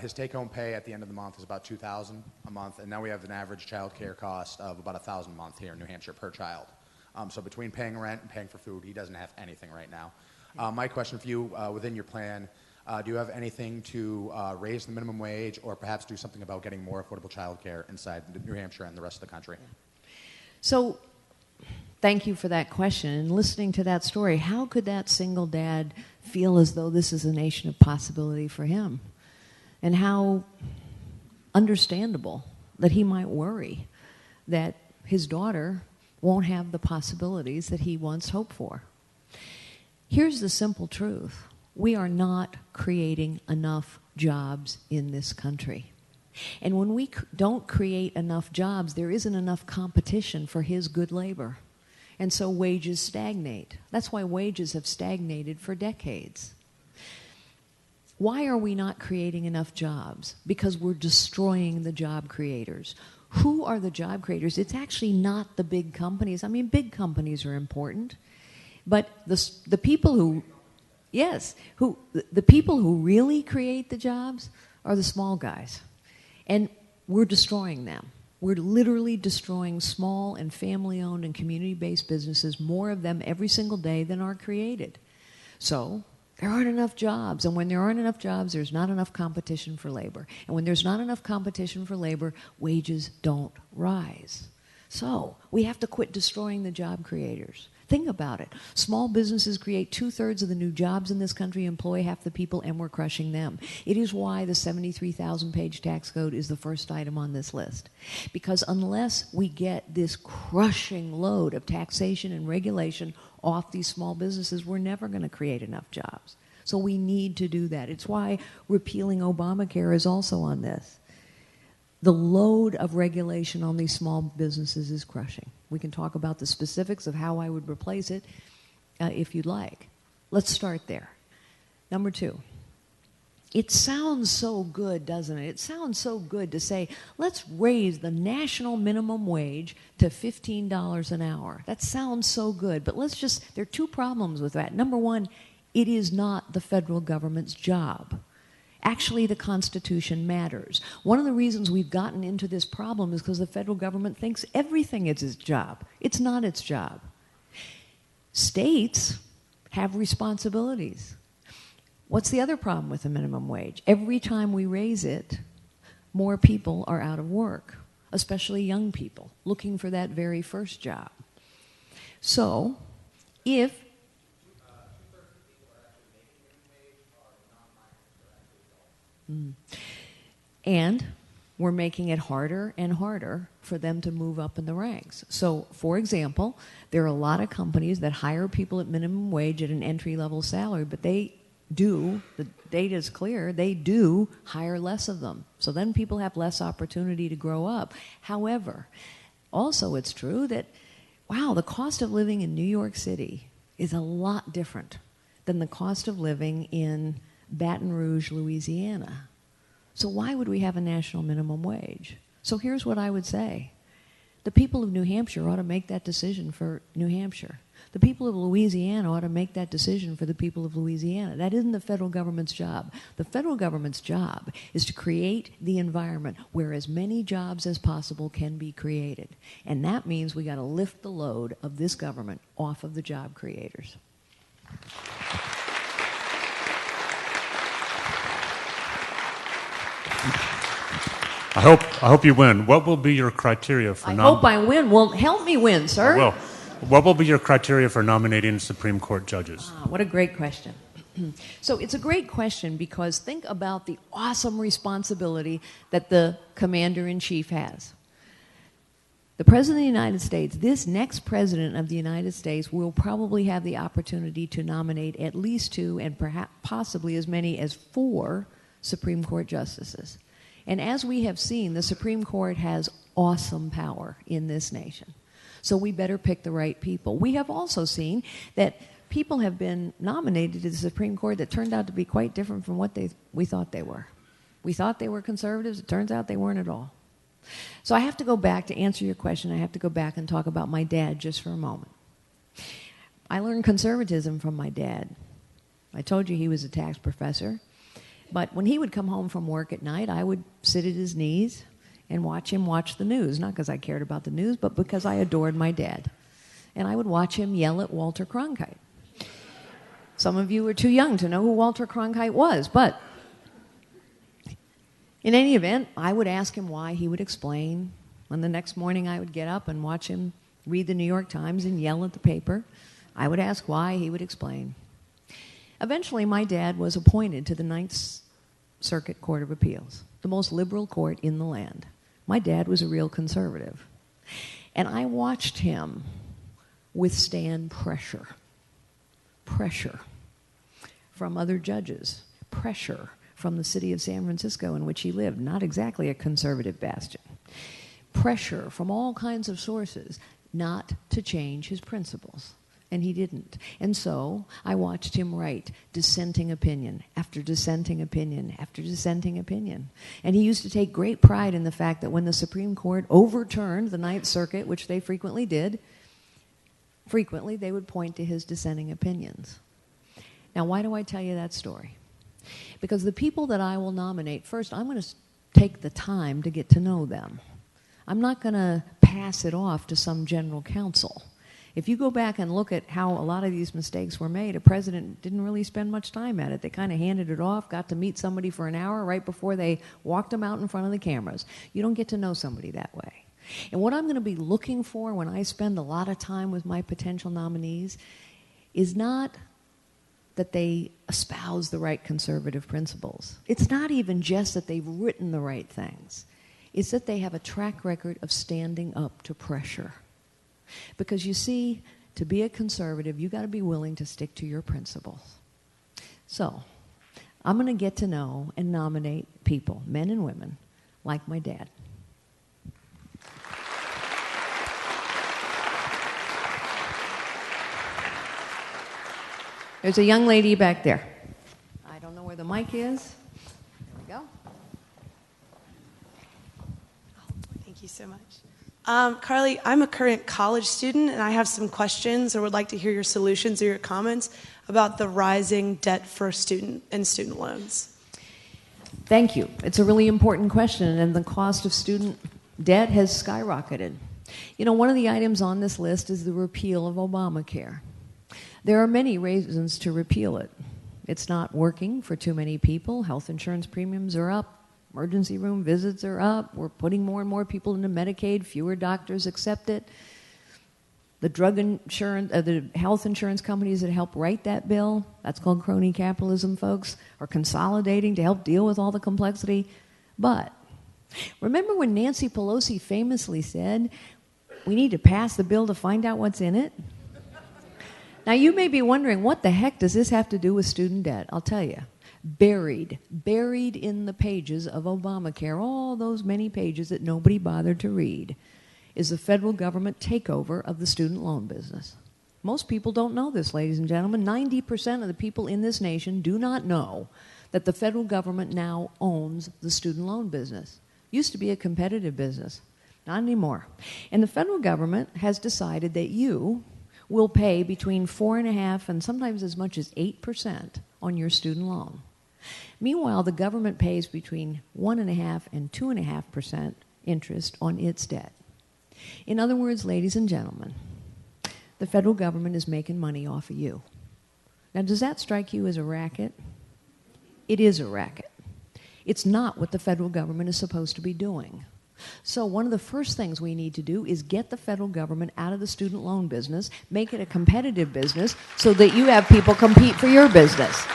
His take-home pay at the end of the month is about $2,000 a month, and now we have an average child care cost of about $1,000 a month here in New Hampshire per child. So between paying rent and paying for food, he doesn't have anything right now. My question for you, within your plan, do you have anything to raise the minimum wage or perhaps do something about getting more affordable child care inside New Hampshire and the rest of the country? So thank you for that question. And listening to that story, how could that single dad feel as though this is a nation of possibility for him? And how understandable that he might worry that his daughter won't have the possibilities that he once hoped for. Here's the simple truth. We are not creating enough jobs in this country. And when we don't create enough jobs, there isn't enough competition for his good labor. And so wages stagnate. That's why wages have stagnated for decades. Why are we not creating enough jobs? Because we're destroying the job creators. Who are the job creators? It's actually not the big companies. I mean, big companies are important. But the people who... Yes, the people who really create the jobs are the small guys. And we're destroying them. We're literally destroying small and family-owned and community-based businesses, more of them every single day than are created. So there aren't enough jobs. And when there aren't enough jobs, there's not enough competition for labor. And when there's not enough competition for labor, wages don't rise. So we have to quit destroying the job creators. Think about it. Small businesses create 2/3 of the new jobs in this country, employ half the people, and we're crushing them. It is why the 73,000-page tax code is the first item on this list. Because unless we get this crushing load of taxation and regulation off these small businesses, we're never going to create enough jobs. So we need to do that. It's why repealing Obamacare is also on this. The load of regulation on these small businesses is crushing. We can talk about the specifics of how I would replace it if you'd like. Let's start there. Number 2, it sounds so good, doesn't it? It sounds so good to say, let's raise the national minimum wage to $15 an hour. That sounds so good, but there are 2 problems with that. Number 1, it is not the federal government's job. Actually, the Constitution matters. One of the reasons we've gotten into this problem is because the federal government thinks everything is its job. It's not its job. States have responsibilities. What's the other problem with the minimum wage? Every time we raise it, more people are out of work, especially young people, looking for that very first job. So, if and we're making it harder and harder for them to move up in the ranks. So, for example, there are a lot of companies that hire people at minimum wage at an entry-level salary, but the data is clear, they do hire less of them. So then people have less opportunity to grow up. However, also it's true that, wow, the cost of living in New York City is a lot different than the cost of living in Baton Rouge, Louisiana. So why would we have a national minimum wage? So here's what I would say. The people of New Hampshire ought to make that decision for New Hampshire. The people of Louisiana ought to make that decision for the people of Louisiana. That isn't the federal government's job. The federal government's job is to create the environment where as many jobs as possible can be created. And that means we got to lift the load of this government off of the job creators. I hope you win. What will be your criteria for I hope I win. Well, help me win, sir. Well, what will be your criteria for nominating Supreme Court judges? What a great question. So it's a great question because think about the awesome responsibility that the commander-in-chief has. The President of the United States, this next President of the United States, will probably have the opportunity to nominate at least 2 and perhaps possibly as many as 4 Supreme Court justices. And as we have seen, the Supreme Court has awesome power in this nation. So we better pick the right people. We have also seen that people have been nominated to the Supreme Court that turned out to be quite different from what we thought they were. We thought they were conservatives. It turns out they weren't at all. So I have to go back to answer your question. I have to go back and talk about my dad just for a moment. I learned conservatism from my dad. I told you he was a tax professor. But when he would come home from work at night, I would sit at his knees and watch him watch the news. Not because I cared about the news, but because I adored my dad. And I would watch him yell at Walter Cronkite. Some of you are too young to know who Walter Cronkite was, but in any event, I would ask him why. He would explain. And the next morning I would get up and watch him read the New York Times and yell at the paper. I would ask why. He would explain. Eventually, my dad was appointed to the Ninth Circuit Court of Appeals, the most liberal court in the land. My dad was a real conservative. And I watched him withstand pressure from other judges, pressure from the city of San Francisco in which he lived, not exactly a conservative bastion, pressure from all kinds of sources not to change his principles. And he didn't. And so I watched him write dissenting opinion after dissenting opinion after dissenting opinion. And he used to take great pride in the fact that when the Supreme Court overturned the Ninth Circuit, which they frequently did, frequently they would point to his dissenting opinions. Now, why do I tell you that story? Because the people that I will nominate, first, I'm going to take the time to get to know them. I'm not going to pass it off to some general counsel. If you go back and look at how a lot of these mistakes were made, a president didn't really spend much time at it. They kind of handed it off, got to meet somebody for an hour right before they walked them out in front of the cameras. You don't get to know somebody that way. And what I'm going to be looking for when I spend a lot of time with my potential nominees is not that they espouse the right conservative principles. It's not even just that they've written the right things. It's that they have a track record of standing up to pressure. Because you see, to be a conservative, you got to be willing to stick to your principles. So, I'm going to get to know and nominate people, men and women, like my dad. There's a young lady back there. I don't know where the mic is. There we go. Thank you so much. Carly, I'm a current college student, and I have some questions or would like to hear your solutions or your comments about the rising debt for student loans. Thank you. It's a really important question, and the cost of student debt has skyrocketed. You know, one of the items on this list is the repeal of Obamacare. There are many reasons to repeal it. It's not working for too many people. Health insurance premiums are up. Emergency room visits are up. We're putting more and more people into Medicaid. Fewer doctors accept it. The drug insurance, the health insurance companies that help write that bill, that's called crony capitalism, folks, are consolidating to help deal with all the complexity. But remember when Nancy Pelosi famously said, we need to pass the bill to find out what's in it? Now, you may be wondering, what the heck does this have to do with student debt? I'll tell you. Buried in the pages of Obamacare, all those many pages that nobody bothered to read, is the federal government takeover of the student loan business. Most people don't know this, ladies and gentlemen. 90% of the people in this nation do not know that the federal government now owns the student loan business. Used to be a competitive business. Not anymore. And the federal government has decided that you will pay between 4.5% and sometimes as much as 8% on your student loan. Meanwhile, the government pays between 1.5% and 2.5% interest on its debt. In other words, ladies and gentlemen, the federal government is making money off of you. Now, does that strike you as a racket? It is a racket. It's not what the federal government is supposed to be doing. So one of the first things we need to do is get the federal government out of the student loan business, make it a competitive business so that you have people compete for your business.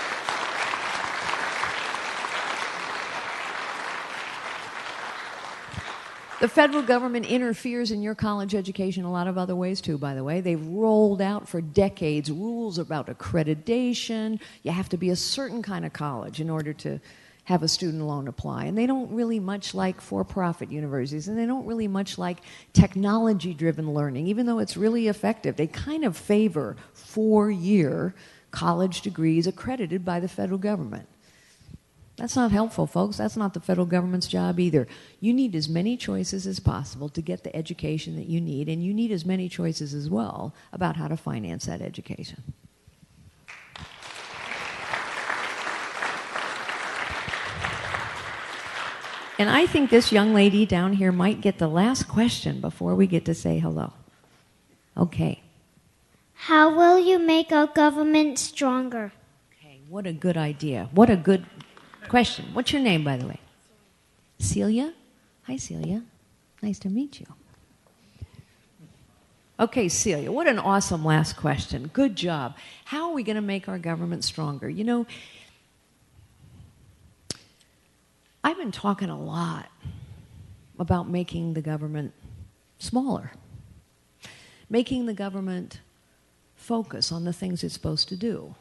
The federal government interferes in your college education a lot of other ways too, by the way. They've rolled out for decades rules about accreditation. You have to be a certain kind of college in order to have a student loan apply. And they don't really much like for-profit universities, and they don't really much like technology-driven learning, even though it's really effective. They kind of favor 4-year college degrees accredited by the federal government. That's not helpful, folks. That's not the federal government's job either. You need as many choices as possible to get the education that you need, and you need as many choices as well about how to finance that education. And I think this young lady down here might get the last question before we get to say hello. Okay. How will you make our government stronger? Okay, what a good idea. What a good question. What's your name, by the way? Celia? Hi, Celia. Nice to meet you. Okay, Celia, what an awesome last question. Good job. How are we going to make our government stronger? You know, I've been talking a lot about making the government smaller, making the government focus on the things it's supposed to do,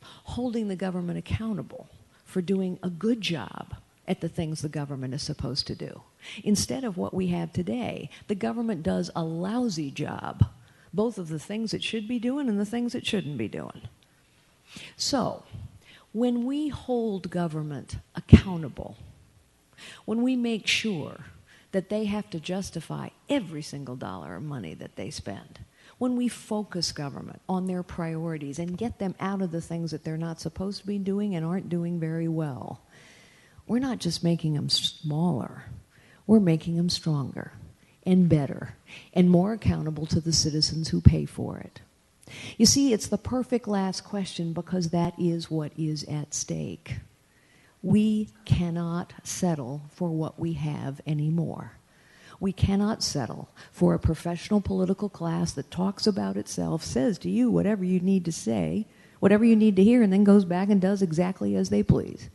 holding the government accountable for doing a good job at the things the government is supposed to do. Instead of what we have today, the government does a lousy job, both of the things it should be doing and the things it shouldn't be doing. So, when we hold government accountable, when we make sure that they have to justify every single dollar of money that they spend, when we focus government on their priorities and get them out of the things that they're not supposed to be doing and aren't doing very well, we're not just making them smaller, we're making them stronger and better and more accountable to the citizens who pay for it. You see, it's the perfect last question because that is what is at stake. We cannot settle for what we have anymore. We cannot settle for a professional political class that talks about itself, says to you whatever you need to say, whatever you need to hear, and then goes back and does exactly as they please.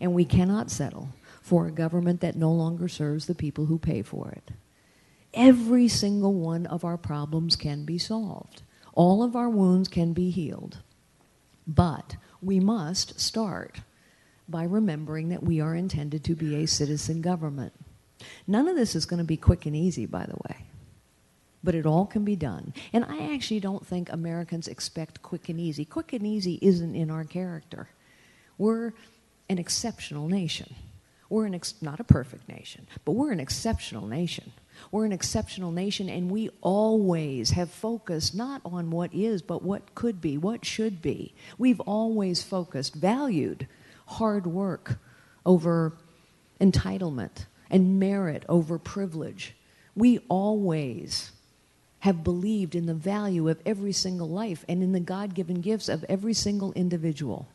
And we cannot settle for a government that no longer serves the people who pay for it. Every single one of our problems can be solved. All of our wounds can be healed. But we must start by remembering that we are intended to be a citizen government. None of this is going to be quick and easy, by the way, but it all can be done. And I actually don't think Americans expect quick and easy. Quick and easy isn't in our character. We're an exceptional nation. We're not a perfect nation, but we're an exceptional nation. We're an exceptional nation, and we always have focused not on what is, but what could be, what should be. We've always focused, valued hard work over entitlement and merit over privilege. We always have believed in the value of every single life and in the God-given gifts of every single individual.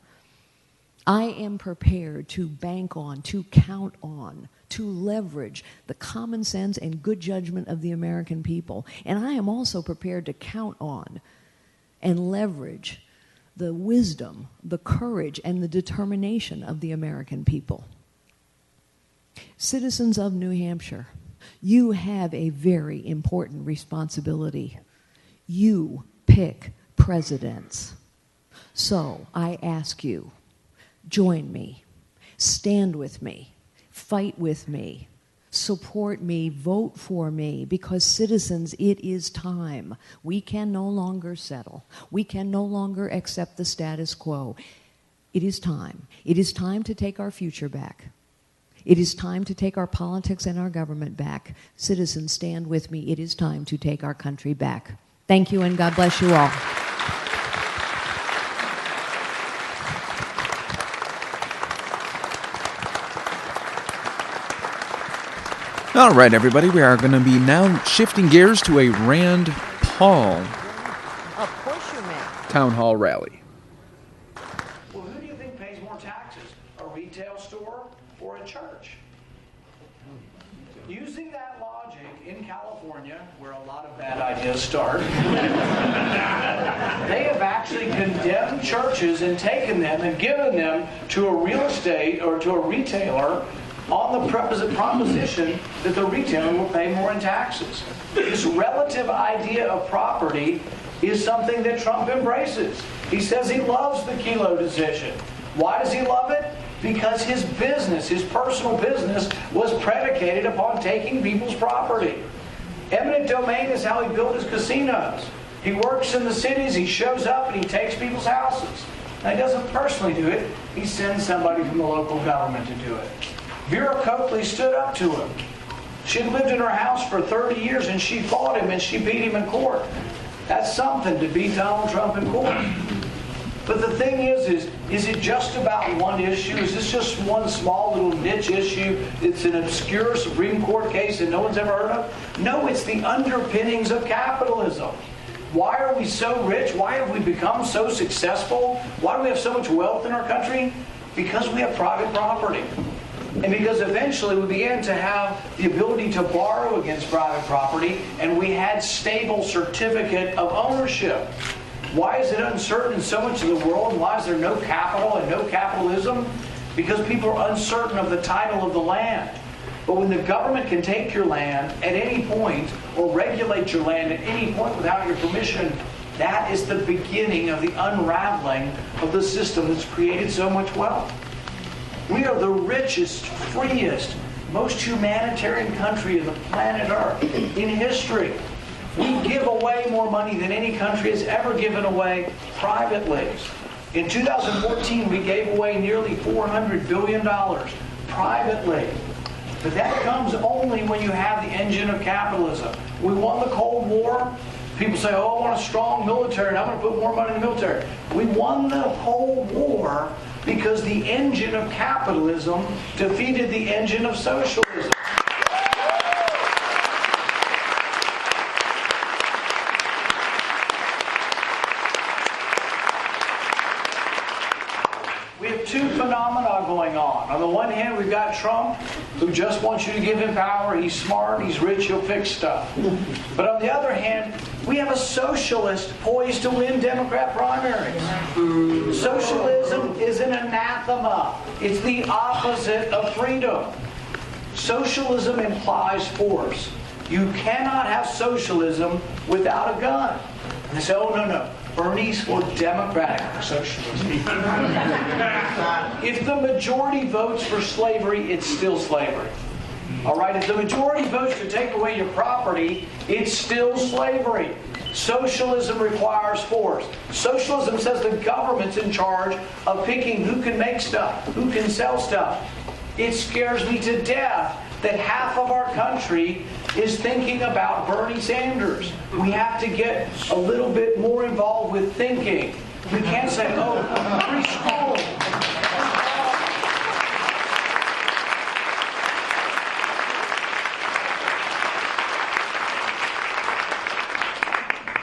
I am prepared to bank on, to count on, to leverage the common sense and good judgment of the American people. And I am also prepared to count on and leverage the wisdom, the courage, and the determination of the American people. Citizens of New Hampshire, you have a very important responsibility. You pick presidents. So I ask you, join me, stand with me, fight with me, support me, vote for me, because citizens, it is time. We can no longer settle. We can no longer accept the status quo. It is time. It is time to take our future back. It is time to take our politics and our government back. Citizens, stand with me. It is time to take our country back. Thank you, and God bless you all. All right, everybody, we are going to be now shifting gears to a Rand Paul town hall rally. Well, who do you think pays more taxes, a retail store or a church? Using that logic in California, where a lot of bad ideas start, they have actually condemned churches and taken them and given them to a real estate or to a retailer on the proposition that the retailer will pay more in taxes. This relative idea of property is something that Trump embraces. He says he loves the Kelo decision. Why does he love it? Because his business, his personal business, was predicated upon taking people's property. Eminent domain is how he built his casinos. He works in the cities, he shows up, and he takes people's houses. Now, he doesn't personally do it. He sends somebody from the local government to do it. Vera Coakley stood up to him. She had lived in her house for 30 years, and she fought him, and she beat him in court. That's something, to beat Donald Trump in court. But the thing is it just about one issue? Is this just one small little niche issue? It's an obscure Supreme Court case that no one's ever heard of? No, it's the underpinnings of capitalism. Why are we so rich? Why have we become so successful? Why do we have so much wealth in our country? Because we have private property. And because eventually we began to have the ability to borrow against private property, and we had stable certificate of ownership. Why is it uncertain in so much of the world? Why is there no capital and no capitalism? Because people are uncertain of the title of the land. But when the government can take your land at any point or regulate your land at any point without your permission, that is the beginning of the unraveling of the system that's created so much wealth. We are the richest, freest, most humanitarian country in the planet Earth in history. We give away more money than any country has ever given away privately. In 2014, we gave away nearly $400 billion privately. But that comes only when you have the engine of capitalism. We won the Cold War. People say, oh, I want a strong military, and I'm going to put more money in the military. We won the Cold War because the engine of capitalism defeated the engine of socialism. We have two phenomena going on. On the one hand, we've got Trump, who just wants you to give him power. He's smart, he's rich, he'll fix stuff. But on the other hand, we have a socialist poised to win Democrat primaries. Socialism is an anathema. It's the opposite of freedom. Socialism implies force. You cannot have socialism without a gun. And they say, oh, no. Bernie's for democratic socialism. If the majority votes for slavery, it's still slavery. All right, if the majority votes to take away your property, it's still slavery. Socialism requires force. Socialism says the government's in charge of picking who can make stuff, who can sell stuff. It scares me to death that half of our country is thinking about Bernie Sanders. We have to get a little bit more involved with thinking. We can't say, oh, free school.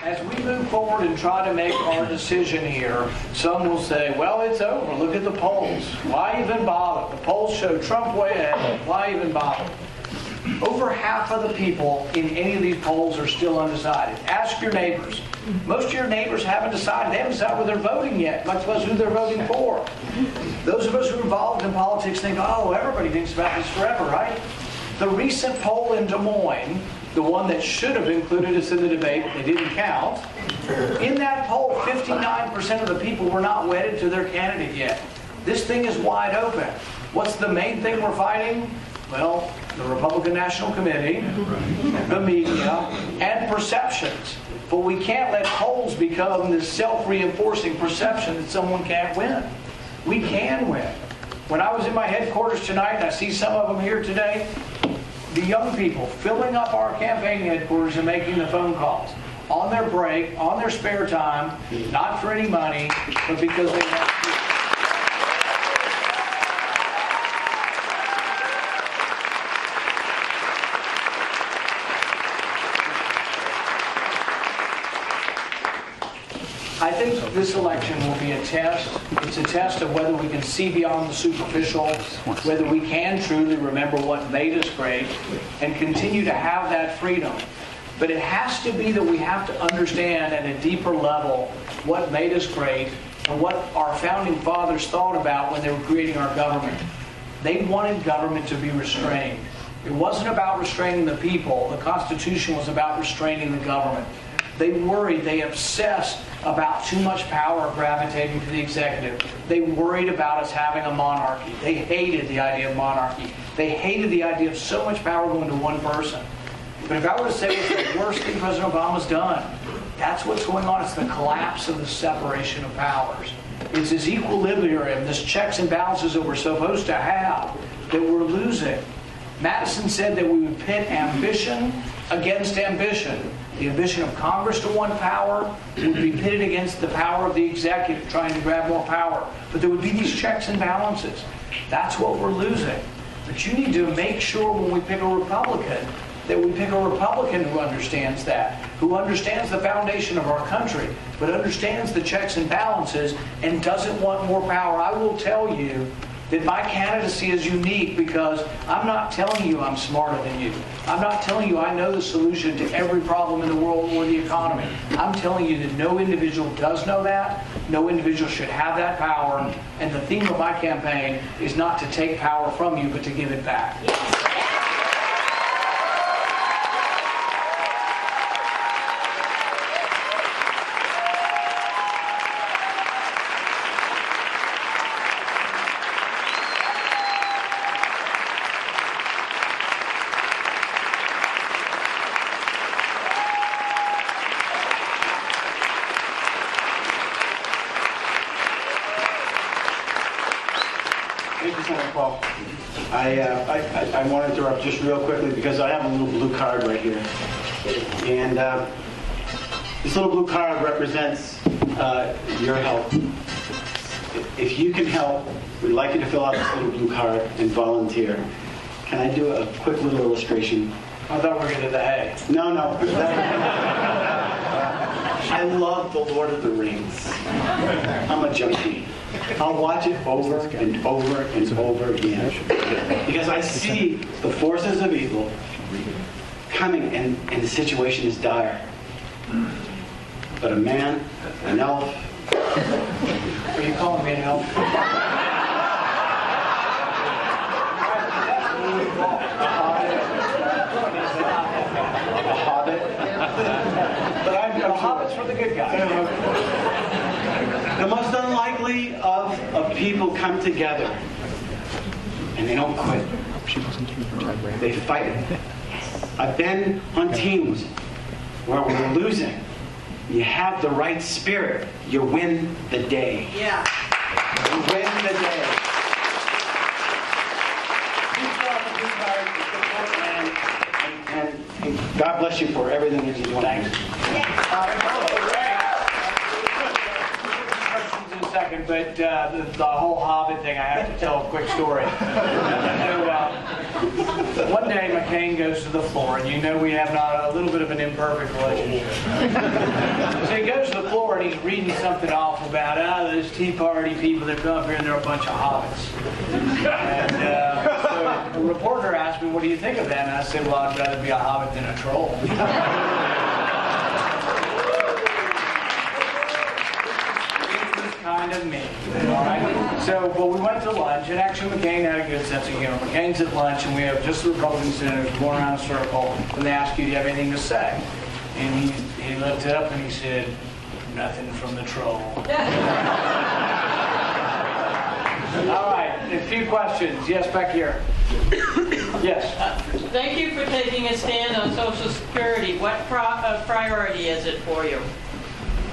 As we move forward and try to make our decision here, some will say, well, it's over. Look at the polls. Why even bother? The polls show Trump way ahead. Why even bother? Over half of the people in any of these polls are still undecided. Ask your neighbors. Most of your neighbors haven't decided. They haven't decided whether they're voting yet, much less who they're voting for. Those of us who are involved in politics think, oh, everybody thinks about this forever, right? The recent poll in Des Moines, the one that should have included us in the debate, but they didn't count. In that poll, 59% of the people were not wedded to their candidate yet. This thing is wide open. What's the main thing we're fighting? Well, the Republican National Committee, the media, and perceptions. But we can't let polls become this self-reinforcing perception that someone can't win. We can win. When I was in my headquarters tonight, and I see some of them here today, the young people filling up our campaign headquarters and making the phone calls on their break, on their spare time, not for any money, but because they want to. I think this election will be a test. It's a test of whether we can see beyond the superficial, whether we can truly remember what made us great, and continue to have that freedom. But it has to be that we have to understand at a deeper level what made us great and what our founding fathers thought about when they were creating our government. They wanted government to be restrained. It wasn't about restraining the people. The Constitution was about restraining the government. They worried, they obsessed about too much power gravitating to the executive. They worried about us having a monarchy. They hated the idea of monarchy. They hated the idea of so much power going to one person. But if I were to say what's the worst thing President Obama's done, that's what's going on. It's the collapse of the separation of powers. It's this equilibrium, this checks and balances that we're supposed to have that we're losing. Madison said that we would pit ambition against ambition. The ambition of Congress to want power would be pitted against the power of the executive trying to grab more power. But there would be these checks and balances. That's what we're losing. But you need to make sure when we pick a Republican that we pick a Republican who understands that, who understands the foundation of our country, but understands the checks and balances and doesn't want more power. I will tell you that my candidacy is unique because I'm not telling you I'm smarter than you. I'm not telling you I know the solution to every problem in the world or the economy. I'm telling you that no individual does know that. No individual should have that power. And the theme of my campaign is not to take power from you, but to give it back. I want to interrupt just real quickly because I have a little blue card right here. And this little blue card represents your help. If you can help, we'd like you to fill out this little blue card and volunteer. Can I do a quick little illustration? I thought we were going to do the hay. No. I love The Lord of the Rings. I'm a junkie. I'll watch it over and over and over again because I see the forces of evil coming and the situation is dire. But a man, an elf... Are you calling me an elf? A hobbit? But the hobbits were the good guys. The most unlikely of people come together and they don't quit. They fight it. I've been on teams where we're losing. You have the right spirit, you win the day. Yeah. You win the day. And God bless you for everything that you're doing. Thanks. In a second, but the whole Hobbit thing, I have to tell a quick story. So, one day McCain goes to the floor, and you know we have not a little bit of an imperfect relationship. So he goes to the floor and he's reading something off about those Tea Party people that come up here and they're a bunch of hobbits. And so the reporter asked me, "What do you think of that?" And I said, "Well, I'd rather be a hobbit than a troll." Kind of me. All right. So, well, we went to lunch, and actually McCain had a good sense of humor. McCain's at lunch, and we have just the Republican senators going around a circle, and they ask you, "Do you have anything to say?" And he looked up and he said, "Nothing from the troll." All right. A few questions. Yes, back here. Yes. Thank you for taking a stand on Social Security. What priority is it for you?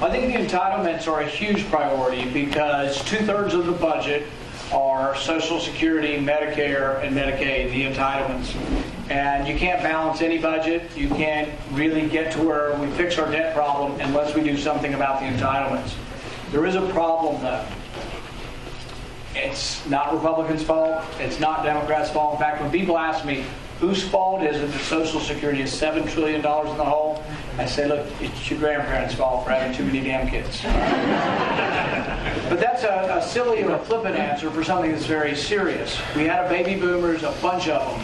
I think the entitlements are a huge priority because 2/3 of the budget are Social Security, Medicare, and Medicaid, the entitlements. And you can't balance any budget. You can't really get to where we fix our debt problem unless we do something about the entitlements. There is a problem, though. It's not Republicans' fault. It's not Democrats' fault. In fact, when people ask me, whose fault is it that Social Security is $7 trillion in the hole? I say, look, it's your grandparents' fault for having too many damn kids. But that's a silly and a flippant answer for something that's very serious. We had baby boomers, a bunch of them,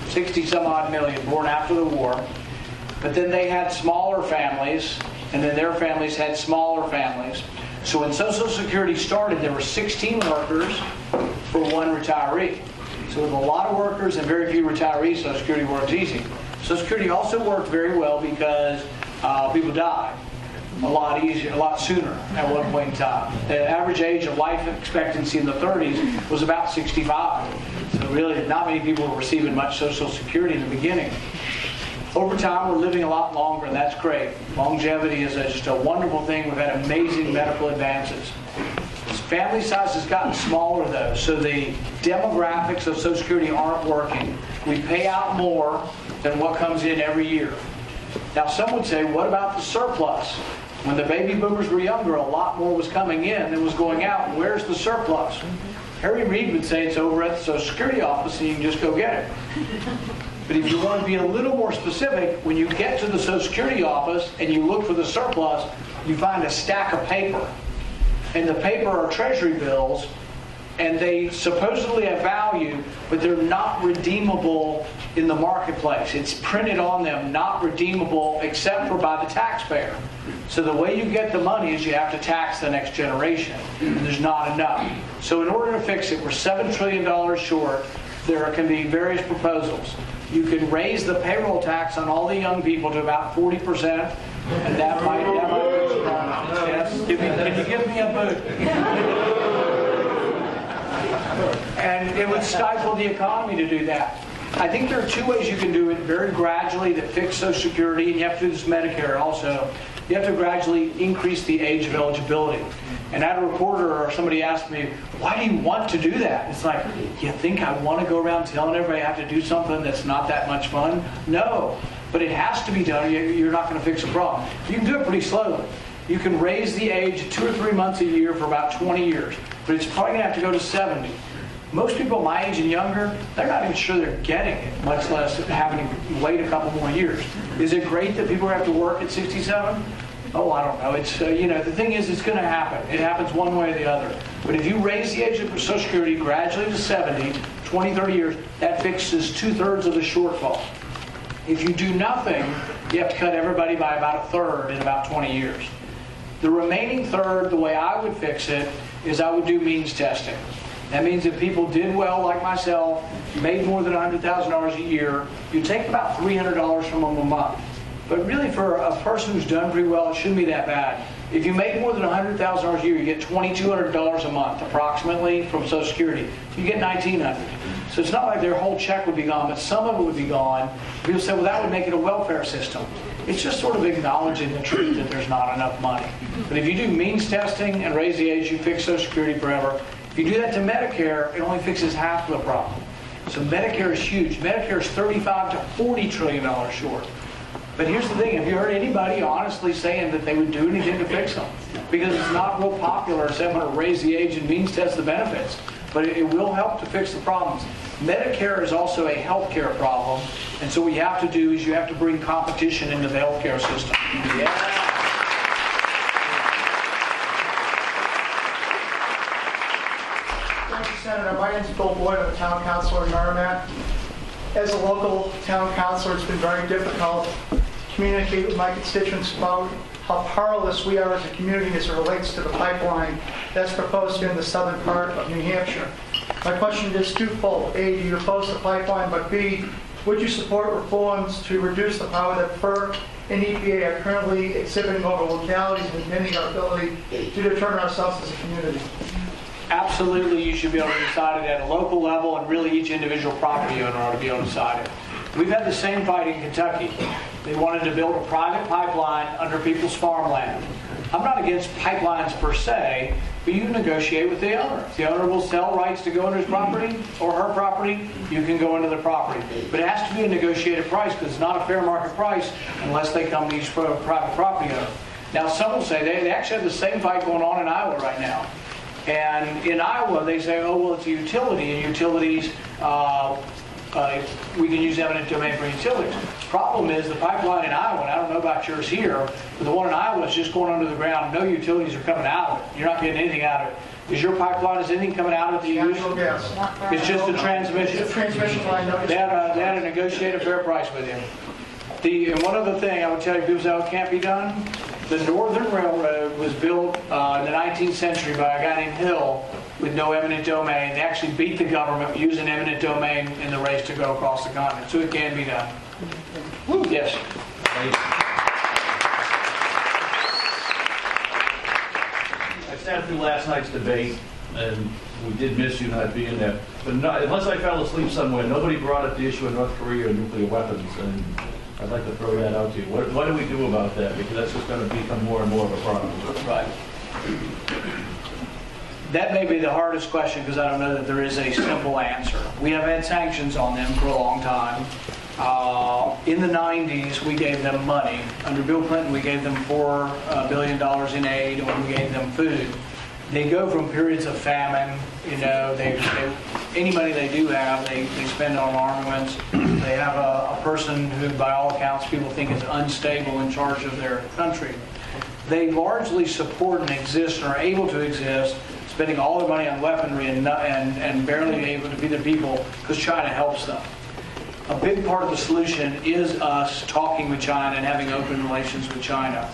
60-some odd million, born after the war. But then they had smaller families, and then their families had smaller families. So when Social Security started, there were 16 workers for one retiree. So with a lot of workers and very few retirees, Social Security works easy. Social Security also worked very well because people died a lot easier, a lot sooner at one point in time. The average age of life expectancy in the 30s was about 65. So really, not many people were receiving much Social Security in the beginning. Over time, we're living a lot longer, and that's great. Longevity is just a wonderful thing. We've had amazing medical advances. Family size has gotten smaller, though, so the demographics of Social Security aren't working. We pay out more than what comes in every year. Now, some would say, what about the surplus? When the baby boomers were younger, a lot more was coming in than was going out. Where's the surplus? Harry Reid would say it's over at the Social Security office and you can just go get it. But if you want to be a little more specific, when you get to the Social Security office and you look for the surplus, you find a stack of paper. And the paper are treasury bills, and they supposedly have value, but they're not redeemable in the marketplace. It's printed on them, not redeemable except for by the taxpayer. So the way you get the money is you have to tax the next generation, and there's not enough. So in order to fix it, we're $7 trillion short. There can be various proposals. You can raise the payroll tax on all the young people to about 40%, and that might be strong. Yes? Can you give me a boot? And it would stifle the economy to do that. I think there are two ways you can do it very gradually that fix Social Security, and you have to do this Medicare also. You have to gradually increase the age of eligibility. And I had a reporter or somebody asked me, why do you want to do that? It's like, you think I want to go around telling everybody I have to do something that's not that much fun? No, but it has to be done. You're not going to fix a problem. You can do it pretty slowly. You can raise the age 2 or 3 months a year for about 20 years, but it's probably going to have to go to 70. Most people my age and younger, they're not even sure they're getting it, much less having to wait a couple more years. Is it great that people have to work at 67? Oh, I don't know. It's the thing is, it's going to happen. It happens one way or the other. But if you raise the age of Social Security gradually to 70, 20, 30 years, that fixes 2/3 of the shortfall. If you do nothing, you have to cut everybody by about 1/3 in about 20 years. The remaining third, the way I would fix it, is I would do means testing. That means if people did well, like myself, made more than $100,000 a year, you take about $300 from them a month. But really, for a person who's done pretty well, it shouldn't be that bad. If you make more than $100,000 a year, you get $2,200 a month, approximately, from Social Security. You get $1,900. So it's not like their whole check would be gone, but some of it would be gone. People say, well, that would make it a welfare system. It's just sort of acknowledging the truth that there's not enough money. But if you do means testing and raise the age, you fix Social Security forever. If you do that to Medicare, it only fixes half of the problem. So Medicare is huge. Medicare is $35 to $40 trillion short. But here's the thing, have you heard anybody honestly saying that they would do anything to fix them? Because it's not real popular to say I'm going to raise the age and means test the benefits. But it will help to fix the problems. Medicare is also a healthcare problem, and so what you have to do is you have to bring competition into the healthcare system. Yeah. Thank you, Senator. My name is Bill Boyd. I'm a town councilor in Merrimack. As a local town councilor, it's been very difficult to communicate with my constituents about how powerless we are as a community as it relates to the pipeline that's proposed here in the southern part of New Hampshire. My question is twofold. A, do you oppose the pipeline? But B, would you support reforms to reduce the power that FERC and EPA are currently exhibiting over localities and impeding our ability to determine ourselves as a community? Absolutely, you should be able to decide it at a local level, and really each individual property owner ought to be able to decide it. We've had the same fight in Kentucky. They wanted to build a private pipeline under people's farmland. I'm not against pipelines per se, but you negotiate with the owner. If the owner will sell rights to go into his property or her property, you can go into the property. But it has to be a negotiated price, because it's not a fair market price unless they come to each private property owner. Now, some will say they actually have the same fight going on in Iowa right now. And in Iowa, they say, oh, well, it's a utility, and utilities, we can use eminent domain for utilities. Problem is, the pipeline in Iowa, and I don't know about yours here, but the one in Iowa is just going under the ground. No utilities are coming out of it. You're not getting anything out of it. Is your pipeline, is anything coming out of it that you use? Yes. It's just a transmission. It's a transmission line. They had to negotiate a fair price with you. And one other thing I would tell you, people say, oh, it can't be done. The Northern Railroad was built in the 19th century by a guy named Hill. with no eminent domain. They actually beat the government using eminent domain in the race to go across the continent. So it can be done. Woo, yes. I sat through last night's debate, and we did miss you not being there. But unless I fell asleep somewhere, nobody brought up the issue of North Korea and nuclear weapons, and I'd like to throw that out to you. What do we do about that? Because that's just going to become more and more of a problem. Right. That may be the hardest question because I don't know that there is a simple answer. We have had sanctions on them for a long time. In the 90s, we gave them money. Under Bill Clinton, we gave them $4 billion in aid, and we gave them food. They go from periods of famine, you know, any money they do have, they spend on armaments. They have a person who, by all accounts, people think is unstable in charge of their country. They largely support and exist and are able to exist, spending all their money on weaponry and barely able to feed their people because China helps them. A big part of the solution is us talking with China and having open relations with China.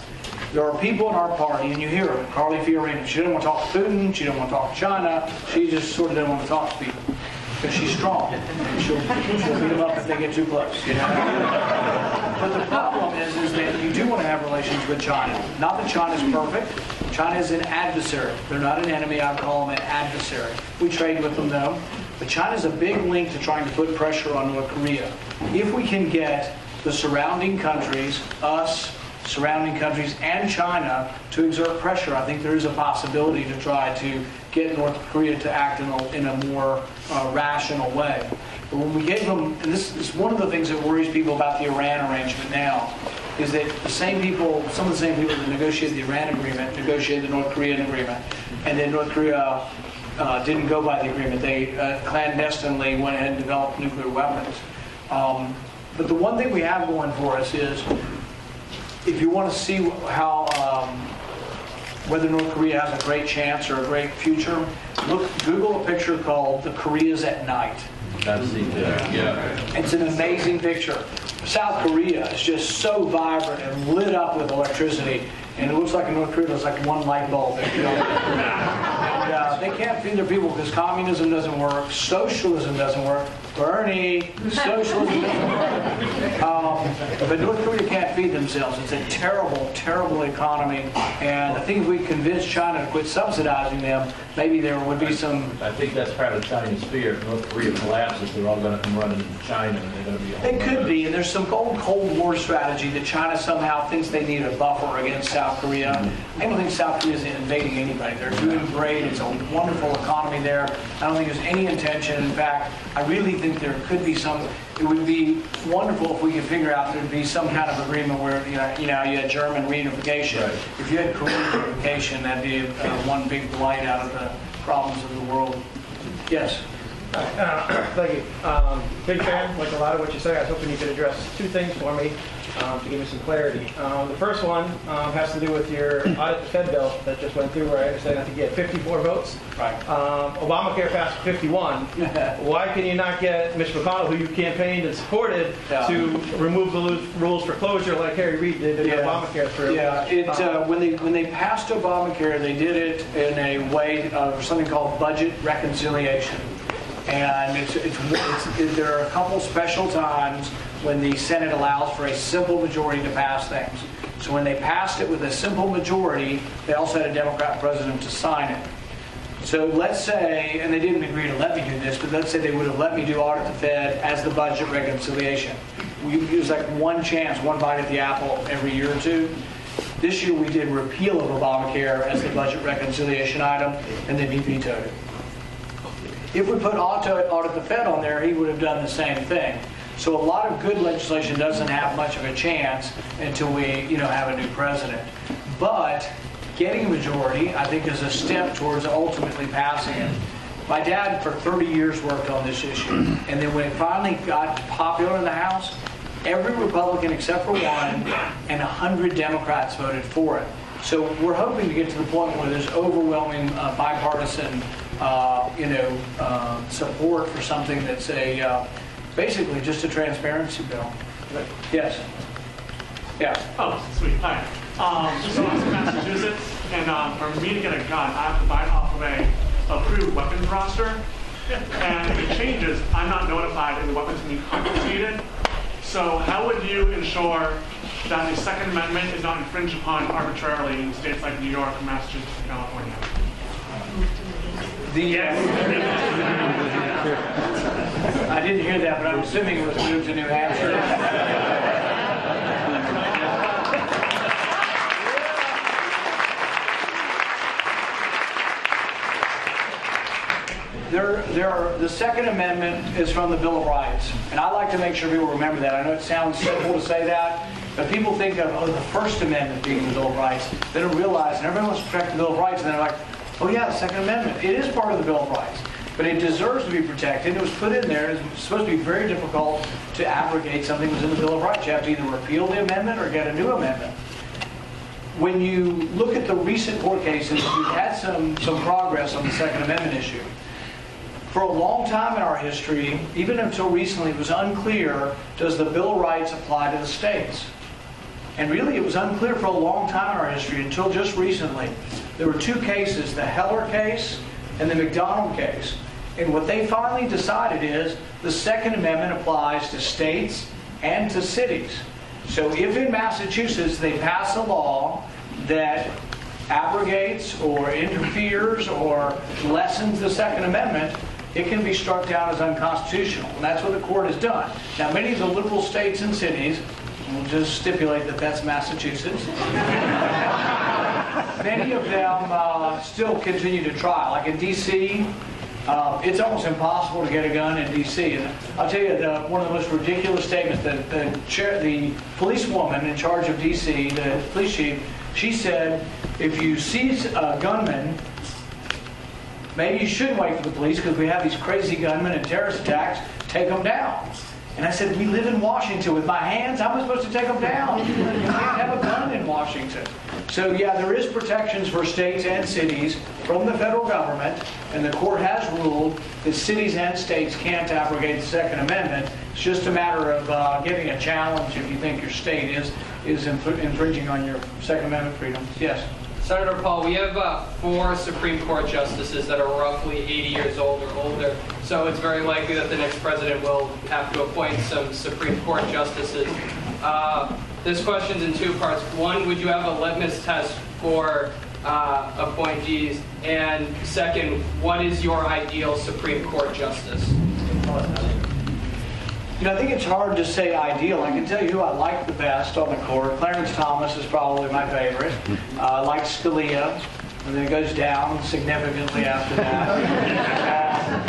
There are people in our party, and you hear her, Carly Fiorina. She doesn't want to talk to Putin. She doesn't want to talk to China. She just sort of doesn't want to talk to people because she's strong. And she'll beat them up if they get too close. You know? But the problem is that you do want to have relations with China. Not that China's perfect. China is an adversary. They're not an enemy. I would call them an adversary. We trade with them, though. But China's a big link to trying to put pressure on North Korea. If we can get the surrounding countries, us, surrounding countries, and China to exert pressure, I think there is a possibility to try to get North Korea to act in a more rational way. But when we gave them, and this is one of the things that worries people about the Iran arrangement now, is that the same people, some of the same people that negotiated the Iran agreement, negotiated the North Korean agreement, and then North Korea didn't go by the agreement. They clandestinely went ahead and developed nuclear weapons. But the one thing we have going for us is, if you want to see how whether North Korea has a great chance or a great future, Google a picture called "The Koreas at Night." That's It's an amazing picture. South Korea is just so vibrant and lit up with electricity, and it looks like in North Korea there's like one light bulb. And they can't feed their people because communism doesn't work, socialism doesn't work. Bernie, socialism doesn't work. But North Korea can't feed themselves. It's a terrible, terrible economy. And I think if we convince China to quit subsidizing them, maybe there would be some... I think that's part of China's fear. If North Korea collapses, they're all going to come running into China, and they're going to be... It could be, and there's some old Cold War strategy that China somehow thinks they need a buffer against South Korea. I don't think South Korea is invading anybody. They're doing great. It's a wonderful economy there. I don't think there's any intention. In fact, I really think there could be some... It would be wonderful if we could figure out there'd be some kind of agreement where, you had German reunification. Right. If you had Korean reunification, that'd be one big blight out of the problems of the world. Yes? Thank you. Big fan, like a lot of what you say. I was hoping you could address two things for me to give me some clarity. The first one has to do with your audit the Fed bill that just went through, where I understand I think you had 54 votes. Right. Obamacare passed 51. Why can you not get Mitch McConnell, who you campaigned and supported, to remove the rules for closure like Harry Reid did in Obamacare through? Yeah, when they passed Obamacare, they did it in a way of something called budget reconciliation. And there are a couple special times when the Senate allows for a simple majority to pass things. So when they passed it with a simple majority, they also had a Democrat president to sign it. So let's say, and they didn't agree to let me do this, but let's say they would have let me do audit the Fed as the budget reconciliation. It was like one chance, one bite at the apple every year or two. This year we did repeal of Obamacare as the budget reconciliation item, and then he vetoed it. If we put audit the Fed on there, he would have done the same thing. So a lot of good legislation doesn't have much of a chance until we, have a new president. But getting a majority, I think, is a step towards ultimately passing it. My dad, for 30 years, worked on this issue. And then when it finally got popular in the House, every Republican except for one and 100 Democrats voted for it. So we're hoping to get to the point where there's overwhelming bipartisan support for something that's basically just a transparency bill. Yes. Yeah. Oh, sweet. Hi. So I'm from Massachusetts, and for me to get a gun, I have to buy it off of a approved weapons roster, and it changes. I'm not notified and the weapons can be confiscated. So how would you ensure that the Second Amendment is not infringed upon arbitrarily in states like New York, Massachusetts, and California? I didn't hear that, but I'm assuming it was moved to New Hampshire. The Second Amendment is from the Bill of Rights, and I like to make sure people remember that. I know it sounds simple to say that, but people think of the First Amendment being the Bill of Rights. They don't realize, and everyone wants to protect the Bill of Rights, and they're like, oh yeah, the Second Amendment. It is part of the Bill of Rights, but it deserves to be protected. It was put in there. It's supposed to be very difficult to abrogate something that was in the Bill of Rights. You have to either repeal the amendment or get a new amendment. When you look at the recent court cases, we've had some progress on the Second Amendment issue. For a long time in our history, even until recently, it was unclear, does the Bill of Rights apply to the states? And really, it was unclear for a long time in our history until just recently. There were two cases, the Heller case and the McDonald case. And what they finally decided is the Second Amendment applies to states and to cities. So if in Massachusetts they pass a law that abrogates or interferes or lessens the Second Amendment, it can be struck down as unconstitutional. And that's what the court has done. Now, many of the liberal states and cities, we'll just stipulate that that's Massachusetts, many of them still continue to try. Like in D.C., it's almost impossible to get a gun in D.C. And I'll tell you, one of the most ridiculous statements, the policewoman in charge of D.C., the police chief, she said, if you seize a gunman, maybe you shouldn't wait for the police because we have these crazy gunmen and terrorist attacks. Take them down. And I said, we live in Washington. With my hands, how am I supposed to take them down? You can't have a gun in Washington. So yeah, there is protections for states and cities from the federal government, and the court has ruled that cities and states can't abrogate the Second Amendment. It's just a matter of giving a challenge if you think your state is infringing on your Second Amendment freedoms. Yes? Senator Paul, we have 4 Supreme Court justices that are roughly 80 years old or older, so it's very likely that the next president will have to appoint some Supreme Court justices. This question's in 2 parts. One, would you have a litmus test for appointees? And second, what is your ideal Supreme Court justice? You know, I think it's hard to say ideal. I can tell you who I like the best on the court. Clarence Thomas is probably my favorite. I like Scalia, and then it goes down significantly after that.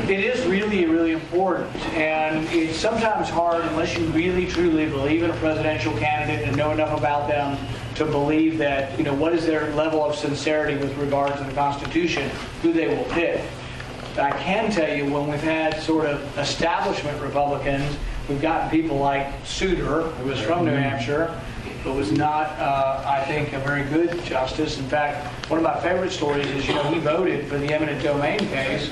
It is really, really important, and it's sometimes hard unless you really, truly believe in a presidential candidate and know enough about them to believe that, you know, what is their level of sincerity with regard to the Constitution, who they will pick. I can tell you when we've had sort of establishment Republicans, we've gotten people like Souter, who was from New Hampshire, but was not, I think, a very good justice. In fact, one of my favorite stories is, you know, he voted for the eminent domain case,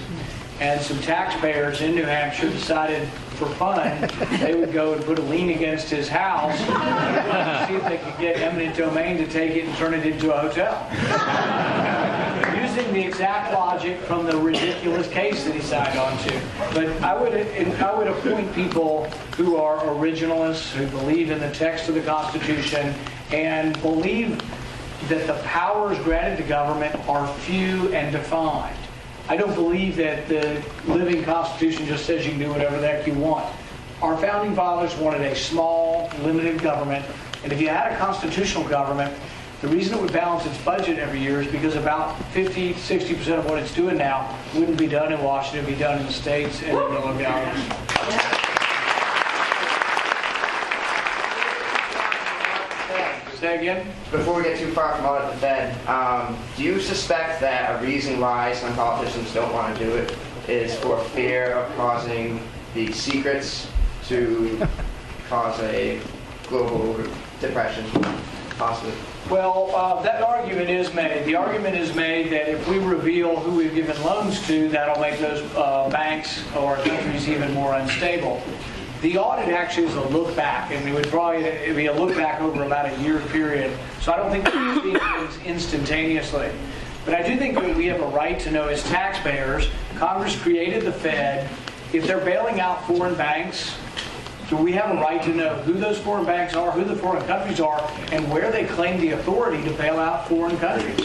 and some taxpayers in New Hampshire decided for fun they would go and put a lien against his house to see if they could get eminent domain to take it and turn it into a hotel. Using the exact logic from the ridiculous case that he signed on to. But I would appoint people who are originalists, who believe in the text of the Constitution, and believe that the powers granted to government are few and defined. I don't believe that the living Constitution just says you can do whatever the heck you want. Our founding fathers wanted a small, limited government, and if you had a constitutional government, the reason it would balance its budget every year is because about 50-60% of what it's doing now wouldn't be done in Washington, it would be done in the states and in the localities. Say again? Before we get too far from out of the Fed, do you suspect that a reason why some politicians don't want to do it is for fear of causing the secrets to cause a global depression, possibly? Well, that argument is made. The argument is made that if we reveal who we've given loans to, that'll make those banks or countries even more unstable. The audit actually is a look back, and it would probably be a look back over about a year period. So I don't think we see things instantaneously. But I do think that we have a right to know as taxpayers, Congress created the Fed. If they're bailing out foreign banks, do we have a right to know who those foreign banks are, who the foreign countries are, and where they claim the authority to bail out foreign countries?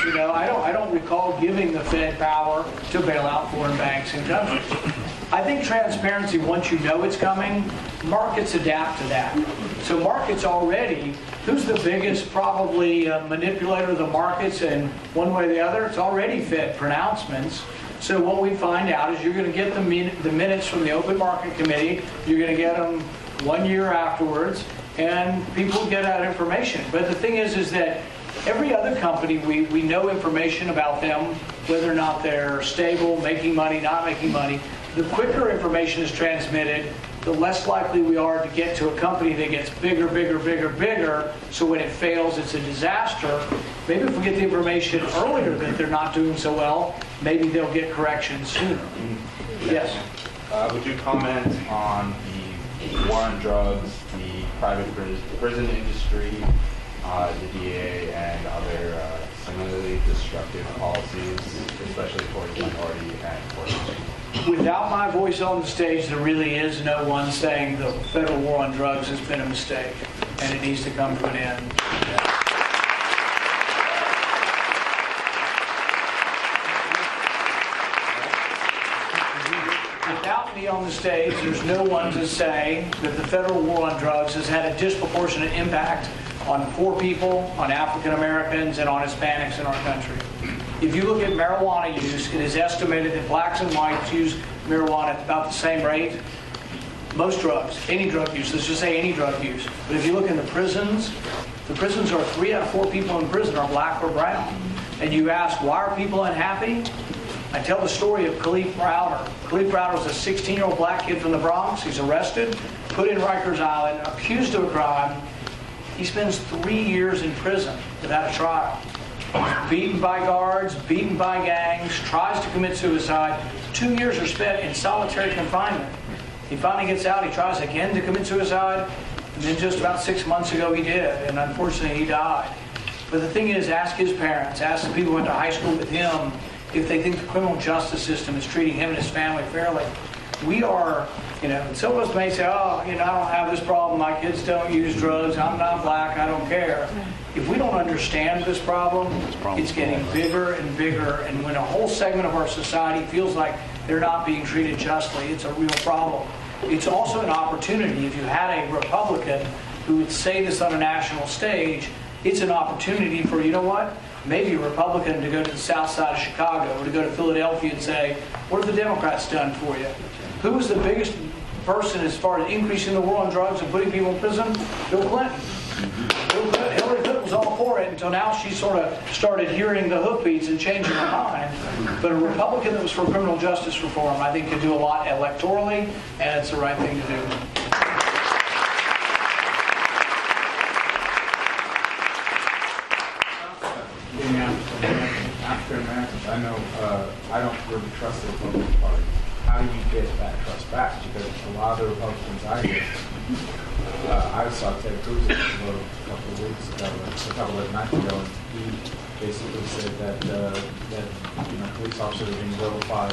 You know, I don't recall giving the Fed power to bail out foreign banks and countries. I think transparency, once you know it's coming, markets adapt to that. So markets already, who's the biggest probably manipulator of the markets in one way or the other? It's already Fed pronouncements. So what we find out is you're going to get the minutes from the Open Market Committee. You're going to get them 1 year afterwards, and people get that information. But the thing is that every other company, we know information about them, whether or not they're stable, making money, not making money. The quicker information is transmitted, the less likely we are to get to a company that gets bigger, bigger, bigger, bigger, so when it fails, it's a disaster. Maybe if we get the information earlier that they're not doing so well, maybe they'll get corrections sooner. Yes? Would you comment on the war on drugs, the private prison industry, the DA, and other similarly destructive policies, especially towards minority and poor? Without my voice on the stage, there really is no one saying the federal war on drugs has been a mistake, and it needs to come to an end. Without me on the stage, there's no one to say that the federal war on drugs has had a disproportionate impact on poor people, on African Americans, and on Hispanics in our country. If you look at marijuana use, it is estimated that blacks and whites use marijuana at about the same rate. Most drugs, any drug use, let's just say any drug use. But if you look in the prisons are 3 out of 4 people in prison are black or brown. And you ask, why are people unhappy? I tell the story of Khalif Browder. Khalif Browder was a 16-year-old black kid from the Bronx. He's arrested, put in Rikers Island, accused of a crime. He spends 3 years in prison without a trial. Beaten by guards, beaten by gangs, tries to commit suicide. 2 years are spent in solitary confinement. He finally gets out, he tries again to commit suicide, and then just about 6 months ago he did, and unfortunately he died. But the thing is, ask his parents, ask the people who went to high school with him, if they think the criminal justice system is treating him and his family fairly. We are, some of us may say, I don't have this problem, my kids don't use drugs, I'm not black, I don't care. If we don't understand this problem, it's getting bigger and bigger, and when a whole segment of our society feels like they're not being treated justly, it's a real problem. It's also an opportunity. If you had a Republican who would say this on a national stage, it's an opportunity for, maybe a Republican to go to the south side of Chicago or to go to Philadelphia and say, what have the Democrats done for you? Who was the biggest person as far as increasing the war on drugs and putting people in prison? Bill Clinton. Hillary Clinton was all for it until now she sort of started hearing the hoofbeats and changing her mind. But a Republican that was for criminal justice reform, I think, could do a lot electorally, and it's the right thing to do. Being African Americans, I know I don't really trust the Republican Party. How do you get that trust back? Because a lot of the Republicans I hear, I saw Ted Cruz a couple of weeks ago, a couple of nights ago, and he basically said that police officers are being vilified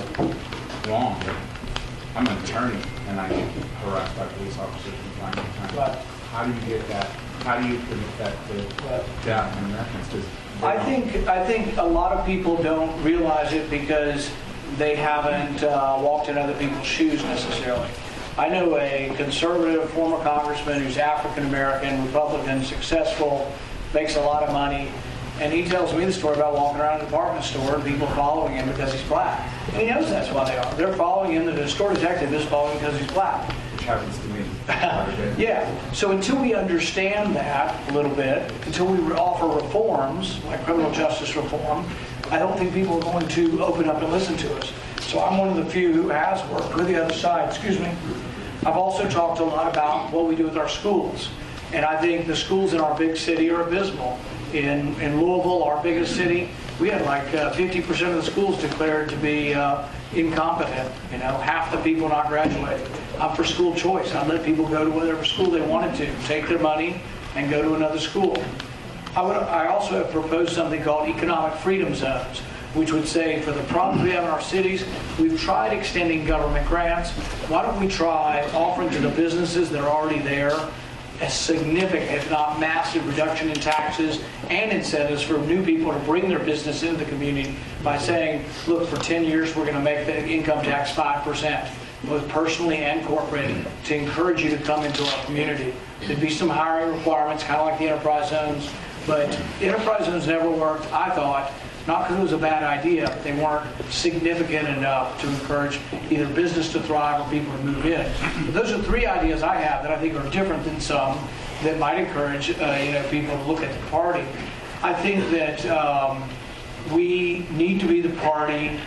wrong. I'm an attorney, and I get harassed by police officers from time to time. How do you get that? How do you permit that to African Americans? I think a lot of people don't realize it because they haven't walked in other people's shoes necessarily. I know a conservative former congressman who's African American, Republican, successful, makes a lot of money, and he tells me the story about walking around a department store and people following him because he's black. And he knows that's why they are. They're following him. The store detective is following him because he's black. Which happens to me. Yeah. So until we understand that a little bit, until we offer reforms like criminal justice reform, I don't think people are going to open up and listen to us. So I'm one of the few who has worked with the other side. Excuse me. I've also talked a lot about what we do with our schools. And I think the schools in our big city are abysmal. In Louisville, our biggest city, we had like 50% of the schools declared to be incompetent. Half the people not graduating. I'm for school choice. I let people go to whatever school they wanted to, take their money and go to another school. I also have proposed something called economic freedom zones, which would say for the problems we have in our cities, we've tried extending government grants. Why don't we try offering to the businesses that are already there a significant, if not massive, reduction in taxes and incentives for new people to bring their business into the community by saying, look, for 10 years we're going to make the income tax 5%, both personally and corporate, to encourage you to come into our community. There'd be some hiring requirements, kind of like the enterprise zones, but enterprise zones never worked, I thought, not because it was a bad idea, but they weren't significant enough to encourage either business to thrive or people to move in. But those are three ideas I have that I think are different than some that might encourage people to look at the party. I think that we need to be the party.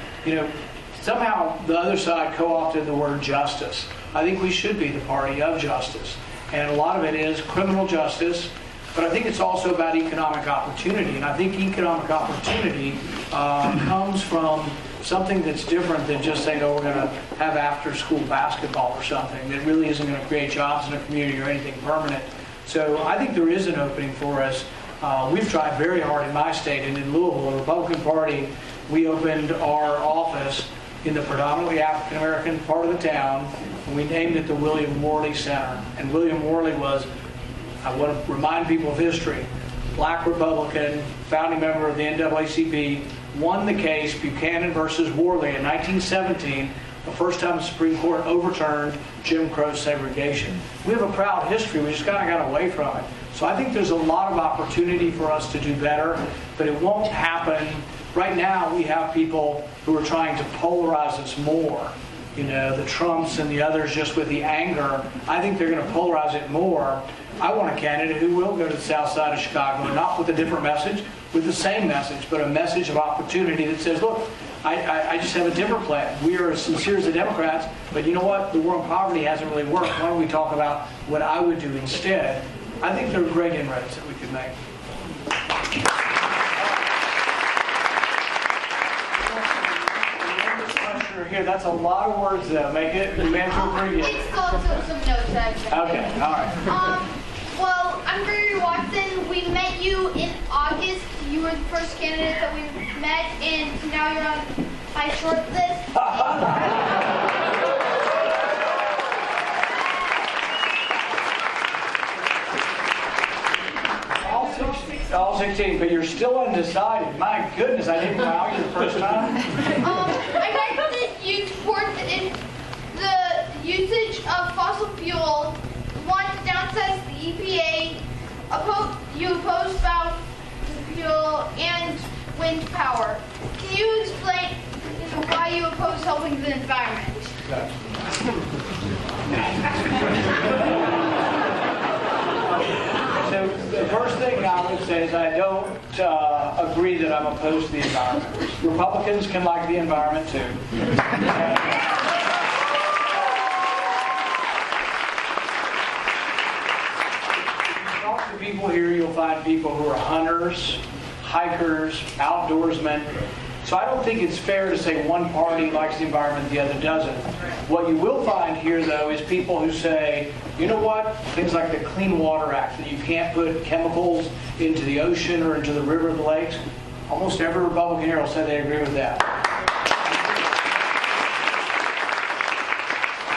Somehow the other side co-opted the word justice. I think we should be the party of justice, and a lot of it is criminal justice. But I think it's also about economic opportunity, and I think economic opportunity comes from something that's different than just saying, oh, we're going to have after-school basketball or something that really isn't going to create jobs in a community or anything permanent. So I think there is an opening for us. We've tried very hard in my state, and in Louisville, the Republican Party, we opened our office in the predominantly African-American part of the town, and we named it the William Worley Center. And William Worley was, I want to remind people of history, black Republican, founding member of the NAACP, won the case Buchanan versus Worley in 1917, the first time the Supreme Court overturned Jim Crow segregation. We have a proud history, we just kind of got away from it. So I think there's a lot of opportunity for us to do better, but it won't happen. Right now we have people who are trying to polarize us more. The Trumps and the others just with the anger. I think they're going to polarize it more. I want a candidate who will go to the south side of Chicago, not with a different message, with the same message, but a message of opportunity that says, look, I just have a different plan. We are as sincere as the Democrats, but you know what? The war on poverty hasn't really worked. Why don't we talk about what I would do instead? I think there are great inroads that we could make. Here, that's a lot of words though. Make it manageable pretty good. It's still some notes that Okay, all right. Well, I'm Gregory Watson. We met you in August. You were the first candidate that we met, and now you're on my short list. All 16, but you're still undecided. My goodness, I didn't wow you the first time. I read that you support the usage of fossil fuel, want to downsize the EPA, you oppose fossil fuel and wind power. Can you explain why you oppose helping the environment? So the first thing I would say is I don't agree that I'm opposed to the environment. Republicans can like the environment too. Talk to people here, you'll find people who are hunters, hikers, outdoorsmen. So I don't think it's fair to say one party likes the environment, the other doesn't. What you will find here, though, is people who say, you know what, things like the Clean Water Act, that you can't put chemicals into the ocean or into the river or the lakes. Almost every Republican here will say they agree with that.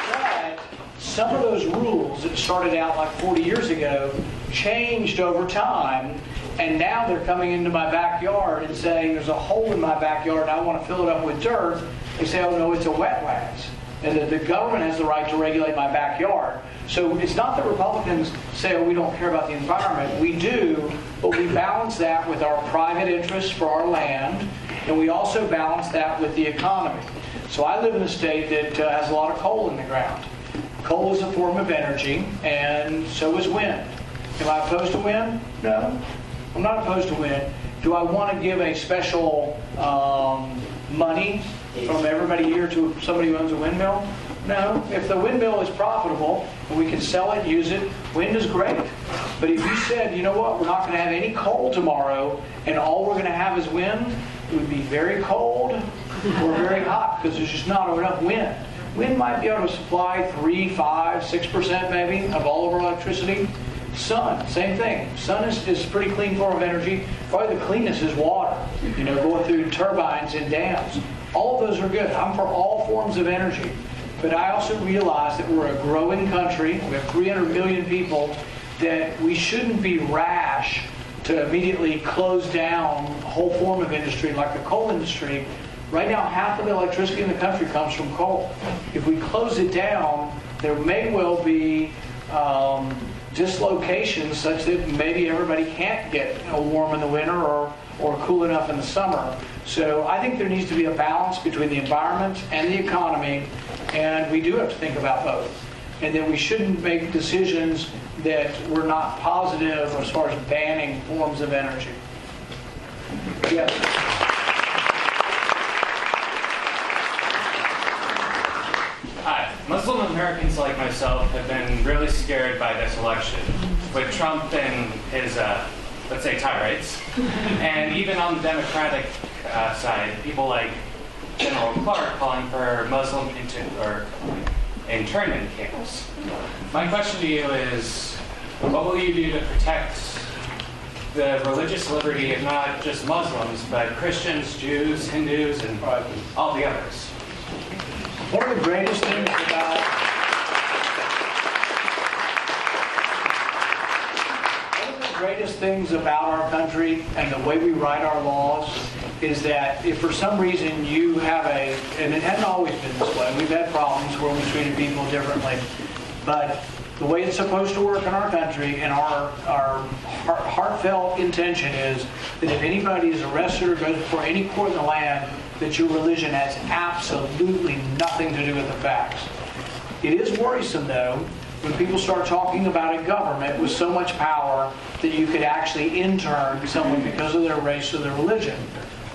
But some of those rules that started out like 40 years ago changed over time. And now they're coming into my backyard and saying there's a hole in my backyard and I want to fill it up with dirt. They say, oh no, it's a wetlands. And that the government has the right to regulate my backyard. So it's not that Republicans say, oh, we don't care about the environment. We do, but we balance that with our private interests for our land, and we also balance that with the economy. So I live in a state that has a lot of coal in the ground. Coal is a form of energy, and so is wind. Am I opposed to wind? No. I'm not opposed to wind. Do I want to give a special money from everybody here to somebody who owns a windmill? No. If the windmill is profitable and we can sell it, use it, wind is great. But if you said, you know what, we're not going to have any coal tomorrow and all we're going to have is wind, it would be very cold or very hot because there's just not enough wind. Wind might be able to supply 3, 5, 6% maybe of all of our electricity. Sun, same thing. Sun is a pretty clean form of energy. Probably the cleanest is water, going through turbines and dams. All of those are good. I'm for all forms of energy. But I also realize that we're a growing country. We have 300 million people, that we shouldn't be rash to immediately close down a whole form of industry like the coal industry. Right now, half of the electricity in the country comes from coal. If we close it down, there may well be dislocations such that maybe everybody can't get warm in the winter or cool enough in the summer. So I think there needs to be a balance between the environment and the economy, and we do have to think about both. And that we shouldn't make decisions that were not positive as far as banning forms of energy. Yes. Hi. Muslim Americans like myself have been really scared by this election, with Trump and his, let's say, tirades. And even on the Democratic side, people like General Clark calling for Muslim internment camps. My question to you is, what will you do to protect the religious liberty of not just Muslims, but Christians, Jews, Hindus, and all the others? One of the greatest things about our country and the way we write our laws is that if for some reason you have and it hadn't always been this way, we've had problems where we treated people differently, but the way it's supposed to work in our country and our heartfelt intention is that if anybody is arrested or goes before any court in the land, that your religion has absolutely nothing to do with the facts. It is worrisome, though, when people start talking about a government with so much power that you could actually intern someone because of their race or their religion.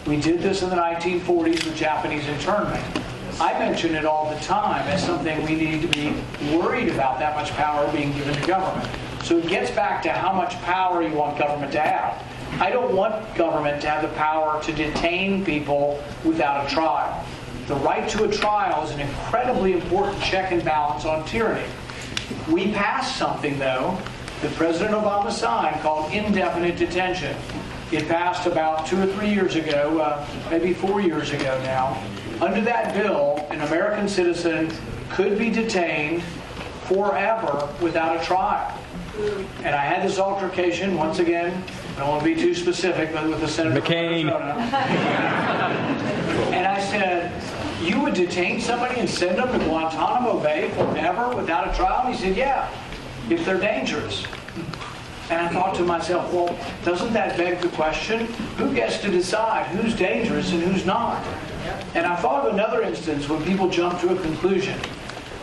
We did this in the 1940s with Japanese internment. I mention it all the time as something we need to be worried about, that much power being given to government. So it gets back to how much power you want government to have. I don't want government to have the power to detain people without a trial. The right to a trial is an incredibly important check and balance on tyranny. We passed something, though, that President Obama signed called indefinite detention. It passed about 2 or 3 years ago, maybe 4 years ago now. Under that bill, an American citizen could be detained forever without a trial. And I had this altercation, once again, I don't want to be too specific, but with the Senator McCain. And I said, you would detain somebody and send them to Guantanamo Bay forever without a trial? And he said, yeah, if they're dangerous. And I thought to myself, well, doesn't that beg the question? Who gets to decide who's dangerous and who's not? And I thought of another instance when people jump to a conclusion.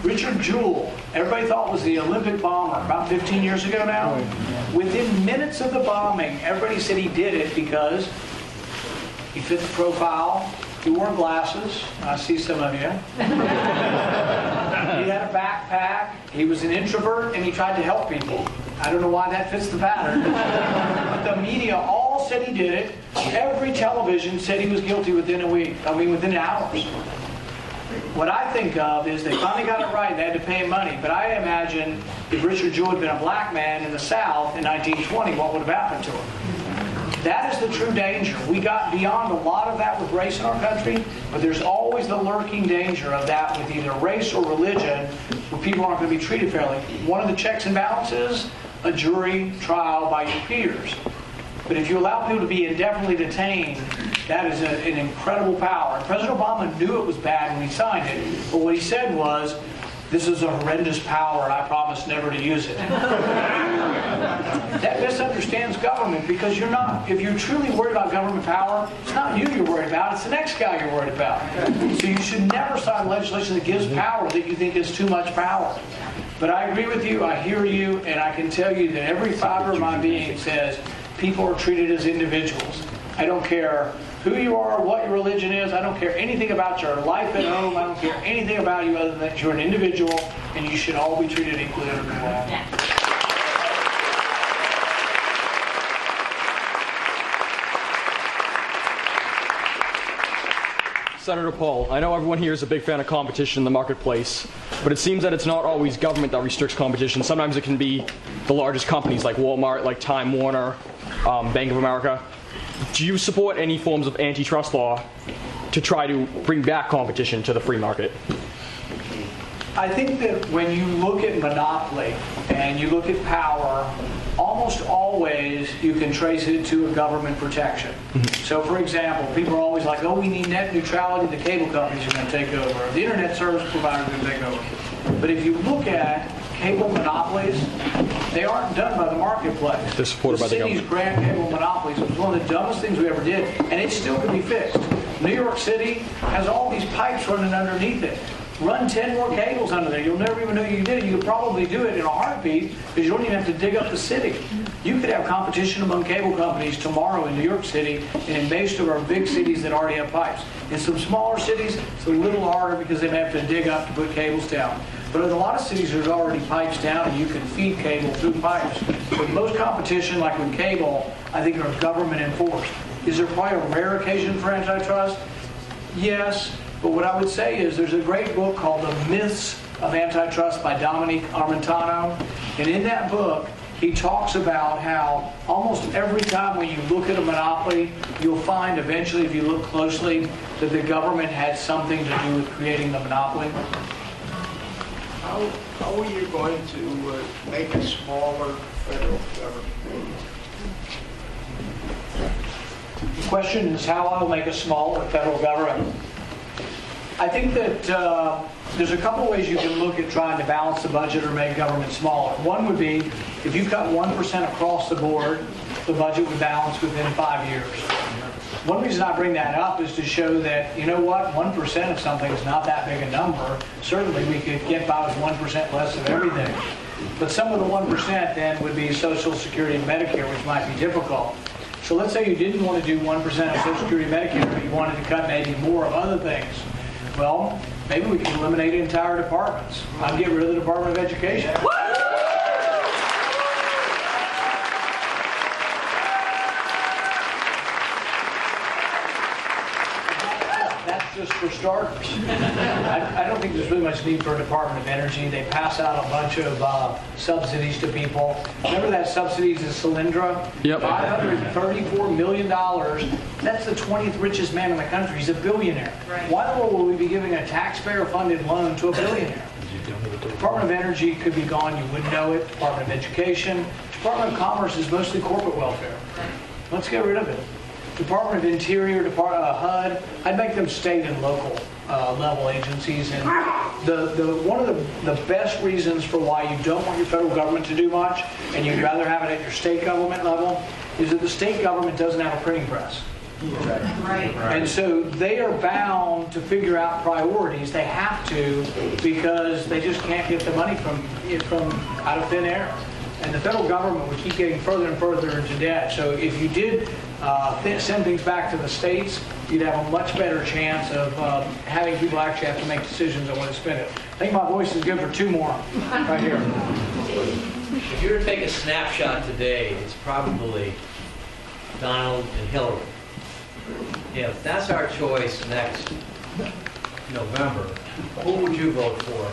Richard Jewell, everybody thought was the Olympic bomber about 15 years ago now. Within minutes of the bombing, everybody said he did it because he fit the profile, he wore glasses, I see some of you. He had a backpack, he was an introvert, and he tried to help people. I don't know why that fits the pattern. But the media all said he did it. Every television said he was guilty within a week, within hours. What I think of is they finally got it right. They had to pay him money. But I imagine if Richard Jewell had been a black man in the South in 1920, what would have happened to him? That is the true danger. We got beyond a lot of that with race in our country, but there's always the lurking danger of that with either race or religion, where people aren't going to be treated fairly. One of the checks and balances, a jury trial by your peers. But if you allow people to be indefinitely detained, that is an incredible power. And President Obama knew it was bad when he signed it, but what he said was, this is a horrendous power and I promise never to use it. That misunderstands government because you're not, if you're truly worried about government power, it's not you you're worried about, it's the next guy you're worried about. So you should never sign legislation that gives power that you think is too much power. But I agree with you, I hear you, and I can tell you that every fiber of my being says people are treated as individuals. I don't care who you are, what your religion is. I don't care anything about your life at home. I don't care anything about you other than that you're an individual and you should all be treated equally under the law. Senator Paul, I know everyone here is a big fan of competition in the marketplace, but it seems that it's not always government that restricts competition. Sometimes it can be the largest companies like Walmart, like Time Warner, Bank of America. Do you support any forms of antitrust law to try to bring back competition to the free market? I think that when you look at monopoly and you look at power, almost always you can trace it to a government protection. So for example, people are always like, oh, we need net neutrality, the cable companies are going to take over, the internet service providers are going to take over. But if you look at cable monopolies, they aren't done by the marketplace. They're supported by the city's government. grant cable monopolies was one of the dumbest things we ever did, and it still can be fixed. New York City has all these pipes running underneath it. Run 10 more cables under there. You'll never even know you did it. You could probably do it in a heartbeat because you don't even have to dig up the city. You could have competition among cable companies tomorrow in New York City and in most of our big cities that already have pipes. In some smaller cities, it's a little harder because they may have to dig up to put cables down. But in a lot of cities, there's already pipes down and you can feed cable through pipes. But most competition, like with cable, I think are government enforced. Is there probably a rare occasion for antitrust? Yes. But what I would say is there's a great book called The Myths of Antitrust by Dominique Armentano. And in that book, he talks about how almost every time when you look at a monopoly, you'll find eventually, if you look closely, that the government had something to do with creating the monopoly. How are you going to make a smaller federal government? The question is how I'll make a smaller federal government. I think that there's a couple ways you can look at trying to balance the budget or make government smaller. One would be if you cut 1% across the board, the budget would balance within 5 years. One reason I bring that up is to show that, you know what, 1% of something is not that big a number. Certainly we could get by with 1% less of everything. But some of the 1% then would be Social Security and Medicare, which might be difficult. So let's say you didn't want to do 1% of Social Security and Medicare, but you wanted to cut maybe more of other things. Well, maybe we can eliminate entire departments. I'd get rid of the Department of Education. That's just for starters. I don't think there's really much need for a Department of Energy. They pass out a bunch of subsidies to people. Remember that subsidies to Solyndra? Yep. $534 million. That's the 20th richest man in the country. He's a billionaire. Right. Why in the world would we be giving a taxpayer-funded loan to a billionaire? Department of Energy could be gone. You wouldn't know it. Department of Education. Department of Commerce is mostly corporate welfare. Let's get rid of it. Department of Interior, HUD, I'd make them state and local level agencies. And one of the best reasons for why you don't want your federal government to do much, and you'd rather have it at your state government level, is that the state government doesn't have a printing press. Right. And so they are bound to figure out priorities. They have to because they just can't get the money from out of thin air. And the federal government would keep getting further and further into debt. So if you did send things back to the states, you'd have a much better chance of having people actually have to make decisions on when to spend it. I think my voice is good for two more right here. If you were to take a snapshot today, it's probably Donald and Hillary. If that's our choice next November, who would you vote for?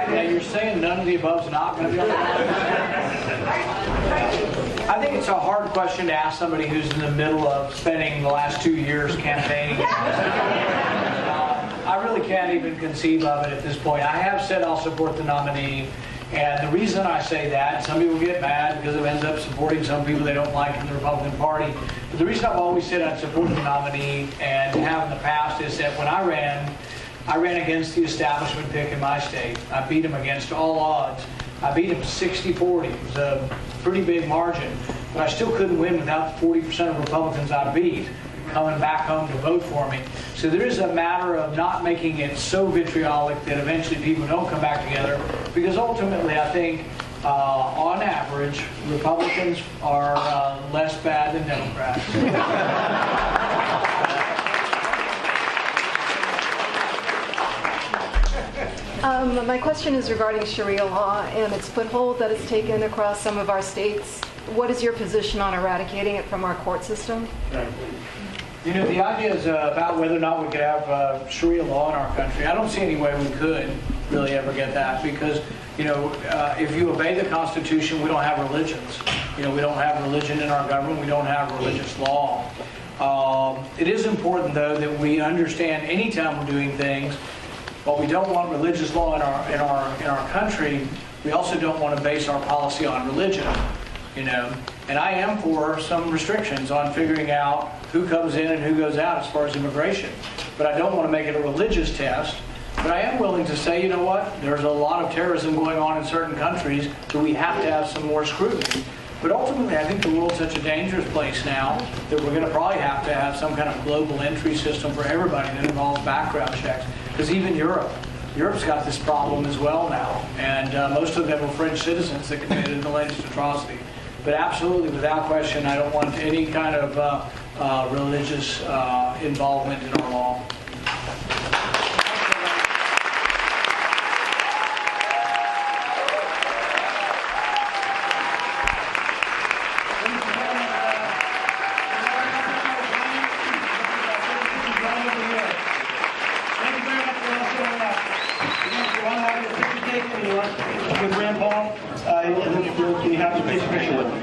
Now you're saying none of the above is not going to be on the ballot? I think it's a hard question to ask somebody who's in the middle of spending the last 2 years campaigning. I really can't even conceive of it at this point. I have said I'll support the nominee, and the reason I say that, some people get mad because it ends up supporting some people they don't like in the Republican Party. But the reason I've always said I'd support the nominee and have in the past is that when I ran against the establishment pick in my state. I beat him against all odds. I beat him 60-40. It was a pretty big margin. But I still couldn't win without the 40% of Republicans I beat coming back home to vote for me. So there is a matter of not making it so vitriolic that eventually people don't come back together. Because ultimately, I think, on average, Republicans are less bad than Democrats. My question is regarding Sharia law and its foothold that it's taken across some of our states. What is your position on eradicating it from our court system? You know, the idea is about whether or not we could have Sharia law in our country. I don't see any way we could really ever get that because, you know, if you obey the Constitution, we don't have religions. You know, we don't have religion in our government. We don't have religious law. It is important, though, that we understand anytime we're doing things, while we don't want religious law in our country, we also don't want to base our policy on religion. You know, and I am for some restrictions on figuring out who comes in and who goes out as far as immigration. But I don't want to make it a religious test. But I am willing to say, you know what, there's a lot of terrorism going on in certain countries that we have to have some more scrutiny. But ultimately, I think the world's such a dangerous place now that we're going to probably have to have some kind of global entry system for everybody that involves background checks. Because even Europe's got this problem as well now. And most of them are French citizens that committed the latest atrocity. But absolutely, without question, I don't want any kind of religious involvement in our law. With Grandpa, you have to take a picture with him.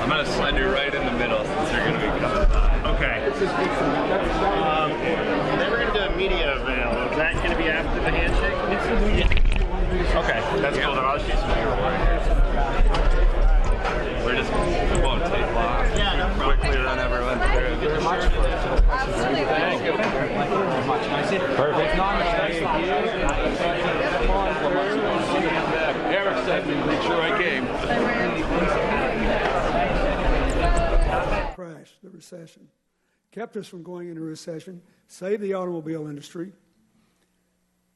I'm going to slide you right in the middle since you're going to be coming by. Okay. They were going to do a media avail. Is that going to be after the handshake? Yeah. Okay, that's cool. Then I'll shoot some here. We're just won't take long. Yeah, no problem. Quickly run everyone through. Thank you very much. Absolutely. Thank you very much. Perfect. Eric said to make sure I came. Crash, the recession, kept us from going into recession, saved the automobile industry,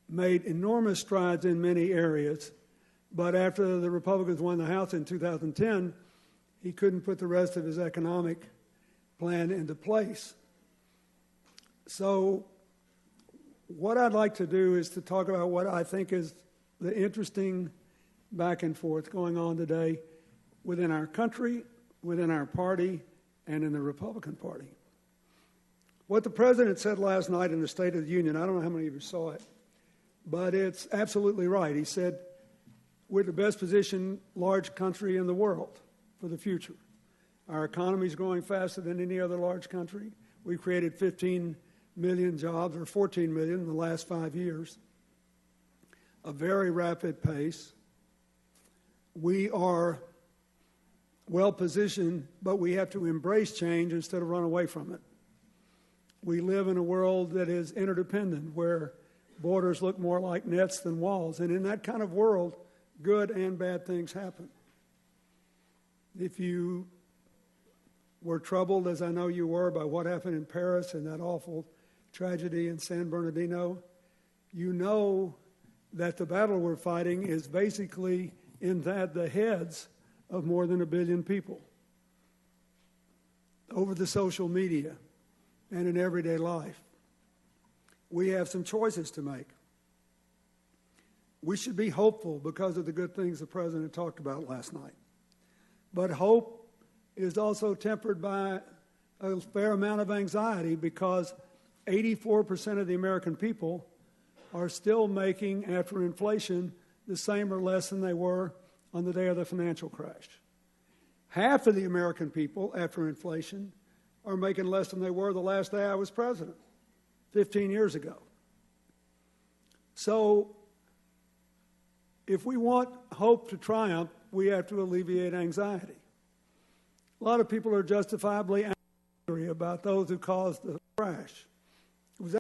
made enormous strides in many areas, but after the Republicans won the House in 2010, he couldn't put the rest of his economic plan into place. So what I'd like to do is to talk about what I think is the interesting back and forth going on today within our country, within our party, and in the Republican Party. What the President said last night in the State of the Union, I don't know how many of you saw it, but it's absolutely right. He said, we're the best positioned large country in the world for the future. Our economy is growing faster than any other large country. We've created 15 million jobs, or 14 million in the last 5 years, a very rapid pace. We are well positioned, but we have to embrace change instead of run away from it. We live in a world that is interdependent, where borders look more like nets than walls. And in that kind of world, good and bad things happen. If you were troubled, as I know you were, by what happened in Paris and that awful tragedy in San Bernardino, you know that the battle we're fighting is basically in that the heads of more than 1 billion people over the social media and in everyday life. We have some choices to make. We should be hopeful because of the good things the President talked about last night. But hope is also tempered by a fair amount of anxiety, because 84% of the American people are still making, after inflation, the same or less than they were on the day of the financial crash. Half of the American people, after inflation, are making less than they were the last day I was president, 15 years ago. So if we want hope to triumph, we have to alleviate anxiety. A lot of people are justifiably angry about those who caused the crash. It was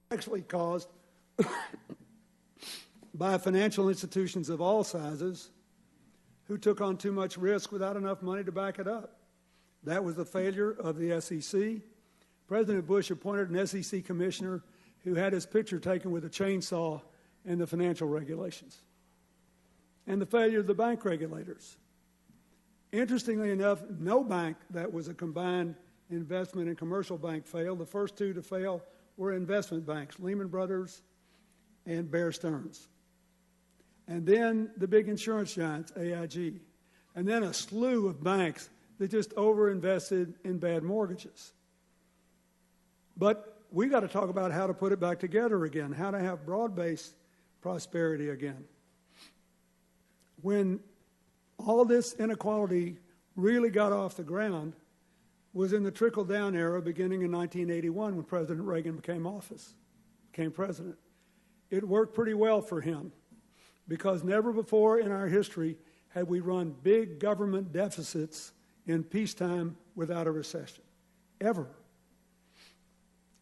actually caused by financial institutions of all sizes who took on too much risk without enough money to back it up. That was the failure of the SEC. President Bush appointed an SEC commissioner who had his picture taken with a chainsaw and the financial regulations. And the failure of the bank regulators. Interestingly enough, no bank that was a combined investment and commercial bank failed. The first two to fail were investment banks, Lehman Brothers and Bear Stearns. And then the big insurance giants, AIG. And then a slew of banks that just overinvested in bad mortgages. But we got to talk about how to put it back together again, how to have broad-based prosperity again. When all this inequality really got off the ground was in the trickle-down era beginning in 1981 when President Reagan became president. It worked pretty well for him because never before in our history had we run big government deficits in peacetime without a recession, ever.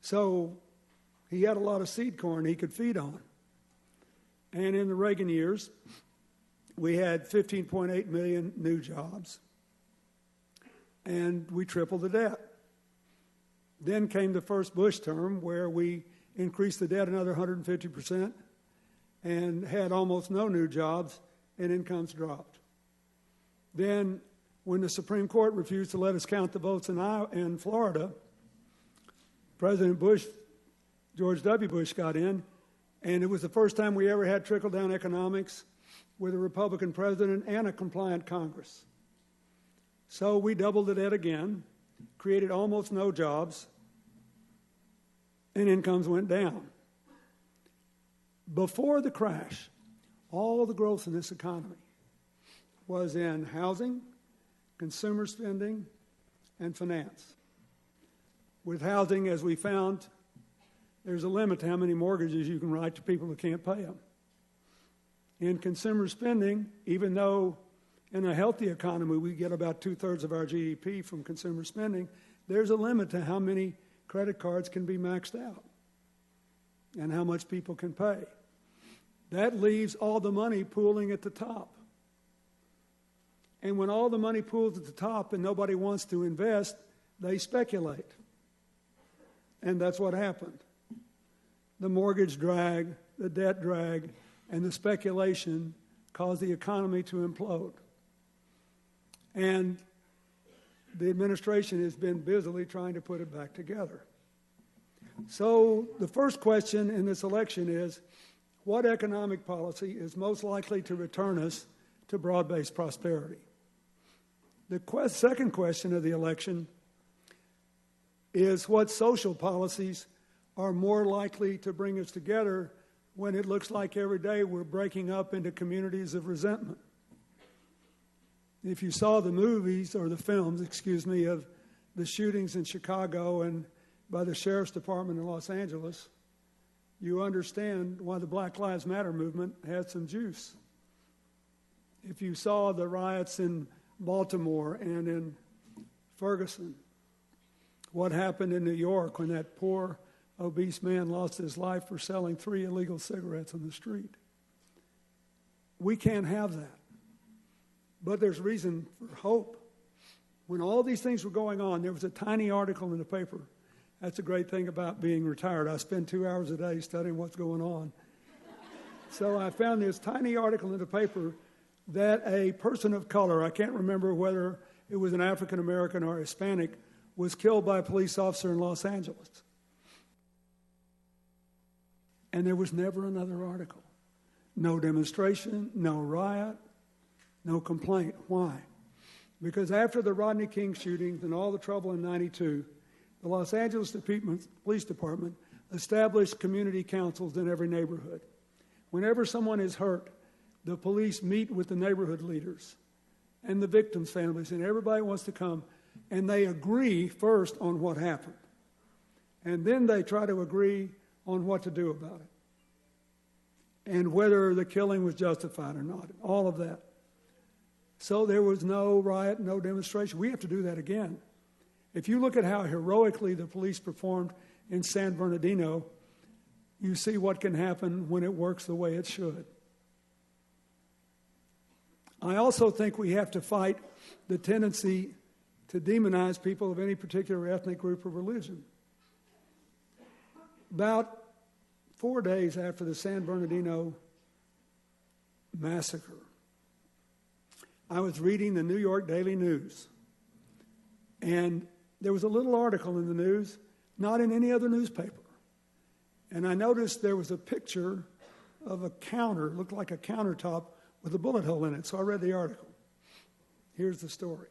So he had a lot of seed corn he could feed on. And in the Reagan years, we had 15.8 million new jobs, and we tripled the debt. Then came the first Bush term, where we increased the debt another 150% and had almost no new jobs, and incomes dropped. Then, when the Supreme Court refused to let us count the votes in Florida, President Bush, George W. Bush, got in, and it was the first time we ever had trickle-down economics with a Republican president and a compliant Congress. So we doubled the debt again, created almost no jobs, and incomes went down. Before the crash, all the growth in this economy was in housing, consumer spending, and finance. With housing, as we found, there's a limit to how many mortgages you can write to people who can't pay them. In consumer spending, even though in a healthy economy we get about 2/3 of our GDP from consumer spending, there's a limit to how many credit cards can be maxed out and how much people can pay. That leaves all the money pooling at the top. And when all the money pools at the top and nobody wants to invest, they speculate. And that's what happened. the mortgage drag, the debt drag, and the speculation caused the economy to implode. And the administration has been busily trying to put it back together. So the first question in this election is, what economic policy is most likely to return us to broad-based prosperity? The second question of the election is, what social policies are more likely to bring us together when it looks like every day we're breaking up into communities of resentment? If you saw the movies, or the films, of the shootings in Chicago and by the Sheriff's Department in Los Angeles, you understand why the Black Lives Matter movement had some juice. If you saw the riots in Baltimore and in Ferguson, what happened in New York when that poor, obese man lost his life for selling 3 illegal cigarettes on the street. We can't have that. But there's reason for hope. When all these things were going on, there was a tiny article in the paper. That's a great thing about being retired. I spend 2 hours a day studying what's going on. So I found this tiny article in the paper that a person of color, I can't remember whether it was an African American or Hispanic, was killed by a police officer in Los Angeles. And there was never another article. No demonstration, no riot, no complaint. Why? Because after the Rodney King shootings and all the trouble in '92, the Los Angeles Police Department established community councils in every neighborhood. Whenever someone is hurt, the police meet with the neighborhood leaders and the victims' families, and everybody wants to come, and they agree first on what happened. And then they try to agree on what to do about it, and whether the killing was justified or not, all of that. So there was no riot, no demonstration. We have to do that again. If you look at how heroically the police performed in San Bernardino, you see what can happen when it works the way it should. I also think we have to fight the tendency to demonize people of any particular ethnic group or religion. About 4 days after the San Bernardino massacre, I was reading the New York Daily News, and there was a little article in the news, not in any other newspaper. And I noticed there was a picture of a counter, looked like a countertop with a bullet hole in it. So I read the article. Here's the story.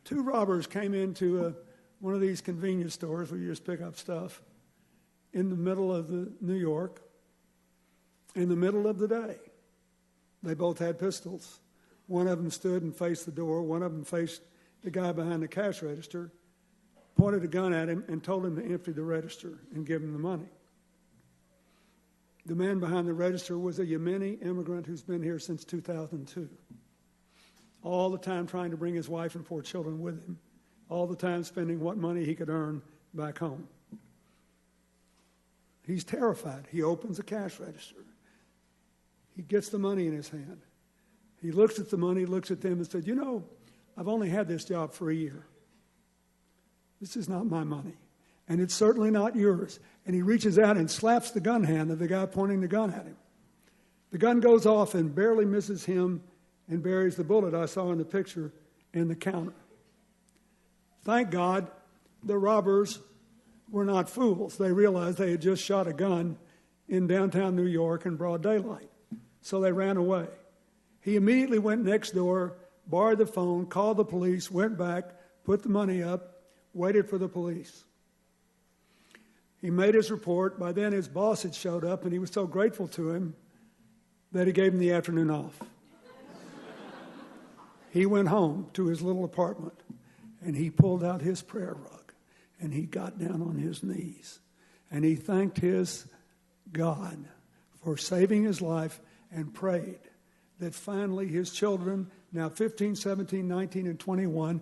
2 robbers came into one of these convenience stores where you just pick up stuff in the middle of New York, in the middle of the day. They both had pistols. One of them stood and faced the door. One of them faced the guy behind the cash register, pointed a gun at him, and told him to empty the register and give him the money. The man behind the register was a Yemeni immigrant who's been here since 2002. All the time trying to bring his wife and 4 children with him. All the time spending what money he could earn back home. He's terrified. He opens the cash register. He gets the money in his hand. He looks at the money, looks at them, and said, "You know, I've only had this job for a year. This is not my money, and it's certainly not yours." And he reaches out and slaps the gun hand of the guy pointing the gun at him. The gun goes off and barely misses him and buries the bullet I saw in the picture in the counter. Thank God the robbers were not fools. They realized they had just shot a gun in downtown New York in broad daylight. So they ran away. He immediately went next door, borrowed the phone, called the police, went back, put the money up, waited for the police. He made his report. By then his boss had showed up, and he was so grateful to him that he gave him the afternoon off. He went home to his little apartment, and he pulled out his prayer rug, and he got down on his knees, and he thanked his God for saving his life and prayed that finally his children, now 15, 17, 19, and 21,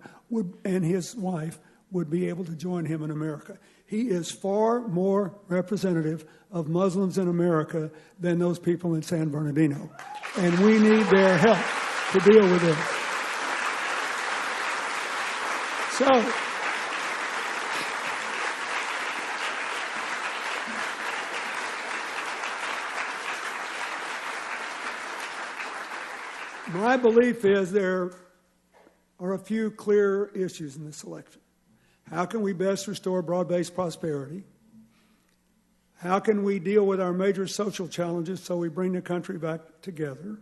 and his wife would be able to join him in America. He is far more representative of Muslims in America than those people in San Bernardino. And we need their help to deal with this. So, My belief is there are a few clear issues in this election. How can we best restore broad-based prosperity? How can we deal with our major social challenges so we bring the country back together?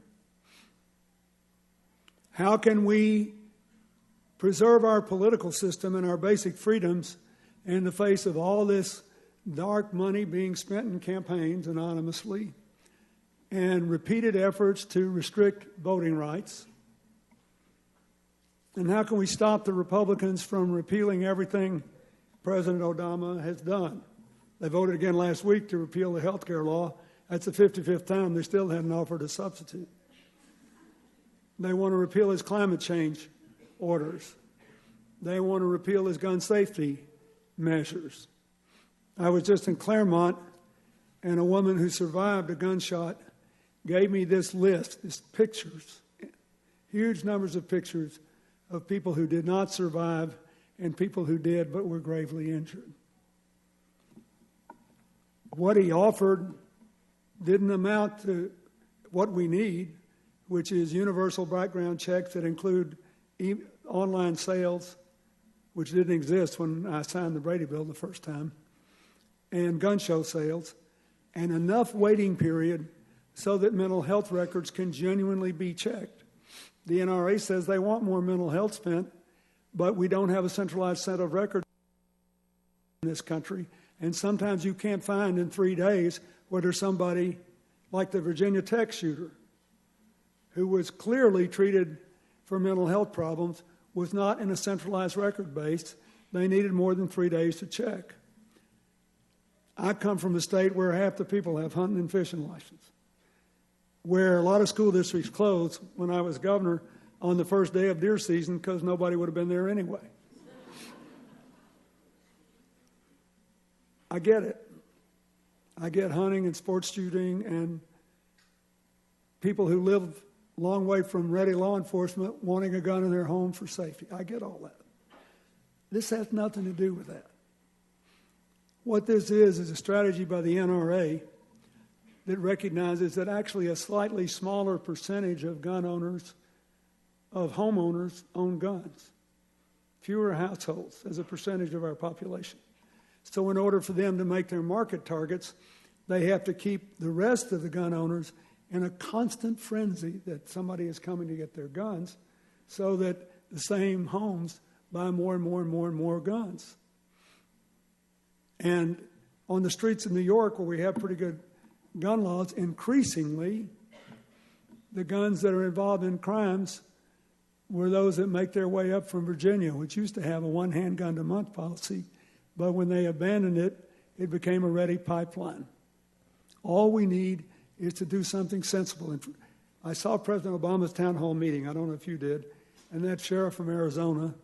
How can we preserve our political system and our basic freedoms in the face of all this dark money being spent in campaigns anonymously and repeated efforts to restrict voting rights? And how can we stop the Republicans from repealing everything President Obama has done? They voted again last week to repeal the health care law. That's the 55th time they still hadn't offered a substitute. They want to repeal his climate change orders. They want to repeal his gun safety measures. I was just in Claremont, and a woman who survived a gunshot gave me this list, these pictures, huge numbers of pictures of people who did not survive and people who did but were gravely injured. What he offered didn't amount to what we need, which is universal background checks that include online sales, which didn't exist when I signed the Brady Bill the first time, and gun show sales, and enough waiting period so that mental health records can genuinely be checked. The NRA says they want more mental health spent, but we don't have a centralized set of records in this country, and sometimes you can't find in 3 days whether somebody like the Virginia Tech shooter, who was clearly treated for mental health problems, was not in a centralized record base. They needed more than 3 days to check. I come from a state where half the people have hunting and fishing license, where a lot of school districts closed when I was governor on the first day of deer season because nobody would have been there anyway. I get it. I get hunting and sports shooting and people who live a long way from ready law enforcement wanting a gun in their home for safety. I get all that. This has nothing to do with that. What this is a strategy by the NRA that recognizes that actually a slightly smaller percentage of gun owners, of homeowners, own guns. Fewer households as a percentage of our population. So in order for them to make their market targets, they have to keep the rest of the gun owners in a constant frenzy that somebody is coming to get their guns so that the same homes buy more and more and more and more guns. And on the streets of New York, where we have pretty good gun laws, increasingly, the guns that are involved in crimes were those that make their way up from Virginia, which used to have a one handgun a month policy. But when they abandoned it, it became a ready pipeline. All we need is to do something sensible. And I saw President Obama's town hall meeting. I don't know if you did. And that sheriff from Arizona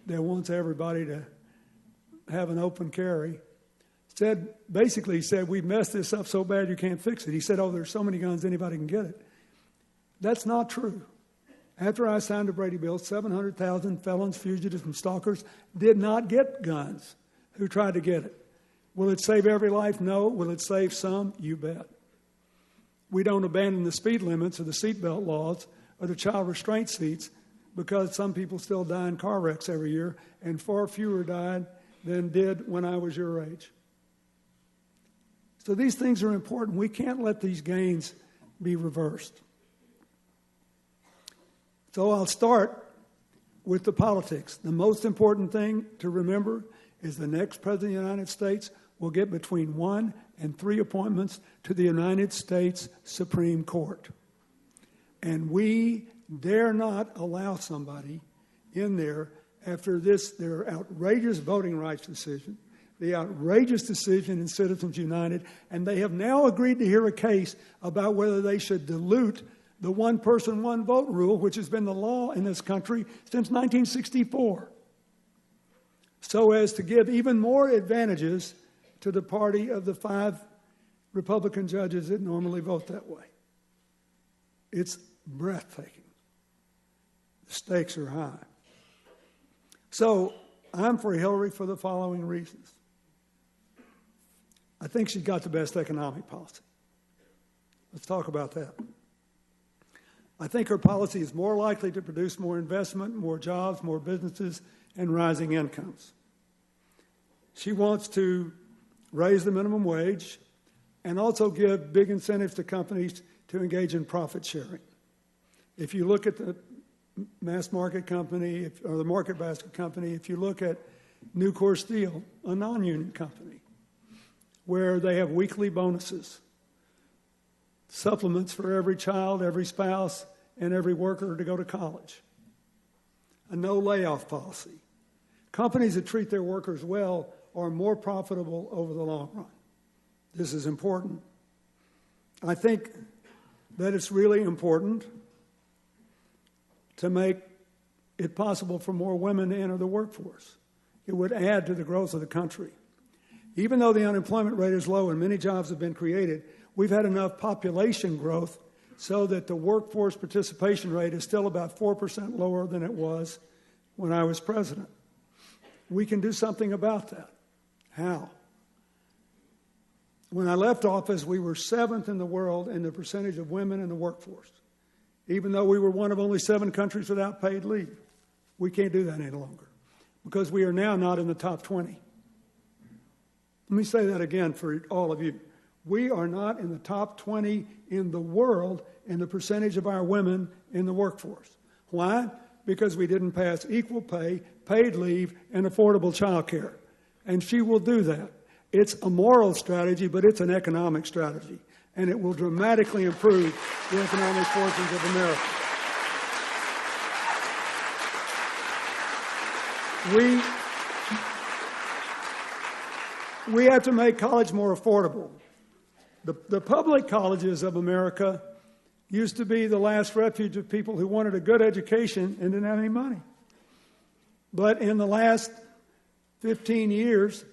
that wants everybody to have an open carry basically said, we've messed this up so bad you can't fix it. He said, there's so many guns, anybody can get it. That's not true. After I signed the Brady Bill, 700,000 felons, fugitives, and stalkers did not get guns who tried to get it. Will it save every life? No. Will it save some? You bet. We don't abandon the speed limits or the seatbelt laws or the child restraint seats because some people still die in car wrecks every year, and far fewer died than did when I was your age. So these things are important. We can't let these gains be reversed. So I'll start with the politics. The most important thing to remember is the next President of the United States will get between 1 and 3 appointments to the United States Supreme Court. And we dare not allow somebody in there after their outrageous voting rights decision, the outrageous decision in Citizens United, and they have now agreed to hear a case about whether they should dilute the one-person, one-vote rule, which has been the law in this country since 1964, so as to give even more advantages to the party of the 5 Republican judges that normally vote that way. It's breathtaking. The stakes are high. So I'm for Hillary for the following reasons. I think she's got the best economic policy. Let's talk about that. I think her policy is more likely to produce more investment, more jobs, more businesses, and rising incomes. She wants to raise the minimum wage and also give big incentives to companies to engage in profit sharing. If you look at the mass market company, or the market basket company, if you look at Nucor Steel, a non-union company, where they have weekly bonuses, supplements for every child, every spouse, and every worker to go to college, a no layoff policy. Companies that treat their workers well are more profitable over the long run. This is important. I think that it's really important to make it possible for more women to enter the workforce. It would add to the growth of the country. Even though the unemployment rate is low and many jobs have been created, we've had enough population growth so that the workforce participation rate is still about 4% lower than it was when I was president. We can do something about that. How? When I left office, we were 7th in the world in the percentage of women in the workforce, even though we were one of only 7 countries without paid leave. We can't do that any longer because we are now not in the top 20. Let me say that again for all of you. We are not in the top 20 in the world in the percentage of our women in the workforce. Why? Because we didn't pass equal pay, paid leave, and affordable child care. And she will do that. It's a moral strategy, but it's an economic strategy. And it will dramatically improve the economic fortunes of America. We have to make college more affordable. The public colleges of America used to be the last refuge of people who wanted a good education and didn't have any money. But in the last 15 years,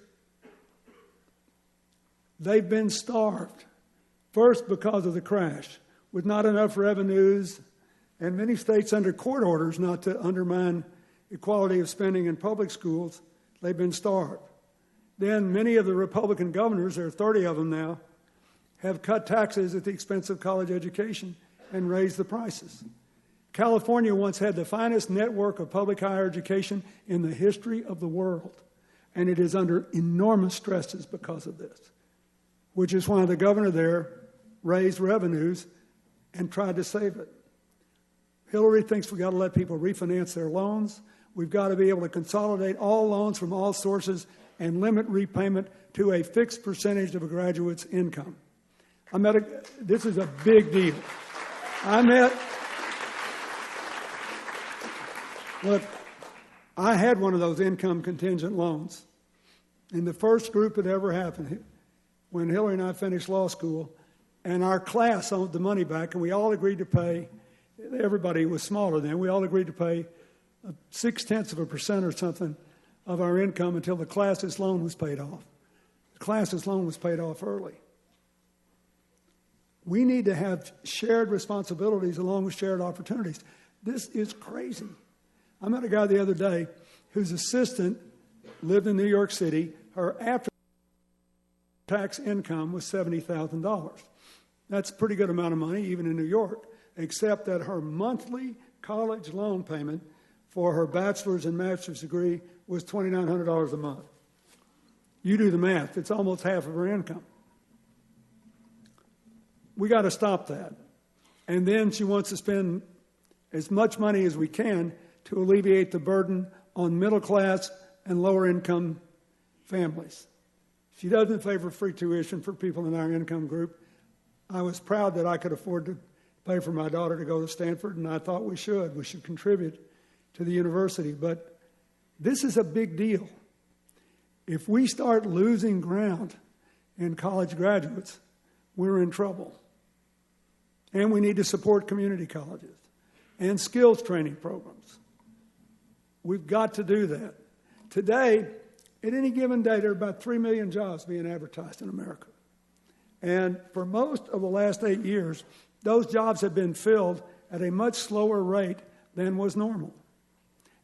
they've been starved. First, because of the crash, with not enough revenues, and many states under court orders not to undermine equality of spending in public schools, they've been starved. Then many of the Republican governors, there are 30 of them now, have cut taxes at the expense of college education and raised the prices. California once had the finest network of public higher education in the history of the world, and it is under enormous stresses because of this, which is why the governor there raised revenues and tried to save it. Hillary thinks we've got to let people refinance their loans. We've got to be able to consolidate all loans from all sources and limit repayment to a fixed percentage of a graduate's income. This is a big deal. Look, I had one of those income contingent loans. In the first group it ever happened, when Hillary and I finished law school, and our class owed the money back, and we all agreed to pay, everybody was smaller then, we all agreed to pay 0.6% or something of our income until the class's loan was paid off. The class's loan was paid off early. We need to have shared responsibilities along with shared opportunities. This is crazy. I met a guy the other day whose assistant lived in New York City. Her after-tax income was $70,000. That's a pretty good amount of money, even in New York, except that her monthly college loan payment for her bachelor's and master's degree was $2,900 a month. You do the math. It's almost half of her income. We got to stop that. And then she wants to spend as much money as we can to alleviate the burden on middle class and lower income families. She doesn't favor free tuition for people in our income group. I was proud that I could afford to pay for my daughter to go to Stanford, and I thought we should. We should contribute to the university. But this is a big deal. If we start losing ground in college graduates, we're in trouble. And we need to support community colleges and skills training programs. We've got to do that. Today, at any given day, there are about 3 million jobs being advertised in America. And for most of the last 8 years, those jobs have been filled at a much slower rate than was normal.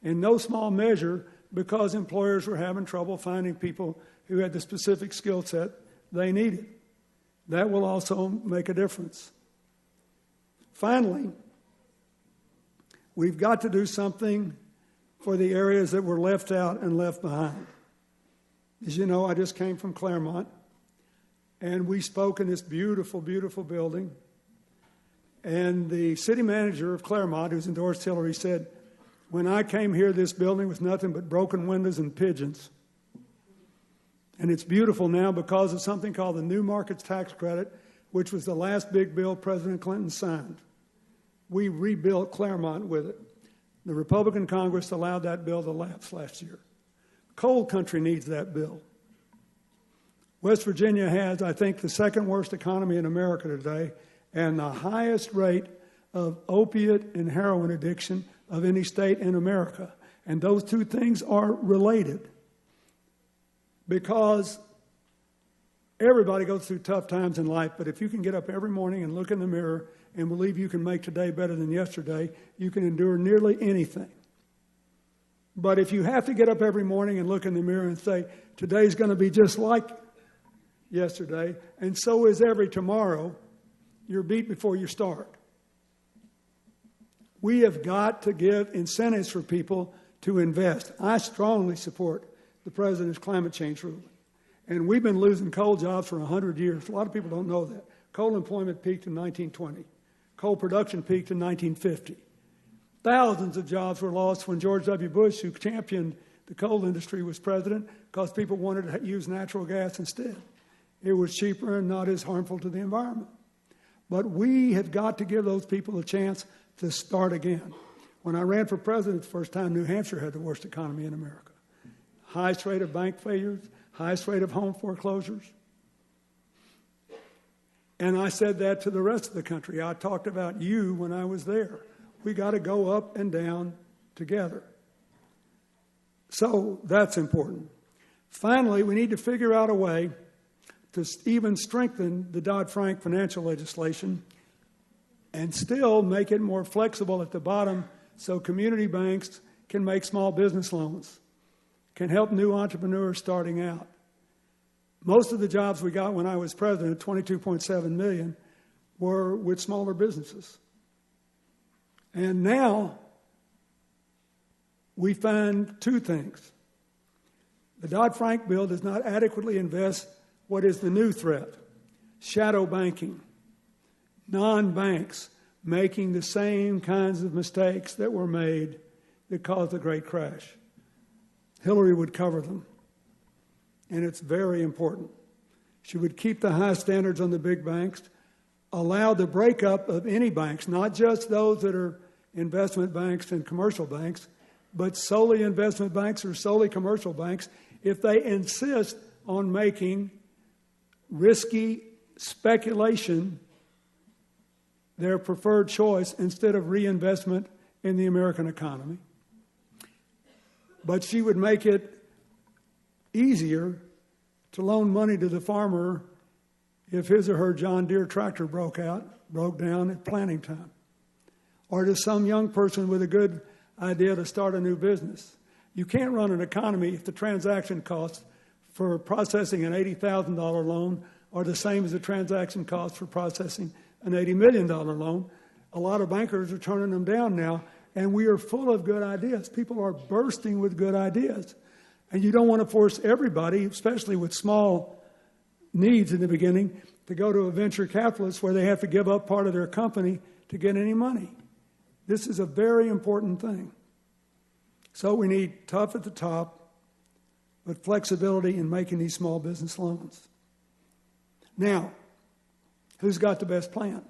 In no small measure because employers were having trouble finding people who had the specific skill set they needed. That will also make a difference. Finally, We've got to do something for the areas that were left out and left behind. As you know, I just came from Claremont, and we spoke in this beautiful, beautiful building. And the city manager of Claremont, who's endorsed Hillary, said, when I came here, this building was nothing but broken windows and pigeons. And it's beautiful now because of something called the New Markets Tax Credit, which was the last big bill President Clinton signed. We rebuilt Claremont with it. The Republican Congress allowed that bill to lapse last year. Coal country needs that bill. West Virginia has, I think, the second worst economy in America today and the highest rate of opiate and heroin addiction of any state in America. And those two things are related because everybody goes through tough times in life, but if you can get up every morning and look in the mirror and believe you can make today better than yesterday, you can endure nearly anything. But if you have to get up every morning and look in the mirror and say, today's going to be just like yesterday, and so is every tomorrow, you're beat before you start. We have got to give incentives for people to invest. I strongly support the president's climate change ruling. And we've been losing coal jobs for 100 years. A lot of people don't know that. Coal employment peaked in 1920. Coal production peaked in 1950. Thousands of jobs were lost when George W. Bush, who championed the coal industry, was president because people wanted to use natural gas instead. It was cheaper and not as harmful to the environment. But we have got to give those people a chance to start again. When I ran for president the first time, New Hampshire had the worst economy in America. Highest rate of bank failures, highest rate of home foreclosures. And I said that to the rest of the country. I talked about you when I was there. We got to go up and down together. So that's important. Finally, we need to figure out a way to even strengthen the Dodd-Frank financial legislation and still make it more flexible at the bottom so community banks can make small business loans, can help new entrepreneurs starting out. Most of the jobs we got when I was president, 22.7 million, were with smaller businesses. And now we find two things. The Dodd-Frank bill does not adequately invest what is the new threat, shadow banking, non-banks making the same kinds of mistakes that were made that caused the Great Crash. Hillary would cover them, and it's very important. She would keep the high standards on the big banks, allow the breakup of any banks, not just those that are investment banks and commercial banks, but solely investment banks or solely commercial banks, if they insist on making risky speculation their preferred choice instead of reinvestment in the American economy. But she would make it easier to loan money to the farmer if his or her John Deere tractor broke down at planting time, or to some young person with a good idea to start a new business. You can't run an economy if the transaction costs for processing an $80,000 loan are the same as the transaction costs for processing an $80 million loan. A lot of bankers are turning them down now, and we are full of good ideas. People are bursting with good ideas. And you don't want to force everybody, especially with small needs in the beginning, to go to a venture capitalist where they have to give up part of their company to get any money. This is a very important thing. So we need tough at the top, but flexibility in making these small business loans. Now, who's got the best plan?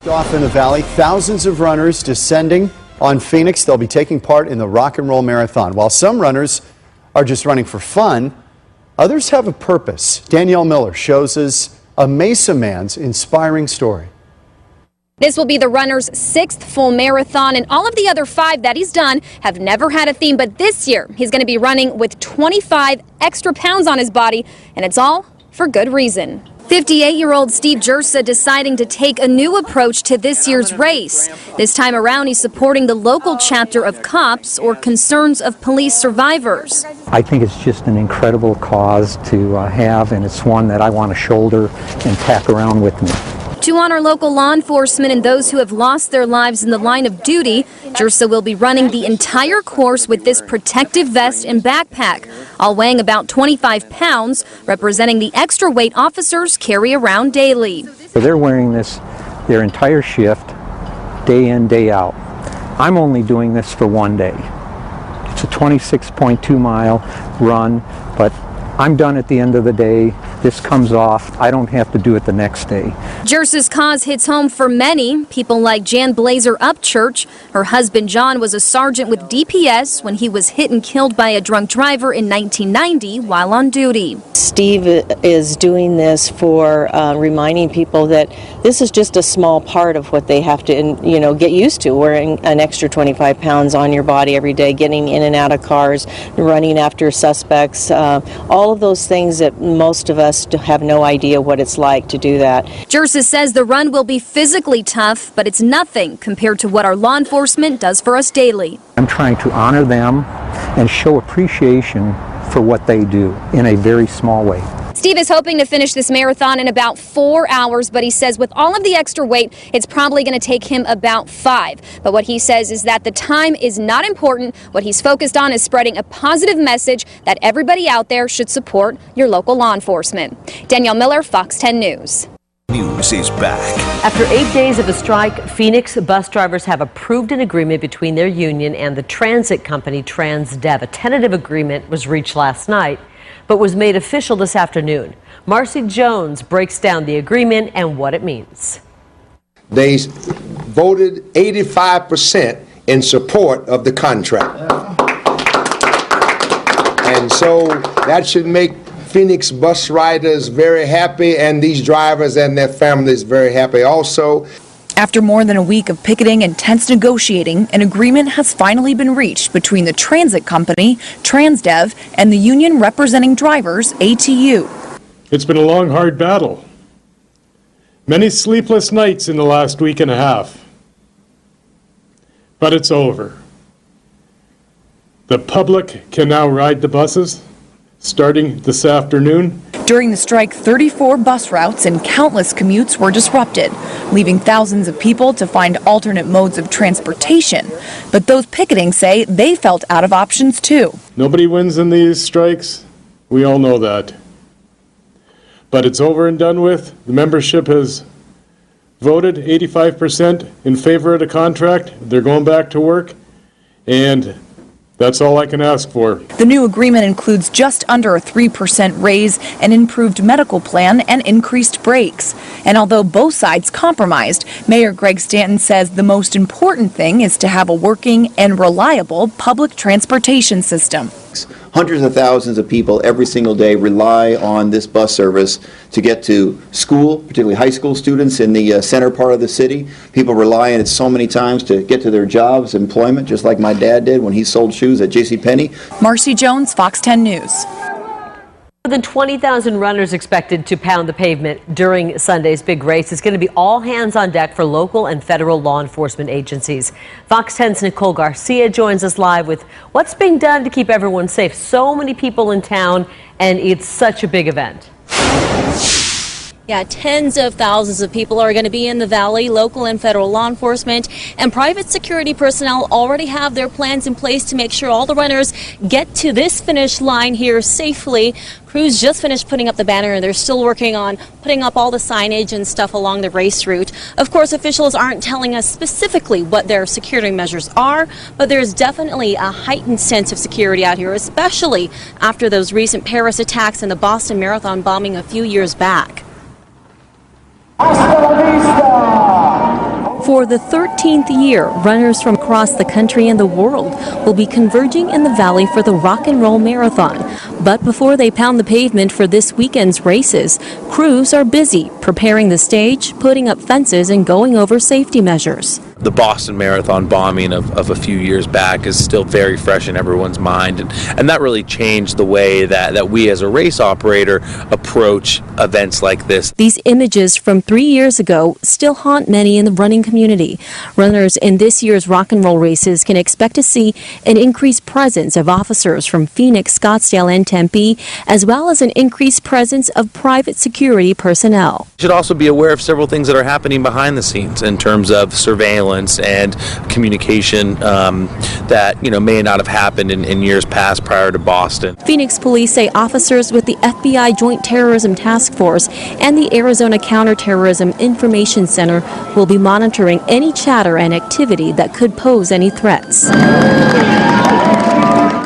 Off in the valley, thousands of runners descending on Phoenix. They'll be taking part in the Rock and Roll Marathon. While some runners are just running for fun, others have a purpose. Danielle Miller shows us a Mesa man's inspiring story. This will be the runner's 6th full marathon, and all of the other 5 that he's done have never had a theme. But this year, he's going to be running with 25 extra pounds on his body, and it's all for good reason. 58-year-old Steve Jersa deciding to take a new approach to this year's race. This time around, he's supporting the local chapter of COPS, or Concerns of Police Survivors. I think it's just an incredible cause to have, and it's one that I want to shoulder and pack around with me. To honor local law enforcement and those who have lost their lives in the line of duty, Jersa will be running the entire course with this protective vest and backpack, all weighing about 25 pounds, representing the extra weight officers carry around daily. So they're wearing this their entire shift, day in, day out. I'm only doing this for one day. It's a 26.2 mile run, but I'm done at the end of the day. This comes off. I don't have to do it the next day. Jersa's cause hits home for many. People like Jan Blazer Upchurch. Her husband John was a sergeant with DPS when he was hit and killed by a drunk driver in 1990 while on duty. Steve is doing this for reminding people that this is just a small part of what they have to, get used to. Wearing an extra 25 pounds on your body every day, getting in and out of cars, running after suspects, all of those things that most of us have no idea what it's like to do that. Jersa says the run will be physically tough, but it's nothing compared to what our law enforcement does for us daily. I'm trying to honor them and show appreciation for what they do in a very small way. Steve is hoping to finish this marathon in about 4 hours, but he says with all of the extra weight, it's probably going to take him about 5. But what he says is that the time is not important. What he's focused on is spreading a positive message that everybody out there should support your local law enforcement. Danielle Miller, Fox 10 News. News is back. After 8 days of a strike, Phoenix bus drivers have approved an agreement between their union and the transit company TransDev. A tentative agreement was reached last night, but was made official this afternoon. Marcy Jones breaks down the agreement and what it means. They voted 85% in support of the contract. And so that should make Phoenix bus riders very happy, and these drivers and their families very happy also. After more than a week of picketing and tense negotiating, an agreement has finally been reached between the transit company, TransDev, and the union representing drivers, ATU. It's been a long, hard battle. Many sleepless nights in the last week and a half. But it's over. The public can now ride the buses starting this afternoon. During the strike, 34 bus routes and countless commutes were disrupted, leaving thousands of people to find alternate modes of transportation. But those picketing say they felt out of options too. Nobody wins in these strikes. We all know that. But it's over and done with. The membership has voted 85% in favor of the contract. They're going back to work, and that's all I can ask for. The new agreement includes just under a 3% raise, an improved medical plan, and increased breaks. And although both sides compromised, Mayor Greg Stanton says the most important thing is to have a working and reliable public transportation system. Hundreds of thousands of people every single day rely on this bus service to get to school, particularly high school students in the center part of the city. People rely on it so many times to get to their jobs, employment, just like my dad did when he sold shoes at JCPenney. Marcy Jones, Fox 10 News. More than 20,000 runners expected to pound the pavement during Sunday's big race. It's going to be all hands on deck for local and federal law enforcement agencies. Fox 10's Nicole Garcia joins us live with what's being done to keep everyone safe. So many people in town, and it's such a big event. Yeah, tens of thousands of people are going to be in the valley. Local and federal law enforcement and private security personnel already have their plans in place to make sure all the runners get to this finish line here safely. Crews just finished putting up the banner, and they're still working on putting up all the signage and stuff along the race route. Of course, officials aren't telling us specifically what their security measures are, but there's definitely a heightened sense of security out here, especially after those recent Paris attacks and the Boston Marathon bombing a few years back. Hasta la vista! For the 13th year, runners from across the country and the world will be converging in the Valley for the Rock and Roll Marathon. But before they pound the pavement for this weekend's races, crews are busy preparing the stage, putting up fences, and going over safety measures. The Boston Marathon bombing of a few years back is still very fresh in everyone's mind, and that really changed the way that we as a race operator approach events like this. These images from 3 years ago still haunt many in the running community. Runners in this year's rock and roll races can expect to see an increased presence of officers from Phoenix, Scottsdale, and Tempe, as well as an increased presence of private security personnel. You should also be aware of several things that are happening behind the scenes in terms of surveillance and communication that may not have happened in years past prior to Boston. Phoenix police say officers with the FBI Joint Terrorism Task Force and the Arizona Counterterrorism Information Center will be monitoring any chatter and activity that could pose any threats.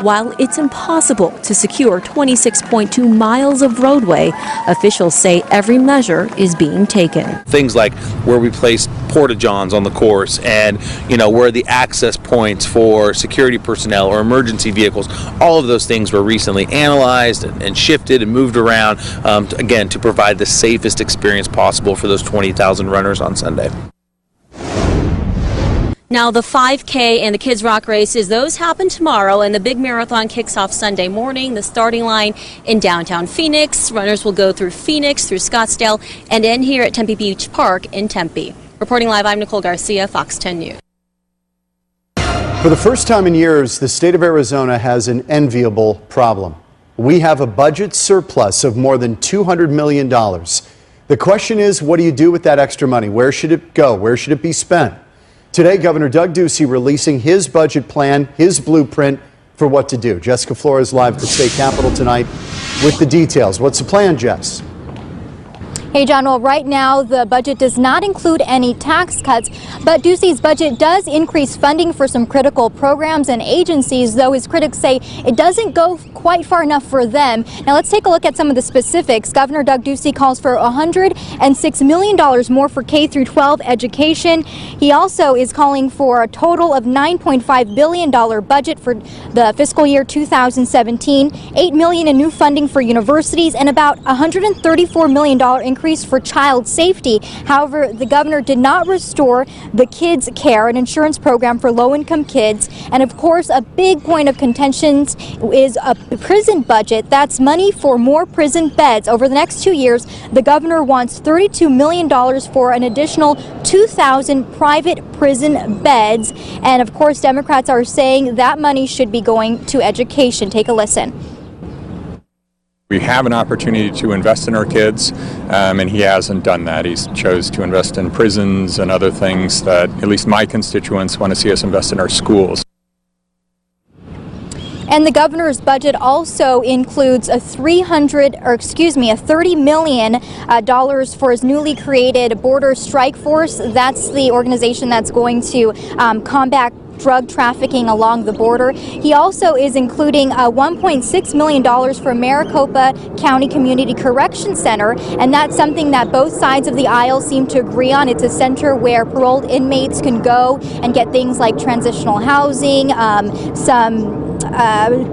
While it's impossible to secure 26.2 miles of roadway, officials say every measure is being taken. Things like where we place porta-johns on the course and, where the access points for security personnel or emergency vehicles, all of those things were recently analyzed and shifted and moved around, again, to provide the safest experience possible for those 20,000 runners on Sunday. Now, the 5K and the Kids Rock races, those happen tomorrow, and the big marathon kicks off Sunday morning. The starting line in downtown Phoenix. Runners will go through Phoenix, through Scottsdale, and end here at Tempe Beach Park in Tempe. Reporting live, I'm Nicole Garcia, Fox 10 News. For the first time in years, the state of Arizona has an enviable problem. We have a budget surplus of more than $200 million. The question is, what do you do with that extra money? Where should it go? Where should it be spent? Today, Governor Doug Ducey releasing his budget plan, his blueprint for what to do. Jessica Flores live at the state capitol tonight with the details. What's the plan, Jess? Hey, John, well, right now the budget does not include any tax cuts, but Ducey's budget does increase funding for some critical programs and agencies, though his critics say it doesn't go quite far enough for them. Now, let's take a look at some of the specifics. Governor Doug Ducey calls for $106 million more for K-12 education. He also is calling for a total of $9.5 billion budget for the fiscal year 2017, $8 million in new funding for universities, and about $134 million increase for child safety. However, the governor did not restore the Kids Care, an insurance program for low-income kids. And of course, a big point of contention is a prison budget. That's money for more prison beds. Over the next 2 years, the governor wants $32 million for an additional 2,000 private prison beds. And of course, Democrats are saying that money should be going to education. Take a listen. We have an opportunity to invest in our kids, and he hasn't done that. He's chose to invest in prisons and other things that at least my constituents want to see us invest in our schools. And the governor's budget also includes $30 million for his newly created Border Strike Force. That's the organization that's going to combat drug trafficking along the border. He also is including $1.6 million for Maricopa County Community Correction Center, and that's something that both sides of the aisle seem to agree on. It's a center where paroled inmates can go and get things like transitional housing, some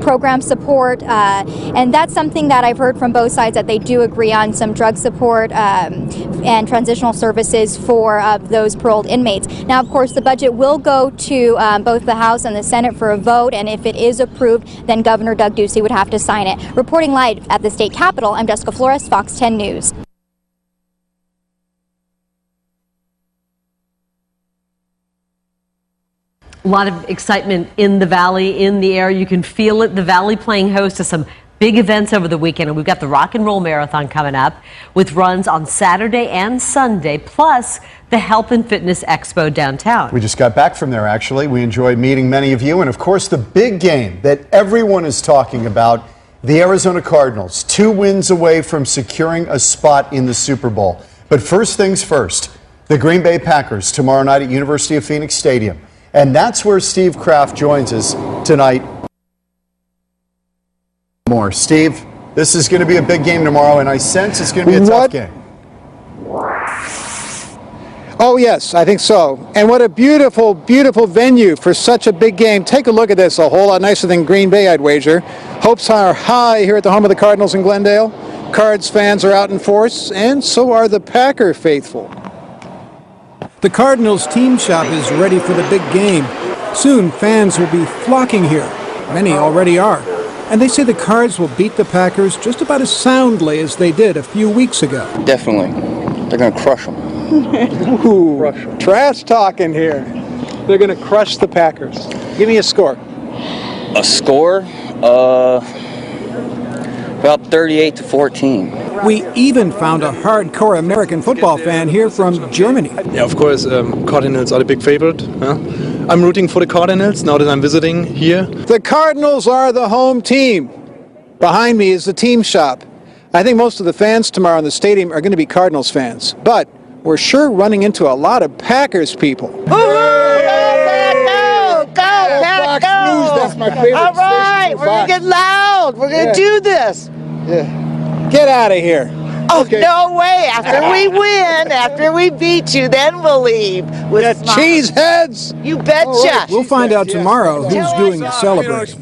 program support, and that's something that I've heard from both sides that they do agree on, some drug support and transitional services for those paroled inmates. Now, of course, the budget will go to both the House and the Senate for a vote, and if it is approved, then Governor Doug Ducey would have to sign it. Reporting live at the state capitol, I'm Jessica Flores, Fox 10 News. A lot of excitement in the Valley, in the air. You can feel it. The Valley playing host to some big events over the weekend. And we've got the Rock and Roll Marathon coming up with runs on Saturday and Sunday, plus the Health and Fitness Expo downtown. We just got back from there, actually. We enjoyed meeting many of you. And of course, the big game that everyone is talking about, the Arizona Cardinals, 2 wins away from securing a spot in the Super Bowl. But first things first, the Green Bay Packers tomorrow night at University of Phoenix Stadium. And that's where Steve Kraft joins us tonight. More. Steve, this is going to be a big game tomorrow, and I sense it's going to be a tough game. Oh, yes, I think so. And what a beautiful, beautiful venue for such a big game. Take a look at this. A whole lot nicer than Green Bay, I'd wager. Hopes are high here at the home of the Cardinals in Glendale. Cards fans are out in force, and so are the Packer faithful. The Cardinals team shop is ready for the big game. Soon, fans will be flocking here. Many already are. And they say the Cards will beat the Packers just about as soundly as they did a few weeks ago. Definitely. They're going to crush them. Ooh, trash talking here. They're going to crush the Packers. Give me a score. A score? About 38-14. We even found a hardcore American football fan here from Germany. Yeah, of course, Cardinals are the big favorite. I'm rooting for the Cardinals now that I'm visiting here. The Cardinals are the home team. Behind me is the team shop. I think most of the fans tomorrow in the stadium are going to be Cardinals fans, but we're sure running into a lot of Packers people. That's my favorite. All right, we're going to get loud. We're going to do this. Yeah. Get out of here. Oh, okay. No way. After we win, after we beat you, then we'll leave. With cheese heads. You betcha. Right. We'll find out tomorrow who's doing the celebrating.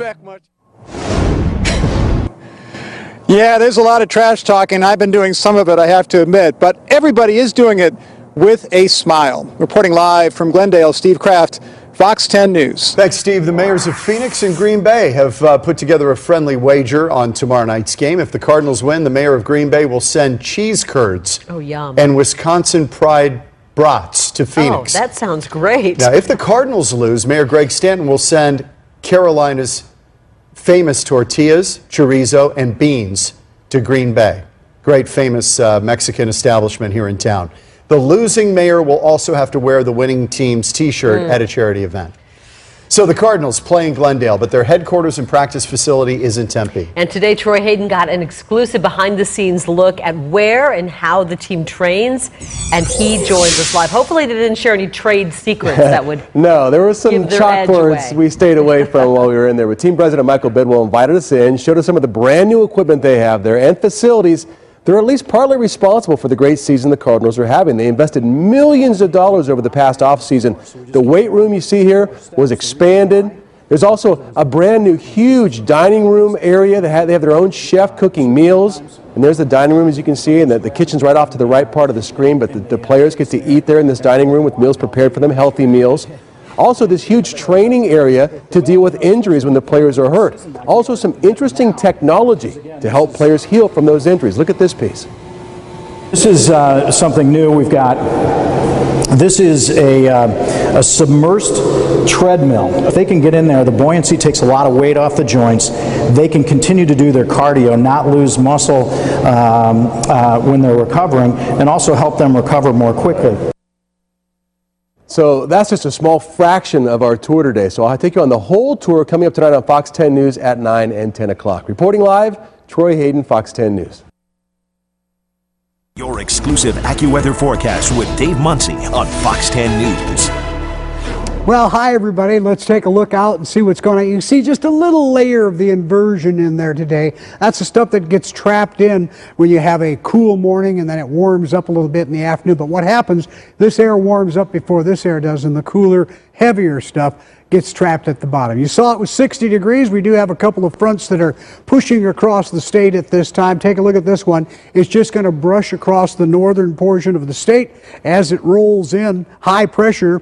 Yeah, there's a lot of trash talking. I've been doing some of it, I have to admit. But everybody is doing it with a smile. Reporting live from Glendale, Steve Kraft, Fox 10 News. Thanks, Steve. The mayors of Phoenix and Green Bay have put together a friendly wager on tomorrow night's game. If the Cardinals win, the mayor of Green Bay will send cheese curds and Wisconsin Pride brats to Phoenix. Oh, that sounds great. Now, if the Cardinals lose, Mayor Greg Stanton will send Carolina's famous tortillas, chorizo, and beans to Green Bay. Great famous Mexican establishment here in town. The losing mayor will also have to wear the winning team's T-shirt at a charity event. So the Cardinals play in Glendale, but their headquarters and practice facility is in Tempe. And today, Troy Hayden got an exclusive behind-the-scenes look at where and how the team trains, and he joins us live. Hopefully they didn't share any trade secrets that would No, there were some chalkboards we stayed away from while we were in there. But Team President Michael Bidwell invited us in, showed us some of the brand new equipment they have there and facilities. They're at least partly responsible for the great season the Cardinals are having. They invested millions of dollars over the past offseason. The weight room you see here was expanded. There's also a brand new huge dining room area. They have their own chef cooking meals. And there's the dining room, as you can see, and the kitchen's right off to the right part of the screen, but the players get to eat there in this dining room with meals prepared for them, healthy meals. Also, this huge training area to deal with injuries when the players are hurt. Also, some interesting technology to help players heal from those injuries. Look at this piece. This is something new we've got. This is a submersed treadmill. If they can get in there, the buoyancy takes a lot of weight off the joints. They can continue to do their cardio, not lose muscle when they're recovering, and also help them recover more quickly. So that's just a small fraction of our tour today. So I'll take you on the whole tour coming up tonight on Fox 10 News at 9 and 10 o'clock. Reporting live, Troy Hayden, Fox 10 News. Your exclusive AccuWeather forecast with Dave Muncy on Fox 10 News. Well, hi everybody. Let's take a look out and see what's going on. You can see just a little layer of the inversion in there today. That's the stuff that gets trapped in when you have a cool morning and then it warms up a little bit in the afternoon. But what happens, this air warms up before this air does, and the cooler, heavier stuff gets trapped at the bottom. You saw it was 60 degrees. We do have a couple of fronts that are pushing across the state at this time. Take a look at this one. It's just going to brush across the northern portion of the state. As it rolls in, high pressure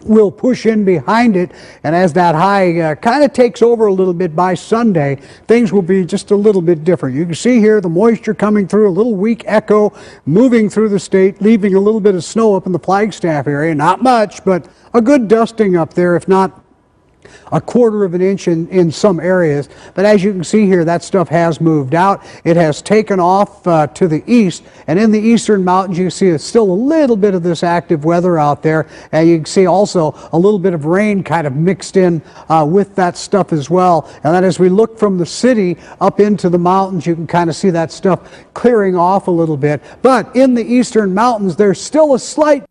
will push in behind it, and as that high kind of takes over a little bit by Sunday, things will be just a little bit different. You can see here the moisture coming through, a little weak echo moving through the state, leaving a little bit of snow up in the Flagstaff area. Not much, but a good dusting up there, if not a quarter of an inch in some areas. But as you can see here, that stuff has moved out. It has taken off to the east, and in the eastern mountains you can see it's still a little bit of this active weather out there, and you can see also a little bit of rain kind of mixed in with that stuff as well. And then as we look from the city up into the mountains, you can kind of see that stuff clearing off a little bit. But in the eastern mountains, there's still a slight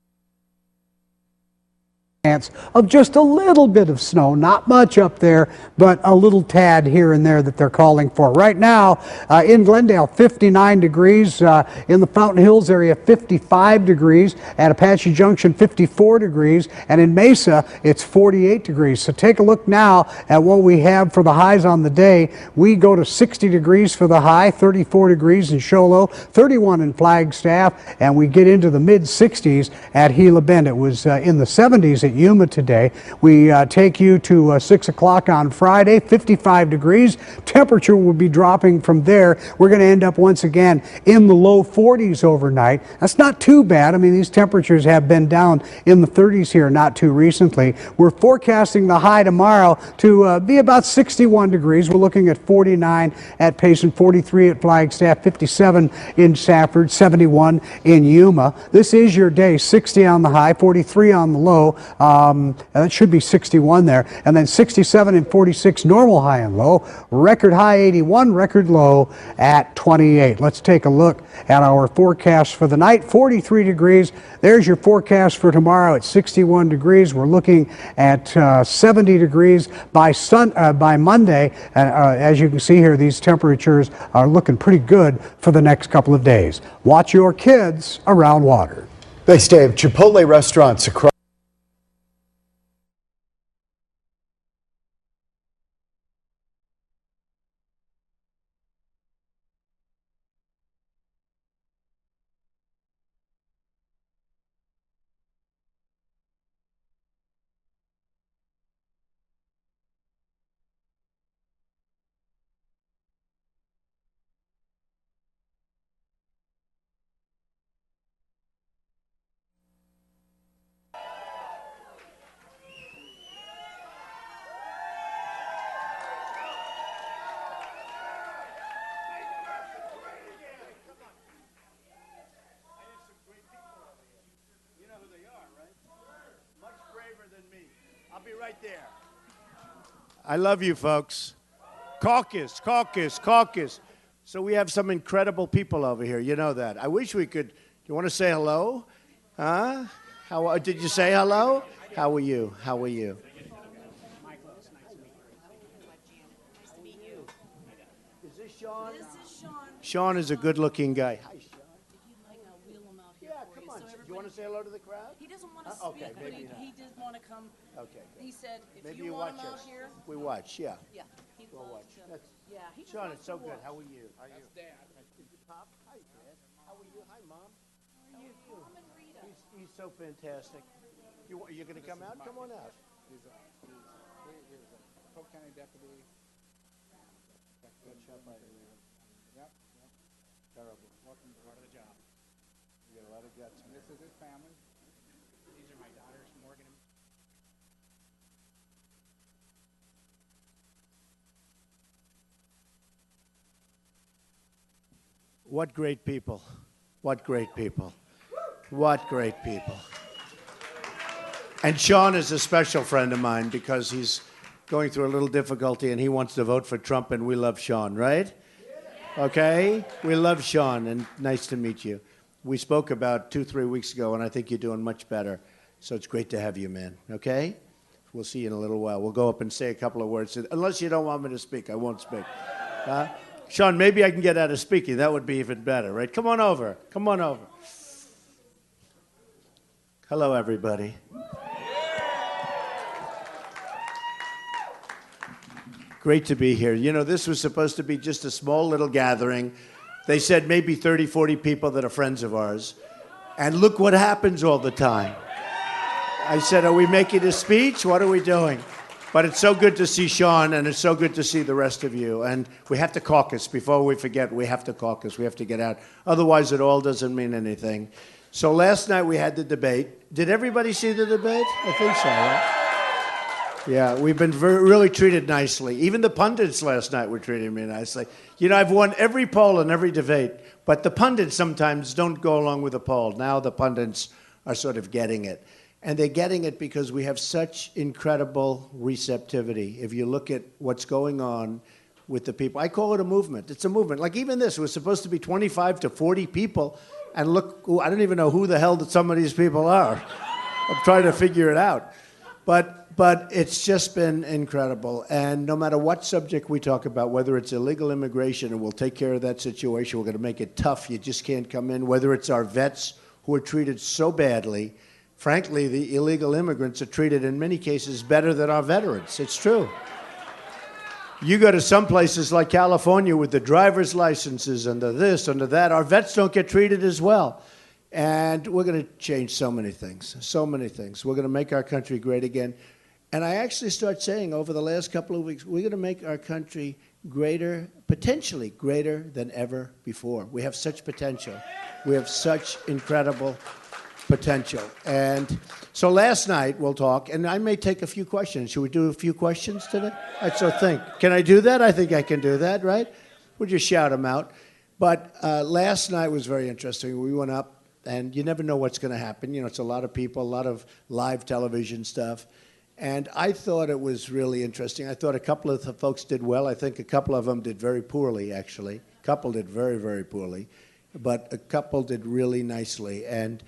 chance of just a little bit of snow, not much up there, but a little tad here and there that they're calling for. Right now in Glendale, 59 degrees, in the Fountain Hills area, 55 degrees, at Apache Junction, 54 degrees, and in Mesa, it's 48 degrees. So take a look now at what we have for the highs on the day. We go to 60 degrees for the high, 34 degrees in Show Low, 31 in Flagstaff, and we get into the mid-60s at Gila Bend. It was in the 70s at Yuma today. We take you to 6 o'clock on Friday, 55 degrees. Temperature will be dropping from there. We're going to end up once again in the low 40s overnight. That's not too bad. I mean, these temperatures have been down in the 30s here not too recently. We're forecasting the high tomorrow to be about 61 degrees. We're looking at 49 at Payson, 43 at Flagstaff, 57 in Safford, 71 in Yuma. This is your day, 60 on the high, 43 on the low. That should be 61 there. And then 67 and 46 normal high and low. Record high 81, record low at 28. Let's take a look at our forecast for the night. 43 degrees. There's your forecast for tomorrow at 61 degrees. We're looking at 70 degrees by Monday. As you can see here, these temperatures are looking pretty good for the next couple of days. Watch your kids around water. Thanks, Dave. Chipotle restaurants across I love you, folks. Caucus, caucus, caucus. So we have some incredible people over here. You know that. I wish we could. You want to say hello? Huh? How did you say hello? How are you? How are you? Is this Sean? This is Sean. Sean is a good-looking guy. Hi, Sean. Yeah, come on. Do you want to say hello to the crowd? He doesn't want to okay, speak, but he did want to come. Okay. He said, if maybe you want watch him out us. here. We watch, yeah. Yeah, he We'll watch. Yeah, he just Sean, wants it's so to good. watch. How are you? How are you? Dad. Pop. Hi, Dad. How are you? Hi, Mom. How are you? He's so fantastic. You're going to come out? Come on out. He's a Polk County deputy. Good shot by him. Yep. Terrible. Welcome to part of the job. You got a lot of guts. And this is his family. These are my daughters, Morgan and What great people. What great people. What great people. And Sean is a special friend of mine because he's going through a little difficulty and he wants to vote for Trump, and we love Sean, right? Okay? We love Sean, and nice to meet you. We spoke about 2-3 weeks ago, and I think you're doing much better. So it's great to have you, man. Okay? We'll see you in a little while. We'll go up and say a couple of words. Unless you don't want me to speak, I won't speak. Sean, maybe I can get out of speaking. That would be even better, right? Come on over. Come on over. Hello, everybody. Great to be here. You know, this was supposed to be just a small little gathering. They said maybe 30, 40 people that are friends of ours. And look what happens all the time. I said, are we making a speech? What are we doing? But it's so good to see Sean, and it's so good to see the rest of you. And we have to caucus. Before we forget, we have to caucus. We have to get out. Otherwise, it all doesn't mean anything. So last night we had the debate. Did everybody see the debate? I think so, right? Yeah, we've been really treated nicely. Even the pundits last night were treating me nicely. You know, I've won every poll and every debate, but the pundits sometimes don't go along with the poll. Now the pundits are sort of getting it. And they're getting it because we have such incredible receptivity. If you look at what's going on with the people, I call it a movement. It's a movement. Like even this was supposed to be 25 to 40 people, and look, I don't even know who the hell some of these people are. I'm trying to figure it out. But it's just been incredible. And no matter what subject we talk about, whether it's illegal immigration, and we'll take care of that situation, we're going to make it tough. You just can't come in. Whether it's our vets who are treated so badly, frankly, the illegal immigrants are treated in many cases better than our veterans. It's true. You go to some places like California with the driver's licenses and the this and the that, our vets don't get treated as well. And we're going to change so many things, so many things. We're going to make our country great again. And I actually start saying over the last couple of weeks, we're going to make our country greater, potentially greater than ever before. We have such potential. We have such incredible potential. And so last night we'll talk, and I may take a few questions. Should we do a few questions today? So think. Can I do that? I think I can do that, right? We'll just shout them out. But last night was very interesting. We went up, and you never know what's going to happen. You know, it's a lot of people, a lot of live television stuff. And I thought it was really interesting. I thought a couple of the folks did well. I think a couple of them did very poorly, actually. A couple did very, very poorly. But a couple did really nicely. And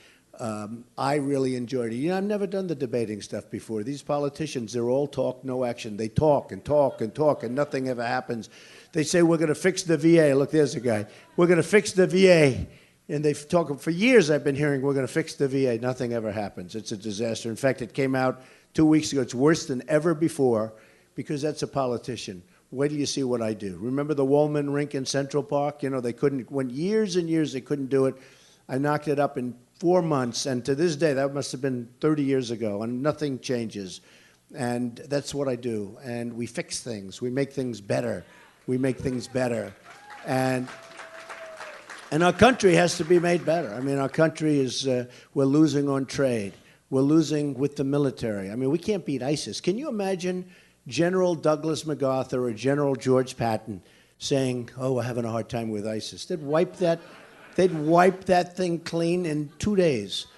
I really enjoyed it. You know, I've never done the debating stuff before. These politicians, they're all talk, no action. They talk and talk and talk, and nothing ever happens. They say, we're going to fix the VA. Look, there's a guy. We're going to fix the VA. And they've talked, for years I've been hearing, we're going to fix the VA. Nothing ever happens. It's a disaster. In fact, it came out 2 weeks ago. It's worse than ever before because that's a politician. Wait till you see what I do. Remember the Woolman rink in Central Park? You know, they couldn't, went years and years they couldn't do it. I knocked it up in 4 months, and to this day, that must have been 30 years ago, and nothing changes. And that's what I do. And we fix things. We make things better. We make things better. And our country has to be made better. I mean, our country is, we're losing on trade. We're losing with the military. I mean, we can't beat ISIS. Can you imagine General Douglas MacArthur or General George Patton saying, oh, we're having a hard time with ISIS? They'd wipe that thing clean in 2 days.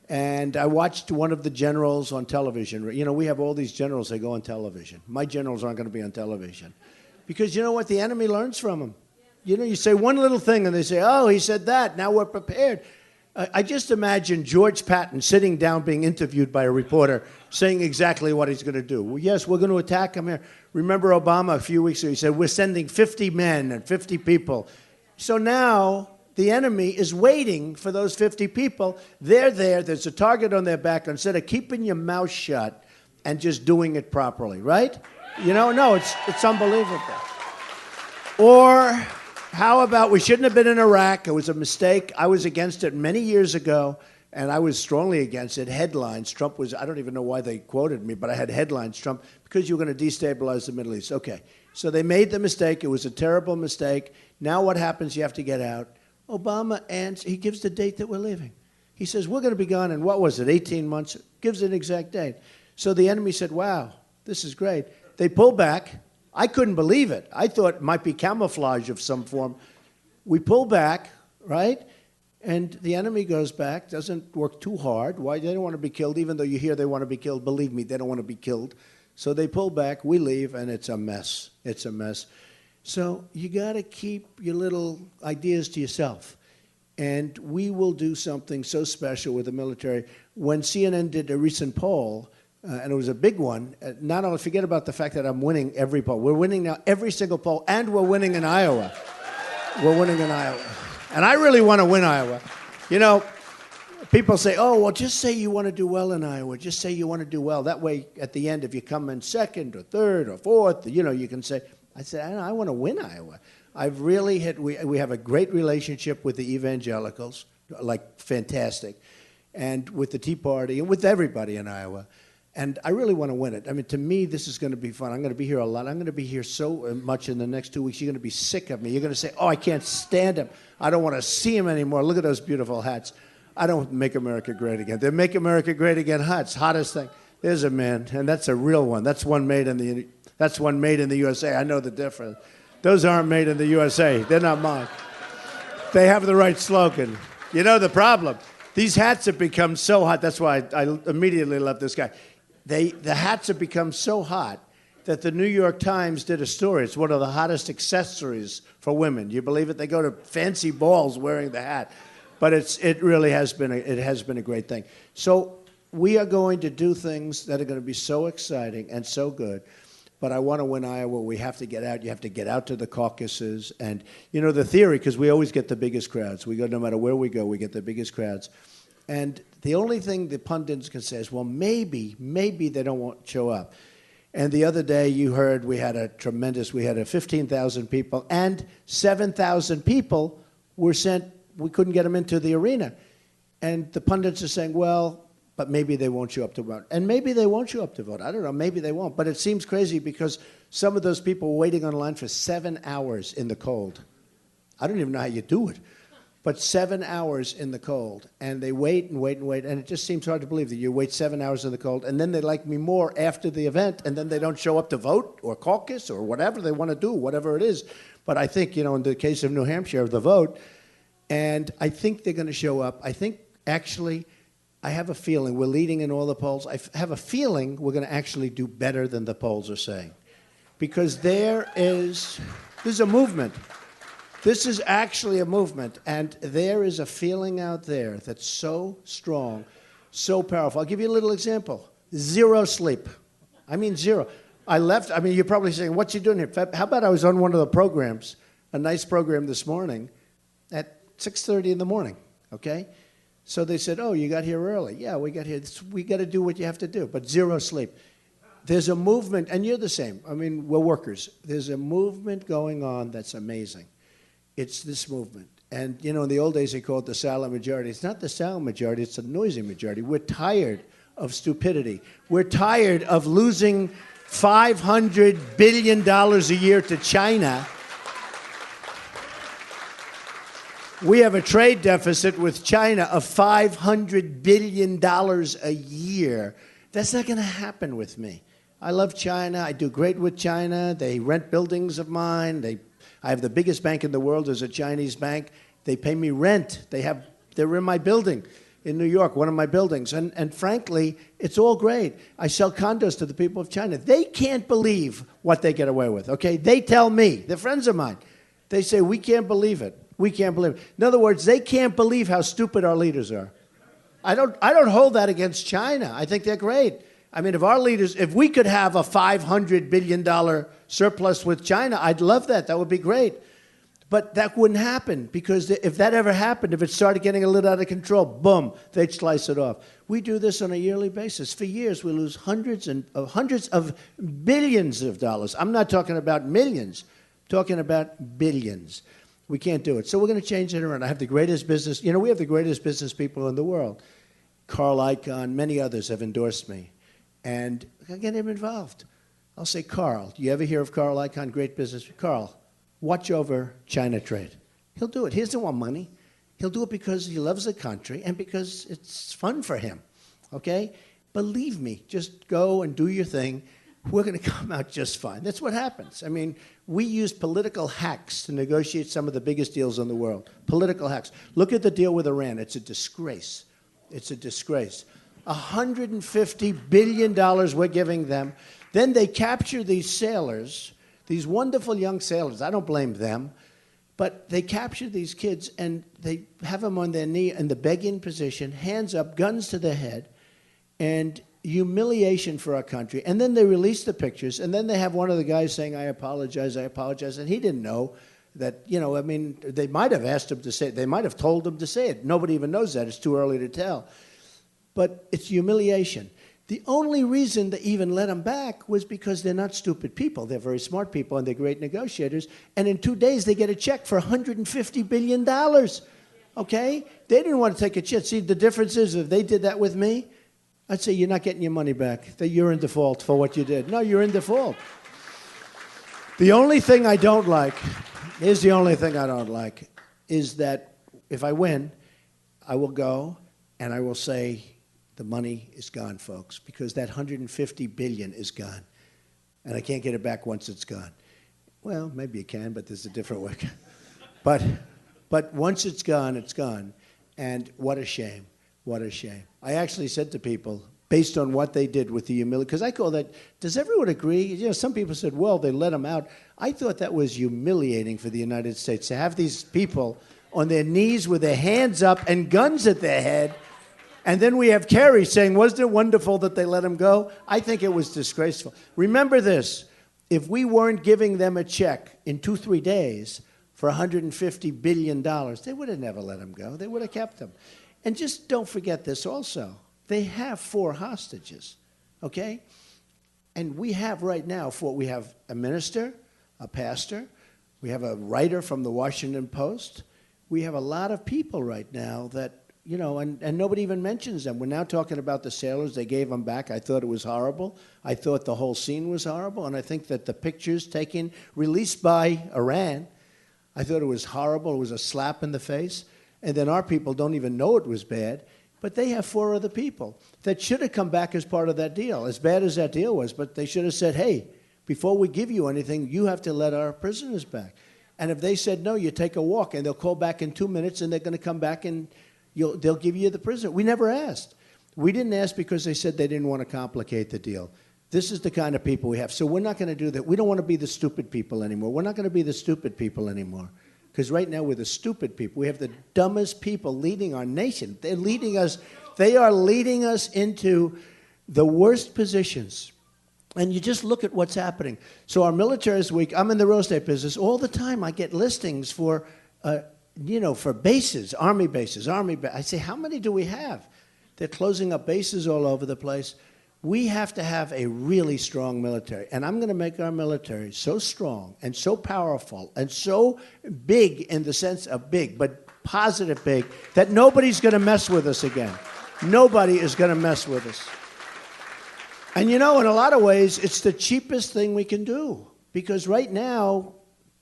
And I watched one of the generals on television. You know, we have all these generals, they go on television. My generals aren't going to be on television. Because you know what? The enemy learns from them. You know, you say one little thing and they say, oh, he said that, now we're prepared. I just imagine George Patton sitting down being interviewed by a reporter saying exactly what he's going to do. Well, yes, we're going to attack him here. Remember Obama a few weeks ago, he said, we're sending 50 men and 50 people. So now the enemy is waiting for those 50 people. They're there, there's a target on their back. Instead of keeping your mouth shut and just doing it properly, right? You know, no, it's unbelievable. Or how about we shouldn't have been in Iraq? It was a mistake. I was against it many years ago, and I was strongly against it. Headlines. Trump was, I don't even know why they quoted me, but I had headlines. Trump, because you were going to destabilize the Middle East. Okay. So they made the mistake. It was a terrible mistake. Now what happens? You have to get out. Obama, and he gives the date that we're leaving. He says, we're going to be gone in, what was it, 18 months? Gives an exact date. So the enemy said, wow, this is great. They pulled back. I couldn't believe it. I thought it might be camouflage of some form. We pull back, right? And the enemy goes back, doesn't work too hard. Why? They don't want to be killed, even though you hear they want to be killed. Believe me, they don't want to be killed. So they pull back, we leave, and it's a mess. It's a mess. So you got to keep your little ideas to yourself. And we will do something so special with the military. When CNN did a recent poll, and it was a big one, not only forget about the fact that I'm winning every poll. We're winning now every single poll, and we're winning in Iowa. We're winning in Iowa. And I really want to win Iowa. You know, people say, oh, well, just say you want to do well in Iowa. Just say you want to do well. That way, at the end, if you come in second or third or fourth, you know, you can say, I said, I want to win Iowa. I've really hit, we have a great relationship with the evangelicals, like fantastic, and with the Tea Party and with everybody in Iowa. And I really want to win it. I mean, to me, this is going to be fun. I'm going to be here a lot. I'm going to be here so much in the next 2 weeks. You're going to be sick of me. You're going to say, oh, I can't stand him. I don't want to see him anymore. Look at those beautiful hats. I don't make America great again. They make America great again hats. Hottest thing. There's a man, and that's a real one. That's one made in the USA. I know the difference. Those aren't made in the USA. They're not mine. They have the right slogan. You know the problem? These hats have become so hot. That's why I immediately love this guy. The hats have become so hot that the New York Times did a story. It's one of the hottest accessories for women. You believe it? They go to fancy balls wearing the hat. But it really has been a great thing. So we are going to do things that are going to be so exciting and so good. But I want to win Iowa. We have to get out. You have to get out to the caucuses. And, you know, the theory, because we always get the biggest crowds. We go, no matter where we go, we get the biggest crowds. And the only thing the pundits can say is, well, maybe they don't want to show up. And the other day you heard we had a 15,000 people, and 7,000 people were sent, we couldn't get them into the arena. And the pundits are saying, well, but maybe they won't show up to vote. And maybe they won't show up to vote. I don't know, maybe they won't. But it seems crazy because some of those people were waiting on line for 7 hours in the cold. I don't even know how you do it. But 7 hours in the cold, and they wait and wait and wait, and it just seems hard to believe that you wait 7 hours in the cold, and then they like me more after the event, and then they don't show up to vote or caucus or whatever they want to do, whatever it is. But I think, you know, in the case of New Hampshire, the vote, and I think they're going to show up. I think, actually, I have a feeling, we're leading in all the polls, I have a feeling we're going to actually do better than the polls are saying. Because there's a movement. This is actually a movement, and there is a feeling out there that's so strong, so powerful. I'll give you a little example. 0 sleep. I mean, 0. I left, I mean, you're probably saying, what's he doing here? How about I was on one of the programs, a nice program this morning, at 6:30 in the morning, okay? So they said, oh, you got here early. Yeah, we got here. We got to do what you have to do, but 0 sleep. There's a movement, and you're the same. I mean, we're workers. There's a movement going on that's amazing. It's this movement. And, you know, in the old days, they called it the silent majority. It's not the silent majority. It's the noisy majority. We're tired of stupidity. We're tired of losing $500 billion a year to China. We have a trade deficit with China of $500 billion a year. That's not going to happen with me. I love China. I do great with China. They rent buildings of mine. I have the biggest bank in the world as a Chinese bank. They pay me rent. They're in my building in New York, one of my buildings. And frankly, it's all great. I sell condos to the people of China. They can't believe what they get away with, okay? They tell me, they're friends of mine. They say, we can't believe it. We can't believe it. In other words, they can't believe how stupid our leaders are. I don't hold that against China. I think they're great. I mean, if we could have a $500 billion surplus with China, I'd love that. That would be great. But that wouldn't happen, because if that ever happened, if it started getting a little out of control, boom, they'd slice it off. We do this on a yearly basis. For years, we lose hundreds of billions of dollars. I'm not talking about millions. I'm talking about billions. We can't do it. So we're going to change it around. I have the greatest business. You know, we have the greatest business people in the world. Carl Icahn, many others have endorsed me. And I get him involved. I'll say, Carl, do you ever hear of Carl Icahn, great business? Carl, watch over China trade. He'll do it. He doesn't want money. He'll do it because he loves the country and because it's fun for him, okay? Believe me, just go and do your thing. We're going to come out just fine. That's what happens. I mean, we use political hacks to negotiate some of the biggest deals in the world. Political hacks. Look at the deal with Iran. It's a disgrace. It's a disgrace. $150 billion we're giving them. Then they capture these sailors, these wonderful young sailors. I don't blame them. But they capture these kids and they have them on their knee in the begging position, hands up, guns to their head, and humiliation for our country. And then they release the pictures, and then they have one of the guys saying, I apologize, and he didn't know that, you know, I mean, they might have asked him to say it. They might have told him to say it. Nobody even knows that. It's too early to tell. But it's humiliation. The only reason they even let them back was because they're not stupid people. They're very smart people, and they're great negotiators. And in 2 days, they get a check for $150 billion, okay? They didn't want to take a check. See, the difference is if they did that with me, I'd say you're not getting your money back. That you're in default for what you did. No, you're in default. The only thing I don't like, here's the only thing I don't like, is that if I win, I will go and I will say, the money is gone, folks, because that $150 billion is gone. And I can't get it back once it's gone. Well, maybe you can, but there's a different way. But once it's gone, it's gone. And what a shame. What a shame. I actually said to people, based on what they did with the humiliation, because I call that, does everyone agree? You know, some people said, well, they let them out. I thought that was humiliating for the United States, to have these people on their knees with their hands up and guns at their head, And then we have Kerry saying, wasn't it wonderful that they let him go? I think it was disgraceful. Remember this. If we weren't giving them a check in 2-3 days for $150 billion, they would have never let him go. They would have kept him. And just don't forget this also. They have 4 hostages, okay? And we have right now we have a minister, a pastor, we have a writer from the Washington Post. We have a lot of people right now that, you know, and nobody even mentions them. We're now talking about the sailors. They gave them back. I thought it was horrible. I thought the whole scene was horrible. And I think that the pictures released by Iran, I thought it was horrible. It was a slap in the face. And then our people don't even know it was bad. But they have 4 other people that should have come back as part of that deal, as bad as that deal was. But they should have said, hey, before we give you anything, you have to let our prisoners back. And if they said, no, you take a walk, and they'll call back in 2 minutes, and they're going to come back and they'll give you the prisoner. We never asked. We didn't ask because they said they didn't want to complicate the deal. This is the kind of people we have. So we're not going to do that. We don't want to be the stupid people anymore. We're not going to be the stupid people anymore. Because right now we're the stupid people. We have the dumbest people leading our nation. They are leading us into the worst positions. And you just look at what's happening. So our military is weak. I'm in the real estate business. All the time I get listings for, for bases, Army bases, I say, how many do we have? They're closing up bases all over the place. We have to have a really strong military. And I'm going to make our military so strong and so powerful and so big in the sense of big, but positive big, that nobody's going to mess with us again. Nobody is going to mess with us. And you know, in a lot of ways, it's the cheapest thing we can do. Because right now,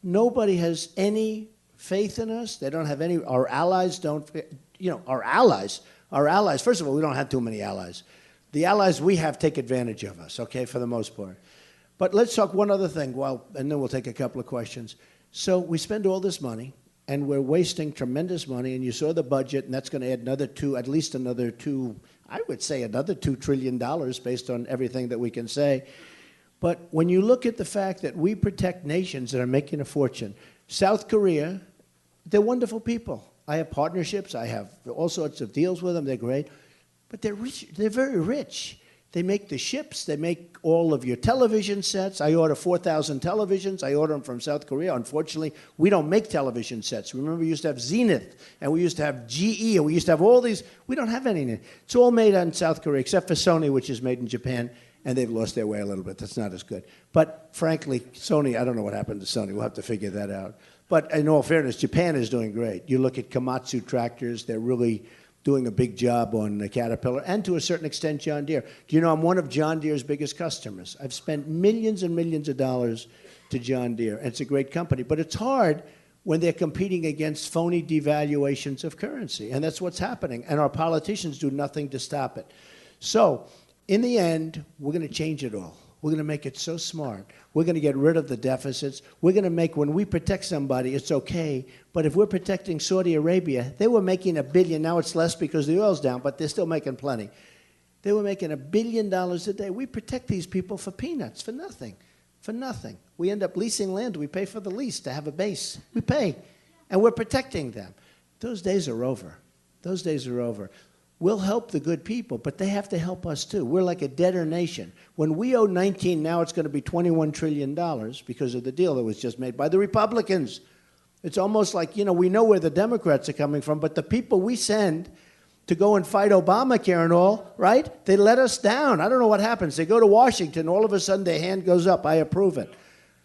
nobody has any faith in us. They don't have any, our allies don't, our allies, first of all, we don't have too many allies. The allies we have take advantage of us, okay, for the most part. But let's talk one other thing, and then we'll take a couple of questions. So we spend all this money, and we're wasting tremendous money, and you saw the budget, and that's going to add another $2 trillion based on everything that we can say. But when you look at the fact that we protect nations that are making a fortune, South Korea, they're wonderful people. I have partnerships. I have all sorts of deals with them. They're great. But they're rich. They're very rich. They make the ships. They make all of your television sets. I order 4,000 televisions. I order them from South Korea. Unfortunately, we don't make television sets. Remember, we used to have Zenith, and we used to have GE, and we used to have all these. We don't have any. It's all made in South Korea, except for Sony, which is made in Japan, and they've lost their way a little bit. That's not as good. But frankly, Sony, I don't know what happened to Sony. We'll have to figure that out. But in all fairness, Japan is doing great. You look at Komatsu tractors. They're really doing a big job on the Caterpillar, and to a certain extent, John Deere. Do you know I'm one of John Deere's biggest customers? I've spent millions and millions of dollars to John Deere, and it's a great company. But it's hard when they're competing against phony devaluations of currency, and that's what's happening, and our politicians do nothing to stop it. So, in the end, we're going to change it all. We're going to make it so smart. We're going to get rid of the deficits. We're going to make, when we protect somebody, it's okay. But if we're protecting Saudi Arabia, they were making $1 billion. Now it's less because the oil's down, but they're still making plenty. They were making $1 billion a day. We protect these people for peanuts, for nothing, for nothing. We end up leasing land. We pay for the lease to have a base. We pay, and we're protecting them. Those days are over. Those days are over. We'll help the good people, but they have to help us too. We're like a debtor nation. When we owe 19, now it's going to be $21 trillion because of the deal that was just made by the Republicans. It's almost like, we know where the Democrats are coming from, but the people we send to go and fight Obamacare and all, right? They let us down. I don't know what happens. They go to Washington, all of a sudden their hand goes up. I approve it.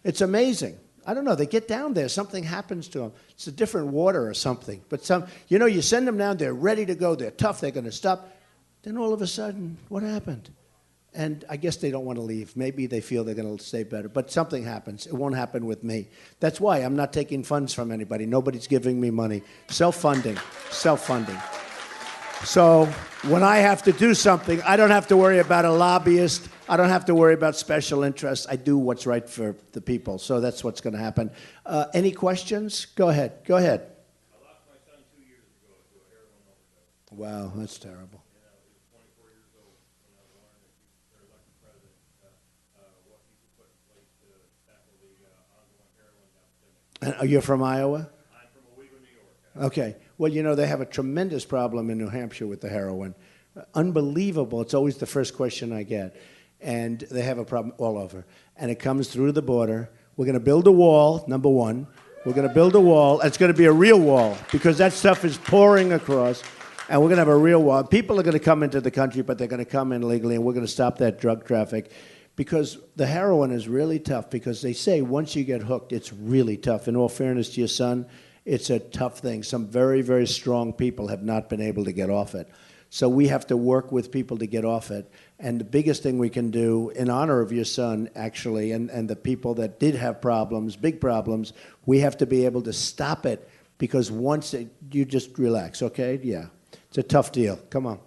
It's amazing. I don't know. They get down there. Something happens to them. It's a different water or something. But you send them down. They're ready to go. They're tough. They're going to stop. Then all of a sudden, what happened? And I guess they don't want to leave. Maybe they feel they're going to stay better. But something happens. It won't happen with me. That's why I'm not taking funds from anybody. Nobody's giving me money. Self-funding. Self-funding. So when I have to do something, I don't have to worry about a lobbyist. I don't have to worry about special interests. I do what's right for the people. So that's what's going to happen. Any questions? Go ahead. Go ahead. I lost my son 2 years ago to a heroin overdose. Wow, that's terrible. He was 24 years old when I learned that their elected president, what he could put in place to tackle the ongoing heroin epidemic. And you're from Iowa? I'm from Owego, New York. Okay. Well, they have a tremendous problem in New Hampshire with the heroin. Unbelievable. It's always the first question I get. And they have a problem all over. And it comes through the border. We're going to build a wall, number one. We're going to build a wall. It's going to be a real wall because that stuff is pouring across. And we're going to have a real wall. People are going to come into the country, but they're going to come in legally, and we're going to stop that drug traffic. Because the heroin is really tough, because they say once you get hooked, it's really tough. In all fairness to your son, it's a tough thing. Some very, very strong people have not been able to get off it. So we have to work with people to get off it. And the biggest thing we can do in honor of your son, actually, and the people that did have problems, big problems, we have to be able to stop it, because once you just relax, okay? Yeah, it's a tough deal. Come on.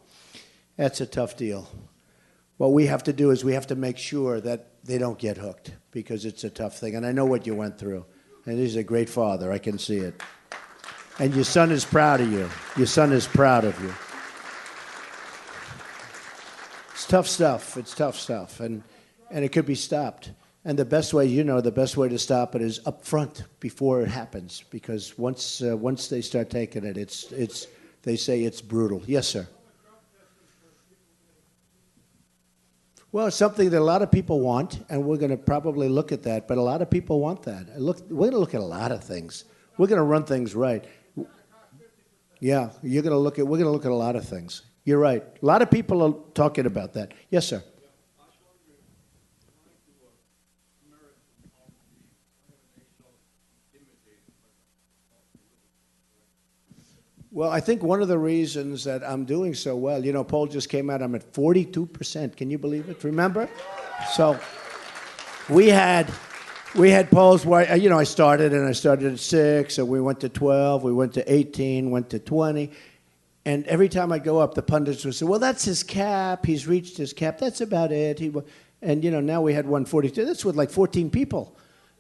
That's a tough deal. What we have to do is we have to make sure that they don't get hooked, because it's a tough thing. And I know what you went through. And he's a great father. I can see it. And your son is proud of you. Your son is proud of you. It's tough stuff. It's tough stuff. And it could be stopped. And the best way, the best way to stop it is up front before it happens. Because once they start taking it, they say it's brutal. Yes, sir. Well, it's something that a lot of people want, and we're going to probably look at that. But a lot of people want that. We're going to look at a lot of things. We're going to run things right. Yeah, we're going to look at a lot of things. You're right. A lot of people are talking about that. Yes, sir. Well, I think one of the reasons that I'm doing so well, poll just came out, I'm at 42%. Can you believe it? Remember? So we had polls where, I started at 6, and we went to 12, we went to 18, went to 20. And every time I go up, the pundits would say, well, that's his cap. He's reached his cap. That's about it. And, now we had 142. That's with like 14 people.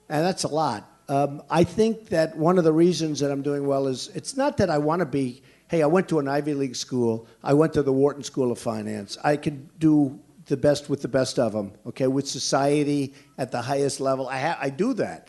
And that's a lot. I think that one of the reasons that I'm doing well is it's not that I want to be, hey, I went to an Ivy League school. I went to the Wharton School of Finance. I could do the best with the best of them, okay, with society at the highest level. I do that.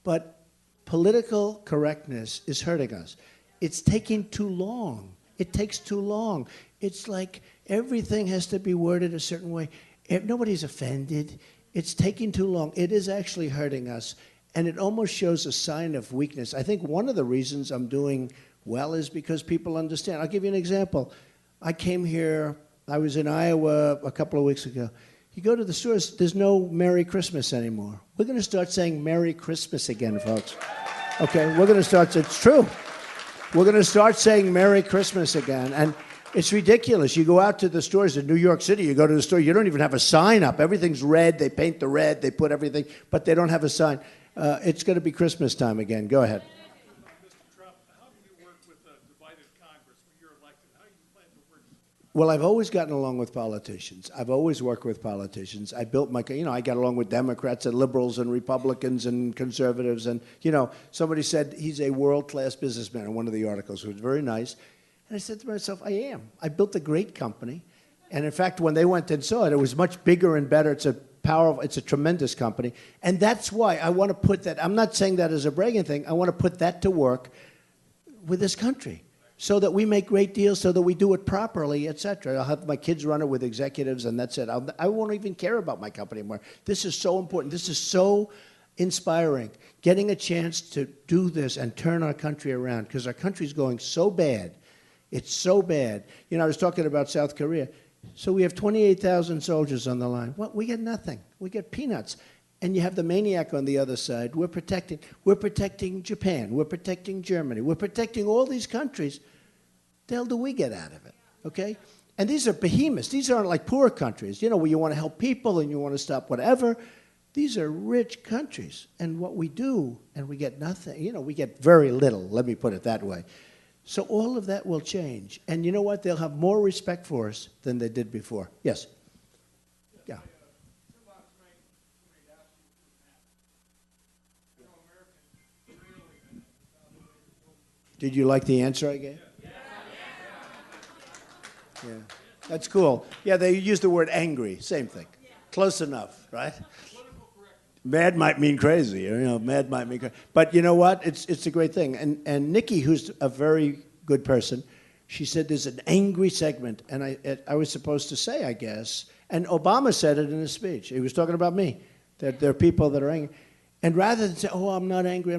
But political correctness is hurting us. It's taking too long. It takes too long. It's like everything has to be worded a certain way. Nobody's offended. It's taking too long. It is actually hurting us. And it almost shows a sign of weakness. I think one of the reasons I'm doing well is because people understand. I'll give you an example. I came here, I was in Iowa a couple of weeks ago. You go to the stores, there's no Merry Christmas anymore. We're going to start saying Merry Christmas again, folks. Okay, we're going to start, it's true. We're going to start saying Merry Christmas again. And it's ridiculous. You go out to the stores in New York City, you go to the store, you don't even have a sign up. Everything's red, they paint the red, they put everything, but they don't have a sign. It's going to be Christmas time again. Go ahead. Mr. Trump, how do you work with a divided Congress when you're elected? How do you plan to work? Well, I've always gotten along with politicians. I've always worked with politicians. I built I got along with Democrats and liberals and Republicans and conservatives. And, somebody said he's a world-class businessman in one of the articles. It was very nice. And I said to myself, I am. I built a great company. And in fact, when they went and saw it, it was much bigger and better. It's a tremendous company. And that's why I want to put that, I'm not saying that as a bragging thing, I want to put that to work with this country so that we make great deals, so that we do it properly, et cetera. I'll have my kids run it with executives, and that's it. I won't even care about my company anymore. This is so important. This is so inspiring. Getting a chance to do this and turn our country around, because our country's going so bad. It's so bad. I was talking about South Korea. So we have 28,000 soldiers on the line. Well, we get nothing. We get peanuts. And you have the maniac on the other side. We're protecting Japan. We're protecting Germany. We're protecting all these countries. The hell do we get out of it? Okay? And these are behemoths. These aren't like poor countries, where you want to help people and you want to stop whatever. These are rich countries. And what we do, and we get nothing. We get very little. Let me put it that way. So all of that will change. And you know what? They'll have more respect for us than they did before. Yes? Yeah. Did you like the answer I gave? Yeah. That's cool. Yeah, they use the word angry. Same thing. Close enough, right? Mad might mean crazy. Mad might mean crazy. But you know what? It's a great thing. And Nikki, who's a very good person, She said there's an angry segment, and I was supposed to say, I guess, and Obama said it in his speech. He was talking about me, that there are people that are angry. And rather than say, oh, I'm not angry,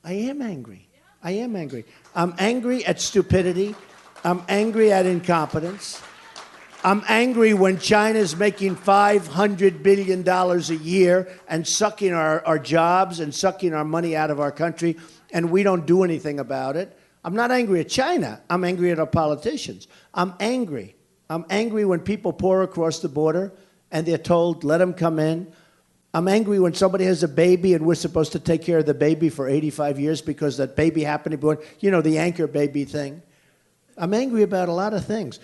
I am angry. I am angry. I'm angry at stupidity. I'm angry at incompetence. I'm angry when China's making $500 billion a year and sucking our jobs and sucking our money out of our country, and we don't do anything about it. I'm not angry at China. I'm angry at our politicians. I'm angry. I'm angry when people pour across the border and they're told, let them come in. I'm angry when somebody has a baby and we're supposed to take care of the baby for 85 years because that baby happened to be born, the anchor baby thing. I'm angry about a lot of things.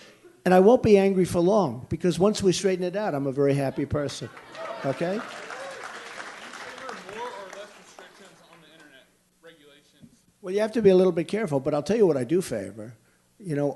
And I won't be angry for long because once we straighten it out, I'm a very happy person. Okay? Well, you have to be a little bit careful, but I'll tell you what I do favor.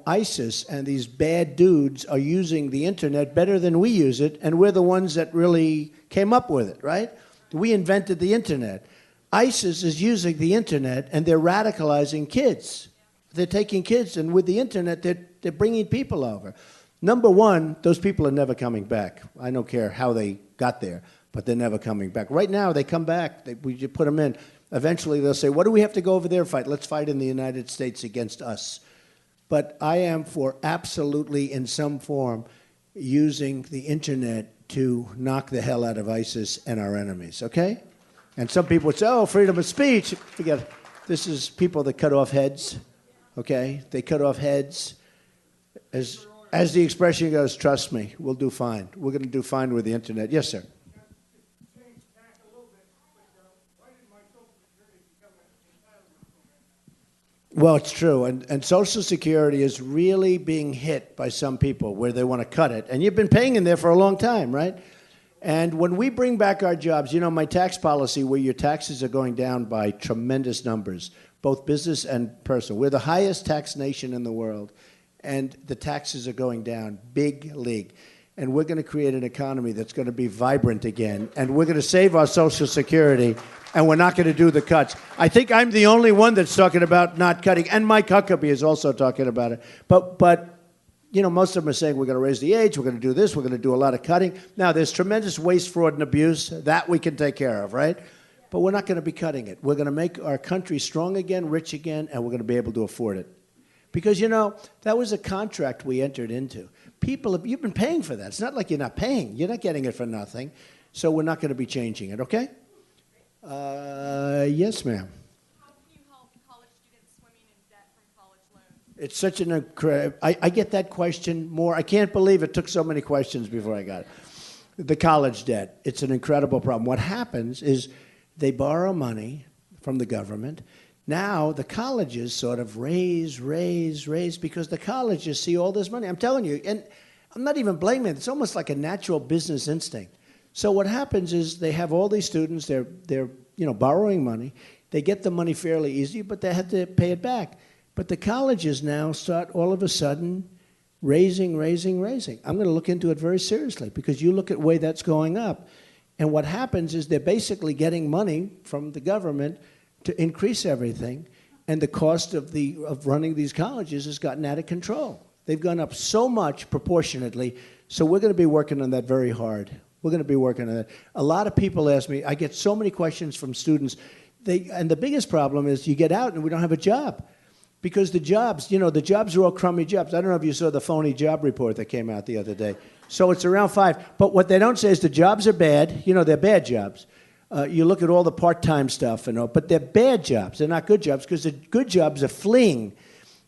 ISIS and these bad dudes are using the internet better than we use it, and we're the ones that really came up with it, right? We invented the internet. ISIS is using the internet, and they're radicalizing kids. They're taking kids, and with the internet, they're bringing people over. Number one, those people are never coming back. I don't care how they got there, but they're never coming back. Right now, they come back. We just put them in. Eventually, they'll say, what do we have to go over there and fight? Let's fight in the United States against us. But I am for absolutely, in some form, using the internet to knock the hell out of ISIS and our enemies, okay? And some people would say, oh, freedom of speech. Forget it. This is people that cut off heads, okay? They cut off heads. As the expression goes, trust me, we'll do fine. We're going to do fine with the internet. Yes, sir. Well, it's true, and Social Security is really being hit by some people where they want to cut it. And you've been paying in there for a long time, right? And when we bring back our jobs, my tax policy where your taxes are going down by tremendous numbers, both business and personal. We're the highest tax nation in the world, and the taxes are going down, big league. And we're going to create an economy that's going to be vibrant again, and we're going to save our Social Security, and we're not going to do the cuts. I think I'm the only one that's talking about not cutting, and Mike Huckabee is also talking about it. But most of them are saying we're going to raise the age, we're going to do this, we're going to do a lot of cutting. Now, there's tremendous waste, fraud, and abuse. That we can take care of, right? But we're not going to be cutting it. We're going to make our country strong again, rich again, and we're going to be able to afford it. Because, that was a contract we entered into. You've been paying for that. It's not like you're not paying. You're not getting it for nothing. So we're not going to be changing it, okay? Yes, ma'am. How can you help college students swimming in debt from college loans? It's such an incredible... I get that question more. I can't believe it took so many questions before I got it. The college debt. It's an incredible problem. What happens is they borrow money from the government. Now the colleges sort of raise because the colleges see all this money. I'm telling you, and I'm not even blaming it. It's almost like a natural business instinct. So what happens is they have all these students. They're borrowing money. They get the money fairly easy, but they have to pay it back. But the colleges now start all of a sudden raising. I'm going to look into it very seriously because you look at the way that's going up. And what happens is they're basically getting money from the government to increase everything, and the cost of running these colleges has gotten out of control. They've gone up so much proportionately, so we're going to be working on that very hard. We're going to be working on that. A lot of people ask me, I get so many questions from students, and the biggest problem is you get out and we don't have a job. Because the jobs, the jobs are all crummy jobs. I don't know if you saw the phony job report that came out the other day. So it's around 5. But what they don't say is the jobs are bad. They're bad jobs. You look at all the part-time stuff, but they're bad jobs. They're not good jobs because the good jobs are fleeing.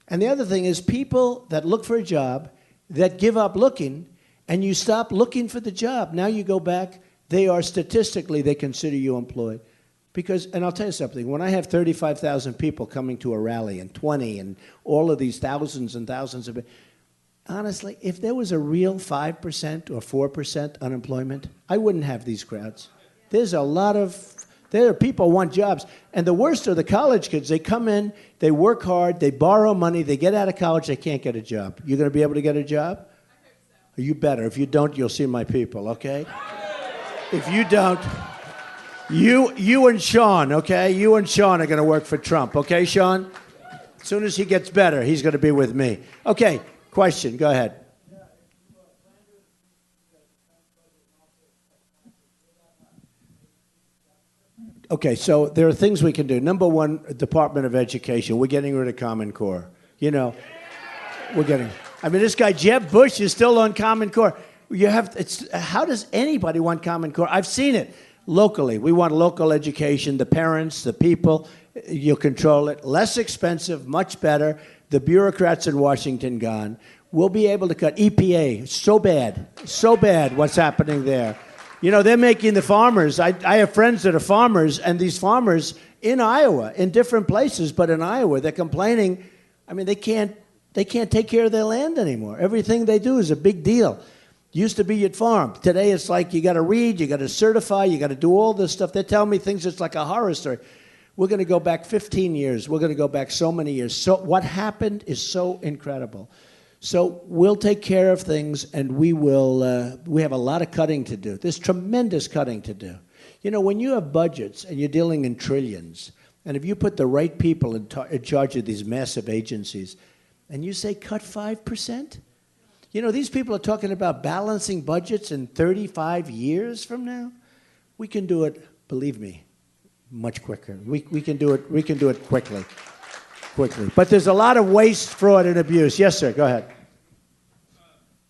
And the other thing is people that look for a job, that give up looking, and you stop looking for the job. Now you go back, statistically, they consider you employed. And I'll tell you something, when I have 35,000 people coming to a rally and 20 and all of these thousands and thousands of people, honestly, if there was a real 5% or 4% unemployment, I wouldn't have these crowds. There are people who want jobs. And the worst are the college kids. They come in, they work hard, they borrow money, they get out of college, they can't get a job. You going to be able to get a job? I hope so. You better. If you don't, you'll see my people, okay? If you don't, you and Sean, okay? You and Sean are going to work for Trump, okay, Sean? As soon as he gets better, he's going to be with me. Okay, question. Go ahead. Okay, so there are things we can do. Number one, Department of Education. We're getting rid of Common Core. You know, this guy Jeb Bush is still on Common Core. How does anybody want Common Core? I've seen it locally. We want local education, the parents, the people. You'll control it. Less expensive, much better. The bureaucrats in Washington gone. We'll be able to cut EPA. So bad what's happening there. You know, they're making the farmers. I have friends that are farmers, and these farmers in Iowa, in different places, but in Iowa, they're complaining. I mean, they can't take care of their land anymore. Everything they do is a big deal. Used to be you'd farm. Today it's like you got to read, you got to certify, you got to do all this stuff. They're telling me things that's like a horror story. We're going to go back 15 years. We're going to go back so many years. So what happened is so incredible. So we'll take care of things, and we have a lot of cutting to do. There's tremendous cutting to do. You know, when you have budgets and you're dealing in trillions, and if you put the right people in charge of these massive agencies, and you say cut 5%, you know, these people are talking about balancing budgets in 35 years from now. We can do it, believe me, much quicker. We can do it. We can do it quickly. But there's a lot of waste, fraud, and abuse. Yes, sir. Go ahead.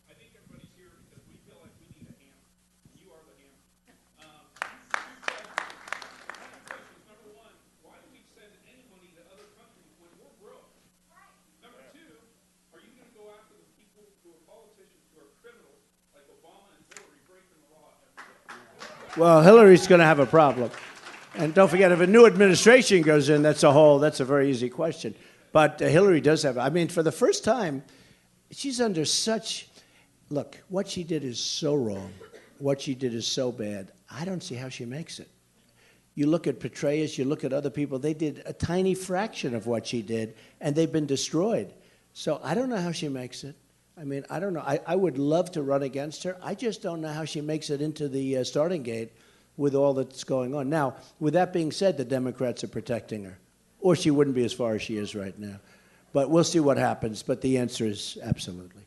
I think everybody's here because we feel like we need a hammer. You are the hammer. Questions. Number one, why do we send any money to other countries when we're broke? Number two, are you going to go after the people who are politicians who are criminals like Obama and Hillary breaking the law every day? Well, Hillary's going to have a problem. And don't forget, if a new administration goes in, that's a very easy question. But Hillary does have, for the first time, she's under such, look, what she did is so wrong. What she did is so bad. I don't see how she makes it. You look at Petraeus, you look at other people, they did a tiny fraction of what she did, and they've been destroyed. So I don't know how she makes it. I don't know. I would love to run against her. I just don't know how she makes it into the starting gate with all that's going on. Now, with that being said, the Democrats are protecting her, or she wouldn't be as far as she is right now. But we'll see what happens, but the answer is absolutely.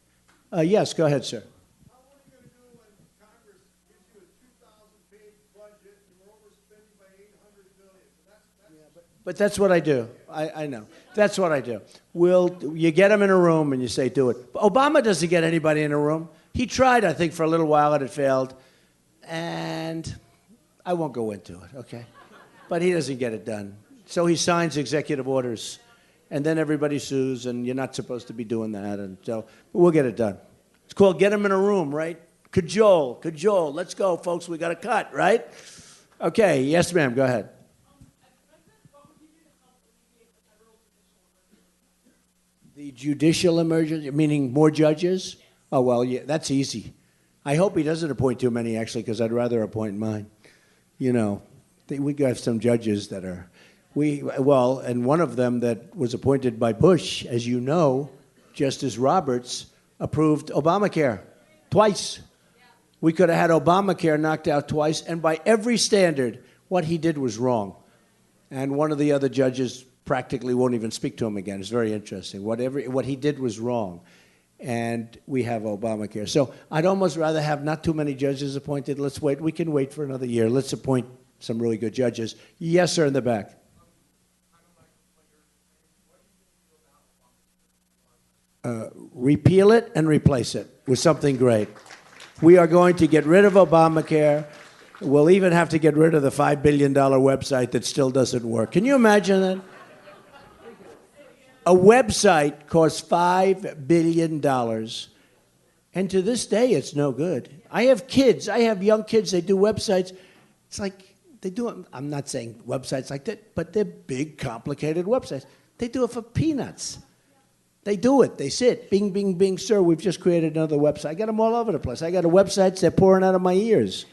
Yes, go ahead, sir. How are you going to do when Congress gives you a 2,000-page budget and you're overspending by $800 billion? But that's what I do. I know. That's what I do. You get them in a room and you say, do it. Obama doesn't get anybody in a room. He tried, I think, for a little while and it failed. And I won't go into it, okay? But he doesn't get it done. So he signs executive orders, and then everybody sues, and you're not supposed to be doing that. And so we'll get it done. It's called get them in a room, right? Cajole. Let's go, folks. We got to cut, right? Okay, yes, ma'am. Go ahead. The judicial emergency, meaning more judges? Oh, well, yeah, that's easy. I hope he doesn't appoint too many, actually, because I'd rather appoint mine. You know, we got some judges that are, and one of them that was appointed by Bush, as you know, Justice Roberts, approved Obamacare twice. We could have had Obamacare knocked out twice, and by every standard, what he did was wrong. And one of the other judges practically won't even speak to him again. It's very interesting. What he did was wrong. And we have Obamacare. So I'd almost rather have not too many judges appointed. Let's wait. We can wait for another year. Let's appoint some really good judges. Yes, sir, in the back. Repeal it and replace it with something great. We are going to get rid of Obamacare. We'll even have to get rid of the $5 billion website that still doesn't work. Can you imagine that? A website costs $5 billion, and to this day, it's no good. I have kids. I have young kids. They do websites. It's like they do it. I'm not saying websites like that, but they're big, complicated websites. They do it for peanuts. They do it. They sit. Bing, bing, bing, sir, we've just created another website. I got them all over the place. I got websites. They're pouring out of my ears.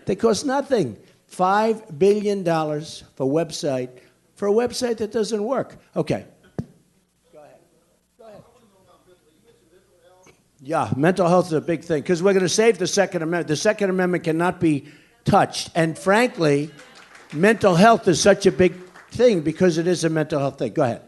They cost nothing. $5 billion for a website that doesn't work. Okay. Yeah, mental health is a big thing because we're going to save the Second Amendment. The Second Amendment cannot be touched. And frankly, mental health is such a big thing because it is a mental health thing. Go ahead.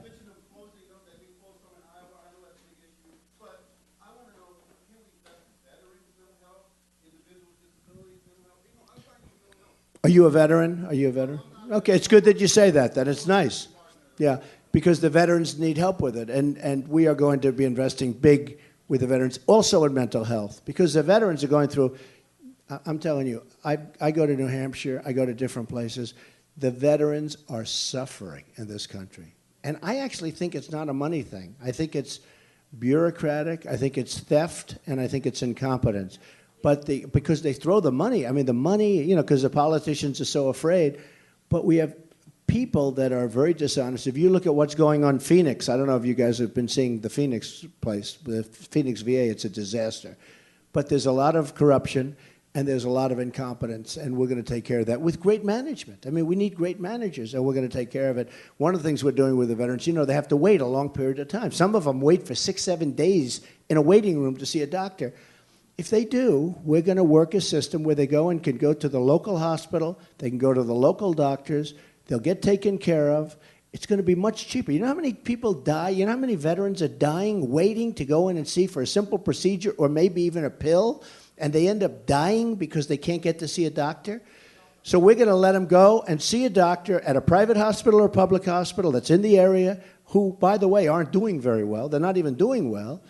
Are you a veteran? Are you a veteran? Okay, it's good that you say that. Then it's nice. Yeah, because the veterans need help with it, and we are going to be investing big with the veterans, also in mental health, because the veterans are going through. I'm telling you, I go to New Hampshire, I go to different places. The veterans are suffering in this country, and I actually think it's not a money thing. I think it's bureaucratic. I think it's theft, and I think it's incompetence. But because they throw the money, I mean, the money, because the politicians are so afraid. But we have people that are very dishonest. If you look at what's going on in Phoenix, I don't know if you guys have been seeing the Phoenix place, the Phoenix VA, it's a disaster. But there's a lot of corruption, and there's a lot of incompetence, and we're going to take care of that with great management. I mean, we need great managers, and we're going to take care of it. One of the things we're doing with the veterans, they have to wait a long period of time. Some of them wait for 6-7 days in a waiting room to see a doctor. If they do, we're going to work a system where they go and can go to the local hospital, they can go to the local doctors, they'll get taken care of. It's going to be much cheaper. You know how many people die? You know how many veterans are dying waiting to go in and see for a simple procedure or maybe even a pill, and they end up dying because they can't get to see a doctor? So we're going to let them go and see a doctor at a private hospital or public hospital that's in the area who, by the way, aren't doing very well. They're not even doing well.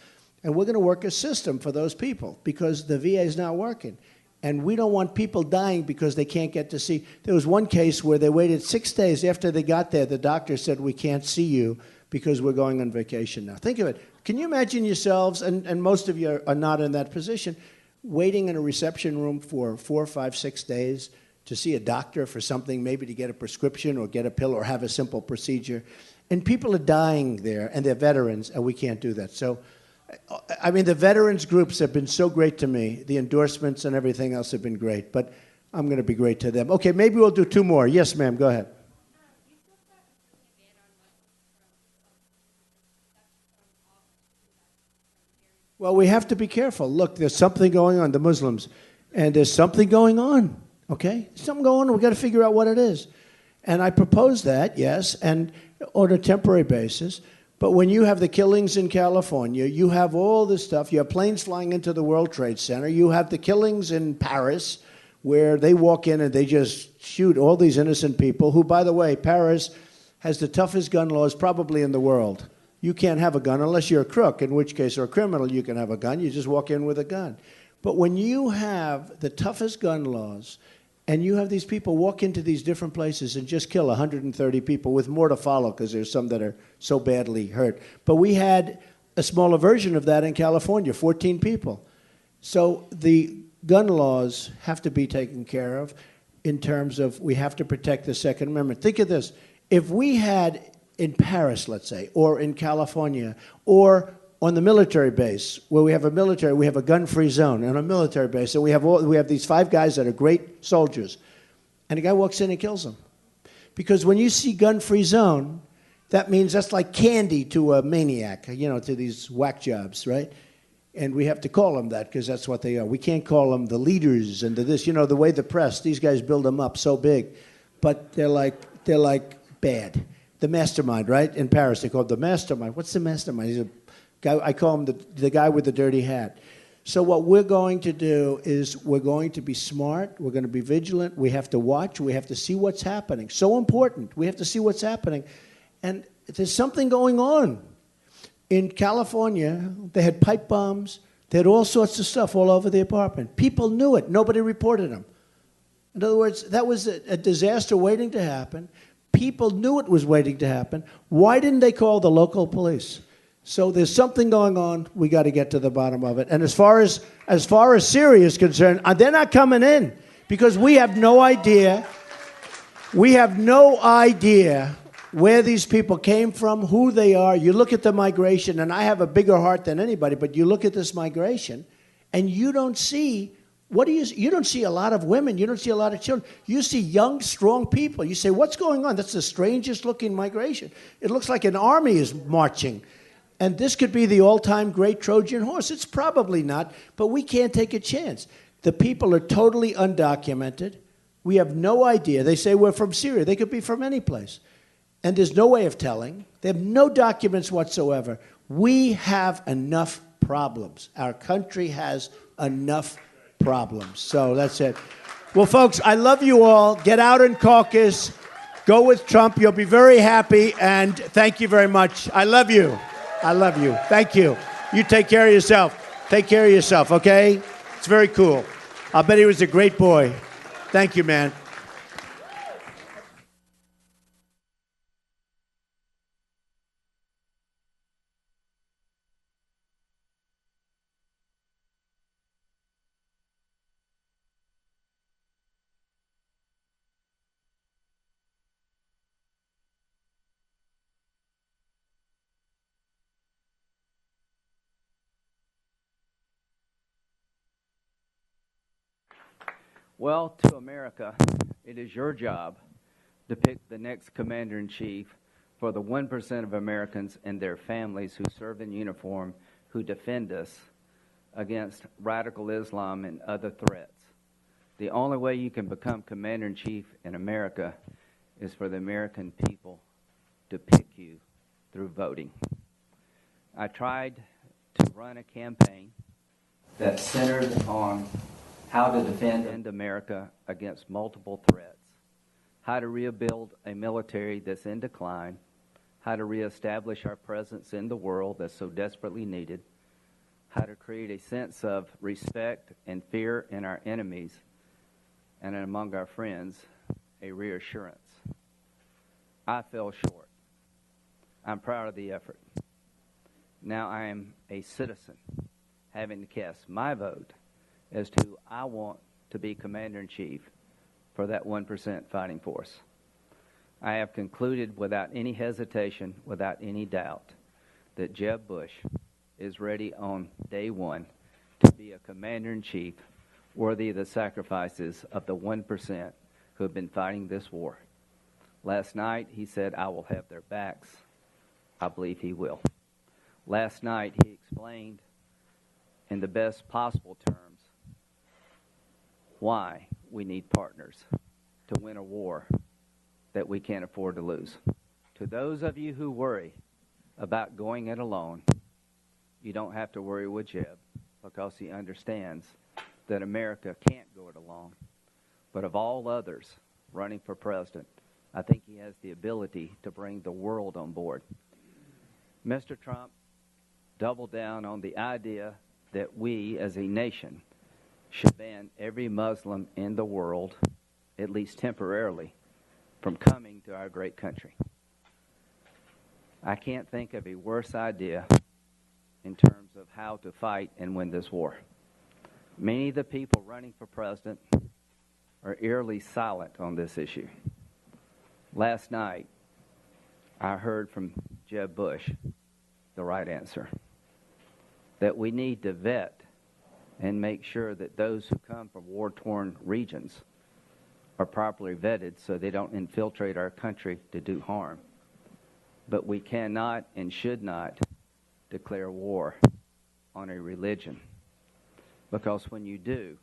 And we're going to work a system for those people because the VA is not working. And we don't want people dying because they can't get to see. There was one case where they waited 6 days after they got there. The doctor said, we can't see you because we're going on vacation now. Think of it. Can you imagine yourselves, and most of you are not in that position, waiting in a reception room for 4, 5, 6 days to see a doctor for something, maybe to get a prescription or get a pill or have a simple procedure. And people are dying there, and they're veterans, and we can't do that. So, I mean, the veterans groups have been so great to me. The endorsements and everything else have been great, but I'm going to be great to them. Okay, maybe we'll do 2 more. Yes, ma'am, go ahead. Well, we have to be careful. Look, there's something going on, the Muslims, and there's something going on, okay? Something going on. We've got to figure out what it is. And I propose that, yes, and on a temporary basis. But when you have the killings in California, you have all this stuff. You have planes flying into the World Trade Center. You have the killings in Paris, where they walk in and they just shoot all these innocent people, who, by the way, Paris has the toughest gun laws probably in the world. You can't have a gun unless you're a crook, in which case, or a criminal, you can have a gun. You just walk in with a gun. But when you have the toughest gun laws, and you have these people walk into these different places and just kill 130 people, with more to follow because there's some that are so badly hurt. But we had a smaller version of that in California, 14 people. So the gun laws have to be taken care of in terms of we have to protect the Second Amendment. Think of this. If we had in Paris, let's say, or in California, or on the military base, where we have a gun-free zone on a military base, and we have these 5 guys that are great soldiers, and a guy walks in and kills them. Because when you see gun-free zone, that means that's like candy to a maniac, to these whack jobs, right? And we have to call them that because that's what they are. We can't call them the leaders and this. The way the press, these guys build them up so big, but they're like bad. The mastermind, right? In Paris, they call it the mastermind. What's the mastermind? He's a guy, I call him the guy with the dirty hat. So what we're going to do is we're going to be smart. We're going to be vigilant. We have to watch. We have to see what's happening. So important. We have to see what's happening. And there's something going on. In California, they had pipe bombs. They had all sorts of stuff all over the apartment. People knew it. Nobody reported them. In other words, that was a disaster waiting to happen. People knew it was waiting to happen. Why didn't they call the local police? So there's something going on. We got to get to the bottom of it. And as far as Syria is concerned, they're not coming in because we have no idea. We have no idea where these people came from, who they are. You look at the migration, and I have a bigger heart than anybody, but you look at this migration, and you don't see, you don't see a lot of women. You don't see a lot of children. You see young, strong people. You say, what's going on? That's the strangest looking migration. It looks like an army is marching. And this could be the all-time great Trojan horse. It's probably not, but we can't take a chance. The people are totally undocumented. We have no idea. They say we're from Syria. They could be from any place. And there's no way of telling. They have no documents whatsoever. We have enough problems. Our country has enough problems. So that's it. Well, folks, I love you all. Get out and caucus. Go with Trump. You'll be very happy. And thank you very much. I love you. I love you. Thank you. You take care of yourself. Take care of yourself, okay? It's very cool. I'll bet he was a great boy. Thank you, man. Well, to America, it is your job to pick the next commander-in-chief for the 1% of Americans and their families who serve in uniform, who defend us against radical Islam and other threats. The only way you can become commander-in-chief in America is for the American people to pick you through voting. I tried to run a campaign that centered on how to defend America against multiple threats, how to rebuild a military that's in decline, how to reestablish our presence in the world that's so desperately needed, how to create a sense of respect and fear in our enemies and among our friends, a reassurance. I fell short. I'm proud of the effort. Now I am a citizen, having to cast my vote as to who I want to be commander-in-chief for that 1% fighting force. I have concluded without any hesitation, without any doubt, that Jeb Bush is ready on day one to be a commander-in-chief worthy of the sacrifices of the 1% who have been fighting this war. Last night, he said, I will have their backs. I believe he will. Last night, he explained in the best possible terms why we need partners to win a war that we can't afford to lose. To those of you who worry about going it alone, you don't have to worry with Jeb, because he understands that America can't go it alone. But of all others running for president, I think he has the ability to bring the world on board. Mr. Trump doubled down on the idea that we as a nation should ban every Muslim in the world, at least temporarily, from coming to our great country. I can't think of a worse idea in terms of how to fight and win this war. Many of the people running for president are eerily silent on this issue. Last night, I heard from Jeb Bush the right answer, that we need to vet and make sure that those who come from war-torn regions are properly vetted so they don't infiltrate our country to do harm. But we cannot and should not declare war on a religion, because when you do,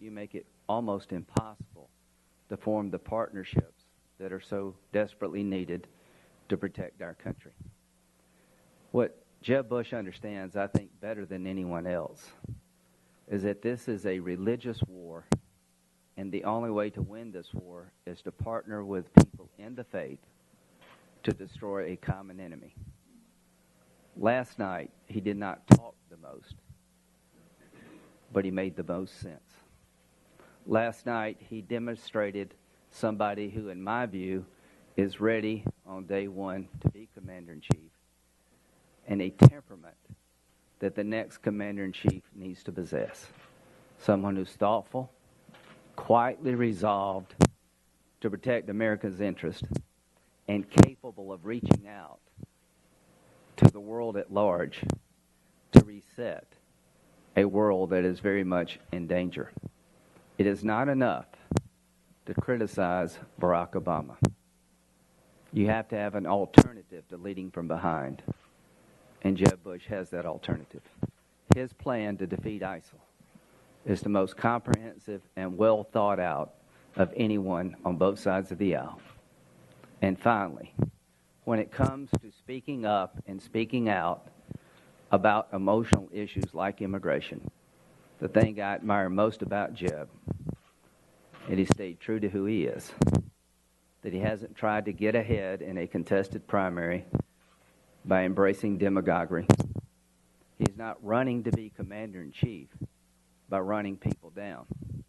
you make it almost impossible to form the partnerships that are so desperately needed to protect our country. What Jeb Bush understands, I think, better than anyone else, is that this is a religious war, and the only way to win this war is to partner with people in the faith to destroy a common enemy. Last night, he did not talk the most, but he made the most sense. Last night, he demonstrated somebody who, in my view, is ready on day one to be commander-in-chief, and a temperament that the next commander-in-chief needs to possess. Someone who's thoughtful, quietly resolved to protect America's interest, and capable of reaching out to the world at large to reset a world that is very much in danger. It is not enough to criticize Barack Obama. You have to have an alternative to leading from behind. And Jeb Bush has that alternative. His plan to defeat ISIL is the most comprehensive and well thought out of anyone on both sides of the aisle. And finally, when it comes to speaking up and speaking out about emotional issues like immigration, the thing I admire most about Jeb and he stayed true to who he is. That he hasn't tried to get ahead in a contested primary by embracing demagoguery. He's not running to be commander-in-chief by running people down.